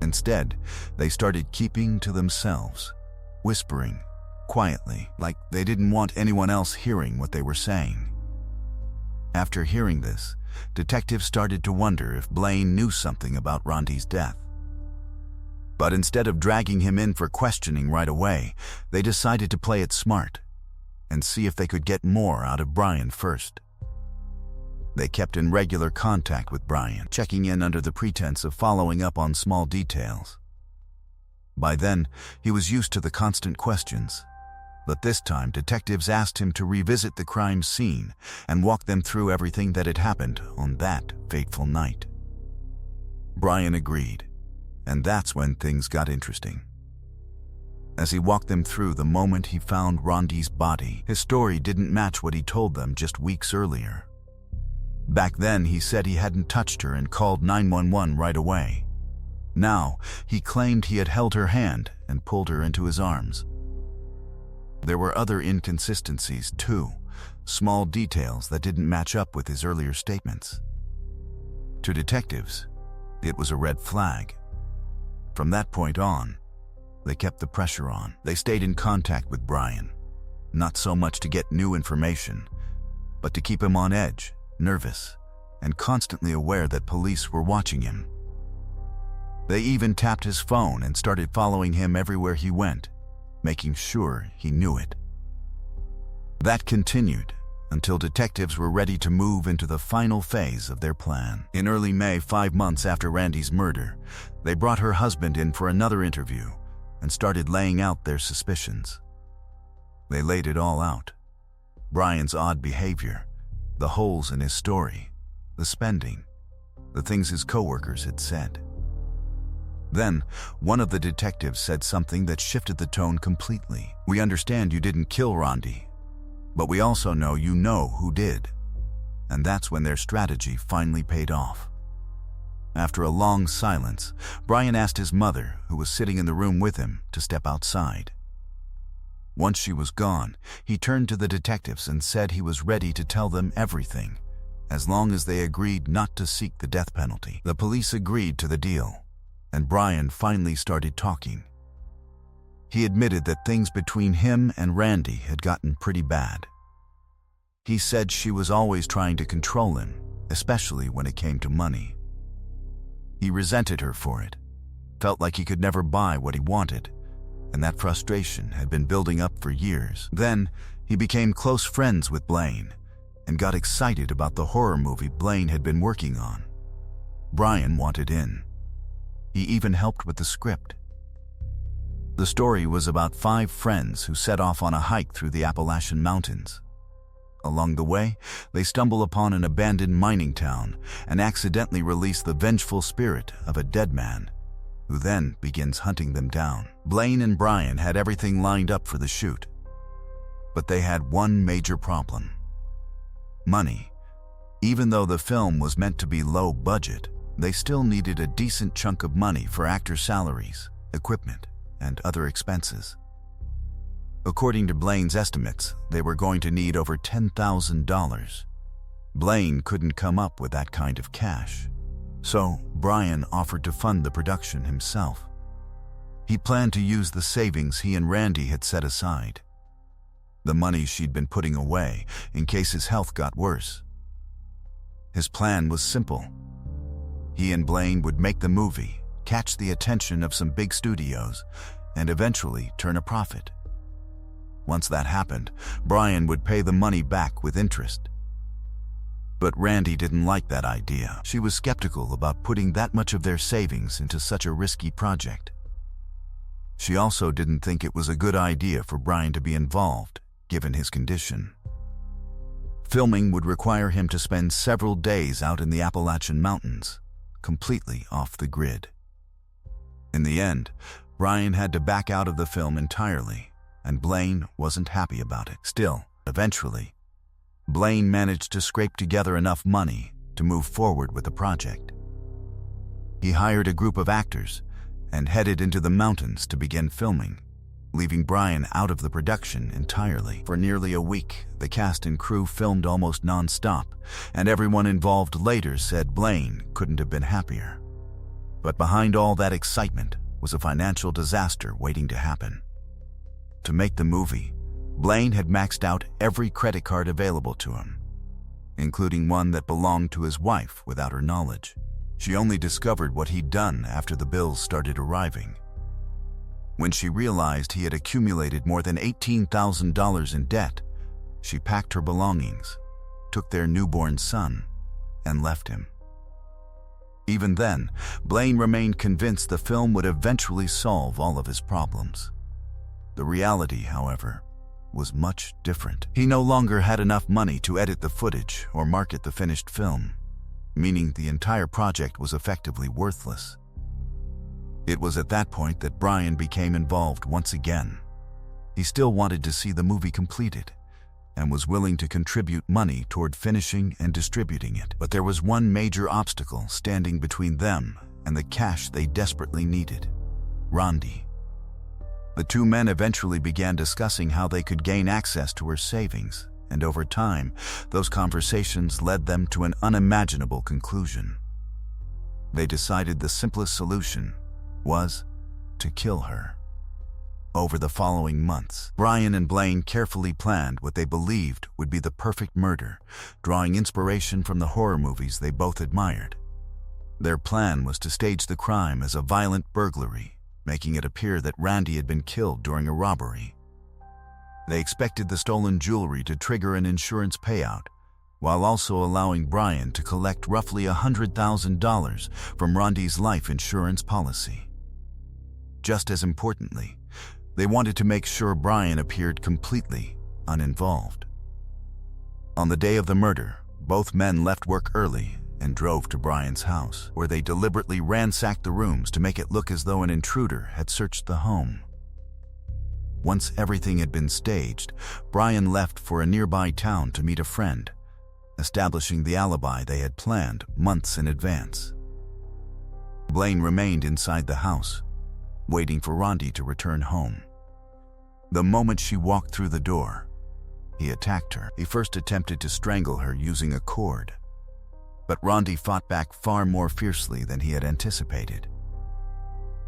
Instead, they started keeping to themselves, whispering quietly, like they didn't want anyone else hearing what they were saying. After hearing this, detectives started to wonder if Blaine knew something about Rondi's death. But instead of dragging him in for questioning right away, they decided to play it smart and see if they could get more out of Brian first. They kept in regular contact with Brian, checking in under the pretense of following up on small details. By then, he was used to the constant questions, but this time detectives asked him to revisit the crime scene and walk them through everything that had happened on that fateful night. Brian agreed, and that's when things got interesting. As he walked them through the moment he found Randy's body, his story didn't match what he told them just weeks earlier. Back then, he said he hadn't touched her and called 911 right away. Now, he claimed he had held her hand and pulled her into his arms. There were other inconsistencies, too, small details that didn't match up with his earlier statements. To detectives, it was a red flag. From that point on, they kept the pressure on. They stayed in contact with Brian, not so much to get new information, but to keep him on edge, nervous, and constantly aware that police were watching him. They even tapped his phone and started following him everywhere he went, making sure he knew it. That continued until detectives were ready to move into the final phase of their plan. In early May, 5 months after Randy's murder, they brought her husband in for another interview and started laying out their suspicions. They laid it all out. Brian's odd behavior, the holes in his story, the spending, the things his coworkers had said. Then, one of the detectives said something that shifted the tone completely. "We understand you didn't kill Randy, but we also know you know who did." And that's when their strategy finally paid off. After a long silence, Brian asked his mother, who was sitting in the room with him, to step outside. Once she was gone, he turned to the detectives and said he was ready to tell them everything, as long as they agreed not to seek the death penalty. The police agreed to the deal, and Brian finally started talking. He admitted that things between him and Randy had gotten pretty bad. He said she was always trying to control him, especially when it came to money. He resented her for it, felt like he could never buy what he wanted, and that frustration had been building up for years. Then, he became close friends with Blaine and got excited about the horror movie Blaine had been working on. Brian wanted in. He even helped with the script. The story was about 5 friends who set off on a hike through the Appalachian Mountains. Along the way, they stumble upon an abandoned mining town and accidentally release the vengeful spirit of a dead man, who then begins hunting them down. Blaine and Brian had everything lined up for the shoot, but they had one major problem: money. Even though the film was meant to be low budget, they still needed a decent chunk of money for actor salaries, equipment, and other expenses. According to Blaine's estimates, they were going to need over $10,000. Blaine couldn't come up with that kind of cash, so Brian offered to fund the production himself. He planned to use the savings he and Randy had set aside, the money she'd been putting away in case his health got worse. His plan was simple. He and Blaine would make the movie, catch the attention of some big studios, and eventually turn a profit. Once that happened, Brian would pay the money back with interest. But Randy didn't like that idea. She was skeptical about putting that much of their savings into such a risky project. She also didn't think it was a good idea for Brian to be involved, given his condition. Filming would require him to spend several days out in the Appalachian Mountains, completely off the grid. In the end, Brian had to back out of the film entirely, and Blaine wasn't happy about it. Still, eventually, Blaine managed to scrape together enough money to move forward with the project. He hired a group of actors and headed into the mountains to begin filming, leaving Brian out of the production entirely. For nearly a week, the cast and crew filmed almost non-stop, and everyone involved later said Blaine couldn't have been happier. But behind all that excitement was a financial disaster waiting to happen. To make the movie, Blaine had maxed out every credit card available to him, including one that belonged to his wife without her knowledge. She only discovered what he'd done after the bills started arriving. When she realized he had accumulated more than $18,000 in debt, she packed her belongings, took their newborn son, and left him. Even then, Blaine remained convinced the film would eventually solve all of his problems. The reality, however, was much different. He no longer had enough money to edit the footage or market the finished film, meaning the entire project was effectively worthless. It was at that point that Brian became involved once again. He still wanted to see the movie completed and was willing to contribute money toward finishing and distributing it. But there was one major obstacle standing between them and the cash they desperately needed: Rondi. The two men eventually began discussing how they could gain access to her savings, and over time, those conversations led them to an unimaginable conclusion. They decided the simplest solution was to kill her. Over the following months, Brian and Blaine carefully planned what they believed would be the perfect murder, drawing inspiration from the horror movies they both admired. Their plan was to stage the crime as a violent burglary, making it appear that Randy had been killed during a robbery. They expected the stolen jewelry to trigger an insurance payout, while also allowing Brian to collect roughly $100,000 from Randy's life insurance policy. Just as importantly, they wanted to make sure Brian appeared completely uninvolved. On the day of the murder, both men left work early and drove to Brian's house, where they deliberately ransacked the rooms to make it look as though an intruder had searched the home. Once everything had been staged, Brian left for a nearby town to meet a friend, establishing the alibi they had planned months in advance. Blaine remained inside the house, waiting for Rondi to return home. The moment she walked through the door, he attacked her. He first attempted to strangle her using a cord, but Rondi fought back far more fiercely than he had anticipated.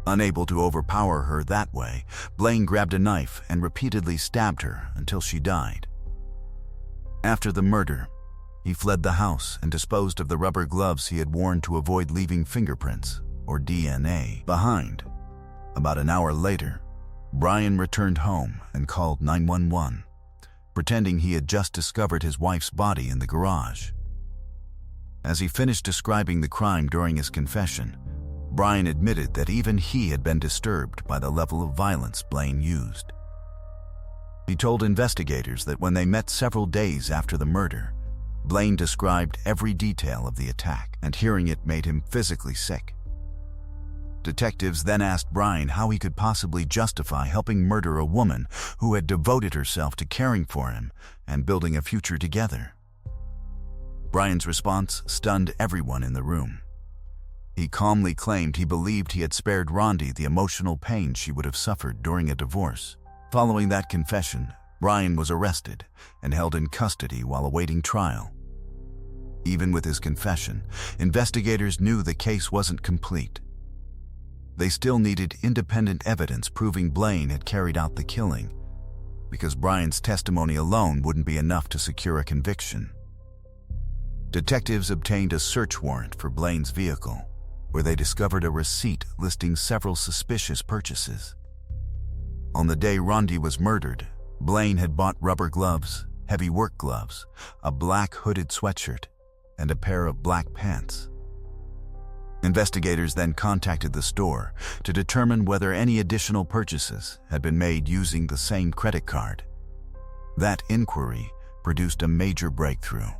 Unable to overpower her that way, Blaine grabbed a knife and repeatedly stabbed her until she died. After the murder, he fled the house and disposed of the rubber gloves he had worn to avoid leaving fingerprints, or DNA, behind. About an hour later, Brian returned home and called 911, pretending he had just discovered his wife's body in the garage. As he finished describing the crime during his confession, Brian admitted that even he had been disturbed by the level of violence Blaine used. He told investigators that when they met several days after the murder, Blaine described every detail of the attack, and hearing it made him physically sick. Detectives then asked Brian how he could possibly justify helping murder a woman who had devoted herself to caring for him and building a future together. Brian's response stunned everyone in the room. He calmly claimed he believed he had spared Rondi the emotional pain she would have suffered during a divorce. Following that confession, Brian was arrested and held in custody while awaiting trial. Even with his confession, investigators knew the case wasn't complete. They still needed independent evidence proving Blaine had carried out the killing, because Brian's testimony alone wouldn't be enough to secure a conviction. Detectives obtained a search warrant for Blaine's vehicle, where they discovered a receipt listing several suspicious purchases. On the day Rondi was murdered, Blaine had bought rubber gloves, heavy work gloves, a black hooded sweatshirt, and a pair of black pants. Investigators then contacted the store to determine whether any additional purchases had been made using the same credit card. That inquiry produced a major breakthrough.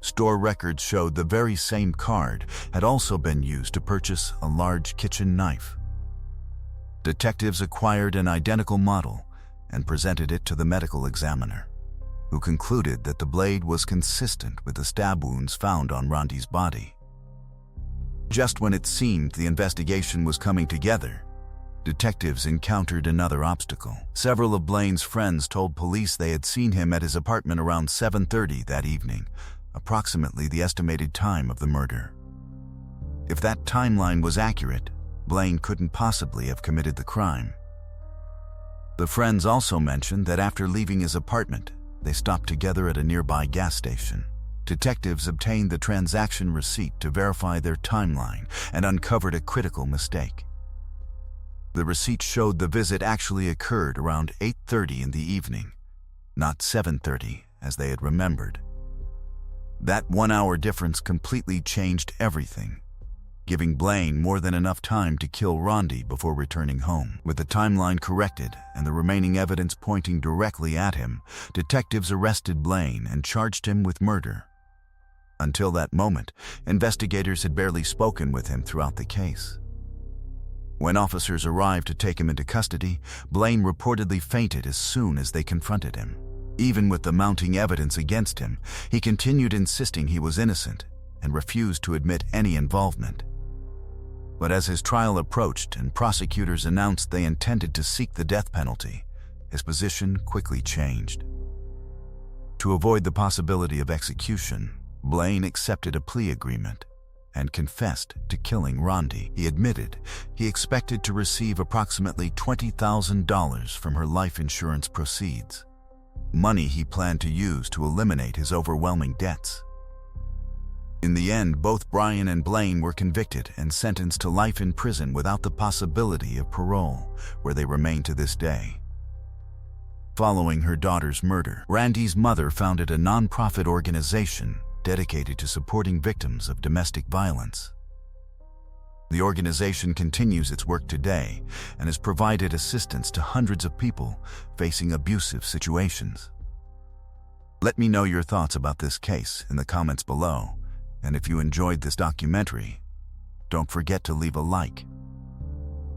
Store records showed the very same card had also been used to purchase a large kitchen knife. Detectives acquired an identical model and presented it to the medical examiner, who concluded that the blade was consistent with the stab wounds found on Rondi's body. Just when it seemed the investigation was coming together, detectives encountered another obstacle. Several of Blaine's friends told police they had seen him at his apartment around 7:30 that evening, approximately the estimated time of the murder. If that timeline was accurate, Blaine couldn't possibly have committed the crime. The friends also mentioned that after leaving his apartment, they stopped together at a nearby gas station. Detectives obtained the transaction receipt to verify their timeline and uncovered a critical mistake. The receipt showed the visit actually occurred around 8:30 in the evening, not 7:30 as they had remembered. That 1-hour difference completely changed everything, giving Blaine more than enough time to kill Rondi before returning home. With the timeline corrected and the remaining evidence pointing directly at him, detectives arrested Blaine and charged him with murder. Until that moment, investigators had barely spoken with him throughout the case. When officers arrived to take him into custody, Blaine reportedly fainted as soon as they confronted him. Even with the mounting evidence against him, he continued insisting he was innocent and refused to admit any involvement. But as his trial approached and prosecutors announced they intended to seek the death penalty, his position quickly changed. To avoid the possibility of execution, Blaine accepted a plea agreement and confessed to killing Rondi. He admitted he expected to receive approximately $20,000 from her life insurance proceeds, money he planned to use to eliminate his overwhelming debts. In the end, both Brian and Blaine were convicted and sentenced to life in prison without the possibility of parole, where they remain to this day. Following her daughter's murder, Randy's mother founded a non-profit organization dedicated to supporting victims of domestic violence. The organization continues its work today and has provided assistance to hundreds of people facing abusive situations. Let me know your thoughts about this case in the comments below, and if you enjoyed this documentary, don't forget to leave a like.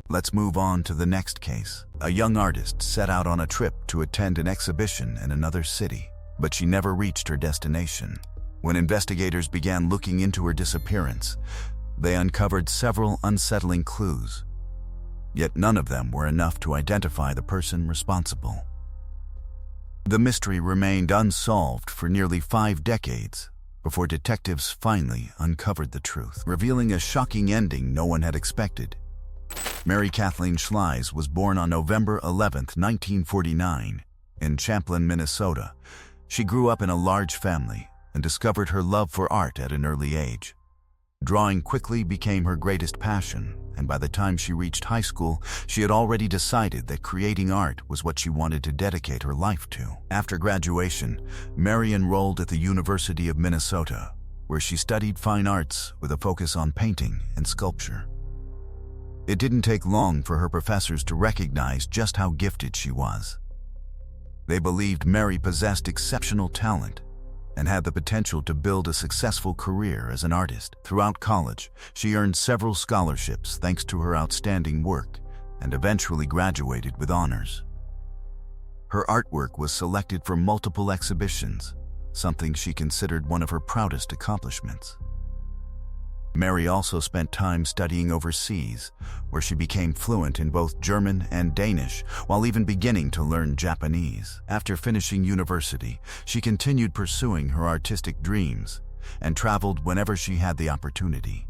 Let's move on to the next case. A young artist set out on a trip to attend an exhibition in another city, but she never reached her destination. When investigators began looking into her disappearance, they uncovered several unsettling clues, yet none of them were enough to identify the person responsible. The mystery remained unsolved for nearly 5 decades before detectives finally uncovered the truth, revealing a shocking ending no one had expected. Mary Kathleen Schleis was born on November 11, 1949, in Champlin, Minnesota. She grew up in a large family and discovered her love for art at an early age. Drawing quickly became her greatest passion, and by the time she reached high school, she had already decided that creating art was what she wanted to dedicate her life to. After graduation, Mary enrolled at the University of Minnesota, where she studied fine arts with a focus on painting and sculpture. It didn't take long for her professors to recognize just how gifted she was. They believed Mary possessed exceptional talent and had the potential to build a successful career as an artist. Throughout college, she earned several scholarships thanks to her outstanding work and eventually graduated with honors. Her artwork was selected for multiple exhibitions, something she considered one of her proudest accomplishments. Mary also spent time studying overseas, where she became fluent in both German and Danish, while even beginning to learn Japanese. After finishing university, she continued pursuing her artistic dreams and traveled whenever she had the opportunity.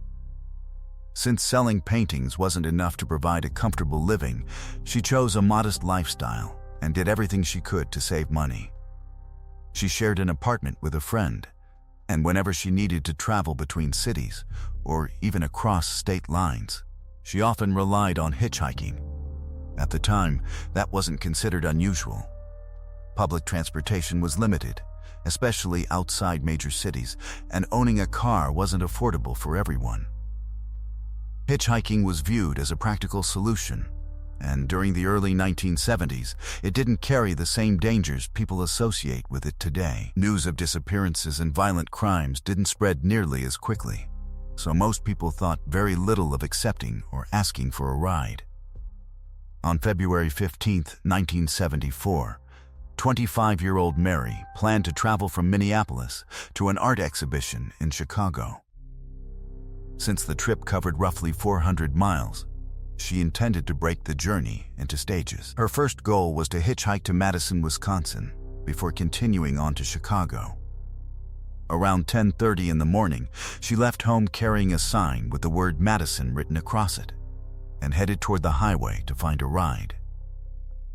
Since selling paintings wasn't enough to provide a comfortable living, she chose a modest lifestyle and did everything she could to save money. She shared an apartment with a friend, and whenever she needed to travel between cities, or even across state lines, she often relied on hitchhiking. At the time, that wasn't considered unusual. Public transportation was limited, especially outside major cities, and owning a car wasn't affordable for everyone. Hitchhiking was viewed as a practical solution, and during the early 1970s, it didn't carry the same dangers people associate with it today. News of disappearances and violent crimes didn't spread nearly as quickly, so most people thought very little of accepting or asking for a ride. On February 15, 1974, 25-year-old Mary planned to travel from Minneapolis to an art exhibition in Chicago. Since the trip covered roughly 400 miles, she intended to break the journey into stages. Her first goal was to hitchhike to Madison, Wisconsin, before continuing on to Chicago. Around 10:30 in the morning, she left home carrying a sign with the word Madison written across it, and headed toward the highway to find a ride.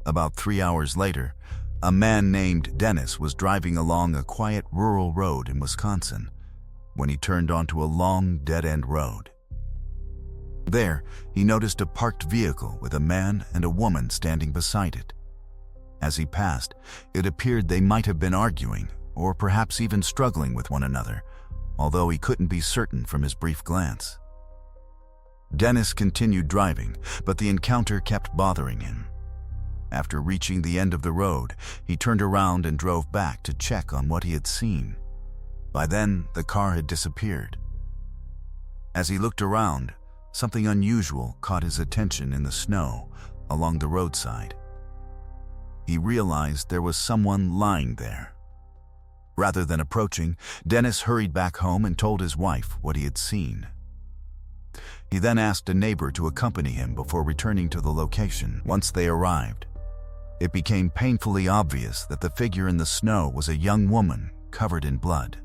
About 3 hours later, a man named Dennis was driving along a quiet rural road in Wisconsin when he turned onto a long, dead-end road. There, he noticed a parked vehicle with a man and a woman standing beside it. As he passed, it appeared they might have been arguing, or perhaps even struggling with one another, although he couldn't be certain from his brief glance. Dennis continued driving, but the encounter kept bothering him. After reaching the end of the road, he turned around and drove back to check on what he had seen. By then, the car had disappeared. As he looked around, something unusual caught his attention in the snow along the roadside. He realized there was someone lying there. Rather than approaching, Dennis hurried back home and told his wife what he had seen. He then asked a neighbor to accompany him before returning to the location. Once they arrived, it became painfully obvious that the figure in the snow was a young woman covered in blood.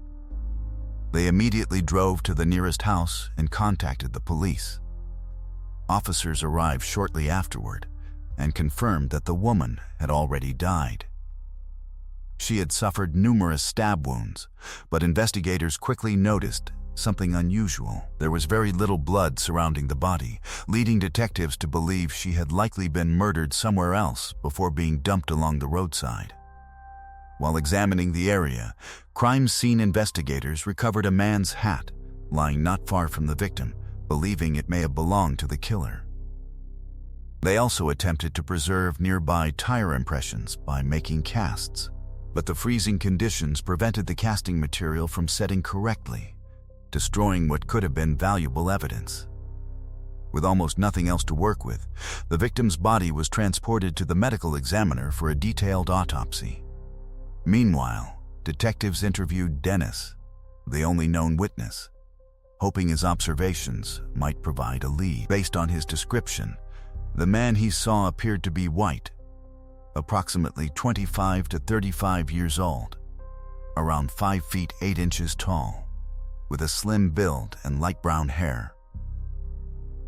They immediately drove to the nearest house and contacted the police. Officers arrived shortly afterward and confirmed that the woman had already died. She had suffered numerous stab wounds, but investigators quickly noticed something unusual. There was very little blood surrounding the body, leading detectives to believe she had likely been murdered somewhere else before being dumped along the roadside. While examining the area, crime scene investigators recovered a man's hat lying not far from the victim, believing it may have belonged to the killer. They also attempted to preserve nearby tire impressions by making casts, but the freezing conditions prevented the casting material from setting correctly, destroying what could have been valuable evidence. With almost nothing else to work with, the victim's body was transported to the medical examiner for a detailed autopsy. Meanwhile, detectives interviewed Dennis, the only known witness, hoping his observations might provide a lead. Based on his description, the man he saw appeared to be white, approximately 25 to 35 years old, around 5 feet 8 inches tall, with a slim build and light brown hair.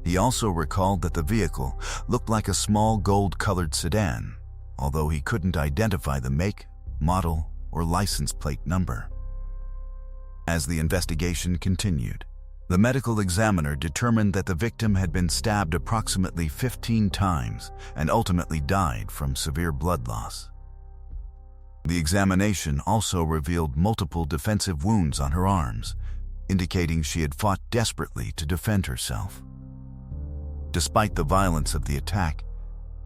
He also recalled that the vehicle looked like a small gold-colored sedan, although he couldn't identify the make, model, or license plate number. As the investigation continued, the medical examiner determined that the victim had been stabbed approximately 15 times and ultimately died from severe blood loss. The examination also revealed multiple defensive wounds on her arms, indicating she had fought desperately to defend herself. Despite the violence of the attack,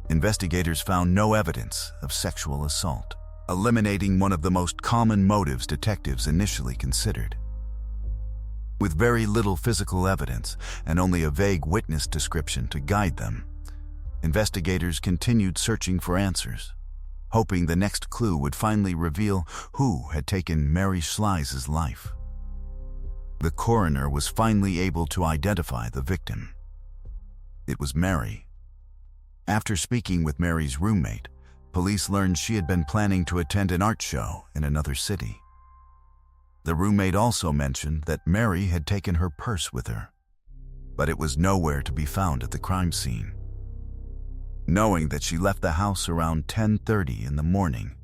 investigators found no evidence of sexual assault, eliminating one of the most common motives detectives initially considered. With very little physical evidence and only a vague witness description to guide them, investigators continued searching for answers, hoping the next clue would finally reveal who had taken Mary Schleiss's life. The coroner was finally able to identify the victim. It was Mary. After speaking with Mary's roommate, police learned she had been planning to attend an art show in another city. The roommate also mentioned that Mary had taken her purse with her, but it was nowhere to be found at the crime scene. Knowing that she left the house around 10:30 in the morning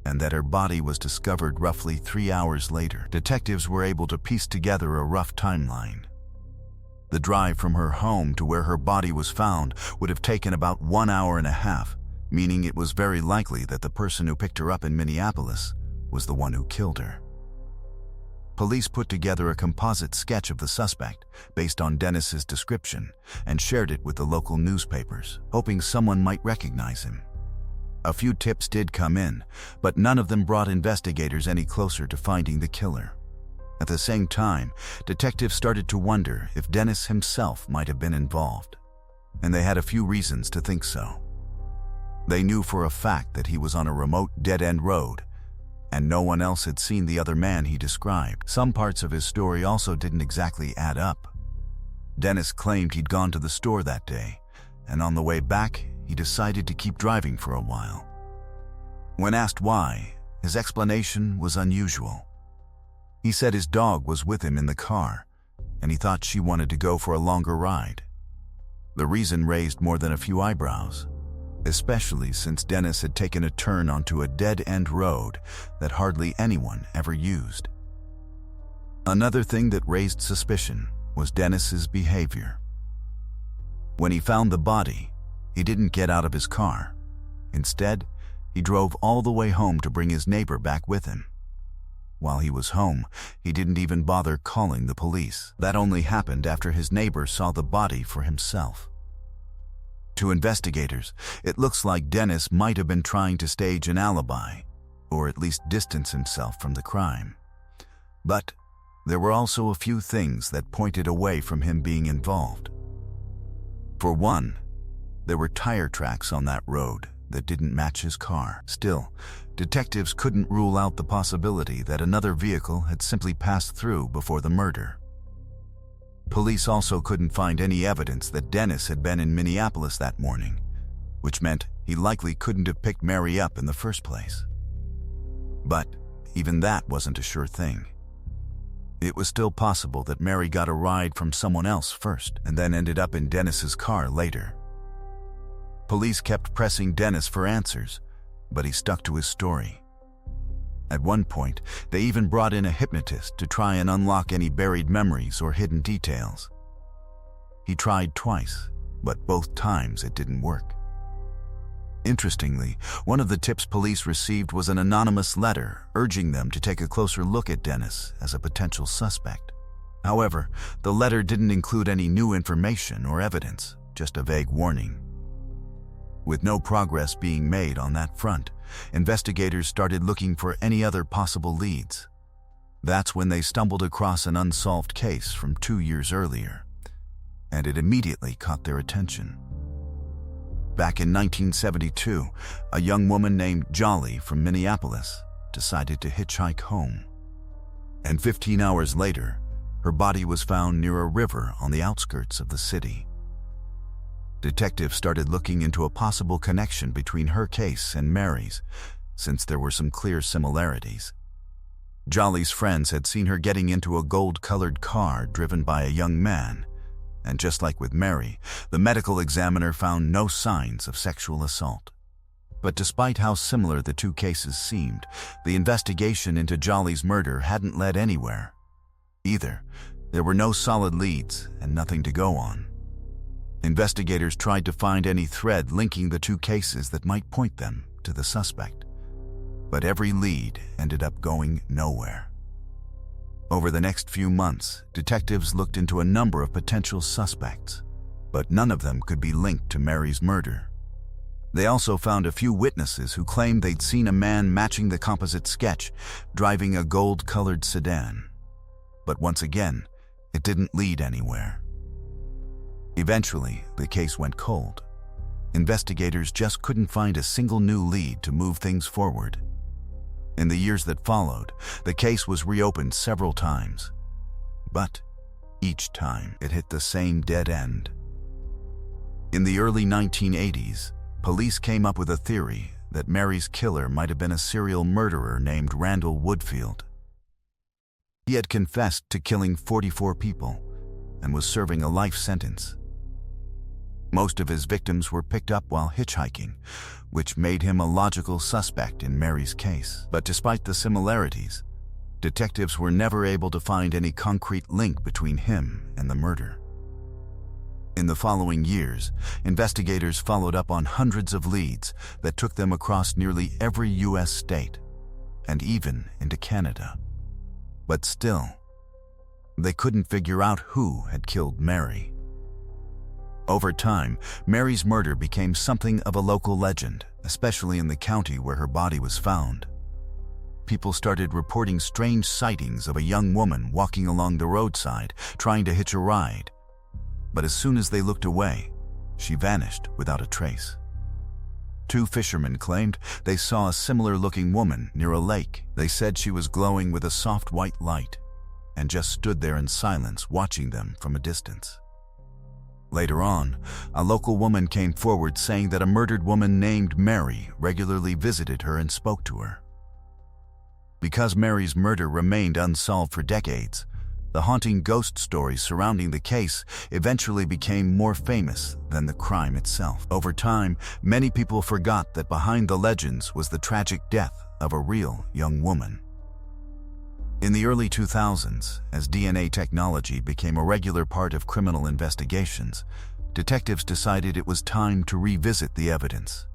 and that her body was discovered roughly 3 hours later, detectives were able to piece together a rough timeline. The drive from her home to where her body was found would have taken about 1 hour and a half, meaning it was very likely that the person who picked her up in Minneapolis was the one who killed her. Police put together a composite sketch of the suspect based on Dennis's description and shared it with the local newspapers, hoping someone might recognize him. A few tips did come in, but none of them brought investigators any closer to finding the killer. At the same time, detectives started to wonder if Dennis himself might have been involved, and they had a few reasons to think so. They knew for a fact that he was on a remote dead-end road, and no one else had seen the other man he described. Some parts of his story also didn't exactly add up. Dennis claimed he'd gone to the store that day, and on the way back, he decided to keep driving for a while. When asked why, his explanation was unusual. He said his dog was with him in the car, and he thought she wanted to go for a longer ride. The reason raised more than a few eyebrows, especially since Dennis had taken a turn onto a dead-end road that hardly anyone ever used. Another thing that raised suspicion was Dennis's behavior. When he found the body, he didn't get out of his car. Instead, he drove all the way home to bring his neighbor back with him. While he was home, he didn't even bother calling the police. That only happened after his neighbor saw the body for himself. To investigators, it looks like Dennis might have been trying to stage an alibi, or at least distance himself from the crime. But there were also a few things that pointed away from him being involved. For one, there were tire tracks on that road that didn't match his car. Still, detectives couldn't rule out the possibility that another vehicle had simply passed through before the murder. Police also couldn't find any evidence that Dennis had been in Minneapolis that morning, which meant he likely couldn't have picked Mary up in the first place. But even that wasn't a sure thing. It was still possible that Mary got a ride from someone else first and then ended up in Dennis's car later. Police kept pressing Dennis for answers, but he stuck to his story. At one point, they even brought in a hypnotist to try and unlock any buried memories or hidden details. He tried twice, but both times it didn't work. Interestingly, one of the tips police received was an anonymous letter urging them to take a closer look at Dennis as a potential suspect. However, the letter didn't include any new information or evidence, just a vague warning. With no progress being made on that front, investigators started looking for any other possible leads. That's when they stumbled across an unsolved case from 2 years earlier, and it immediately caught their attention. Back in 1972, a young woman named Jolly from Minneapolis decided to hitchhike home. And 15 hours later, her body was found near a river on the outskirts of the city. Detectives started looking into a possible connection between her case and Mary's, since there were some clear similarities. Jolly's friends had seen her getting into a gold-colored car driven by a young man, and just like with Mary, the medical examiner found no signs of sexual assault. But despite how similar the two cases seemed, the investigation into Jolly's murder hadn't led anywhere. Either, there were no solid leads and nothing to go on. Investigators tried to find any thread linking the two cases that might point them to the suspect, but every lead ended up going nowhere. Over the next few months, detectives looked into a number of potential suspects, but none of them could be linked to Mary's murder. They also found a few witnesses who claimed they'd seen a man matching the composite sketch driving a gold-colored sedan. But once again, it didn't lead anywhere. Eventually, the case went cold. Investigators just couldn't find a single new lead to move things forward. In the years that followed, the case was reopened several times, but each time it hit the same dead end. In the early 1980s, police came up with a theory that Mary's killer might have been a serial murderer named Randall Woodfield. He had confessed to killing 44 people and was serving a life sentence. Most of his victims were picked up while hitchhiking, which made him a logical suspect in Mary's case. But despite the similarities, detectives were never able to find any concrete link between him and the murder. In the following years, investigators followed up on hundreds of leads that took them across nearly every U.S. state, and even into Canada. But still, they couldn't figure out who had killed Mary. Over time, Mary's murder became something of a local legend, especially in the county where her body was found. People started reporting strange sightings of a young woman walking along the roadside, trying to hitch a ride. But as soon as they looked away, she vanished without a trace. 2 fishermen claimed they saw a similar-looking woman near a lake. They said she was glowing with a soft white light, and just stood there in silence watching them from a distance. Later on, a local woman came forward saying that a murdered woman named Mary regularly visited her and spoke to her. Because Mary's murder remained unsolved for decades, the haunting ghost stories surrounding the case eventually became more famous than the crime itself. Over time, many people forgot that behind the legends was the tragic death of a real young woman. In the early 2000s, as DNA technology became a regular part of criminal investigations, detectives decided it was time to revisit the evidence.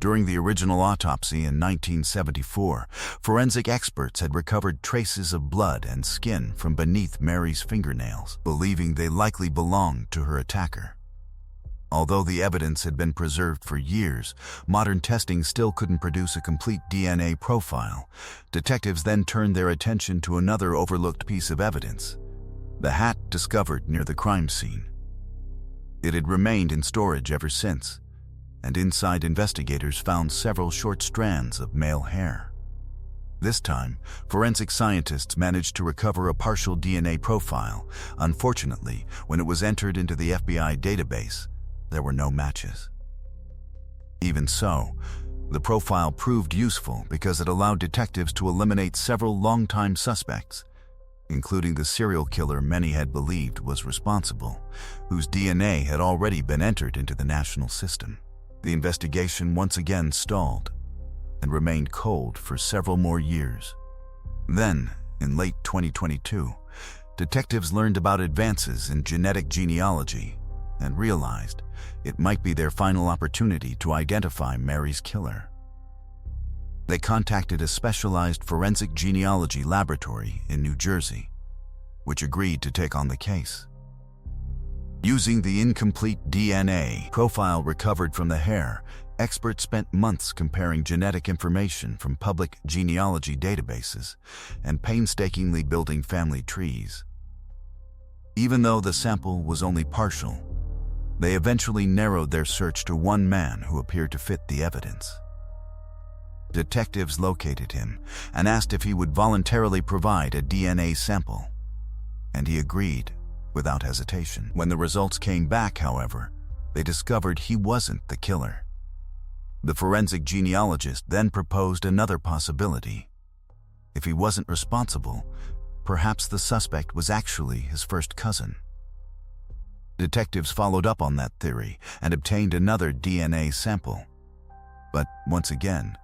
During the original autopsy in 1974, forensic experts had recovered traces of blood and skin from beneath Mary's fingernails, believing they likely belonged to her attacker. Although the evidence had been preserved for years, modern testing still couldn't produce a complete DNA profile. Detectives then turned their attention to another overlooked piece of evidence: the hat discovered near the crime scene. It had remained in storage ever since, and inside investigators found several short strands of male hair. This time, forensic scientists managed to recover a partial DNA profile. Unfortunately, when it was entered into the FBI database, there were no matches. Even so, the profile proved useful because it allowed detectives to eliminate several longtime suspects, including the serial killer many had believed was responsible, whose DNA had already been entered into the national system. The investigation once again stalled and remained cold for several more years. Then, in late 2022, detectives learned about advances in genetic genealogy and realized it might be their final opportunity to identify Mary's killer. They contacted a specialized forensic genealogy laboratory in New Jersey, which agreed to take on the case. Using the incomplete DNA profile recovered from the hair, experts spent months comparing genetic information from public genealogy databases and painstakingly building family trees. Even though the sample was only partial, they eventually narrowed their search to one man who appeared to fit the evidence. Detectives located him and asked if he would voluntarily provide a DNA sample, and he agreed without hesitation. When the results came back, however, they discovered he wasn't the killer. The forensic genealogist then proposed another possibility. If he wasn't responsible, perhaps the suspect was actually his first cousin. Detectives followed up on that theory and obtained another DNA sample. But once again,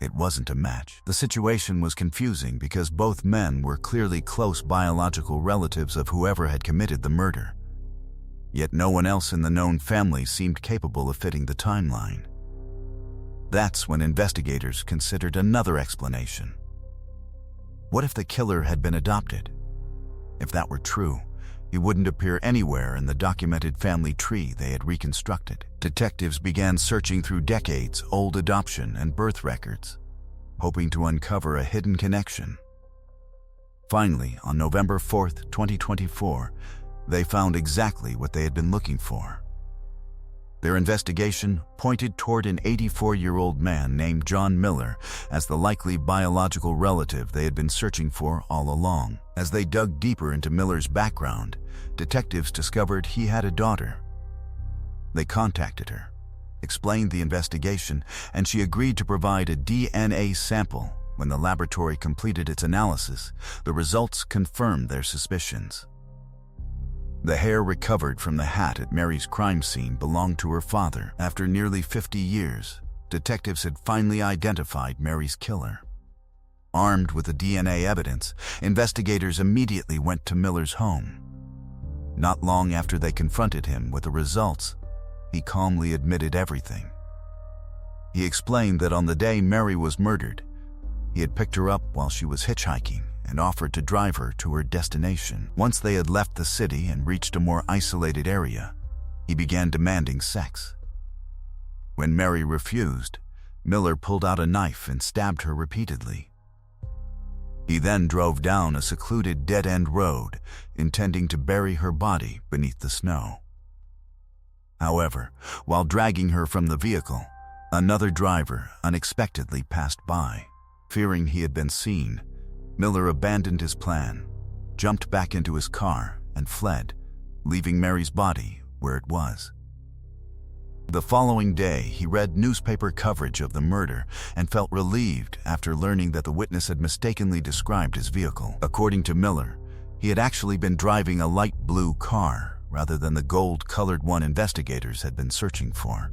it wasn't a match. The situation was confusing because both men were clearly close biological relatives of whoever had committed the murder. Yet no one else in the known family seemed capable of fitting the timeline. That's when investigators considered another explanation. What if the killer had been adopted? If that were true, he wouldn't appear anywhere in the documented family tree they had reconstructed. Detectives began searching through decades-old adoption and birth records, hoping to uncover a hidden connection. Finally, on November 4th, 2024, they found exactly what they had been looking for. Their investigation pointed toward an 84-year-old man named John Miller as the likely biological relative they had been searching for all along. As they dug deeper into Miller's background, detectives discovered he had a daughter. They contacted her, explained the investigation, and she agreed to provide a DNA sample. When the laboratory completed its analysis, the results confirmed their suspicions. The hair recovered from the hat at Mary's crime scene belonged to her father. After nearly 50 years, detectives had finally identified Mary's killer. Armed with the DNA evidence, investigators immediately went to Miller's home. Not long after they confronted him with the results, he calmly admitted everything. He explained that on the day Mary was murdered, he had picked her up while she was hitchhiking and offered to drive her to her destination. Once they had left the city and reached a more isolated area, he began demanding sex. When Mary refused, Miller pulled out a knife and stabbed her repeatedly. He then drove down a secluded dead-end road, intending to bury her body beneath the snow. However, while dragging her from the vehicle, another driver unexpectedly passed by. Fearing he had been seen, Miller abandoned his plan, jumped back into his car, and fled, leaving Mary's body where it was. The following day, he read newspaper coverage of the murder and felt relieved after learning that the witness had mistakenly described his vehicle. According to Miller, he had actually been driving a light blue car rather than the gold-colored one investigators had been searching for.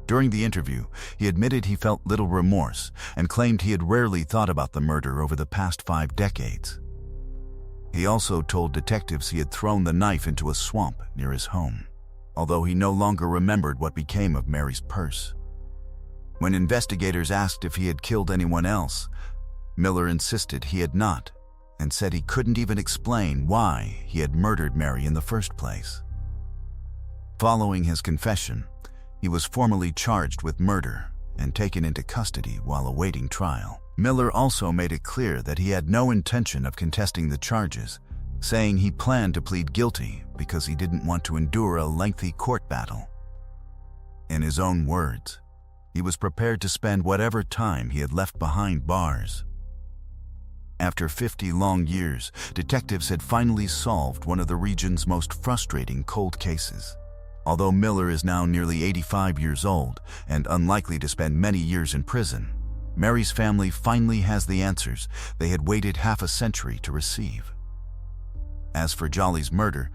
During the interview, he admitted he felt little remorse and claimed he had rarely thought about the murder over the past 5 decades. He also told detectives he had thrown the knife into a swamp near his home, although he no longer remembered what became of Mary's purse. When investigators asked if he had killed anyone else, Miller insisted he had not, and said he couldn't even explain why he had murdered Mary in the first place. Following his confession, he was formally charged with murder and taken into custody while awaiting trial. Miller also made it clear that he had no intention of contesting the charges, saying he planned to plead guilty because he didn't want to endure a lengthy court battle. In his own words, he was prepared to spend whatever time he had left behind bars. After 50 long years, detectives had finally solved one of the region's most frustrating cold cases. Although Miller is now nearly 85 years old and unlikely to spend many years in prison, Mary's family finally has the answers they had waited half a century to receive. As for Jolly's murder,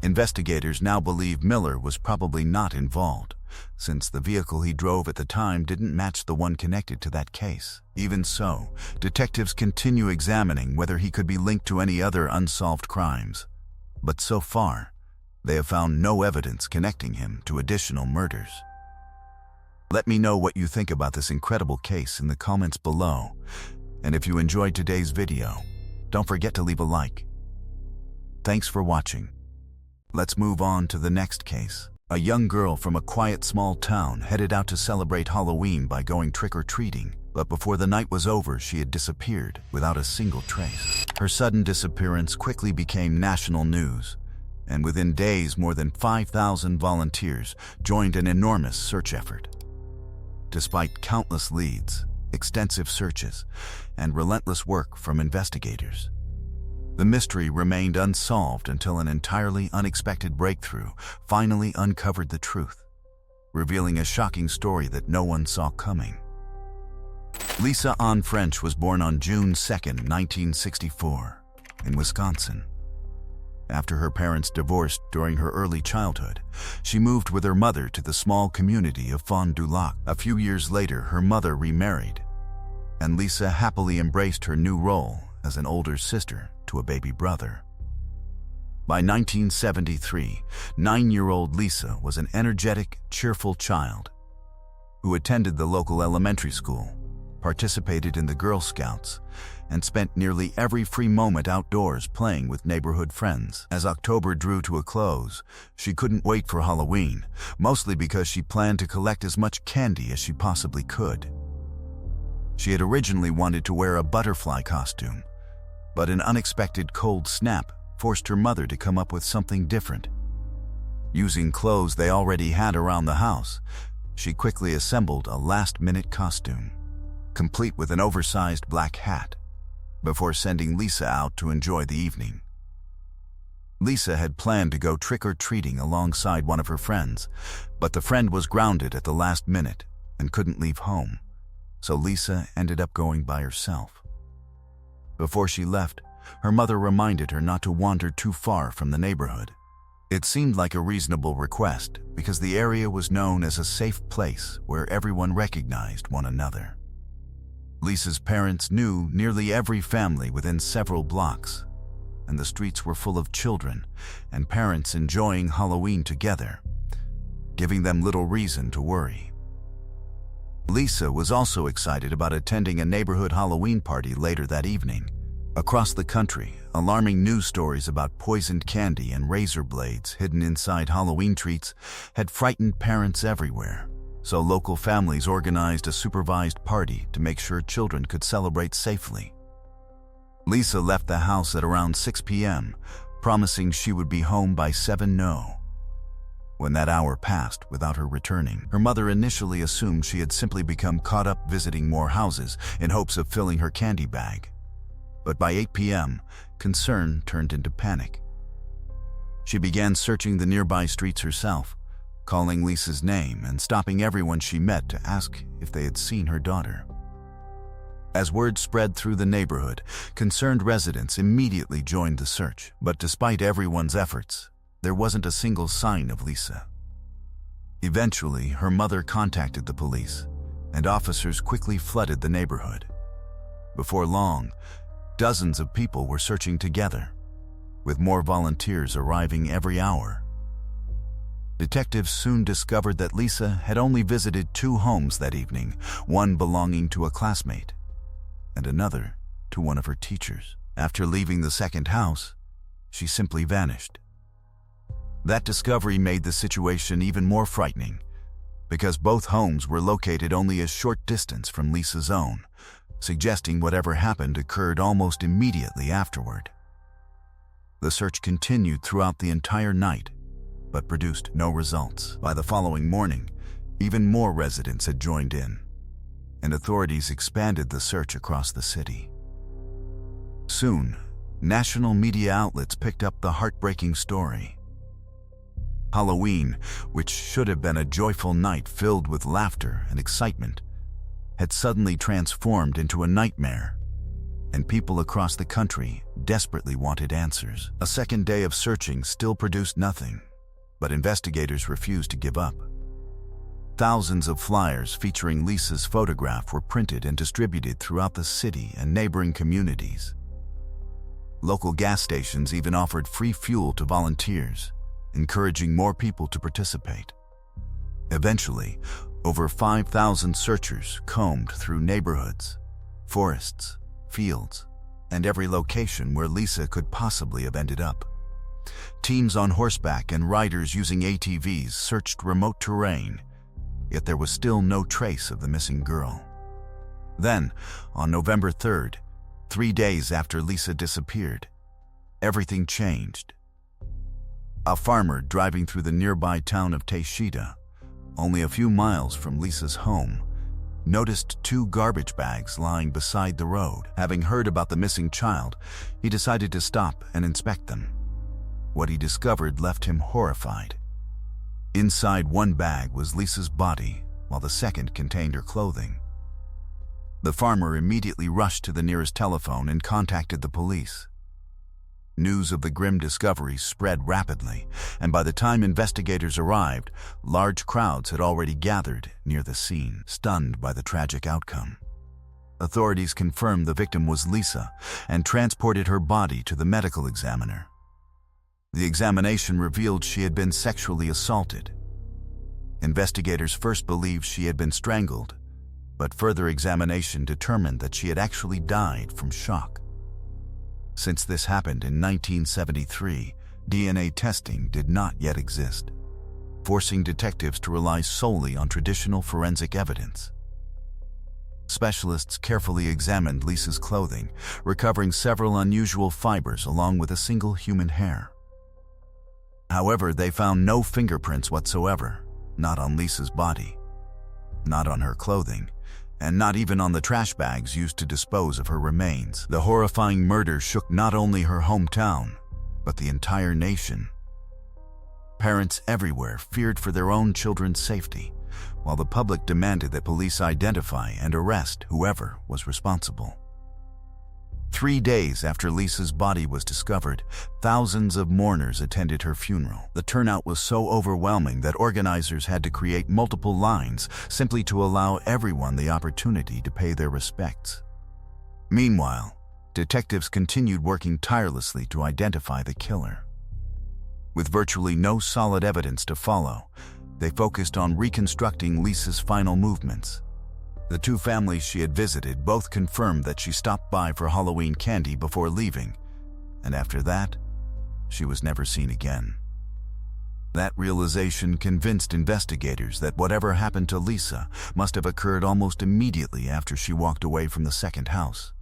investigators now believe Miller was probably not involved, since the vehicle he drove at the time didn't match the one connected to that case. Even so, detectives continue examining whether he could be linked to any other unsolved crimes. But so far, they have found no evidence connecting him to additional murders. Let me know what you think about this incredible case in the comments below. And if you enjoyed today's video, don't forget to leave a like. Thanks for watching. Let's move on to the next case. A young girl from a quiet small town headed out to celebrate Halloween by going trick-or-treating, but before the night was over, she had disappeared without a single trace. Her sudden disappearance quickly became national news, and within days, more than 5,000 volunteers joined an enormous search effort. Despite countless leads, extensive searches, and relentless work from investigators, the mystery remained unsolved until an entirely unexpected breakthrough finally uncovered the truth, revealing a shocking story that no one saw coming. Lisa Ann French was born on June 2, 1964, in Wisconsin. After her parents divorced during her early childhood, she moved with her mother to the small community of Fond du Lac. A few years later, her mother remarried, and Lisa happily embraced her new role as an older sister to a baby brother. By 1973, 9-year-old Lisa was an energetic, cheerful child who attended the local elementary school, participated in the Girl Scouts, and spent nearly every free moment outdoors playing with neighborhood friends. As October drew to a close, she couldn't wait for Halloween, mostly because she planned to collect as much candy as she possibly could. She had originally wanted to wear a butterfly costume, but an unexpected cold snap forced her mother to come up with something different. Using clothes they already had around the house, she quickly assembled a last-minute costume, complete with an oversized black hat, before sending Lisa out to enjoy the evening. Lisa had planned to go trick-or-treating alongside one of her friends, but the friend was grounded at the last minute and couldn't leave home, so Lisa ended up going by herself. Before she left, her mother reminded her not to wander too far from the neighborhood. It seemed like a reasonable request because the area was known as a safe place where everyone recognized one another. Lisa's parents knew nearly every family within several blocks, and the streets were full of children and parents enjoying Halloween together, giving them little reason to worry. Lisa was also excited about attending a neighborhood Halloween party later that evening. Across the country, alarming news stories about poisoned candy and razor blades hidden inside Halloween treats had frightened parents everywhere, so local families organized a supervised party to make sure children could celebrate safely. Lisa left the house at around 6 p.m., promising she would be home by 7:00. When that hour passed without her returning, her mother initially assumed she had simply become caught up visiting more houses in hopes of filling her candy bag. But by 8 p.m., concern turned into panic. She began searching the nearby streets herself, calling Lisa's name and stopping everyone she met to ask if they had seen her daughter. As word spread through the neighborhood, concerned residents immediately joined the search, but despite everyone's efforts, there wasn't a single sign of Lisa. Eventually, her mother contacted the police, and officers quickly flooded the neighborhood. Before long, dozens of people were searching together, with more volunteers arriving every hour. Detectives soon discovered that Lisa had only visited 2 homes that evening, one belonging to a classmate and another to one of her teachers. After leaving the second house, she simply vanished. That discovery made the situation even more frightening, because both homes were located only a short distance from Lisa's own, suggesting whatever happened occurred almost immediately afterward. The search continued throughout the entire night, but produced no results. By the following morning, even more residents had joined in, and authorities expanded the search across the city. Soon, national media outlets picked up the heartbreaking story. Halloween, which should have been a joyful night filled with laughter and excitement, had suddenly transformed into a nightmare, and people across the country desperately wanted answers. A second day of searching still produced nothing, but investigators refused to give up. Thousands of flyers featuring Lisa's photograph were printed and distributed throughout the city and neighboring communities. Local gas stations even offered free fuel to volunteers, encouraging more people to participate. Eventually, over 5,000 searchers combed through neighborhoods, forests, fields, and every location where Lisa could possibly have ended up. Teams on horseback and riders using ATVs searched remote terrain, yet there was still no trace of the missing girl. Then, on November 3rd, 3 days after Lisa disappeared, everything changed. A farmer driving through the nearby town of Tayshita, only a few miles from Lisa's home, noticed 2 garbage bags lying beside the road. Having heard about the missing child, he decided to stop and inspect them. What he discovered left him horrified. Inside one bag was Lisa's body, while the second contained her clothing. The farmer immediately rushed to the nearest telephone and contacted the police. News of the grim discovery spread rapidly, and by the time investigators arrived, large crowds had already gathered near the scene, stunned by the tragic outcome. Authorities confirmed the victim was Lisa and transported her body to the medical examiner. The examination revealed she had been sexually assaulted. Investigators first believed she had been strangled, but further examination determined that she had actually died from shock. Since this happened in 1973, DNA testing did not yet exist, forcing detectives to rely solely on traditional forensic evidence. Specialists carefully examined Lisa's clothing, recovering several unusual fibers along with a single human hair. However, they found no fingerprints whatsoever, not on Lisa's body, not on her clothing, and not even on the trash bags used to dispose of her remains. The horrifying murder shook not only her hometown, but the entire nation. Parents everywhere feared for their own children's safety, while the public demanded that police identify and arrest whoever was responsible. 3 days after Lisa's body was discovered, thousands of mourners attended her funeral. The turnout was so overwhelming that organizers had to create multiple lines simply to allow everyone the opportunity to pay their respects. Meanwhile, detectives continued working tirelessly to identify the killer. With virtually no solid evidence to follow, they focused on reconstructing Lisa's final movements. The 2 families she had visited both confirmed that she stopped by for Halloween candy before leaving, and after that, she was never seen again. That realization convinced investigators that whatever happened to Lisa must have occurred almost immediately after she walked away from the second house.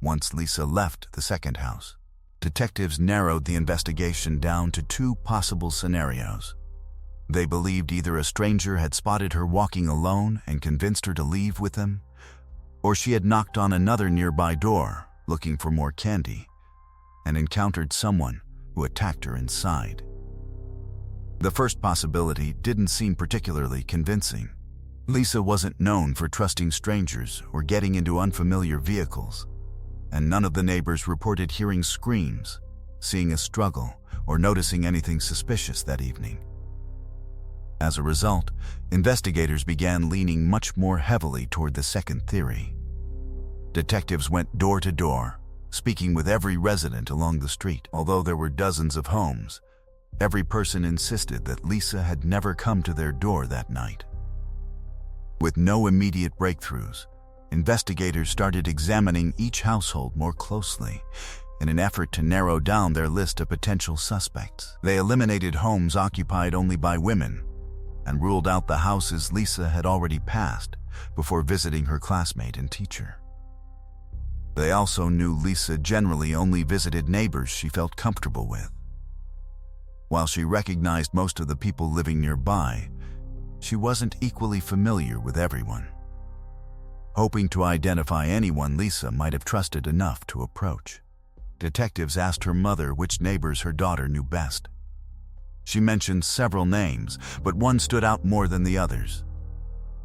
Once Lisa left the second house, detectives narrowed the investigation down to 2 possible scenarios. They believed either a stranger had spotted her walking alone and convinced her to leave with them, or she had knocked on another nearby door looking for more candy and encountered someone who attacked her inside. The first possibility didn't seem particularly convincing. Lisa wasn't known for trusting strangers or getting into unfamiliar vehicles, and none of the neighbors reported hearing screams, seeing a struggle, or noticing anything suspicious that evening. As a result, investigators began leaning much more heavily toward the second theory. Detectives went door to door, speaking with every resident along the street. Although there were dozens of homes, every person insisted that Lisa had never come to their door that night. With no immediate breakthroughs, investigators started examining each household more closely in an effort to narrow down their list of potential suspects. They eliminated homes occupied only by women and ruled out the houses Lisa had already passed before visiting her classmate and teacher. They also knew Lisa generally only visited neighbors she felt comfortable with. While she recognized most of the people living nearby, she wasn't equally familiar with everyone. Hoping to identify anyone Lisa might have trusted enough to approach, detectives asked her mother which neighbors her daughter knew best. She mentioned several names, but one stood out more than the others.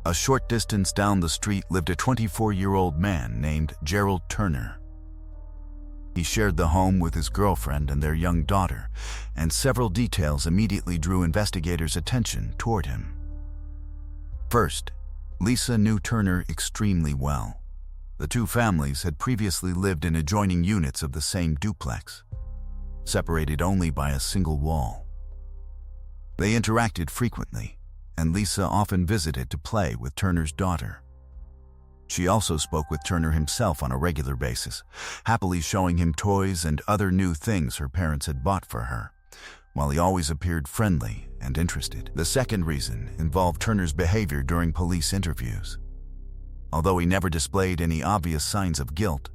A short distance down the street lived a 24-year-old man named Gerald Turner. He shared the home with his girlfriend and their young daughter, and several details immediately drew investigators' attention toward him. First, Lisa knew Turner extremely well. The two families had previously lived in adjoining units of the same duplex, separated only by a single wall. They interacted frequently, and Lisa often visited to play with Turner's daughter. She also spoke with Turner himself on a regular basis, happily showing him toys and other new things her parents had bought for her, while he always appeared friendly and interested. The second reason involved Turner's behavior during police interviews. Although he never displayed any obvious signs of guilt,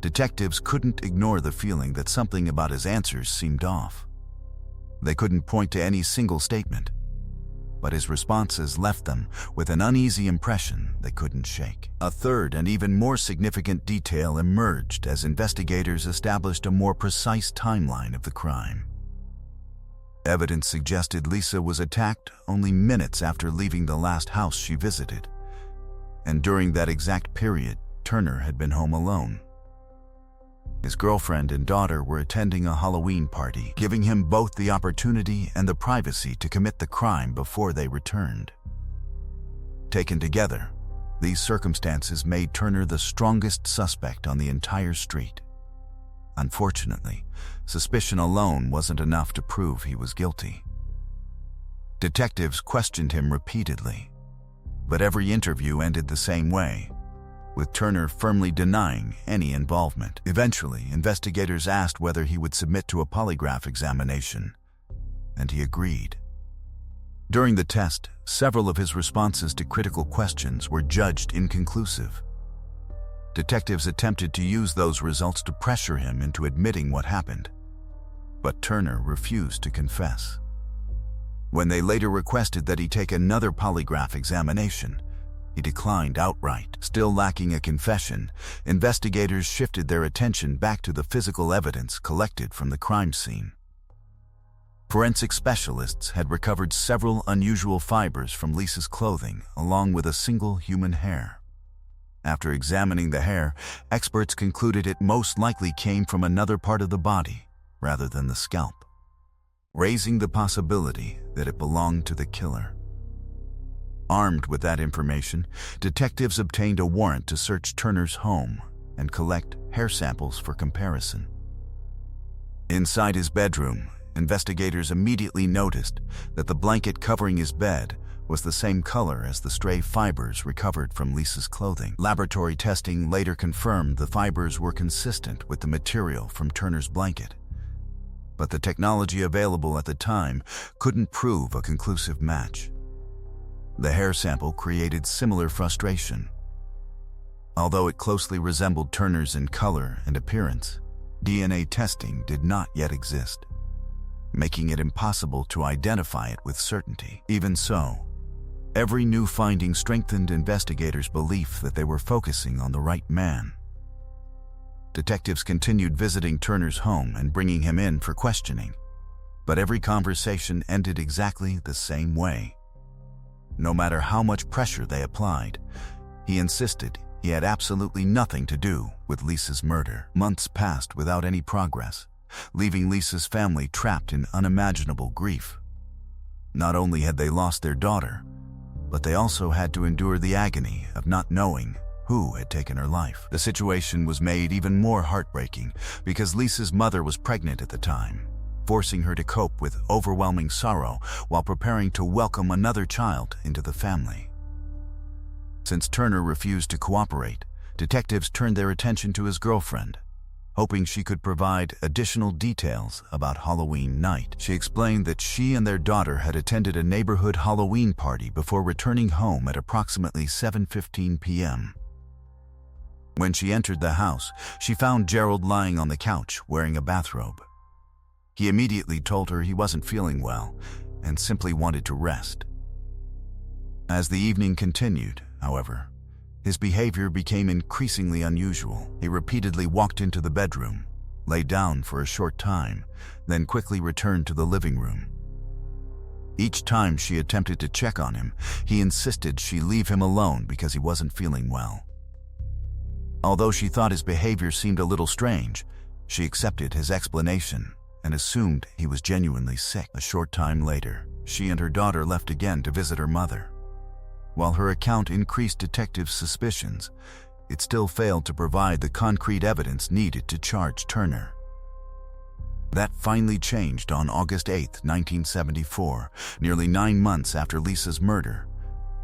detectives couldn't ignore the feeling that something about his answers seemed off. They couldn't point to any single statement, but his responses left them with an uneasy impression they couldn't shake. A third and even more significant detail emerged as investigators established a more precise timeline of the crime. Evidence suggested Lisa was attacked only minutes after leaving the last house she visited, and during that exact period, Turner had been home alone. His girlfriend and daughter were attending a Halloween party, giving him both the opportunity and the privacy to commit the crime before they returned. Taken together, these circumstances made Turner the strongest suspect on the entire street. Unfortunately, suspicion alone wasn't enough to prove he was guilty. Detectives questioned him repeatedly, but every interview ended the same way, with Turner firmly denying any involvement. Eventually, investigators asked whether he would submit to a polygraph examination, and he agreed. During the test, several of his responses to critical questions were judged inconclusive. Detectives attempted to use those results to pressure him into admitting what happened, but Turner refused to confess. When they later requested that he take another polygraph examination, he declined outright. Still lacking a confession, investigators shifted their attention back to the physical evidence collected from the crime scene. Forensic specialists had recovered several unusual fibers from Lisa's clothing, along with a single human hair. After examining the hair, experts concluded it most likely came from another part of the body rather than the scalp, raising the possibility that it belonged to the killer. Armed with that information, detectives obtained a warrant to search Turner's home and collect hair samples for comparison. Inside his bedroom, investigators immediately noticed that the blanket covering his bed was the same color as the stray fibers recovered from Lisa's clothing. Laboratory testing later confirmed the fibers were consistent with the material from Turner's blanket, but the technology available at the time couldn't prove a conclusive match. The hair sample created similar frustration. Although it closely resembled Turner's in color and appearance, DNA testing did not yet exist, making it impossible to identify it with certainty. Even so, every new finding strengthened investigators' belief that they were focusing on the right man. Detectives continued visiting Turner's home and bringing him in for questioning, but every conversation ended exactly the same way. No matter how much pressure they applied, he insisted he had absolutely nothing to do with Lisa's murder. Months passed without any progress, leaving Lisa's family trapped in unimaginable grief. Not only had they lost their daughter, but they also had to endure the agony of not knowing who had taken her life. The situation was made even more heartbreaking because Lisa's mother was pregnant at the time, forcing her to cope with overwhelming sorrow while preparing to welcome another child into the family. Since Turner refused to cooperate, detectives turned their attention to his girlfriend, hoping she could provide additional details about Halloween night. She explained that she and their daughter had attended a neighborhood Halloween party before returning home at approximately 7:15 p.m. When she entered the house, she found Gerald lying on the couch wearing a bathrobe. He immediately told her he wasn't feeling well and simply wanted to rest. As the evening continued, however, his behavior became increasingly unusual. He repeatedly walked into the bedroom, lay down for a short time, then quickly returned to the living room. Each time she attempted to check on him, he insisted she leave him alone because he wasn't feeling well. Although she thought his behavior seemed a little strange, she accepted his explanation and assumed he was genuinely sick. A short time later, she and her daughter left again to visit her mother. While her account increased detectives' suspicions, it still failed to provide the concrete evidence needed to charge Turner. That finally changed on August 8, 1974, nearly 9 months after Lisa's murder,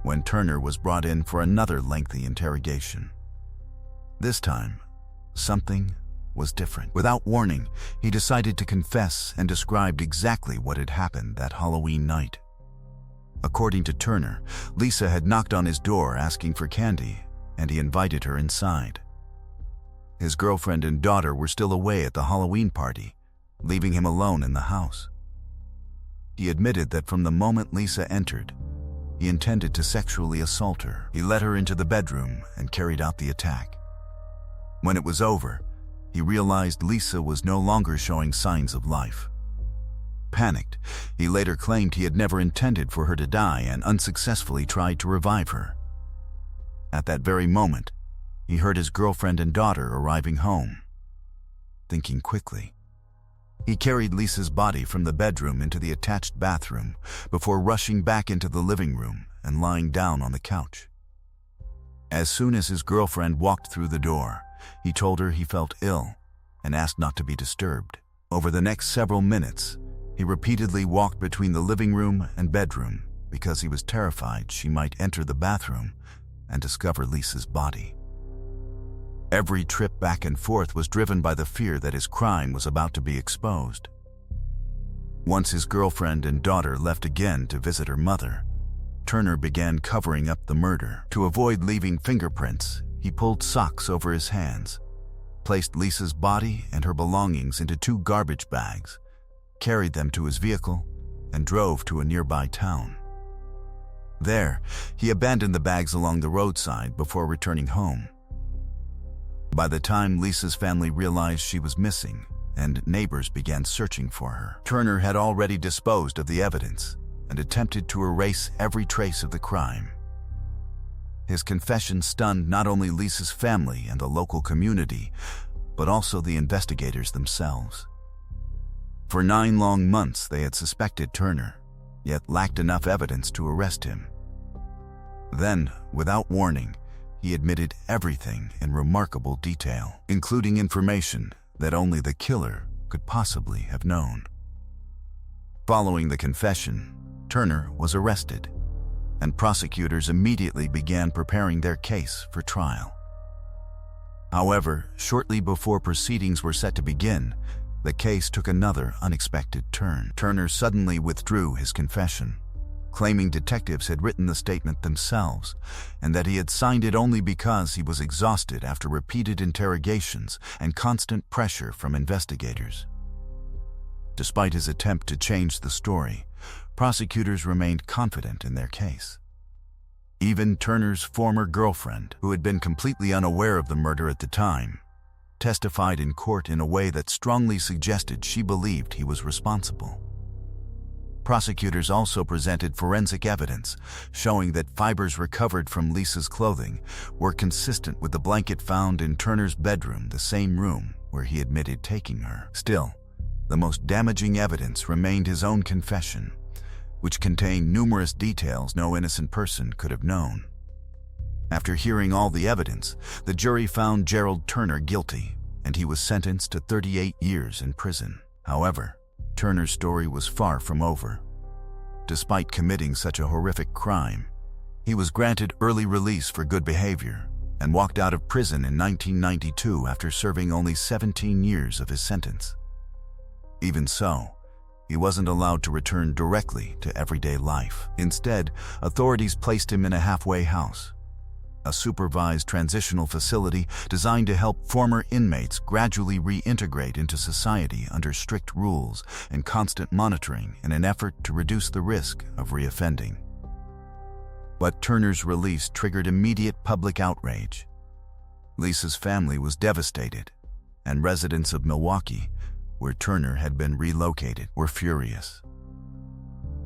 when Turner was brought in for another lengthy interrogation. This time, something was different. Without warning, he decided to confess and described exactly what had happened that Halloween night. According to Turner, Lisa had knocked on his door asking for candy, and he invited her inside. His girlfriend and daughter were still away at the Halloween party, leaving him alone in the house. He admitted that from the moment Lisa entered, he intended to sexually assault her. He led her into the bedroom and carried out the attack. When it was over, he realized Lisa was no longer showing signs of life. Panicked, he later claimed he had never intended for her to die and unsuccessfully tried to revive her. At that very moment, he heard his girlfriend and daughter arriving home. Thinking quickly, he carried Lisa's body from the bedroom into the attached bathroom before rushing back into the living room and lying down on the couch. As soon as his girlfriend walked through the door, he told her he felt ill and asked not to be disturbed. Over the next several minutes, he repeatedly walked between the living room and bedroom because he was terrified she might enter the bathroom and discover Lisa's body. Every trip back and forth was driven by the fear that his crime was about to be exposed. Once his girlfriend and daughter left again to visit her mother, Turner began covering up the murder. To avoid leaving fingerprints, he pulled socks over his hands, placed Lisa's body and her belongings into 2 garbage bags, carried them to his vehicle, and drove to a nearby town. There, he abandoned the bags along the roadside before returning home. By the time Lisa's family realized she was missing and neighbors began searching for her, Turner had already disposed of the evidence and attempted to erase every trace of the crime. His confession stunned not only Lisa's family and the local community, but also the investigators themselves. For 9 long months they had suspected Turner, yet lacked enough evidence to arrest him. Then, without warning, he admitted everything in remarkable detail, including information that only the killer could possibly have known. Following the confession, Turner was arrested, and prosecutors immediately began preparing their case for trial. However, shortly before proceedings were set to begin, the case took another unexpected turn. Turner suddenly withdrew his confession, claiming detectives had written the statement themselves and that he had signed it only because he was exhausted after repeated interrogations and constant pressure from investigators. Despite his attempt to change the story, prosecutors remained confident in their case. Even Turner's former girlfriend, who had been completely unaware of the murder at the time, testified in court in a way that strongly suggested she believed he was responsible. Prosecutors also presented forensic evidence showing that fibers recovered from Lisa's clothing were consistent with the blanket found in Turner's bedroom, the same room where he admitted taking her. Still, the most damaging evidence remained his own confession, which contained numerous details no innocent person could have known. After hearing all the evidence, the jury found Gerald Turner guilty, and he was sentenced to 38 years in prison. However, Turner's story was far from over. Despite committing such a horrific crime, he was granted early release for good behavior and walked out of prison in 1992 after serving only 17 years of his sentence. Even so, he wasn't allowed to return directly to everyday life. Instead, authorities placed him in a halfway house, a supervised transitional facility designed to help former inmates gradually reintegrate into society under strict rules and constant monitoring in an effort to reduce the risk of reoffending. But Turner's release triggered immediate public outrage. Lisa's family was devastated, and residents of Milwaukee, where Turner had been relocated, were furious.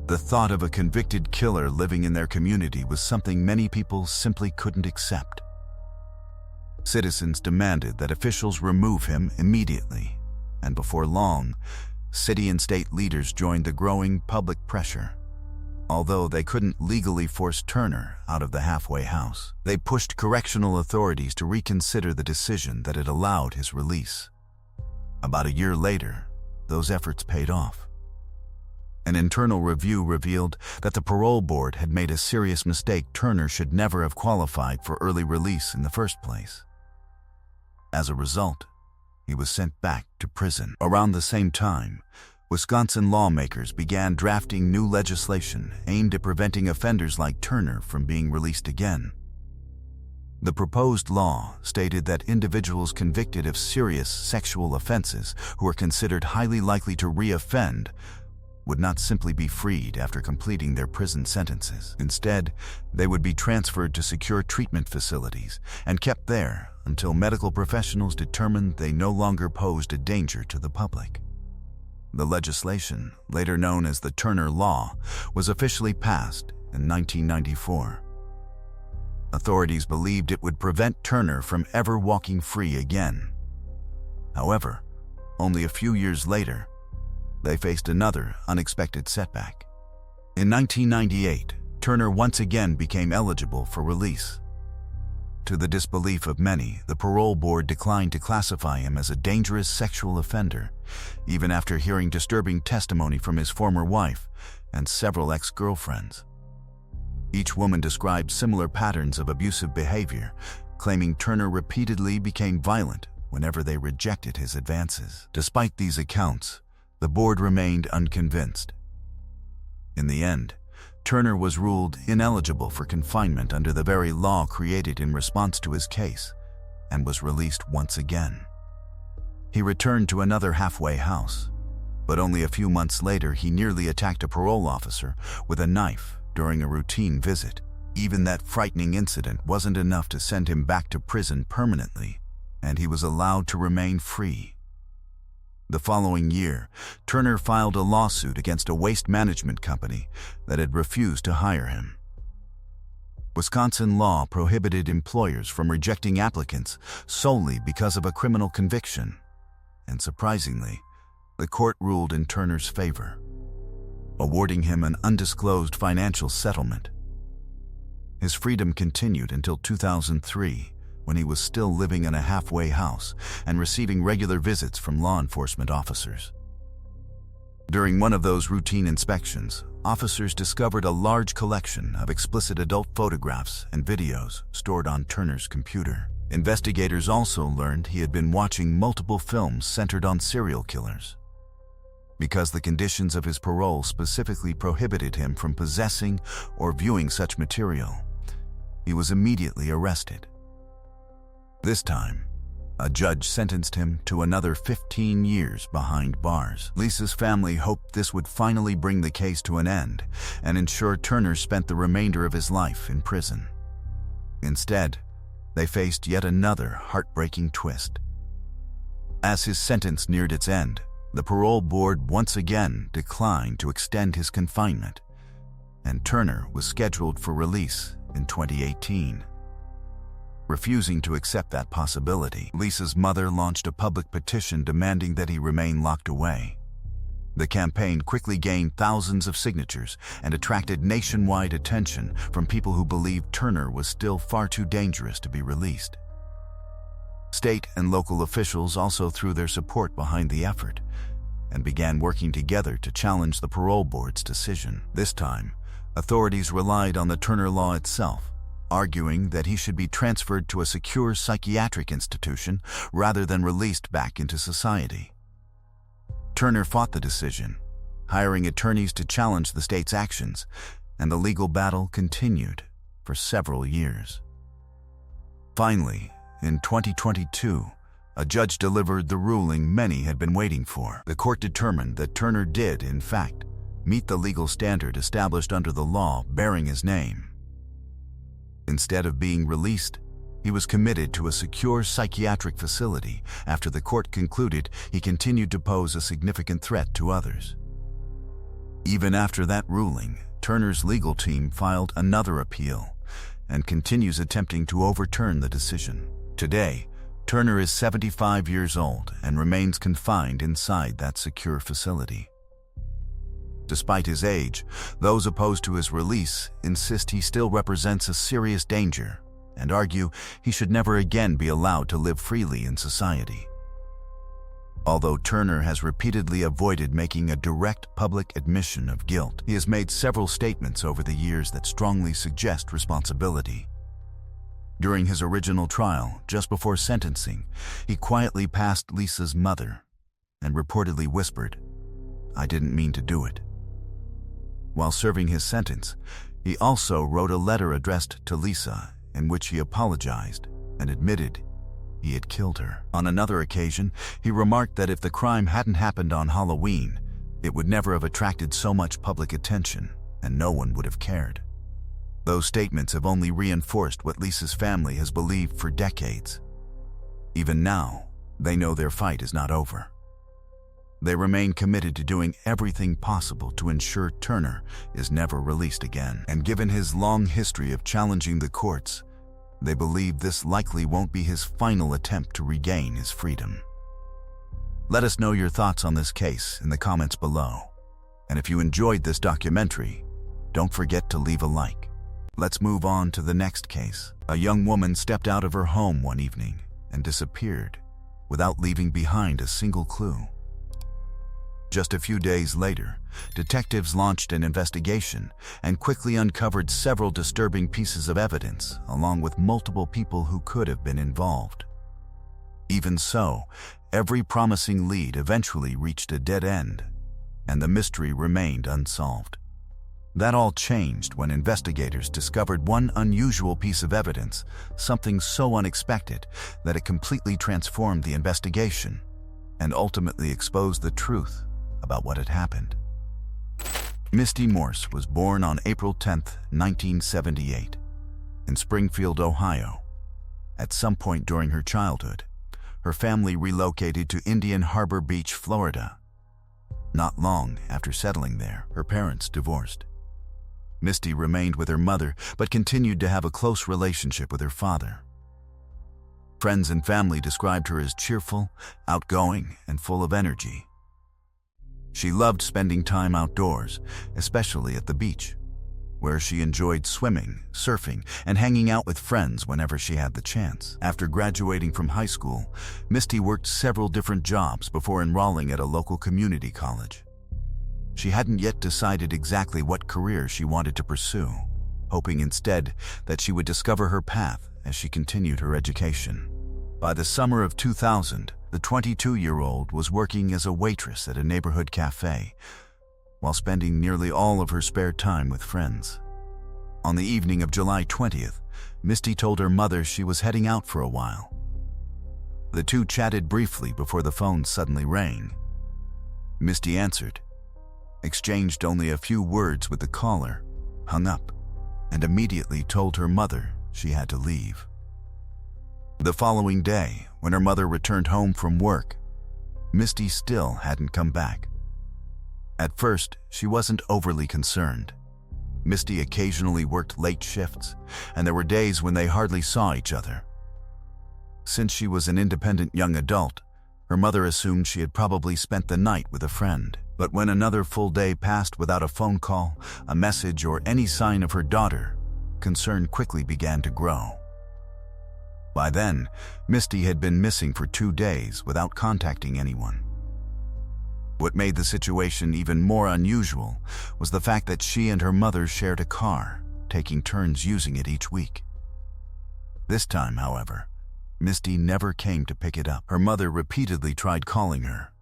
The thought of a convicted killer living in their community was something many people simply couldn't accept. Citizens demanded that officials remove him immediately, and before long, city and state leaders joined the growing public pressure. Although they couldn't legally force Turner out of the halfway house, they pushed correctional authorities to reconsider the decision that had allowed his release. About a year later, those efforts paid off. An internal review revealed that the parole board had made a serious mistake. Turner should never have qualified for early release in the first place. As a result, he was sent back to prison. Around the same time, Wisconsin lawmakers began drafting new legislation aimed at preventing offenders like Turner from being released again. The proposed law stated that individuals convicted of serious sexual offenses who were considered highly likely to reoffend would not simply be freed after completing their prison sentences. Instead, they would be transferred to secure treatment facilities and kept there until medical professionals determined they no longer posed a danger to the public. The legislation, later known as the Turner Law, was officially passed in 1994. Authorities believed it would prevent Turner from ever walking free again. However, only a few years later, they faced another unexpected setback. In 1998, Turner once again became eligible for release. To the disbelief of many, the parole board declined to classify him as a dangerous sexual offender, even after hearing disturbing testimony from his former wife and several ex-girlfriends. Each woman described similar patterns of abusive behavior, claiming Turner repeatedly became violent whenever they rejected his advances. Despite these accounts, the board remained unconvinced. In the end, Turner was ruled ineligible for confinement under the very law created in response to his case, and was released once again. He returned to another halfway house, but only a few months later he nearly attacked a parole officer with a knife during a routine visit. Even that frightening incident wasn't enough to send him back to prison permanently, and he was allowed to remain free. The following year, Turner filed a lawsuit against a waste management company that had refused to hire him. Wisconsin law prohibited employers from rejecting applicants solely because of a criminal conviction, and surprisingly, the court ruled in Turner's favor, awarding him an undisclosed financial settlement. His freedom continued until 2003, when he was still living in a halfway house and receiving regular visits from law enforcement officers. During one of those routine inspections, officers discovered a large collection of explicit adult photographs and videos stored on Turner's computer. Investigators also learned he had been watching multiple films centered on serial killers. Because the conditions of his parole specifically prohibited him from possessing or viewing such material, he was immediately arrested. This time, a judge sentenced him to another 15 years behind bars. Lisa's family hoped this would finally bring the case to an end and ensure Turner spent the remainder of his life in prison. Instead, they faced yet another heartbreaking twist. As his sentence neared its end, the parole board once again declined to extend his confinement, and Turner was scheduled for release in 2018. Refusing to accept that possibility, Lisa's mother launched a public petition demanding that he remain locked away. The campaign quickly gained thousands of signatures and attracted nationwide attention from people who believed Turner was still far too dangerous to be released. State and local officials also threw their support behind the effort and began working together to challenge the parole board's decision. This time, authorities relied on the Turner Law itself, arguing that he should be transferred to a secure psychiatric institution rather than released back into society. Turner fought the decision, hiring attorneys to challenge the state's actions, and the legal battle continued for several years. Finally, in 2022, a judge delivered the ruling many had been waiting for. The court determined that Turner did, in fact, meet the legal standard established under the law bearing his name. Instead of being released, he was committed to a secure psychiatric facility after the court concluded he continued to pose a significant threat to others. Even after that ruling, Turner's legal team filed another appeal and continues attempting to overturn the decision. Today, Turner is 75 years old and remains confined inside that secure facility. Despite his age, those opposed to his release insist he still represents a serious danger and argue he should never again be allowed to live freely in society. Although Turner has repeatedly avoided making a direct public admission of guilt, he has made several statements over the years that strongly suggest responsibility. During his original trial, just before sentencing, he quietly passed Lisa's mother and reportedly whispered, "I didn't mean to do it." While serving his sentence, he also wrote a letter addressed to Lisa in which he apologized and admitted he had killed her. On another occasion, he remarked that if the crime hadn't happened on Halloween, it would never have attracted so much public attention and no one would have cared. Those statements have only reinforced what Lisa's family has believed for decades. Even now, they know their fight is not over. They remain committed to doing everything possible to ensure Turner is never released again. And given his long history of challenging the courts, they believe this likely won't be his final attempt to regain his freedom. Let us know your thoughts on this case in the comments below. And if you enjoyed this documentary, don't forget to leave a like. Let's move on to the next case. A young woman stepped out of her home one evening and disappeared without leaving behind a single clue. Just a few days later, detectives launched an investigation and quickly uncovered several disturbing pieces of evidence, along with multiple people who could have been involved. Even so, every promising lead eventually reached a dead end, and the mystery remained unsolved. That all changed when investigators discovered one unusual piece of evidence, something so unexpected that it completely transformed the investigation and ultimately exposed the truth about what had happened. Misty Morse was born on April 10, 1978, in Springfield, Ohio. At some point during her childhood, her family relocated to Indian Harbor Beach, Florida. Not long after settling there, her parents divorced. Misty remained with her mother, but continued to have a close relationship with her father. Friends and family described her as cheerful, outgoing, and full of energy. She loved spending time outdoors, especially at the beach, where she enjoyed swimming, surfing, and hanging out with friends whenever she had the chance. After graduating from high school, Misty worked several different jobs before enrolling at a local community college. She hadn't yet decided exactly what career she wanted to pursue, hoping instead that she would discover her path as she continued her education. By the summer of 2000, the 22-year-old was working as a waitress at a neighborhood cafe, while spending nearly all of her spare time with friends. On the evening of July 20th, Misty told her mother she was heading out for a while. The two chatted briefly before the phone suddenly rang. Misty answered, exchanged only a few words with the caller, hung up, and immediately told her mother she had to leave. The following day, when her mother returned home from work, Misty still hadn't come back. At first, she wasn't overly concerned. Misty occasionally worked late shifts, and there were days when they hardly saw each other. Since she was an independent young adult, her mother assumed she had probably spent the night with a friend. But when another full day passed without a phone call, a message, or any sign of her daughter, concern quickly began to grow. By then, Misty had been missing for 2 days without contacting anyone. What made the situation even more unusual was the fact that she and her mother shared a car, taking turns using it each week. This time, however, Misty never came to pick it up. Her mother repeatedly tried calling her,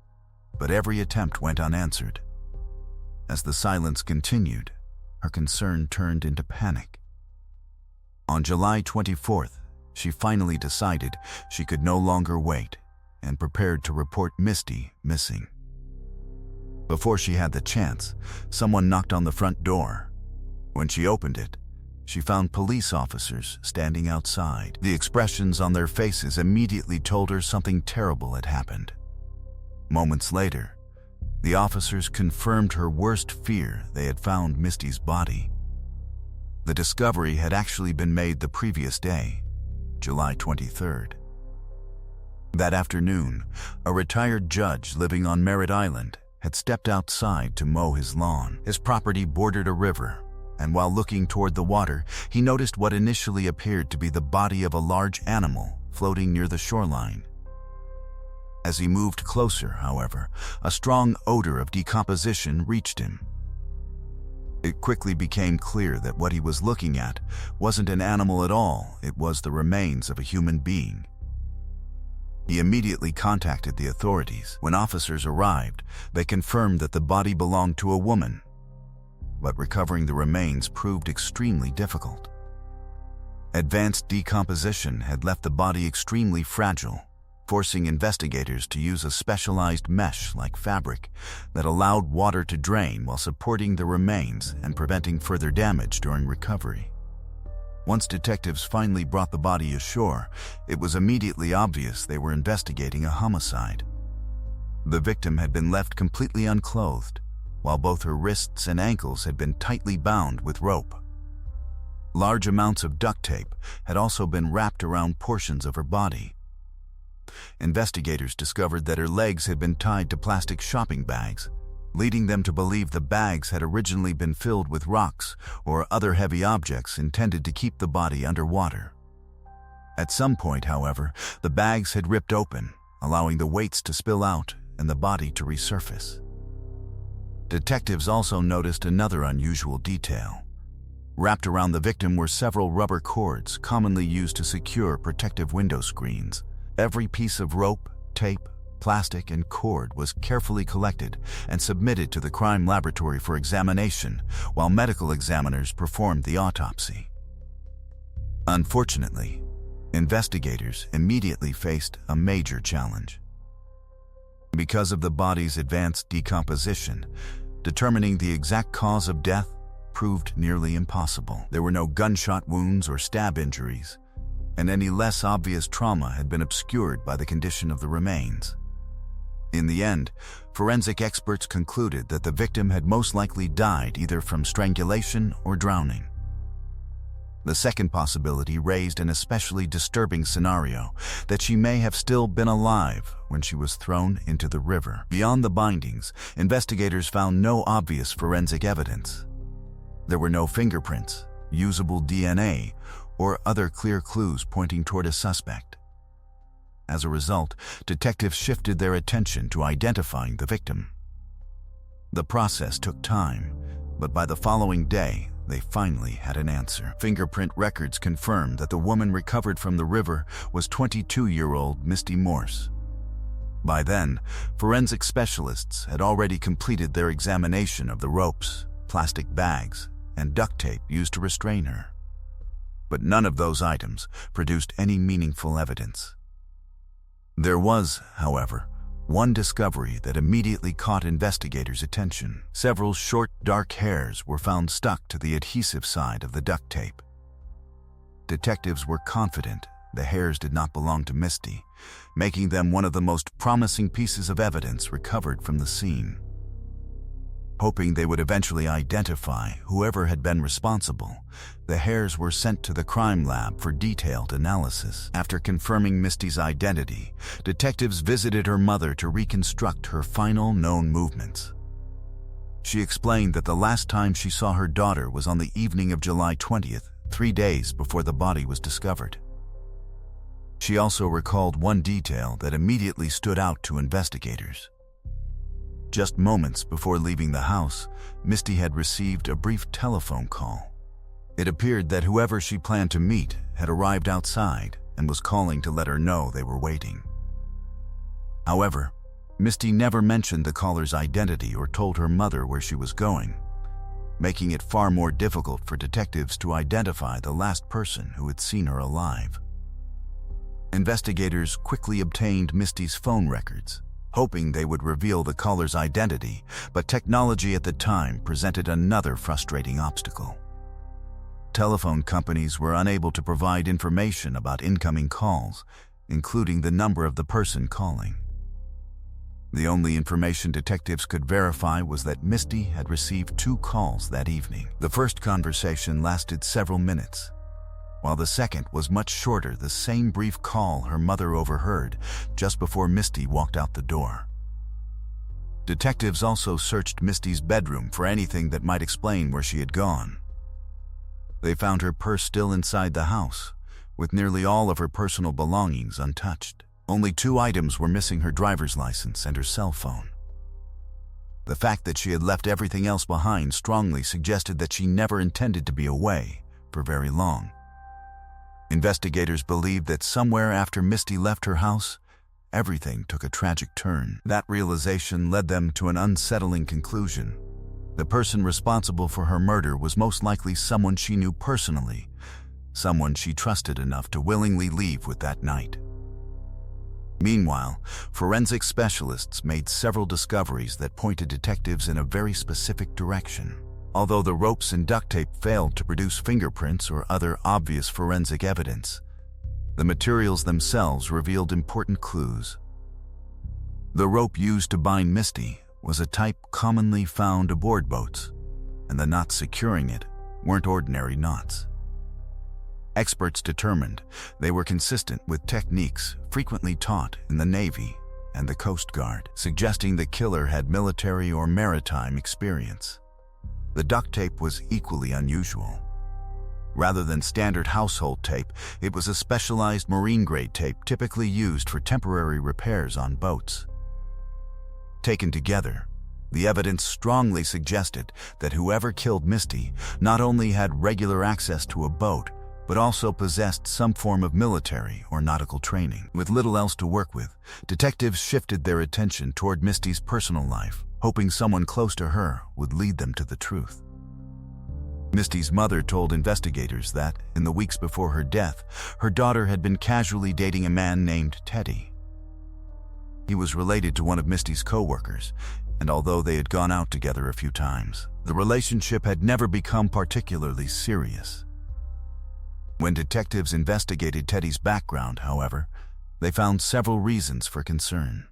but every attempt went unanswered. As the silence continued, her concern turned into panic. On July 24th, she finally decided she could no longer wait and prepared to report Misty missing. Before she had the chance, someone knocked on the front door. When she opened it, she found police officers standing outside. The expressions on their faces immediately told her something terrible had happened. Moments later, the officers confirmed her worst fear: they had found Misty's body. The discovery had actually been made the previous day, July 23rd. That afternoon, a retired judge living on Merritt Island had stepped outside to mow his lawn. His property bordered a river, and while looking toward the water, he noticed what initially appeared to be the body of a large animal floating near the shoreline. As he moved closer, however, a strong odor of decomposition reached him. It quickly became clear that what he was looking at wasn't an animal at all, it was the remains of a human being. He immediately contacted the authorities. When officers arrived, they confirmed that the body belonged to a woman, but recovering the remains proved extremely difficult. Advanced decomposition had left the body extremely fragile, forcing investigators to use a specialized mesh-like fabric that allowed water to drain while supporting the remains and preventing further damage during recovery. Once detectives finally brought the body ashore, it was immediately obvious they were investigating a homicide. The victim had been left completely unclothed, while both her wrists and ankles had been tightly bound with rope. Large amounts of duct tape had also been wrapped around portions of her body. Investigators discovered that her legs had been tied to plastic shopping bags, leading them to believe the bags had originally been filled with rocks or other heavy objects intended to keep the body underwater. At some point, however, the bags had ripped open, allowing the weights to spill out and the body to resurface. Detectives also noticed another unusual detail. Wrapped around the victim were several rubber cords commonly used to secure protective window screens. Every piece of rope, tape, plastic, and cord was carefully collected and submitted to the crime laboratory for examination, while medical examiners performed the autopsy. Unfortunately, investigators immediately faced a major challenge. Because of the body's advanced decomposition, determining the exact cause of death proved nearly impossible. There were no gunshot wounds or stab injuries, and any less obvious trauma had been obscured by the condition of the remains. In the end, forensic experts concluded that the victim had most likely died either from strangulation or drowning. The second possibility raised an especially disturbing scenario: that she may have still been alive when she was thrown into the river. Beyond the bindings, investigators found no obvious forensic evidence. There were no fingerprints, usable DNA, or other clear clues pointing toward a suspect. As a result, detectives shifted their attention to identifying the victim. The process took time, but by the following day, they finally had an answer. Fingerprint records confirmed that the woman recovered from the river was 22-year-old Misty Morse. By then, forensic specialists had already completed their examination of the ropes, plastic bags, and duct tape used to restrain her. But none of those items produced any meaningful evidence. There was, however, one discovery that immediately caught investigators' attention. Several short, dark hairs were found stuck to the adhesive side of the duct tape. Detectives were confident the hairs did not belong to Misty, making them one of the most promising pieces of evidence recovered from the scene. Hoping they would eventually identify whoever had been responsible, the hairs were sent to the crime lab for detailed analysis. After confirming Misty's identity, detectives visited her mother to reconstruct her final known movements. She explained that the last time she saw her daughter was on the evening of July 20th, 3 days before the body was discovered. She also recalled one detail that immediately stood out to investigators. Just moments before leaving the house, Misty had received a brief telephone call. It appeared that whoever she planned to meet had arrived outside and was calling to let her know they were waiting. However, Misty never mentioned the caller's identity or told her mother where she was going, making it far more difficult for detectives to identify the last person who had seen her alive. Investigators quickly obtained Misty's phone records, hoping they would reveal the caller's identity, but technology at the time presented another frustrating obstacle. Telephone companies were unable to provide information about incoming calls, including the number of the person calling. The only information detectives could verify was that Misty had received 2 calls that evening. The first conversation lasted several minutes, while the second was much shorter, the same brief call her mother overheard just before Misty walked out the door. Detectives also searched Misty's bedroom for anything that might explain where she had gone. They found her purse still inside the house, with nearly all of her personal belongings untouched. Only 2 items were missing: her driver's license and her cell phone. The fact that she had left everything else behind strongly suggested that she never intended to be away for very long. Investigators believed that somewhere after Misty left her house, everything took a tragic turn. That realization led them to an unsettling conclusion. The person responsible for her murder was most likely someone she knew personally, someone she trusted enough to willingly leave with that night. Meanwhile, forensic specialists made several discoveries that pointed detectives in a very specific direction. Although the ropes and duct tape failed to produce fingerprints or other obvious forensic evidence, the materials themselves revealed important clues. The rope used to bind Misty was a type commonly found aboard boats, and the knots securing it weren't ordinary knots. Experts determined they were consistent with techniques frequently taught in the Navy and the Coast Guard, suggesting the killer had military or maritime experience. The duct tape was equally unusual. Rather than standard household tape, it was a specialized marine-grade tape typically used for temporary repairs on boats. Taken together, the evidence strongly suggested that whoever killed Misty not only had regular access to a boat, but also possessed some form of military or nautical training. With little else to work with, detectives shifted their attention toward Misty's personal life, hoping someone close to her would lead them to the truth. Misty's mother told investigators that, in the weeks before her death, her daughter had been casually dating a man named Teddy. He was related to one of Misty's co-workers, and although they had gone out together a few times, the relationship had never become particularly serious. When detectives investigated Teddy's background, however, they found several reasons for concern.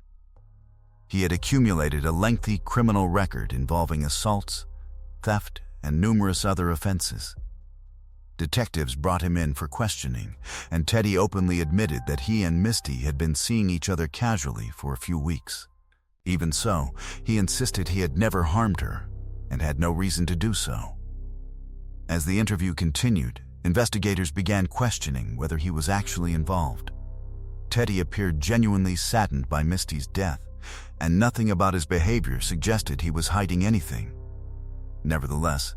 He had accumulated a lengthy criminal record involving assaults, theft, and numerous other offenses. Detectives brought him in for questioning, and Teddy openly admitted that he and Misty had been seeing each other casually for a few weeks. Even so, he insisted he had never harmed her and had no reason to do so. As the interview continued, investigators began questioning whether he was actually involved. Teddy appeared genuinely saddened by Misty's death, and nothing about his behavior suggested he was hiding anything. Nevertheless,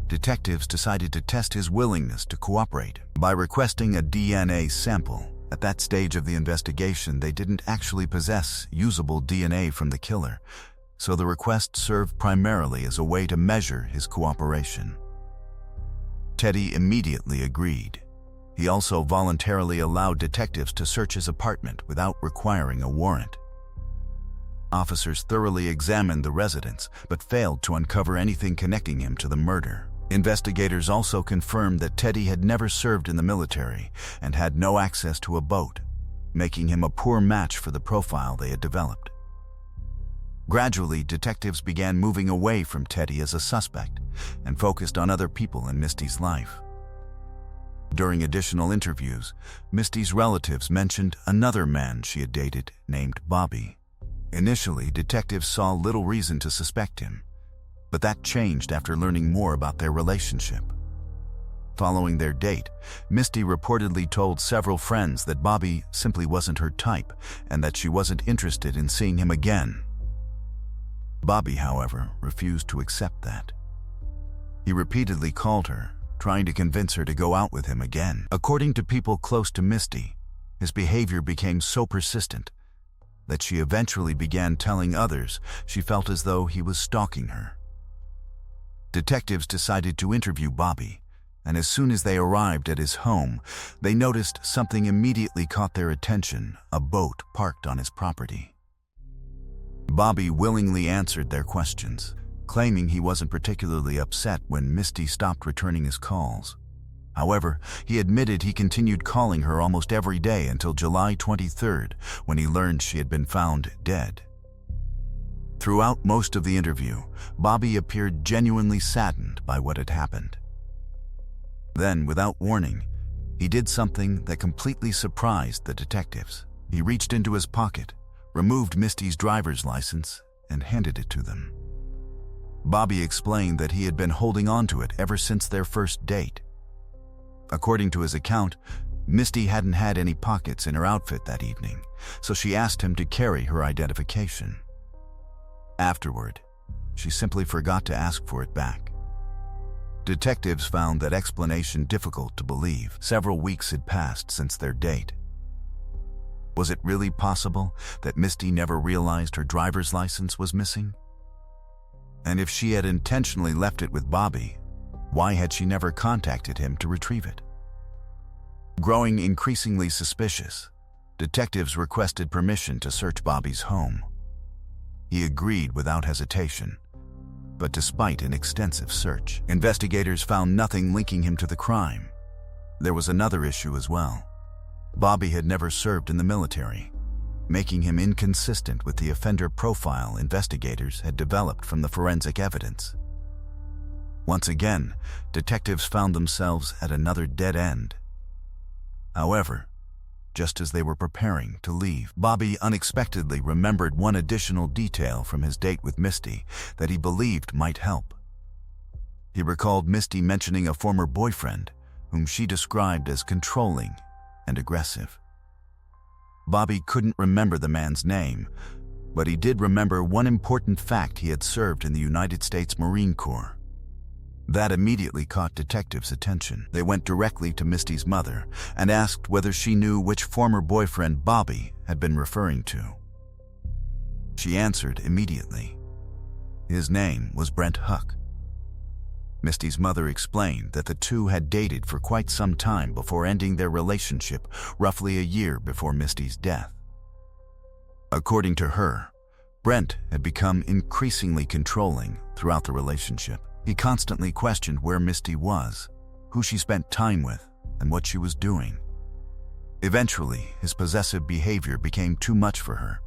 detectives decided to test his willingness to cooperate by requesting a DNA sample. At that stage of the investigation, they didn't actually possess usable DNA from the killer, so the request served primarily as a way to measure his cooperation. Teddy immediately agreed. He also voluntarily allowed detectives to search his apartment without requiring a warrant. Officers thoroughly examined the residence, but failed to uncover anything connecting him to the murder. Investigators also confirmed that Teddy had never served in the military and had no access to a boat, making him a poor match for the profile they had developed. Gradually, detectives began moving away from Teddy as a suspect and focused on other people in Misty's life. During additional interviews, Misty's relatives mentioned another man she had dated named Bobby. Initially, detectives saw little reason to suspect him, But that changed after learning more about their relationship. Following their date, Misty reportedly told several friends that Bobby simply wasn't her type and that she wasn't interested in seeing him again. Bobby, however, refused to accept that. He repeatedly called her, trying to convince her to go out with him again. According to people close to Misty, his behavior became so persistent that she eventually began telling others she felt as though he was stalking her. Detectives decided to interview Bobby, and as soon as they arrived at his home, they noticed something immediately caught their attention: a boat parked on his property. Bobby willingly answered their questions, claiming he wasn't particularly upset when Misty stopped returning his calls. However, he admitted he continued calling her almost every day until July 23rd, when he learned she had been found dead. Throughout most of the interview, Bobby appeared genuinely saddened by what had happened. Then, without warning, he did something that completely surprised the detectives. He reached into his pocket, removed Misty's driver's license, and handed it to them. Bobby explained that he had been holding on to it ever since their first date. According to his account, Misty hadn't had any pockets in her outfit that evening, so she asked him to carry her identification. Afterward, she simply forgot to ask for it back. Detectives found that explanation difficult to believe. Several weeks had passed since their date. Was it really possible that Misty never realized her driver's license was missing? And if she had intentionally left it with Bobby, why had she never contacted him to retrieve it? Growing increasingly suspicious, detectives requested permission to search Bobby's home. He agreed without hesitation, but despite an extensive search, investigators found nothing linking him to the crime. There was another issue as well. Bobby had never served in the military, making him inconsistent with the offender profile investigators had developed from the forensic evidence. Once again, detectives found themselves at another dead end. However, just as they were preparing to leave, Bobby unexpectedly remembered one additional detail from his date with Misty that he believed might help. He recalled Misty mentioning a former boyfriend whom she described as controlling and aggressive. Bobby couldn't remember the man's name, but he did remember one important fact: he had served in the United States Marine Corps. That immediately caught detectives' attention. They went directly to Misty's mother and asked whether she knew which former boyfriend Bobby had been referring to. She answered immediately. His name was Brent Huck. Misty's mother explained that the two had dated for quite some time before ending their relationship roughly a year before Misty's death. According to her, Brent had become increasingly controlling throughout the relationship. He constantly questioned where Misty was, who she spent time with, and what she was doing. Eventually, his possessive behavior became too much for her,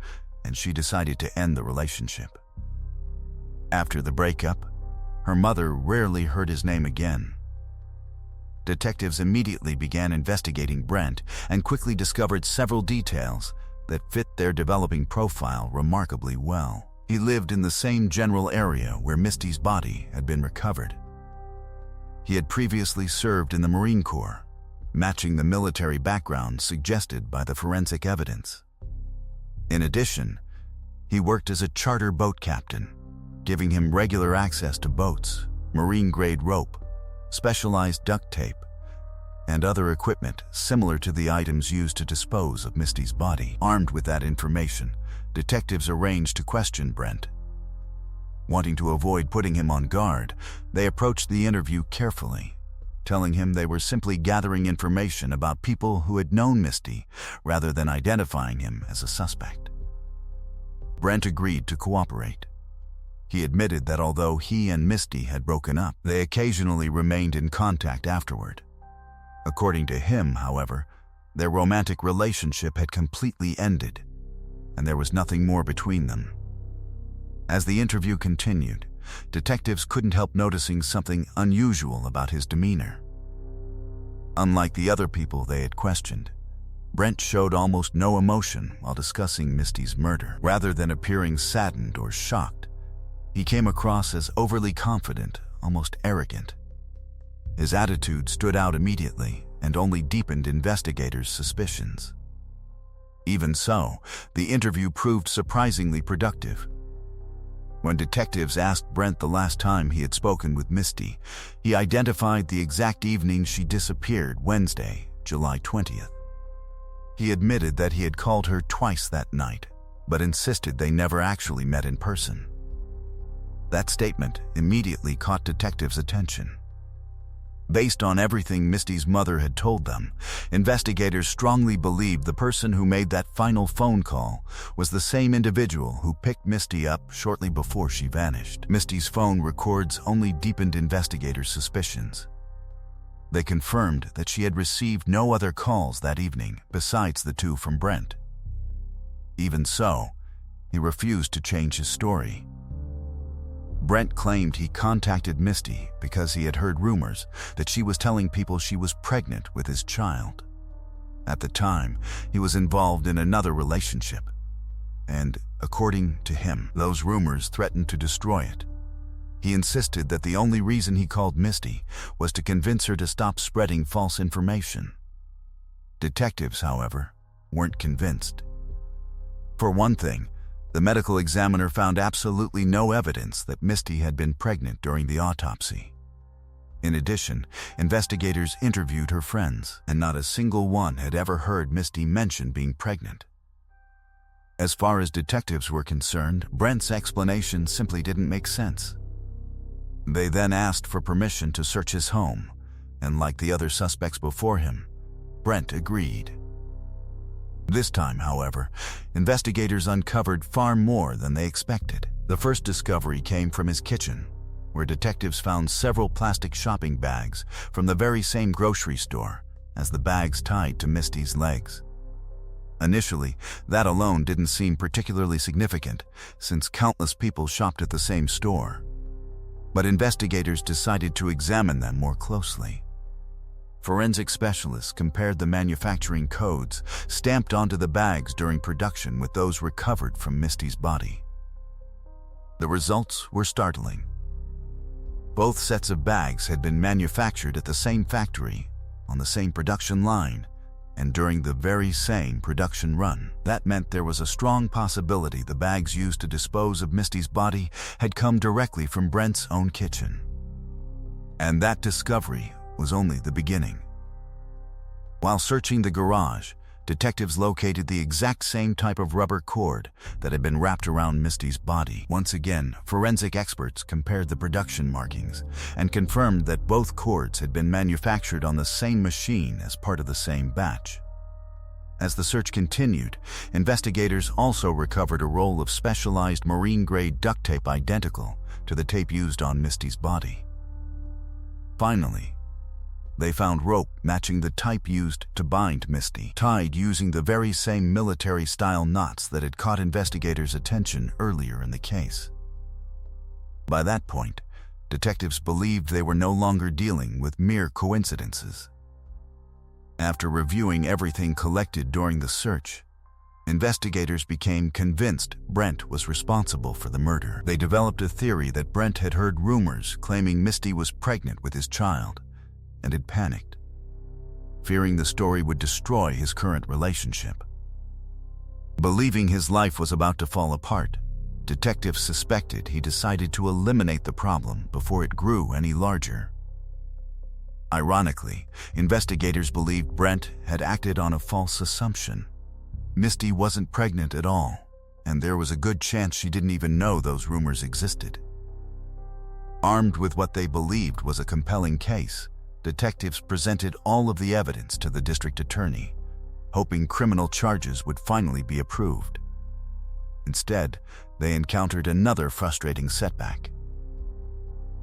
and she decided to end the relationship. After the breakup, her mother rarely heard his name again. Detectives immediately began investigating Brent and quickly discovered several details that fit their developing profile remarkably well. He lived in the same general area where Misty's body had been recovered. He had previously served in the Marine Corps, matching the military background suggested by the forensic evidence. In addition, he worked as a charter boat captain, giving him regular access to boats, marine-grade rope, specialized duct tape, and other equipment similar to the items used to dispose of Misty's body. Armed with that information, detectives arranged to question Brent. Wanting to avoid putting him on guard, they approached the interview carefully, telling him they were simply gathering information about people who had known Misty rather than identifying him as a suspect. Brent agreed to cooperate. He admitted that although he and Misty had broken up, they occasionally remained in contact afterward. According to him, however, their romantic relationship had completely ended, and there was nothing more between them. As the interview continued, detectives couldn't help noticing something unusual about his demeanor. Unlike the other people they had questioned, Brent showed almost no emotion while discussing Misty's murder. Rather than appearing saddened or shocked, He came across as overly confident, almost arrogant. His attitude stood out immediately and only deepened investigators' suspicions. Even so, the interview proved surprisingly productive. When detectives asked Brent the last time he had spoken with Misty, he identified the exact evening she disappeared, Wednesday, July 20th. He admitted that he had called her twice that night, but insisted they never actually met in person. That statement immediately caught detectives' attention. Based on everything Misty's mother had told them, investigators strongly believed the person who made that final phone call was the same individual who picked Misty up shortly before she vanished. Misty's phone records only deepened investigators' suspicions. They confirmed that she had received no other calls that evening besides the two from Brent. Even so, he refused to change his story. Brent claimed he contacted Misty because he had heard rumors that she was telling people she was pregnant with his child. At the time, he was involved in another relationship, and, according to him, those rumors threatened to destroy it. He insisted that the only reason he called Misty was to convince her to stop spreading false information. Detectives, however, weren't convinced. For one thing, the medical examiner found absolutely no evidence that Misty had been pregnant during the autopsy. In addition, investigators interviewed her friends, and not a single one had ever heard Misty mention being pregnant. As far as detectives were concerned, Brent's explanation simply didn't make sense. They then asked for permission to search his home, and like the other suspects before him, Brent agreed. This time, however, investigators uncovered far more than they expected. The first discovery came from his kitchen, where detectives found several plastic shopping bags from the very same grocery store as the bags tied to Misty's legs. Initially, that alone didn't seem particularly significant, since countless people shopped at the same store. But investigators decided to examine them more closely. Forensic specialists compared the manufacturing codes stamped onto the bags during production with those recovered from Misty's body. The results were startling. Both sets of bags had been manufactured at the same factory, on the same production line, and during the very same production run. That meant there was a strong possibility the bags used to dispose of Misty's body had come directly from Brent's own kitchen. And that discovery was only the beginning. While searching the garage, detectives located the exact same type of rubber cord that had been wrapped around Misty's body. Once again, forensic experts compared the production markings and confirmed that both cords had been manufactured on the same machine as part of the same batch. As the search continued, investigators also recovered a roll of specialized marine-grade duct tape identical to the tape used on Misty's body. Finally, they found rope matching the type used to bind Misty, tied using the very same military-style knots that had caught investigators' attention earlier in the case. By that point, detectives believed they were no longer dealing with mere coincidences. After reviewing everything collected during the search, investigators became convinced Brent was responsible for the murder. They developed a theory that Brent had heard rumors claiming Misty was pregnant with his child, and had panicked, fearing the story would destroy his current relationship. Believing his life was about to fall apart, detectives suspected he decided to eliminate the problem before it grew any larger. Ironically, investigators believed Brent had acted on a false assumption. Misty wasn't pregnant at all, and there was a good chance she didn't even know those rumors existed. Armed with what they believed was a compelling case, detectives presented all of the evidence to the district attorney, hoping criminal charges would finally be approved. Instead, they encountered another frustrating setback.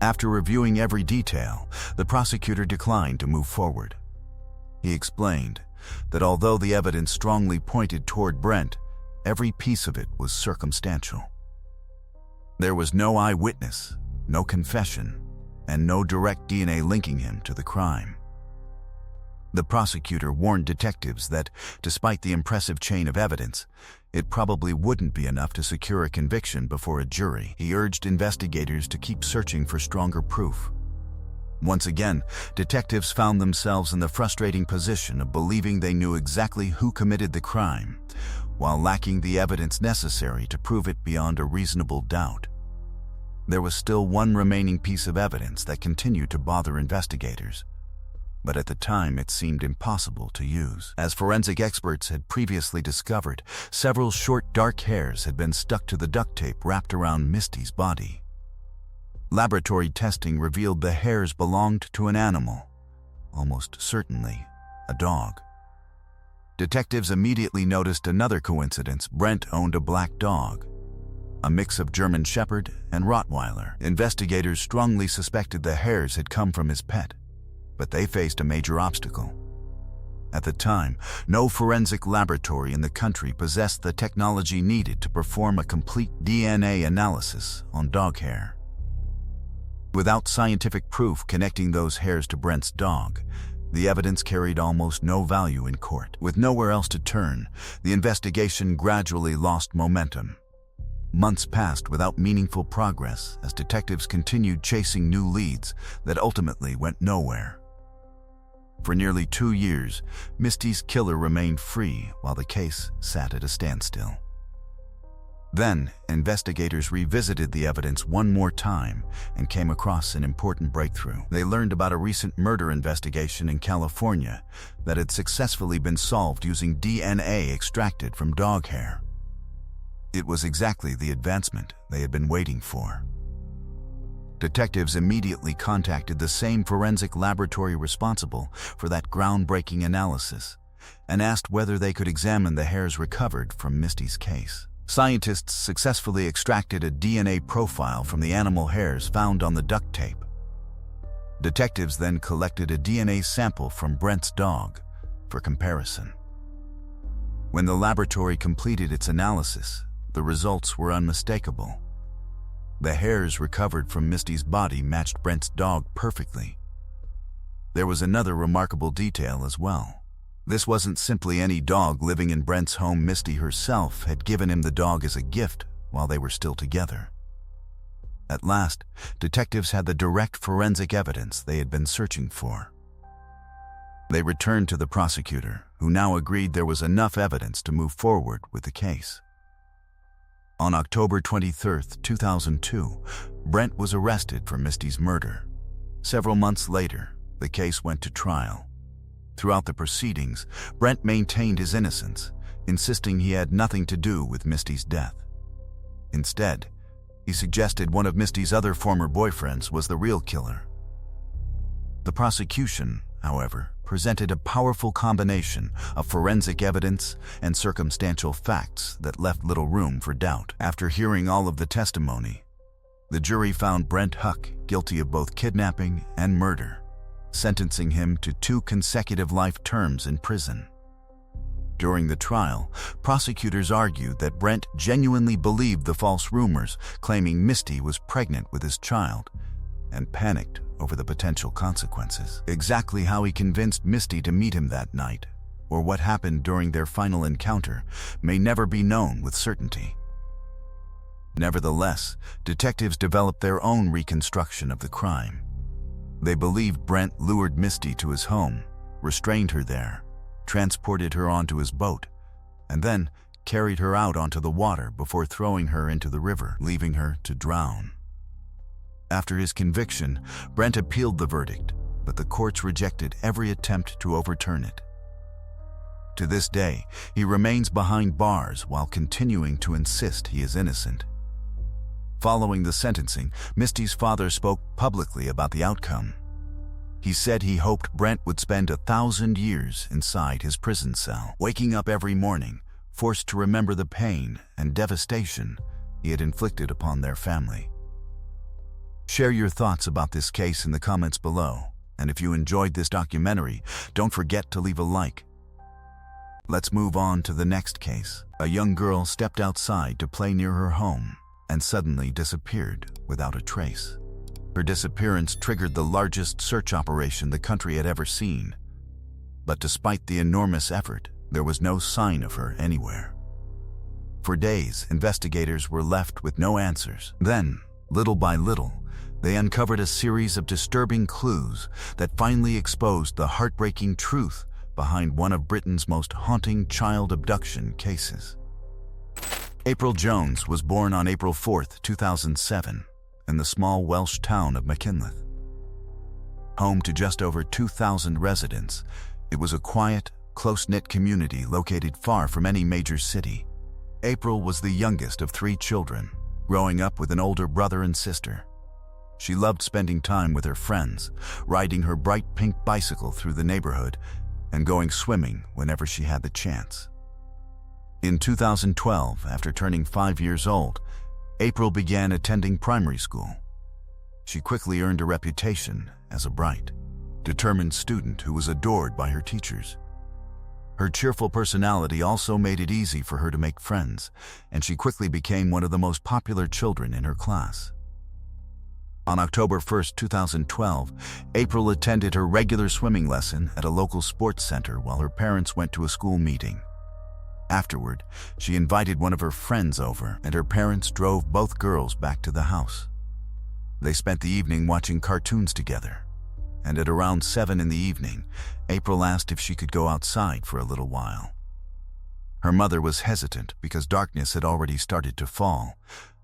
After reviewing every detail, the prosecutor declined to move forward. He explained that although the evidence strongly pointed toward Brent, every piece of it was circumstantial. There was no eyewitness, no confession, and no direct DNA linking him to the crime. The prosecutor warned detectives that, despite the impressive chain of evidence, it probably wouldn't be enough to secure a conviction before a jury. He urged investigators to keep searching for stronger proof. Once again, detectives found themselves in the frustrating position of believing they knew exactly who committed the crime, while lacking the evidence necessary to prove it beyond a reasonable doubt. There was still one remaining piece of evidence that continued to bother investigators, but at the time it seemed impossible to use. As forensic experts had previously discovered, several short dark hairs had been stuck to the duct tape wrapped around Misty's body. Laboratory testing revealed the hairs belonged to an animal, almost certainly a dog. Detectives immediately noticed another coincidence. Brent owned a black dog, a mix of German Shepherd and Rottweiler. Investigators strongly suspected the hairs had come from his pet, but they faced a major obstacle. At the time, no forensic laboratory in the country possessed the technology needed to perform a complete DNA analysis on dog hair. Without scientific proof connecting those hairs to Brent's dog, the evidence carried almost no value in court. With nowhere else to turn, the investigation gradually lost momentum. Months passed without meaningful progress as detectives continued chasing new leads that ultimately went nowhere. For nearly 2 years, Misty's killer remained free while the case sat at a standstill. Then, investigators revisited the evidence one more time and came across an important breakthrough. They learned about a recent murder investigation in California that had successfully been solved using DNA extracted from dog hair. It was exactly the advancement they had been waiting for. Detectives immediately contacted the same forensic laboratory responsible for that groundbreaking analysis and asked whether they could examine the hairs recovered from Misty's case. Scientists successfully extracted a DNA profile from the animal hairs found on the duct tape. Detectives then collected a DNA sample from Brent's dog for comparison. When the laboratory completed its analysis, the results were unmistakable. The hairs recovered from Misty's body matched Brent's dog perfectly. There was another remarkable detail as well. This wasn't simply any dog living in Brent's home. Misty herself had given him the dog as a gift while they were still together. At last, detectives had the direct forensic evidence they had been searching for. They returned to the prosecutor, who now agreed there was enough evidence to move forward with the case. On October 23, 2002, Brent was arrested for Misty's murder. Several months later, the case went to trial. Throughout the proceedings, Brent maintained his innocence, insisting he had nothing to do with Misty's death. Instead, he suggested one of Misty's other former boyfriends was the real killer. The prosecution, however, presented a powerful combination of forensic evidence and circumstantial facts that left little room for doubt. After hearing all of the testimony, the jury found Brent Huck guilty of both kidnapping and murder, sentencing him to 2 consecutive life terms in prison. During the trial, prosecutors argued that Brent genuinely believed the false rumors claiming Misty was pregnant with his child and panicked over the potential consequences. Exactly how he convinced Misty to meet him that night, or what happened during their final encounter, may never be known with certainty. Nevertheless, detectives developed their own reconstruction of the crime. They believed Brent lured Misty to his home, restrained her there, transported her onto his boat, and then carried her out onto the water before throwing her into the river, leaving her to drown. After his conviction, Brent appealed the verdict, but the courts rejected every attempt to overturn it. To this day, he remains behind bars while continuing to insist he is innocent. Following the sentencing, Misty's father spoke publicly about the outcome. He said he hoped Brent would spend 1,000 years inside his prison cell, waking up every morning, forced to remember the pain and devastation he had inflicted upon their family. Share your thoughts about this case in the comments below, and if you enjoyed this documentary, don't forget to leave a like. Let's move on to the next case. A young girl stepped outside to play near her home and suddenly disappeared without a trace. Her disappearance triggered the largest search operation the country had ever seen. But despite the enormous effort, there was no sign of her anywhere. For days, investigators were left with no answers. Then, little by little, they uncovered a series of disturbing clues that finally exposed the heartbreaking truth behind one of Britain's most haunting child abduction cases. April Jones was born on April 4, 2007, in the small Welsh town of Machynlleth. Home to just over 2,000 residents, it was a quiet, close-knit community located far from any major city. April was the youngest of 3 children, growing up with an older brother and sister. She loved spending time with her friends, riding her bright pink bicycle through the neighborhood, and going swimming whenever she had the chance. In 2012, after turning 5 years old, April began attending primary school. She quickly earned a reputation as a bright, determined student who was adored by her teachers. Her cheerful personality also made it easy for her to make friends, and she quickly became one of the most popular children in her class. On October 1, 2012, April attended her regular swimming lesson at a local sports center while her parents went to a school meeting. Afterward, she invited one of her friends over, and her parents drove both girls back to the house. They spent the evening watching cartoons together, and at around 7 in the evening, April asked if she could go outside for a little while. Her mother was hesitant because darkness had already started to fall,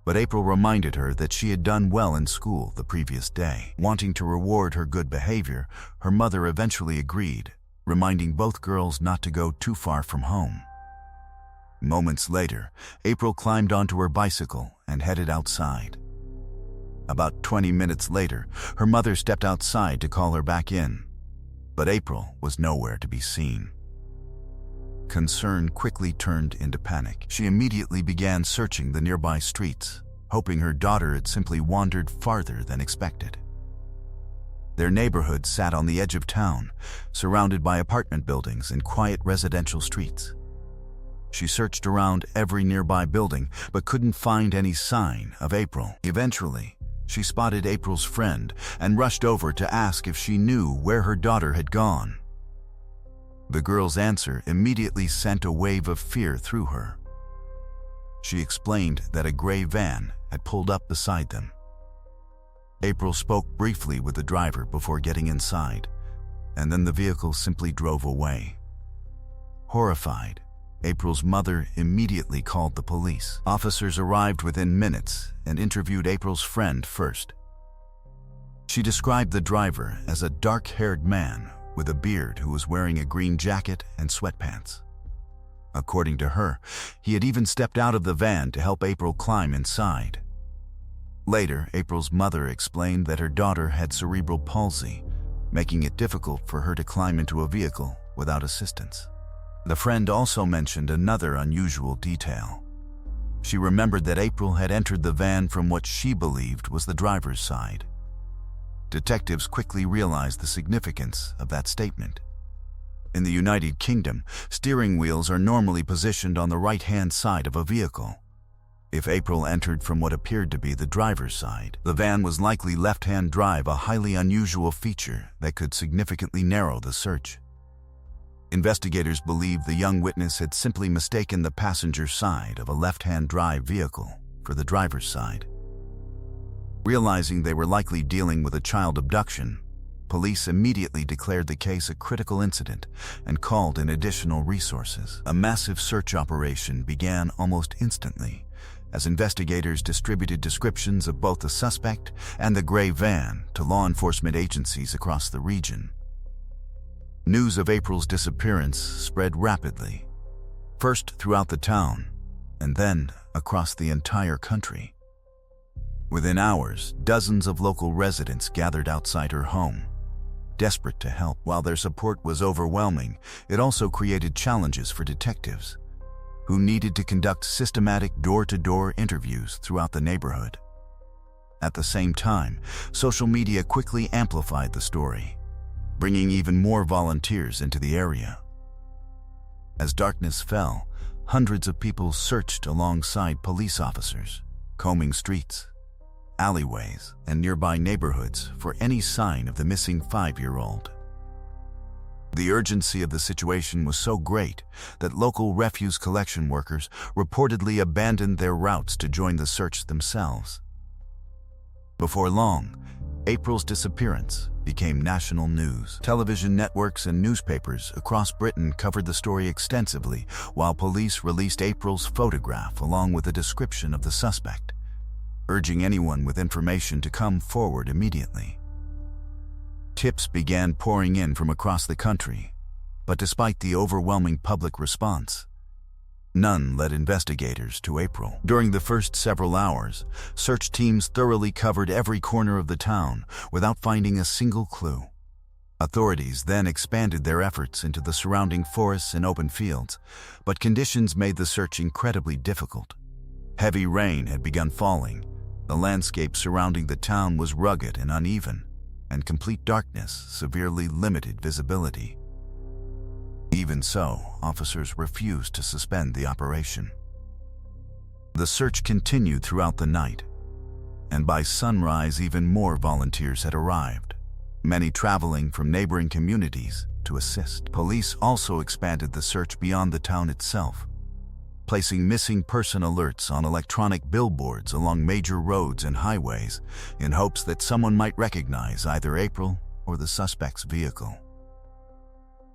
but April reminded her that she had done well in school the previous day. Wanting to reward her good behavior, her mother eventually agreed, reminding both girls not to go too far from home. Moments later, April climbed onto her bicycle and headed outside. About 20 minutes later, her mother stepped outside to call her back in, but April was nowhere to be seen. Concern quickly turned into panic. She immediately began searching the nearby streets, hoping her daughter had simply wandered farther than expected. Their neighborhood sat on the edge of town, surrounded by apartment buildings and quiet residential streets. She searched around every nearby building, but couldn't find any sign of April. Eventually, she spotted April's friend and rushed over to ask if she knew where her daughter had gone. The girl's answer immediately sent a wave of fear through her. She explained that a gray van had pulled up beside them. April spoke briefly with the driver before getting inside, and then the vehicle simply drove away. Horrified, April's mother immediately called the police. Officers arrived within minutes and interviewed April's friend first. She described the driver as a dark-haired man with a beard who was wearing a green jacket and sweatpants. According to her, he had even stepped out of the van to help April climb inside. Later, April's mother explained that her daughter had cerebral palsy, making it difficult for her to climb into a vehicle without assistance. The friend also mentioned another unusual detail. She remembered that April had entered the van from what she believed was the driver's side. Detectives quickly realized the significance of that statement. In the United Kingdom, steering wheels are normally positioned on the right-hand side of a vehicle. If April entered from what appeared to be the driver's side, the van was likely left-hand drive, a highly unusual feature that could significantly narrow the search. Investigators believe the young witness had simply mistaken the passenger side of a left-hand drive vehicle for the driver's side. Realizing they were likely dealing with a child abduction, police immediately declared the case a critical incident and called in additional resources. A massive search operation began almost instantly as investigators distributed descriptions of both the suspect and the gray van to law enforcement agencies across the region. News of April's disappearance spread rapidly, first throughout the town, and then across the entire country. Within hours, dozens of local residents gathered outside her home, desperate to help. While their support was overwhelming, it also created challenges for detectives, who needed to conduct systematic door-to-door interviews throughout the neighborhood. At the same time, social media quickly amplified the story, bringing even more volunteers into the area. As darkness fell, hundreds of people searched alongside police officers, combing streets, alleyways, and nearby neighborhoods for any sign of the missing 5-year-old. The urgency of the situation was so great that local refuse collection workers reportedly abandoned their routes to join the search themselves. Before long, April's disappearance became national news. Television networks and newspapers across Britain covered the story extensively, while police released April's photograph along with a description of the suspect, urging anyone with information to come forward immediately. Tips began pouring in from across the country, but despite the overwhelming public response, none led investigators to April. During the first several hours, search teams thoroughly covered every corner of the town without finding a single clue. Authorities then expanded their efforts into the surrounding forests and open fields, but conditions made the search incredibly difficult. Heavy rain had begun falling, the landscape surrounding the town was rugged and uneven, and complete darkness severely limited visibility. Even so, officers refused to suspend the operation. The search continued throughout the night, and by sunrise even more volunteers had arrived, many traveling from neighboring communities to assist. Police also expanded the search beyond the town itself, placing missing person alerts on electronic billboards along major roads and highways in hopes that someone might recognize either April or the suspect's vehicle.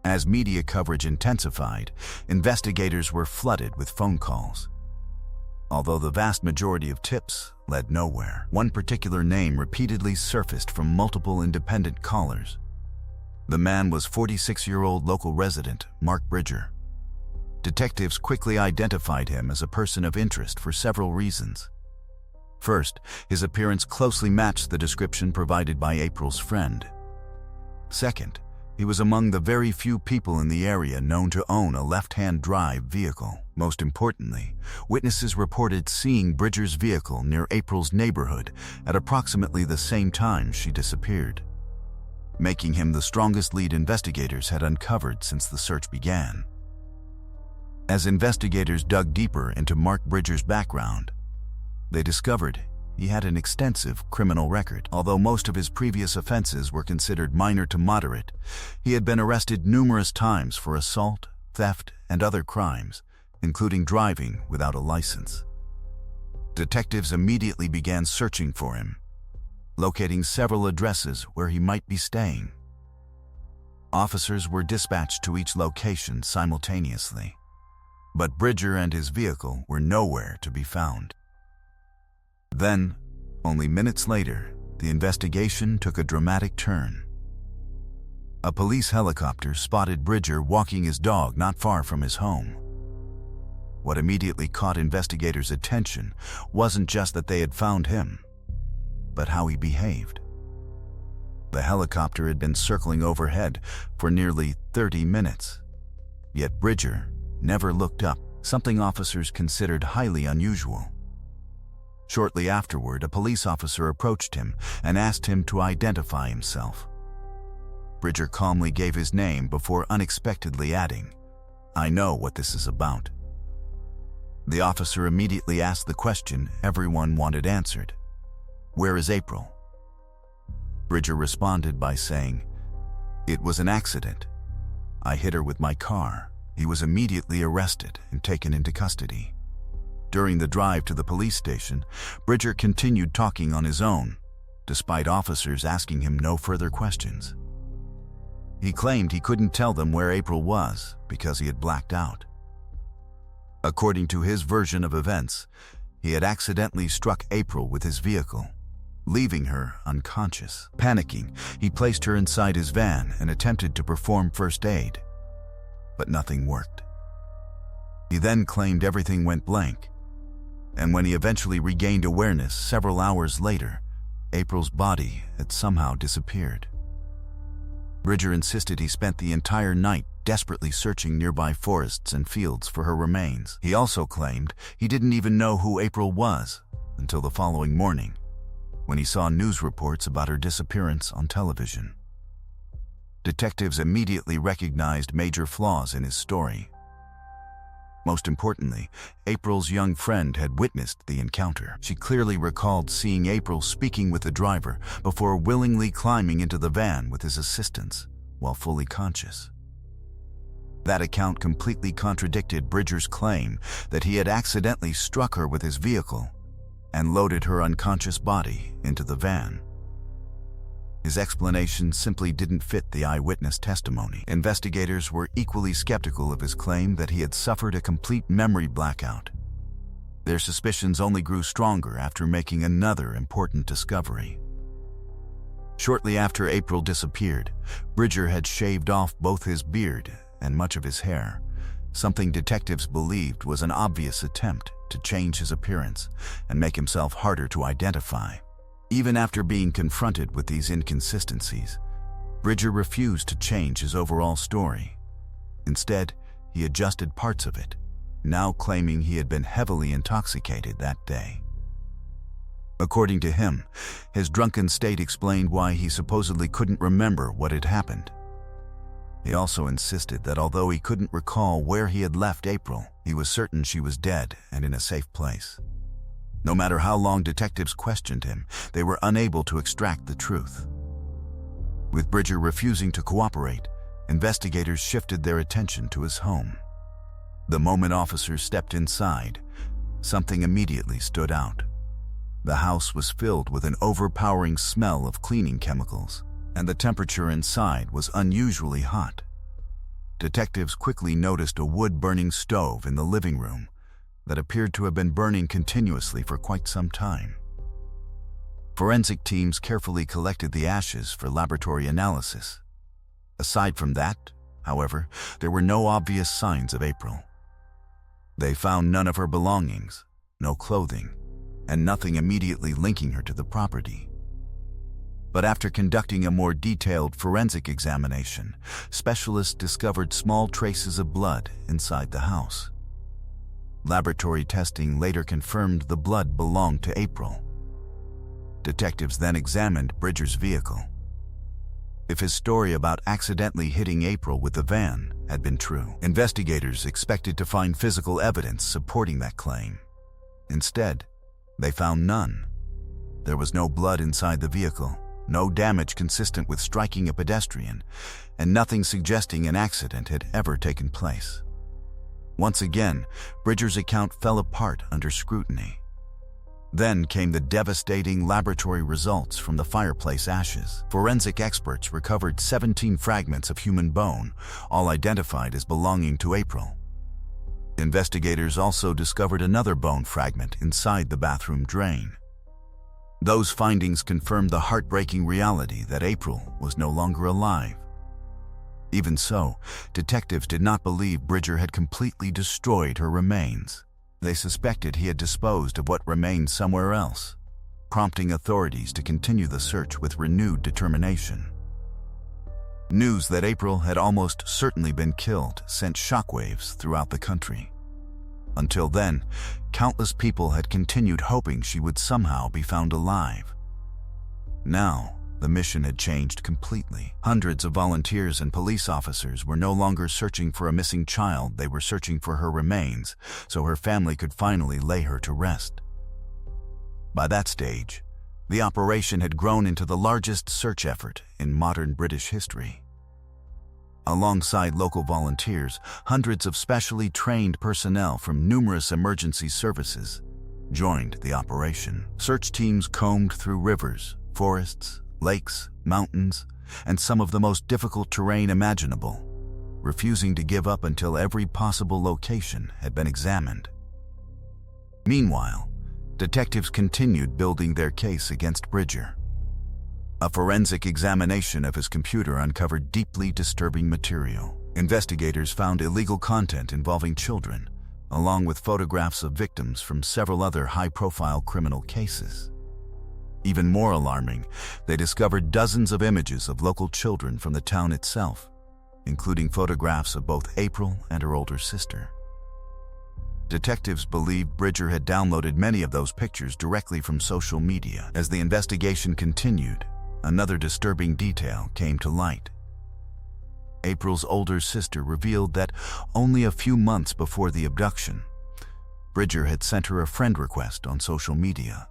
As media coverage intensified, investigators were flooded with phone calls. Although the vast majority of tips led nowhere, one particular name repeatedly surfaced from multiple independent callers. The man was 46-year-old local resident Mark Bridger. Detectives quickly identified him as a person of interest for several reasons. First, his appearance closely matched the description provided by April's friend. Second, he was among the very few people in the area known to own a left-hand drive vehicle. Most importantly, witnesses reported seeing Bridger's vehicle near April's neighborhood at approximately the same time she disappeared, making him the strongest lead investigators had uncovered since the search began. As investigators dug deeper into Mark Bridger's background, they discovered he had an extensive criminal record. Although most of his previous offenses were considered minor to moderate, he had been arrested numerous times for assault, theft, and other crimes, including driving without a license. Detectives immediately began searching for him, locating several addresses where he might be staying. Officers were dispatched to each location simultaneously, but Bridger and his vehicle were nowhere to be found. Then, only minutes later, the investigation took a dramatic turn. A police helicopter spotted Bridger walking his dog not far from his home. What immediately caught investigators' attention wasn't just that they had found him, but how he behaved. The helicopter had been circling overhead for nearly 30 minutes, yet Bridger never looked up, something officers considered highly unusual. Shortly afterward, a police officer approached him and asked him to identify himself. Bridger calmly gave his name before unexpectedly adding, "I know what this is about." The officer immediately asked the question everyone wanted answered: "Where is April?" Bridger responded by saying, "It was an accident. I hit her with my car." He was immediately arrested and taken into custody. During the drive to the police station, Bridger continued talking on his own, despite officers asking him no further questions. He claimed he couldn't tell them where April was because he had blacked out. According to his version of events, he had accidentally struck April with his vehicle, leaving her unconscious. Panicking, he placed her inside his van and attempted to perform first aid, but nothing worked. He then claimed everything went blank, and when he eventually regained awareness several hours later, April's body had somehow disappeared. Bridger insisted he spent the entire night desperately searching nearby forests and fields for her remains. He also claimed he didn't even know who April was until the following morning, when he saw news reports about her disappearance on television. Detectives immediately recognized major flaws in his story. Most importantly, April's young friend had witnessed the encounter. She clearly recalled seeing April speaking with the driver before willingly climbing into the van with his assistance while fully conscious. That account completely contradicted Bridger's claim that he had accidentally struck her with his vehicle and loaded her unconscious body into the van. His explanation simply didn't fit the eyewitness testimony. Investigators were equally skeptical of his claim that he had suffered a complete memory blackout. Their suspicions only grew stronger after making another important discovery. Shortly after April disappeared, Bridger had shaved off both his beard and much of his hair, something detectives believed was an obvious attempt to change his appearance and make himself harder to identify. Even after being confronted with these inconsistencies, Bridger refused to change his overall story. Instead, he adjusted parts of it, now claiming he had been heavily intoxicated that day. According to him, his drunken state explained why he supposedly couldn't remember what had happened. He also insisted that although he couldn't recall where he had left April, he was certain she was dead and in a safe place. No matter how long detectives questioned him, they were unable to extract the truth. With Bridger refusing to cooperate, investigators shifted their attention to his home. The moment officers stepped inside, something immediately stood out. The house was filled with an overpowering smell of cleaning chemicals, and the temperature inside was unusually hot. Detectives quickly noticed a wood-burning stove in the living room that appeared to have been burning continuously for quite some time. Forensic teams carefully collected the ashes for laboratory analysis. Aside from that, however, there were no obvious signs of April. They found none of her belongings, no clothing, and nothing immediately linking her to the property. But after conducting a more detailed forensic examination, specialists discovered small traces of blood inside the house. Laboratory testing later confirmed the blood belonged to April. Detectives then examined Bridger's vehicle. If his story about accidentally hitting April with the van had been true, investigators expected to find physical evidence supporting that claim. Instead, they found none. There was no blood inside the vehicle, no damage consistent with striking a pedestrian, and nothing suggesting an accident had ever taken place. Once again, Bridger's account fell apart under scrutiny. Then came the devastating laboratory results from the fireplace ashes. Forensic experts recovered 17 fragments of human bone, all identified as belonging to April. Investigators also discovered another bone fragment inside the bathroom drain. Those findings confirmed the heartbreaking reality that April was no longer alive. Even so, detectives did not believe Bridger had completely destroyed her remains. They suspected he had disposed of what remained somewhere else, prompting authorities to continue the search with renewed determination. News that April had almost certainly been killed sent shockwaves throughout the country. Until then, countless people had continued hoping she would somehow be found alive. Now, the mission had changed completely. Hundreds of volunteers and police officers were no longer searching for a missing child, they were searching for her remains, so her family could finally lay her to rest. By that stage, the operation had grown into the largest search effort in modern British history. Alongside local volunteers, hundreds of specially trained personnel from numerous emergency services joined the operation. Search teams combed through rivers, forests, lakes, mountains, and some of the most difficult terrain imaginable, refusing to give up until every possible location had been examined. Meanwhile, detectives continued building their case against Bridger. A forensic examination of his computer uncovered deeply disturbing material. Investigators found illegal content involving children, along with photographs of victims from several other high-profile criminal cases. Even more alarming, they discovered dozens of images of local children from the town itself, including photographs of both April and her older sister. Detectives believed Bridger had downloaded many of those pictures directly from social media. As the investigation continued, another disturbing detail came to light. April's older sister revealed that only a few months before the abduction, Bridger had sent her a friend request on social media.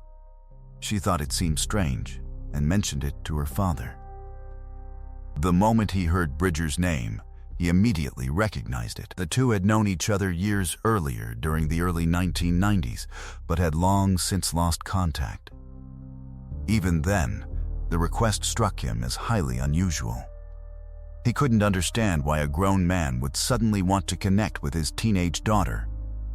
She thought it seemed strange and mentioned it to her father. The moment he heard Bridger's name, he immediately recognized it. The two had known each other years earlier during the early 1990s, but had long since lost contact. Even then, the request struck him as highly unusual. He couldn't understand why a grown man would suddenly want to connect with his teenage daughter,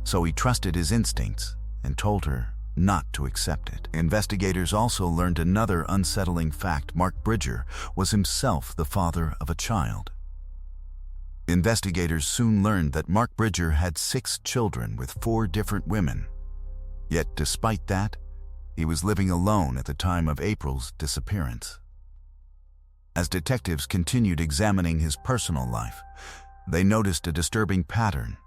so he trusted his instincts and told her not to accept it. Investigators also learned another unsettling fact: Mark Bridger was himself the father of a child. Investigators soon learned that Mark Bridger had 6 children with 4 different women. Yet despite that, he was living alone at the time of April's disappearance. As detectives continued examining his personal life, they noticed a disturbing pattern.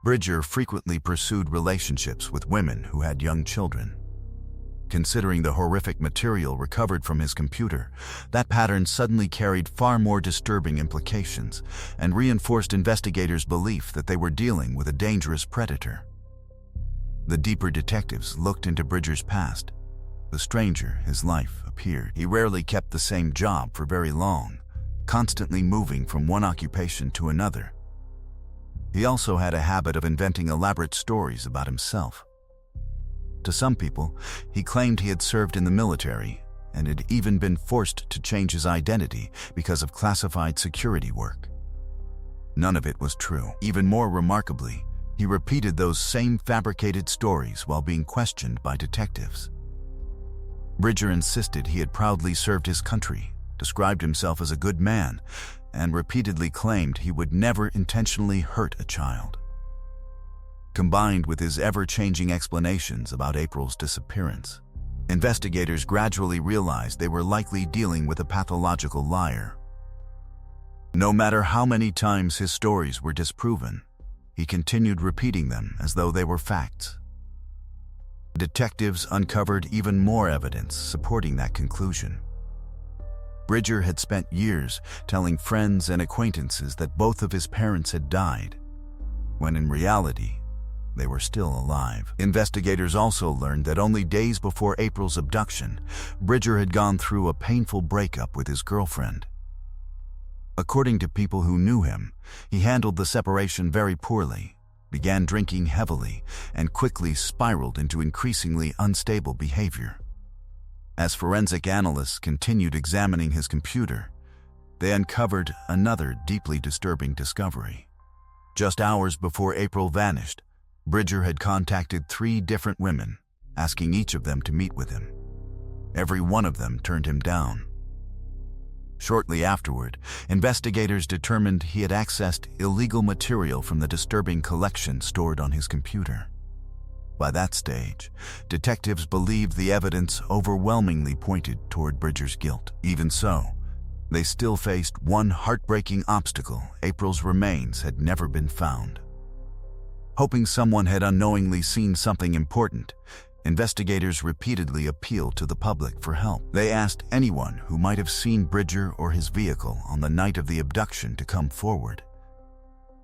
Bridger frequently pursued relationships with women who had young children. Considering the horrific material recovered from his computer, that pattern suddenly carried far more disturbing implications and reinforced investigators' belief that they were dealing with a dangerous predator. The deeper detectives looked into Bridger's past. The stranger his life appeared. He rarely kept the same job for very long, constantly moving from one occupation to another. He also had a habit of inventing elaborate stories about himself. To some people, he claimed he had served in the military and had even been forced to change his identity because of classified security work. None of it was true. Even more remarkably, he repeated those same fabricated stories while being questioned by detectives. Bridger insisted he had proudly served his country, described himself as a good man, and repeatedly claimed he would never intentionally hurt a child. Combined with his ever-changing explanations about April's disappearance, investigators gradually realized they were likely dealing with a pathological liar. No matter how many times his stories were disproven, he continued repeating them as though they were facts. Detectives uncovered even more evidence supporting that conclusion. Bridger had spent years telling friends and acquaintances that both of his parents had died, when in reality, they were still alive. Investigators also learned that only days before April's abduction, Bridger had gone through a painful breakup with his girlfriend. According to people who knew him, he handled the separation very poorly, began drinking heavily, and quickly spiraled into increasingly unstable behavior. As forensic analysts continued examining his computer, they uncovered another deeply disturbing discovery. Just hours before April vanished, Bridger had contacted 3 different women, asking each of them to meet with him. Every one of them turned him down. Shortly afterward, investigators determined he had accessed illegal material from the disturbing collection stored on his computer. By that stage, detectives believed the evidence overwhelmingly pointed toward Bridger's guilt. Even so, they still faced one heartbreaking obstacle: April's remains had never been found. Hoping someone had unknowingly seen something important, investigators repeatedly appealed to the public for help. They asked anyone who might have seen Bridger or his vehicle on the night of the abduction to come forward,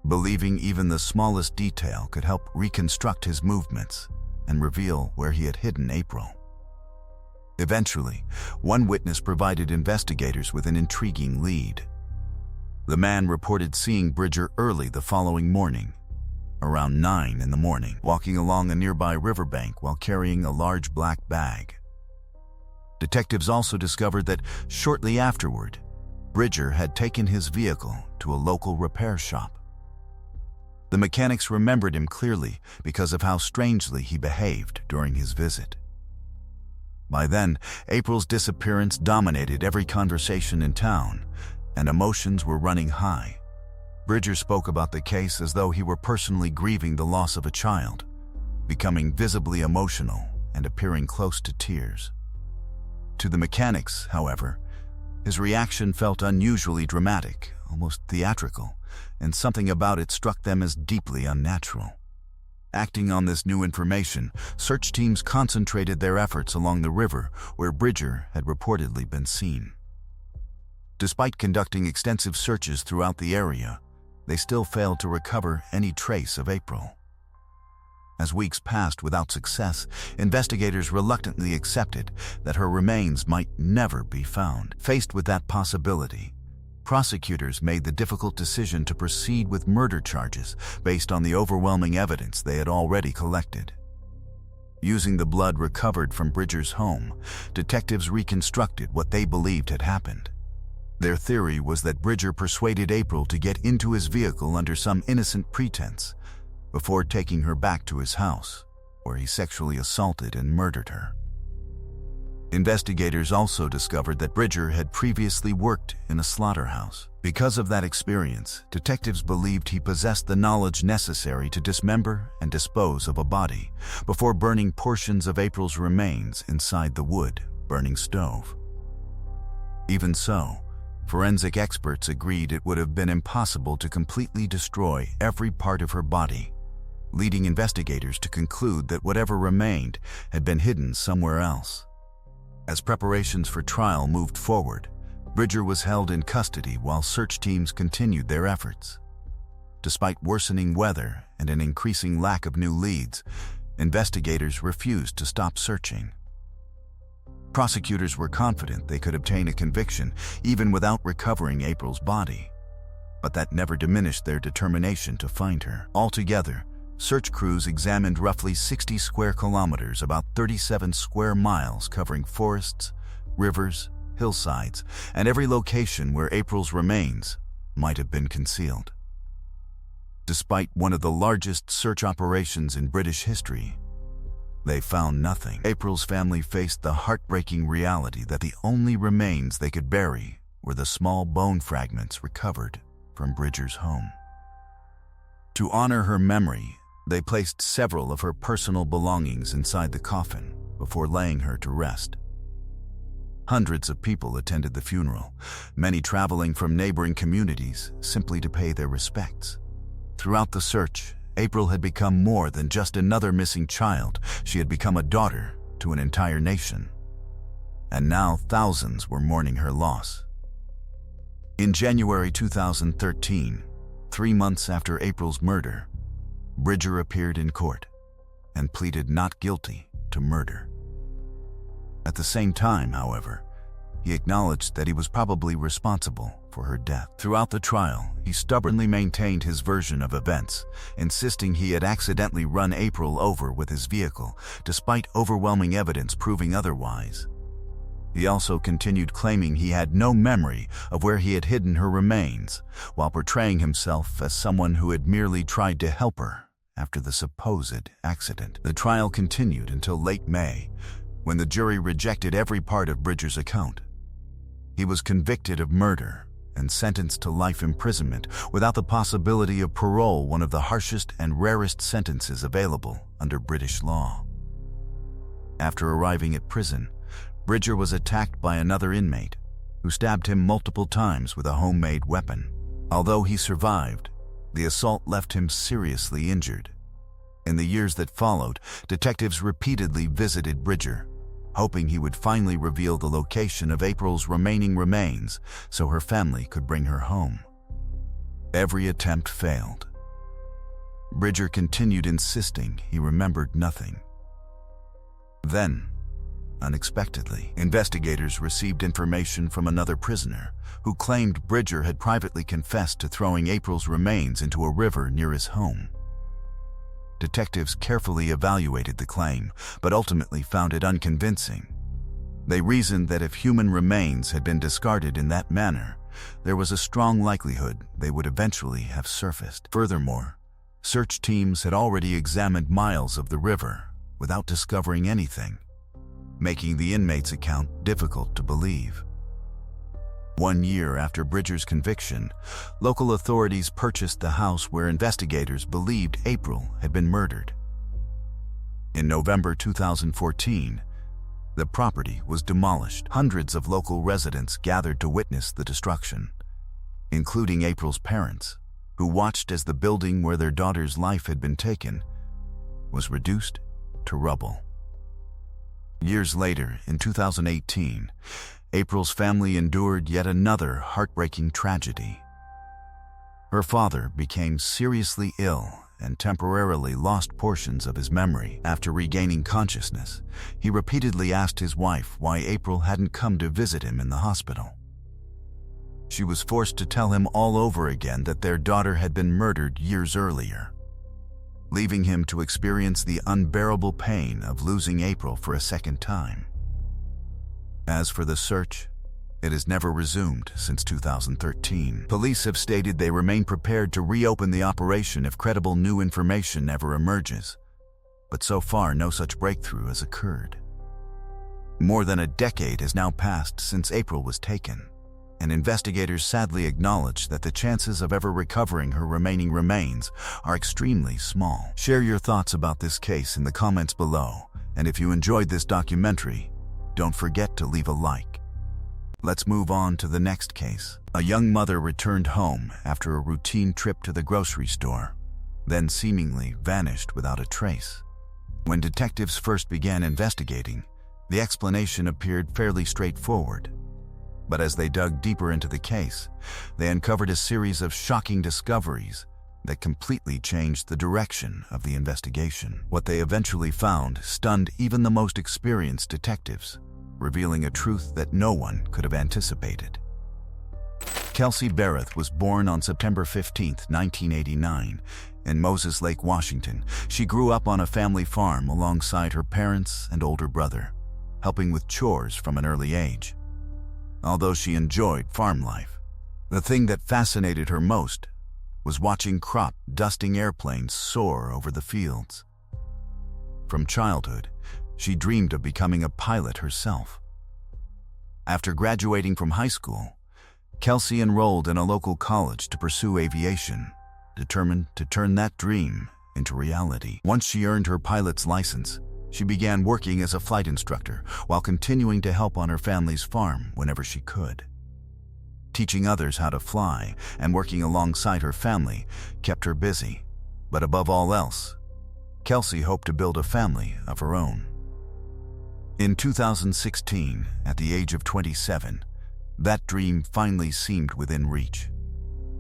believing even the smallest detail could help reconstruct his movements and reveal where he had hidden April. Eventually, one witness provided investigators with an intriguing lead. The man reported seeing Bridger early the following morning, around 9 in the morning, walking along a nearby riverbank while carrying a large black bag. Detectives also discovered that shortly afterward, Bridger had taken his vehicle to a local repair shop. The mechanics remembered him clearly because of how strangely he behaved during his visit. By then, April's disappearance dominated every conversation in town, and emotions were running high. Bridger spoke about the case as though he were personally grieving the loss of a child, becoming visibly emotional and appearing close to tears. To the mechanics, however, his reaction felt unusually dramatic, almost theatrical, and something about it struck them as deeply unnatural. Acting on this new information, search teams concentrated their efforts along the river where Bridger had reportedly been seen. Despite conducting extensive searches throughout the area, they still failed to recover any trace of April. As weeks passed without success, investigators reluctantly accepted that her remains might never be found. Faced with that possibility, prosecutors made the difficult decision to proceed with murder charges based on the overwhelming evidence they had already collected. Using the blood recovered from Bridger's home, detectives reconstructed what they believed had happened. Their theory was that Bridger persuaded April to get into his vehicle under some innocent pretense before taking her back to his house, where he sexually assaulted and murdered her. Investigators also discovered that Bridger had previously worked in a slaughterhouse. Because of that experience, detectives believed he possessed the knowledge necessary to dismember and dispose of a body before burning portions of April's remains inside the wood-burning stove. Even so, forensic experts agreed it would have been impossible to completely destroy every part of her body, leading investigators to conclude that whatever remained had been hidden somewhere else. As preparations for trial moved forward, Bridger was held in custody while search teams continued their efforts. Despite worsening weather and an increasing lack of new leads, investigators refused to stop searching. Prosecutors were confident they could obtain a conviction even without recovering April's body, but that never diminished their determination to find her. Altogether, search crews examined roughly 60 square kilometers, about 37 square miles, covering forests, rivers, hillsides, and every location where April's remains might have been concealed. Despite one of the largest search operations in British history, they found nothing. April's family faced the heartbreaking reality that the only remains they could bury were the small bone fragments recovered from Bridger's home. To honor her memory, they placed several of her personal belongings inside the coffin before laying her to rest. Hundreds of people attended the funeral, many traveling from neighboring communities simply to pay their respects. Throughout the search, April had become more than just another missing child. She had become a daughter to an entire nation. And now thousands were mourning her loss. In January 2013, 3 months after April's murder, Bridger appeared in court and pleaded not guilty to murder. At the same time, however, he acknowledged that he was probably responsible for her death. Throughout the trial, he stubbornly maintained his version of events, insisting he had accidentally run April over with his vehicle, despite overwhelming evidence proving otherwise. He also continued claiming he had no memory of where he had hidden her remains, while portraying himself as someone who had merely tried to help her after the supposed accident. The trial continued until late May, when the jury rejected every part of Bridger's account. He was convicted of murder and sentenced to life imprisonment without the possibility of parole, one of the harshest and rarest sentences available under British law. After arriving at prison, Bridger was attacked by another inmate, who stabbed him multiple times with a homemade weapon. Although he survived, the assault left him seriously injured. In the years that followed, detectives repeatedly visited Bridger, hoping he would finally reveal the location of April's remaining remains so her family could bring her home. Every attempt failed. Bridger continued insisting he remembered nothing. Then, unexpectedly, investigators received information from another prisoner who claimed Bridger had privately confessed to throwing April's remains into a river near his home. Detectives carefully evaluated the claim, but ultimately found it unconvincing. They reasoned that if human remains had been discarded in that manner, there was a strong likelihood they would eventually have surfaced. Furthermore, search teams had already examined miles of the river without discovering anything, making the inmate's account difficult to believe. 1 year after Bridger's conviction, local authorities purchased the house where investigators believed April had been murdered. In November 2014, the property was demolished. Hundreds of local residents gathered to witness the destruction, including April's parents, who watched as the building where their daughter's life had been taken was reduced to rubble. Years later, in 2018, April's family endured yet another heartbreaking tragedy. Her father became seriously ill and temporarily lost portions of his memory. After regaining consciousness, he repeatedly asked his wife why April hadn't come to visit him in the hospital. She was forced to tell him all over again that their daughter had been murdered years earlier, leaving him to experience the unbearable pain of losing April for a second time. As for the search, it has never resumed since 2013. Police have stated they remain prepared to reopen the operation if credible new information ever emerges, but so far no such breakthrough has occurred. More than a decade has now passed since April was taken, and investigators sadly acknowledge that the chances of ever recovering her remaining remains are extremely small. Share your thoughts about this case in the comments below, and if you enjoyed this documentary, don't forget to leave a like. Let's move on to the next case. A young mother returned home after a routine trip to the grocery store, then seemingly vanished without a trace. When detectives first began investigating, the explanation appeared fairly straightforward. But as they dug deeper into the case, they uncovered a series of shocking discoveries that completely changed the direction of the investigation. What they eventually found stunned even the most experienced detectives, revealing a truth that no one could have anticipated. Kelsey Barrett was born on September 15, 1989, in Moses Lake, Washington. She grew up on a family farm alongside her parents and older brother, helping with chores from an early age. Although she enjoyed farm life, the thing that fascinated her most was watching crop-dusting airplanes soar over the fields. From childhood, she dreamed of becoming a pilot herself. After graduating from high school, Kelsey enrolled in a local college to pursue aviation, determined to turn that dream into reality. Once she earned her pilot's license, she began working as a flight instructor while continuing to help on her family's farm whenever she could. Teaching others how to fly and working alongside her family kept her busy, but above all else, Kelsey hoped to build a family of her own. In 2016, at the age of 27, that dream finally seemed within reach.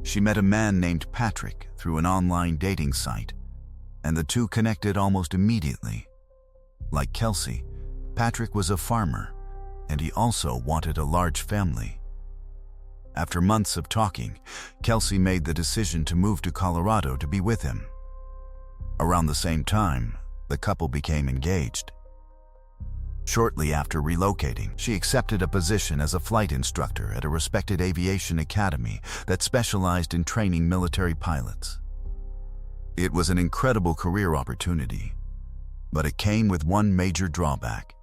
She met a man named Patrick through an online dating site, and the two connected almost immediately. Like Kelsey, Patrick was a farmer, and he also wanted a large family. After months of talking, Kelsey made the decision to move to Colorado to be with him. Around the same time, the couple became engaged. Shortly after relocating, she accepted a position as a flight instructor at a respected aviation academy that specialized in training military pilots. It was an incredible career opportunity, but it came with one major drawback.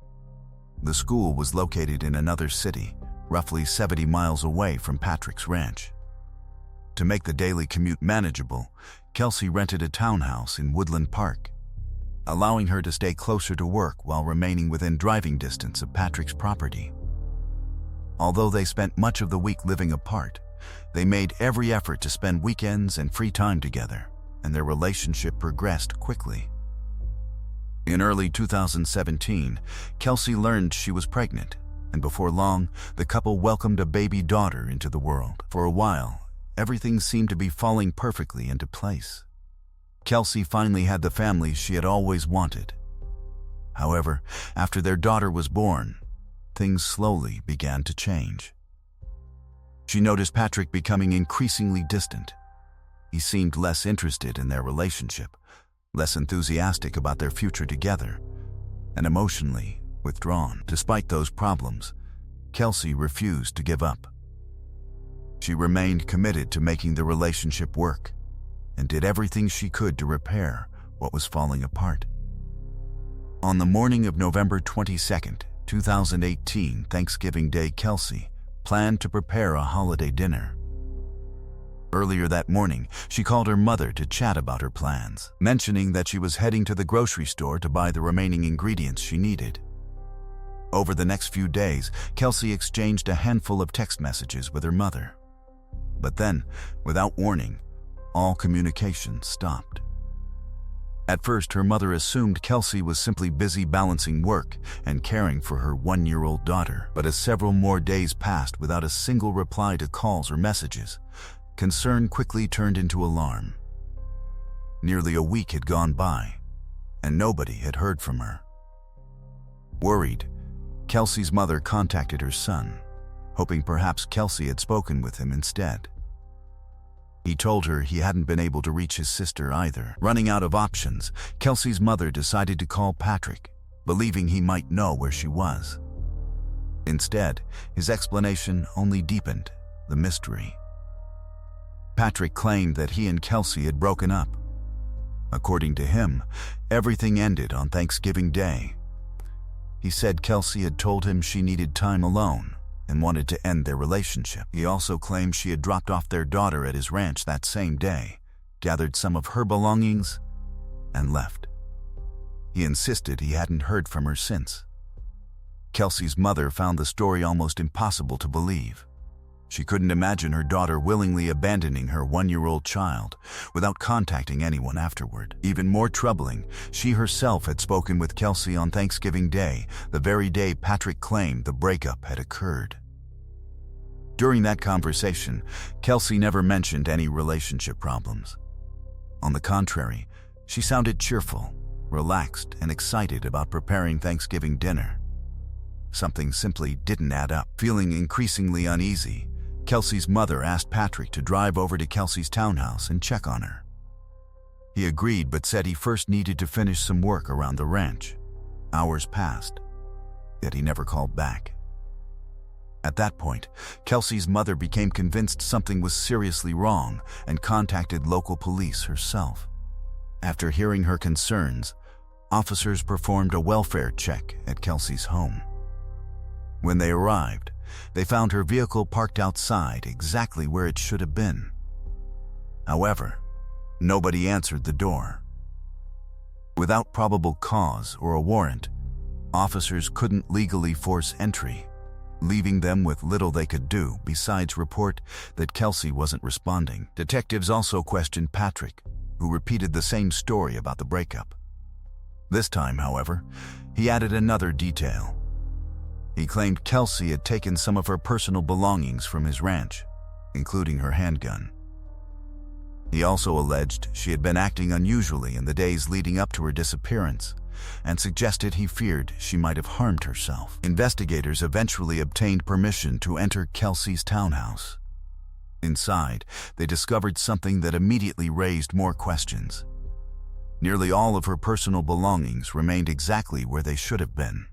The school was located in another city, roughly 70 miles away from Patrick's ranch. To make the daily commute manageable, Kelsey rented a townhouse in Woodland Park, allowing her to stay closer to work while remaining within driving distance of Patrick's property. Although they spent much of the week living apart, they made every effort to spend weekends and free time together, and their relationship progressed quickly. In early 2017, Kelsey learned she was pregnant, and before long, the couple welcomed a baby daughter into the world. For a while, everything seemed to be falling perfectly into place. Kelsey finally had the family she had always wanted. However, after their daughter was born, things slowly began to change. She noticed Patrick becoming increasingly distant. He seemed less interested in their relationship, less enthusiastic about their future together, and emotionally withdrawn. Despite those problems, Kelsey refused to give up. She remained committed to making the relationship work and did everything she could to repair what was falling apart. On the morning of November 22, 2018, Thanksgiving Day, Kelsey planned to prepare a holiday dinner. Earlier that morning, she called her mother to chat about her plans, mentioning that she was heading to the grocery store to buy the remaining ingredients she needed. Over the next few days, Kelsey exchanged a handful of text messages with her mother. But then, without warning, all communication stopped. At first, her mother assumed Kelsey was simply busy balancing work and caring for her 1-year-old daughter. But as several more days passed without a single reply to calls or messages, concern quickly turned into alarm. Nearly a week had gone by, and nobody had heard from her. Worried, Kelsey's mother contacted her son, hoping perhaps Kelsey had spoken with him instead. He told her he hadn't been able to reach his sister either. Running out of options, Kelsey's mother decided to call Patrick, believing he might know where she was. Instead, his explanation only deepened the mystery. Patrick claimed that he and Kelsey had broken up. According to him, everything ended on Thanksgiving Day. He said Kelsey had told him she needed time alone and wanted to end their relationship. He also claimed she had dropped off their daughter at his ranch that same day, gathered some of her belongings, and left. He insisted he hadn't heard from her since. Kelsey's mother found the story almost impossible to believe. She couldn't imagine her daughter willingly abandoning her 1-year-old child without contacting anyone afterward. Even more troubling, she herself had spoken with Kelsey on Thanksgiving Day, the very day Patrick claimed the breakup had occurred. During that conversation, Kelsey never mentioned any relationship problems. On the contrary, she sounded cheerful, relaxed, and excited about preparing Thanksgiving dinner. Something simply didn't add up. Feeling increasingly uneasy, Kelsey's mother asked Patrick to drive over to Kelsey's townhouse and check on her. He agreed but said he first needed to finish some work around the ranch. Hours passed, yet he never called back. At that point, Kelsey's mother became convinced something was seriously wrong and contacted local police herself. After hearing her concerns, officers performed a welfare check at Kelsey's home. When they arrived, they found her vehicle parked outside exactly where it should have been. However, nobody answered the door. Without probable cause or a warrant, officers couldn't legally force entry, leaving them with little they could do besides report that Kelsey wasn't responding. Detectives also questioned Patrick, who repeated the same story about the breakup. This time, however, he added another detail. He claimed Kelsey had taken some of her personal belongings from his ranch, including her handgun. He also alleged she had been acting unusually in the days leading up to her disappearance, and suggested he feared she might have harmed herself. Investigators eventually obtained permission to enter Kelsey's townhouse. Inside, they discovered something that immediately raised more questions. Nearly all of her personal belongings remained exactly where they should have been.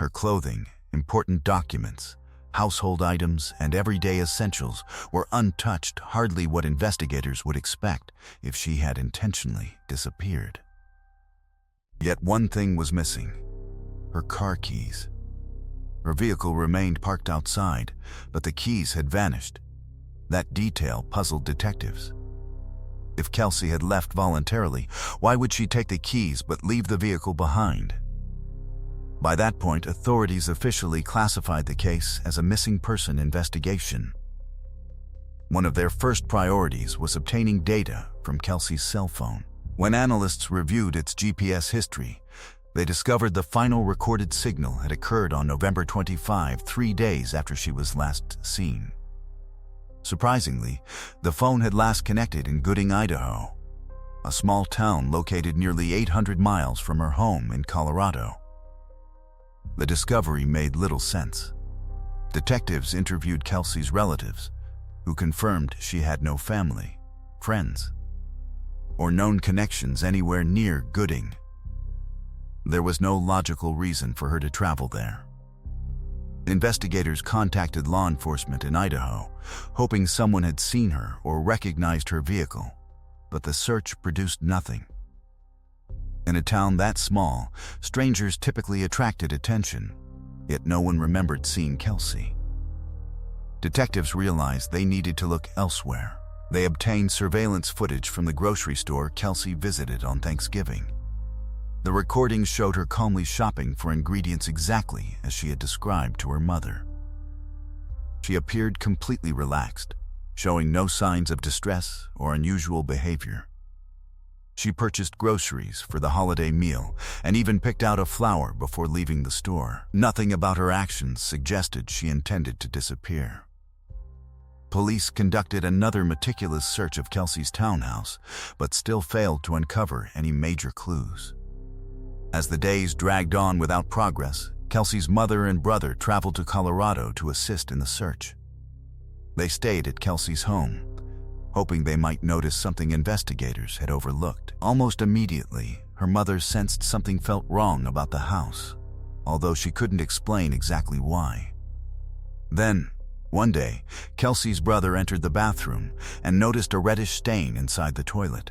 Her clothing, important documents, household items, and everyday essentials were untouched, hardly what investigators would expect if she had intentionally disappeared. Yet one thing was missing: her car keys. Her vehicle remained parked outside, but the keys had vanished. That detail puzzled detectives. If Kelsey had left voluntarily, why would she take the keys but leave the vehicle behind? By that point, authorities officially classified the case as a missing person investigation. One of their first priorities was obtaining data from Kelsey's cell phone. When analysts reviewed its GPS history, they discovered the final recorded signal had occurred on November 25, 3 days after she was last seen. Surprisingly, the phone had last connected in Gooding, Idaho, a small town located nearly 800 miles from her home in Colorado. The discovery made little sense. Detectives interviewed Kelsey's relatives, who confirmed she had no family, friends, or known connections anywhere near Gooding. There was no logical reason for her to travel there. Investigators contacted law enforcement in Idaho, hoping someone had seen her or recognized her vehicle, but the search produced nothing. In a town that small, strangers typically attracted attention, yet no one remembered seeing Kelsey. Detectives realized they needed to look elsewhere. They obtained surveillance footage from the grocery store Kelsey visited on Thanksgiving. The recordings showed her calmly shopping for ingredients exactly as she had described to her mother. She appeared completely relaxed, showing no signs of distress or unusual behavior. She purchased groceries for the holiday meal and even picked out a flower before leaving the store. Nothing about her actions suggested she intended to disappear. Police conducted another meticulous search of Kelsey's townhouse, but still failed to uncover any major clues. As the days dragged on without progress, Kelsey's mother and brother traveled to Colorado to assist in the search. They stayed at Kelsey's home, hoping they might notice something investigators had overlooked. Almost immediately, her mother sensed something felt wrong about the house, although she couldn't explain exactly why. Then, one day, Kelsey's brother entered the bathroom and noticed a reddish stain inside the toilet.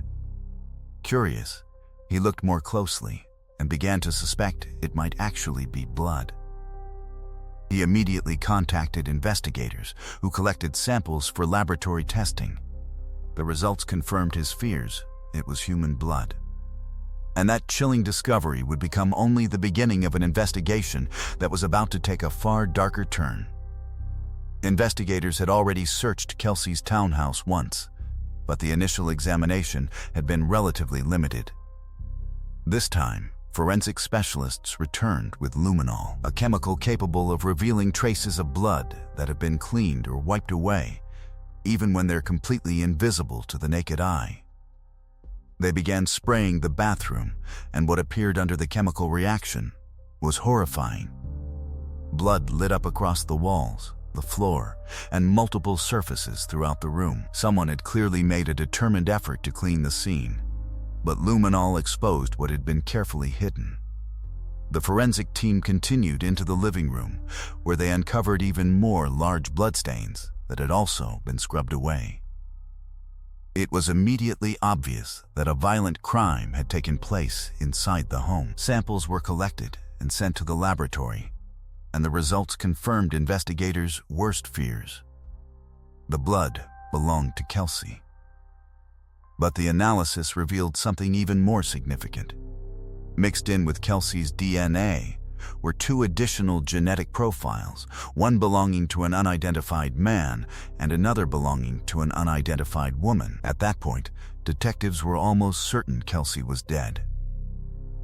Curious, he looked more closely and began to suspect it might actually be blood. He immediately contacted investigators who collected samples for laboratory testing. The results confirmed his fears. It was human blood. And that chilling discovery would become only the beginning of an investigation that was about to take a far darker turn. Investigators had already searched Kelsey's townhouse once, but the initial examination had been relatively limited. This time, forensic specialists returned with luminol, a chemical capable of revealing traces of blood that have been cleaned or wiped away, even when they're completely invisible to the naked eye. They began spraying the bathroom, and what appeared under the chemical reaction was horrifying. Blood lit up across the walls, the floor, and multiple surfaces throughout the room. Someone had clearly made a determined effort to clean the scene, but luminol exposed what had been carefully hidden. The forensic team continued into the living room, where they uncovered even more large bloodstains that had also been scrubbed away. It was immediately obvious that a violent crime had taken place inside the home. Samples were collected and sent to the laboratory, and the results confirmed investigators' worst fears. The blood belonged to Kelsey. But the analysis revealed something even more significant. Mixed in with Kelsey's DNA were two additional genetic profiles, one belonging to an unidentified man and another belonging to an unidentified woman. At that point, detectives were almost certain Kelsey was dead.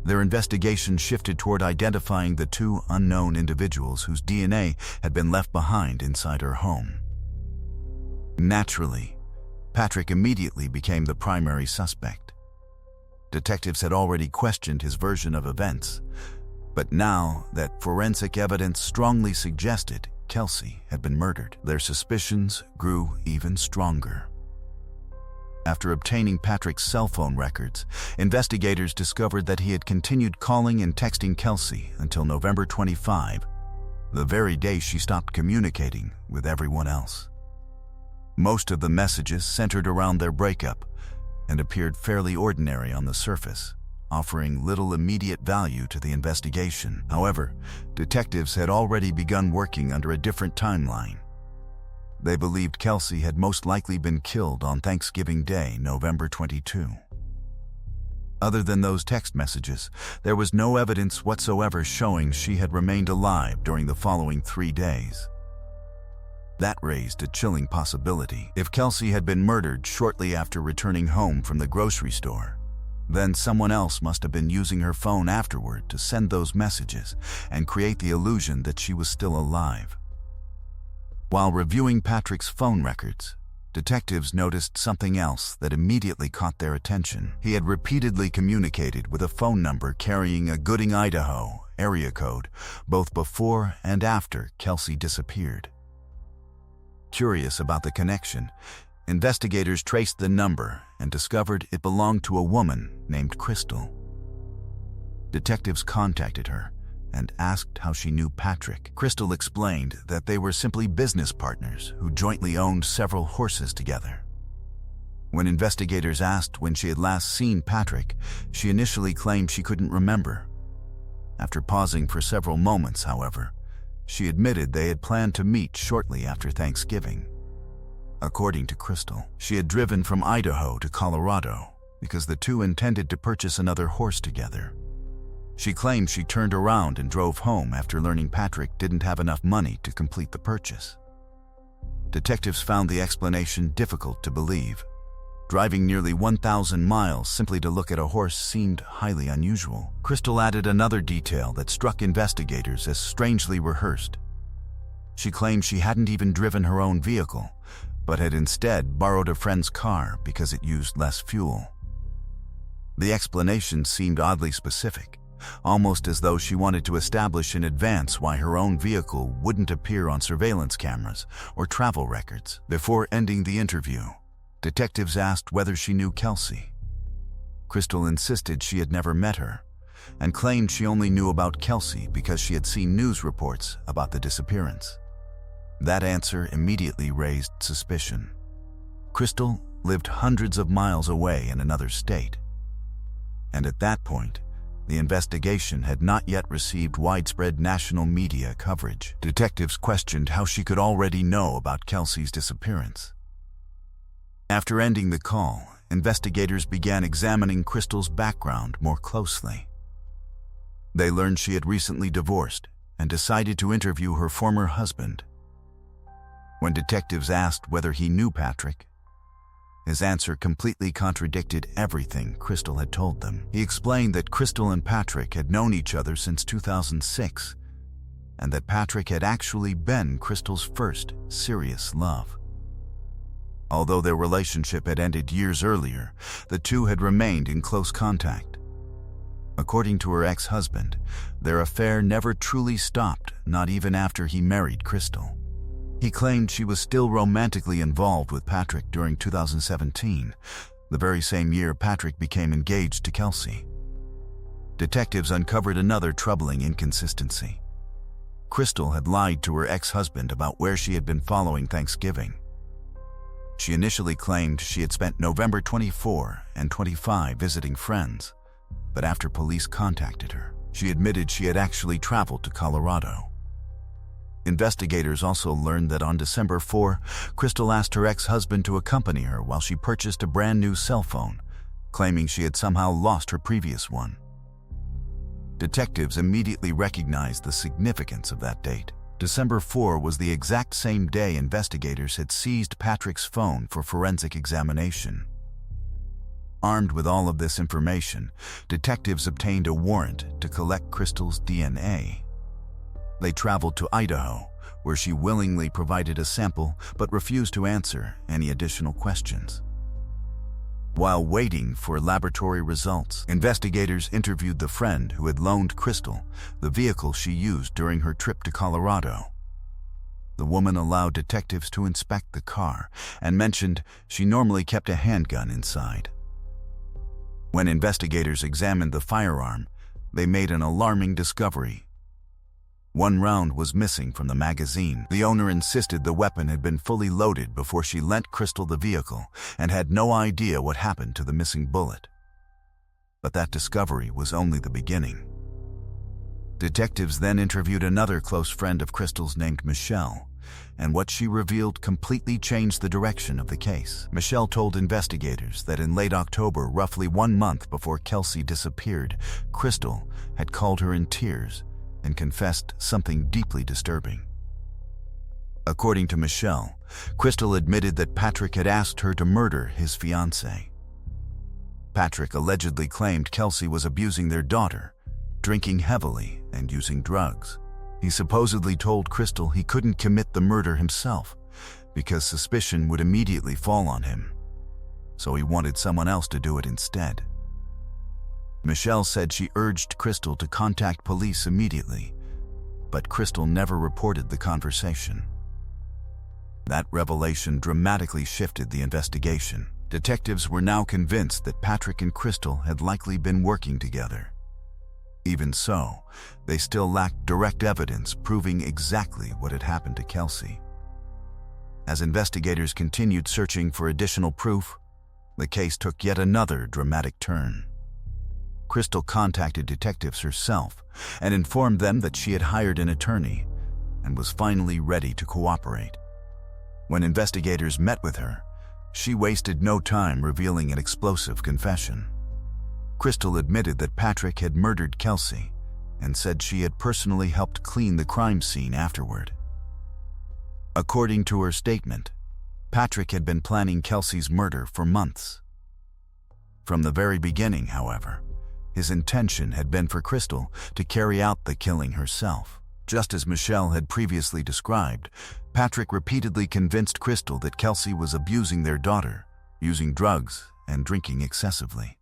Their investigation shifted toward identifying the two unknown individuals whose DNA had been left behind inside her home. Naturally, Patrick immediately became the primary suspect. Detectives had already questioned his version of events, but now that forensic evidence strongly suggested Kelsey had been murdered, their suspicions grew even stronger. After obtaining Patrick's cell phone records, investigators discovered that he had continued calling and texting Kelsey until November 25, the very day she stopped communicating with everyone else. Most of the messages centered around their breakup and appeared fairly ordinary on the surface, offering little immediate value to the investigation. However, detectives had already begun working under a different timeline. They believed Kelsey had most likely been killed on Thanksgiving Day, November 22. Other than those text messages, there was no evidence whatsoever showing she had remained alive during the following 3 days. That raised a chilling possibility. If Kelsey had been murdered shortly after returning home from the grocery store, then someone else must have been using her phone afterward to send those messages and create the illusion that she was still alive. While reviewing Patrick's phone records, detectives noticed something else that immediately caught their attention. He had repeatedly communicated with a phone number carrying a Gooding, Idaho area code, both before and after Kelsey disappeared. Curious about the connection, investigators traced the number and discovered it belonged to a woman named Crystal. Detectives contacted her and asked how she knew Patrick. Crystal explained that they were simply business partners who jointly owned several horses together. When investigators asked when she had last seen Patrick, she initially claimed she couldn't remember. After pausing for several moments, however, she admitted they had planned to meet shortly after Thanksgiving. According to Crystal, she had driven from Idaho to Colorado because the two intended to purchase another horse together. She claimed she turned around and drove home after learning Patrick didn't have enough money to complete the purchase. Detectives found the explanation difficult to believe. Driving nearly 1,000 miles simply to look at a horse seemed highly unusual. Crystal added another detail that struck investigators as strangely rehearsed. She claimed she hadn't even driven her own vehicle, but had instead borrowed a friend's car because it used less fuel. The explanation seemed oddly specific, almost as though she wanted to establish in advance why her own vehicle wouldn't appear on surveillance cameras or travel records. Before ending the interview, detectives asked whether she knew Kelsey. Crystal insisted she had never met her and claimed she only knew about Kelsey because she had seen news reports about the disappearance. That answer immediately raised suspicion. Crystal lived hundreds of miles away in another state, and at that point, the investigation had not yet received widespread national media coverage. Detectives questioned how she could already know about Kelsey's disappearance. After ending the call, investigators began examining Crystal's background more closely. They learned she had recently divorced and decided to interview her former husband. When detectives asked whether he knew Patrick, his answer completely contradicted everything Crystal had told them. He explained that Crystal and Patrick had known each other since 2006, and that Patrick had actually been Crystal's first serious love. Although their relationship had ended years earlier, the two had remained in close contact. According to her ex-husband, their affair never truly stopped, not even after he married Crystal. He claimed she was still romantically involved with Patrick during 2017, the very same year Patrick became engaged to Kelsey. Detectives uncovered another troubling inconsistency. Crystal had lied to her ex-husband about where she had been following Thanksgiving. She initially claimed she had spent November 24 and 25 visiting friends, but after police contacted her, she admitted she had actually traveled to Colorado. Investigators also learned that on December 4, Crystal asked her ex-husband to accompany her while she purchased a brand new cell phone, claiming she had somehow lost her previous one. Detectives immediately recognized the significance of that date. December 4 was the exact same day investigators had seized Patrick's phone for forensic examination. Armed with all of this information, detectives obtained a warrant to collect Crystal's DNA. They traveled to Idaho, where she willingly provided a sample but refused to answer any additional questions. While waiting for laboratory results, investigators interviewed the friend who had loaned Crystal the vehicle she used during her trip to Colorado. The woman allowed detectives to inspect the car and mentioned she normally kept a handgun inside. When investigators examined the firearm, they made an alarming discovery. One round was missing from the magazine. The owner insisted the weapon had been fully loaded before she lent Crystal the vehicle and had no idea what happened to the missing bullet. But that discovery was only the beginning. Detectives then interviewed another close friend of Crystal's named Michelle, and what she revealed completely changed the direction of the case. Michelle told investigators that in late October, roughly 1 month before Kelsey disappeared, Crystal had called her in tears and confessed something deeply disturbing. According to Michelle, Crystal admitted that Patrick had asked her to murder his fiancée. Patrick allegedly claimed Kelsey was abusing their daughter, drinking heavily and using drugs. He supposedly told Crystal he couldn't commit the murder himself because suspicion would immediately fall on him, so he wanted someone else to do it instead. Michelle said she urged Crystal to contact police immediately, but Crystal never reported the conversation. That revelation dramatically shifted the investigation. Detectives were now convinced that Patrick and Crystal had likely been working together. Even so, they still lacked direct evidence proving exactly what had happened to Kelsey. As investigators continued searching for additional proof, the case took yet another dramatic turn. Crystal contacted detectives herself and informed them that she had hired an attorney and was finally ready to cooperate. When investigators met with her, she wasted no time revealing an explosive confession. Crystal admitted that Patrick had murdered Kelsey and said she had personally helped clean the crime scene afterward. According to her statement, Patrick had been planning Kelsey's murder for months. From the very beginning, however, his intention had been for Crystal to carry out the killing herself. Just as Michelle had previously described, Patrick repeatedly convinced Crystal that Kelsey was abusing their daughter, using drugs, and drinking excessively.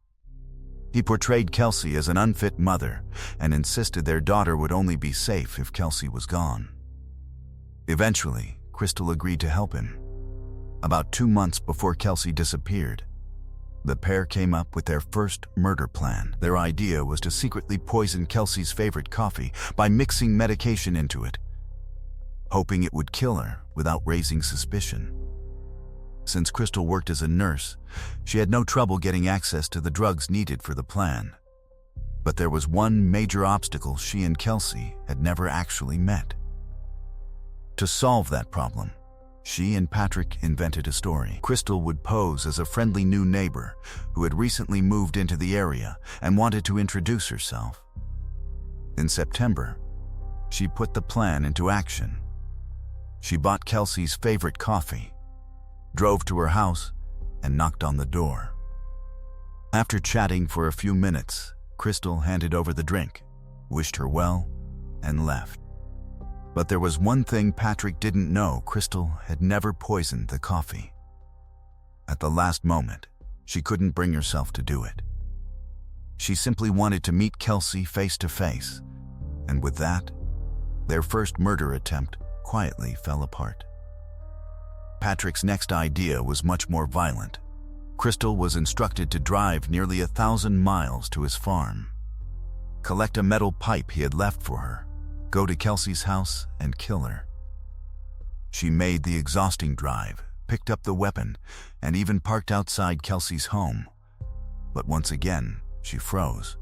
He portrayed Kelsey as an unfit mother and insisted their daughter would only be safe if Kelsey was gone. Eventually, Crystal agreed to help him. About 2 months before Kelsey disappeared, the pair came up with their first murder plan. Their idea was to secretly poison Kelsey's favorite coffee by mixing medication into it, hoping it would kill her without raising suspicion. Since Crystal worked as a nurse, she had no trouble getting access to the drugs needed for the plan. But there was one major obstacle she and Kelsey had never actually met. To solve that problem, she and Patrick invented a story. Crystal would pose as a friendly new neighbor who had recently moved into the area and wanted to introduce herself. In September, she put the plan into action. She bought Kelsey's favorite coffee, drove to her house, and knocked on the door. After chatting for a few minutes, Crystal handed over the drink, wished her well, and left. But there was one thing Patrick didn't know: Crystal had never poisoned the coffee. At the last moment, she couldn't bring herself to do it. She simply wanted to meet Kelsey face to face, and with that, their first murder attempt quietly fell apart. Patrick's next idea was much more violent. Crystal was instructed to drive nearly 1,000 miles to his farm, collect a metal pipe he had left for her, go to Kelsey's house, and kill her. She made the exhausting drive, picked up the weapon, and even parked outside Kelsey's home. But once again, she froze.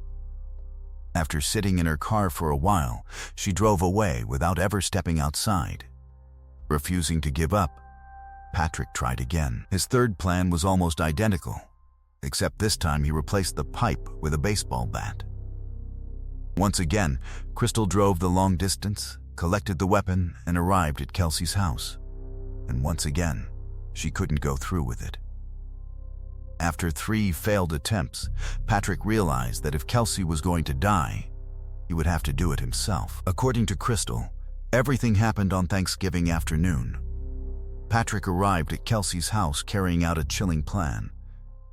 After sitting in her car for a while, she drove away without ever stepping outside. Refusing to give up, Patrick tried again. His third plan was almost identical, except this time he replaced the pipe with a baseball bat. Once again, Crystal drove the long distance, collected the weapon, and arrived at Kelsey's house. And once again, she couldn't go through with it. After 3 failed attempts, Patrick realized that if Kelsey was going to die, he would have to do it himself. According to Crystal, everything happened on Thanksgiving afternoon. Patrick arrived at Kelsey's house carrying out a chilling plan.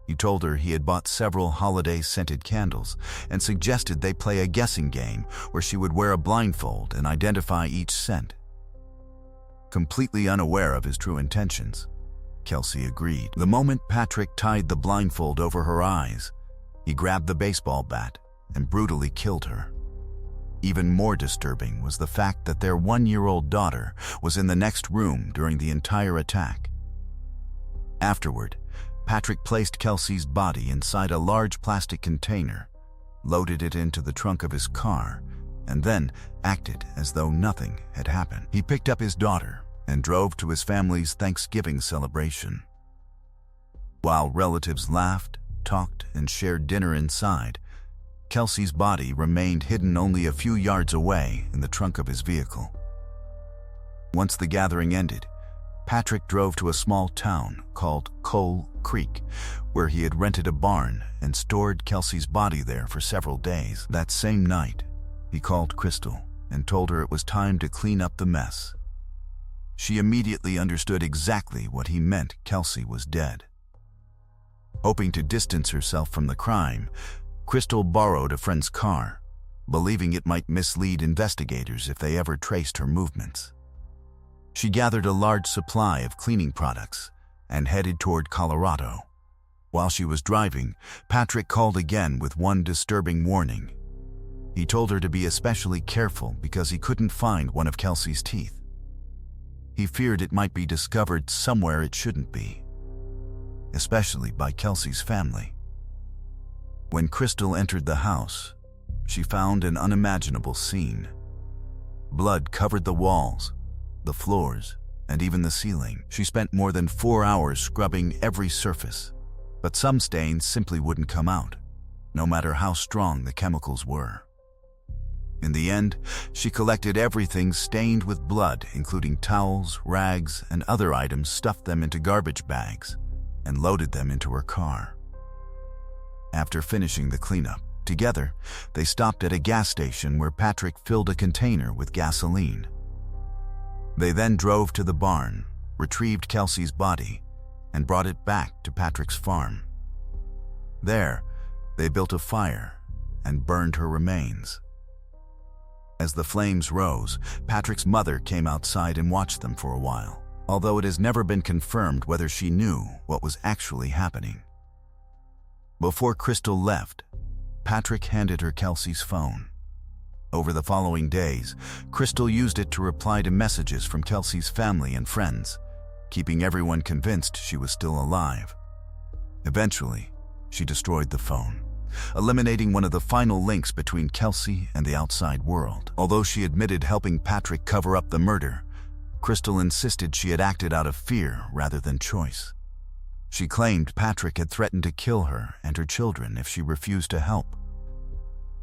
He told her he had bought several holiday-scented candles and suggested they play a guessing game where she would wear a blindfold and identify each scent. Completely unaware of his true intentions, Kelsey agreed. The moment Patrick tied the blindfold over her eyes, he grabbed the baseball bat and brutally killed her. Even more disturbing was the fact that their 1-year-old daughter was in the next room during the entire attack. Afterward, Patrick placed Kelsey's body inside a large plastic container, loaded it into the trunk of his car, and then acted as though nothing had happened. He picked up his daughter and drove to his family's Thanksgiving celebration. While relatives laughed, talked, and shared dinner inside, Kelsey's body remained hidden only a few yards away in the trunk of his vehicle. Once the gathering ended, Patrick drove to a small town called Coal Creek, where he had rented a barn and stored Kelsey's body there for several days. That same night, he called Crystal and told her it was time to clean up the mess. She immediately understood exactly what he meant: Kelsey was dead. Hoping to distance herself from the crime, Crystal borrowed a friend's car, believing it might mislead investigators if they ever traced her movements. She gathered a large supply of cleaning products and headed toward Colorado. While she was driving, Patrick called again with one disturbing warning. He told her to be especially careful because he couldn't find one of Kelsey's teeth. He feared it might be discovered somewhere it shouldn't be, especially by Kelsey's family. When Crystal entered the house, she found an unimaginable scene. Blood covered the walls, the floors, and even the ceiling. She spent more than 4 hours scrubbing every surface, but some stains simply wouldn't come out, no matter how strong the chemicals were. In the end, she collected everything stained with blood, including towels, rags, and other items, stuffed them into garbage bags, and loaded them into her car. After finishing the cleanup, together, they stopped at a gas station where Patrick filled a container with gasoline. They then drove to the barn, retrieved Kelsey's body, and brought it back to Patrick's farm. There, They built a fire and burned her remains. As the flames rose, Patrick's mother came outside and watched them for a while, although it has never been confirmed whether she knew what was actually happening. Before Crystal left, Patrick handed her Kelsey's phone. Over the following days, Crystal used it to reply to messages from Kelsey's family and friends, keeping everyone convinced she was still alive. Eventually, she destroyed the phone, eliminating one of the final links between Kelsey and the outside world. Although she admitted helping Patrick cover up the murder, Crystal insisted she had acted out of fear rather than choice. She claimed Patrick had threatened to kill her and her children if she refused to help,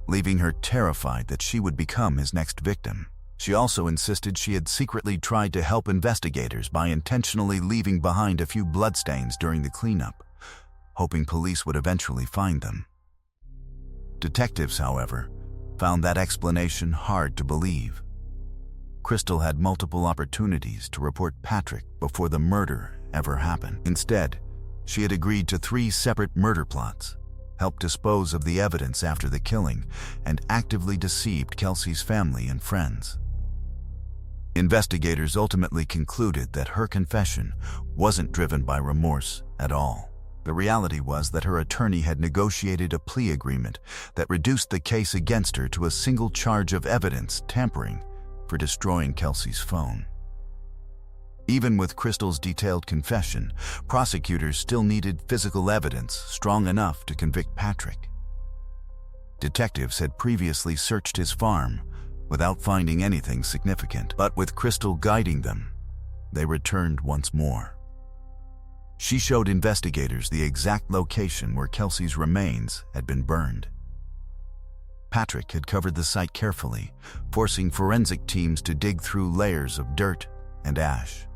leaving her terrified that she would become his next victim. She also insisted she had secretly tried to help investigators by intentionally leaving behind a few bloodstains during the cleanup, hoping police would eventually find them. Detectives, however, found that explanation hard to believe. Crystal had multiple opportunities to report Patrick before the murder ever happened. Instead, she had agreed to 3 separate murder plots, helped dispose of the evidence after the killing, and actively deceived Kelsey's family and friends. Investigators ultimately concluded that her confession wasn't driven by remorse at all. The reality was that her attorney had negotiated a plea agreement that reduced the case against her to a single charge of evidence tampering for destroying Kelsey's phone. Even with Crystal's detailed confession, prosecutors still needed physical evidence strong enough to convict Patrick. Detectives had previously searched his farm without finding anything significant, but with Crystal guiding them, they returned once more. She showed investigators the exact location where Kelsey's remains had been burned. Patrick had covered the site carefully, forcing forensic teams to dig through layers of dirt and ash.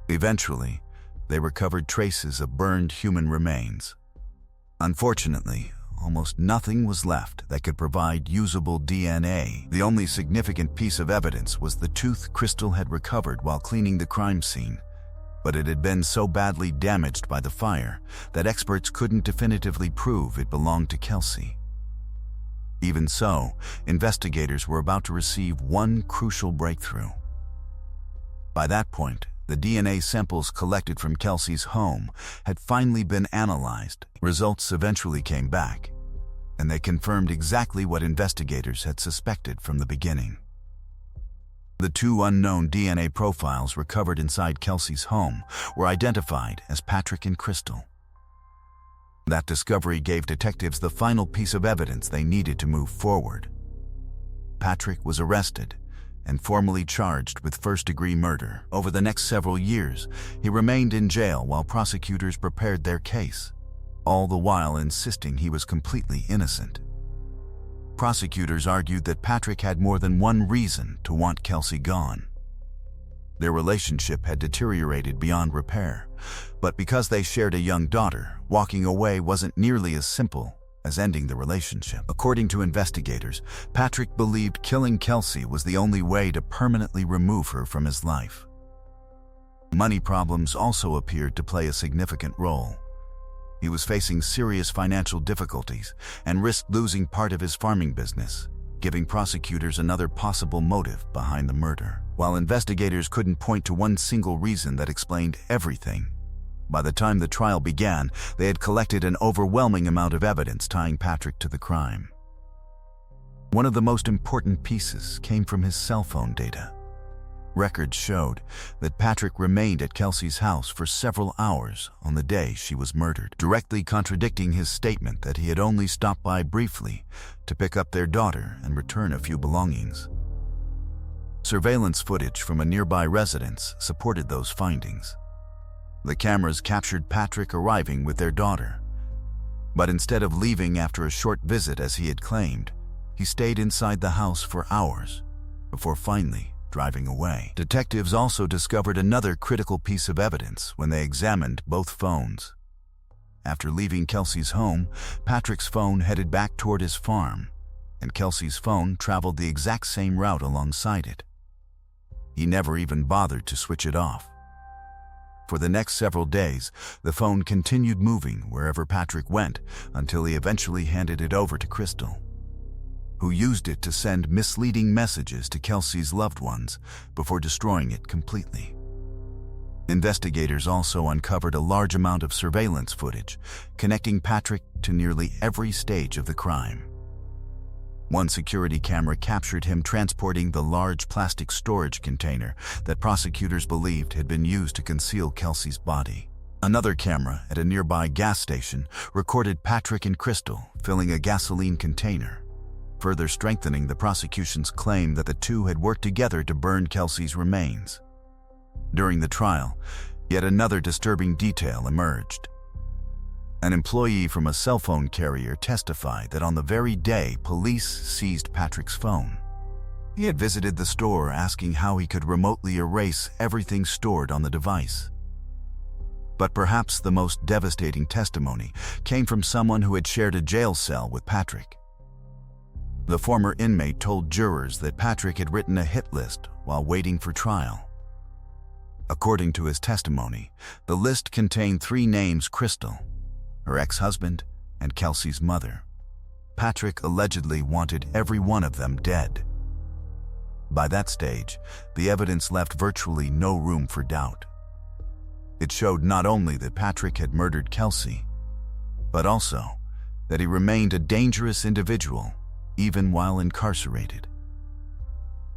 Eventually, they recovered traces of burned human remains. Unfortunately, almost nothing was left that could provide usable DNA. The only significant piece of evidence was the tooth Crystal had recovered while cleaning the crime scene, but it had been so badly damaged by the fire that experts couldn't definitively prove it belonged to Kelsey. Even so, investigators were about to receive one crucial breakthrough. By that point, the DNA samples collected from Kelsey's home had finally been analyzed. Results eventually came back, and they confirmed exactly what investigators had suspected from the beginning. The 2 unknown DNA profiles recovered inside Kelsey's home were identified as Patrick and Crystal. That discovery gave detectives the final piece of evidence they needed to move forward. Patrick was arrested and formally charged with first-degree murder. Over the next several years, he remained in jail while prosecutors prepared their case, all the while insisting he was completely innocent. Prosecutors argued that Patrick had more than one reason to want Kelsey gone. Their relationship had deteriorated beyond repair, but because they shared a young daughter, walking away wasn't nearly as simple as ending the relationship. According to investigators, Patrick believed killing Kelsey was the only way to permanently remove her from his life. Money problems also appeared to play a significant role. He was facing serious financial difficulties and risked losing part of his farming business, giving prosecutors another possible motive behind the murder. While investigators couldn't point to one single reason that explained everything, by the time the trial began, they had collected an overwhelming amount of evidence tying Patrick to the crime. One of the most important pieces came from his cell phone data. Records showed that Patrick remained at Kelsey's house for several hours on the day she was murdered, directly contradicting his statement that he had only stopped by briefly to pick up their daughter and return a few belongings. Surveillance footage from a nearby residence supported those findings. The cameras captured Patrick arriving with their daughter, but instead of leaving after a short visit as he had claimed, he stayed inside the house for hours before finally driving away. Detectives also discovered another critical piece of evidence when they examined both phones. After leaving Kelsey's home, Patrick's phone headed back toward his farm, and Kelsey's phone traveled the exact same route alongside it. He never even bothered to switch it off. For the next several days, the phone continued moving wherever Patrick went until he eventually handed it over to Crystal, who used it to send misleading messages to Kelsey's loved ones before destroying it completely. Investigators also uncovered a large amount of surveillance footage connecting Patrick to nearly every stage of the crime. One security camera captured him transporting the large plastic storage container that prosecutors believed had been used to conceal Kelsey's body. Another camera at a nearby gas station recorded Patrick and Crystal filling a gasoline container, further strengthening the prosecution's claim that the two had worked together to burn Kelsey's remains. During the trial, yet another disturbing detail emerged. An employee from a cell phone carrier testified that on the very day police seized Patrick's phone, he had visited the store asking how he could remotely erase everything stored on the device. But perhaps the most devastating testimony came from someone who had shared a jail cell with Patrick. The former inmate told jurors that Patrick had written a hit list while waiting for trial. According to his testimony, the list contained 3 names: Crystal, her ex-husband, and Kelsey's mother. Patrick allegedly wanted every one of them dead. By that stage, the evidence left virtually no room for doubt. It showed not only that Patrick had murdered Kelsey, but also that he remained a dangerous individual even while incarcerated.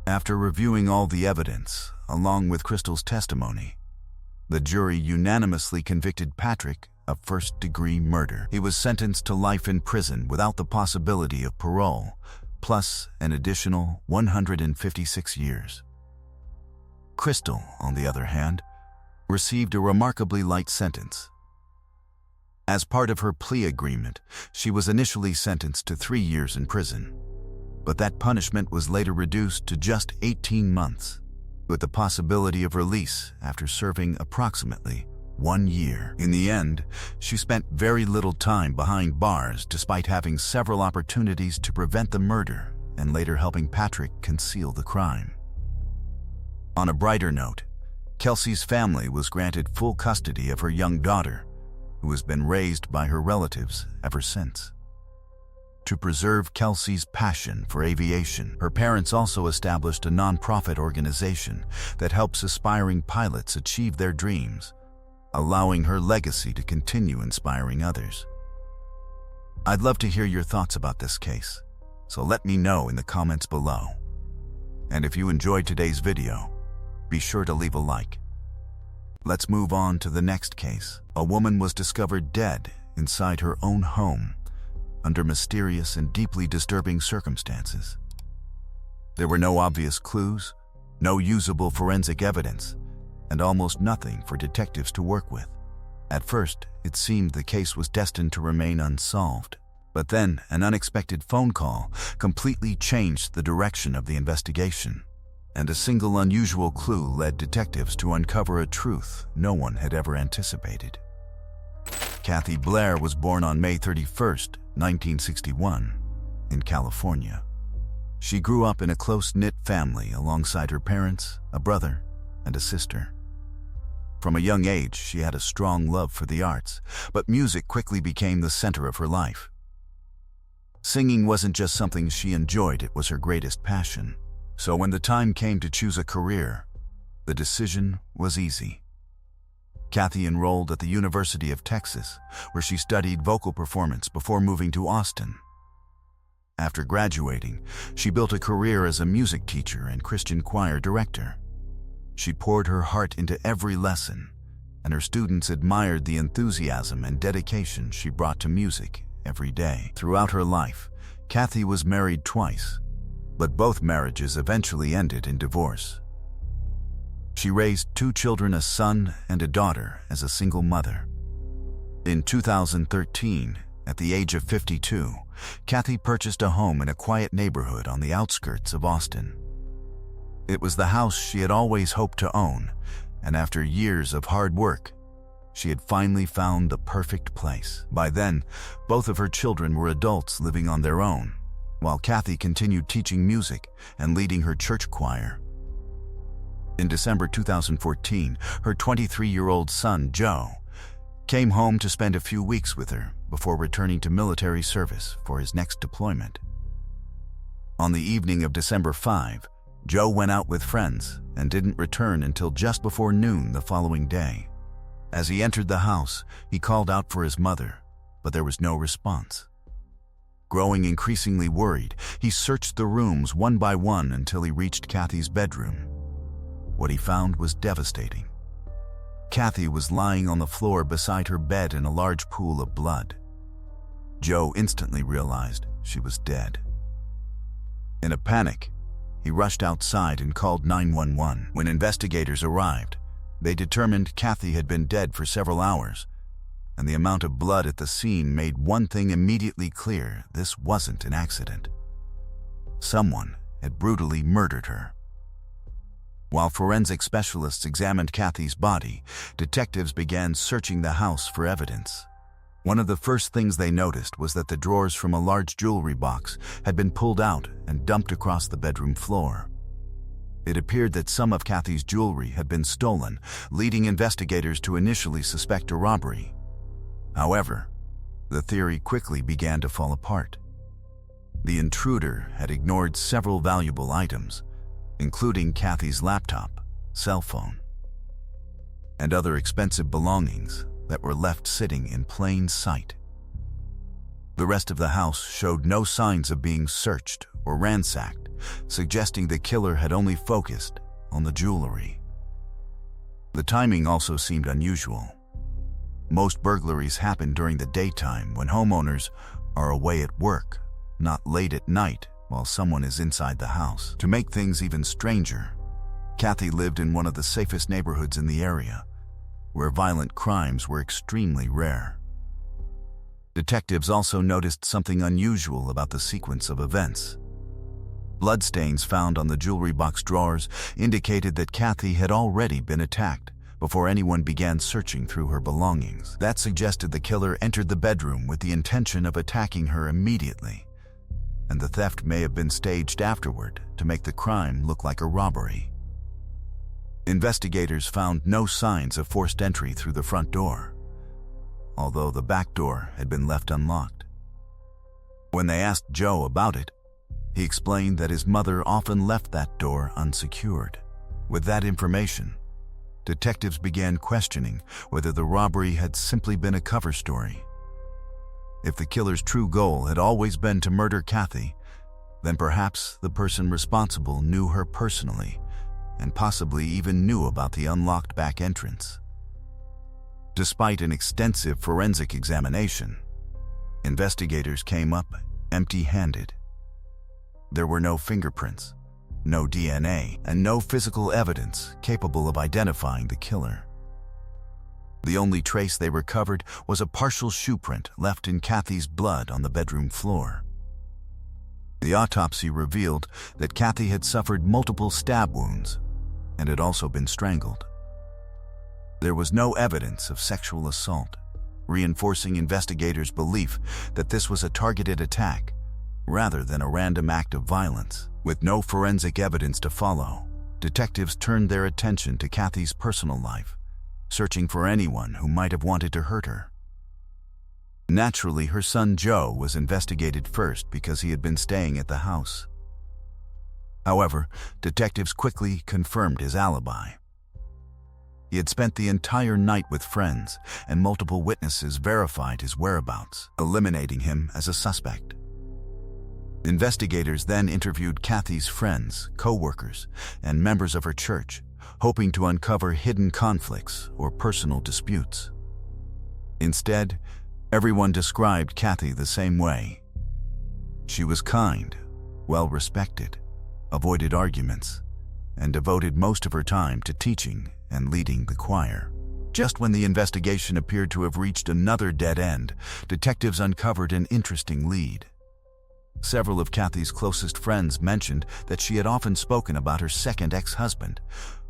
After reviewing all the evidence, along with Crystal's testimony, the jury unanimously convicted Patrick of first-degree murder. He was sentenced to life in prison without the possibility of parole, plus an additional 156 years. Crystal, on the other hand, received a remarkably light sentence. As part of her plea agreement, she was initially sentenced to 3 years in prison, but that punishment was later reduced to just 18 months, with the possibility of release after serving approximately 1 year. In the end, she spent very little time behind bars despite having several opportunities to prevent the murder and later helping Patrick conceal the crime. On a brighter note, Kelsey's family was granted full custody of her young daughter, who has been raised by her relatives ever since. To preserve Kelsey's passion for aviation, her parents also established a nonprofit organization that helps aspiring pilots achieve their dreams, allowing her legacy to continue inspiring others. I'd love to hear your thoughts about this case, so let me know in the comments below. And if you enjoyed today's video, be sure to leave a like. Let's move on to the next case. A woman was discovered dead inside her own home under mysterious and deeply disturbing circumstances. There were no obvious clues, no usable forensic evidence, and almost nothing for detectives to work with. At first, it seemed the case was destined to remain unsolved. But then, an unexpected phone call completely changed the direction of the investigation, and a single unusual clue led detectives to uncover a truth no one had ever anticipated. Kathy Blair was born on May 31st, 1961, in California. She grew up in a close-knit family alongside her parents, a brother, and a sister. From a young age, she had a strong love for the arts, but music quickly became the center of her life. Singing wasn't just something she enjoyed, it was her greatest passion. So when the time came to choose a career, the decision was easy. Kathy enrolled at the University of Texas, where she studied vocal performance before moving to Austin. After graduating, she built a career as a music teacher and Christian choir director. She poured her heart into every lesson, and her students admired the enthusiasm and dedication she brought to music every day. Throughout her life, Kathy was married twice, but both marriages eventually ended in divorce. She raised 2 children, a son and a daughter, as a single mother. In 2013, at the age of 52, Kathy purchased a home in a quiet neighborhood on the outskirts of Austin. It was the house she had always hoped to own, and after years of hard work, she had finally found the perfect place. By then, both of her children were adults living on their own, while Kathy continued teaching music and leading her church choir. In December 2014, her 23-year-old son, Joe, came home to spend a few weeks with her before returning to military service for his next deployment. On the evening of December 5, Joe went out with friends and didn't return until just before noon the following day. As he entered the house, he called out for his mother, but there was no response. Growing increasingly worried, he searched the rooms one by one until he reached Kathy's bedroom. What he found was devastating. Kathy was lying on the floor beside her bed in a large pool of blood. Joe instantly realized she was dead. In a panic, he rushed outside and called 911. When investigators arrived, they determined Kathy had been dead for several hours, and the amount of blood at the scene made one thing immediately clear: this wasn't an accident. Someone had brutally murdered her. While forensic specialists examined Kathy's body, detectives began searching the house for evidence. One of the first things they noticed was that the drawers from a large jewelry box had been pulled out and dumped across the bedroom floor. It appeared that some of Kathy's jewelry had been stolen, leading investigators to initially suspect a robbery. However, the theory quickly began to fall apart. The intruder had ignored several valuable items, including Kathy's laptop, cell phone, and other expensive belongings that were left sitting in plain sight. The rest of the house showed no signs of being searched or ransacked, suggesting the killer had only focused on the jewelry. The timing also seemed unusual. Most burglaries happen during the daytime when homeowners are away at work, not late at night while someone is inside the house. To make things even stranger, Kathy lived in one of the safest neighborhoods in the area, where violent crimes were extremely rare. Detectives also noticed something unusual about the sequence of events. Bloodstains found on the jewelry box drawers indicated that Kathy had already been attacked before anyone began searching through her belongings. That suggested the killer entered the bedroom with the intention of attacking her immediately, and the theft may have been staged afterward to make the crime look like a robbery. Investigators found no signs of forced entry through the front door, although the back door had been left unlocked. When they asked Joe about it, he explained that his mother often left that door unsecured. With that information, detectives began questioning whether the robbery had simply been a cover story. If the killer's true goal had always been to murder Kathy, then perhaps the person responsible knew her personally and possibly even knew about the unlocked back entrance. Despite an extensive forensic examination, investigators came up empty-handed. There were no fingerprints, no DNA, and no physical evidence capable of identifying the killer. The only trace they recovered was a partial shoe print left in Kathy's blood on the bedroom floor. The autopsy revealed that Kathy had suffered multiple stab wounds and had also been strangled. There was no evidence of sexual assault, reinforcing investigators' belief that this was a targeted attack rather than a random act of violence. With no forensic evidence to follow, detectives turned their attention to Kathy's personal life, searching for anyone who might have wanted to hurt her. Naturally, her son Joe was investigated first because he had been staying at the house. However, detectives quickly confirmed his alibi. He had spent the entire night with friends, and multiple witnesses verified his whereabouts, eliminating him as a suspect. Investigators then interviewed Kathy's friends, co-workers, and members of her church, hoping to uncover hidden conflicts or personal disputes. Instead, everyone described Kathy the same way. She was kind, well-respected, avoided arguments, and devoted most of her time to teaching and leading the choir. Just when the investigation appeared to have reached another dead end, detectives uncovered an interesting lead. Several of Kathy's closest friends mentioned that she had often spoken about her second ex-husband,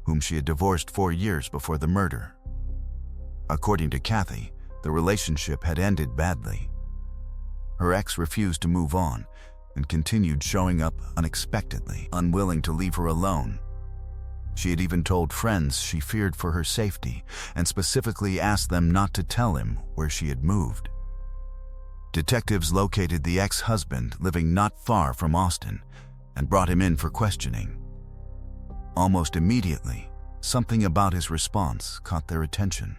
whom she had divorced 4 years before the murder. According to Kathy, the relationship had ended badly. Her ex refused to move on and continued showing up unexpectedly, unwilling to leave her alone. She had even told friends she feared for her safety and specifically asked them not to tell him where she had moved. Detectives located the ex-husband living not far from Austin and brought him in for questioning. Almost immediately, something about his response caught their attention.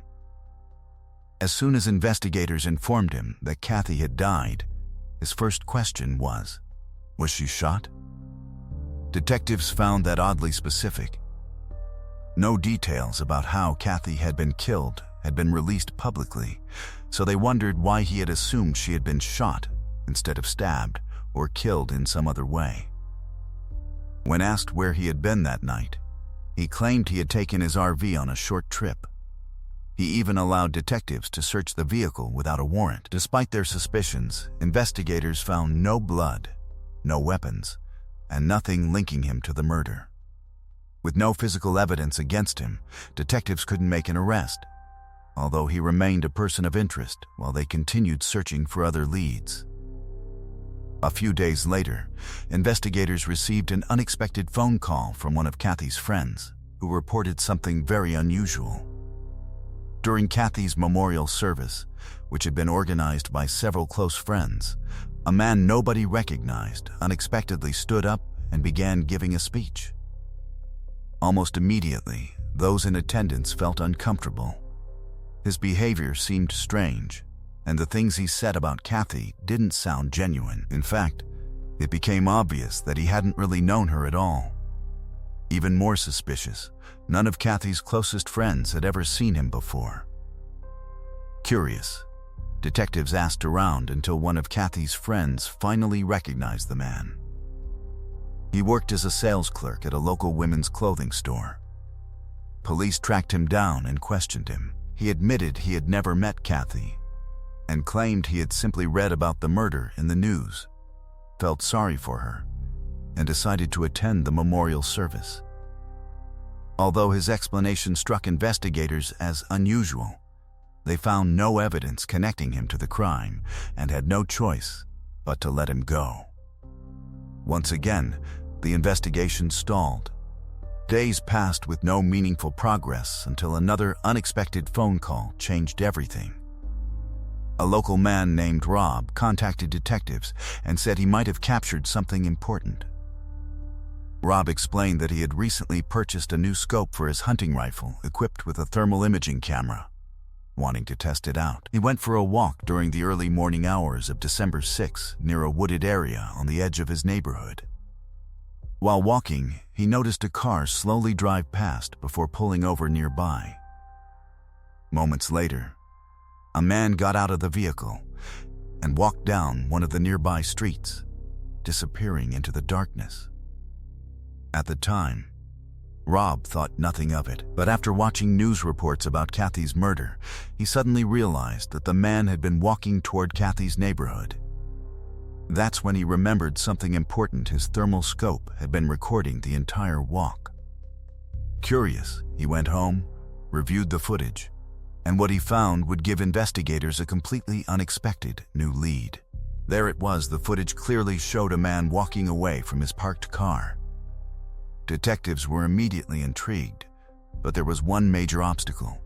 As soon as investigators informed him that Kathy had died, his first question was she shot? Detectives found that oddly specific. No details about how Kathy had been killed had been released publicly, so they wondered why he had assumed she had been shot instead of stabbed or killed in some other way. When asked where he had been that night, he claimed he had taken his RV on a short trip. He even allowed detectives to search the vehicle without a warrant. Despite their suspicions, investigators found no blood, no weapons, and nothing linking him to the murder. With no physical evidence against him, detectives couldn't make an arrest, although he remained a person of interest while they continued searching for other leads. A few days later, investigators received an unexpected phone call from one of Kathy's friends, who reported something very unusual. During Kathy's memorial service, which had been organized by several close friends, a man nobody recognized unexpectedly stood up and began giving a speech. Almost immediately, those in attendance felt uncomfortable. His behavior seemed strange, and the things he said about Kathy didn't sound genuine. In fact, it became obvious that he hadn't really known her at all. Even more suspicious, none of Kathy's closest friends had ever seen him before. Curious, detectives asked around until one of Kathy's friends finally recognized the man. He worked as a sales clerk at a local women's clothing store. Police tracked him down and questioned him. He admitted he had never met Kathy and claimed he had simply read about the murder in the news, felt sorry for her, and decided to attend the memorial service. Although his explanation struck investigators as unusual, they found no evidence connecting him to the crime and had no choice but to let him go. Once again, the investigation stalled. Days passed with no meaningful progress until another unexpected phone call changed everything. A local man named Rob contacted detectives and said he might have captured something important. Rob explained that he had recently purchased a new scope for his hunting rifle equipped with a thermal imaging camera. Wanting to test it out, he went for a walk during the early morning hours of December 6 near a wooded area on the edge of his neighborhood. While walking, he noticed a car slowly drive past before pulling over nearby. Moments later, a man got out of the vehicle and walked down one of the nearby streets, disappearing into the darkness. At the time, Rob thought nothing of it, but after watching news reports about Kathy's murder, he suddenly realized that the man had been walking toward Kathy's neighborhood. That's when he remembered something important: his thermal scope had been recording the entire walk. Curious, he went home, reviewed the footage, and what he found would give investigators a completely unexpected new lead. There it was. The footage clearly showed a man walking away from his parked car. Detectives were immediately intrigued, but there was one major obstacle.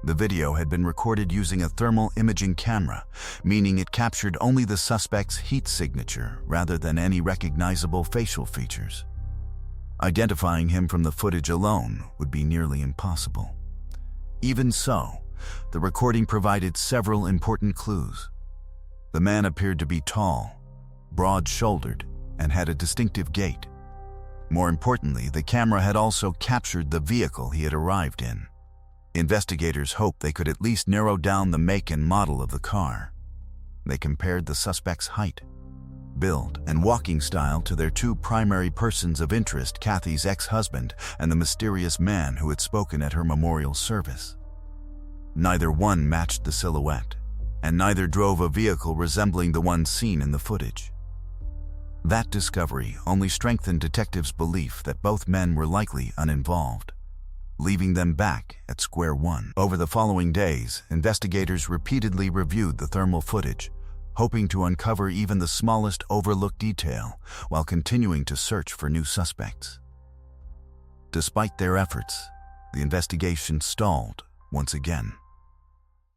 The video had been recorded using a thermal imaging camera, meaning it captured only the suspect's heat signature rather than any recognizable facial features. Identifying him from the footage alone would be nearly impossible. Even so, the recording provided several important clues. The man appeared to be tall, broad-shouldered, and had a distinctive gait. More importantly, the camera had also captured the vehicle he had arrived in. Investigators hoped they could at least narrow down the make and model of the car. They compared the suspect's height, build, and walking style to their two primary persons of interest: Kathy's ex-husband and the mysterious man who had spoken at her memorial service. Neither one matched the silhouette, and neither drove a vehicle resembling the one seen in the footage. That discovery only strengthened detectives' belief that both men were likely uninvolved, leaving them back at square one. Over the following days, investigators repeatedly reviewed the thermal footage, hoping to uncover even the smallest overlooked detail while continuing to search for new suspects. Despite their efforts, the investigation stalled once again.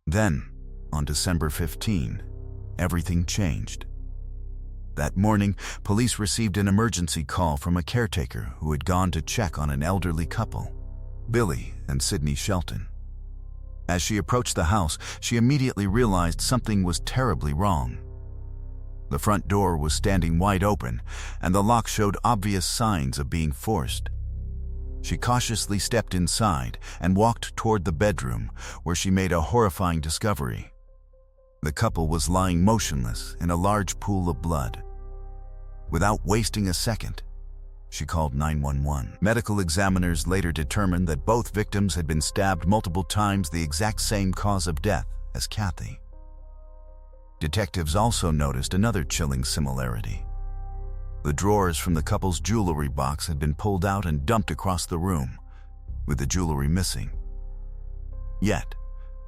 Then, on December 15, everything changed. That morning, police received an emergency call from a caretaker who had gone to check on an elderly couple, Billy and Sydney Shelton. As she approached the house, she immediately realized something was terribly wrong. The front door was standing wide open, and the lock showed obvious signs of being forced. She cautiously stepped inside and walked toward the bedroom, where she made a horrifying discovery. The couple was lying motionless in a large pool of blood. Without wasting a second, she called 911. Medical examiners later determined that both victims had been stabbed multiple times, the exact same cause of death as Kathy. Detectives also noticed another chilling similarity. The drawers from the couple's jewelry box had been pulled out and dumped across the room, with the jewelry missing. Yet,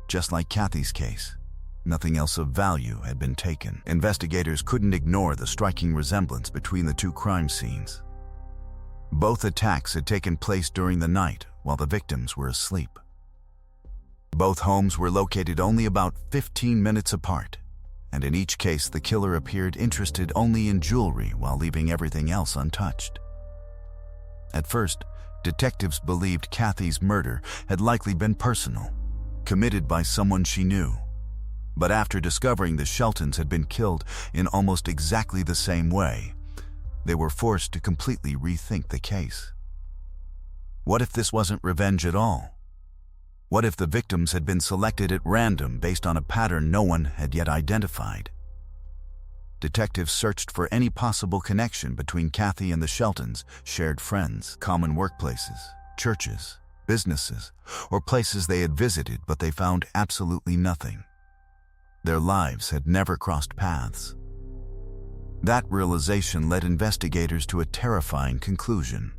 just like Kathy's case, nothing else of value had been taken. Investigators couldn't ignore the striking resemblance between the two crime scenes. Both attacks had taken place during the night while the victims were asleep. Both homes were located only about 15 minutes apart, and in each case the killer appeared interested only in jewelry while leaving everything else untouched. At first, detectives believed Kathy's murder had likely been personal, committed by someone she knew. But after discovering the Sheltons had been killed in almost exactly the same way, they were forced to completely rethink the case. What if this wasn't revenge at all? What if the victims had been selected at random based on a pattern no one had yet identified? Detectives searched for any possible connection between Kathy and the Sheltons, shared friends, common workplaces, churches, businesses, or places they had visited, but they found absolutely nothing. Their lives had never crossed paths. That realization led investigators to a terrifying conclusion.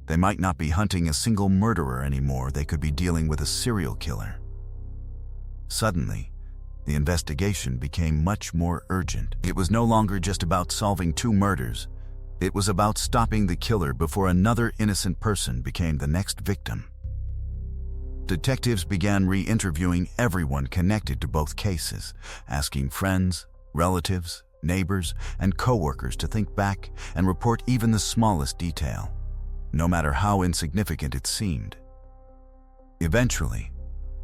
They might not be hunting a single murderer anymore, they could be dealing with a serial killer. Suddenly, the investigation became much more urgent. It was no longer just about solving two murders. It was about stopping the killer before another innocent person became the next victim. Detectives began re-interviewing everyone connected to both cases, asking friends, relatives, neighbors, and co-workers to think back and report even the smallest detail, no matter how insignificant it seemed. Eventually,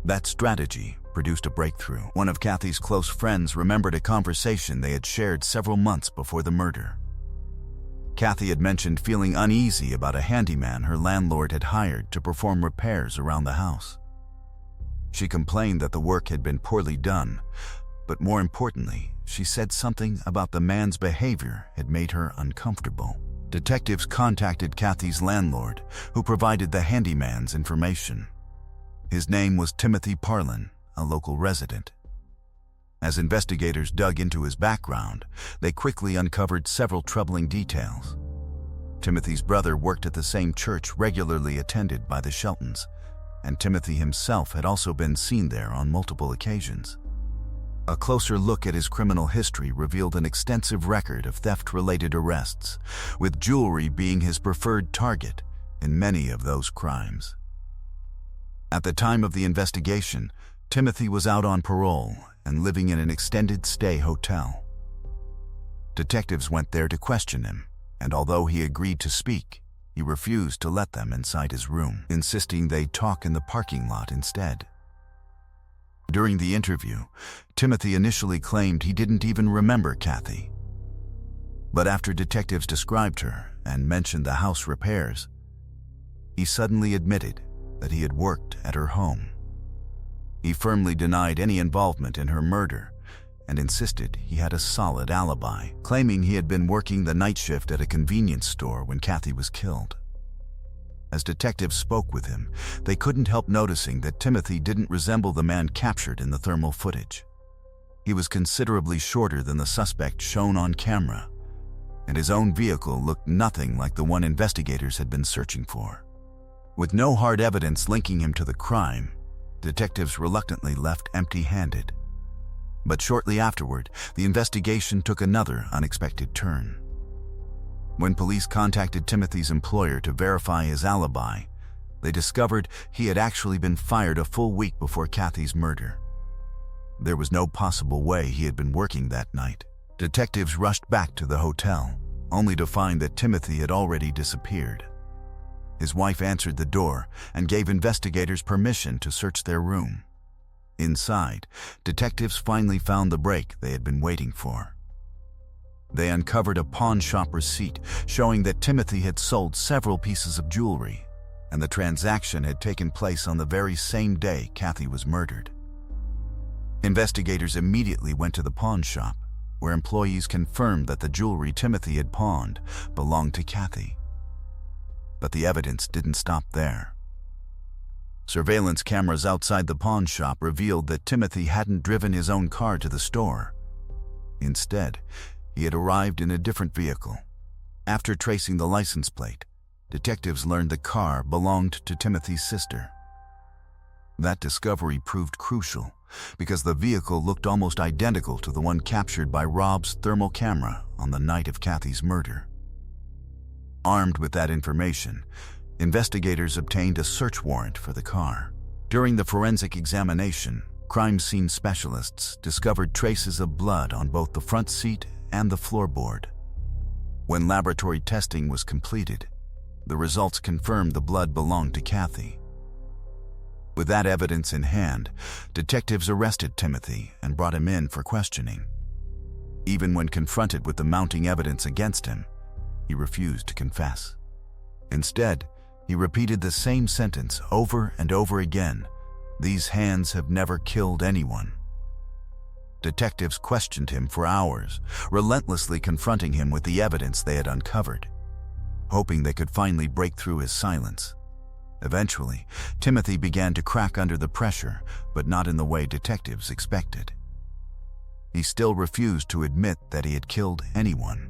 that strategy produced a breakthrough. One of Kathy's close friends remembered a conversation they had shared several months before the murder. Kathy had mentioned feeling uneasy about a handyman her landlord had hired to perform repairs around the house. She complained that the work had been poorly done, but more importantly, she said something about the man's behavior had made her uncomfortable. Detectives contacted Kathy's landlord, who provided the handyman's information. His name was Timothy Parlin, a local resident. As investigators dug into his background, they quickly uncovered several troubling details. Timothy's brother worked at the same church regularly attended by the Sheltons, and Timothy himself had also been seen there on multiple occasions. A closer look at his criminal history revealed an extensive record of theft-related arrests, with jewelry being his preferred target in many of those crimes. At the time of the investigation, Timothy was out on parole and living in an extended stay hotel. Detectives went there to question him, and although he agreed to speak, he refused to let them inside his room, insisting they talk in the parking lot instead. During the interview, Timothy initially claimed he didn't even remember Kathy. But after detectives described her and mentioned the house repairs, he suddenly admitted that he had worked at her home. He firmly denied any involvement in her murder and insisted he had a solid alibi, claiming he had been working the night shift at a convenience store when Kathy was killed. As detectives spoke with him, they couldn't help noticing that Timothy didn't resemble the man captured in the thermal footage. He was considerably shorter than the suspect shown on camera, and his own vehicle looked nothing like the one investigators had been searching for. With no hard evidence linking him to the crime, detectives reluctantly left empty-handed. But shortly afterward, the investigation took another unexpected turn. When police contacted Timothy's employer to verify his alibi, they discovered he had actually been fired a full week before Kathy's murder. There was no possible way he had been working that night. Detectives rushed back to the hotel, only to find that Timothy had already disappeared. His wife answered the door and gave investigators permission to search their room. Inside, detectives finally found the break they had been waiting for. They uncovered a pawn shop receipt showing that Timothy had sold several pieces of jewelry, and the transaction had taken place on the very same day Kathy was murdered. Investigators immediately went to the pawn shop, where employees confirmed that the jewelry Timothy had pawned belonged to Kathy. But the evidence didn't stop there. Surveillance cameras outside the pawn shop revealed that Timothy hadn't driven his own car to the store. Instead, he had arrived in a different vehicle. After tracing the license plate, detectives learned the car belonged to Timothy's sister. That discovery proved crucial because the vehicle looked almost identical to the one captured by Rob's thermal camera on the night of Kathy's murder. Armed with that information, investigators obtained a search warrant for the car. During the forensic examination, crime scene specialists discovered traces of blood on both the front seat and the floorboard. When laboratory testing was completed, the results confirmed the blood belonged to Kathy. With that evidence in hand, detectives arrested Timothy and brought him in for questioning. Even when confronted with the mounting evidence against him, he refused to confess. Instead, he repeated the same sentence over and over again: "These hands have never killed anyone." Detectives questioned him for hours, relentlessly confronting him with the evidence they had uncovered, hoping they could finally break through his silence. Eventually, Timothy began to crack under the pressure, but not in the way detectives expected. He still refused to admit that he had killed anyone.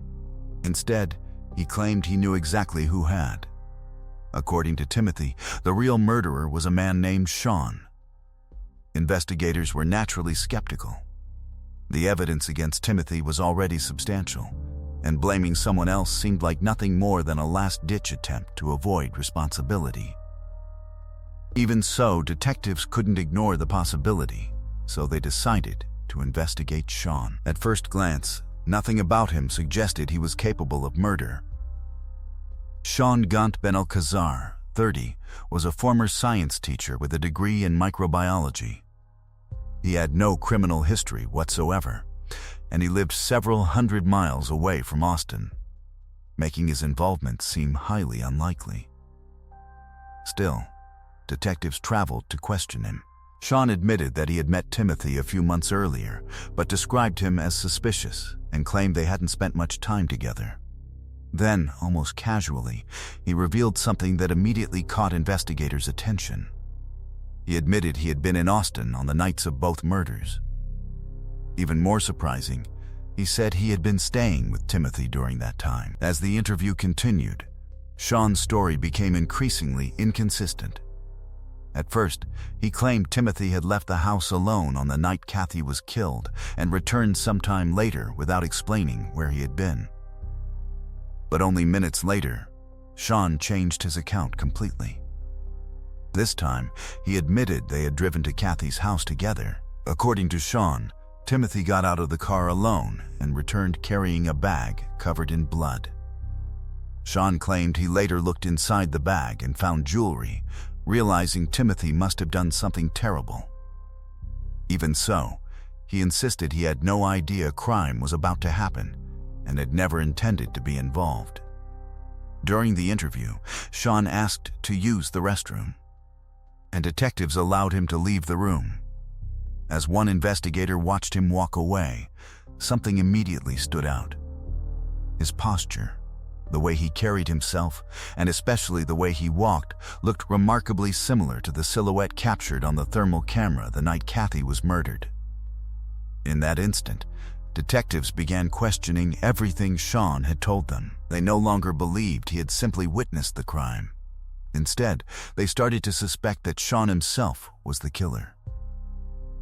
Instead, he claimed he knew exactly who had. According to Timothy, the real murderer was a man named Sean. Investigators were naturally skeptical. The evidence against Timothy was already substantial, and blaming someone else seemed like nothing more than a last-ditch attempt to avoid responsibility. Even so, detectives couldn't ignore the possibility, so they decided to investigate Sean. At first glance, nothing about him suggested he was capable of murder. Sean Gant Ben-El-Khazar, 30, was a former science teacher with a degree in microbiology. He had no criminal history whatsoever, and he lived several hundred miles away from Austin, making his involvement seem highly unlikely. Still, detectives traveled to question him. Sean admitted that he had met Timothy a few months earlier, but described him as suspicious and claimed they hadn't spent much time together. Then, almost casually, he revealed something that immediately caught investigators' attention. He admitted he had been in Austin on the nights of both murders. Even more surprising, he said he had been staying with Timothy during that time. As the interview continued, Sean's story became increasingly inconsistent. At first, he claimed Timothy had left the house alone on the night Kathy was killed and returned sometime later without explaining where he had been. But only minutes later, Sean changed his account completely. This time, he admitted they had driven to Kathy's house together. According to Sean, Timothy got out of the car alone and returned carrying a bag covered in blood. Sean claimed he later looked inside the bag and found jewelry, realizing Timothy must have done something terrible. Even so, he insisted he had no idea a crime was about to happen and had never intended to be involved. During the interview, Sean asked to use the restroom, and detectives allowed him to leave the room. As one investigator watched him walk away, something immediately stood out. His posture, the way he carried himself, and especially the way he walked, looked remarkably similar to the silhouette captured on the thermal camera the night Kathy was murdered. In that instant, detectives began questioning everything Sean had told them. They no longer believed he had simply witnessed the crime. Instead, they started to suspect that Sean himself was the killer.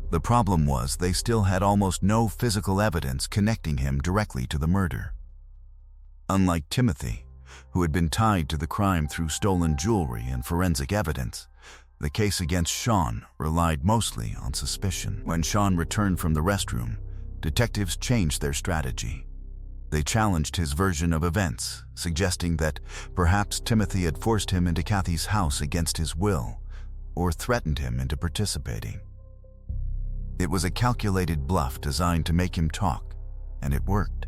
The problem was they still had almost no physical evidence connecting him directly to the murder. Unlike Timothy, who had been tied to the crime through stolen jewelry and forensic evidence, the case against Sean relied mostly on suspicion. When Sean returned from the restroom, detectives changed their strategy. They challenged his version of events, suggesting that perhaps Timothy had forced him into Kathy's house against his will, or threatened him into participating. It was a calculated bluff designed to make him talk, and it worked.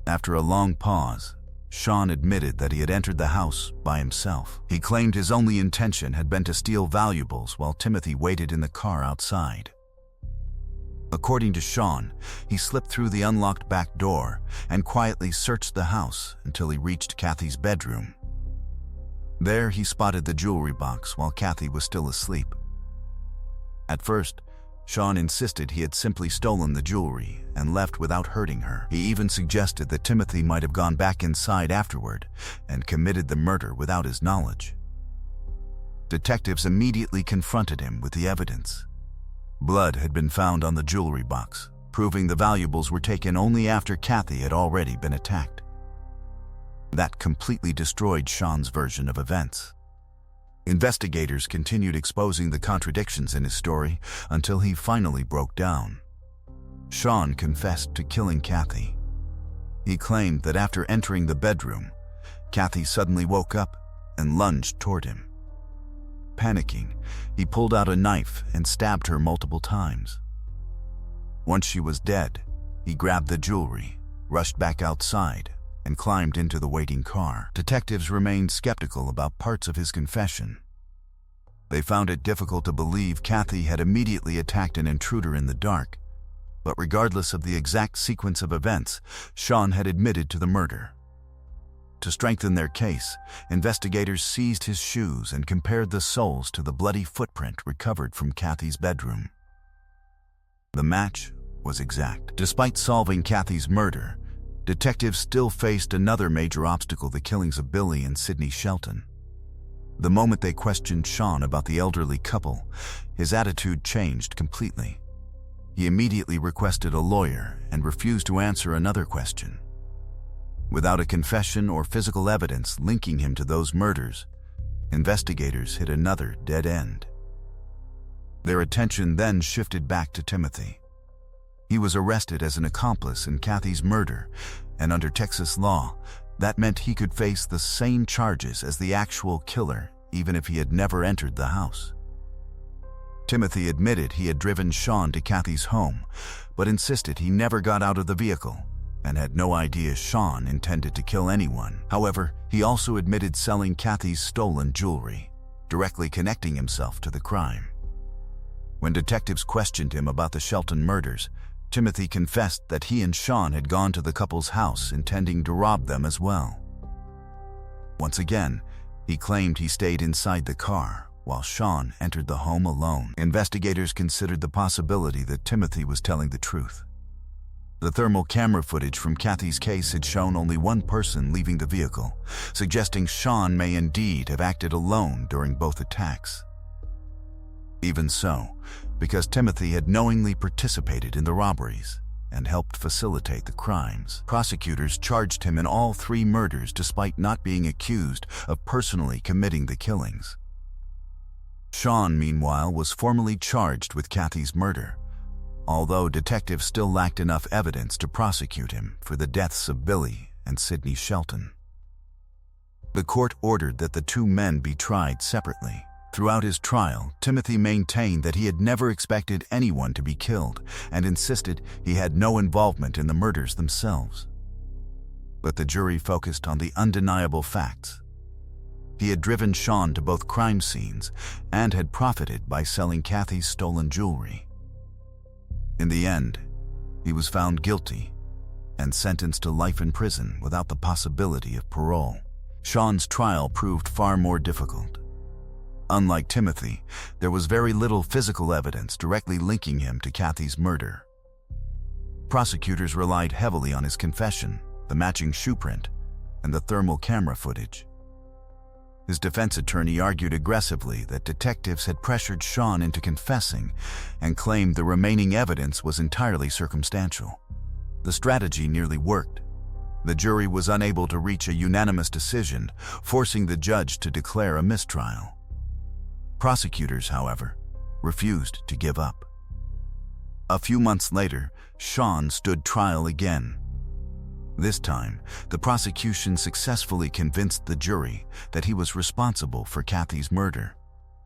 After a long pause, Sean admitted that he had entered the house by himself. He claimed his only intention had been to steal valuables while Timothy waited in the car outside. According to Sean, he slipped through the unlocked back door and quietly searched the house until he reached Kathy's bedroom. There, he spotted the jewelry box while Kathy was still asleep. At first, Sean insisted he had simply stolen the jewelry and left without hurting her. He even suggested that Timothy might have gone back inside afterward and committed the murder without his knowledge. Detectives immediately confronted him with the evidence. Blood had been found on the jewelry box, proving the valuables were taken only after Kathy had already been attacked. That completely destroyed Sean's version of events. Investigators continued exposing the contradictions in his story until he finally broke down. Sean confessed to killing Kathy. He claimed that after entering the bedroom, Kathy suddenly woke up and lunged toward him. Panicking, he pulled out a knife and stabbed her multiple times. Once she was dead, he grabbed the jewelry, rushed back outside, and climbed into the waiting car. Detectives remained skeptical about parts of his confession. They found it difficult to believe Kathy had immediately attacked an intruder in the dark, but regardless of the exact sequence of events, Sean had admitted to the murder. To strengthen their case, investigators seized his shoes and compared the soles to the bloody footprint recovered from Kathy's bedroom. The match was exact. Despite solving Kathy's murder, detectives still faced another major obstacle: the killings of Billy and Sydney Shelton. The moment they questioned Sean about the elderly couple, his attitude changed completely. He immediately requested a lawyer and refused to answer another question. Without a confession or physical evidence linking him to those murders, investigators hit another dead end. Their attention then shifted back to Timothy. He was arrested as an accomplice in Kathy's murder, and under Texas law, that meant he could face the same charges as the actual killer, even if he had never entered the house. Timothy admitted he had driven Sean to Kathy's home, but insisted he never got out of the vehicle and had no idea Sean intended to kill anyone. However, he also admitted selling Kathy's stolen jewelry, directly connecting himself to the crime. When detectives questioned him about the Shelton murders, Timothy confessed that he and Sean had gone to the couple's house intending to rob them as well. Once again, he claimed he stayed inside the car while Sean entered the home alone. Investigators considered the possibility that Timothy was telling the truth. The thermal camera footage from Kathy's case had shown only one person leaving the vehicle, suggesting Sean may indeed have acted alone during both attacks. Even so, because Timothy had knowingly participated in the robberies and helped facilitate the crimes, prosecutors charged him in all 3 murders despite not being accused of personally committing the killings. Sean, meanwhile, was formally charged with Kathy's murder, although detectives still lacked enough evidence to prosecute him for the deaths of Billy and Sydney Shelton. The court ordered that the 2 men be tried separately. Throughout his trial, Timothy maintained that he had never expected anyone to be killed and insisted he had no involvement in the murders themselves. But the jury focused on the undeniable facts. He had driven Sean to both crime scenes and had profited by selling Kathy's stolen jewelry. In the end, he was found guilty and sentenced to life in prison without the possibility of parole. Sean's trial proved far more difficult. Unlike Timothy, there was very little physical evidence directly linking him to Kathy's murder. Prosecutors relied heavily on his confession, the matching shoe print, and the thermal camera footage. His defense attorney argued aggressively that detectives had pressured Sean into confessing and claimed the remaining evidence was entirely circumstantial. The strategy nearly worked. The jury was unable to reach a unanimous decision, forcing the judge to declare a mistrial. Prosecutors, however, refused to give up. A few months later, Sean stood trial again. This time, the prosecution successfully convinced the jury that he was responsible for Kathy's murder,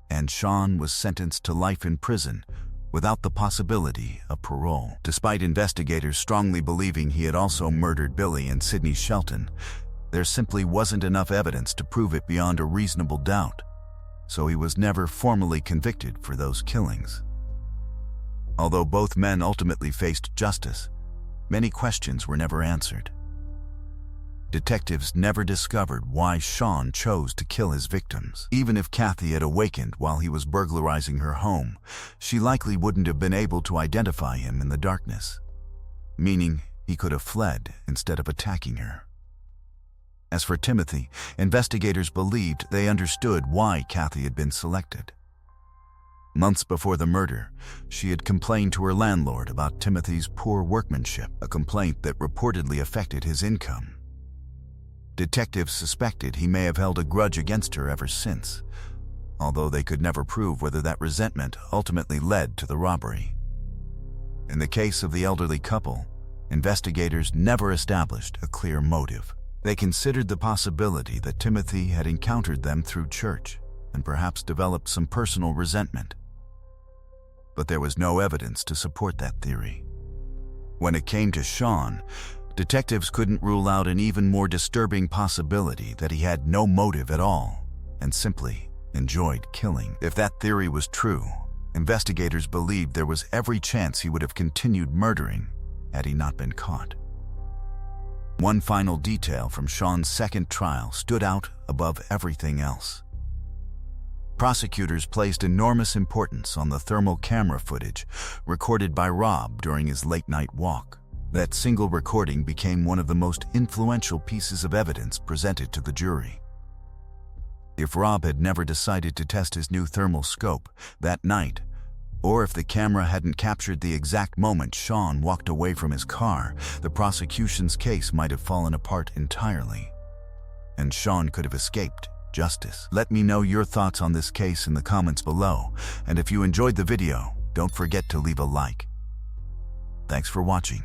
and Sean was sentenced to life in prison without the possibility of parole. Despite investigators strongly believing he had also murdered Billy and Sidney Shelton, there simply wasn't enough evidence to prove it beyond a reasonable doubt, so he was never formally convicted for those killings. Although both men ultimately faced justice, many questions were never answered. Detectives never discovered why Sean chose to kill his victims. Even if Kathy had awakened while he was burglarizing her home, she likely wouldn't have been able to identify him in the darkness, meaning he could have fled instead of attacking her. As for Timothy, investigators believed they understood why Kathy had been selected. Months before the murder, she had complained to her landlord about Timothy's poor workmanship, a complaint that reportedly affected his income. Detectives suspected he may have held a grudge against her ever since, although they could never prove whether that resentment ultimately led to the robbery. In the case of the elderly couple, investigators never established a clear motive. They considered the possibility that Timothy had encountered them through church and perhaps developed some personal resentment. But there was no evidence to support that theory. When it came to Sean, detectives couldn't rule out an even more disturbing possibility that he had no motive at all and simply enjoyed killing. If that theory was true, investigators believed there was every chance he would have continued murdering had he not been caught. One final detail from Sean's second trial stood out above everything else. Prosecutors placed enormous importance on the thermal camera footage recorded by Rob during his late-night walk. That single recording became one of the most influential pieces of evidence presented to the jury. If Rob had never decided to test his new thermal scope that night, or if the camera hadn't captured the exact moment Sean walked away from his car, the prosecution's case might have fallen apart entirely, and Sean could have escaped justice. Let me know your thoughts on this case in the comments below, and if you enjoyed the video, don't forget to leave a like. Thanks for watching.